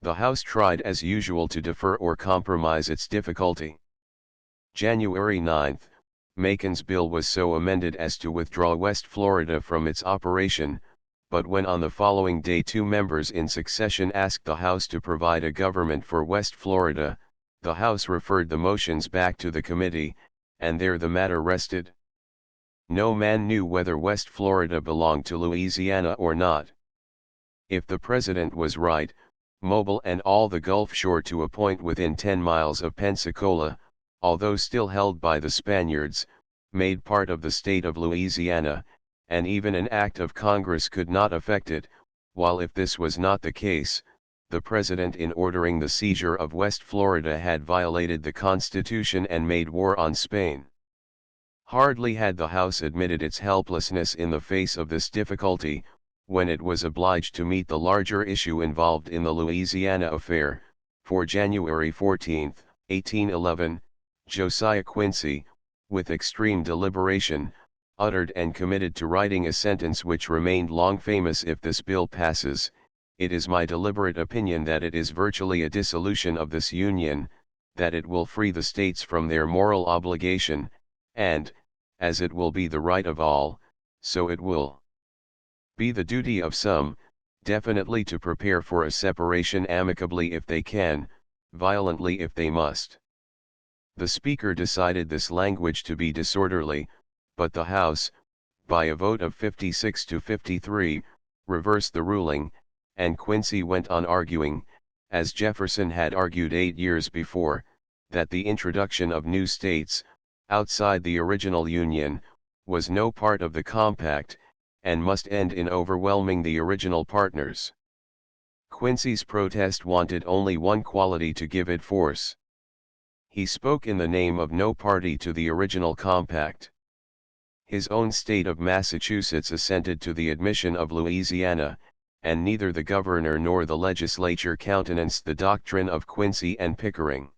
The House tried as usual to defer or compromise its difficulty. January 9, Macon's bill was so amended as to withdraw West Florida from its operation, but when on the following day 2 members in succession asked the House to provide a government for West Florida, the House referred the motions back to the committee, and there the matter rested. No man knew whether West Florida belonged to Louisiana or not. If the President was right, Mobile and all the Gulf shore to a point within 10 miles of Pensacola, although still held by the Spaniards, made part of the state of Louisiana, and even an act of Congress could not affect it, while if this was not the case, the President in ordering the seizure of West Florida had violated the Constitution and made war on Spain. Hardly had the House admitted its helplessness in the face of this difficulty, when it was obliged to meet the larger issue involved in the Louisiana affair. For January 14, 1811, Josiah Quincy, with extreme deliberation, uttered and committed to writing a sentence which remained long famous: "If this bill passes, it is my deliberate opinion that it is virtually a dissolution of this Union, that it will free the States from their moral obligation, and, as it will be the right of all, so it will be the duty of some, definitely to prepare for a separation amicably if they can, violently if they must." The Speaker decided this language to be disorderly, but the House, by a vote of 56 to 53, reversed the ruling, and Quincy went on arguing, as Jefferson had argued 8 years before, that the introduction of new states, outside the original Union, was no part of the compact, and must end in overwhelming the original partners. Quincy's protest wanted only one quality to give it force. He spoke in the name of no party to the original compact. His own state of Massachusetts assented to the admission of Louisiana, and neither the governor nor the legislature countenanced the doctrine of Quincy and Pickering.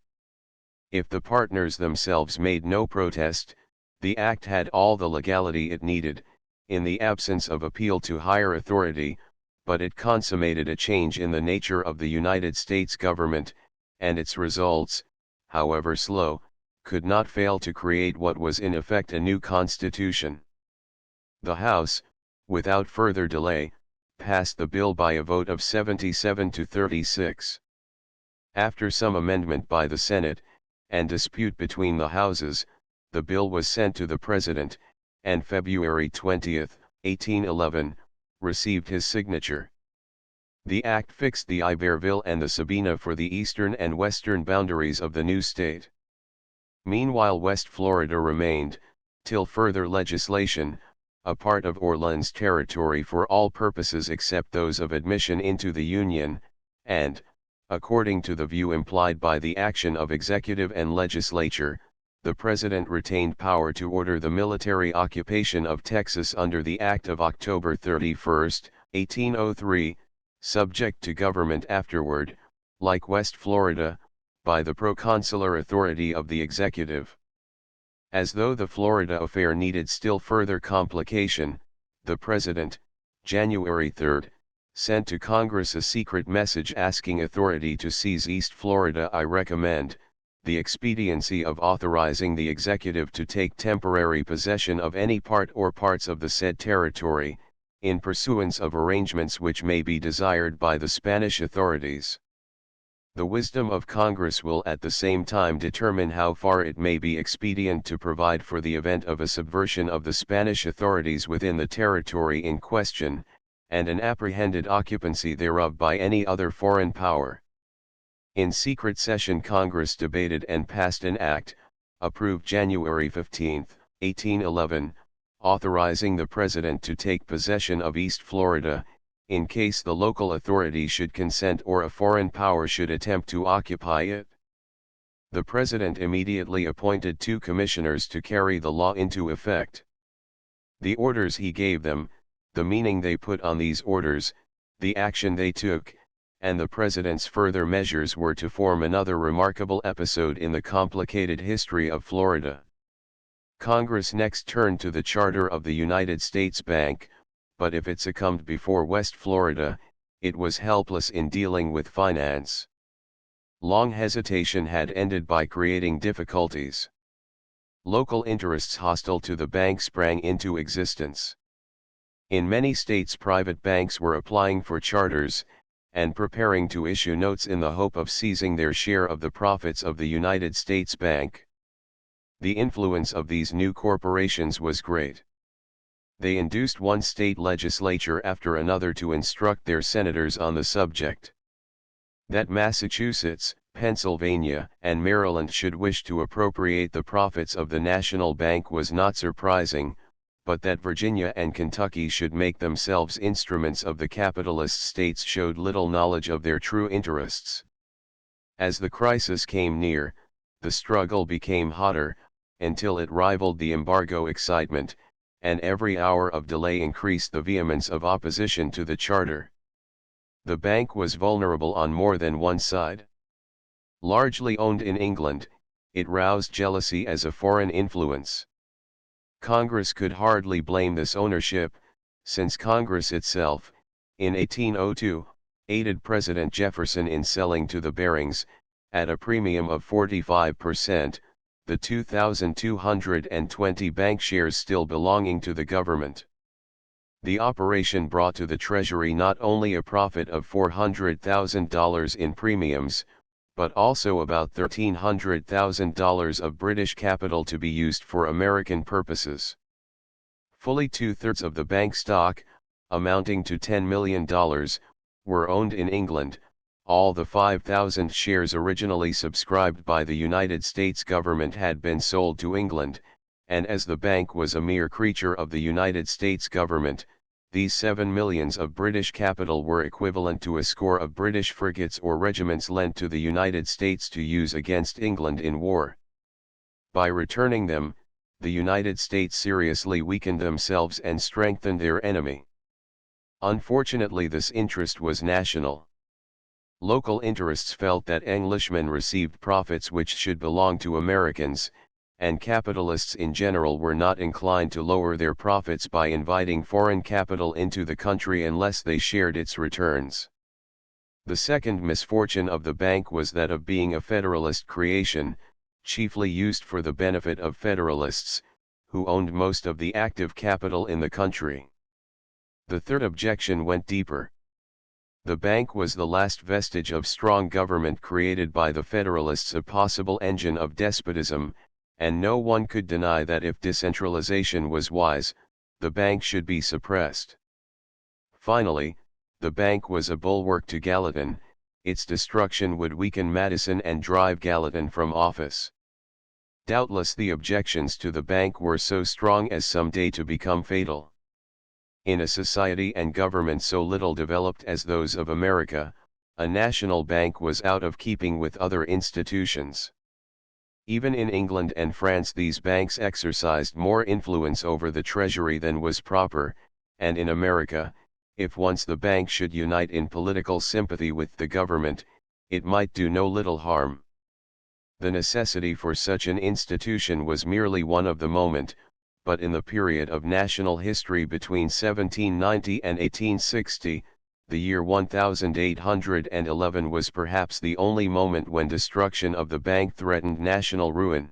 If the partners themselves made no protest, the act had all the legality it needed, in the absence of appeal to higher authority, but it consummated a change in the nature of the United States government, and its results, however slow, could not fail to create what was in effect a new constitution. The House, without further delay, passed the bill by a vote of 77 to 36. After some amendment by the Senate, and dispute between the Houses, the bill was sent to the President, and February 20, 1811, received his signature. The act fixed the Iberville and the Sabina for the eastern and western boundaries of the new state. Meanwhile West Florida remained, till further legislation, a part of Orleans Territory for all purposes except those of admission into the Union, and, according to the view implied by the action of executive and legislature, the President retained power to order the military occupation of Texas under the Act of October 31, 1803, subject to government afterward, like West Florida, by the proconsular authority of the executive. As though the Florida affair needed still further complication, the President, January 3, sent to Congress a secret message asking authority to seize East Florida. "I recommend the expediency of authorizing the executive to take temporary possession of any part or parts of the said territory, in pursuance of arrangements which may be desired by the Spanish authorities. The wisdom of Congress will at the same time determine how far it may be expedient to provide for the event of a subversion of the Spanish authorities within the territory in question, and an apprehended occupancy thereof by any other foreign power." In secret session Congress debated and passed an act, approved January 15, 1811, authorizing the President to take possession of East Florida, in case the local authority should consent or a foreign power should attempt to occupy it. The President immediately appointed 2 commissioners to carry the law into effect. The orders he gave them, the meaning they put on these orders, the action they took, and the President's further measures were to form another remarkable episode in the complicated history of Florida. Congress next turned to the charter of the United States Bank, but if it succumbed before West Florida, it was helpless in dealing with finance. Long hesitation had ended by creating difficulties. Local interests hostile to the bank sprang into existence. In many states private banks were applying for charters, and preparing to issue notes in the hope of seizing their share of the profits of the United States Bank. The influence of these new corporations was great. They induced one state legislature after another to instruct their senators on the subject. That Massachusetts, Pennsylvania, and Maryland should wish to appropriate the profits of the national bank was not surprising, but that Virginia and Kentucky should make themselves instruments of the capitalist states showed little knowledge of their true interests. As the crisis came near, the struggle became hotter, until it rivaled the embargo excitement, and every hour of delay increased the vehemence of opposition to the charter. The bank was vulnerable on more than one side. Largely owned in England, it roused jealousy as a foreign influence. Congress could hardly blame this ownership, since Congress itself, in 1802, aided President Jefferson in selling to the Barings, at a premium of 45%, the 2,220 bank shares still belonging to the government. The operation brought to the Treasury not only a profit of $400,000 in premiums, but also about $1,300,000 of British capital to be used for American purposes. Fully two-thirds of the bank stock, amounting to $10 million, were owned in England. All the 5,000 shares originally subscribed by the United States government had been sold to England, and as the bank was a mere creature of the United States government, these 7 millions of British capital were equivalent to a score of British frigates or regiments lent to the United States to use against England in war. By returning them, the United States seriously weakened themselves and strengthened their enemy. Unfortunately, this interest was national. Local interests felt that Englishmen received profits which should belong to Americans, and capitalists in general were not inclined to lower their profits by inviting foreign capital into the country unless they shared its returns. The second misfortune of the bank was that of being a Federalist creation, chiefly used for the benefit of Federalists, who owned most of the active capital in the country. The third objection went deeper. The bank was the last vestige of strong government created by the Federalists, a possible engine of despotism, and no one could deny that if decentralization was wise, the bank should be suppressed. Finally, the bank was a bulwark to Gallatin. Its destruction would weaken Madison and drive Gallatin from office. Doubtless the objections to the bank were so strong as someday to become fatal. In a society and government so little developed as those of America, a national bank was out of keeping with other institutions. Even in England and France these banks exercised more influence over the treasury than was proper, and in America, if once the bank should unite in political sympathy with the government, it might do no little harm. The necessity for such an institution was merely one of the moment, but in the period of national history between 1790 and 1860, the year 1811 was perhaps the only moment when destruction of the bank threatened national ruin.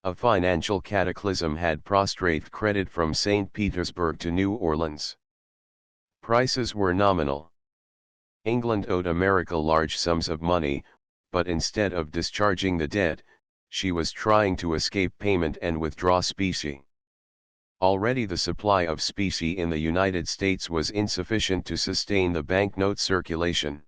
A financial cataclysm had prostrated credit from St. Petersburg to New Orleans. Prices were nominal. England owed America large sums of money, but instead of discharging the debt, she was trying to escape payment and withdraw specie. Already the supply of specie in the United States was insufficient to sustain the banknote circulation.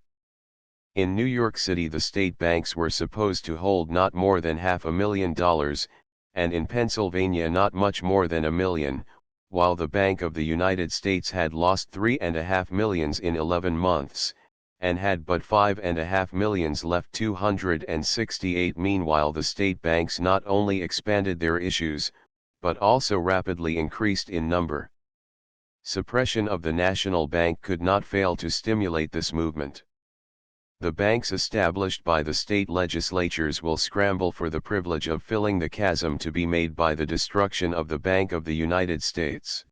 In New York City the state banks were supposed to hold not more than $500,000, and in Pennsylvania not much more than $1 million, while the Bank of the United States had lost $3.5 million in 11 months, and had but $5.5 million left 268. Meanwhile the state banks not only expanded their issues, but also rapidly increased in number. Suppression of the national bank could not fail to stimulate this movement. The banks established by the state legislatures will scramble for the privilege of filling the chasm to be made by the destruction of the Bank of the United States.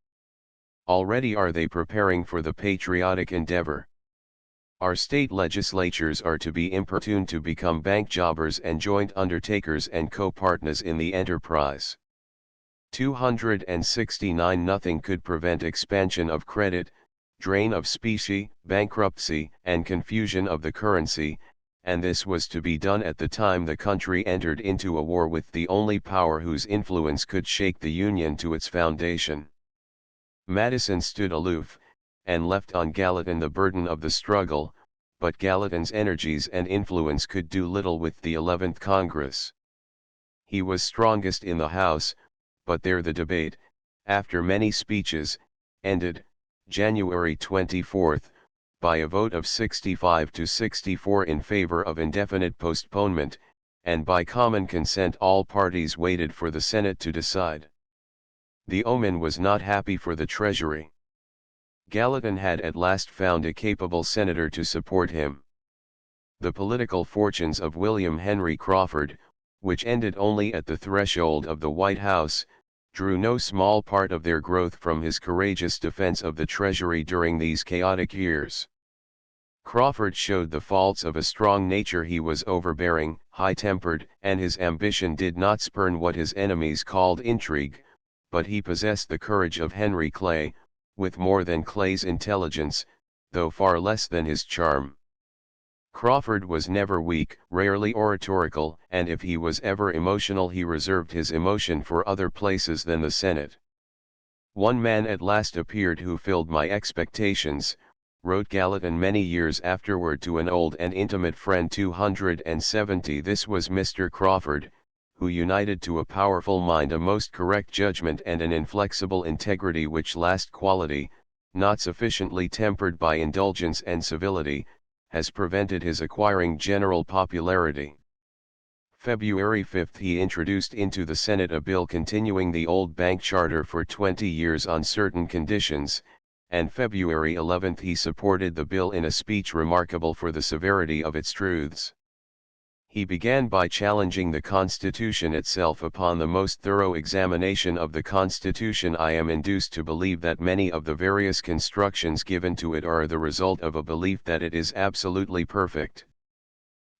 Already are they preparing for the patriotic endeavor. Our state legislatures are to be importuned to become bank jobbers and joint undertakers and co-partners in the enterprise. 269. Nothing could prevent expansion of credit, drain of specie, bankruptcy, and confusion of the currency, and this was to be done at the time the country entered into a war with the only power whose influence could shake the Union to its foundation. Madison stood aloof, and left on Gallatin the burden of the struggle, but Gallatin's energies and influence could do little with the 11th Congress. He was strongest in the House, but there the debate, after many speeches, ended, January 24, by a vote of 65 to 64 in favor of indefinite postponement, and by common consent all parties waited for the Senate to decide. The omen was not happy for the Treasury. Gallatin had at last found a capable senator to support him. The political fortunes of William Henry Crawford, which ended only at the threshold of the White House, drew no small part of their growth from his courageous defense of the Treasury during these chaotic years. Crawford showed the faults of a strong nature. He was overbearing, high-tempered, and his ambition did not spurn what his enemies called intrigue, but he possessed the courage of Henry Clay, with more than Clay's intelligence, though far less than his charm. Crawford was never weak, rarely oratorical, and if he was ever emotional he reserved his emotion for other places than the Senate. "One man at last appeared who filled my expectations," wrote Gallatin many years afterward to an old and intimate friend 270. This was Mr. Crawford, who united to a powerful mind a most correct judgment and an inflexible integrity, which last quality, not sufficiently tempered by indulgence and civility, has prevented his acquiring general popularity. February 5 he introduced into the Senate a bill continuing the old bank charter for 20 years on certain conditions, and February 11 he supported the bill in a speech remarkable for the severity of its truths. He began by challenging the Constitution itself. "Upon the most thorough examination of the Constitution I am induced to believe that many of the various constructions given to it are the result of a belief that it is absolutely perfect.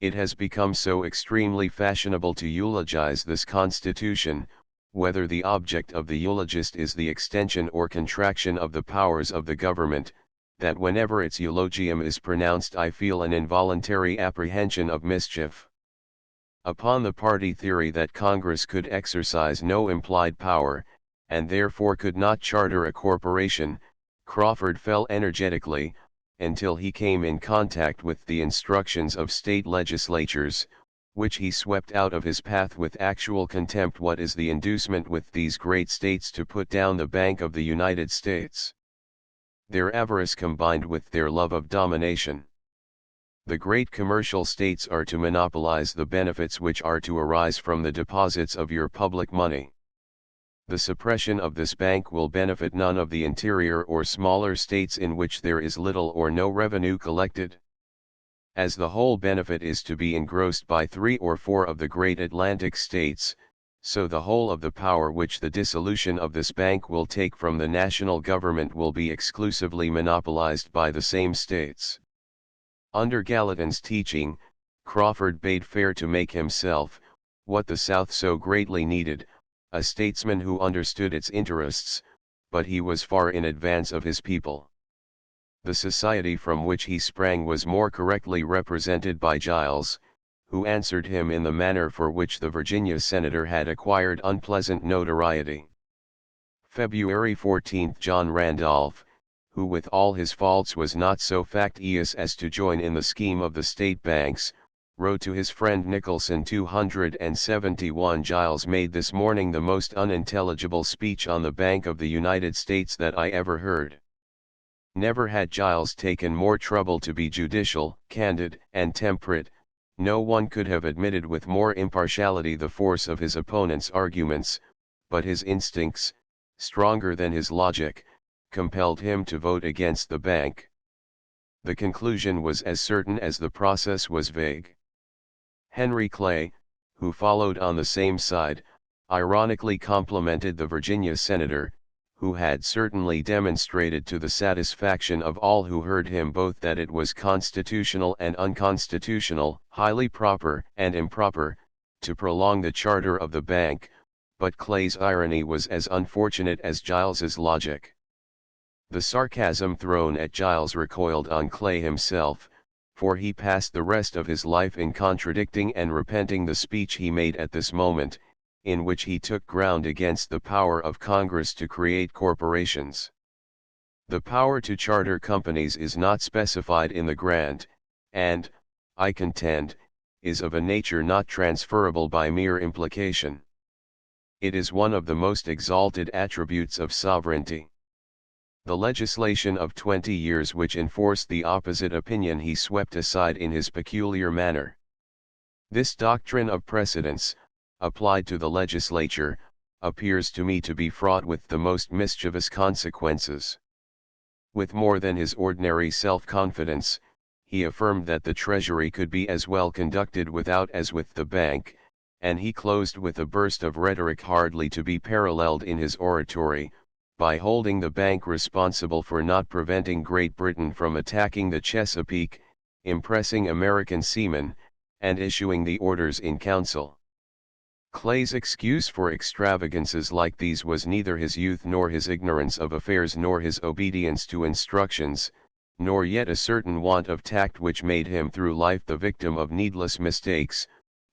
It has become so extremely fashionable to eulogize this Constitution, whether the object of the eulogist is the extension or contraction of the powers of the government, that whenever its eulogium is pronounced I feel an involuntary apprehension of mischief. Upon the party theory that Congress could exercise no implied power, and therefore could not charter a corporation, Crawford fell energetically, until he came in contact with the instructions of state legislatures, which he swept out of his path with actual contempt. What is the inducement with these great states to put down the Bank of the United States? Their avarice combined with their love of domination. The great commercial states are to monopolize the benefits which are to arise from the deposits of your public money. The suppression of this bank will benefit none of the interior or smaller states in which there is little or no revenue collected. As the whole benefit is to be engrossed by 3 or 4 of the great Atlantic states, so the whole of the power which the dissolution of this bank will take from the national government will be exclusively monopolized by the same states. Under Gallatin's teaching, Crawford bade fair to make himself, what the South so greatly needed, a statesman who understood its interests, but he was far in advance of his people. The society from which he sprang was more correctly represented by Giles, who answered him in the manner for which the Virginia senator had acquired unpleasant notoriety. February 14 John Randolph, who with all his faults was not so factious as to join in the scheme of the state banks, wrote to his friend Nicholson 271. Giles made this morning the most unintelligible speech on the Bank of the United States that I ever heard. Never had Giles taken more trouble to be judicial, candid, and temperate. No one could have admitted with more impartiality the force of his opponent's arguments, but his instincts, stronger than his logic, compelled him to vote against the bank. The conclusion was as certain as the process was vague. Henry Clay, who followed on the same side, ironically complimented the Virginia senator, who had certainly demonstrated to the satisfaction of all who heard him both that it was constitutional and unconstitutional, highly proper and improper, to prolong the charter of the bank, but Clay's irony was as unfortunate as Giles's logic. The sarcasm thrown at Giles recoiled on Clay himself, for he passed the rest of his life in contradicting and repenting the speech he made at this moment, in which he took ground against the power of Congress to create corporations. The power to charter companies is not specified in the grant, and, I contend, is of a nature not transferable by mere implication. It is one of the most exalted attributes of sovereignty. The legislation of 20 years which enforced the opposite opinion he swept aside in his peculiar manner. This doctrine of precedence, applied to the legislature, appears to me to be fraught with the most mischievous consequences. With more than his ordinary self-confidence, he affirmed that the Treasury could be as well conducted without as with the bank, and he closed with a burst of rhetoric hardly to be paralleled in his oratory, by holding the bank responsible for not preventing Great Britain from attacking the Chesapeake, impressing American seamen, and issuing the orders in council. Clay's excuse for extravagances like these was neither his youth nor his ignorance of affairs nor his obedience to instructions, nor yet a certain want of tact which made him through life the victim of needless mistakes,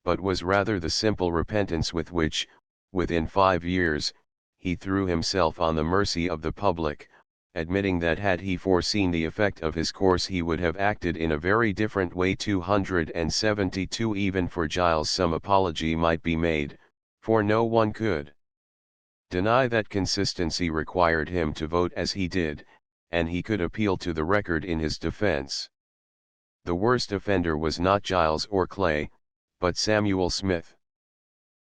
but was rather the simple repentance with which, within 5 years, he threw himself on the mercy of the public, admitting that had he foreseen the effect of his course he would have acted in a very different way. 272 Even for Giles some apology might be made, for no one could deny that consistency required him to vote as he did, and he could appeal to the record in his defense. The worst offender was not Giles or Clay, but Samuel Smith.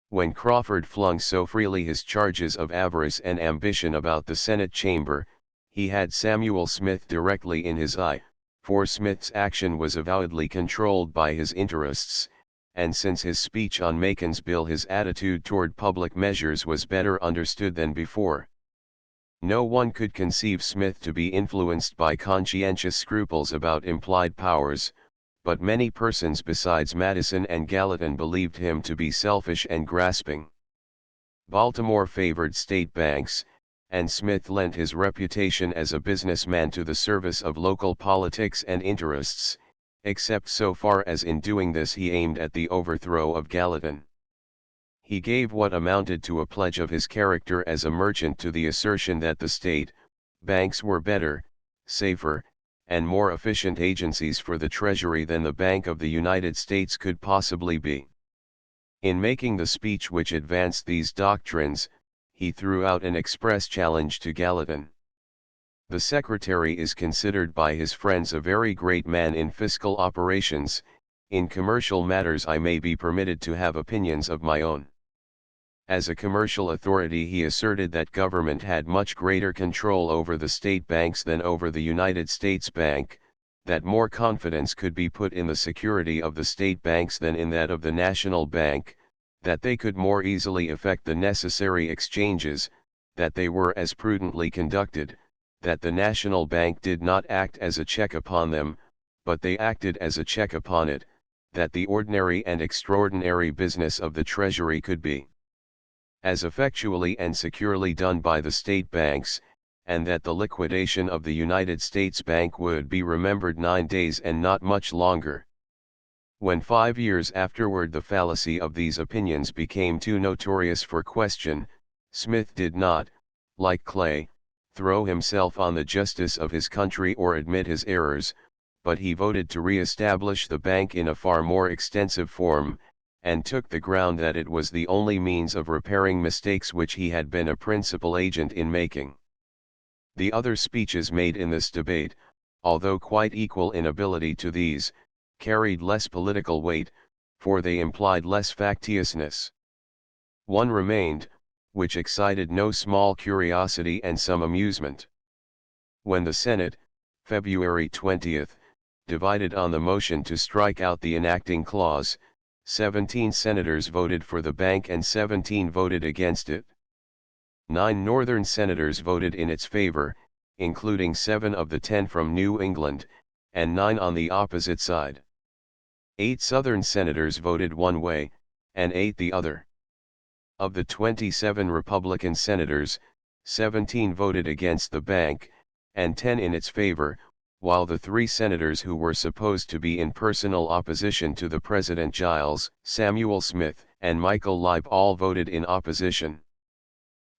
When Crawford flung so freely his charges of avarice and ambition about the Senate chamber, he had Samuel Smith directly in his eye, for Smith's action was avowedly controlled by his interests, and since his speech on Macon's bill his attitude toward public measures was better understood than before. No one could conceive Smith to be influenced by conscientious scruples about implied powers, but many persons besides Madison and Gallatin believed him to be selfish and grasping. Baltimore favored state banks, and Smith lent his reputation as a businessman to the service of local politics and interests, except so far as in doing this he aimed at the overthrow of Gallatin. He gave what amounted to a pledge of his character as a merchant to the assertion that the state banks were better, safer, and more efficient agencies for the Treasury than the Bank of the United States could possibly be. In making the speech which advanced these doctrines, he threw out an express challenge to Gallatin. The Secretary is considered by his friends a very great man in fiscal operations. In commercial matters I may be permitted to have opinions of my own. As a commercial authority he asserted that government had much greater control over the state banks than over the United States Bank, that more confidence could be put in the security of the state banks than in that of the national bank, that they could more easily effect the necessary exchanges, that they were as prudently conducted, that the national bank did not act as a check upon them, but they acted as a check upon it, that the ordinary and extraordinary business of the Treasury could be as effectually and securely done by the state banks, and that the liquidation of the United States Bank would be remembered 9 days and not much longer. When 5 years afterward the fallacy of these opinions became too notorious for question, Smith did not, like Clay, throw himself on the justice of his country or admit his errors, but he voted to re-establish the bank in a far more extensive form, and took the ground that it was the only means of repairing mistakes which he had been a principal agent in making. The other speeches made in this debate, although quite equal in ability to these, carried less political weight, for they implied less factiousness. One remained, which excited no small curiosity and some amusement. When the Senate, February 20, divided on the motion to strike out the enacting clause, 17 senators voted for the bank and 17 voted against it. 9 Northern senators voted in its favor, including 7 of the 10 from New England, and 9 on the opposite side. 8 Southern senators voted one way, and 8 the other. Of the 27 Republican senators, 17 voted against the bank, and 10 in its favor, while the 3 senators who were supposed to be in personal opposition to the President, Giles, Samuel Smith, and Michael Leib, all voted in opposition.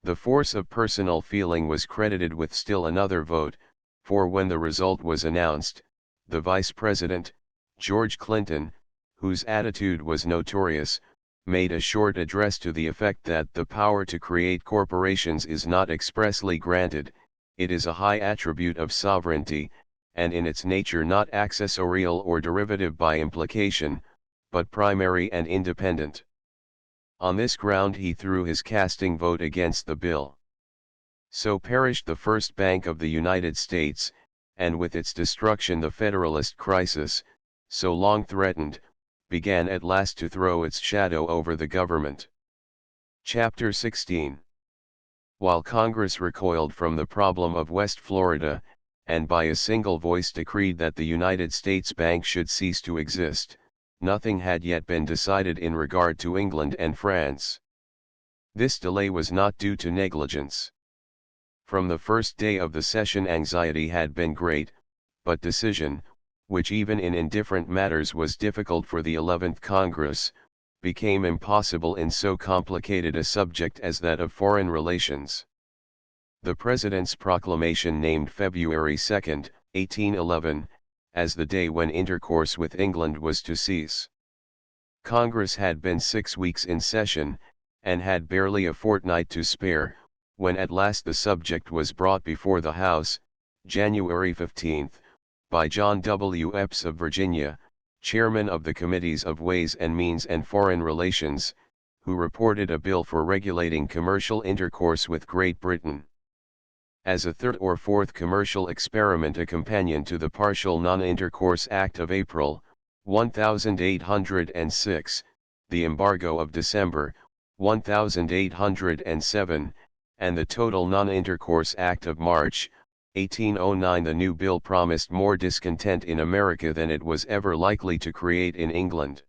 The force of personal feeling was credited with still another vote, for when the result was announced, the Vice President, George Clinton, whose attitude was notorious, made a short address to the effect that the power to create corporations is not expressly granted, it is a high attribute of sovereignty, and in its nature not accessorial or derivative by implication, but primary and independent. On this ground he threw his casting vote against the bill. So perished the first bank of the United States, and with its destruction the Federalist crisis, so long threatened, began at last to throw its shadow over the government. Chapter 16. While Congress recoiled from the problem of West Florida, and by a single voice decreed that the United States Bank should cease to exist, nothing had yet been decided in regard to England and France. This delay was not due to negligence. From the first day of the session anxiety had been great, but decision, which even in indifferent matters was difficult for the 11th Congress, became impossible in so complicated a subject as that of foreign relations. The President's proclamation named February 2, 1811, as the day when intercourse with England was to cease. Congress had been 6 weeks in session, and had barely a fortnight to spare, when at last the subject was brought before the House, January 15, by John W. Epps of Virginia, chairman of the Committees of Ways and Means and Foreign Relations, who reported a bill for regulating commercial intercourse with Great Britain. As a third or fourth commercial experiment, a companion to the Partial Non-Intercourse Act of April, 1806, the Embargo of December, 1807, and the Total Non-Intercourse Act of March, 1809, the new bill promised more discontent in America than it was ever likely to create in England.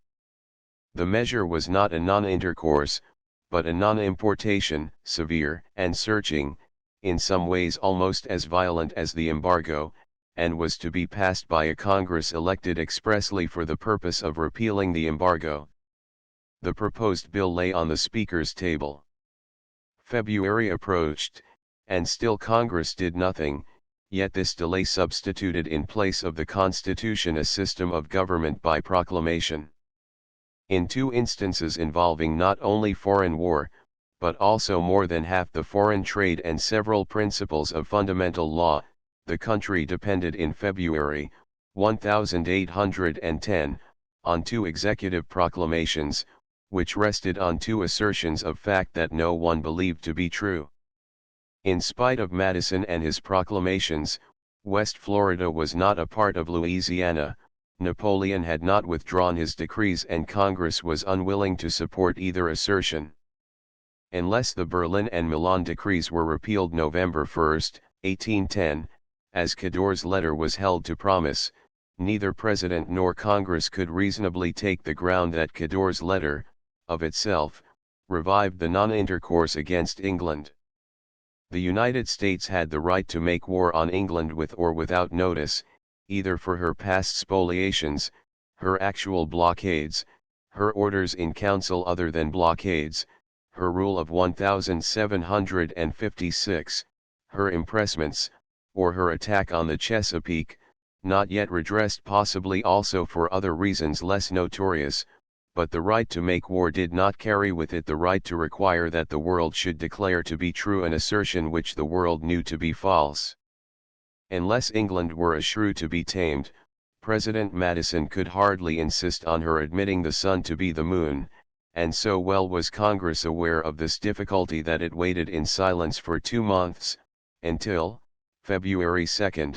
The measure was not a non-intercourse, but a non-importation, severe and searching, in some ways almost as violent as the embargo, and was to be passed by a Congress elected expressly for the purpose of repealing the embargo. The proposed bill lay on the Speaker's table. February approached, and still Congress did nothing, yet this delay substituted in place of the Constitution a system of government by proclamation. In 2 instances involving not only foreign war, but also more than half the foreign trade and several principles of fundamental law, the country depended in February, 1810, on 2 executive proclamations, which rested on 2 assertions of fact that no one believed to be true. In spite of Madison and his proclamations, West Florida was not a part of Louisiana, Napoleon had not withdrawn his decrees, and Congress was unwilling to support either assertion. Unless the Berlin and Milan decrees were repealed November 1, 1810, as Cador's letter was held to promise, neither President nor Congress could reasonably take the ground that Cador's letter, of itself, revived the non-intercourse against England. The United States had the right to make war on England with or without notice, either for her past spoliations, her actual blockades, her orders in council other than blockades, her rule of 1756, her impressments, or her attack on the Chesapeake, not yet redressed, possibly also for other reasons less notorious, but the right to make war did not carry with it the right to require that the world should declare to be true an assertion which the world knew to be false. Unless England were a shrew to be tamed, President Madison could hardly insist on her admitting the sun to be the moon, and so well was Congress aware of this difficulty that it waited in silence for 2 months, until, February 2,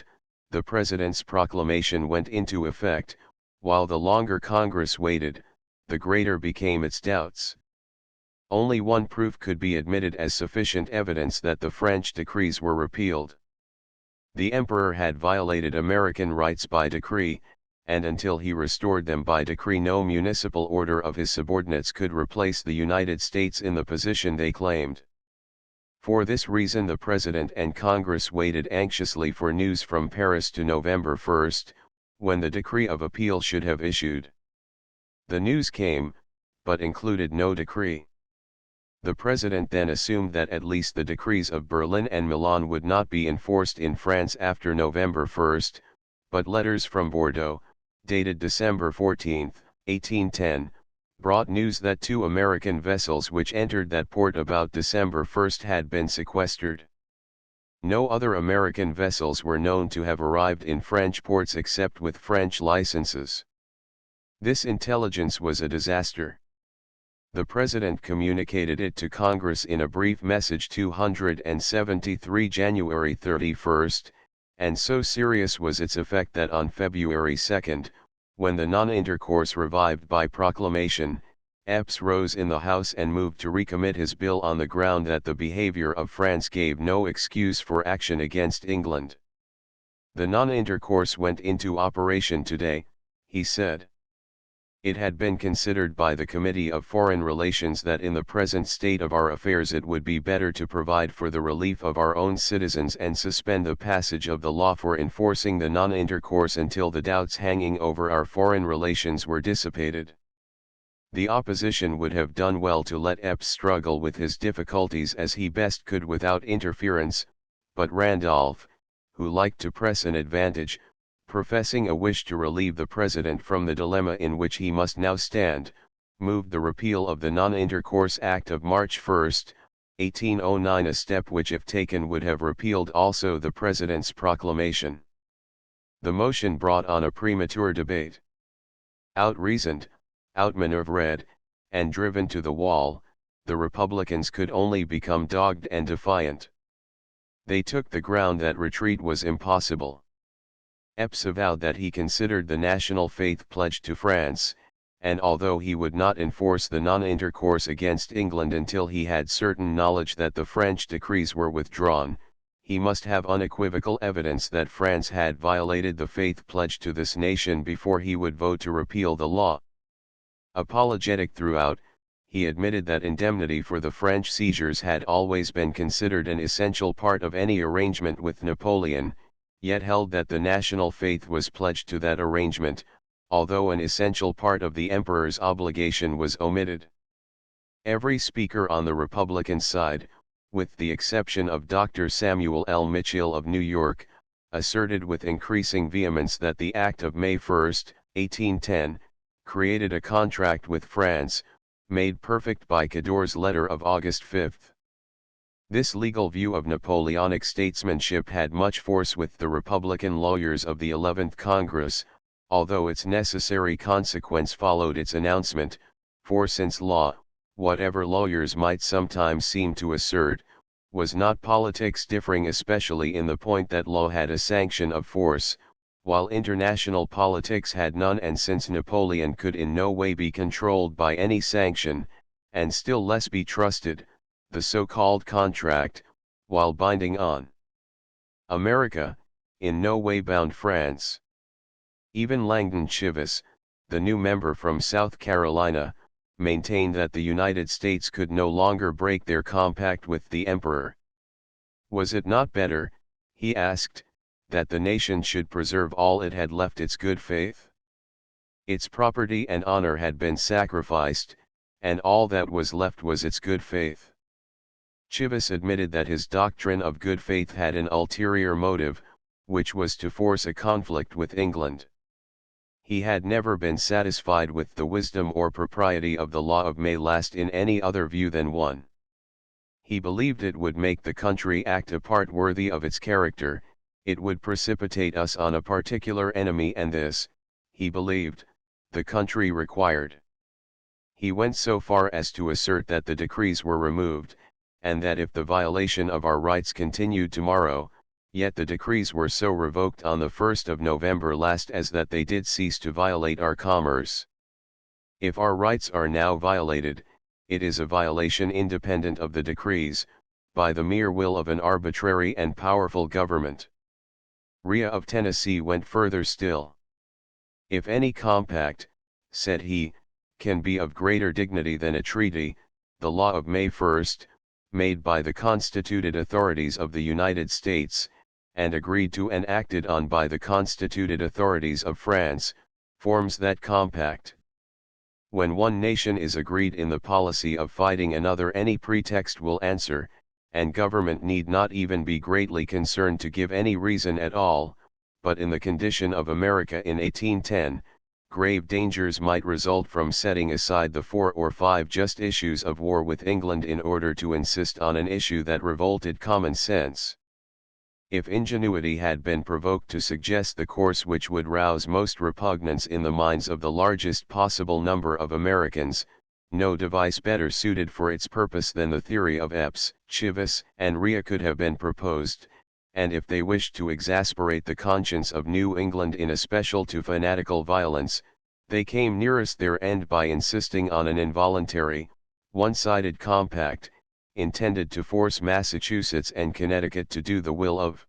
the President's proclamation went into effect. While the longer Congress waited, the greater became its doubts. Only one proof could be admitted as sufficient evidence that the French decrees were repealed. The Emperor had violated American rights by decree, and until he restored them by decree no municipal order of his subordinates could replace the United States in the position they claimed. For this reason the President and Congress waited anxiously for news from Paris to November 1, when the decree of appeal should have issued. The news came, but included no decree. The President then assumed that at least the decrees of Berlin and Milan would not be enforced in France after November 1, but letters from Bordeaux, dated December 14, 1810, brought news that 2 American vessels which entered that port about December 1 had been sequestered. No other American vessels were known to have arrived in French ports except with French licenses. This intelligence was a disaster. The President communicated it to Congress in a brief message 273 January 31, and so serious was its effect that on February 2, when the non-intercourse revived by proclamation, Epps rose in the House and moved to recommit his bill on the ground that the behavior of France gave no excuse for action against England. The non-intercourse went into operation today, he said. It had been considered by the Committee of Foreign Relations that in the present state of our affairs it would be better to provide for the relief of our own citizens and suspend the passage of the law for enforcing the non-intercourse until the doubts hanging over our foreign relations were dissipated. The opposition would have done well to let Epps struggle with his difficulties as he best could without interference, but Randolph, who liked to press an advantage, professing a wish to relieve the President from the dilemma in which he must now stand, moved the repeal of the Non-Intercourse Act of March 1, 1809, a step which if taken would have repealed also the President's proclamation. The motion brought on a premature debate. Out-reasoned, outmaneuvered, and driven to the wall, the Republicans could only become dogged and defiant. They took the ground that retreat was impossible. Epps avowed that he considered the national faith pledged to France, and although he would not enforce the non-intercourse against England until he had certain knowledge that the French decrees were withdrawn, he must have unequivocal evidence that France had violated the faith pledged to this nation before he would vote to repeal the law. Apologetic throughout, he admitted that indemnity for the French seizures had always been considered an essential part of any arrangement with Napoleon, yet held that the national faith was pledged to that arrangement, although an essential part of the emperor's obligation was omitted. Every speaker on the Republican side, with the exception of Dr. Samuel L. Mitchell of New York, asserted with increasing vehemence that the Act of May 1, 1810, created a contract with France, made perfect by Cador's letter of August 5. This legal view of Napoleonic statesmanship had much force with the Republican lawyers of the 11th Congress, although its necessary consequence followed its announcement, for since law, whatever lawyers might sometimes seem to assert, was not politics, differing especially in the point that law had a sanction of force, while international politics had none, and since Napoleon could in no way be controlled by any sanction, and still less be trusted, the so-called contract, while binding on America, in no way bound France. Even Langdon Cheves, the new member from South Carolina, maintained that the United States could no longer break their compact with the emperor. Was it not better, he asked, that the nation should preserve all it had left, its good faith? Its property and honor had been sacrificed, and all that was left was its good faith. Cheves admitted that his doctrine of good faith had an ulterior motive, which was to force a conflict with England. He had never been satisfied with the wisdom or propriety of the law of May last in any other view than one. He believed it would make the country act a part worthy of its character, it would precipitate us on a particular enemy, and this, he believed, the country required. He went so far as to assert that the decrees were removed, and that if the violation of our rights continued tomorrow, yet the decrees were so revoked on the 1st of November last as that they did cease to violate our commerce. If our rights are now violated, it is a violation independent of the decrees, by the mere will of an arbitrary and powerful government. Rea of Tennessee went further still. If any compact, said he, can be of greater dignity than a treaty, the law of May 1, made by the constituted authorities of the United States, and agreed to and acted on by the constituted authorities of France, forms that compact. When one nation is agreed in the policy of fighting another, any pretext will answer, and government need not even be greatly concerned to give any reason at all, but in the condition of America in 1810, grave dangers might result from setting aside the 4 or 5 just issues of war with England in order to insist on an issue that revolted common sense. If ingenuity had been provoked to suggest the course which would rouse most repugnance in the minds of the largest possible number of Americans, no device better suited for its purpose than the theory of Epps, Chivas, and Rhea could have been proposed, and if they wished to exasperate the conscience of New England in especial to fanatical violence, they came nearest their end by insisting on an involuntary, one-sided compact, intended to force Massachusetts and Connecticut to do the will of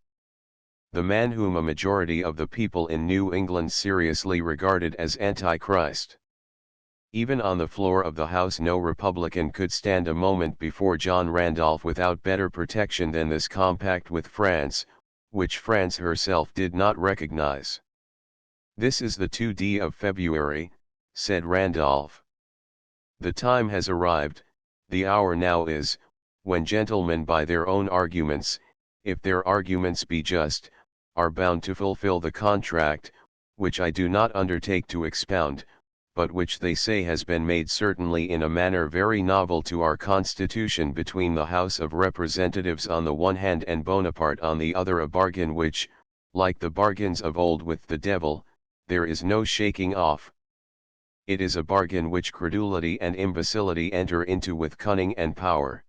the man whom a majority of the people in New England seriously regarded as Antichrist. Even on the floor of the House no Republican could stand a moment before John Randolph without better protection than this compact with France, which France herself did not recognize. "This is the 2d of February, said Randolph. "The time has arrived, the hour now is, when gentlemen by their own arguments, if their arguments be just, are bound to fulfill the contract, which I do not undertake to expound, but which they say has been made certainly in a manner very novel to our Constitution between the House of Representatives on the one hand and Bonaparte on the other, a bargain which, like the bargains of old with the devil, there is no shaking off. It is a bargain which credulity and imbecility enter into with cunning and power.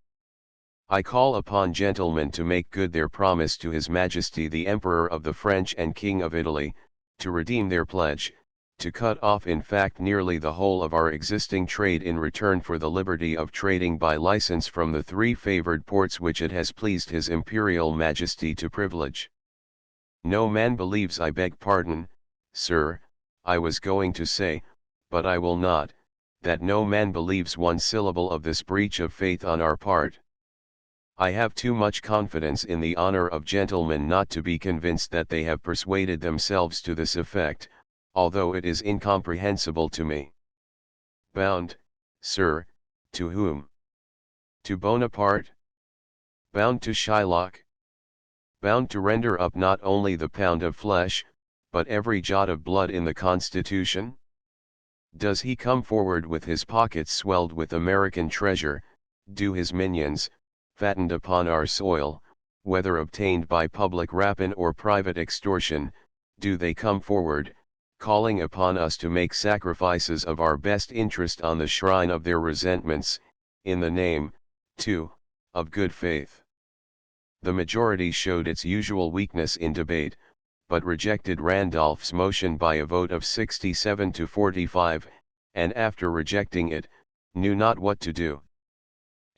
I call upon gentlemen to make good their promise to His Majesty the Emperor of the French and King of Italy, to redeem their pledge, to cut off in fact nearly the whole of our existing trade in return for the liberty of trading by license from the 3 favored ports which it has pleased His Imperial Majesty to privilege. No man believes, I beg pardon, sir, I was going to say, but I will not, that no man believes one syllable of this breach of faith on our part. I have too much confidence in the honor of gentlemen not to be convinced that they have persuaded themselves to this effect, although it is incomprehensible to me. Bound, sir, to whom? To Bonaparte? Bound to Shylock? Bound to render up not only the pound of flesh, but every jot of blood in the Constitution? Does he come forward with his pockets swelled with American treasure, do his minions, fattened upon our soil, whether obtained by public rapine or private extortion, do they come forward, calling upon us to make sacrifices of our best interest on the shrine of their resentments, in the name, too, of good faith? The majority showed its usual weakness in debate, but rejected Randolph's motion by a vote of 67 to 45, and after rejecting it, knew not what to do.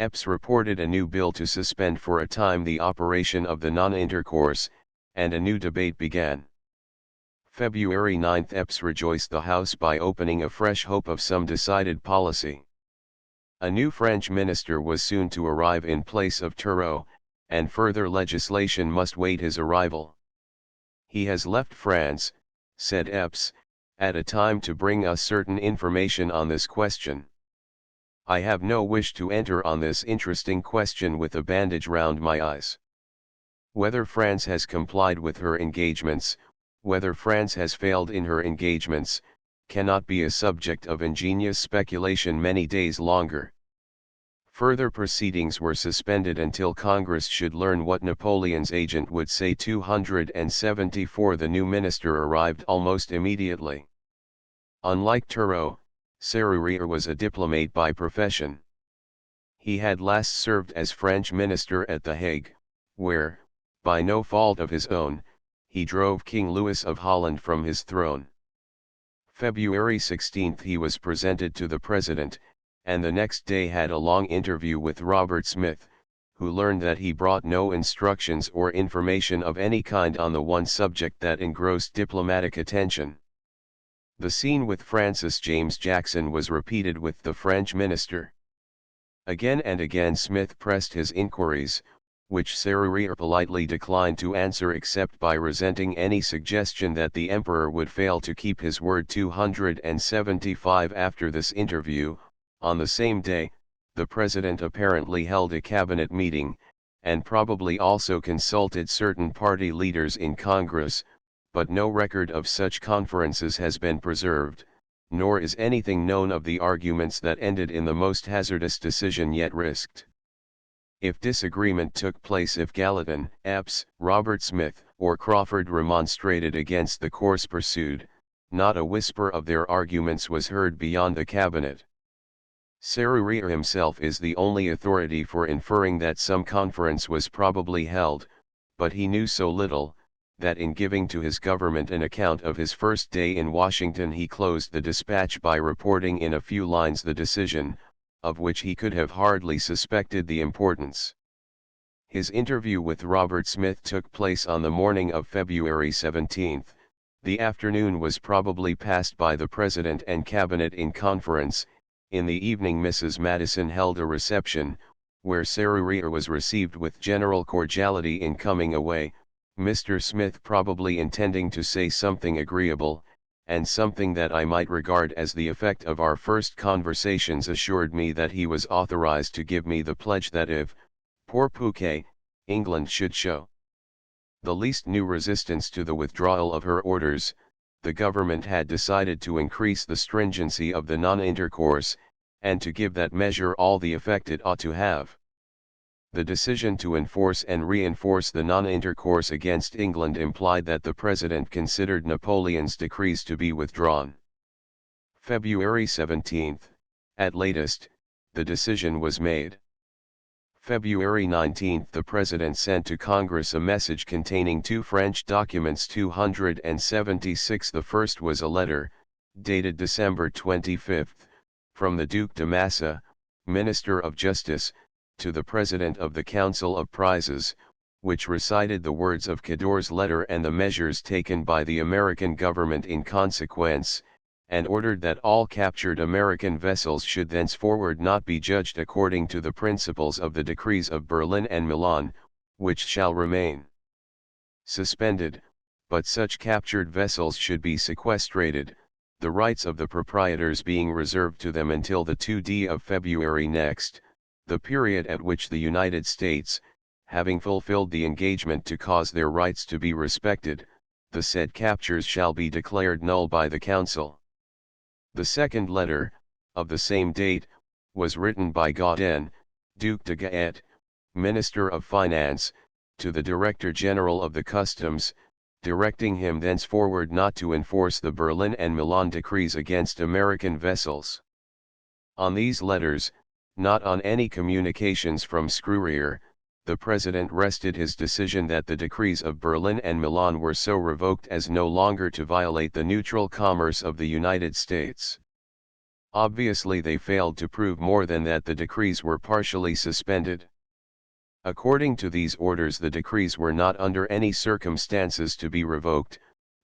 Epps reported a new bill to suspend for a time the operation of the non-intercourse, and a new debate began. February 9 Epps rejoiced the House by opening a fresh hope of some decided policy. A new French minister was soon to arrive in place of Turreau, and further legislation must wait his arrival. He has left France, said Epps, at a time to bring us certain information on this question. I have no wish to enter on this interesting question with a bandage round my eyes. Whether France has complied with her engagements, whether France has failed in her engagements, cannot be a subject of ingenious speculation many days longer. Further proceedings were suspended until Congress should learn what Napoleon's agent would say. 274 The new minister arrived almost immediately. Unlike Turreau, Serrurier was a diplomate by profession. He had last served as French minister at The Hague, where, by no fault of his own, he drove King Louis of Holland from his throne. February 16 he was presented to the president, and the next day had a long interview with Robert Smith, who learned that he brought no instructions or information of any kind on the one subject that engrossed diplomatic attention. The scene with Francis James Jackson was repeated with the French minister. Again and again Smith pressed his inquiries, which Serrurier politely declined to answer except by resenting any suggestion that the emperor would fail to keep his word. 275 After this interview, on the same day, the president apparently held a cabinet meeting, and probably also consulted certain party leaders in Congress, but no record of such conferences has been preserved, nor is anything known of the arguments that ended in the most hazardous decision yet risked. If disagreement took place, if Gallatin, Epps, Robert Smith, or Crawford remonstrated against the course pursued, not a whisper of their arguments was heard beyond the cabinet. Serurier himself is the only authority for inferring that some conference was probably held, but he knew so little, that in giving to his government an account of his first day in Washington he closed the dispatch by reporting in a few lines the decision, of which he could have hardly suspected the importance. His interview with Robert Smith took place on the morning of February 17. The afternoon was probably passed by the President and Cabinet in conference. In the evening Mrs. Madison held a reception, where Serurier was received with general cordiality. In coming away, Mr. Smith probably intending to say something agreeable, and something that I might regard as the effect of our first conversations, assured me that he was authorized to give me the pledge that if, pour Pouquet, England should show the least new resistance to the withdrawal of her orders, the government had decided to increase the stringency of the non-intercourse, and to give that measure all the effect it ought to have. The decision to enforce and reinforce the non-intercourse against England implied that the President considered Napoleon's decrees to be withdrawn. February 17, at latest, the decision was made. February 19 the President sent to Congress a message containing two French documents 276. The first was a letter, dated December 25, from the Duc de Massa, Minister of Justice, to the President of the Council of Prizes, which recited the words of Cador's letter and the measures taken by the American government in consequence, and ordered that all captured American vessels should thenceforward not be judged according to the principles of the decrees of Berlin and Milan, which shall remain suspended, but such captured vessels should be sequestrated, the rights of the proprietors being reserved to them until the 2d of February next, the period at which the United States, having fulfilled the engagement to cause their rights to be respected, the said captures shall be declared null by the Council. The second letter, of the same date, was written by Gaudin, Duc de Gaët, Minister of Finance, to the Director General of the Customs, directing him thenceforward not to enforce the Berlin and Milan decrees against American vessels. On these letters, not on any communications from Serurier, the President rested his decision that the decrees of Berlin and Milan were so revoked as no longer to violate the neutral commerce of the United States. Obviously they failed to prove more than that the decrees were partially suspended. According to these orders the decrees were not under any circumstances to be revoked,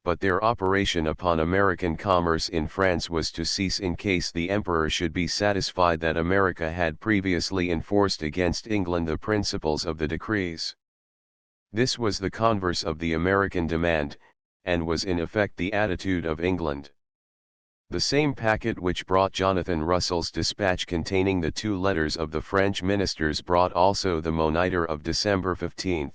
but their operation upon American commerce in France was to cease in case the Emperor should be satisfied that America had previously enforced against England the principles of the decrees. This was the converse of the American demand, and was in effect the attitude of England. The same packet which brought Jonathan Russell's dispatch containing the two letters of the French ministers brought also the Moniteur of December 15,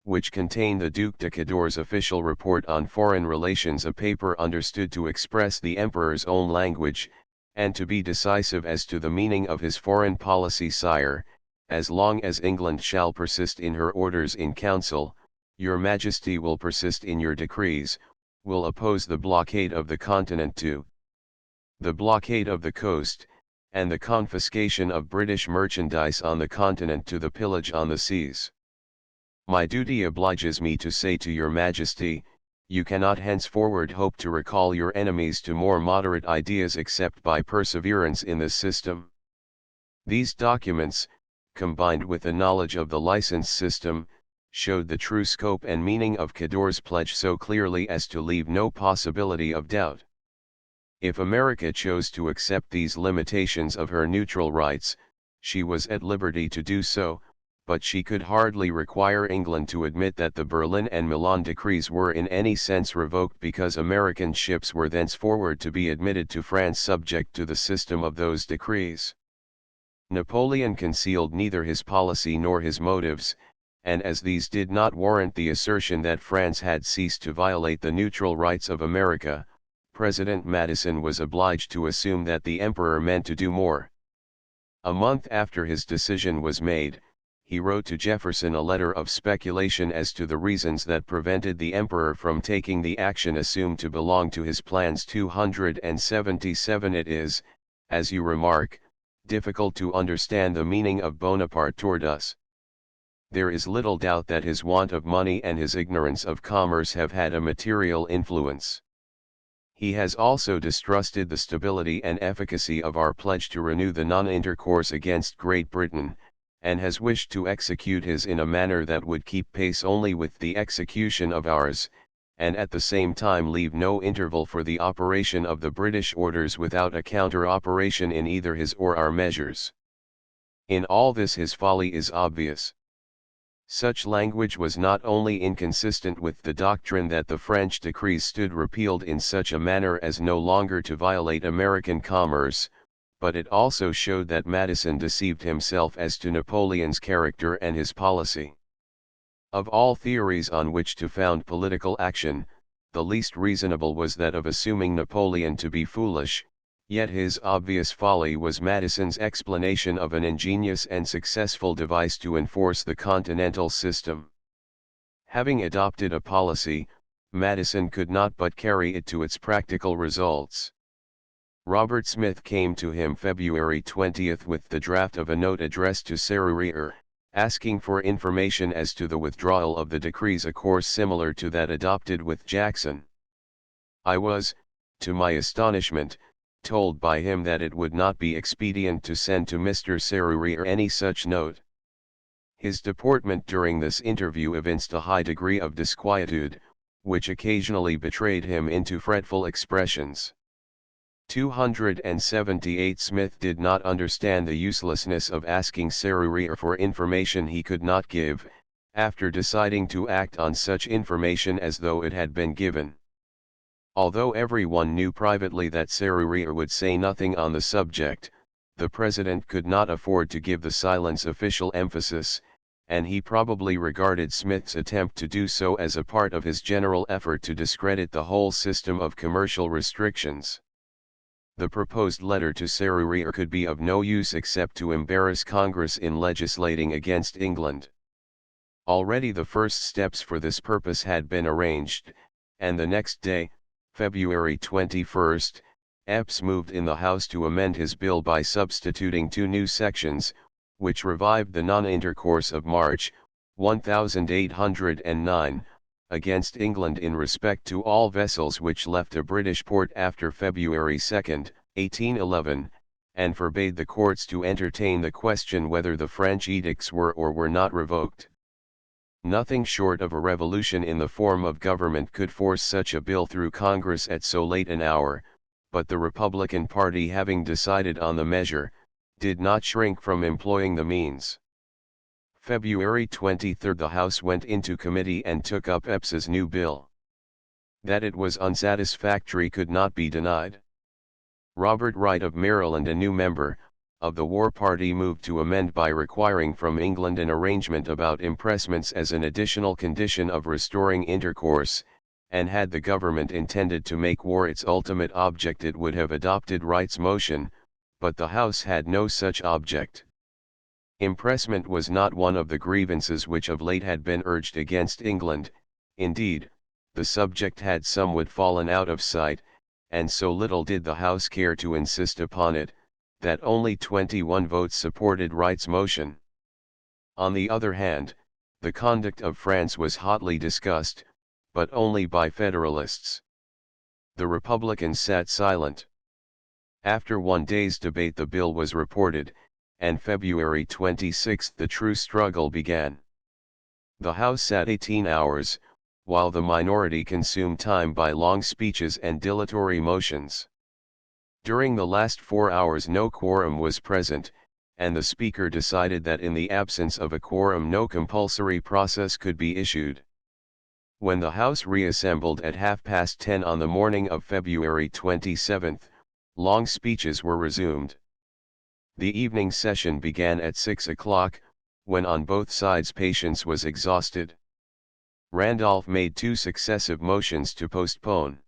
which contained the Duc de Cador's official report on foreign relations, a paper understood to express the Emperor's own language, and to be decisive as to the meaning of his foreign policy. Sire, as long as England shall persist in her orders in council, your Majesty will persist in your decrees, will oppose the blockade of the continent to the blockade of the coast, and the confiscation of British merchandise on the continent to the pillage on the seas. My duty obliges me to say to your Majesty, you cannot henceforward hope to recall your enemies to more moderate ideas except by perseverance in this system. These documents, combined with the knowledge of the license system, showed the true scope and meaning of Cador's pledge so clearly as to leave no possibility of doubt. If America chose to accept these limitations of her neutral rights, she was at liberty to do so, but she could hardly require England to admit that the Berlin and Milan decrees were in any sense revoked because American ships were thenceforward to be admitted to France subject to the system of those decrees. Napoleon concealed neither his policy nor his motives, and as these did not warrant the assertion that France had ceased to violate the neutral rights of America, President Madison was obliged to assume that the Emperor meant to do more. A month after his decision was made, he wrote to Jefferson a letter of speculation as to the reasons that prevented the Emperor from taking the action assumed to belong to his plans. 277 It is, as you remark, difficult to understand the meaning of Bonaparte toward us. There is little doubt that his want of money and his ignorance of commerce have had a material influence. He has also distrusted the stability and efficacy of our pledge to renew the non-intercourse against Great Britain, and has wished to execute his in a manner that would keep pace only with the execution of ours, and at the same time leave no interval for the operation of the British orders without a counter-operation in either his or our measures. In all this his folly is obvious. Such language was not only inconsistent with the doctrine that the French decrees stood repealed in such a manner as no longer to violate American commerce, but it also showed that Madison deceived himself as to Napoleon's character and his policy. Of all theories on which to found political action, the least reasonable was that of assuming Napoleon to be foolish, yet his obvious folly was Madison's explanation of an ingenious and successful device to enforce the continental system. Having adopted a policy, Madison could not but carry it to its practical results. Robert Smith came to him February 20 with the draft of a note addressed to Serrurier, asking for information as to the withdrawal of the decrees, a course similar to that adopted with Jackson. I was, to my astonishment, told by him that it would not be expedient to send to Mr. Serrurier any such note. His deportment during this interview evinced a high degree of disquietude, which occasionally betrayed him into fretful expressions. 278 Smith did not understand the uselessness of asking Serrurier for information he could not give, after deciding to act on such information as though it had been given. Although everyone knew privately that Serrurier would say nothing on the subject, the President could not afford to give the silence official emphasis, and he probably regarded Smith's attempt to do so as a part of his general effort to discredit the whole system of commercial restrictions. The proposed letter to Serrurier could be of no use except to embarrass Congress in legislating against England. Already the first steps for this purpose had been arranged, and the next day, February 21, Epps moved in the House to amend his bill by substituting two new sections, which revived the non-intercourse of March, 1809, against England in respect to all vessels which left a British port after February 2, 1811, and forbade the courts to entertain the question whether the French edicts were or were not revoked. Nothing short of a revolution in the form of government could force such a bill through Congress at so late an hour, but the Republican party, having decided on the measure, did not shrink from employing the means. February 23 the House went into committee and took up Epps's new bill. That it was unsatisfactory could not be denied. Robert Wright of Maryland, a new member of the war party, moved to amend by requiring from England an arrangement about impressments as an additional condition of restoring intercourse, and had the government intended to make war its ultimate object it would have adopted Wright's motion, but the House had no such object. Impressment was not one of the grievances which of late had been urged against England. Indeed, the subject had somewhat fallen out of sight, and so little did the House care to insist upon it, that only 21 votes supported Wright's motion. On the other hand, the conduct of France was hotly discussed, but only by Federalists. The Republicans sat silent. After one day's debate the bill was reported, and February 26 the true struggle began. The House sat 18 hours, while the minority consumed time by long speeches and dilatory motions. During the last 4 hours no quorum was present, and the Speaker decided that in the absence of a quorum no compulsory process could be issued. When the House reassembled at 10:30 on the morning of February 27, long speeches were resumed. The evening session began at 6 o'clock, when on both sides patience was exhausted. Randolph made two successive motions to postpone.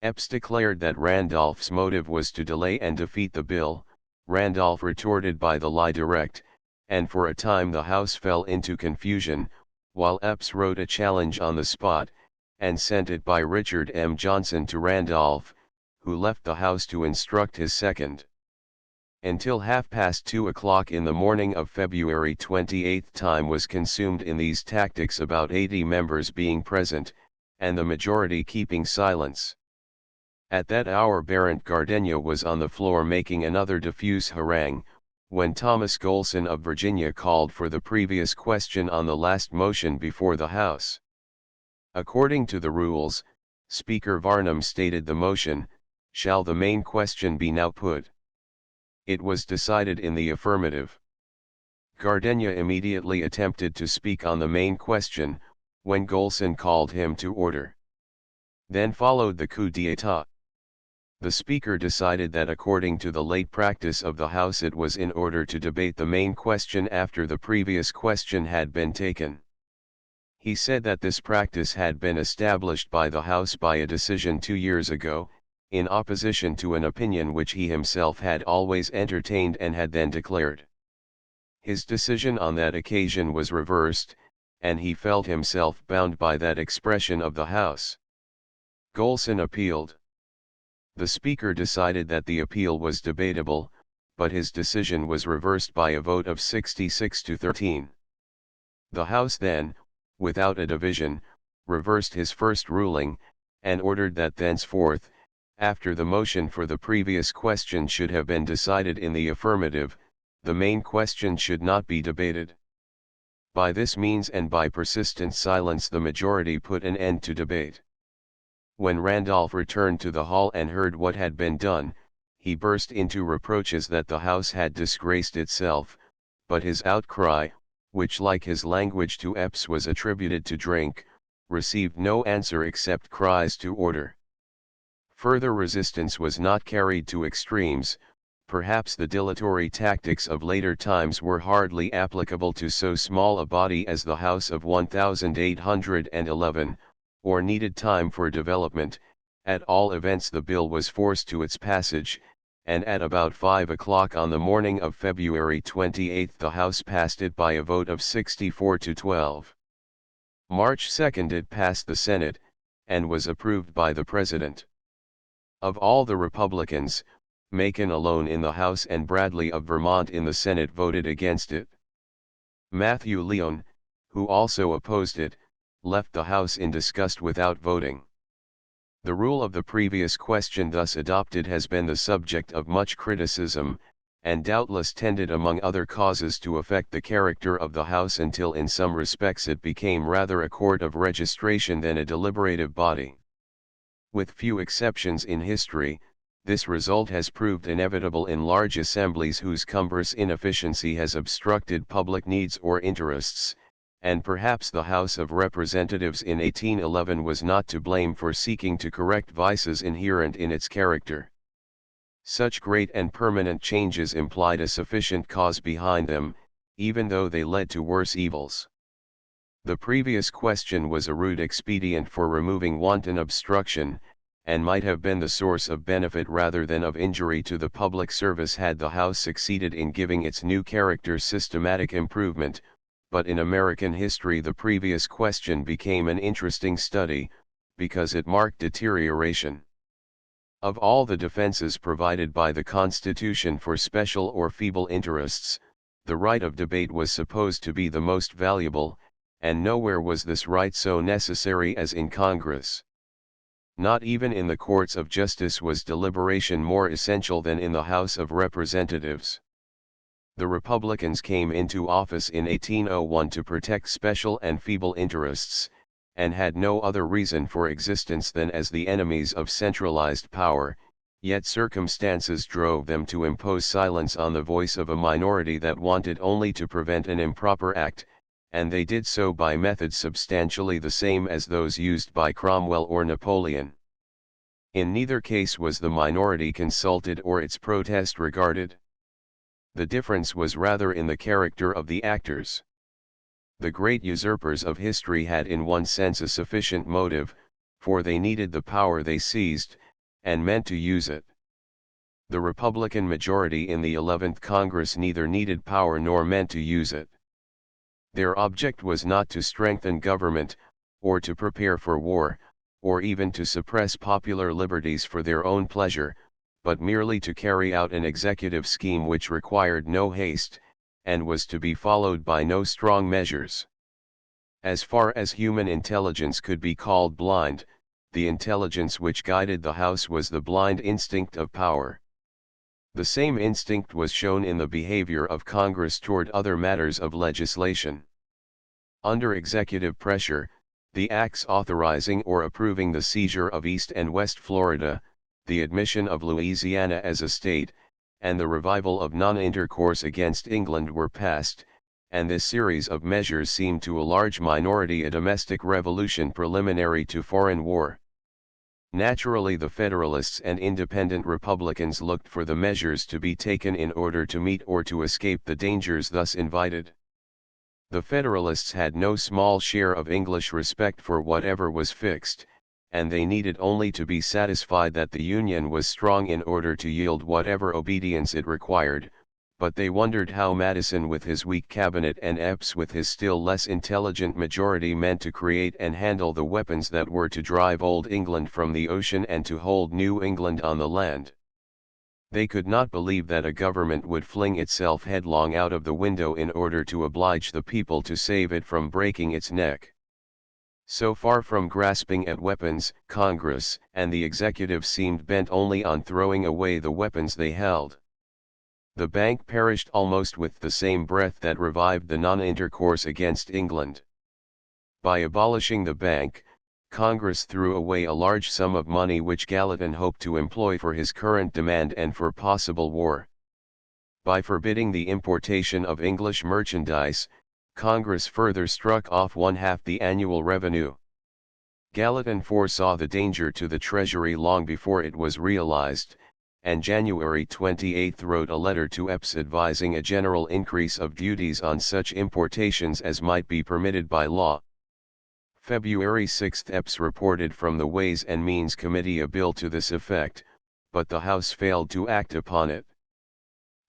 Epps declared that Randolph's motive was to delay and defeat the bill. Randolph retorted by the lie direct, and for a time the House fell into confusion, while Epps wrote a challenge on the spot, and sent it by Richard M. Johnson to Randolph, who left the House to instruct his second. Until 2:30 in the morning of February 28, time was consumed in these tactics, about 80 members being present, and the majority keeping silence. At that hour Barrett Gardenia was on the floor making another diffuse harangue, when Thomas Golson of Virginia called for the previous question on the last motion before the House. According to the rules, Speaker Varnum stated the motion, "Shall the main question be now put?" It was decided in the affirmative. Gardenia immediately attempted to speak on the main question, when Golson called him to order. Then followed the coup d'état. The Speaker decided that according to the late practice of the House it was in order to debate the main question after the previous question had been taken. He said that this practice had been established by the House by a decision 2 years ago, in opposition to an opinion which he himself had always entertained and had then declared. His decision on that occasion was reversed, and he felt himself bound by that expression of the House. Golson appealed. The Speaker decided that the appeal was debatable, but his decision was reversed by a vote of 66 to 13. The House then, without a division, reversed his first ruling, and ordered that thenceforth, after the motion for the previous question should have been decided in the affirmative, the main question should not be debated. By this means and by persistent silence the majority put an end to debate. When Randolph returned to the hall and heard what had been done, he burst into reproaches that the House had disgraced itself, but his outcry, which like his language to Epps was attributed to drink, received no answer except cries to order. Further resistance was not carried to extremes. Perhaps the dilatory tactics of later times were hardly applicable to so small a body as the House of 1811, or needed time for development. At all events the bill was forced to its passage, and at about 5 o'clock on the morning of February 28 the House passed it by a vote of 64 to 12. March 2 it passed the Senate, and was approved by the President. Of all the Republicans, Macon alone in the House and Bradley of Vermont in the Senate voted against it. Matthew Lyon, who also opposed it, left the House in disgust without voting. The rule of the previous question thus adopted has been the subject of much criticism, and doubtless tended among other causes to affect the character of the House until in some respects it became rather a court of registration than a deliberative body. With few exceptions in history, this result has proved inevitable in large assemblies whose cumbrous inefficiency has obstructed public needs or interests, and perhaps the House of Representatives in 1811 was not to blame for seeking to correct vices inherent in its character. Such great and permanent changes implied a sufficient cause behind them, even though they led to worse evils. The previous question was a rude expedient for removing wanton obstruction, and might have been the source of benefit rather than of injury to the public service had the House succeeded in giving its new character systematic improvement, but in American history the previous question became an interesting study, because it marked deterioration. Of all the defenses provided by the Constitution for special or feeble interests, the right of debate was supposed to be the most valuable, and nowhere was this right so necessary as in Congress. Not even in the courts of justice was deliberation more essential than in the House of Representatives. The Republicans came into office in 1801 to protect special and feeble interests, and had no other reason for existence than as the enemies of centralized power, yet circumstances drove them to impose silence on the voice of a minority that wanted only to prevent an improper act, and they did so by methods substantially the same as those used by Cromwell or Napoleon. In neither case was the minority consulted or its protest regarded. The difference was rather in the character of the actors. The great usurpers of history had in one sense a sufficient motive, for they needed the power they seized, and meant to use it. The Republican majority in the 11th Congress neither needed power nor meant to use it. Their object was not to strengthen government, or to prepare for war, or even to suppress popular liberties for their own pleasure, but merely to carry out an executive scheme which required no haste, and was to be followed by no strong measures. As far as human intelligence could be called blind, the intelligence which guided the House was the blind instinct of power. The same instinct was shown in the behavior of Congress toward other matters of legislation. Under executive pressure, the acts authorizing or approving the seizure of East and West Florida, the admission of Louisiana as a state, and the revival of non-intercourse against England were passed, and this series of measures seemed to a large minority a domestic revolution preliminary to foreign war. Naturally, the Federalists and independent Republicans looked for the measures to be taken in order to meet or to escape the dangers thus invited. The Federalists had no small share of English respect for whatever was fixed, and they needed only to be satisfied that the Union was strong in order to yield whatever obedience it required, but they wondered how Madison with his weak cabinet and Epps with his still less intelligent majority meant to create and handle the weapons that were to drive Old England from the ocean and to hold New England on the land. They could not believe that a government would fling itself headlong out of the window in order to oblige the people to save it from breaking its neck. So far from grasping at weapons, Congress and the executive seemed bent only on throwing away the weapons they held. The bank perished almost with the same breath that revived the non-intercourse against England. By abolishing the bank, Congress threw away a large sum of money which Gallatin hoped to employ for his current demand and for possible war. By forbidding the importation of English merchandise, Congress further struck off one-half the annual revenue. Gallatin foresaw the danger to the Treasury long before it was realized, and January 28 wrote a letter to Epps advising a general increase of duties on such importations as might be permitted by law. February 6 Epps reported from the Ways and Means Committee a bill to this effect, but the House failed to act upon it.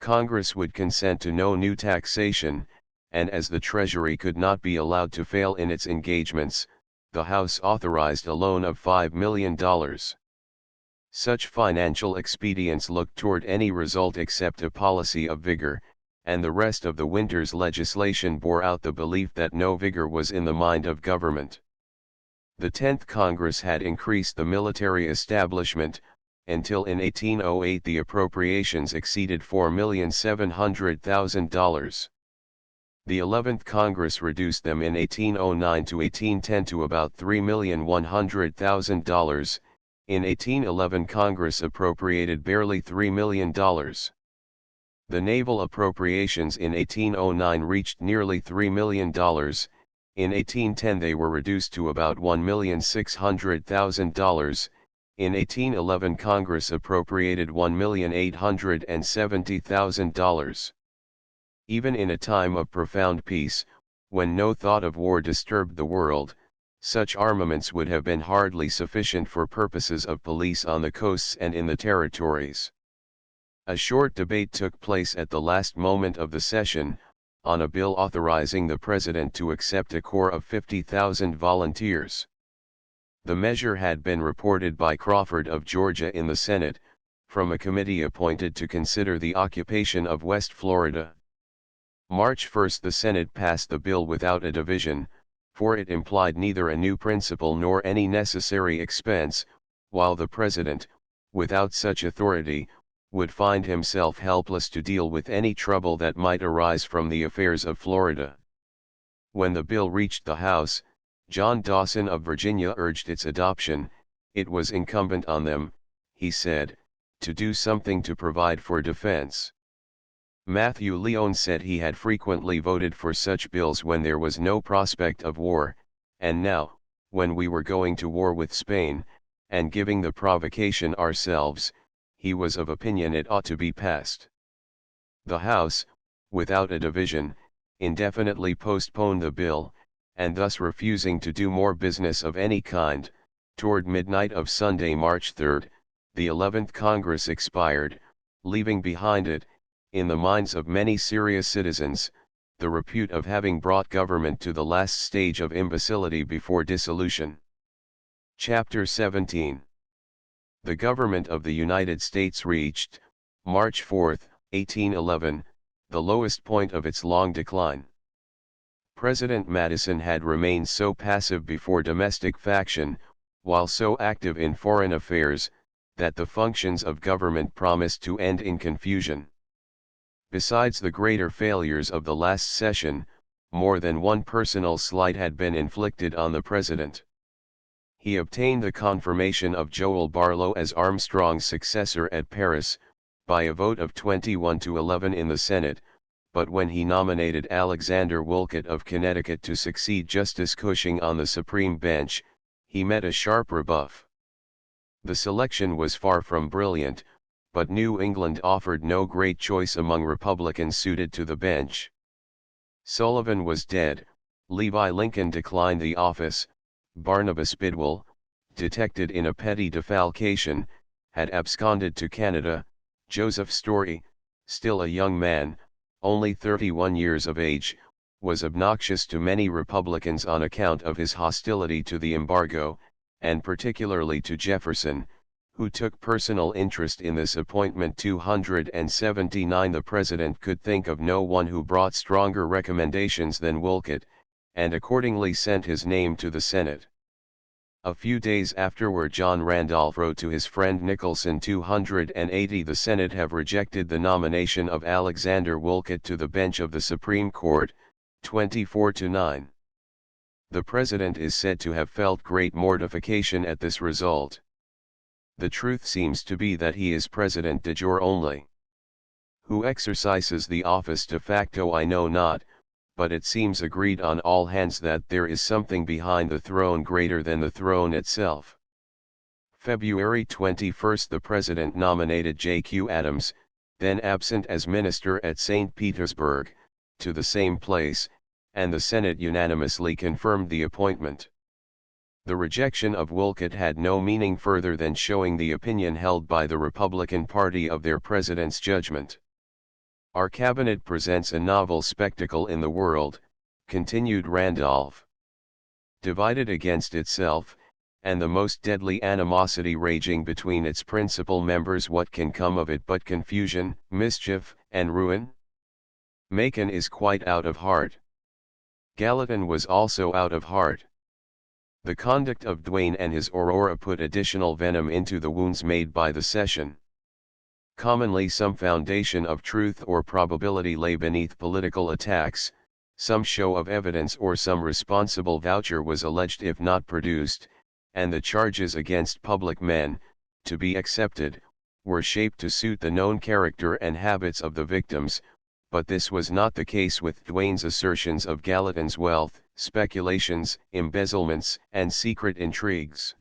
Congress would consent to no new taxation, and as the Treasury could not be allowed to fail in its engagements, the House authorized a loan of $5 million. Such financial expedients looked toward any result except a policy of vigor, and the rest of the winter's legislation bore out the belief that no vigor was in the mind of government. The 10th Congress had increased the military establishment, until in 1808 the appropriations exceeded $4,700,000. The 11th Congress reduced them in 1809 to 1810 to about $3,100,000. In 1811 Congress appropriated barely $3 million. The naval appropriations in 1809 reached nearly $3 million, in 1810 they were reduced to about $1,600,000, in 1811 Congress appropriated $1,870,000. Even in a time of profound peace, when no thought of war disturbed the world, such armaments would have been hardly sufficient for purposes of police on the coasts and in the territories. A short debate took place at the last moment of the session, on a bill authorizing the President to accept a corps of 50,000 volunteers. The measure had been reported by Crawford of Georgia in the Senate, from a committee appointed to consider the occupation of West Florida. March 1 the Senate passed the bill without a division, for it implied neither a new principle nor any necessary expense, while the President, without such authority, would find himself helpless to deal with any trouble that might arise from the affairs of Florida. When the bill reached the House, John Dawson of Virginia urged its adoption. It was incumbent on them, he said, to do something to provide for defense. Matthew Lyon said he had frequently voted for such bills when there was no prospect of war, and now, when we were going to war with Spain, and giving the provocation ourselves, he was of opinion it ought to be passed. The House, without a division, indefinitely postponed the bill, and thus refusing to do more business of any kind, toward midnight of Sunday, March 3, the 11th Congress expired, leaving behind it, in the minds of many serious citizens, the repute of having brought government to the last stage of imbecility before dissolution. Chapter 17. the government of the United States reached, March 4, 1811, the lowest point of its long decline. President Madison had remained so passive before domestic faction, while so active in foreign affairs, that the functions of government promised to end in confusion. Besides the greater failures of the last session, more than one personal slight had been inflicted on the president. He obtained the confirmation of Joel Barlow as Armstrong's successor at Paris, by a vote of 21 to 11 in the Senate, but when he nominated Alexander Wolcott of Connecticut to succeed Justice Cushing on the Supreme Bench, he met a sharp rebuff. The selection was far from brilliant, but New England offered no great choice among Republicans suited to the bench. Sullivan was dead, Levi Lincoln declined the office, Barnabas Bidwell, detected in a petty defalcation, had absconded to Canada, Joseph Story, still a young man, only 31 years of age, was obnoxious to many Republicans on account of his hostility to the embargo, and particularly to Jefferson, who took personal interest in this appointment. 279 The president could think of no one who brought stronger recommendations than Wolcott, and accordingly sent his name to the Senate. A few days afterward John Randolph wrote to his friend Nicholson. 280 The Senate have rejected the nomination of Alexander Wolcott to the bench of the Supreme Court, 24-9. The president is said to have felt great mortification at this result. The truth seems to be that he is president de jure only. Who exercises the office de facto I know not, but it seems agreed on all hands that there is something behind the throne greater than the throne itself. February 21 the president nominated J.Q. Adams, then absent as minister at St. Petersburg, to the same place, and the Senate unanimously confirmed the appointment. The rejection of Wolcott had no meaning further than showing the opinion held by the Republican Party of their president's judgment. Our cabinet presents a novel spectacle in the world, continued Randolph. Divided against itself, and the most deadly animosity raging between its principal members, what can come of it but confusion, mischief, and ruin? Macon is quite out of heart. Gallatin was also out of heart. The conduct of Duane and his Aurora put additional venom into the wounds made by the session. Commonly some foundation of truth or probability lay beneath political attacks, some show of evidence or some responsible voucher was alleged if not produced, and the charges against public men, to be accepted, were shaped to suit the known character and habits of the victims, but this was not the case with Duane's assertions of Gallatin's wealth, speculations, embezzlements, and secret intrigues.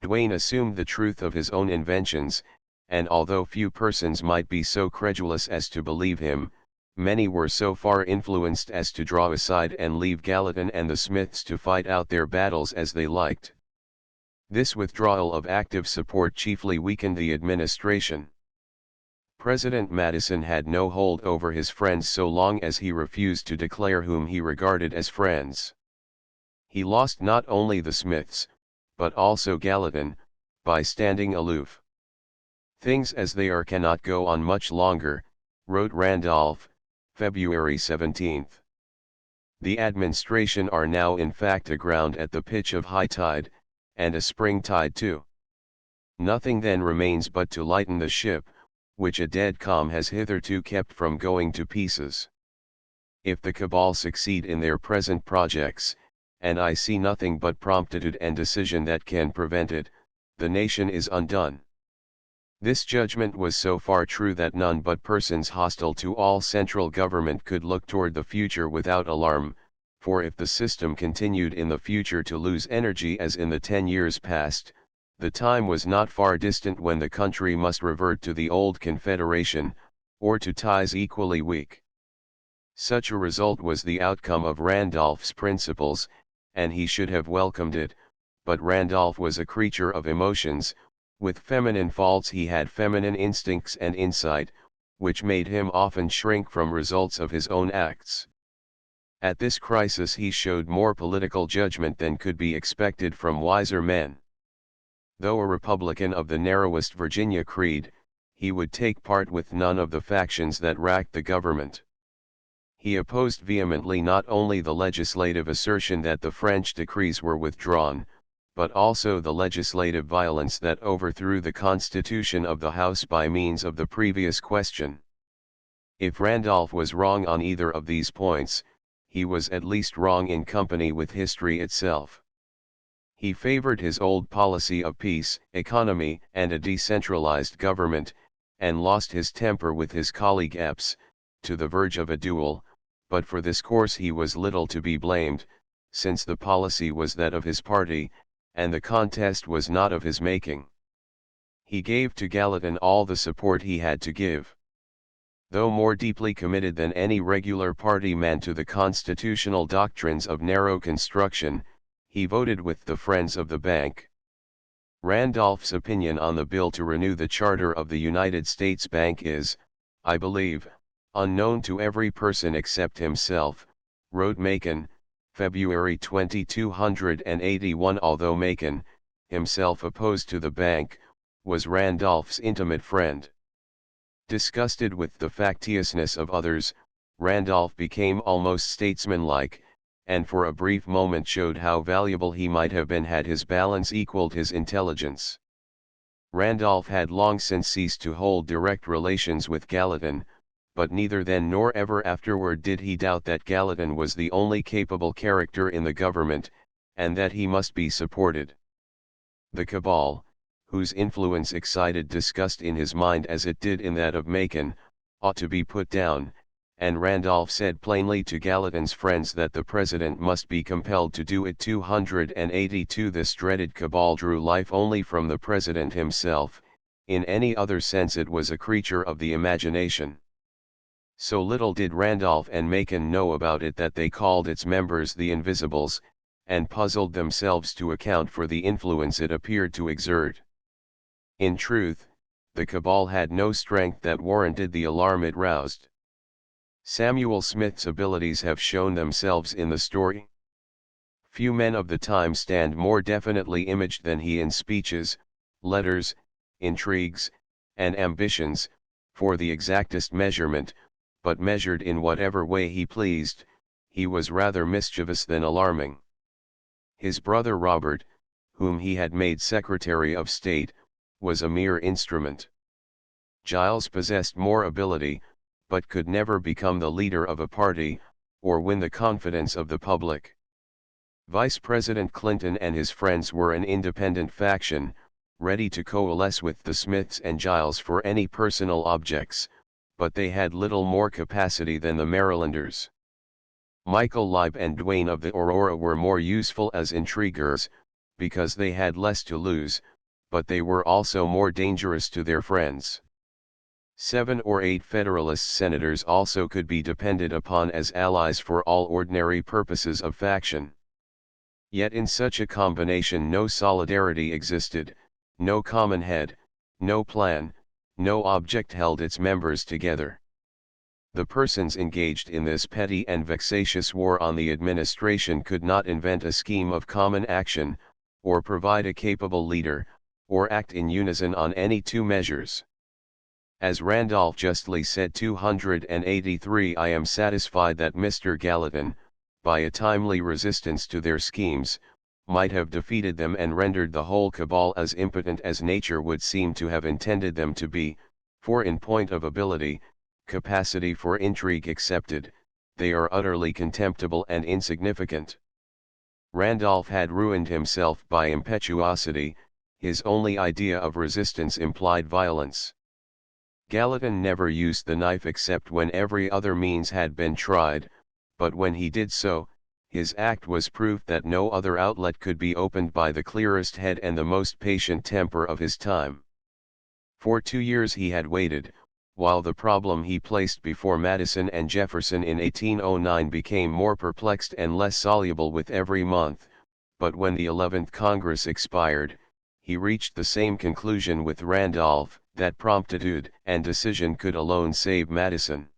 Duane assumed the truth of his own inventions, and although few persons might be so credulous as to believe him, many were so far influenced as to draw aside and leave Gallatin and the Smiths to fight out their battles as they liked. This withdrawal of active support chiefly weakened the administration. President Madison had no hold over his friends so long as he refused to declare whom he regarded as friends. He lost not only the Smiths, but also Gallatin, by standing aloof. Things as they are cannot go on much longer, wrote Randolph, February 17. The administration are now in fact aground at the pitch of high tide, and a spring tide too. Nothing then remains but to lighten the ship, which a dead calm has hitherto kept from going to pieces. If the cabal succeed in their present projects, and I see nothing but promptitude and decision that can prevent it, the nation is undone. This judgment was so far true that none but persons hostile to all central government could look toward the future without alarm, for if the system continued in the future to lose energy as in the 10 years past, the time was not far distant when the country must revert to the old Confederation, or to ties equally weak. Such a result was the outcome of Randolph's principles, and he should have welcomed it, but Randolph was a creature of emotions. With feminine faults he had feminine instincts and insight, which made him often shrink from results of his own acts. At this crisis he showed more political judgment than could be expected from wiser men. Though a Republican of the narrowest Virginia creed, he would take part with none of the factions that racked the government. He opposed vehemently not only the legislative assertion that the French decrees were withdrawn, but also the legislative violence that overthrew the constitution of the House by means of the previous question. If Randolph was wrong on either of these points, he was at least wrong in company with history itself. He favored his old policy of peace, economy, and a decentralized government, and lost his temper with his colleague Epps, to the verge of a duel, but for this course he was little to be blamed, since the policy was that of his party, and the contest was not of his making. He gave to Gallatin all the support he had to give. Though more deeply committed than any regular party man to the constitutional doctrines of narrow construction, he voted with the Friends of the Bank. Randolph's opinion on the bill to renew the charter of the United States Bank is, I believe, unknown to every person except himself, wrote Macon, February 2281. Although Macon, himself opposed to the bank, was Randolph's intimate friend. Disgusted with the factiousness of others, Randolph became almost statesmanlike, and for a brief moment showed how valuable he might have been had his balance equaled his intelligence. Randolph had long since ceased to hold direct relations with Gallatin, but neither then nor ever afterward did he doubt that Gallatin was the only capable character in the government, and that he must be supported. The cabal, whose influence excited disgust in his mind as it did in that of Macon, ought to be put down, and Randolph said plainly to Gallatin's friends that the president must be compelled to do it. 282 This dreaded cabal drew life only from the president himself, in any other sense it was a creature of the imagination. So little did Randolph and Macon know about it that they called its members the Invisibles, and puzzled themselves to account for the influence it appeared to exert. In truth, the cabal had no strength that warranted the alarm it roused. Samuel Smith's abilities have shown themselves in the story. Few men of the time stand more definitely imaged than he in speeches, letters, intrigues, and ambitions, for the exactest measurement, but measured in whatever way he pleased, he was rather mischievous than alarming. His brother Robert, whom he had made Secretary of State, was a mere instrument. Giles possessed more ability, but could never become the leader of a party, or win the confidence of the public. Vice President Clinton and his friends were an independent faction, ready to coalesce with the Smiths and Giles for any personal objects, but they had little more capacity than the Marylanders. Michael Leib and Duane of the Aurora were more useful as intriguers, because they had less to lose, but they were also more dangerous to their friends. 7 or 8 Federalist senators also could be depended upon as allies for all ordinary purposes of faction. Yet in such a combination no solidarity existed, no common head, no plan, no object held its members together. The persons engaged in this petty and vexatious war on the administration could not invent a scheme of common action, or provide a capable leader, or act in unison on any two measures. As Randolph justly said 283, I am satisfied that Mr. Gallatin, by a timely resistance to their schemes, might have defeated them and rendered the whole cabal as impotent as nature would seem to have intended them to be, for in point of ability, capacity for intrigue excepted, they are utterly contemptible and insignificant. Randolph had ruined himself by impetuosity, his only idea of resistance implied violence. Gallatin never used the knife except when every other means had been tried, but when he did so, his act was proof that no other outlet could be opened by the clearest head and the most patient temper of his time. For 2 years he had waited, while the problem he placed before Madison and Jefferson in 1809 became more perplexed and less soluble with every month, but when the 11th Congress expired, he reached the same conclusion with Randolph, that promptitude and decision could alone save Madison.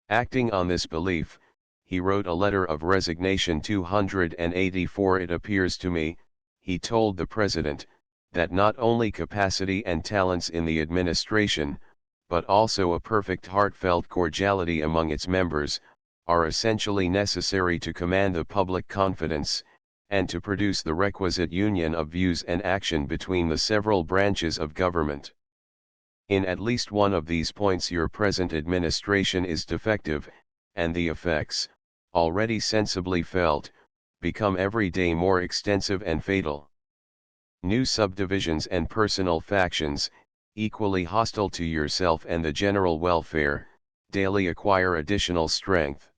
Acting on this belief, he wrote a letter of resignation 284. It appears to me, he told the President, that not only capacity and talents in the administration, but also a perfect heartfelt cordiality among its members, are essentially necessary to command the public confidence, and to produce the requisite union of views and action between the several branches of government. In at least one of these points your present administration is defective, and the effects, already sensibly felt, become every day more extensive and fatal. New subdivisions and personal factions, equally hostile to yourself and the general welfare, daily acquire additional strength.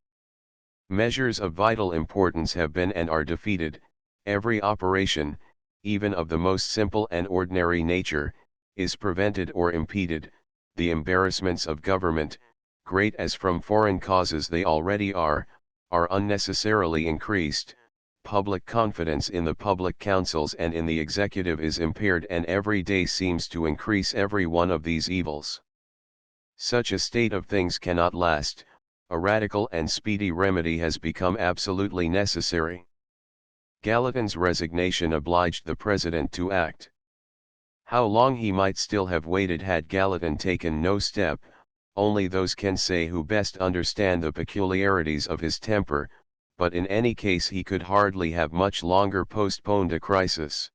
Measures of vital importance have been and are defeated, every operation, even of the most simple and ordinary nature, is prevented or impeded, the embarrassments of government, great as from foreign causes they already are unnecessarily increased, public confidence in the public councils and in the executive is impaired, and every day seems to increase every one of these evils. Such a state of things cannot last. A radical and speedy remedy has become absolutely necessary. Gallatin's resignation obliged the President to act. How long he might still have waited had Gallatin taken no step, only those can say who best understand the peculiarities of his temper, but in any case he could hardly have much longer postponed a crisis.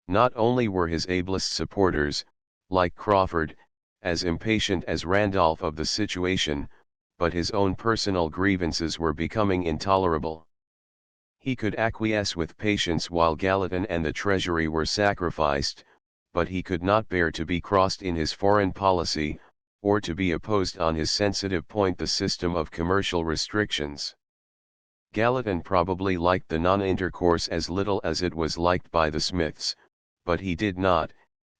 Not only were his ablest supporters, like Crawford, as impatient as Randolph of the situation, but his own personal grievances were becoming intolerable. He could acquiesce with patience while Gallatin and the Treasury were sacrificed, but he could not bear to be crossed in his foreign policy, or to be opposed on his sensitive point, the system of commercial restrictions. Gallatin probably liked the non-intercourse as little as it was liked by the Smiths, but he did not,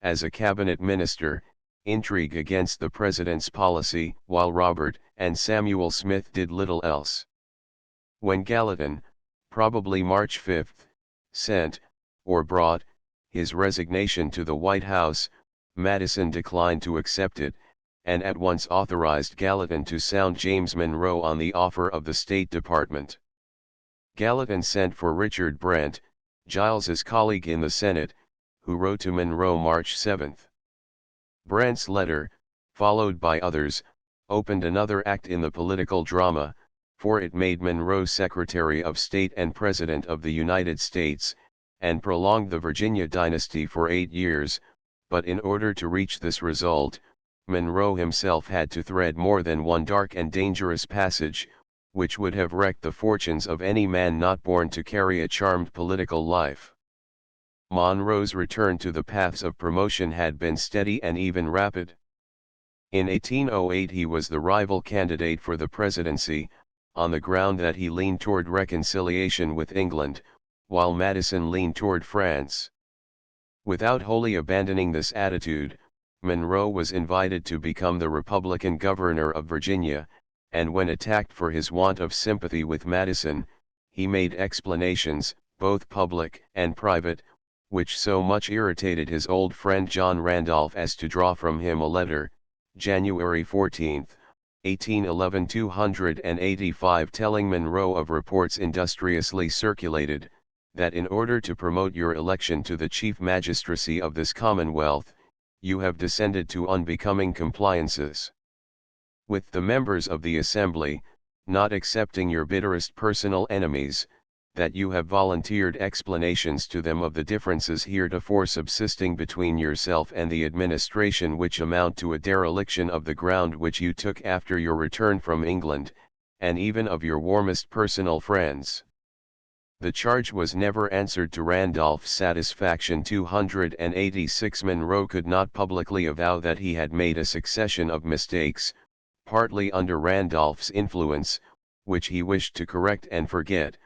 as a cabinet minister, intrigue against the President's policy, while Robert and Samuel Smith did little else. When Gallatin, probably March 5, sent, or brought, his resignation to the White House, Madison declined to accept it, and at once authorized Gallatin to sound James Monroe on the offer of the State Department. Gallatin sent for Richard Brent, Giles's colleague in the Senate, who wrote to Monroe March 7. Brent's letter, followed by others, opened another act in the political drama, for it made Monroe Secretary of State and President of the United States, and prolonged the Virginia dynasty for 8 years, but in order to reach this result, Monroe himself had to thread more than one dark and dangerous passage, which would have wrecked the fortunes of any man not born to carry a charmed political life. Monroe's return to the paths of promotion had been steady and even rapid. In 1808 he was the rival candidate for the presidency, on the ground that he leaned toward reconciliation with England, while Madison leaned toward France. Without wholly abandoning this attitude, Monroe was invited to become the Republican governor of Virginia, and when attacked for his want of sympathy with Madison, he made explanations, both public and private, which so much irritated his old friend John Randolph as to draw from him a letter, January 14, 1811 285, telling Monroe of reports industriously circulated, that in order to promote your election to the chief magistracy of this Commonwealth, you have descended to unbecoming compliances with the members of the Assembly, not excepting your bitterest personal enemies, that you have volunteered explanations to them of the differences heretofore subsisting between yourself and the administration, which amount to a dereliction of the ground which you took after your return from England, and even of your warmest personal friends. The charge was never answered to Randolph's satisfaction. 286 Monroe could not publicly avow that he had made a succession of mistakes, partly under Randolph's influence, which he wished to correct and forget,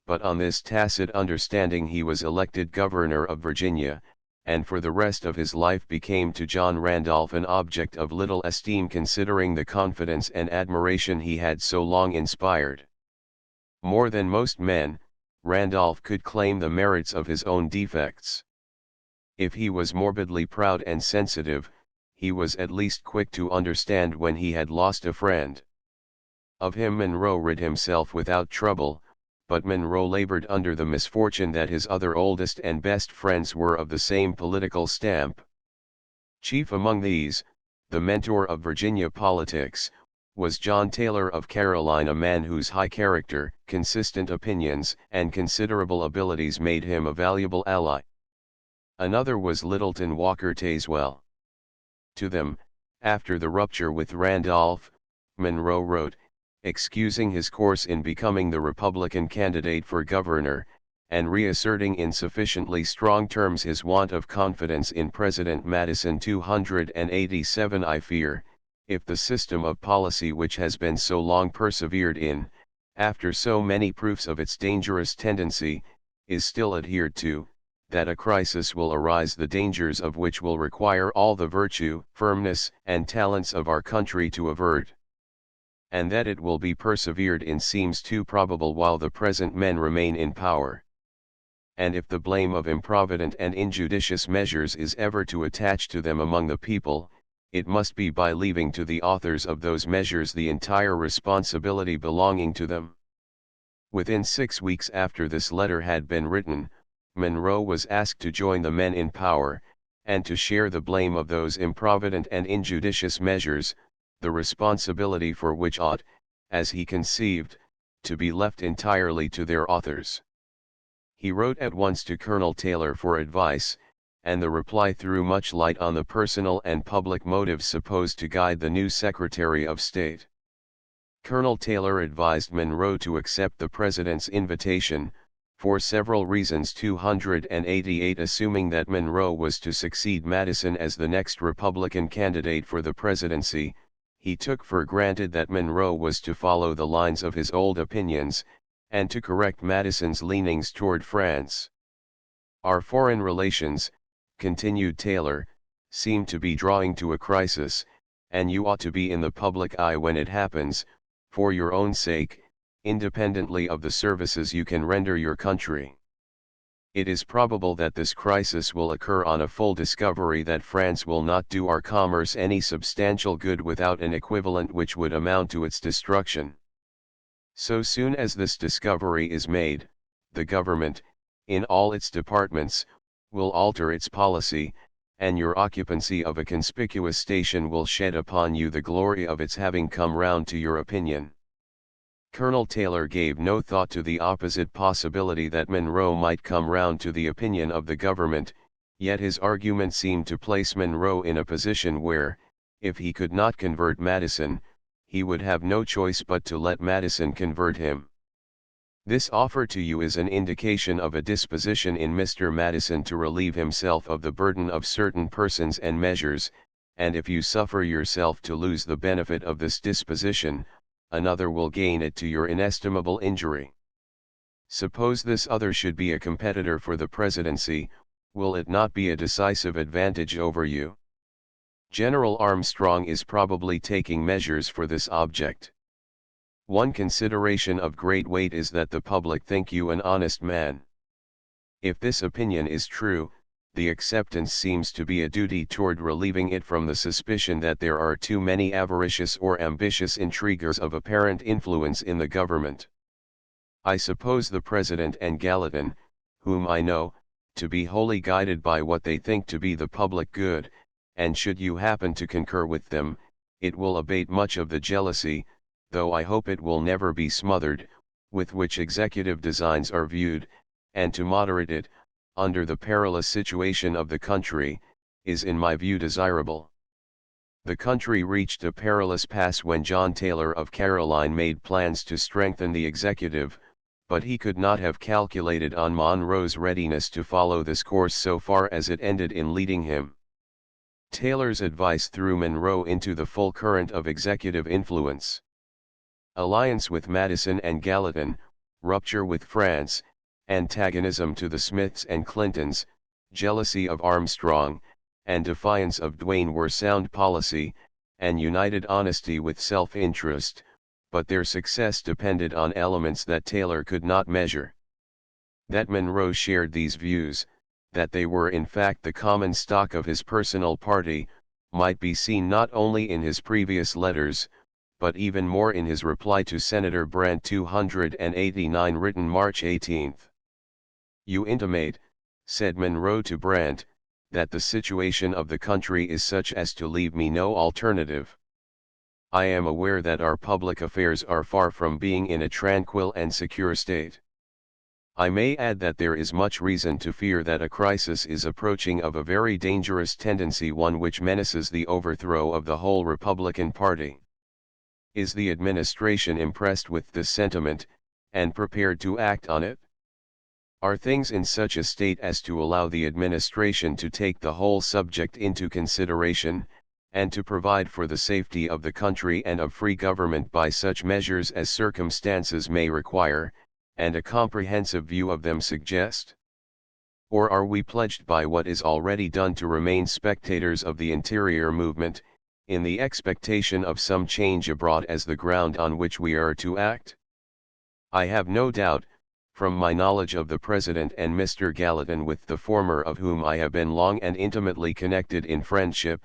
but on this tacit understanding he was elected governor of Virginia, and for the rest of his life became to John Randolph an object of little esteem, considering the confidence and admiration he had so long inspired. More than most men, Randolph could claim the merits of his own defects. If he was morbidly proud and sensitive, he was at least quick to understand when he had lost a friend. Of him Monroe rid himself without trouble, but Monroe labored under the misfortune that his other oldest and best friends were of the same political stamp. Chief among these, the mentor of Virginia politics, was John Taylor of Caroline, a man whose high character, consistent opinions, and considerable abilities made him a valuable ally. Another was Littleton Walker Tazewell. To them, after the rupture with Randolph, Monroe wrote, excusing his course in becoming the Republican candidate for governor, and reasserting in sufficiently strong terms his want of confidence in President Madison. 287 I fear, if the system of policy which has been so long persevered in, after so many proofs of its dangerous tendency, is still adhered to, that a crisis will arise the dangers of which will require all the virtue, firmness, and talents of our country to avert. And that it will be persevered in seems too probable while the present men remain in power. And if the blame of improvident and injudicious measures is ever to attach to them among the people, it must be by leaving to the authors of those measures the entire responsibility belonging to them. Within 6 weeks after this letter had been written, Monroe was asked to join the men in power, and to share the blame of those improvident and injudicious measures, the responsibility for which ought, as he conceived, to be left entirely to their authors. He wrote at once to Colonel Taylor for advice, and the reply threw much light on the personal and public motives supposed to guide the new Secretary of State. Colonel Taylor advised Monroe to accept the President's invitation, for several reasons. 288 Assuming that Monroe was to succeed Madison as the next Republican candidate for the presidency, he took for granted that Monroe was to follow the lines of his old opinions, and to correct Madison's leanings toward France. Our foreign relations, continued Taylor, seem to be drawing to a crisis, and you ought to be in the public eye when it happens, for your own sake, independently of the services you can render your country. It is probable that this crisis will occur on a full discovery that France will not do our commerce any substantial good without an equivalent which would amount to its destruction. So soon as this discovery is made, the government, in all its departments, will alter its policy, and your occupancy of a conspicuous station will shed upon you the glory of its having come round to your opinion. Colonel Taylor gave no thought to the opposite possibility that Monroe might come round to the opinion of the government, yet his argument seemed to place Monroe in a position where, if he could not convert Madison, he would have no choice but to let Madison convert him. This offer to you is an indication of a disposition in Mr. Madison to relieve himself of the burden of certain persons and measures, and if you suffer yourself to lose the benefit of this disposition, another will gain it to your inestimable injury. Suppose this other should be a competitor for the presidency, will it not be a decisive advantage over you? General Armstrong is probably taking measures for this object. One consideration of great weight is that the public think you an honest man. If this opinion is true, the acceptance seems to be a duty toward relieving it from the suspicion that there are too many avaricious or ambitious intriguers of apparent influence in the government. I suppose the President and Gallatin, whom I know, to be wholly guided by what they think to be the public good, and should you happen to concur with them, it will abate much of the jealousy, though I hope it will never be smothered, with which executive designs are viewed, and to moderate it, under the perilous situation of the country, is in my view desirable. The country reached a perilous pass when John Taylor of Caroline made plans to strengthen the executive, but he could not have calculated on Monroe's readiness to follow this course so far as it ended in leading him. Taylor's advice threw Monroe into the full current of executive influence. Alliance with Madison and Gallatin, rupture with France, antagonism to the Smiths and Clintons, jealousy of Armstrong, and defiance of Duane were sound policy, and united honesty with self-interest, but their success depended on elements that Taylor could not measure. That Monroe shared these views, that they were in fact the common stock of his personal party, might be seen not only in his previous letters, but even more in his reply to Senator Brandt 289 written March 18. "You intimate," said Monroe to Brandt, "that the situation of the country is such as to leave me no alternative. I am aware that our public affairs are far from being in a tranquil and secure state. I may add that there is much reason to fear that a crisis is approaching of a very dangerous tendency, one which menaces the overthrow of the whole Republican Party. Is the administration impressed with this sentiment, and prepared to act on it? Are things in such a state as to allow the administration to take the whole subject into consideration, and to provide for the safety of the country and of free government by such measures as circumstances may require, and a comprehensive view of them suggest? Or are we pledged by what is already done to remain spectators of the interior movement, in the expectation of some change abroad as the ground on which we are to act? I have no doubt, from my knowledge of the President and Mr. Gallatin, with the former of whom I have been long and intimately connected in friendship,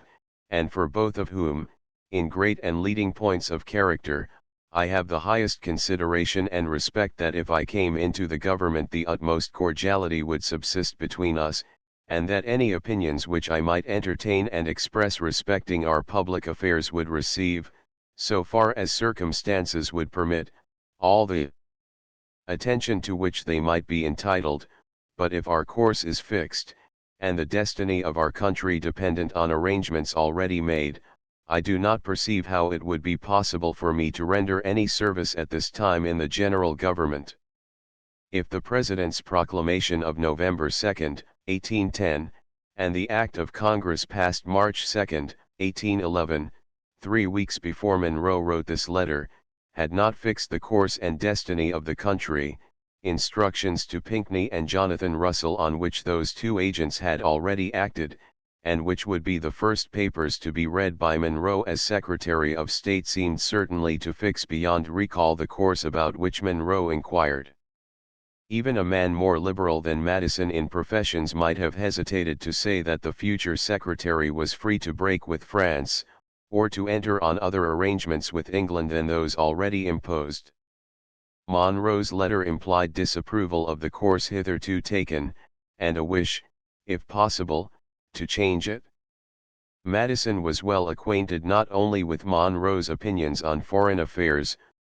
and for both of whom, in great and leading points of character, I have the highest consideration and respect, that if I came into the government the utmost cordiality would subsist between us, and that any opinions which I might entertain and express respecting our public affairs would receive, so far as circumstances would permit, all the attention to which they might be entitled. But if our course is fixed, and the destiny of our country dependent on arrangements already made, I do not perceive how it would be possible for me to render any service at this time in the general government. If the President's proclamation of November 2, 1810, and the Act of Congress passed March 2, 1811, 3 weeks before Monroe wrote this letter, had not fixed the course and destiny of the country, instructions to Pinckney and Jonathan Russell, on which those two agents had already acted, and which would be the first papers to be read by Monroe as Secretary of State, seemed certainly to fix beyond recall the course about which Monroe inquired. Even a man more liberal than Madison in professions might have hesitated to say that the future Secretary was free to break with France, or to enter on other arrangements with England than those already imposed. Monroe's letter implied disapproval of the course hitherto taken, and a wish, if possible, to change it. Madison was well acquainted not only with Monroe's opinions on foreign affairs,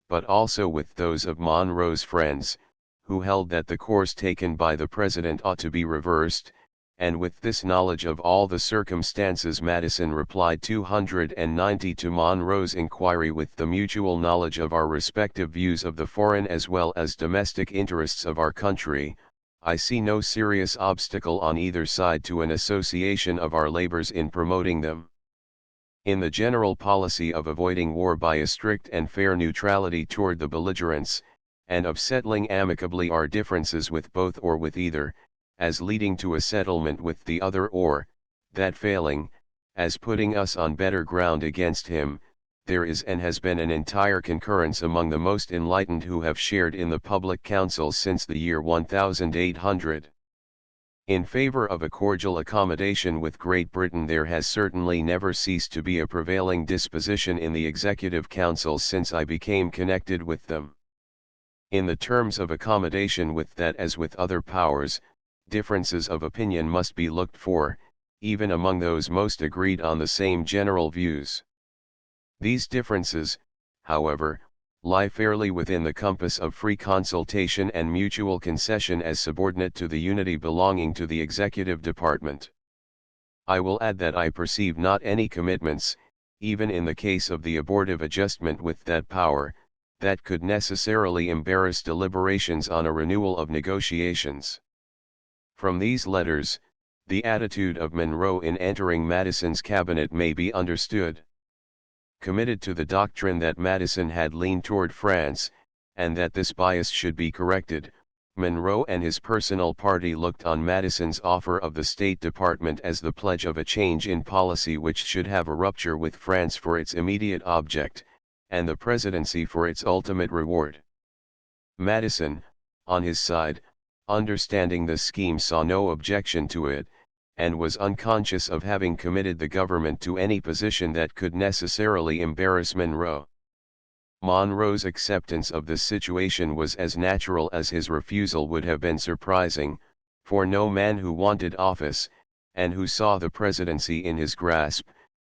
but also with those of Monroe's friends, who held that the course taken by the President ought to be reversed, and with this knowledge of all the circumstances Madison replied 290 to Monroe's inquiry, with the mutual knowledge of our respective views of the foreign as well as domestic interests of our country, I see no serious obstacle on either side to an association of our labors in promoting them. In the general policy of avoiding war by a strict and fair neutrality toward the belligerents, and of settling amicably our differences with both or with either, as leading to a settlement with the other, or, that failing, as putting us on better ground against him, there is and has been an entire concurrence among the most enlightened who have shared in the public councils since the year 1800. In favor of a cordial accommodation with Great Britain there has certainly never ceased to be a prevailing disposition in the Executive Councils since I became connected with them. In the terms of accommodation with that as with other powers, differences of opinion must be looked for, even among those most agreed on the same general views. These differences, however, lie fairly within the compass of free consultation and mutual concession as subordinate to the unity belonging to the executive department. I will add that I perceive not any commitments, even in the case of the abortive adjustment with that power, that could necessarily embarrass deliberations on a renewal of negotiations. From these letters, the attitude of Monroe in entering Madison's cabinet may be understood. Committed to the doctrine that Madison had leaned toward France, and that this bias should be corrected, Monroe and his personal party looked on Madison's offer of the State Department as the pledge of a change in policy which should have a rupture with France for its immediate object, and the presidency for its ultimate reward. Madison, on his side, understanding the scheme, saw no objection to it, and was unconscious of having committed the government to any position that could necessarily embarrass Monroe. Monroe's acceptance of the situation was as natural as his refusal would have been surprising, for no man who wanted office, and who saw the presidency in his grasp,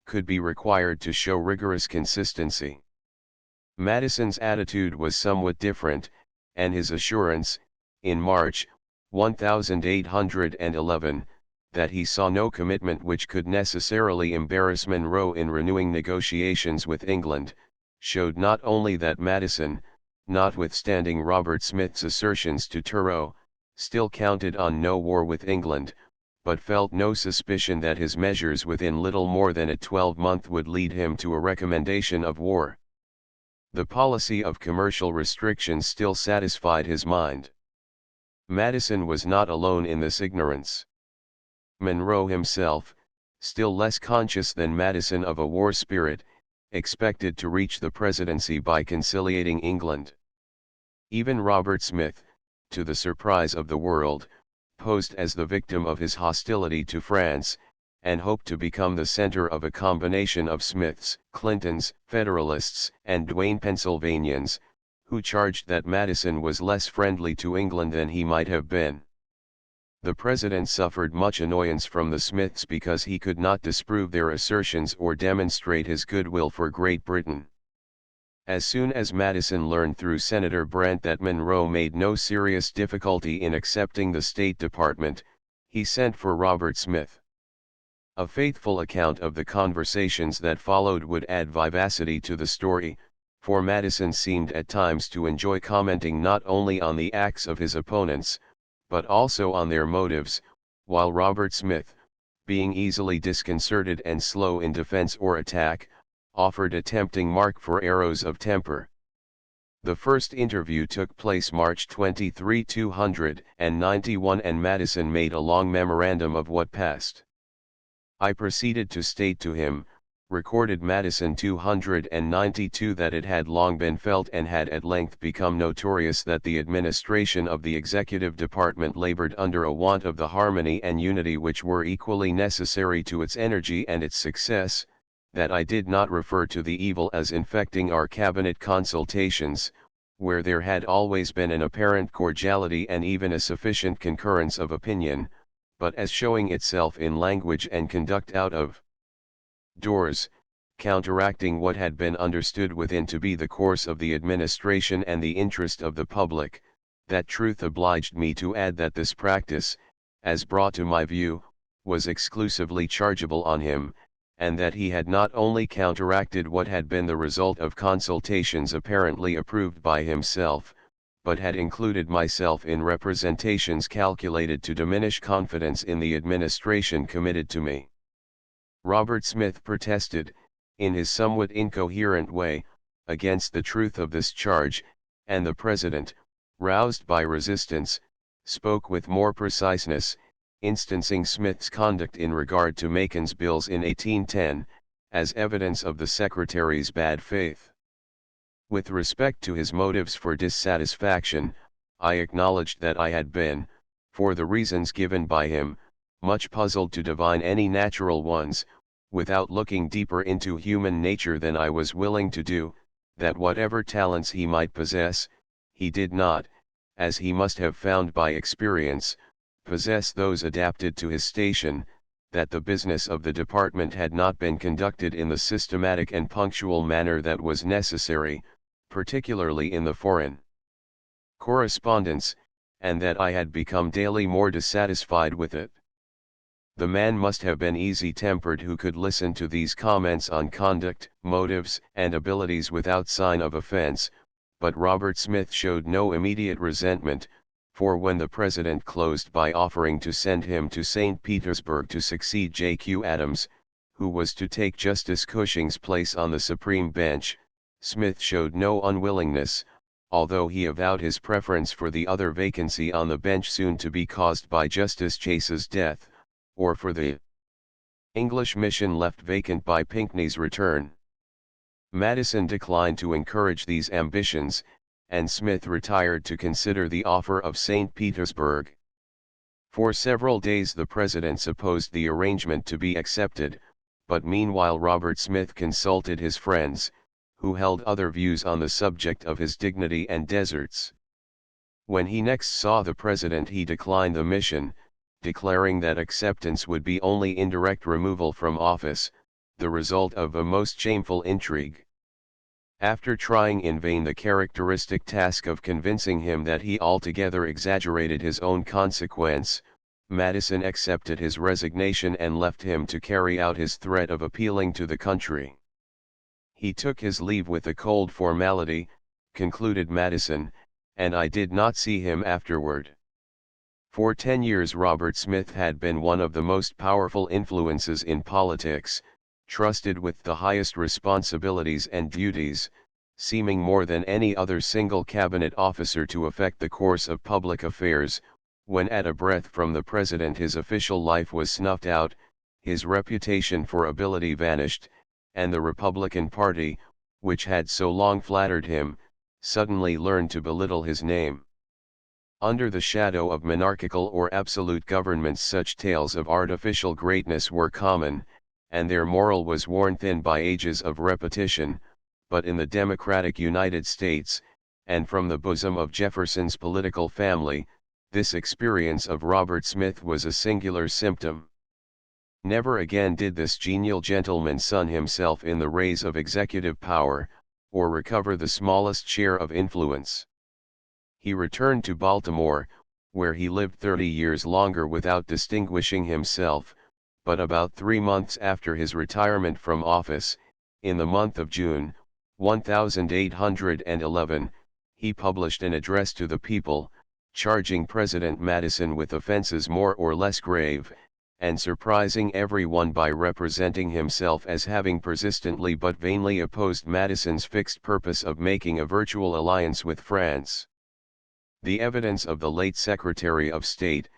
could be required to show rigorous consistency. Madison's attitude was somewhat different, and his assurance, in March, 1811, that he saw no commitment which could necessarily embarrass Monroe in renewing negotiations with England, showed not only that Madison, notwithstanding Robert Smith's assertions to Turreau, still counted on no war with England, but felt no suspicion that his measures within little more than a 12-month would lead him to a recommendation of war. The policy of commercial restrictions still satisfied his mind. Madison was not alone in this ignorance. Monroe himself, still less conscious than Madison of a war spirit, expected to reach the presidency by conciliating England. Even Robert Smith, to the surprise of the world, posed as the victim of his hostility to France, and hoped to become the center of a combination of Smiths, Clintons, Federalists, and Duane Pennsylvanians, who charged that Madison was less friendly to England than he might have been. The president suffered much annoyance from the Smiths because he could not disprove their assertions or demonstrate his goodwill for Great Britain. As soon as Madison learned through Senator Brant that Monroe made no serious difficulty in accepting the State Department, he sent for Robert Smith. A faithful account of the conversations that followed would add vivacity to the story, for Madison seemed at times to enjoy commenting not only on the acts of his opponents, but also on their motives, while Robert Smith, being easily disconcerted and slow in defense or attack, offered a tempting mark for arrows of temper. The first interview took place March 23, 291, and Madison made a long memorandum of what passed. I proceeded to state to him, recorded Madison 292, that it had long been felt and had at length become notorious that the administration of the executive department labored under a want of the harmony and unity which were equally necessary to its energy and its success, that I did not refer to the evil as infecting our cabinet consultations, where there had always been an apparent cordiality and even a sufficient concurrence of opinion, but as showing itself in language and conduct out of doors, counteracting what had been understood within to be the course of the administration and the interest of the public. That truth obliged me to add that this practice, as brought to my view, was exclusively chargeable on him, and that he had not only counteracted what had been the result of consultations apparently approved by himself, but had included myself in representations calculated to diminish confidence in the administration committed to me. Robert Smith protested, in his somewhat incoherent way, against the truth of this charge, and the President, roused by resistance, spoke with more preciseness, instancing Smith's conduct in regard to Macon's bills in 1810, as evidence of the Secretary's bad faith. With respect to his motives for dissatisfaction, I acknowledged that I had been, for the reasons given by him, much puzzled to divine any natural ones, without looking deeper into human nature than I was willing to do, that whatever talents he might possess, he did not, as he must have found by experience, possess those adapted to his station, that the business of the department had not been conducted in the systematic and punctual manner that was necessary, particularly in the foreign correspondence, and that I had become daily more dissatisfied with it. The man must have been easy-tempered who could listen to these comments on conduct, motives, and abilities without sign of offense, but Robert Smith showed no immediate resentment, for when the President closed by offering to send him to St. Petersburg to succeed J.Q. Adams, who was to take Justice Cushing's place on the Supreme Bench, Smith showed no unwillingness, although he avowed his preference for the other vacancy on the bench soon to be caused by Justice Chase's death, or for the English mission left vacant by Pinckney's return. Madison declined to encourage these ambitions, and Smith retired to consider the offer of St. Petersburg. For several days the President supposed the arrangement to be accepted, but meanwhile Robert Smith consulted his friends, who held other views on the subject of his dignity and deserts. When he next saw the president, he declined the mission, declaring that acceptance would be only indirect removal from office, the result of a most shameful intrigue. After trying in vain the characteristic task of convincing him that he altogether exaggerated his own consequence, Madison accepted his resignation and left him to carry out his threat of appealing to the country. He took his leave with a cold formality, concluded Madison, and I did not see him afterward. For 10 years Robert Smith had been one of the most powerful influences in politics, trusted with the highest responsibilities and duties, seeming more than any other single cabinet officer to affect the course of public affairs. When at a breath from the president his official life was snuffed out, his reputation for ability vanished, and the Republican Party, which had so long flattered him, suddenly learned to belittle his name. Under the shadow of monarchical or absolute governments such tales of artificial greatness were common, and their moral was worn thin by ages of repetition, but in the democratic United States, and from the bosom of Jefferson's political family, this experience of Robert Smith was a singular symptom. Never again did this genial gentleman sun himself in the rays of executive power, or recover the smallest share of influence. He returned to Baltimore, where he lived 30 years longer without distinguishing himself, but about 3 months after his retirement from office, in the month of June, 1811, he published an address to the people, charging President Madison with offenses more or less grave, and surprising everyone by representing himself as having persistently but vainly opposed Madison's fixed purpose of making a virtual alliance with France. The evidence of the late Secretary of State,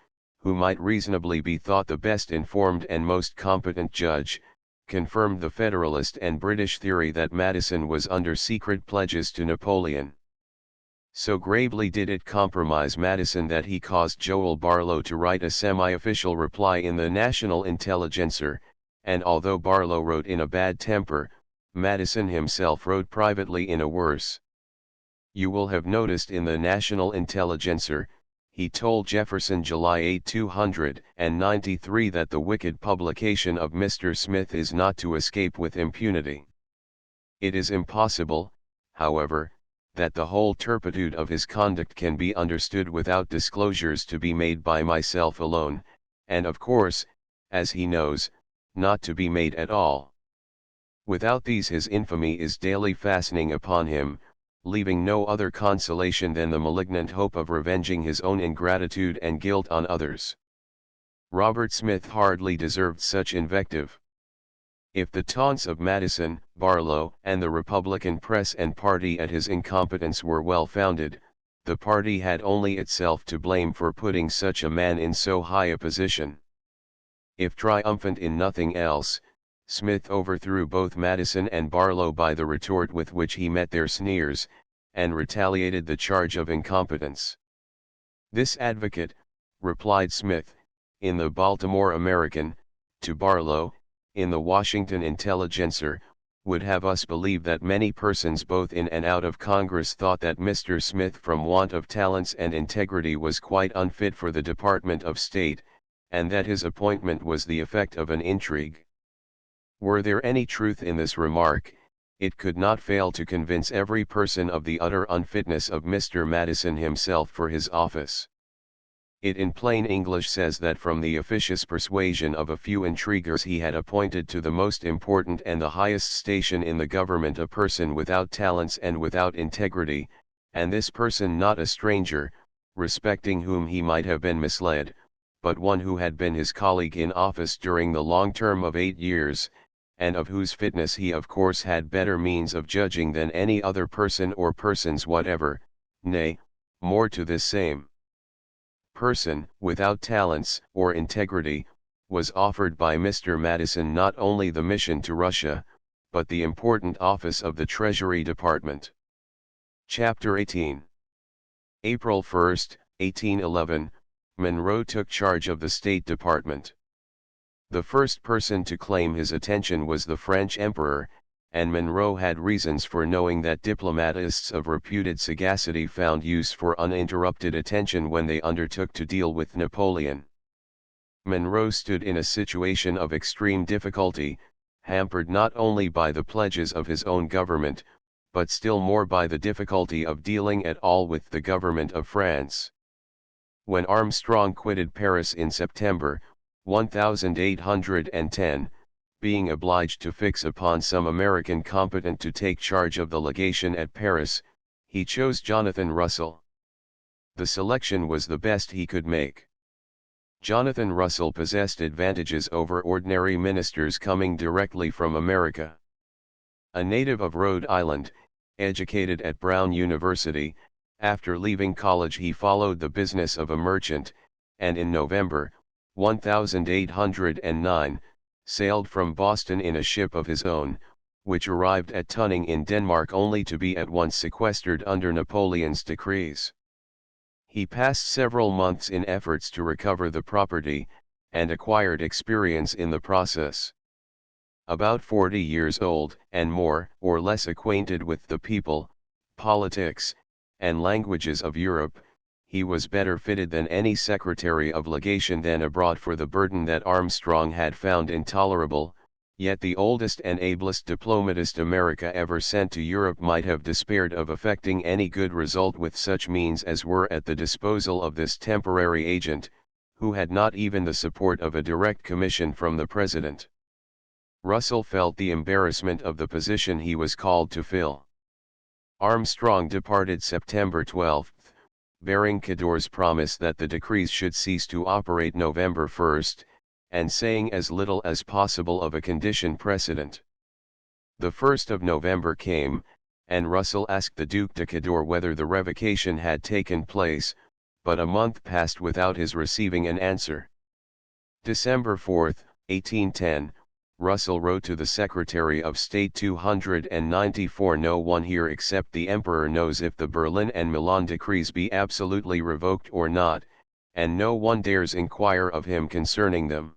who might reasonably be thought the best informed and most competent judge, confirmed the Federalist and British theory that Madison was under secret pledges to Napoleon. So gravely did it compromise Madison that he caused Joel Barlow to write a semi-official reply in the National Intelligencer, and although Barlow wrote in a bad temper, Madison himself wrote privately in a worse. You will have noticed in the National Intelligencer, he told Jefferson July 8, 293 that the wicked publication of Mr. Smith is not to escape with impunity. It is impossible, however, that the whole turpitude of his conduct can be understood without disclosures to be made by myself alone, and of course, as he knows, not to be made at all. Without these his infamy is daily fastening upon him, leaving no other consolation than the malignant hope of revenging his own ingratitude and guilt on others. Robert Smith hardly deserved such invective. If the taunts of Madison, Barlow, and the Republican press and party at his incompetence were well founded, the party had only itself to blame for putting such a man in so high a position. If triumphant in nothing else, Smith overthrew both Madison and Barlow by the retort with which he met their sneers, and retaliated the charge of incompetence. This advocate, replied Smith, in the Baltimore American, to Barlow, in the Washington Intelligencer, would have us believe that many persons both in and out of Congress thought that Mr. Smith from want of talents and integrity was quite unfit for the Department of State, and that his appointment was the effect of an intrigue. Were there any truth in this remark, it could not fail to convince every person of the utter unfitness of Mr. Madison himself for his office. It in plain English says that from the officious persuasion of a few intriguers he had appointed to the most important and the highest station in the government a person without talents and without integrity, and this person not a stranger, respecting whom he might have been misled, but one who had been his colleague in office during the long term of 8 years, and of whose fitness he of course had better means of judging than any other person or persons whatever, nay, more to this same person, without talents or integrity, was offered by Mr. Madison not only the mission to Russia, but the important office of the Treasury Department. Chapter 18. April 1, 1811, Monroe took charge of the State Department. The first person to claim his attention was the French Emperor, and Monroe had reasons for knowing that diplomatists of reputed sagacity found use for uninterrupted attention when they undertook to deal with Napoleon. Monroe stood in a situation of extreme difficulty, hampered not only by the pledges of his own government, but still more by the difficulty of dealing at all with the government of France. When Armstrong quitted Paris in September 1810, being obliged to fix upon some American competent to take charge of the legation at Paris, he chose Jonathan Russell. The selection was the best he could make. Jonathan Russell possessed advantages over ordinary ministers coming directly from America. A native of Rhode Island, educated at Brown University, after leaving college he followed the business of a merchant, and in November 1809, sailed from Boston in a ship of his own, which arrived at Tunning in Denmark only to be at once sequestered under Napoleon's decrees. He passed several months in efforts to recover the property, and acquired experience in the process. About 40 years old and more or less acquainted with the people, politics, and languages of Europe, he was better fitted than any secretary of legation then abroad for the burden that Armstrong had found intolerable, yet the oldest and ablest diplomatist America ever sent to Europe might have despaired of effecting any good result with such means as were at the disposal of this temporary agent, who had not even the support of a direct commission from the President. Russell felt the embarrassment of the position he was called to fill. Armstrong departed September 12, bearing Cador's promise that the decrees should cease to operate November 1, and saying as little as possible of a condition precedent. The 1st of November came, and Russell asked the Duc de Cador whether the revocation had taken place, but a month passed without his receiving an answer. December 4, 1810, Russell wrote to the Secretary of State 294 No one here except the Emperor knows if the Berlin and Milan decrees be absolutely revoked or not, and no one dares inquire of him concerning them.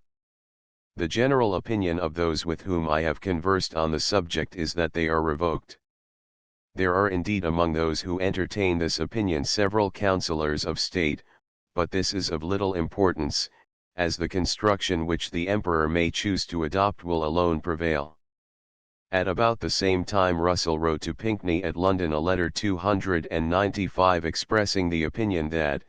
The general opinion of those with whom I have conversed on the subject is that they are revoked. There are indeed among those who entertain this opinion several councillors of state, but this is of little importance, as the construction which the Emperor may choose to adopt will alone prevail. At about the same time Russell wrote to Pinckney at London a letter 295 expressing the opinion that,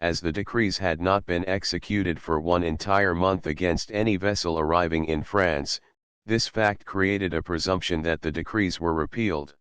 as the decrees had not been executed for one entire month against any vessel arriving in France, this fact created a presumption that the decrees were repealed.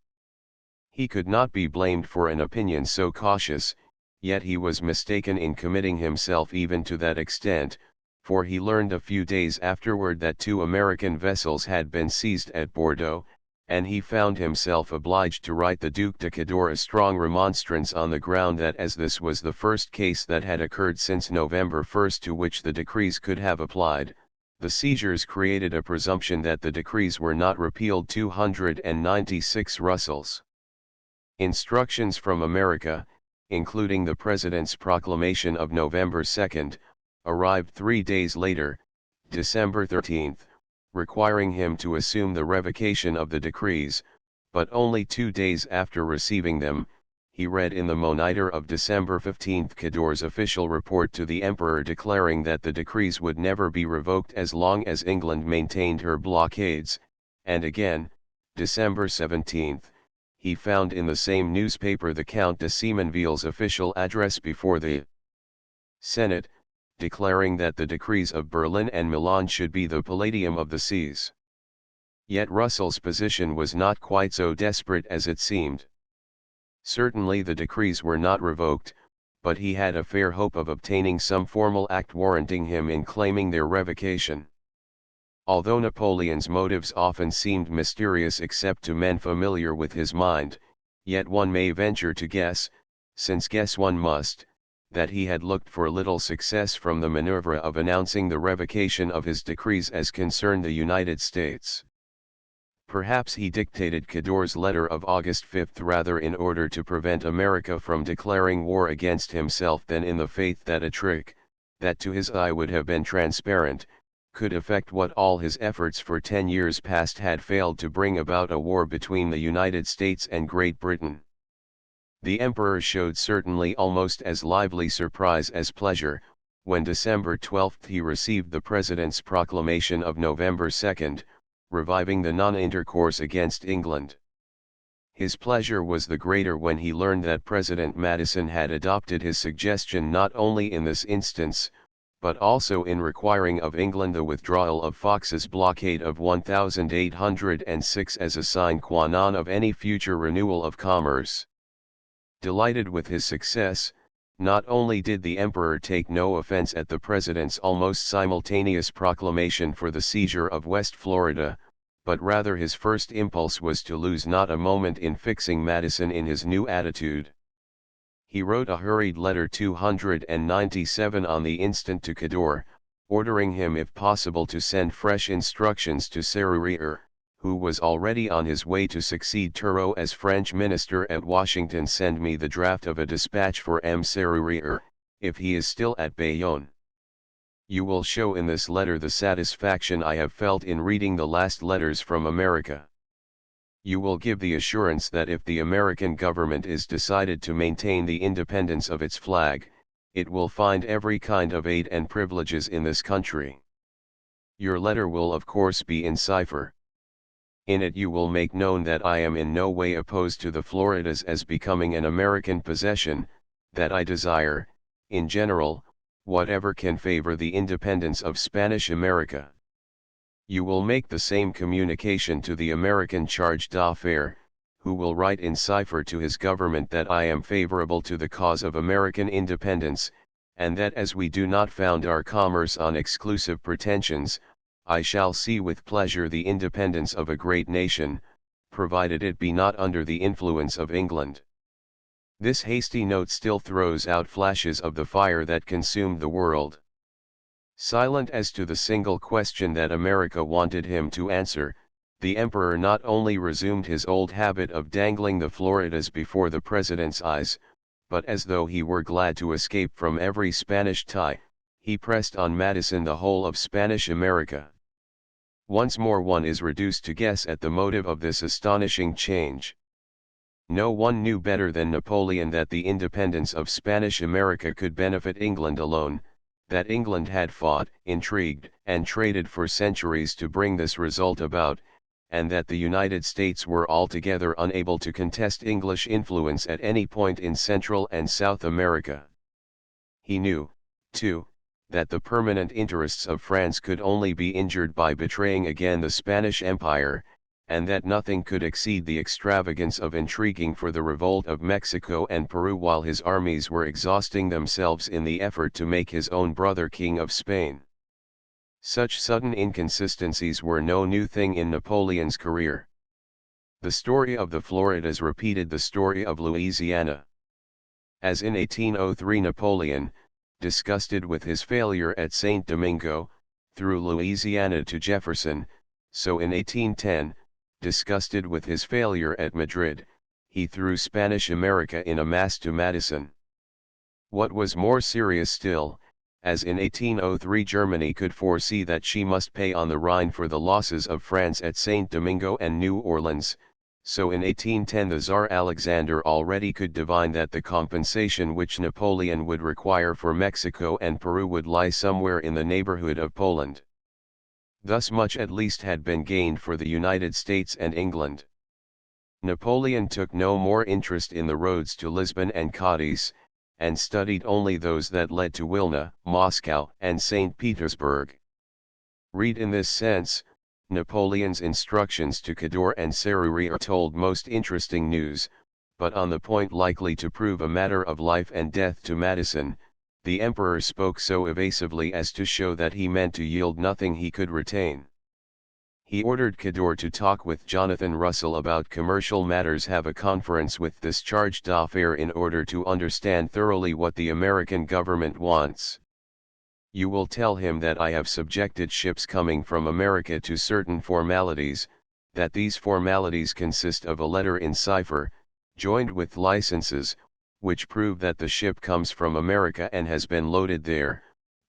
He could not be blamed for an opinion so cautious, yet he was mistaken in committing himself even to that extent, for he learned a few days afterward that 2 American vessels had been seized at Bordeaux, and he found himself obliged to write the Duc de Cador a strong remonstrance on the ground that as this was the first case that had occurred since November 1 to which the decrees could have applied, the seizures created a presumption that the decrees were not repealed. 296 Russell's instructions from America, including the President's proclamation of November 2, arrived 3 days later, December 13, requiring him to assume the revocation of the decrees, but only 2 days after receiving them, he read in the Monitor of December 15 Cador's official report to the Emperor declaring that the decrees would never be revoked as long as England maintained her blockades, and again, December 17, he found in the same newspaper the Count de Simonville's official address before the Senate, declaring that the decrees of Berlin and Milan should be the palladium of the seas. Yet Russell's position was not quite so desperate as it seemed. Certainly the decrees were not revoked, but he had a fair hope of obtaining some formal act warranting him in claiming their revocation. Although Napoleon's motives often seemed mysterious except to men familiar with his mind, yet one may venture to guess, since guess one must, that he had looked for little success from the maneuver of announcing the revocation of his decrees as concerned the United States. Perhaps he dictated Cador's letter of August 5 rather in order to prevent America from declaring war against himself than in the faith that a trick, that to his eye would have been transparent, could effect what all his efforts for 10 years past had failed to bring about, a war between the United States and Great Britain. The Emperor showed certainly almost as lively surprise as pleasure, when December 12 he received the President's proclamation of November 2, reviving the non-intercourse against England. His pleasure was the greater when he learned that President Madison had adopted his suggestion not only in this instance, but also in requiring of England the withdrawal of Fox's blockade of 1806 as a sine qua non of any future renewal of commerce. Delighted with his success, not only did the Emperor take no offense at the President's almost simultaneous proclamation for the seizure of West Florida, but rather his first impulse was to lose not a moment in fixing Madison in his new attitude. He wrote a hurried letter 297 on the instant to Cador, ordering him if possible to send fresh instructions to Serurier, who was already on his way to succeed Turreau as French minister at Washington. Send me the draft of a dispatch for M. Serurier, if he is still at Bayonne. You will show in this letter the satisfaction I have felt in reading the last letters from America. You will give the assurance that if the American government is decided to maintain the independence of its flag, it will find every kind of aid and privileges in this country. Your letter will of course be in cipher. In it you will make known that I am in no way opposed to the Floridas as becoming an American possession, that I desire, in general, whatever can favor the independence of Spanish America. You will make the same communication to the American charge d'affaires, who will write in cipher to his government that I am favorable to the cause of American independence, and that as we do not found our commerce on exclusive pretensions, I shall see with pleasure the independence of a great nation, provided it be not under the influence of England. This hasty note still throws out flashes of the fire that consumed the world. Silent as to the single question that America wanted him to answer, the Emperor not only resumed his old habit of dangling the Floridas before the President's eyes, but as though he were glad to escape from every Spanish tie, he pressed on Madison the whole of Spanish America. Once more one is reduced to guess at the motive of this astonishing change. No one knew better than Napoleon that the independence of Spanish America could benefit England alone, that England had fought, intrigued, and traded for centuries to bring this result about, and that the United States were altogether unable to contest English influence at any point in Central and South America. He knew, too, that the permanent interests of France could only be injured by betraying again the Spanish Empire, and that nothing could exceed the extravagance of intriguing for the revolt of Mexico and Peru while his armies were exhausting themselves in the effort to make his own brother king of Spain. Such sudden inconsistencies were no new thing in Napoleon's career. The story of the Floridas repeated the story of Louisiana. As in 1803 Napoleon, disgusted with his failure at St. Domingo, threw Louisiana to Jefferson, so in 1810, disgusted with his failure at Madrid, he threw Spanish America in a mass to Madison. What was more serious still, as in 1803 Germany could foresee that she must pay on the Rhine for the losses of France at St. Domingo and New Orleans, so in 1810 the Tsar Alexander already could divine that the compensation which Napoleon would require for Mexico and Peru would lie somewhere in the neighborhood of Poland. Thus much at least had been gained for the United States and England. Napoleon took no more interest in the roads to Lisbon and Cadiz, and studied only those that led to Wilna, Moscow, and St. Petersburg. Read in this sense, Napoleon's instructions to Cador and Serurier told most interesting news, but on the point likely to prove a matter of life and death to Madison, the Emperor spoke so evasively as to show that he meant to yield nothing he could retain. He ordered Cador to talk with Jonathan Russell about commercial matters, have a conference with this charge d'affaires in order to understand thoroughly what the American government wants. You will tell him that I have subjected ships coming from America to certain formalities, that these formalities consist of a letter in cipher, joined with licenses, which prove that the ship comes from America and has been loaded there,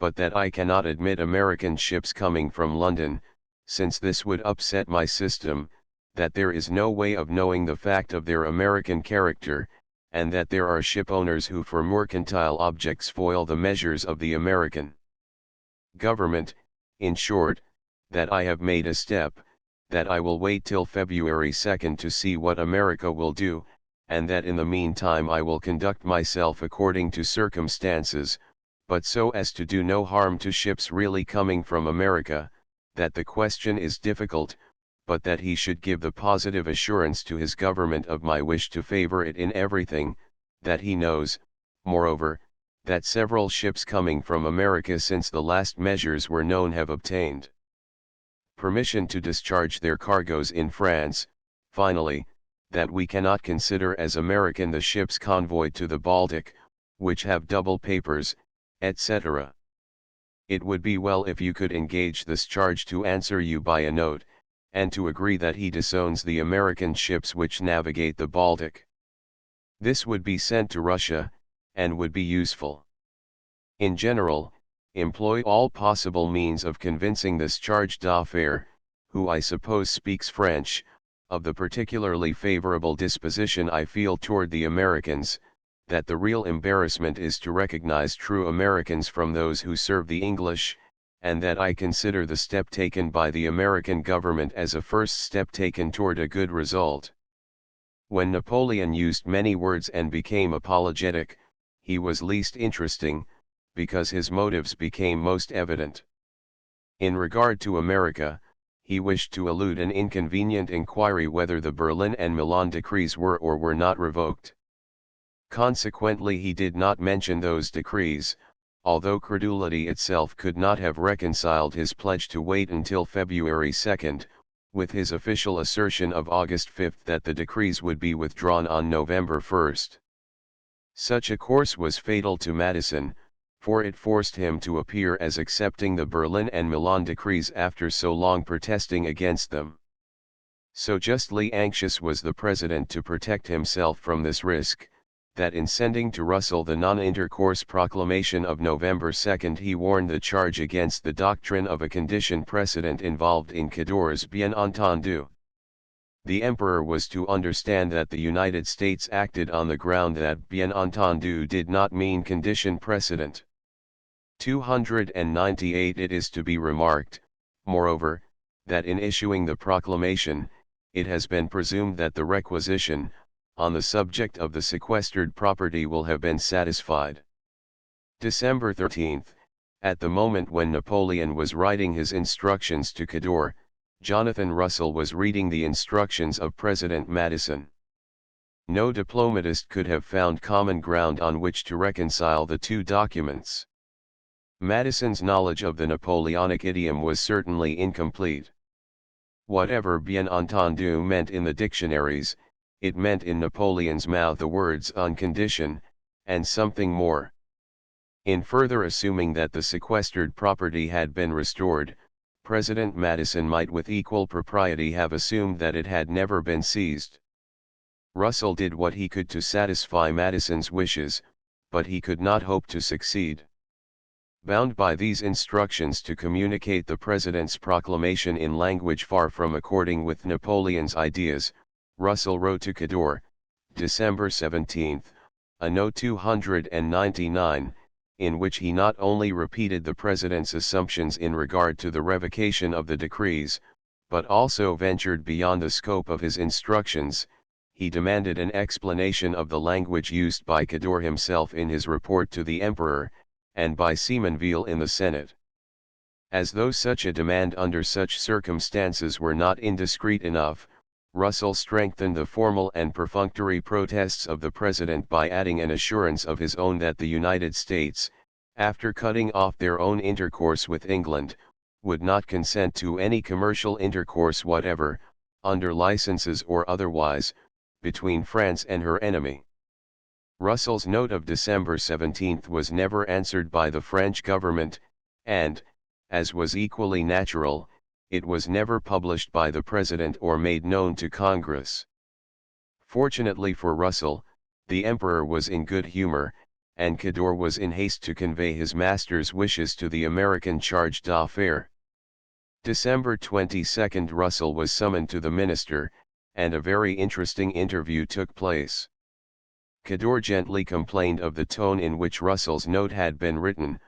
but that I cannot admit American ships coming from London, since this would upset my system, that there is no way of knowing the fact of their American character, and that there are ship owners who for mercantile objects foil the measures of the American government. In short, that I have made a step, that I will wait till February 2nd to see what America will do, and that in the meantime I will conduct myself according to circumstances, but so as to do no harm to ships really coming from America, that the question is difficult, but that he should give the positive assurance to his government of my wish to favor it in everything, that he knows, moreover, that several ships coming from America since the last measures were known have obtained permission to discharge their cargoes in France. Finally, that we cannot consider as American the ships convoyed to the Baltic, which have double papers, etc. It would be well if you could engage this charge to answer you by a note, and to agree that he disowns the American ships which navigate the Baltic. This would be sent to Russia, and would be useful. In general, employ all possible means of convincing this charge d'affaires, who I suppose speaks French, of the particularly favorable disposition I feel toward the Americans, that the real embarrassment is to recognize true Americans from those who serve the English, and that I consider the step taken by the American government as a first step taken toward a good result. When Napoleon used many words and became apologetic, he was least interesting, because his motives became most evident. In regard to America, he wished to elude an inconvenient inquiry whether the Berlin and Milan decrees were or were not revoked. Consequently he did not mention those decrees, although credulity itself could not have reconciled his pledge to wait until February 2nd, with his official assertion of August 5th that the decrees would be withdrawn on November 1st. Such a course was fatal to Madison, for it forced him to appear as accepting the Berlin and Milan decrees after so long protesting against them. So justly anxious was the President to protect himself from this risk, that in sending to Russell the non-intercourse proclamation of November 2 he warned the charge against the doctrine of a condition precedent involved in Cador's bien entendu. The Emperor was to understand that the United States acted on the ground that bien entendu did not mean condition precedent. 298 It is to be remarked, moreover, that in issuing the proclamation, it has been presumed that the requisition, on the subject of the sequestered property will have been satisfied. December 13, at the moment when Napoleon was writing his instructions to Cador, Jonathan Russell was reading the instructions of President Madison. No diplomatist could have found common ground on which to reconcile the two documents. Madison's knowledge of the Napoleonic idiom was certainly incomplete. Whatever bien entendu meant in the dictionaries, it meant in Napoleon's mouth the words on condition, and something more. In further assuming that the sequestered property had been restored, President Madison might with equal propriety have assumed that it had never been seized. Russell did what he could to satisfy Madison's wishes, but he could not hope to succeed. Bound by these instructions to communicate the President's proclamation in language far from according with Napoleon's ideas, Russell wrote to Cador, December 17, a note 299, in which he not only repeated the President's assumptions in regard to the revocation of the decrees, but also ventured beyond the scope of his instructions. He demanded an explanation of the language used by Cador himself in his report to the Emperor, and by Semonville in the Senate. As though such a demand under such circumstances were not indiscreet enough, Russell strengthened the formal and perfunctory protests of the President by adding an assurance of his own that the United States, after cutting off their own intercourse with England, would not consent to any commercial intercourse whatever, under licenses or otherwise, between France and her enemy. Russell's note of December 17 was never answered by the French government, and, as was equally natural, it was never published by the President or made known to Congress. Fortunately for Russell, the Emperor was in good humor, and Cador was in haste to convey his master's wishes to the American charge d'affaires. December 22, Russell was summoned to the minister, and a very interesting interview took place. Cador gently complained of the tone in which Russell's note had been written,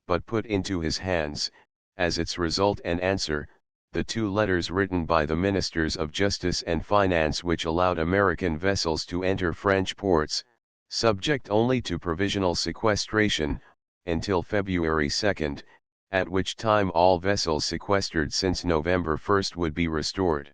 but put into his hands, as its result and answer, the 2 letters written by the Ministers of Justice and Finance which allowed American vessels to enter French ports, subject only to provisional sequestration, until February 2, at which time all vessels sequestered since November 1 would be restored.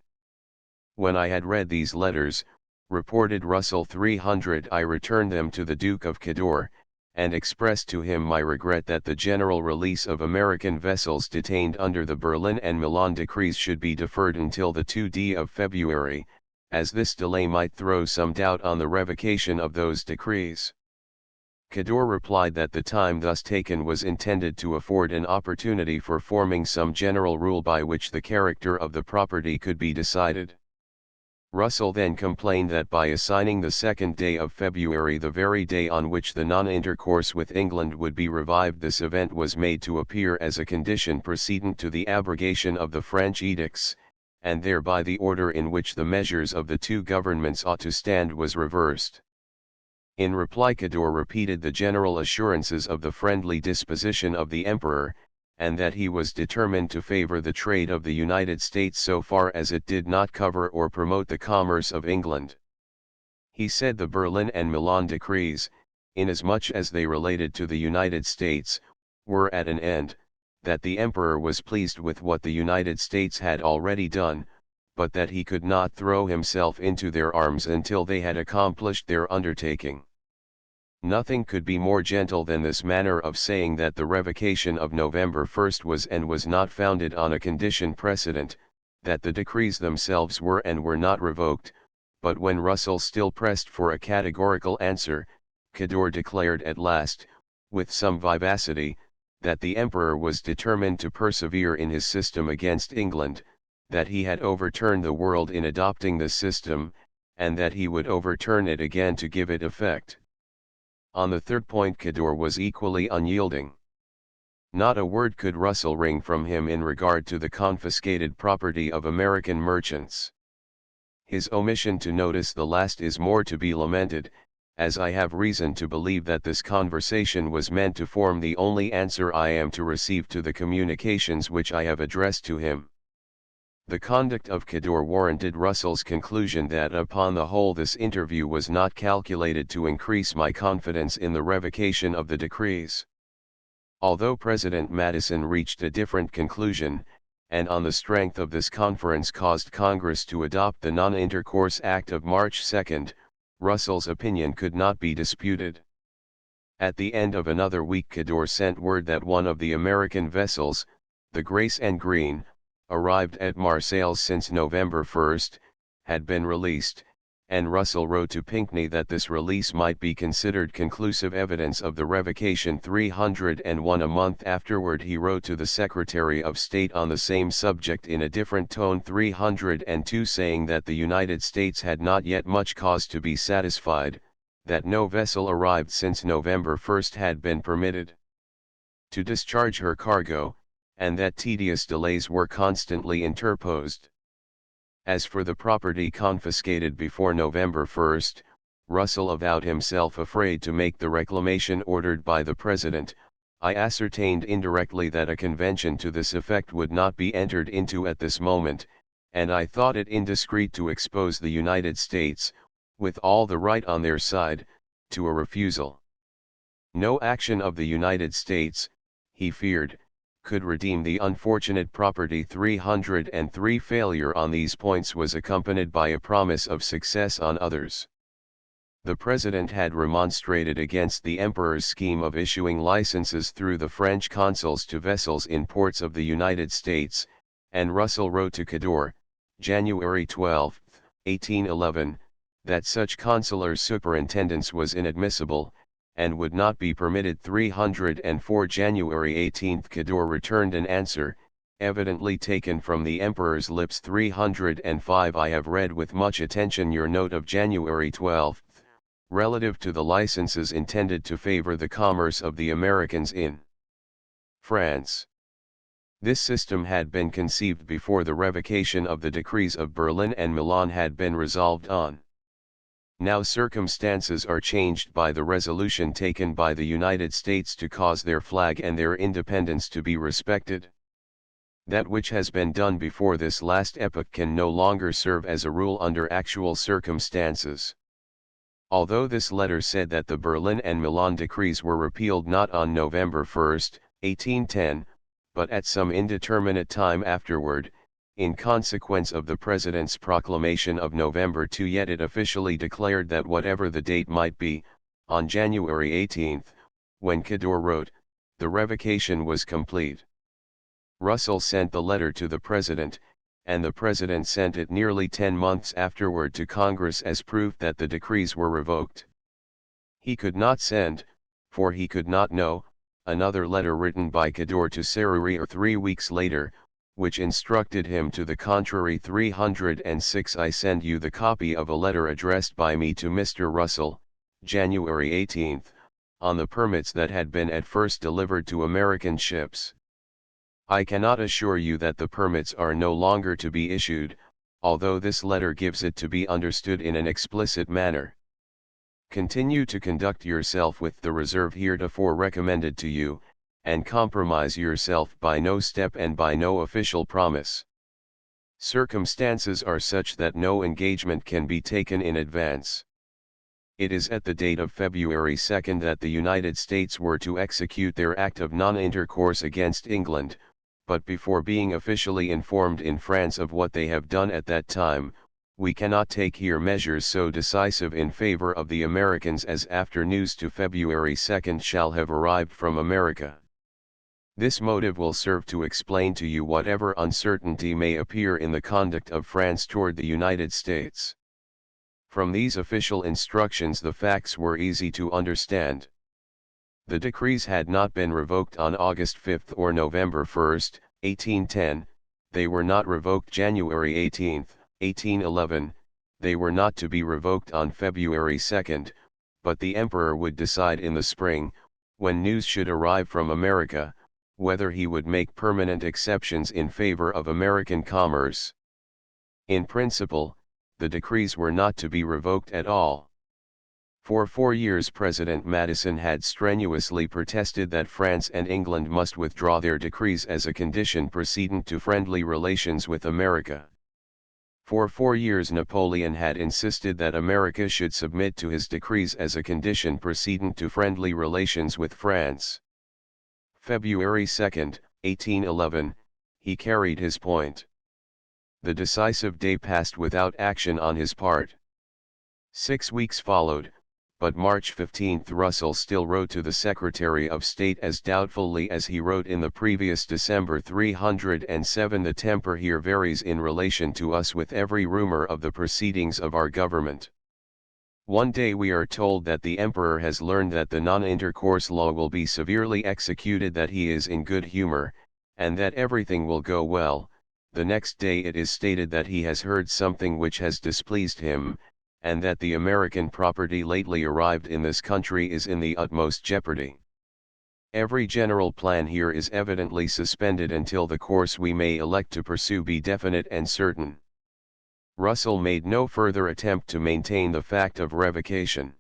When I had read these letters, reported Russell 300, I returned them to the Duke of Cador, and expressed to him my regret that the general release of American vessels detained under the Berlin and Milan decrees should be deferred until the 2d of February, as this delay might throw some doubt on the revocation of those decrees. Cador replied that the time thus taken was intended to afford an opportunity for forming some general rule by which the character of the property could be decided. Russell then complained that by assigning the 2nd day of February, the very day on which the non-intercourse with England would be revived, this event was made to appear as a condition precedent to the abrogation of the French edicts, and thereby the order in which the measures of the 2 governments ought to stand was reversed. In reply, Cador repeated the general assurances of the friendly disposition of the Emperor, and that he was determined to favor the trade of the United States so far as it did not cover or promote the commerce of England. He said the Berlin and Milan decrees, inasmuch as they related to the United States, were at an end, that the Emperor was pleased with what the United States had already done, but that he could not throw himself into their arms until they had accomplished their undertaking. Nothing could be more gentle than this manner of saying that the revocation of November 1 was and was not founded on a condition precedent, that the decrees themselves were and were not revoked, but when Russell still pressed for a categorical answer, Cador declared at last, with some vivacity, that the Emperor was determined to persevere in his system against England, that he had overturned the world in adopting this system, and that he would overturn it again to give it effect. On the third point Cador was equally unyielding. Not a word could Russell wring from him in regard to the confiscated property of American merchants. His omission to notice the last is more to be lamented, as I have reason to believe that this conversation was meant to form the only answer I am to receive to the communications which I have addressed to him. The conduct of Cador warranted Russell's conclusion that upon the whole this interview was not calculated to increase my confidence in the revocation of the decrees. Although President Madison reached a different conclusion, and on the strength of this conference caused Congress to adopt the Non-Intercourse Act of March 2, Russell's opinion could not be disputed. At the end of another week Cador sent word that one of the American vessels, the Grace and Green, arrived at Marseilles since November 1, had been released, and Russell wrote to Pinckney that this release might be considered conclusive evidence of the revocation. 301 A month afterward he wrote to the Secretary of State on the same subject in a different tone. 302 saying that the United States had not yet much cause to be satisfied, that no vessel arrived since November 1 had been permitted to discharge her cargo, and that tedious delays were constantly interposed. As for the property confiscated before November 1, Russell avowed himself afraid to make the reclamation ordered by the President. I ascertained indirectly that a convention to this effect would not be entered into at this moment, and I thought it indiscreet to expose the United States, with all the right on their side, to a refusal. No action of the United States, he feared, could redeem the unfortunate property. 303 Failure on these points was accompanied by a promise of success on others. The President had remonstrated against the Emperor's scheme of issuing licenses through the French consuls to vessels in ports of the United States, and Russell wrote to Cador, January 12, 1811, that such consular superintendence was inadmissible, and would not be permitted. 304 January 18 Cador returned an answer, evidently taken from the Emperor's lips. 305 I have read with much attention your note of January 12, relative to the licenses intended to favor the commerce of the Americans in France. This system had been conceived before the revocation of the decrees of Berlin and Milan had been resolved on. Now circumstances are changed by the resolution taken by the United States to cause their flag and their independence to be respected. That which has been done before this last epoch can no longer serve as a rule under actual circumstances. Although this letter said that the Berlin and Milan decrees were repealed not on November 1, 1810, but at some indeterminate time afterward, in consequence of the President's proclamation of November 2, yet it officially declared that whatever the date might be, on January 18, when Cador wrote, the revocation was complete. Russell sent the letter to the President, and the President sent it nearly 10 months afterward to Congress as proof that the decrees were revoked. He could not send, for he could not know, another letter written by Cador to Serrurier 3 weeks later, which instructed him to the contrary. 306 I send you the copy of a letter addressed by me to Mr. Russell, January 18, on the permits that had been at first delivered to American ships. I cannot assure you that the permits are no longer to be issued, although this letter gives it to be understood in an explicit manner. Continue to conduct yourself with the reserve heretofore recommended to you, and compromise yourself by no step and by no official promise. Circumstances are such that no engagement can be taken in advance. It is at the date of February 2 that the United States were to execute their act of non-intercourse against England, but before being officially informed in France of what they have done at that time, we cannot take here measures so decisive in favor of the Americans as after news to February 2 shall have arrived from America. This motive will serve to explain to you whatever uncertainty may appear in the conduct of France toward the United States. From these official instructions the facts were easy to understand. The decrees had not been revoked on August 5 or November 1, 1810, they were not revoked January 18, 1811, they were not to be revoked on February 2, but the Emperor would decide in the spring, when news should arrive from America, whether he would make permanent exceptions in favor of American commerce. In principle, the decrees were not to be revoked at all. For 4 years President Madison had strenuously protested that France and England must withdraw their decrees as a condition precedent to friendly relations with America. For 4 years Napoleon had insisted that America should submit to his decrees as a condition precedent to friendly relations with France. February 2, 1811, he carried his point. The decisive day passed without action on his part. 6 weeks followed, but March 15 Russell still wrote to the Secretary of State as doubtfully as he wrote in the previous December. 307 The temper here varies in relation to us with every rumor of the proceedings of our government. One day we are told that the Emperor has learned that the non-intercourse law will be severely executed, that he is in good humor, and that everything will go well. The next day it is stated that he has heard something which has displeased him, and that the American property lately arrived in this country is in the utmost jeopardy. Every general plan here is evidently suspended until the course we may elect to pursue be definite and certain. Russell made no further attempt to maintain the fact of revocation.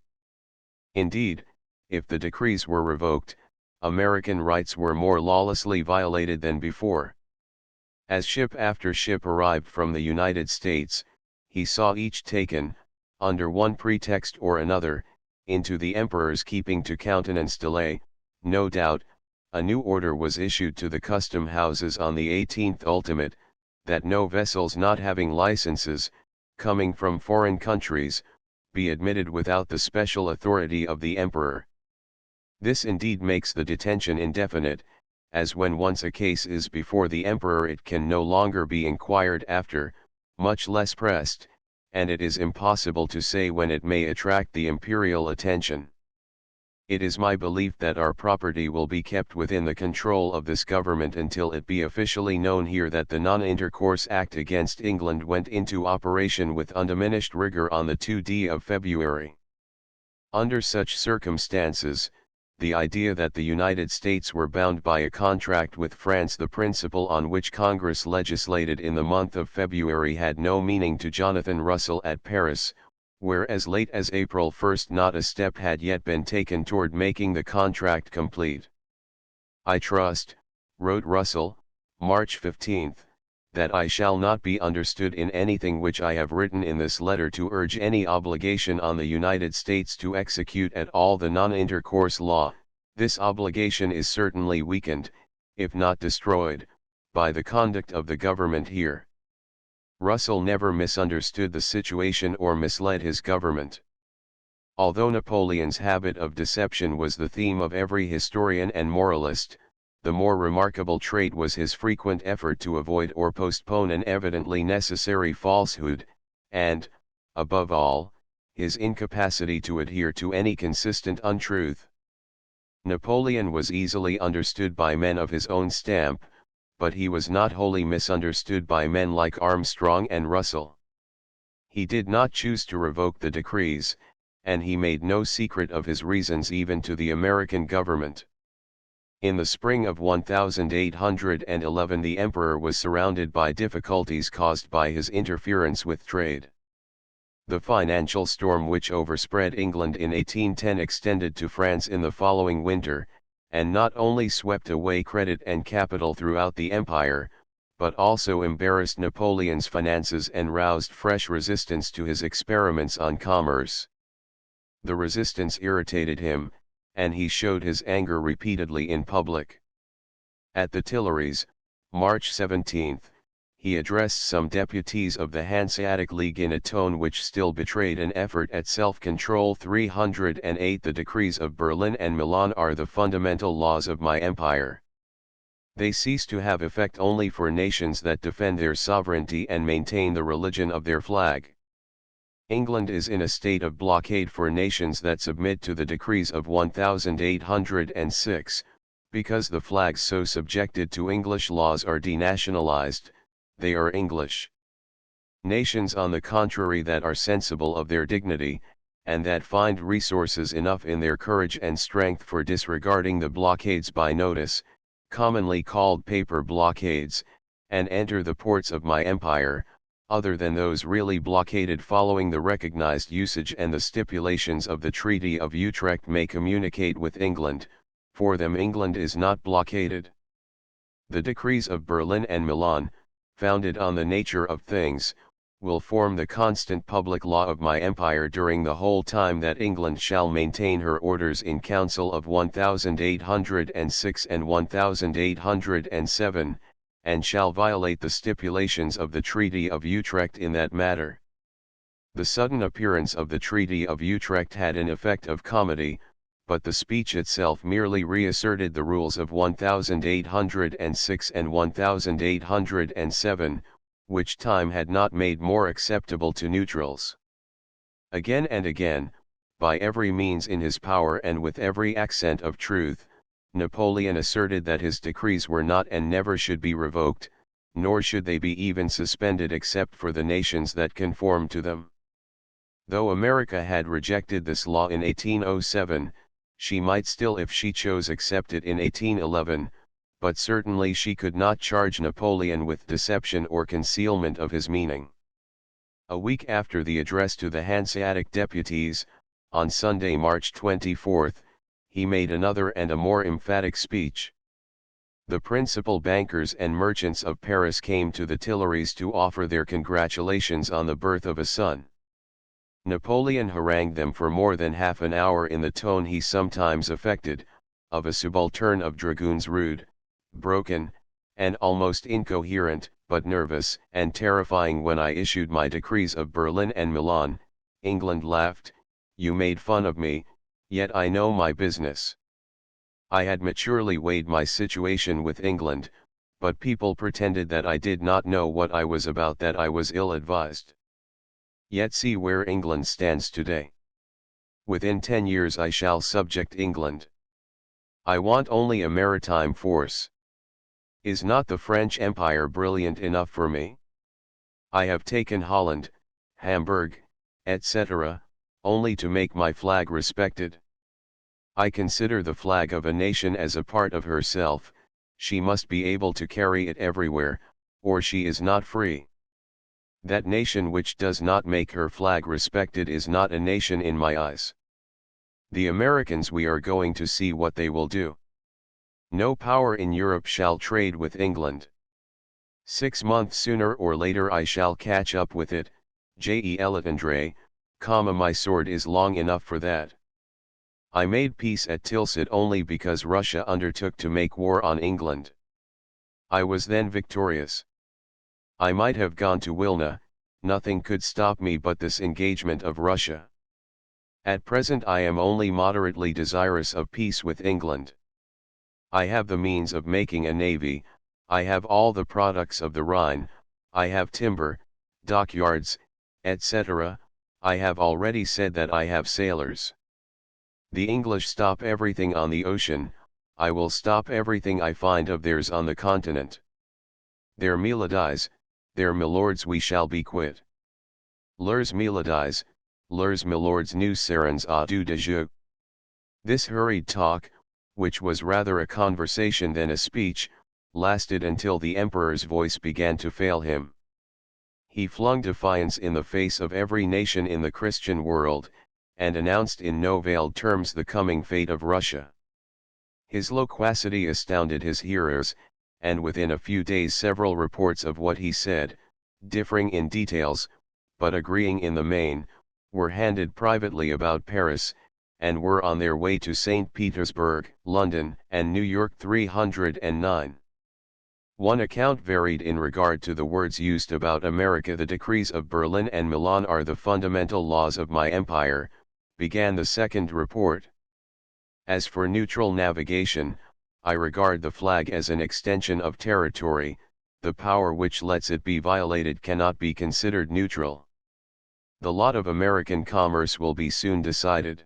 Indeed, if the decrees were revoked, American rights were more lawlessly violated than before. As ship after ship arrived from the United States, he saw each taken, under one pretext or another, into the Emperor's keeping to countenance delay. No doubt, a new order was issued to the custom houses on the 18th ultimate, that no vessels not having licenses, coming from foreign countries, be admitted without the special authority of the Emperor. This indeed makes the detention indefinite, as when once a case is before the Emperor it can no longer be inquired after, much less pressed, and it is impossible to say when it may attract the imperial attention. It is my belief that our property will be kept within the control of this government until it be officially known here that the Non-Intercourse Act against England went into operation with undiminished rigor on the 2d of February. Under such circumstances, the idea that the United States were bound by a contract with France, the principle on which Congress legislated in the month of February, had no meaning to Jonathan Russell at Paris, where as late as April 1 not a step had yet been taken toward making the contract complete. "I trust," wrote Russell, March 15, "that I shall not be understood in anything which I have written in this letter to urge any obligation on the United States to execute at all the non-intercourse law. This obligation is certainly weakened, if not destroyed, by the conduct of the government here." Russell never misunderstood the situation or misled his government. Although Napoleon's habit of deception was the theme of every historian and moralist, the more remarkable trait was his frequent effort to avoid or postpone an evidently necessary falsehood, and, above all, his incapacity to adhere to any consistent untruth. Napoleon was easily understood by men of his own stamp, but he was not wholly misunderstood by men like Armstrong and Russell. He did not choose to revoke the decrees, and he made no secret of his reasons even to the American government. In the spring of 1811 the emperor was surrounded by difficulties caused by his interference with trade. The financial storm which overspread England in 1810 extended to France in the following winter, and not only swept away credit and capital throughout the empire, but also embarrassed Napoleon's finances and roused fresh resistance to his experiments on commerce. The resistance irritated him, and he showed his anger repeatedly in public. At the Tuileries, March 17, he addressed some deputies of the Hanseatic League in a tone which still betrayed an effort at self-control. 308 The decrees of Berlin and Milan are the fundamental laws of my empire. They cease to have effect only for nations that defend their sovereignty and maintain the religion of their flag. England is in a state of blockade for nations that submit to the decrees of 1806, because the flags so subjected to English laws are denationalized, they are English. Nations on the contrary that are sensible of their dignity, and that find resources enough in their courage and strength for disregarding the blockades by notice, commonly called paper blockades, and enter the ports of my empire, other than those really blockaded following the recognized usage and the stipulations of the Treaty of Utrecht, may communicate with England, for them England is not blockaded. The decrees of Berlin and Milan, founded on the nature of things, will form the constant public law of my empire during the whole time that England shall maintain her orders in Council of 1806 and 1807, and shall violate the stipulations of the Treaty of Utrecht in that matter. The sudden appearance of the Treaty of Utrecht had an effect of comedy, but the speech itself merely reasserted the rules of 1806 and 1807, which time had not made more acceptable to neutrals. Again and again, by every means in his power and with every accent of truth, Napoleon asserted that his decrees were not and never should be revoked, nor should they be even suspended except for the nations that conformed to them. Though America had rejected this law in 1807, she might still if she chose accept it in 1811, but certainly she could not charge Napoleon with deception or concealment of his meaning. A week after the address to the Hanseatic deputies, on Sunday, March 24, he made another and a more emphatic speech. The principal bankers and merchants of Paris came to the Tuileries to offer their congratulations on the birth of a son. Napoleon harangued them for more than half an hour in the tone he sometimes affected, of a subaltern of dragoons, rude, broken, and almost incoherent, but nervous and terrifying. When I issued my decrees of Berlin and Milan, England laughed, you made fun of me, yet I know my business. I had maturely weighed my situation with England, but people pretended that I did not know what I was about, that I was ill-advised. Yet see where England stands today. Within 10 years I shall subject England. I want only a maritime force. Is not the French Empire brilliant enough for me? I have taken Holland, Hamburg, etc., only to make my flag respected. I consider the flag of a nation as a part of herself, she must be able to carry it everywhere, or she is not free. That nation which does not make her flag respected is not a nation in my eyes. The Americans, we are going to see what they will do. No power in Europe shall trade with England. 6 months sooner or later I shall catch up with it, J.E. Elatendre, my sword is long enough for that. I made peace at Tilsit only because Russia undertook to make war on England. I was then victorious. I might have gone to Wilna, nothing could stop me but this engagement of Russia. At present I am only moderately desirous of peace with England. I have the means of making a navy, I have all the products of the Rhine, I have timber, dockyards, etc., I have already said that I have sailors. The English stop everything on the ocean, I will stop everything I find of theirs on the continent. Their miladies, their milords we shall be quit. Leurs miladies, leurs milords nous serons à deux de jeu. This hurried talk, which was rather a conversation than a speech, lasted until the emperor's voice began to fail him. He flung defiance in the face of every nation in the Christian world, and announced in no veiled terms the coming fate of Russia. His loquacity astounded his hearers, and within a few days several reports of what he said, differing in details, but agreeing in the main, were handed privately about Paris, and were on their way to St. Petersburg, London, and New York 309. One account varied in regard to the words used about America. The decrees of Berlin and Milan are the fundamental laws of my empire, began the second report. As for neutral navigation, I regard the flag as an extension of territory, the power which lets it be violated cannot be considered neutral. The lot of American commerce will be soon decided.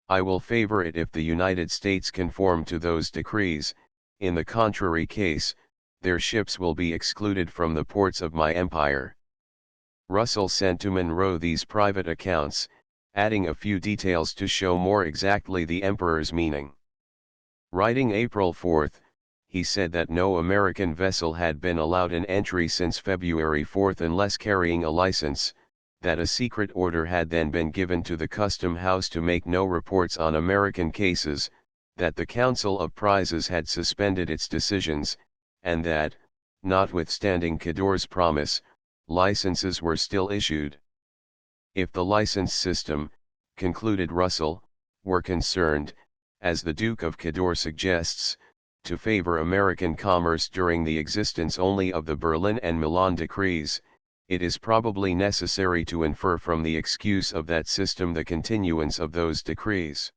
I will favor it if the United States conform to those decrees, in the contrary case, their ships will be excluded from the ports of my empire. Russell sent to Monroe these private accounts, adding a few details to show more exactly the emperor's meaning. Writing April 4, he said that no American vessel had been allowed an entry since February 4 unless carrying a license, that a secret order had then been given to the Custom House to make no reports on American cases, that the Council of Prizes had suspended its decisions, and that, notwithstanding Cador's promise, licenses were still issued. If the license system, concluded Russell, were concerned, as the Duke of Cador suggests, to favor American commerce during the existence only of the Berlin and Milan decrees, it is probably necessary to infer from the excuse of that system the continuance of those decrees.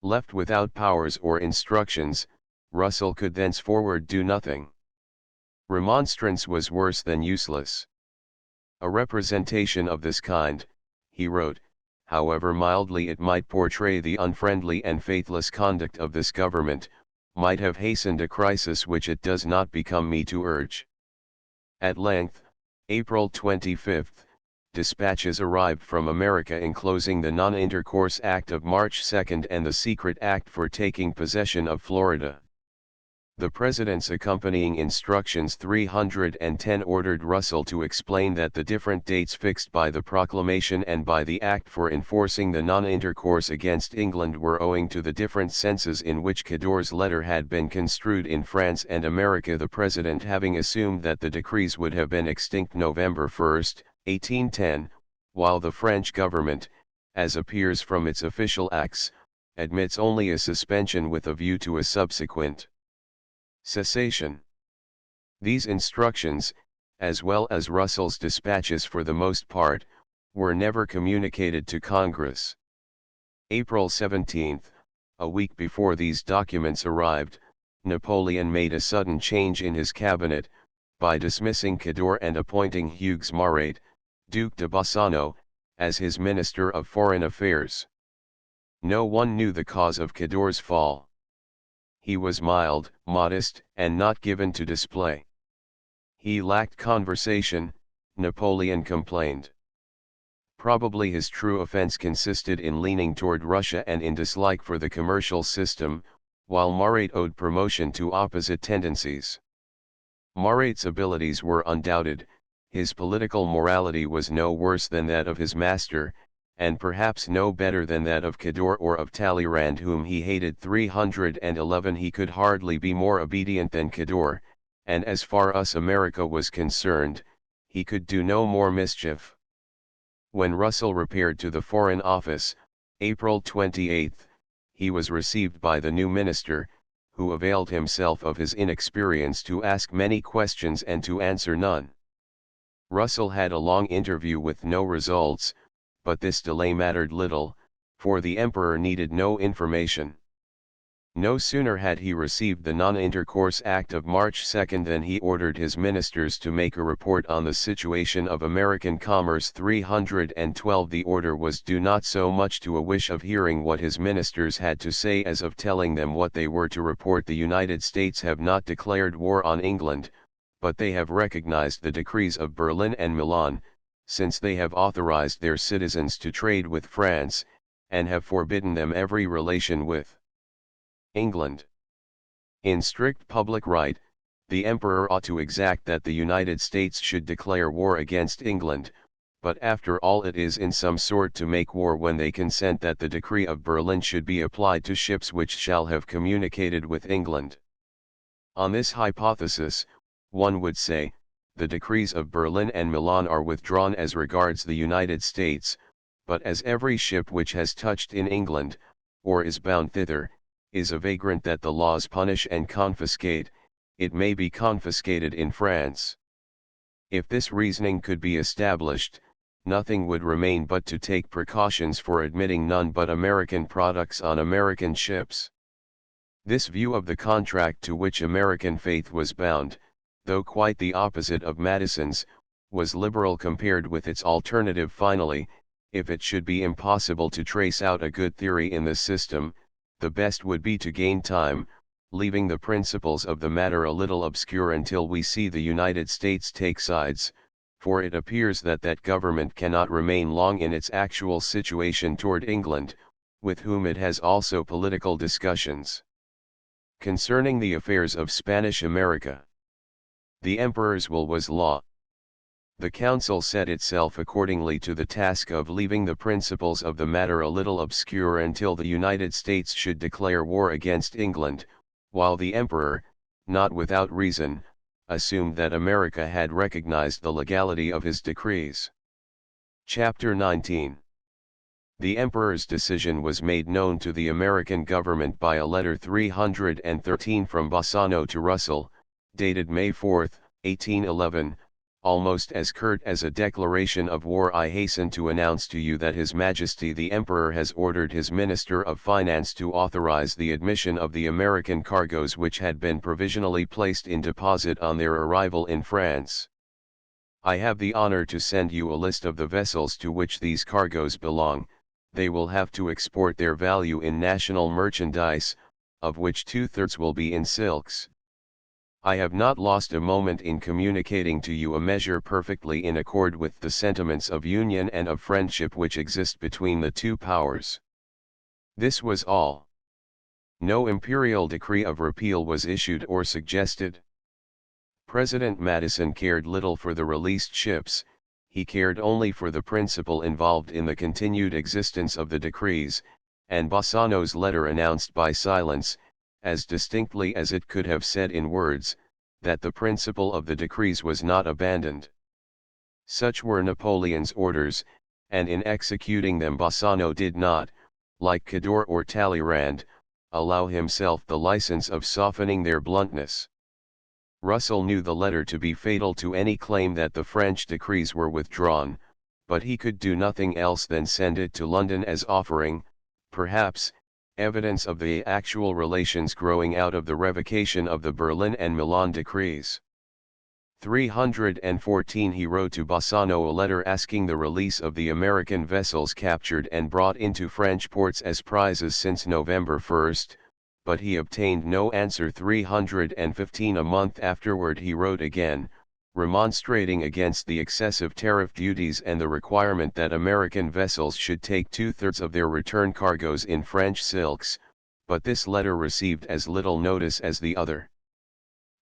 Left without powers or instructions, Russell could thenceforward do nothing. Remonstrance was worse than useless. A representation of this kind, he wrote, however mildly it might portray the unfriendly and faithless conduct of this government, might have hastened a crisis which it does not become me to urge. At length, April 25, dispatches arrived from America enclosing the Non-Intercourse Act of March 2 and the Secret Act for taking possession of Florida. The President's accompanying Instructions 310 ordered Russell to explain that the different dates fixed by the proclamation and by the Act for enforcing the non-intercourse against England were owing to the different senses in which Cador's letter had been construed in France and America, the President having assumed that the decrees would have been extinct November 1, 1810, while the French government, as appears from its official acts, admits only a suspension with a view to a subsequent cessation. These instructions, as well as Russell's dispatches for the most part, were never communicated to Congress. April 17, a week before these documents arrived, Napoleon made a sudden change in his cabinet, by dismissing Cador and appointing Hugues Marat, Duc de Bassano, as his Minister of Foreign Affairs. No one knew the cause of Cador's fall. He was mild, modest, and not given to display. He lacked conversation, Napoleon complained. Probably his true offense consisted in leaning toward Russia and in dislike for the commercial system, while Marat owed promotion to opposite tendencies. Marat's abilities were undoubted, his political morality was no worse than that of his master, and perhaps no better than that of Cador or of Talleyrand, whom he hated. 311 He could hardly be more obedient than Cador, and as far as America was concerned, he could do no more mischief. When Russell repaired to the Foreign Office, April 28, he was received by the new minister, who availed himself of his inexperience to ask many questions and to answer none. Russell had a long interview with no results, but this delay mattered little, for the emperor needed no information. No sooner had he received the Non-Intercourse Act of March 2 than he ordered his ministers to make a report on the situation of American commerce. 312 The order was due not so much to a wish of hearing what his ministers had to say as of telling them what they were to report. The United States have not declared war on England, but they have recognized the decrees of Berlin and Milan, since they have authorized their citizens to trade with France, and have forbidden them every relation with England. In strict public right, the emperor ought to exact that the United States should declare war against England, but after all it is in some sort to make war when they consent that the decree of Berlin should be applied to ships which shall have communicated with England. On this hypothesis, one would say, the decrees of Berlin and Milan are withdrawn as regards the United States, but as every ship which has touched in England, or is bound thither, is a vagrant that the laws punish and confiscate, it may be confiscated in France. If this reasoning could be established, nothing would remain but to take precautions for admitting none but American products on American ships. This view of the contract to which American faith was bound, though quite the opposite of Madison's, was liberal compared with its alternative. Finally, if it should be impossible to trace out a good theory in the system, the best would be to gain time, leaving the principles of the matter a little obscure until we see the United States take sides, for it appears that that government cannot remain long in its actual situation toward England, with whom it has also political discussions. Concerning the affairs of Spanish America, the emperor's will was law. The council set itself accordingly to the task of leaving the principles of the matter a little obscure until the United States should declare war against England, while the emperor, not without reason, assumed that America had recognized the legality of his decrees. Chapter 19. The emperor's decision was made known to the American government by a letter 313 from Bassano to Russell, dated May 4, 1811, almost as curt as a declaration of war. I hasten to announce to you that His Majesty the Emperor has ordered his Minister of Finance to authorize the admission of the American cargoes which had been provisionally placed in deposit on their arrival in France. I have the honor to send you a list of the vessels to which these cargoes belong. They will have to export their value in national merchandise, of which 2/3 will be in silks. I have not lost a moment in communicating to you a measure perfectly in accord with the sentiments of union and of friendship which exist between the two powers. This was all. No imperial decree of repeal was issued or suggested. President Madison cared little for the released ships, he cared only for the principle involved in the continued existence of the decrees, and Bassano's letter announced by silence, as distinctly as it could have said in words, that the principle of the decrees was not abandoned. Such were Napoleon's orders, and in executing them Bassano did not, like Cador or Talleyrand, allow himself the license of softening their bluntness. Russell knew the letter to be fatal to any claim that the French decrees were withdrawn, but he could do nothing else than send it to London as offering, perhaps, evidence of the actual relations growing out of the revocation of the Berlin and Milan decrees. 314 He wrote to Bassano a letter asking the release of the American vessels captured and brought into French ports as prizes since November 1, but he obtained no answer. 315 A month afterward he wrote again, remonstrating against the excessive tariff duties and the requirement that American vessels should take 2/3 of their return cargoes in French silks, but this letter received as little notice as the other.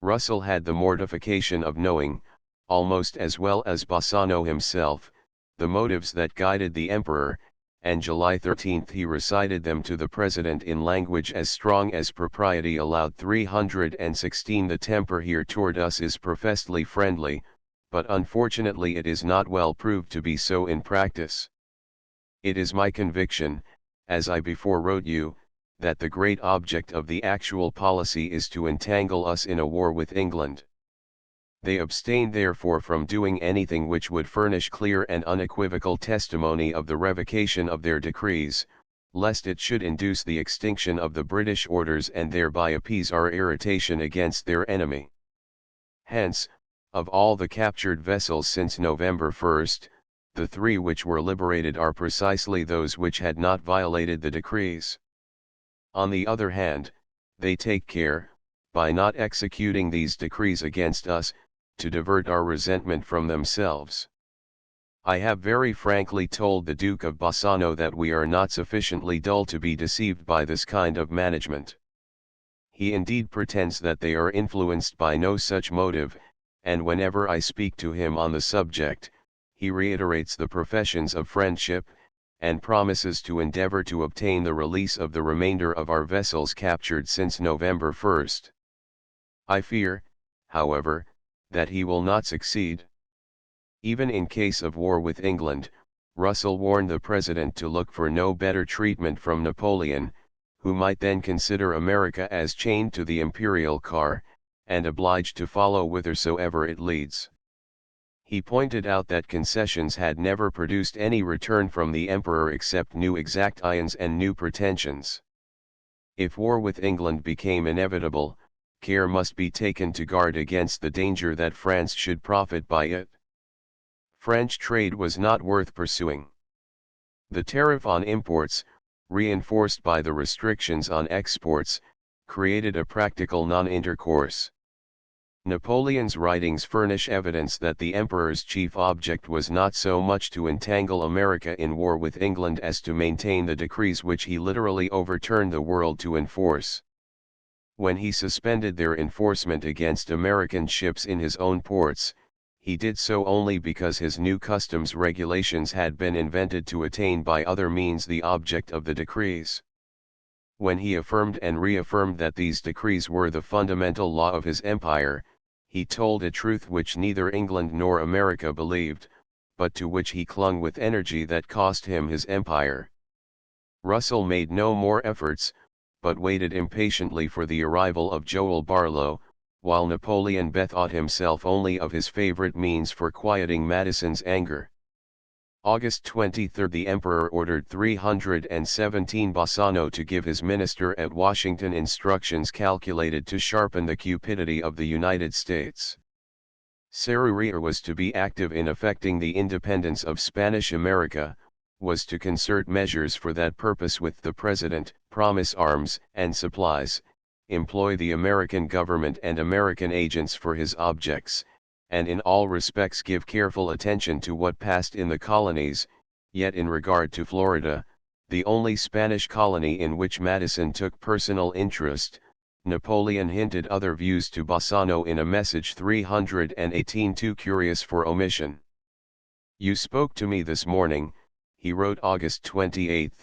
Russell had the mortification of knowing, almost as well as Bassano himself, the motives that guided the emperor, and July 13 he recited them to the president in language as strong as propriety allowed. 316 The temper here toward us is professedly friendly, but unfortunately it is not well proved to be so in practice. It is my conviction, as I before wrote you, that the great object of the actual policy is to entangle us in a war with England. They abstain therefore from doing anything which would furnish clear and unequivocal testimony of the revocation of their decrees, lest it should induce the extinction of the British orders and thereby appease our irritation against their enemy. Hence, of all the captured vessels since November 1, the 3 which were liberated are precisely those which had not violated the decrees. On the other hand, they take care, by not executing these decrees against us, to divert our resentment from themselves. I have very frankly told the Duke of Bassano that we are not sufficiently dull to be deceived by this kind of management. He indeed pretends that they are influenced by no such motive, and whenever I speak to him on the subject, he reiterates the professions of friendship, and promises to endeavor to obtain the release of the remainder of our vessels captured since November 1. I fear, however, that he will not succeed. Even in case of war with England, Russell warned the President to look for no better treatment from Napoleon, who might then consider America as chained to the imperial car, and obliged to follow whithersoever it leads. He pointed out that concessions had never produced any return from the Emperor except new exactions and new pretensions. If war with England became inevitable, care must be taken to guard against the danger that France should profit by it. French trade was not worth pursuing. The tariff on imports, reinforced by the restrictions on exports, created a practical non-intercourse. Napoleon's writings furnish evidence that the emperor's chief object was not so much to entangle America in war with England as to maintain the decrees which he literally overturned the world to enforce. When he suspended their enforcement against American ships in his own ports, he did so only because his new customs regulations had been invented to attain by other means the object of the decrees. When he affirmed and reaffirmed that these decrees were the fundamental law of his empire, he told a truth which neither England nor America believed, but to which he clung with energy that cost him his empire. Russell made no more efforts, but waited impatiently for the arrival of Joel Barlow, while Napoleon bethought himself only of his favorite means for quieting Madison's anger. August 23 the Emperor ordered 317 Bassano to give his minister at Washington instructions calculated to sharpen the cupidity of the United States. Serrurier was to be active in effecting the independence of Spanish America, was to concert measures for that purpose with the President, promise arms and supplies, employ the American government and American agents for his objects, and in all respects give careful attention to what passed in the colonies. Yet in regard to Florida, the only Spanish colony in which Madison took personal interest, Napoleon hinted other views to Bassano in a message 318 too curious for omission. "You spoke to me this morning," he wrote August 28,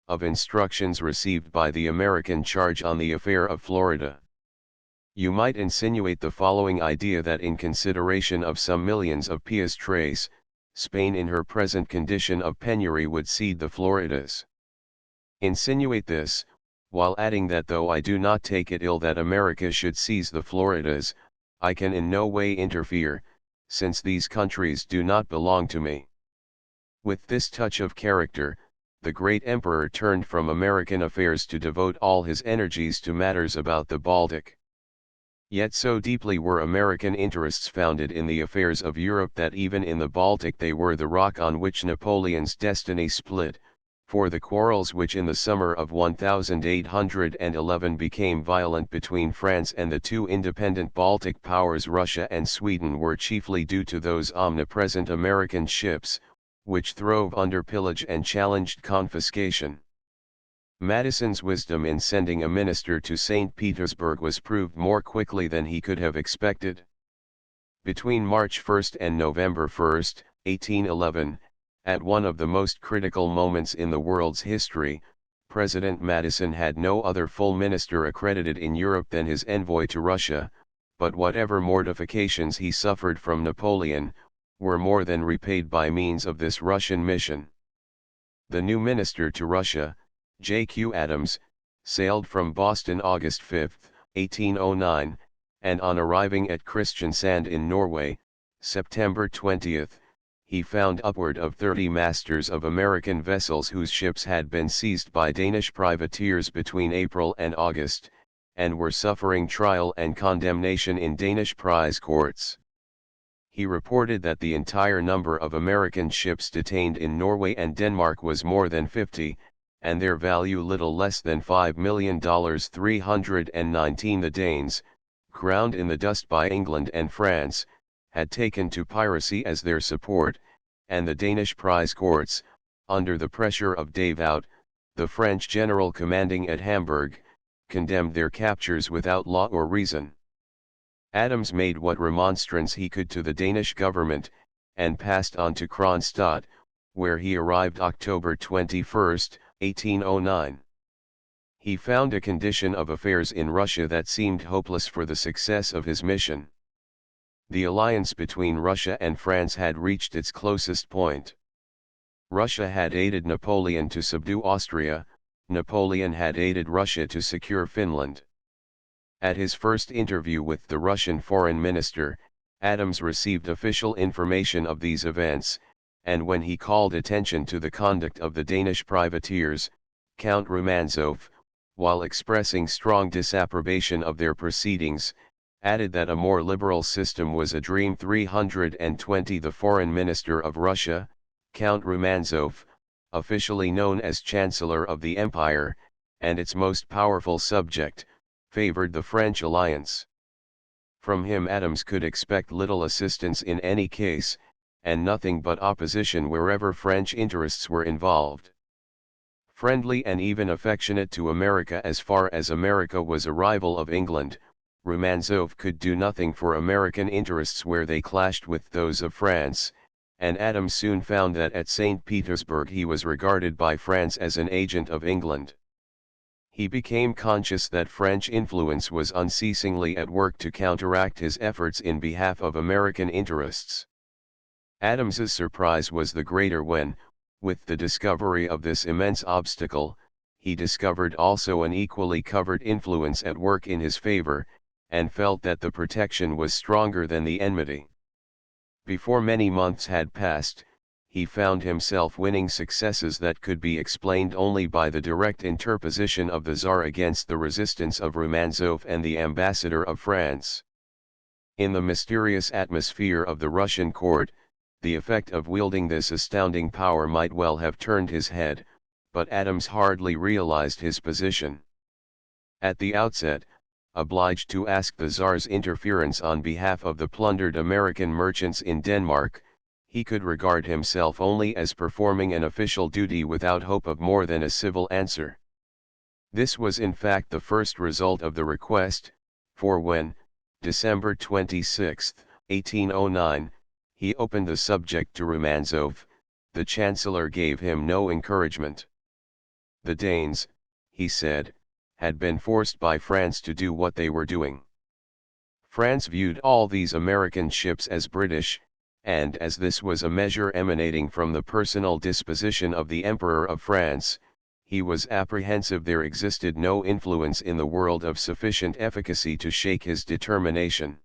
"of instructions received by the American charge on the affair of Florida. You might insinuate the following idea that in consideration of some millions of piastres, Spain in her present condition of penury would cede the Floridas. Insinuate this, while adding that though I do not take it ill that America should seize the Floridas, I can in no way interfere, since these countries do not belong to me." With this touch of character, the great emperor turned from American affairs to devote all his energies to matters about the Baltic. Yet so deeply were American interests founded in the affairs of Europe that even in the Baltic they were the rock on which Napoleon's destiny split, For the quarrels which in the summer of 1811 became violent between France and the two independent Baltic powers Russia and Sweden were chiefly due to those omnipresent American ships, which throve under pillage and challenged confiscation. Madison's wisdom in sending a minister to St. Petersburg was proved more quickly than he could have expected. Between March 1 and November 1, 1811, at one of the most critical moments in the world's history, President Madison had no other full minister accredited in Europe than his envoy to Russia, but whatever mortifications he suffered from Napoleon, were more than repaid by means of this Russian mission. The new minister to Russia, J.Q. Adams, sailed from Boston August 5, 1809, and on arriving at Kristiansand in Norway, September 20, he found upward of 30 masters of American vessels whose ships had been seized by Danish privateers between April and August, and were suffering trial and condemnation in Danish prize courts. He reported that the entire number of American ships detained in Norway and Denmark was more than 50, and their value little less than $5 million. 319 The Danes, ground in the dust by England and France, had taken to piracy as their support, and the Danish prize courts, under the pressure of Davout, the French general commanding at Hamburg, condemned their captures without law or reason. Adams made what remonstrance he could to the Danish government, and passed on to Kronstadt, where he arrived October 21, 1809. He found a condition of affairs in Russia that seemed hopeless for the success of his mission. The alliance between Russia and France had reached its closest point. Russia had aided Napoleon to subdue Austria, Napoleon had aided Russia to secure Finland. At his first interview with the Russian foreign minister, Adams received official information of these events, and when he called attention to the conduct of the Danish privateers, Count Romanzoff, while expressing strong disapprobation of their proceedings, added that a more liberal system was a dream. 320 The foreign minister of Russia, Count Romanzoff, officially known as Chancellor of the Empire, and its most powerful subject, favored the French alliance. From him Adams could expect little assistance in any case, and nothing but opposition wherever French interests were involved. Friendly and even affectionate to America as far as America was a rival of England, Romanzoff could do nothing for American interests where they clashed with those of France, and Adams soon found that at St. Petersburg he was regarded by France as an agent of England. He became conscious that French influence was unceasingly at work to counteract his efforts in behalf of American interests. Adams's surprise was the greater when, with the discovery of this immense obstacle, he discovered also an equally covert influence at work in his favor, and felt that the protection was stronger than the enmity. Before many months had passed, he found himself winning successes that could be explained only by the direct interposition of the Tsar against the resistance of Romanzoff and the ambassador of France. In the mysterious atmosphere of the Russian court, the effect of wielding this astounding power might well have turned his head, but Adams hardly realized his position. At the outset, obliged to ask the Tsar's interference on behalf of the plundered American merchants in Denmark, he could regard himself only as performing an official duty without hope of more than a civil answer. This was in fact the first result of the request, for when, December 26, 1809, he opened the subject to Romanzoff, the Chancellor gave him no encouragement. The Danes, he said, had been forced by France to do what they were doing. France viewed all these American ships as British, and as this was a measure emanating from the personal disposition of the Emperor of France, he was apprehensive there existed no influence in the world of sufficient efficacy to shake his determination.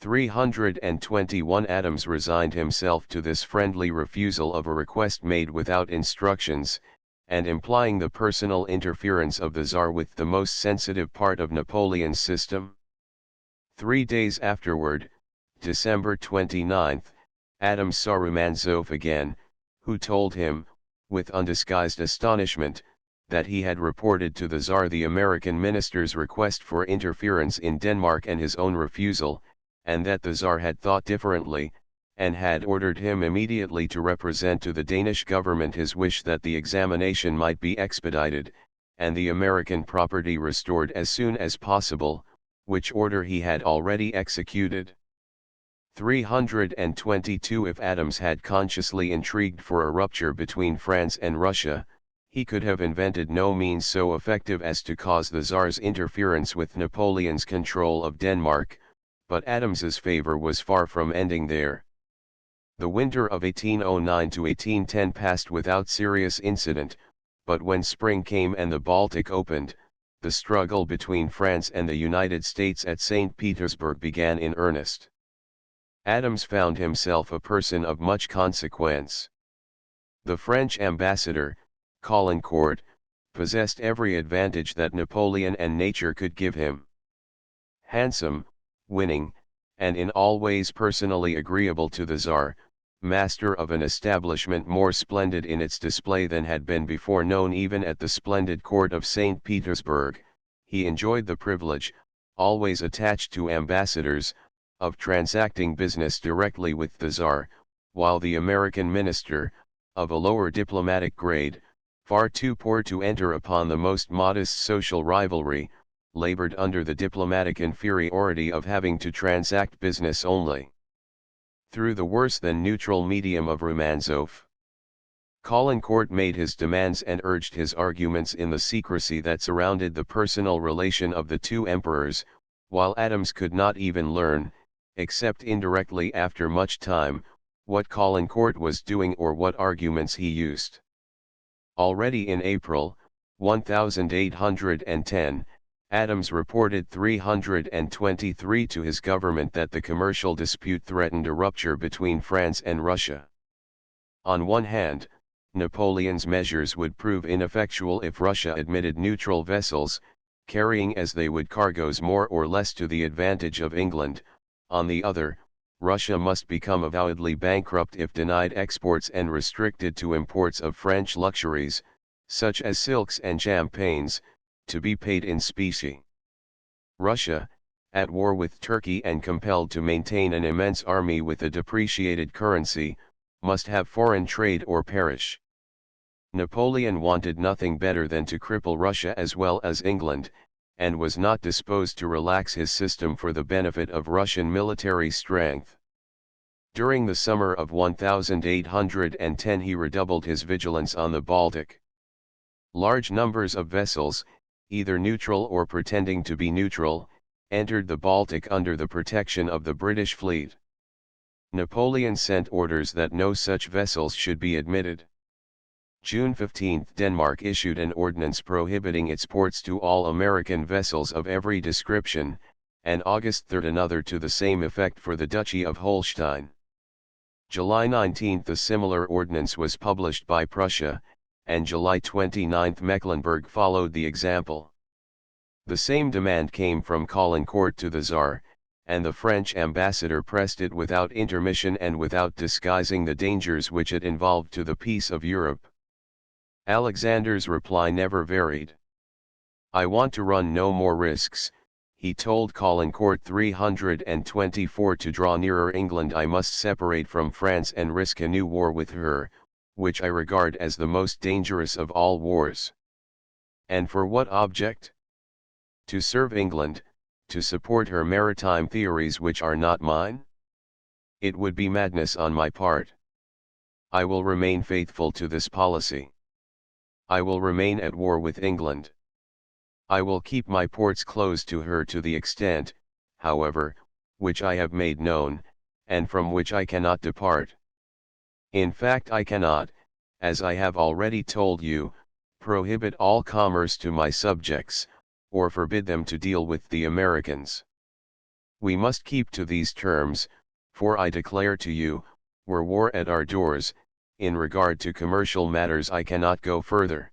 321 Adams resigned himself to this friendly refusal of a request made without instructions, and implying the personal interference of the Tsar with the most sensitive part of Napoleon's system. 3 days afterward, December 29, Adams saw Romanzoff again, who told him, with undisguised astonishment, that he had reported to the Tsar the American minister's request for interference in Denmark and his own refusal, and that the Tsar had thought differently, and had ordered him immediately to represent to the Danish government his wish that the examination might be expedited, and the American property restored as soon as possible, which order he had already executed. 322 If Adams had consciously intrigued for a rupture between France and Russia, he could have invented no means so effective as to cause the Tsar's interference with Napoleon's control of Denmark, but Adams's favor was far from ending there. The winter of 1809 to 1810 passed without serious incident, but when spring came and the Baltic opened, the struggle between France and the United States at St. Petersburg began in earnest. Adams found himself a person of much consequence. The French ambassador, Caulaincourt, possessed every advantage that Napoleon and nature could give him. Handsome, winning, and in all ways personally agreeable to the Tsar, master of an establishment more splendid in its display than had been before known even at the splendid court of St. Petersburg, he enjoyed the privilege, always attached to ambassadors, of transacting business directly with the Tsar, while the American minister, of a lower diplomatic grade, far too poor to enter upon the most modest social rivalry, labored under the diplomatic inferiority of having to transact business only through the worse than neutral medium of Romanzoff. Caulaincourt made his demands and urged his arguments in the secrecy that surrounded the personal relation of the two emperors, while Adams could not even learn, except indirectly after much time, what Caulaincourt was doing or what arguments he used. Already in April, 1810, Adams reported 323 to his government that the commercial dispute threatened a rupture between France and Russia. On one hand, Napoleon's measures would prove ineffectual if Russia admitted neutral vessels, carrying as they would cargoes more or less to the advantage of England. On the other, Russia must become avowedly bankrupt if denied exports and restricted to imports of French luxuries, such as silks and champagnes, to be paid in specie. Russia, at war with Turkey and compelled to maintain an immense army with a depreciated currency, must have foreign trade or perish. Napoleon wanted nothing better than to cripple Russia as well as England, and was not disposed to relax his system for the benefit of Russian military strength. During the summer of 1810 he redoubled his vigilance on the Baltic. Large numbers of vessels, either neutral or pretending to be neutral, entered the Baltic under the protection of the British fleet. Napoleon sent orders that no such vessels should be admitted. June 15 Denmark issued an ordinance prohibiting its ports to all American vessels of every description, and August 3 another to the same effect for the Duchy of Holstein. July 19 a similar ordinance was published by Prussia, and July 29 Mecklenburg followed the example. The same demand came from Caulaincourt to the Tsar, and the French ambassador pressed it without intermission and without disguising the dangers which it involved to the peace of Europe. Alexander's reply never varied. "I want to run no more risks," he told Caulaincourt 324. "To draw nearer England I must separate from France and risk a new war with her, which I regard as the most dangerous of all wars. And for what object? To serve England, to support her maritime theories which are not mine? It would be madness on my part. I will remain faithful to this policy. I will remain at war with England. I will keep my ports closed to her to the extent, however, which I have made known, and from which I cannot depart. In fact I cannot, as I have already told you, prohibit all commerce to my subjects, or forbid them to deal with the Americans. We must keep to these terms, for I declare to you, were war at our doors, in regard to commercial matters I cannot go further."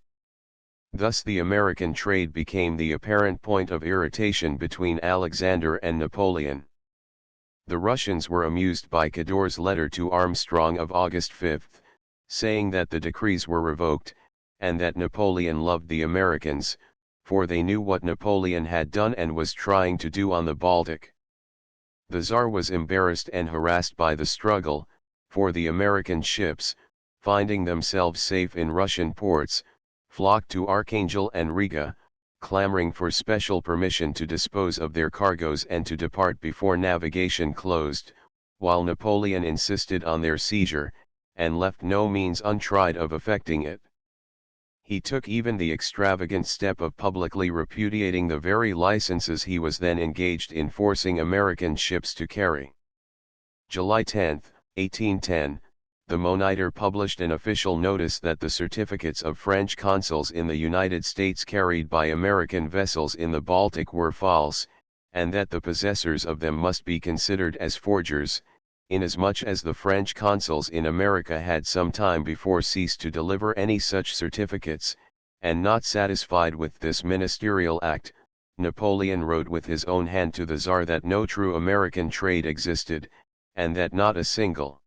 Thus the American trade became the apparent point of irritation between Alexander and Napoleon. The Russians were amused by Cador's letter to Armstrong of August 5, saying that the decrees were revoked, and that Napoleon loved the Americans, for they knew what Napoleon had done and was trying to do on the Baltic. The Tsar was embarrassed and harassed by the struggle, for the American ships, finding themselves safe in Russian ports, flocked to Archangel and Riga, clamoring for special permission to dispose of their cargoes and to depart before navigation closed, while Napoleon insisted on their seizure, and left no means untried of effecting it. He took even the extravagant step of publicly repudiating the very licenses he was then engaged in forcing American ships to carry. July 10, 1810, the Monitor published an official notice that the certificates of French consuls in the United States carried by American vessels in the Baltic were false, and that the possessors of them must be considered as forgers, inasmuch as the French consuls in America had some time before ceased to deliver any such certificates, and not satisfied with this ministerial act, Napoleon wrote with his own hand to the Tsar that no true American trade existed, and that not a single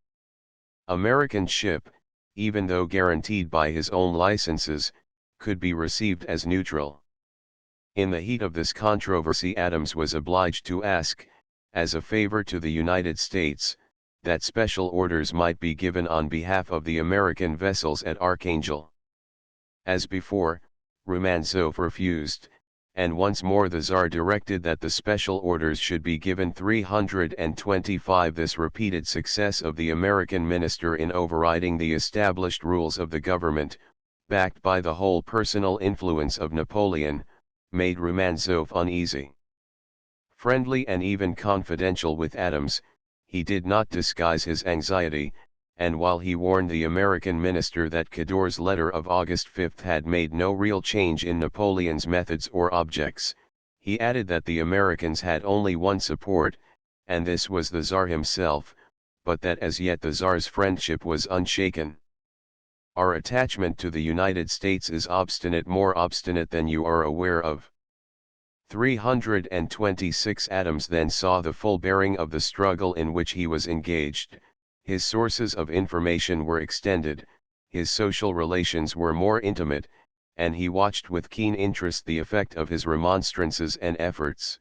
American ship, even though guaranteed by his own licenses, could be received as neutral. In the heat of this controversy, Adams was obliged to ask, as a favor to the United States, that special orders might be given on behalf of the American vessels at Archangel. As before, Romanzov refused, and once more the Tsar directed that the special orders should be given. 325 This repeated success of the American minister in overriding the established rules of the government, backed by the whole personal influence of Napoleon, made Romanzov uneasy. Friendly and even confidential with Adams, he did not disguise his anxiety, and while he warned the American minister that Cador's letter of August 5 had made no real change in Napoleon's methods or objects, he added that the Americans had only one support, and this was the Tsar himself, but that as yet the Tsar's friendship was unshaken. Our attachment to the United States is obstinate, more obstinate than you are aware of. 326 Adams then saw the full bearing of the struggle in which he was engaged. His sources of information were extended, his social relations were more intimate, and he watched with keen interest the effect of his remonstrances and efforts.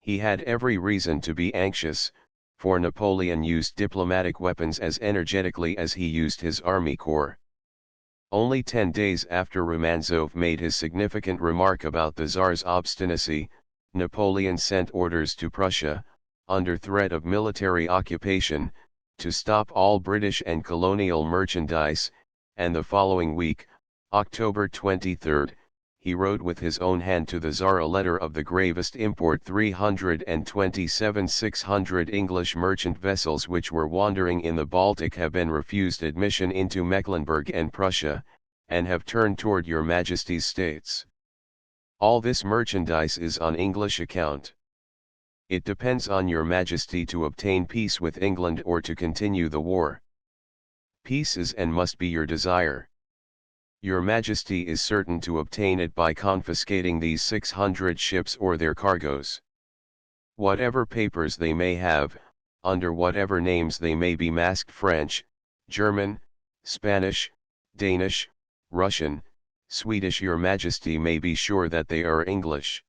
He had every reason to be anxious, for Napoleon used diplomatic weapons as energetically as he used his army corps. Only 10 days after Romanzov made his significant remark about the Tsar's obstinacy, Napoleon sent orders to Prussia, under threat of military occupation, to stop all British and colonial merchandise, and the following week, October 23, he wrote with his own hand to the Tsar a letter of the gravest import. 327 600 English merchant vessels which were wandering in the Baltic have been refused admission into Mecklenburg and Prussia, and have turned toward your Majesty's states. All this merchandise is on English account. It depends on your Majesty to obtain peace with England or to continue the war. Peace is and must be your desire. Your Majesty is certain to obtain it by confiscating these 600 ships or their cargoes. Whatever papers they may have, under whatever names they may be masked, French, German, Spanish, Danish, Russian, Swedish, your Majesty may be sure that they are English.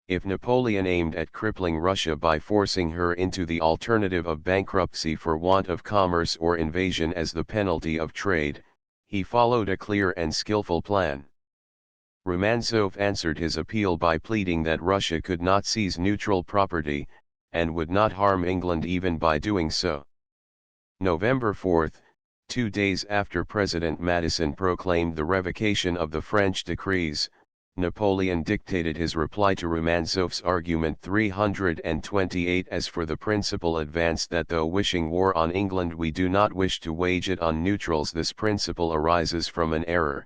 If Napoleon aimed at crippling Russia by forcing her into the alternative of bankruptcy for want of commerce or invasion as the penalty of trade, he followed a clear and skillful plan. Romanzov answered his appeal by pleading that Russia could not seize neutral property, and would not harm England even by doing so. November 4, 2 days after President Madison proclaimed the revocation of the French decrees, Napoleon dictated his reply to Romanzov's argument. 328 As for the principle advanced that though wishing war on England we do not wish to wage it on neutrals, this principle arises from an error.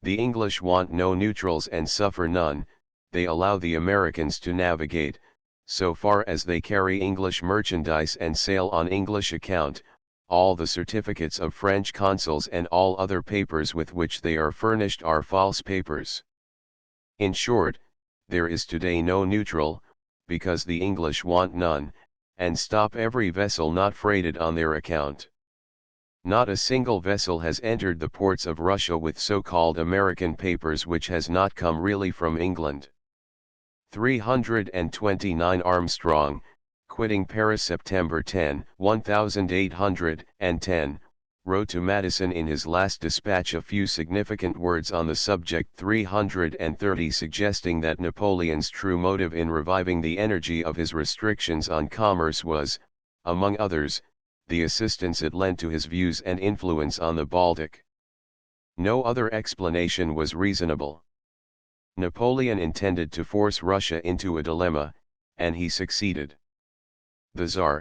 The English want no neutrals and suffer none, they allow the Americans to navigate, so far as they carry English merchandise and sail on English account. All the certificates of French consuls and all other papers with which they are furnished are false papers. In short, there is today no neutral, because the English want none, and stop every vessel not freighted on their account. Not a single vessel has entered the ports of Russia with so-called American papers which has not come really from England. 329 Armstrong, quitting Paris September 10, 1810, wrote to Madison in his last dispatch a few significant words on the subject. 330 suggesting that Napoleon's true motive in reviving the energy of his restrictions on commerce was, among others, the assistance it lent to his views and influence on the Baltic. No other explanation was reasonable. Napoleon intended to force Russia into a dilemma, and he succeeded. The Tsar,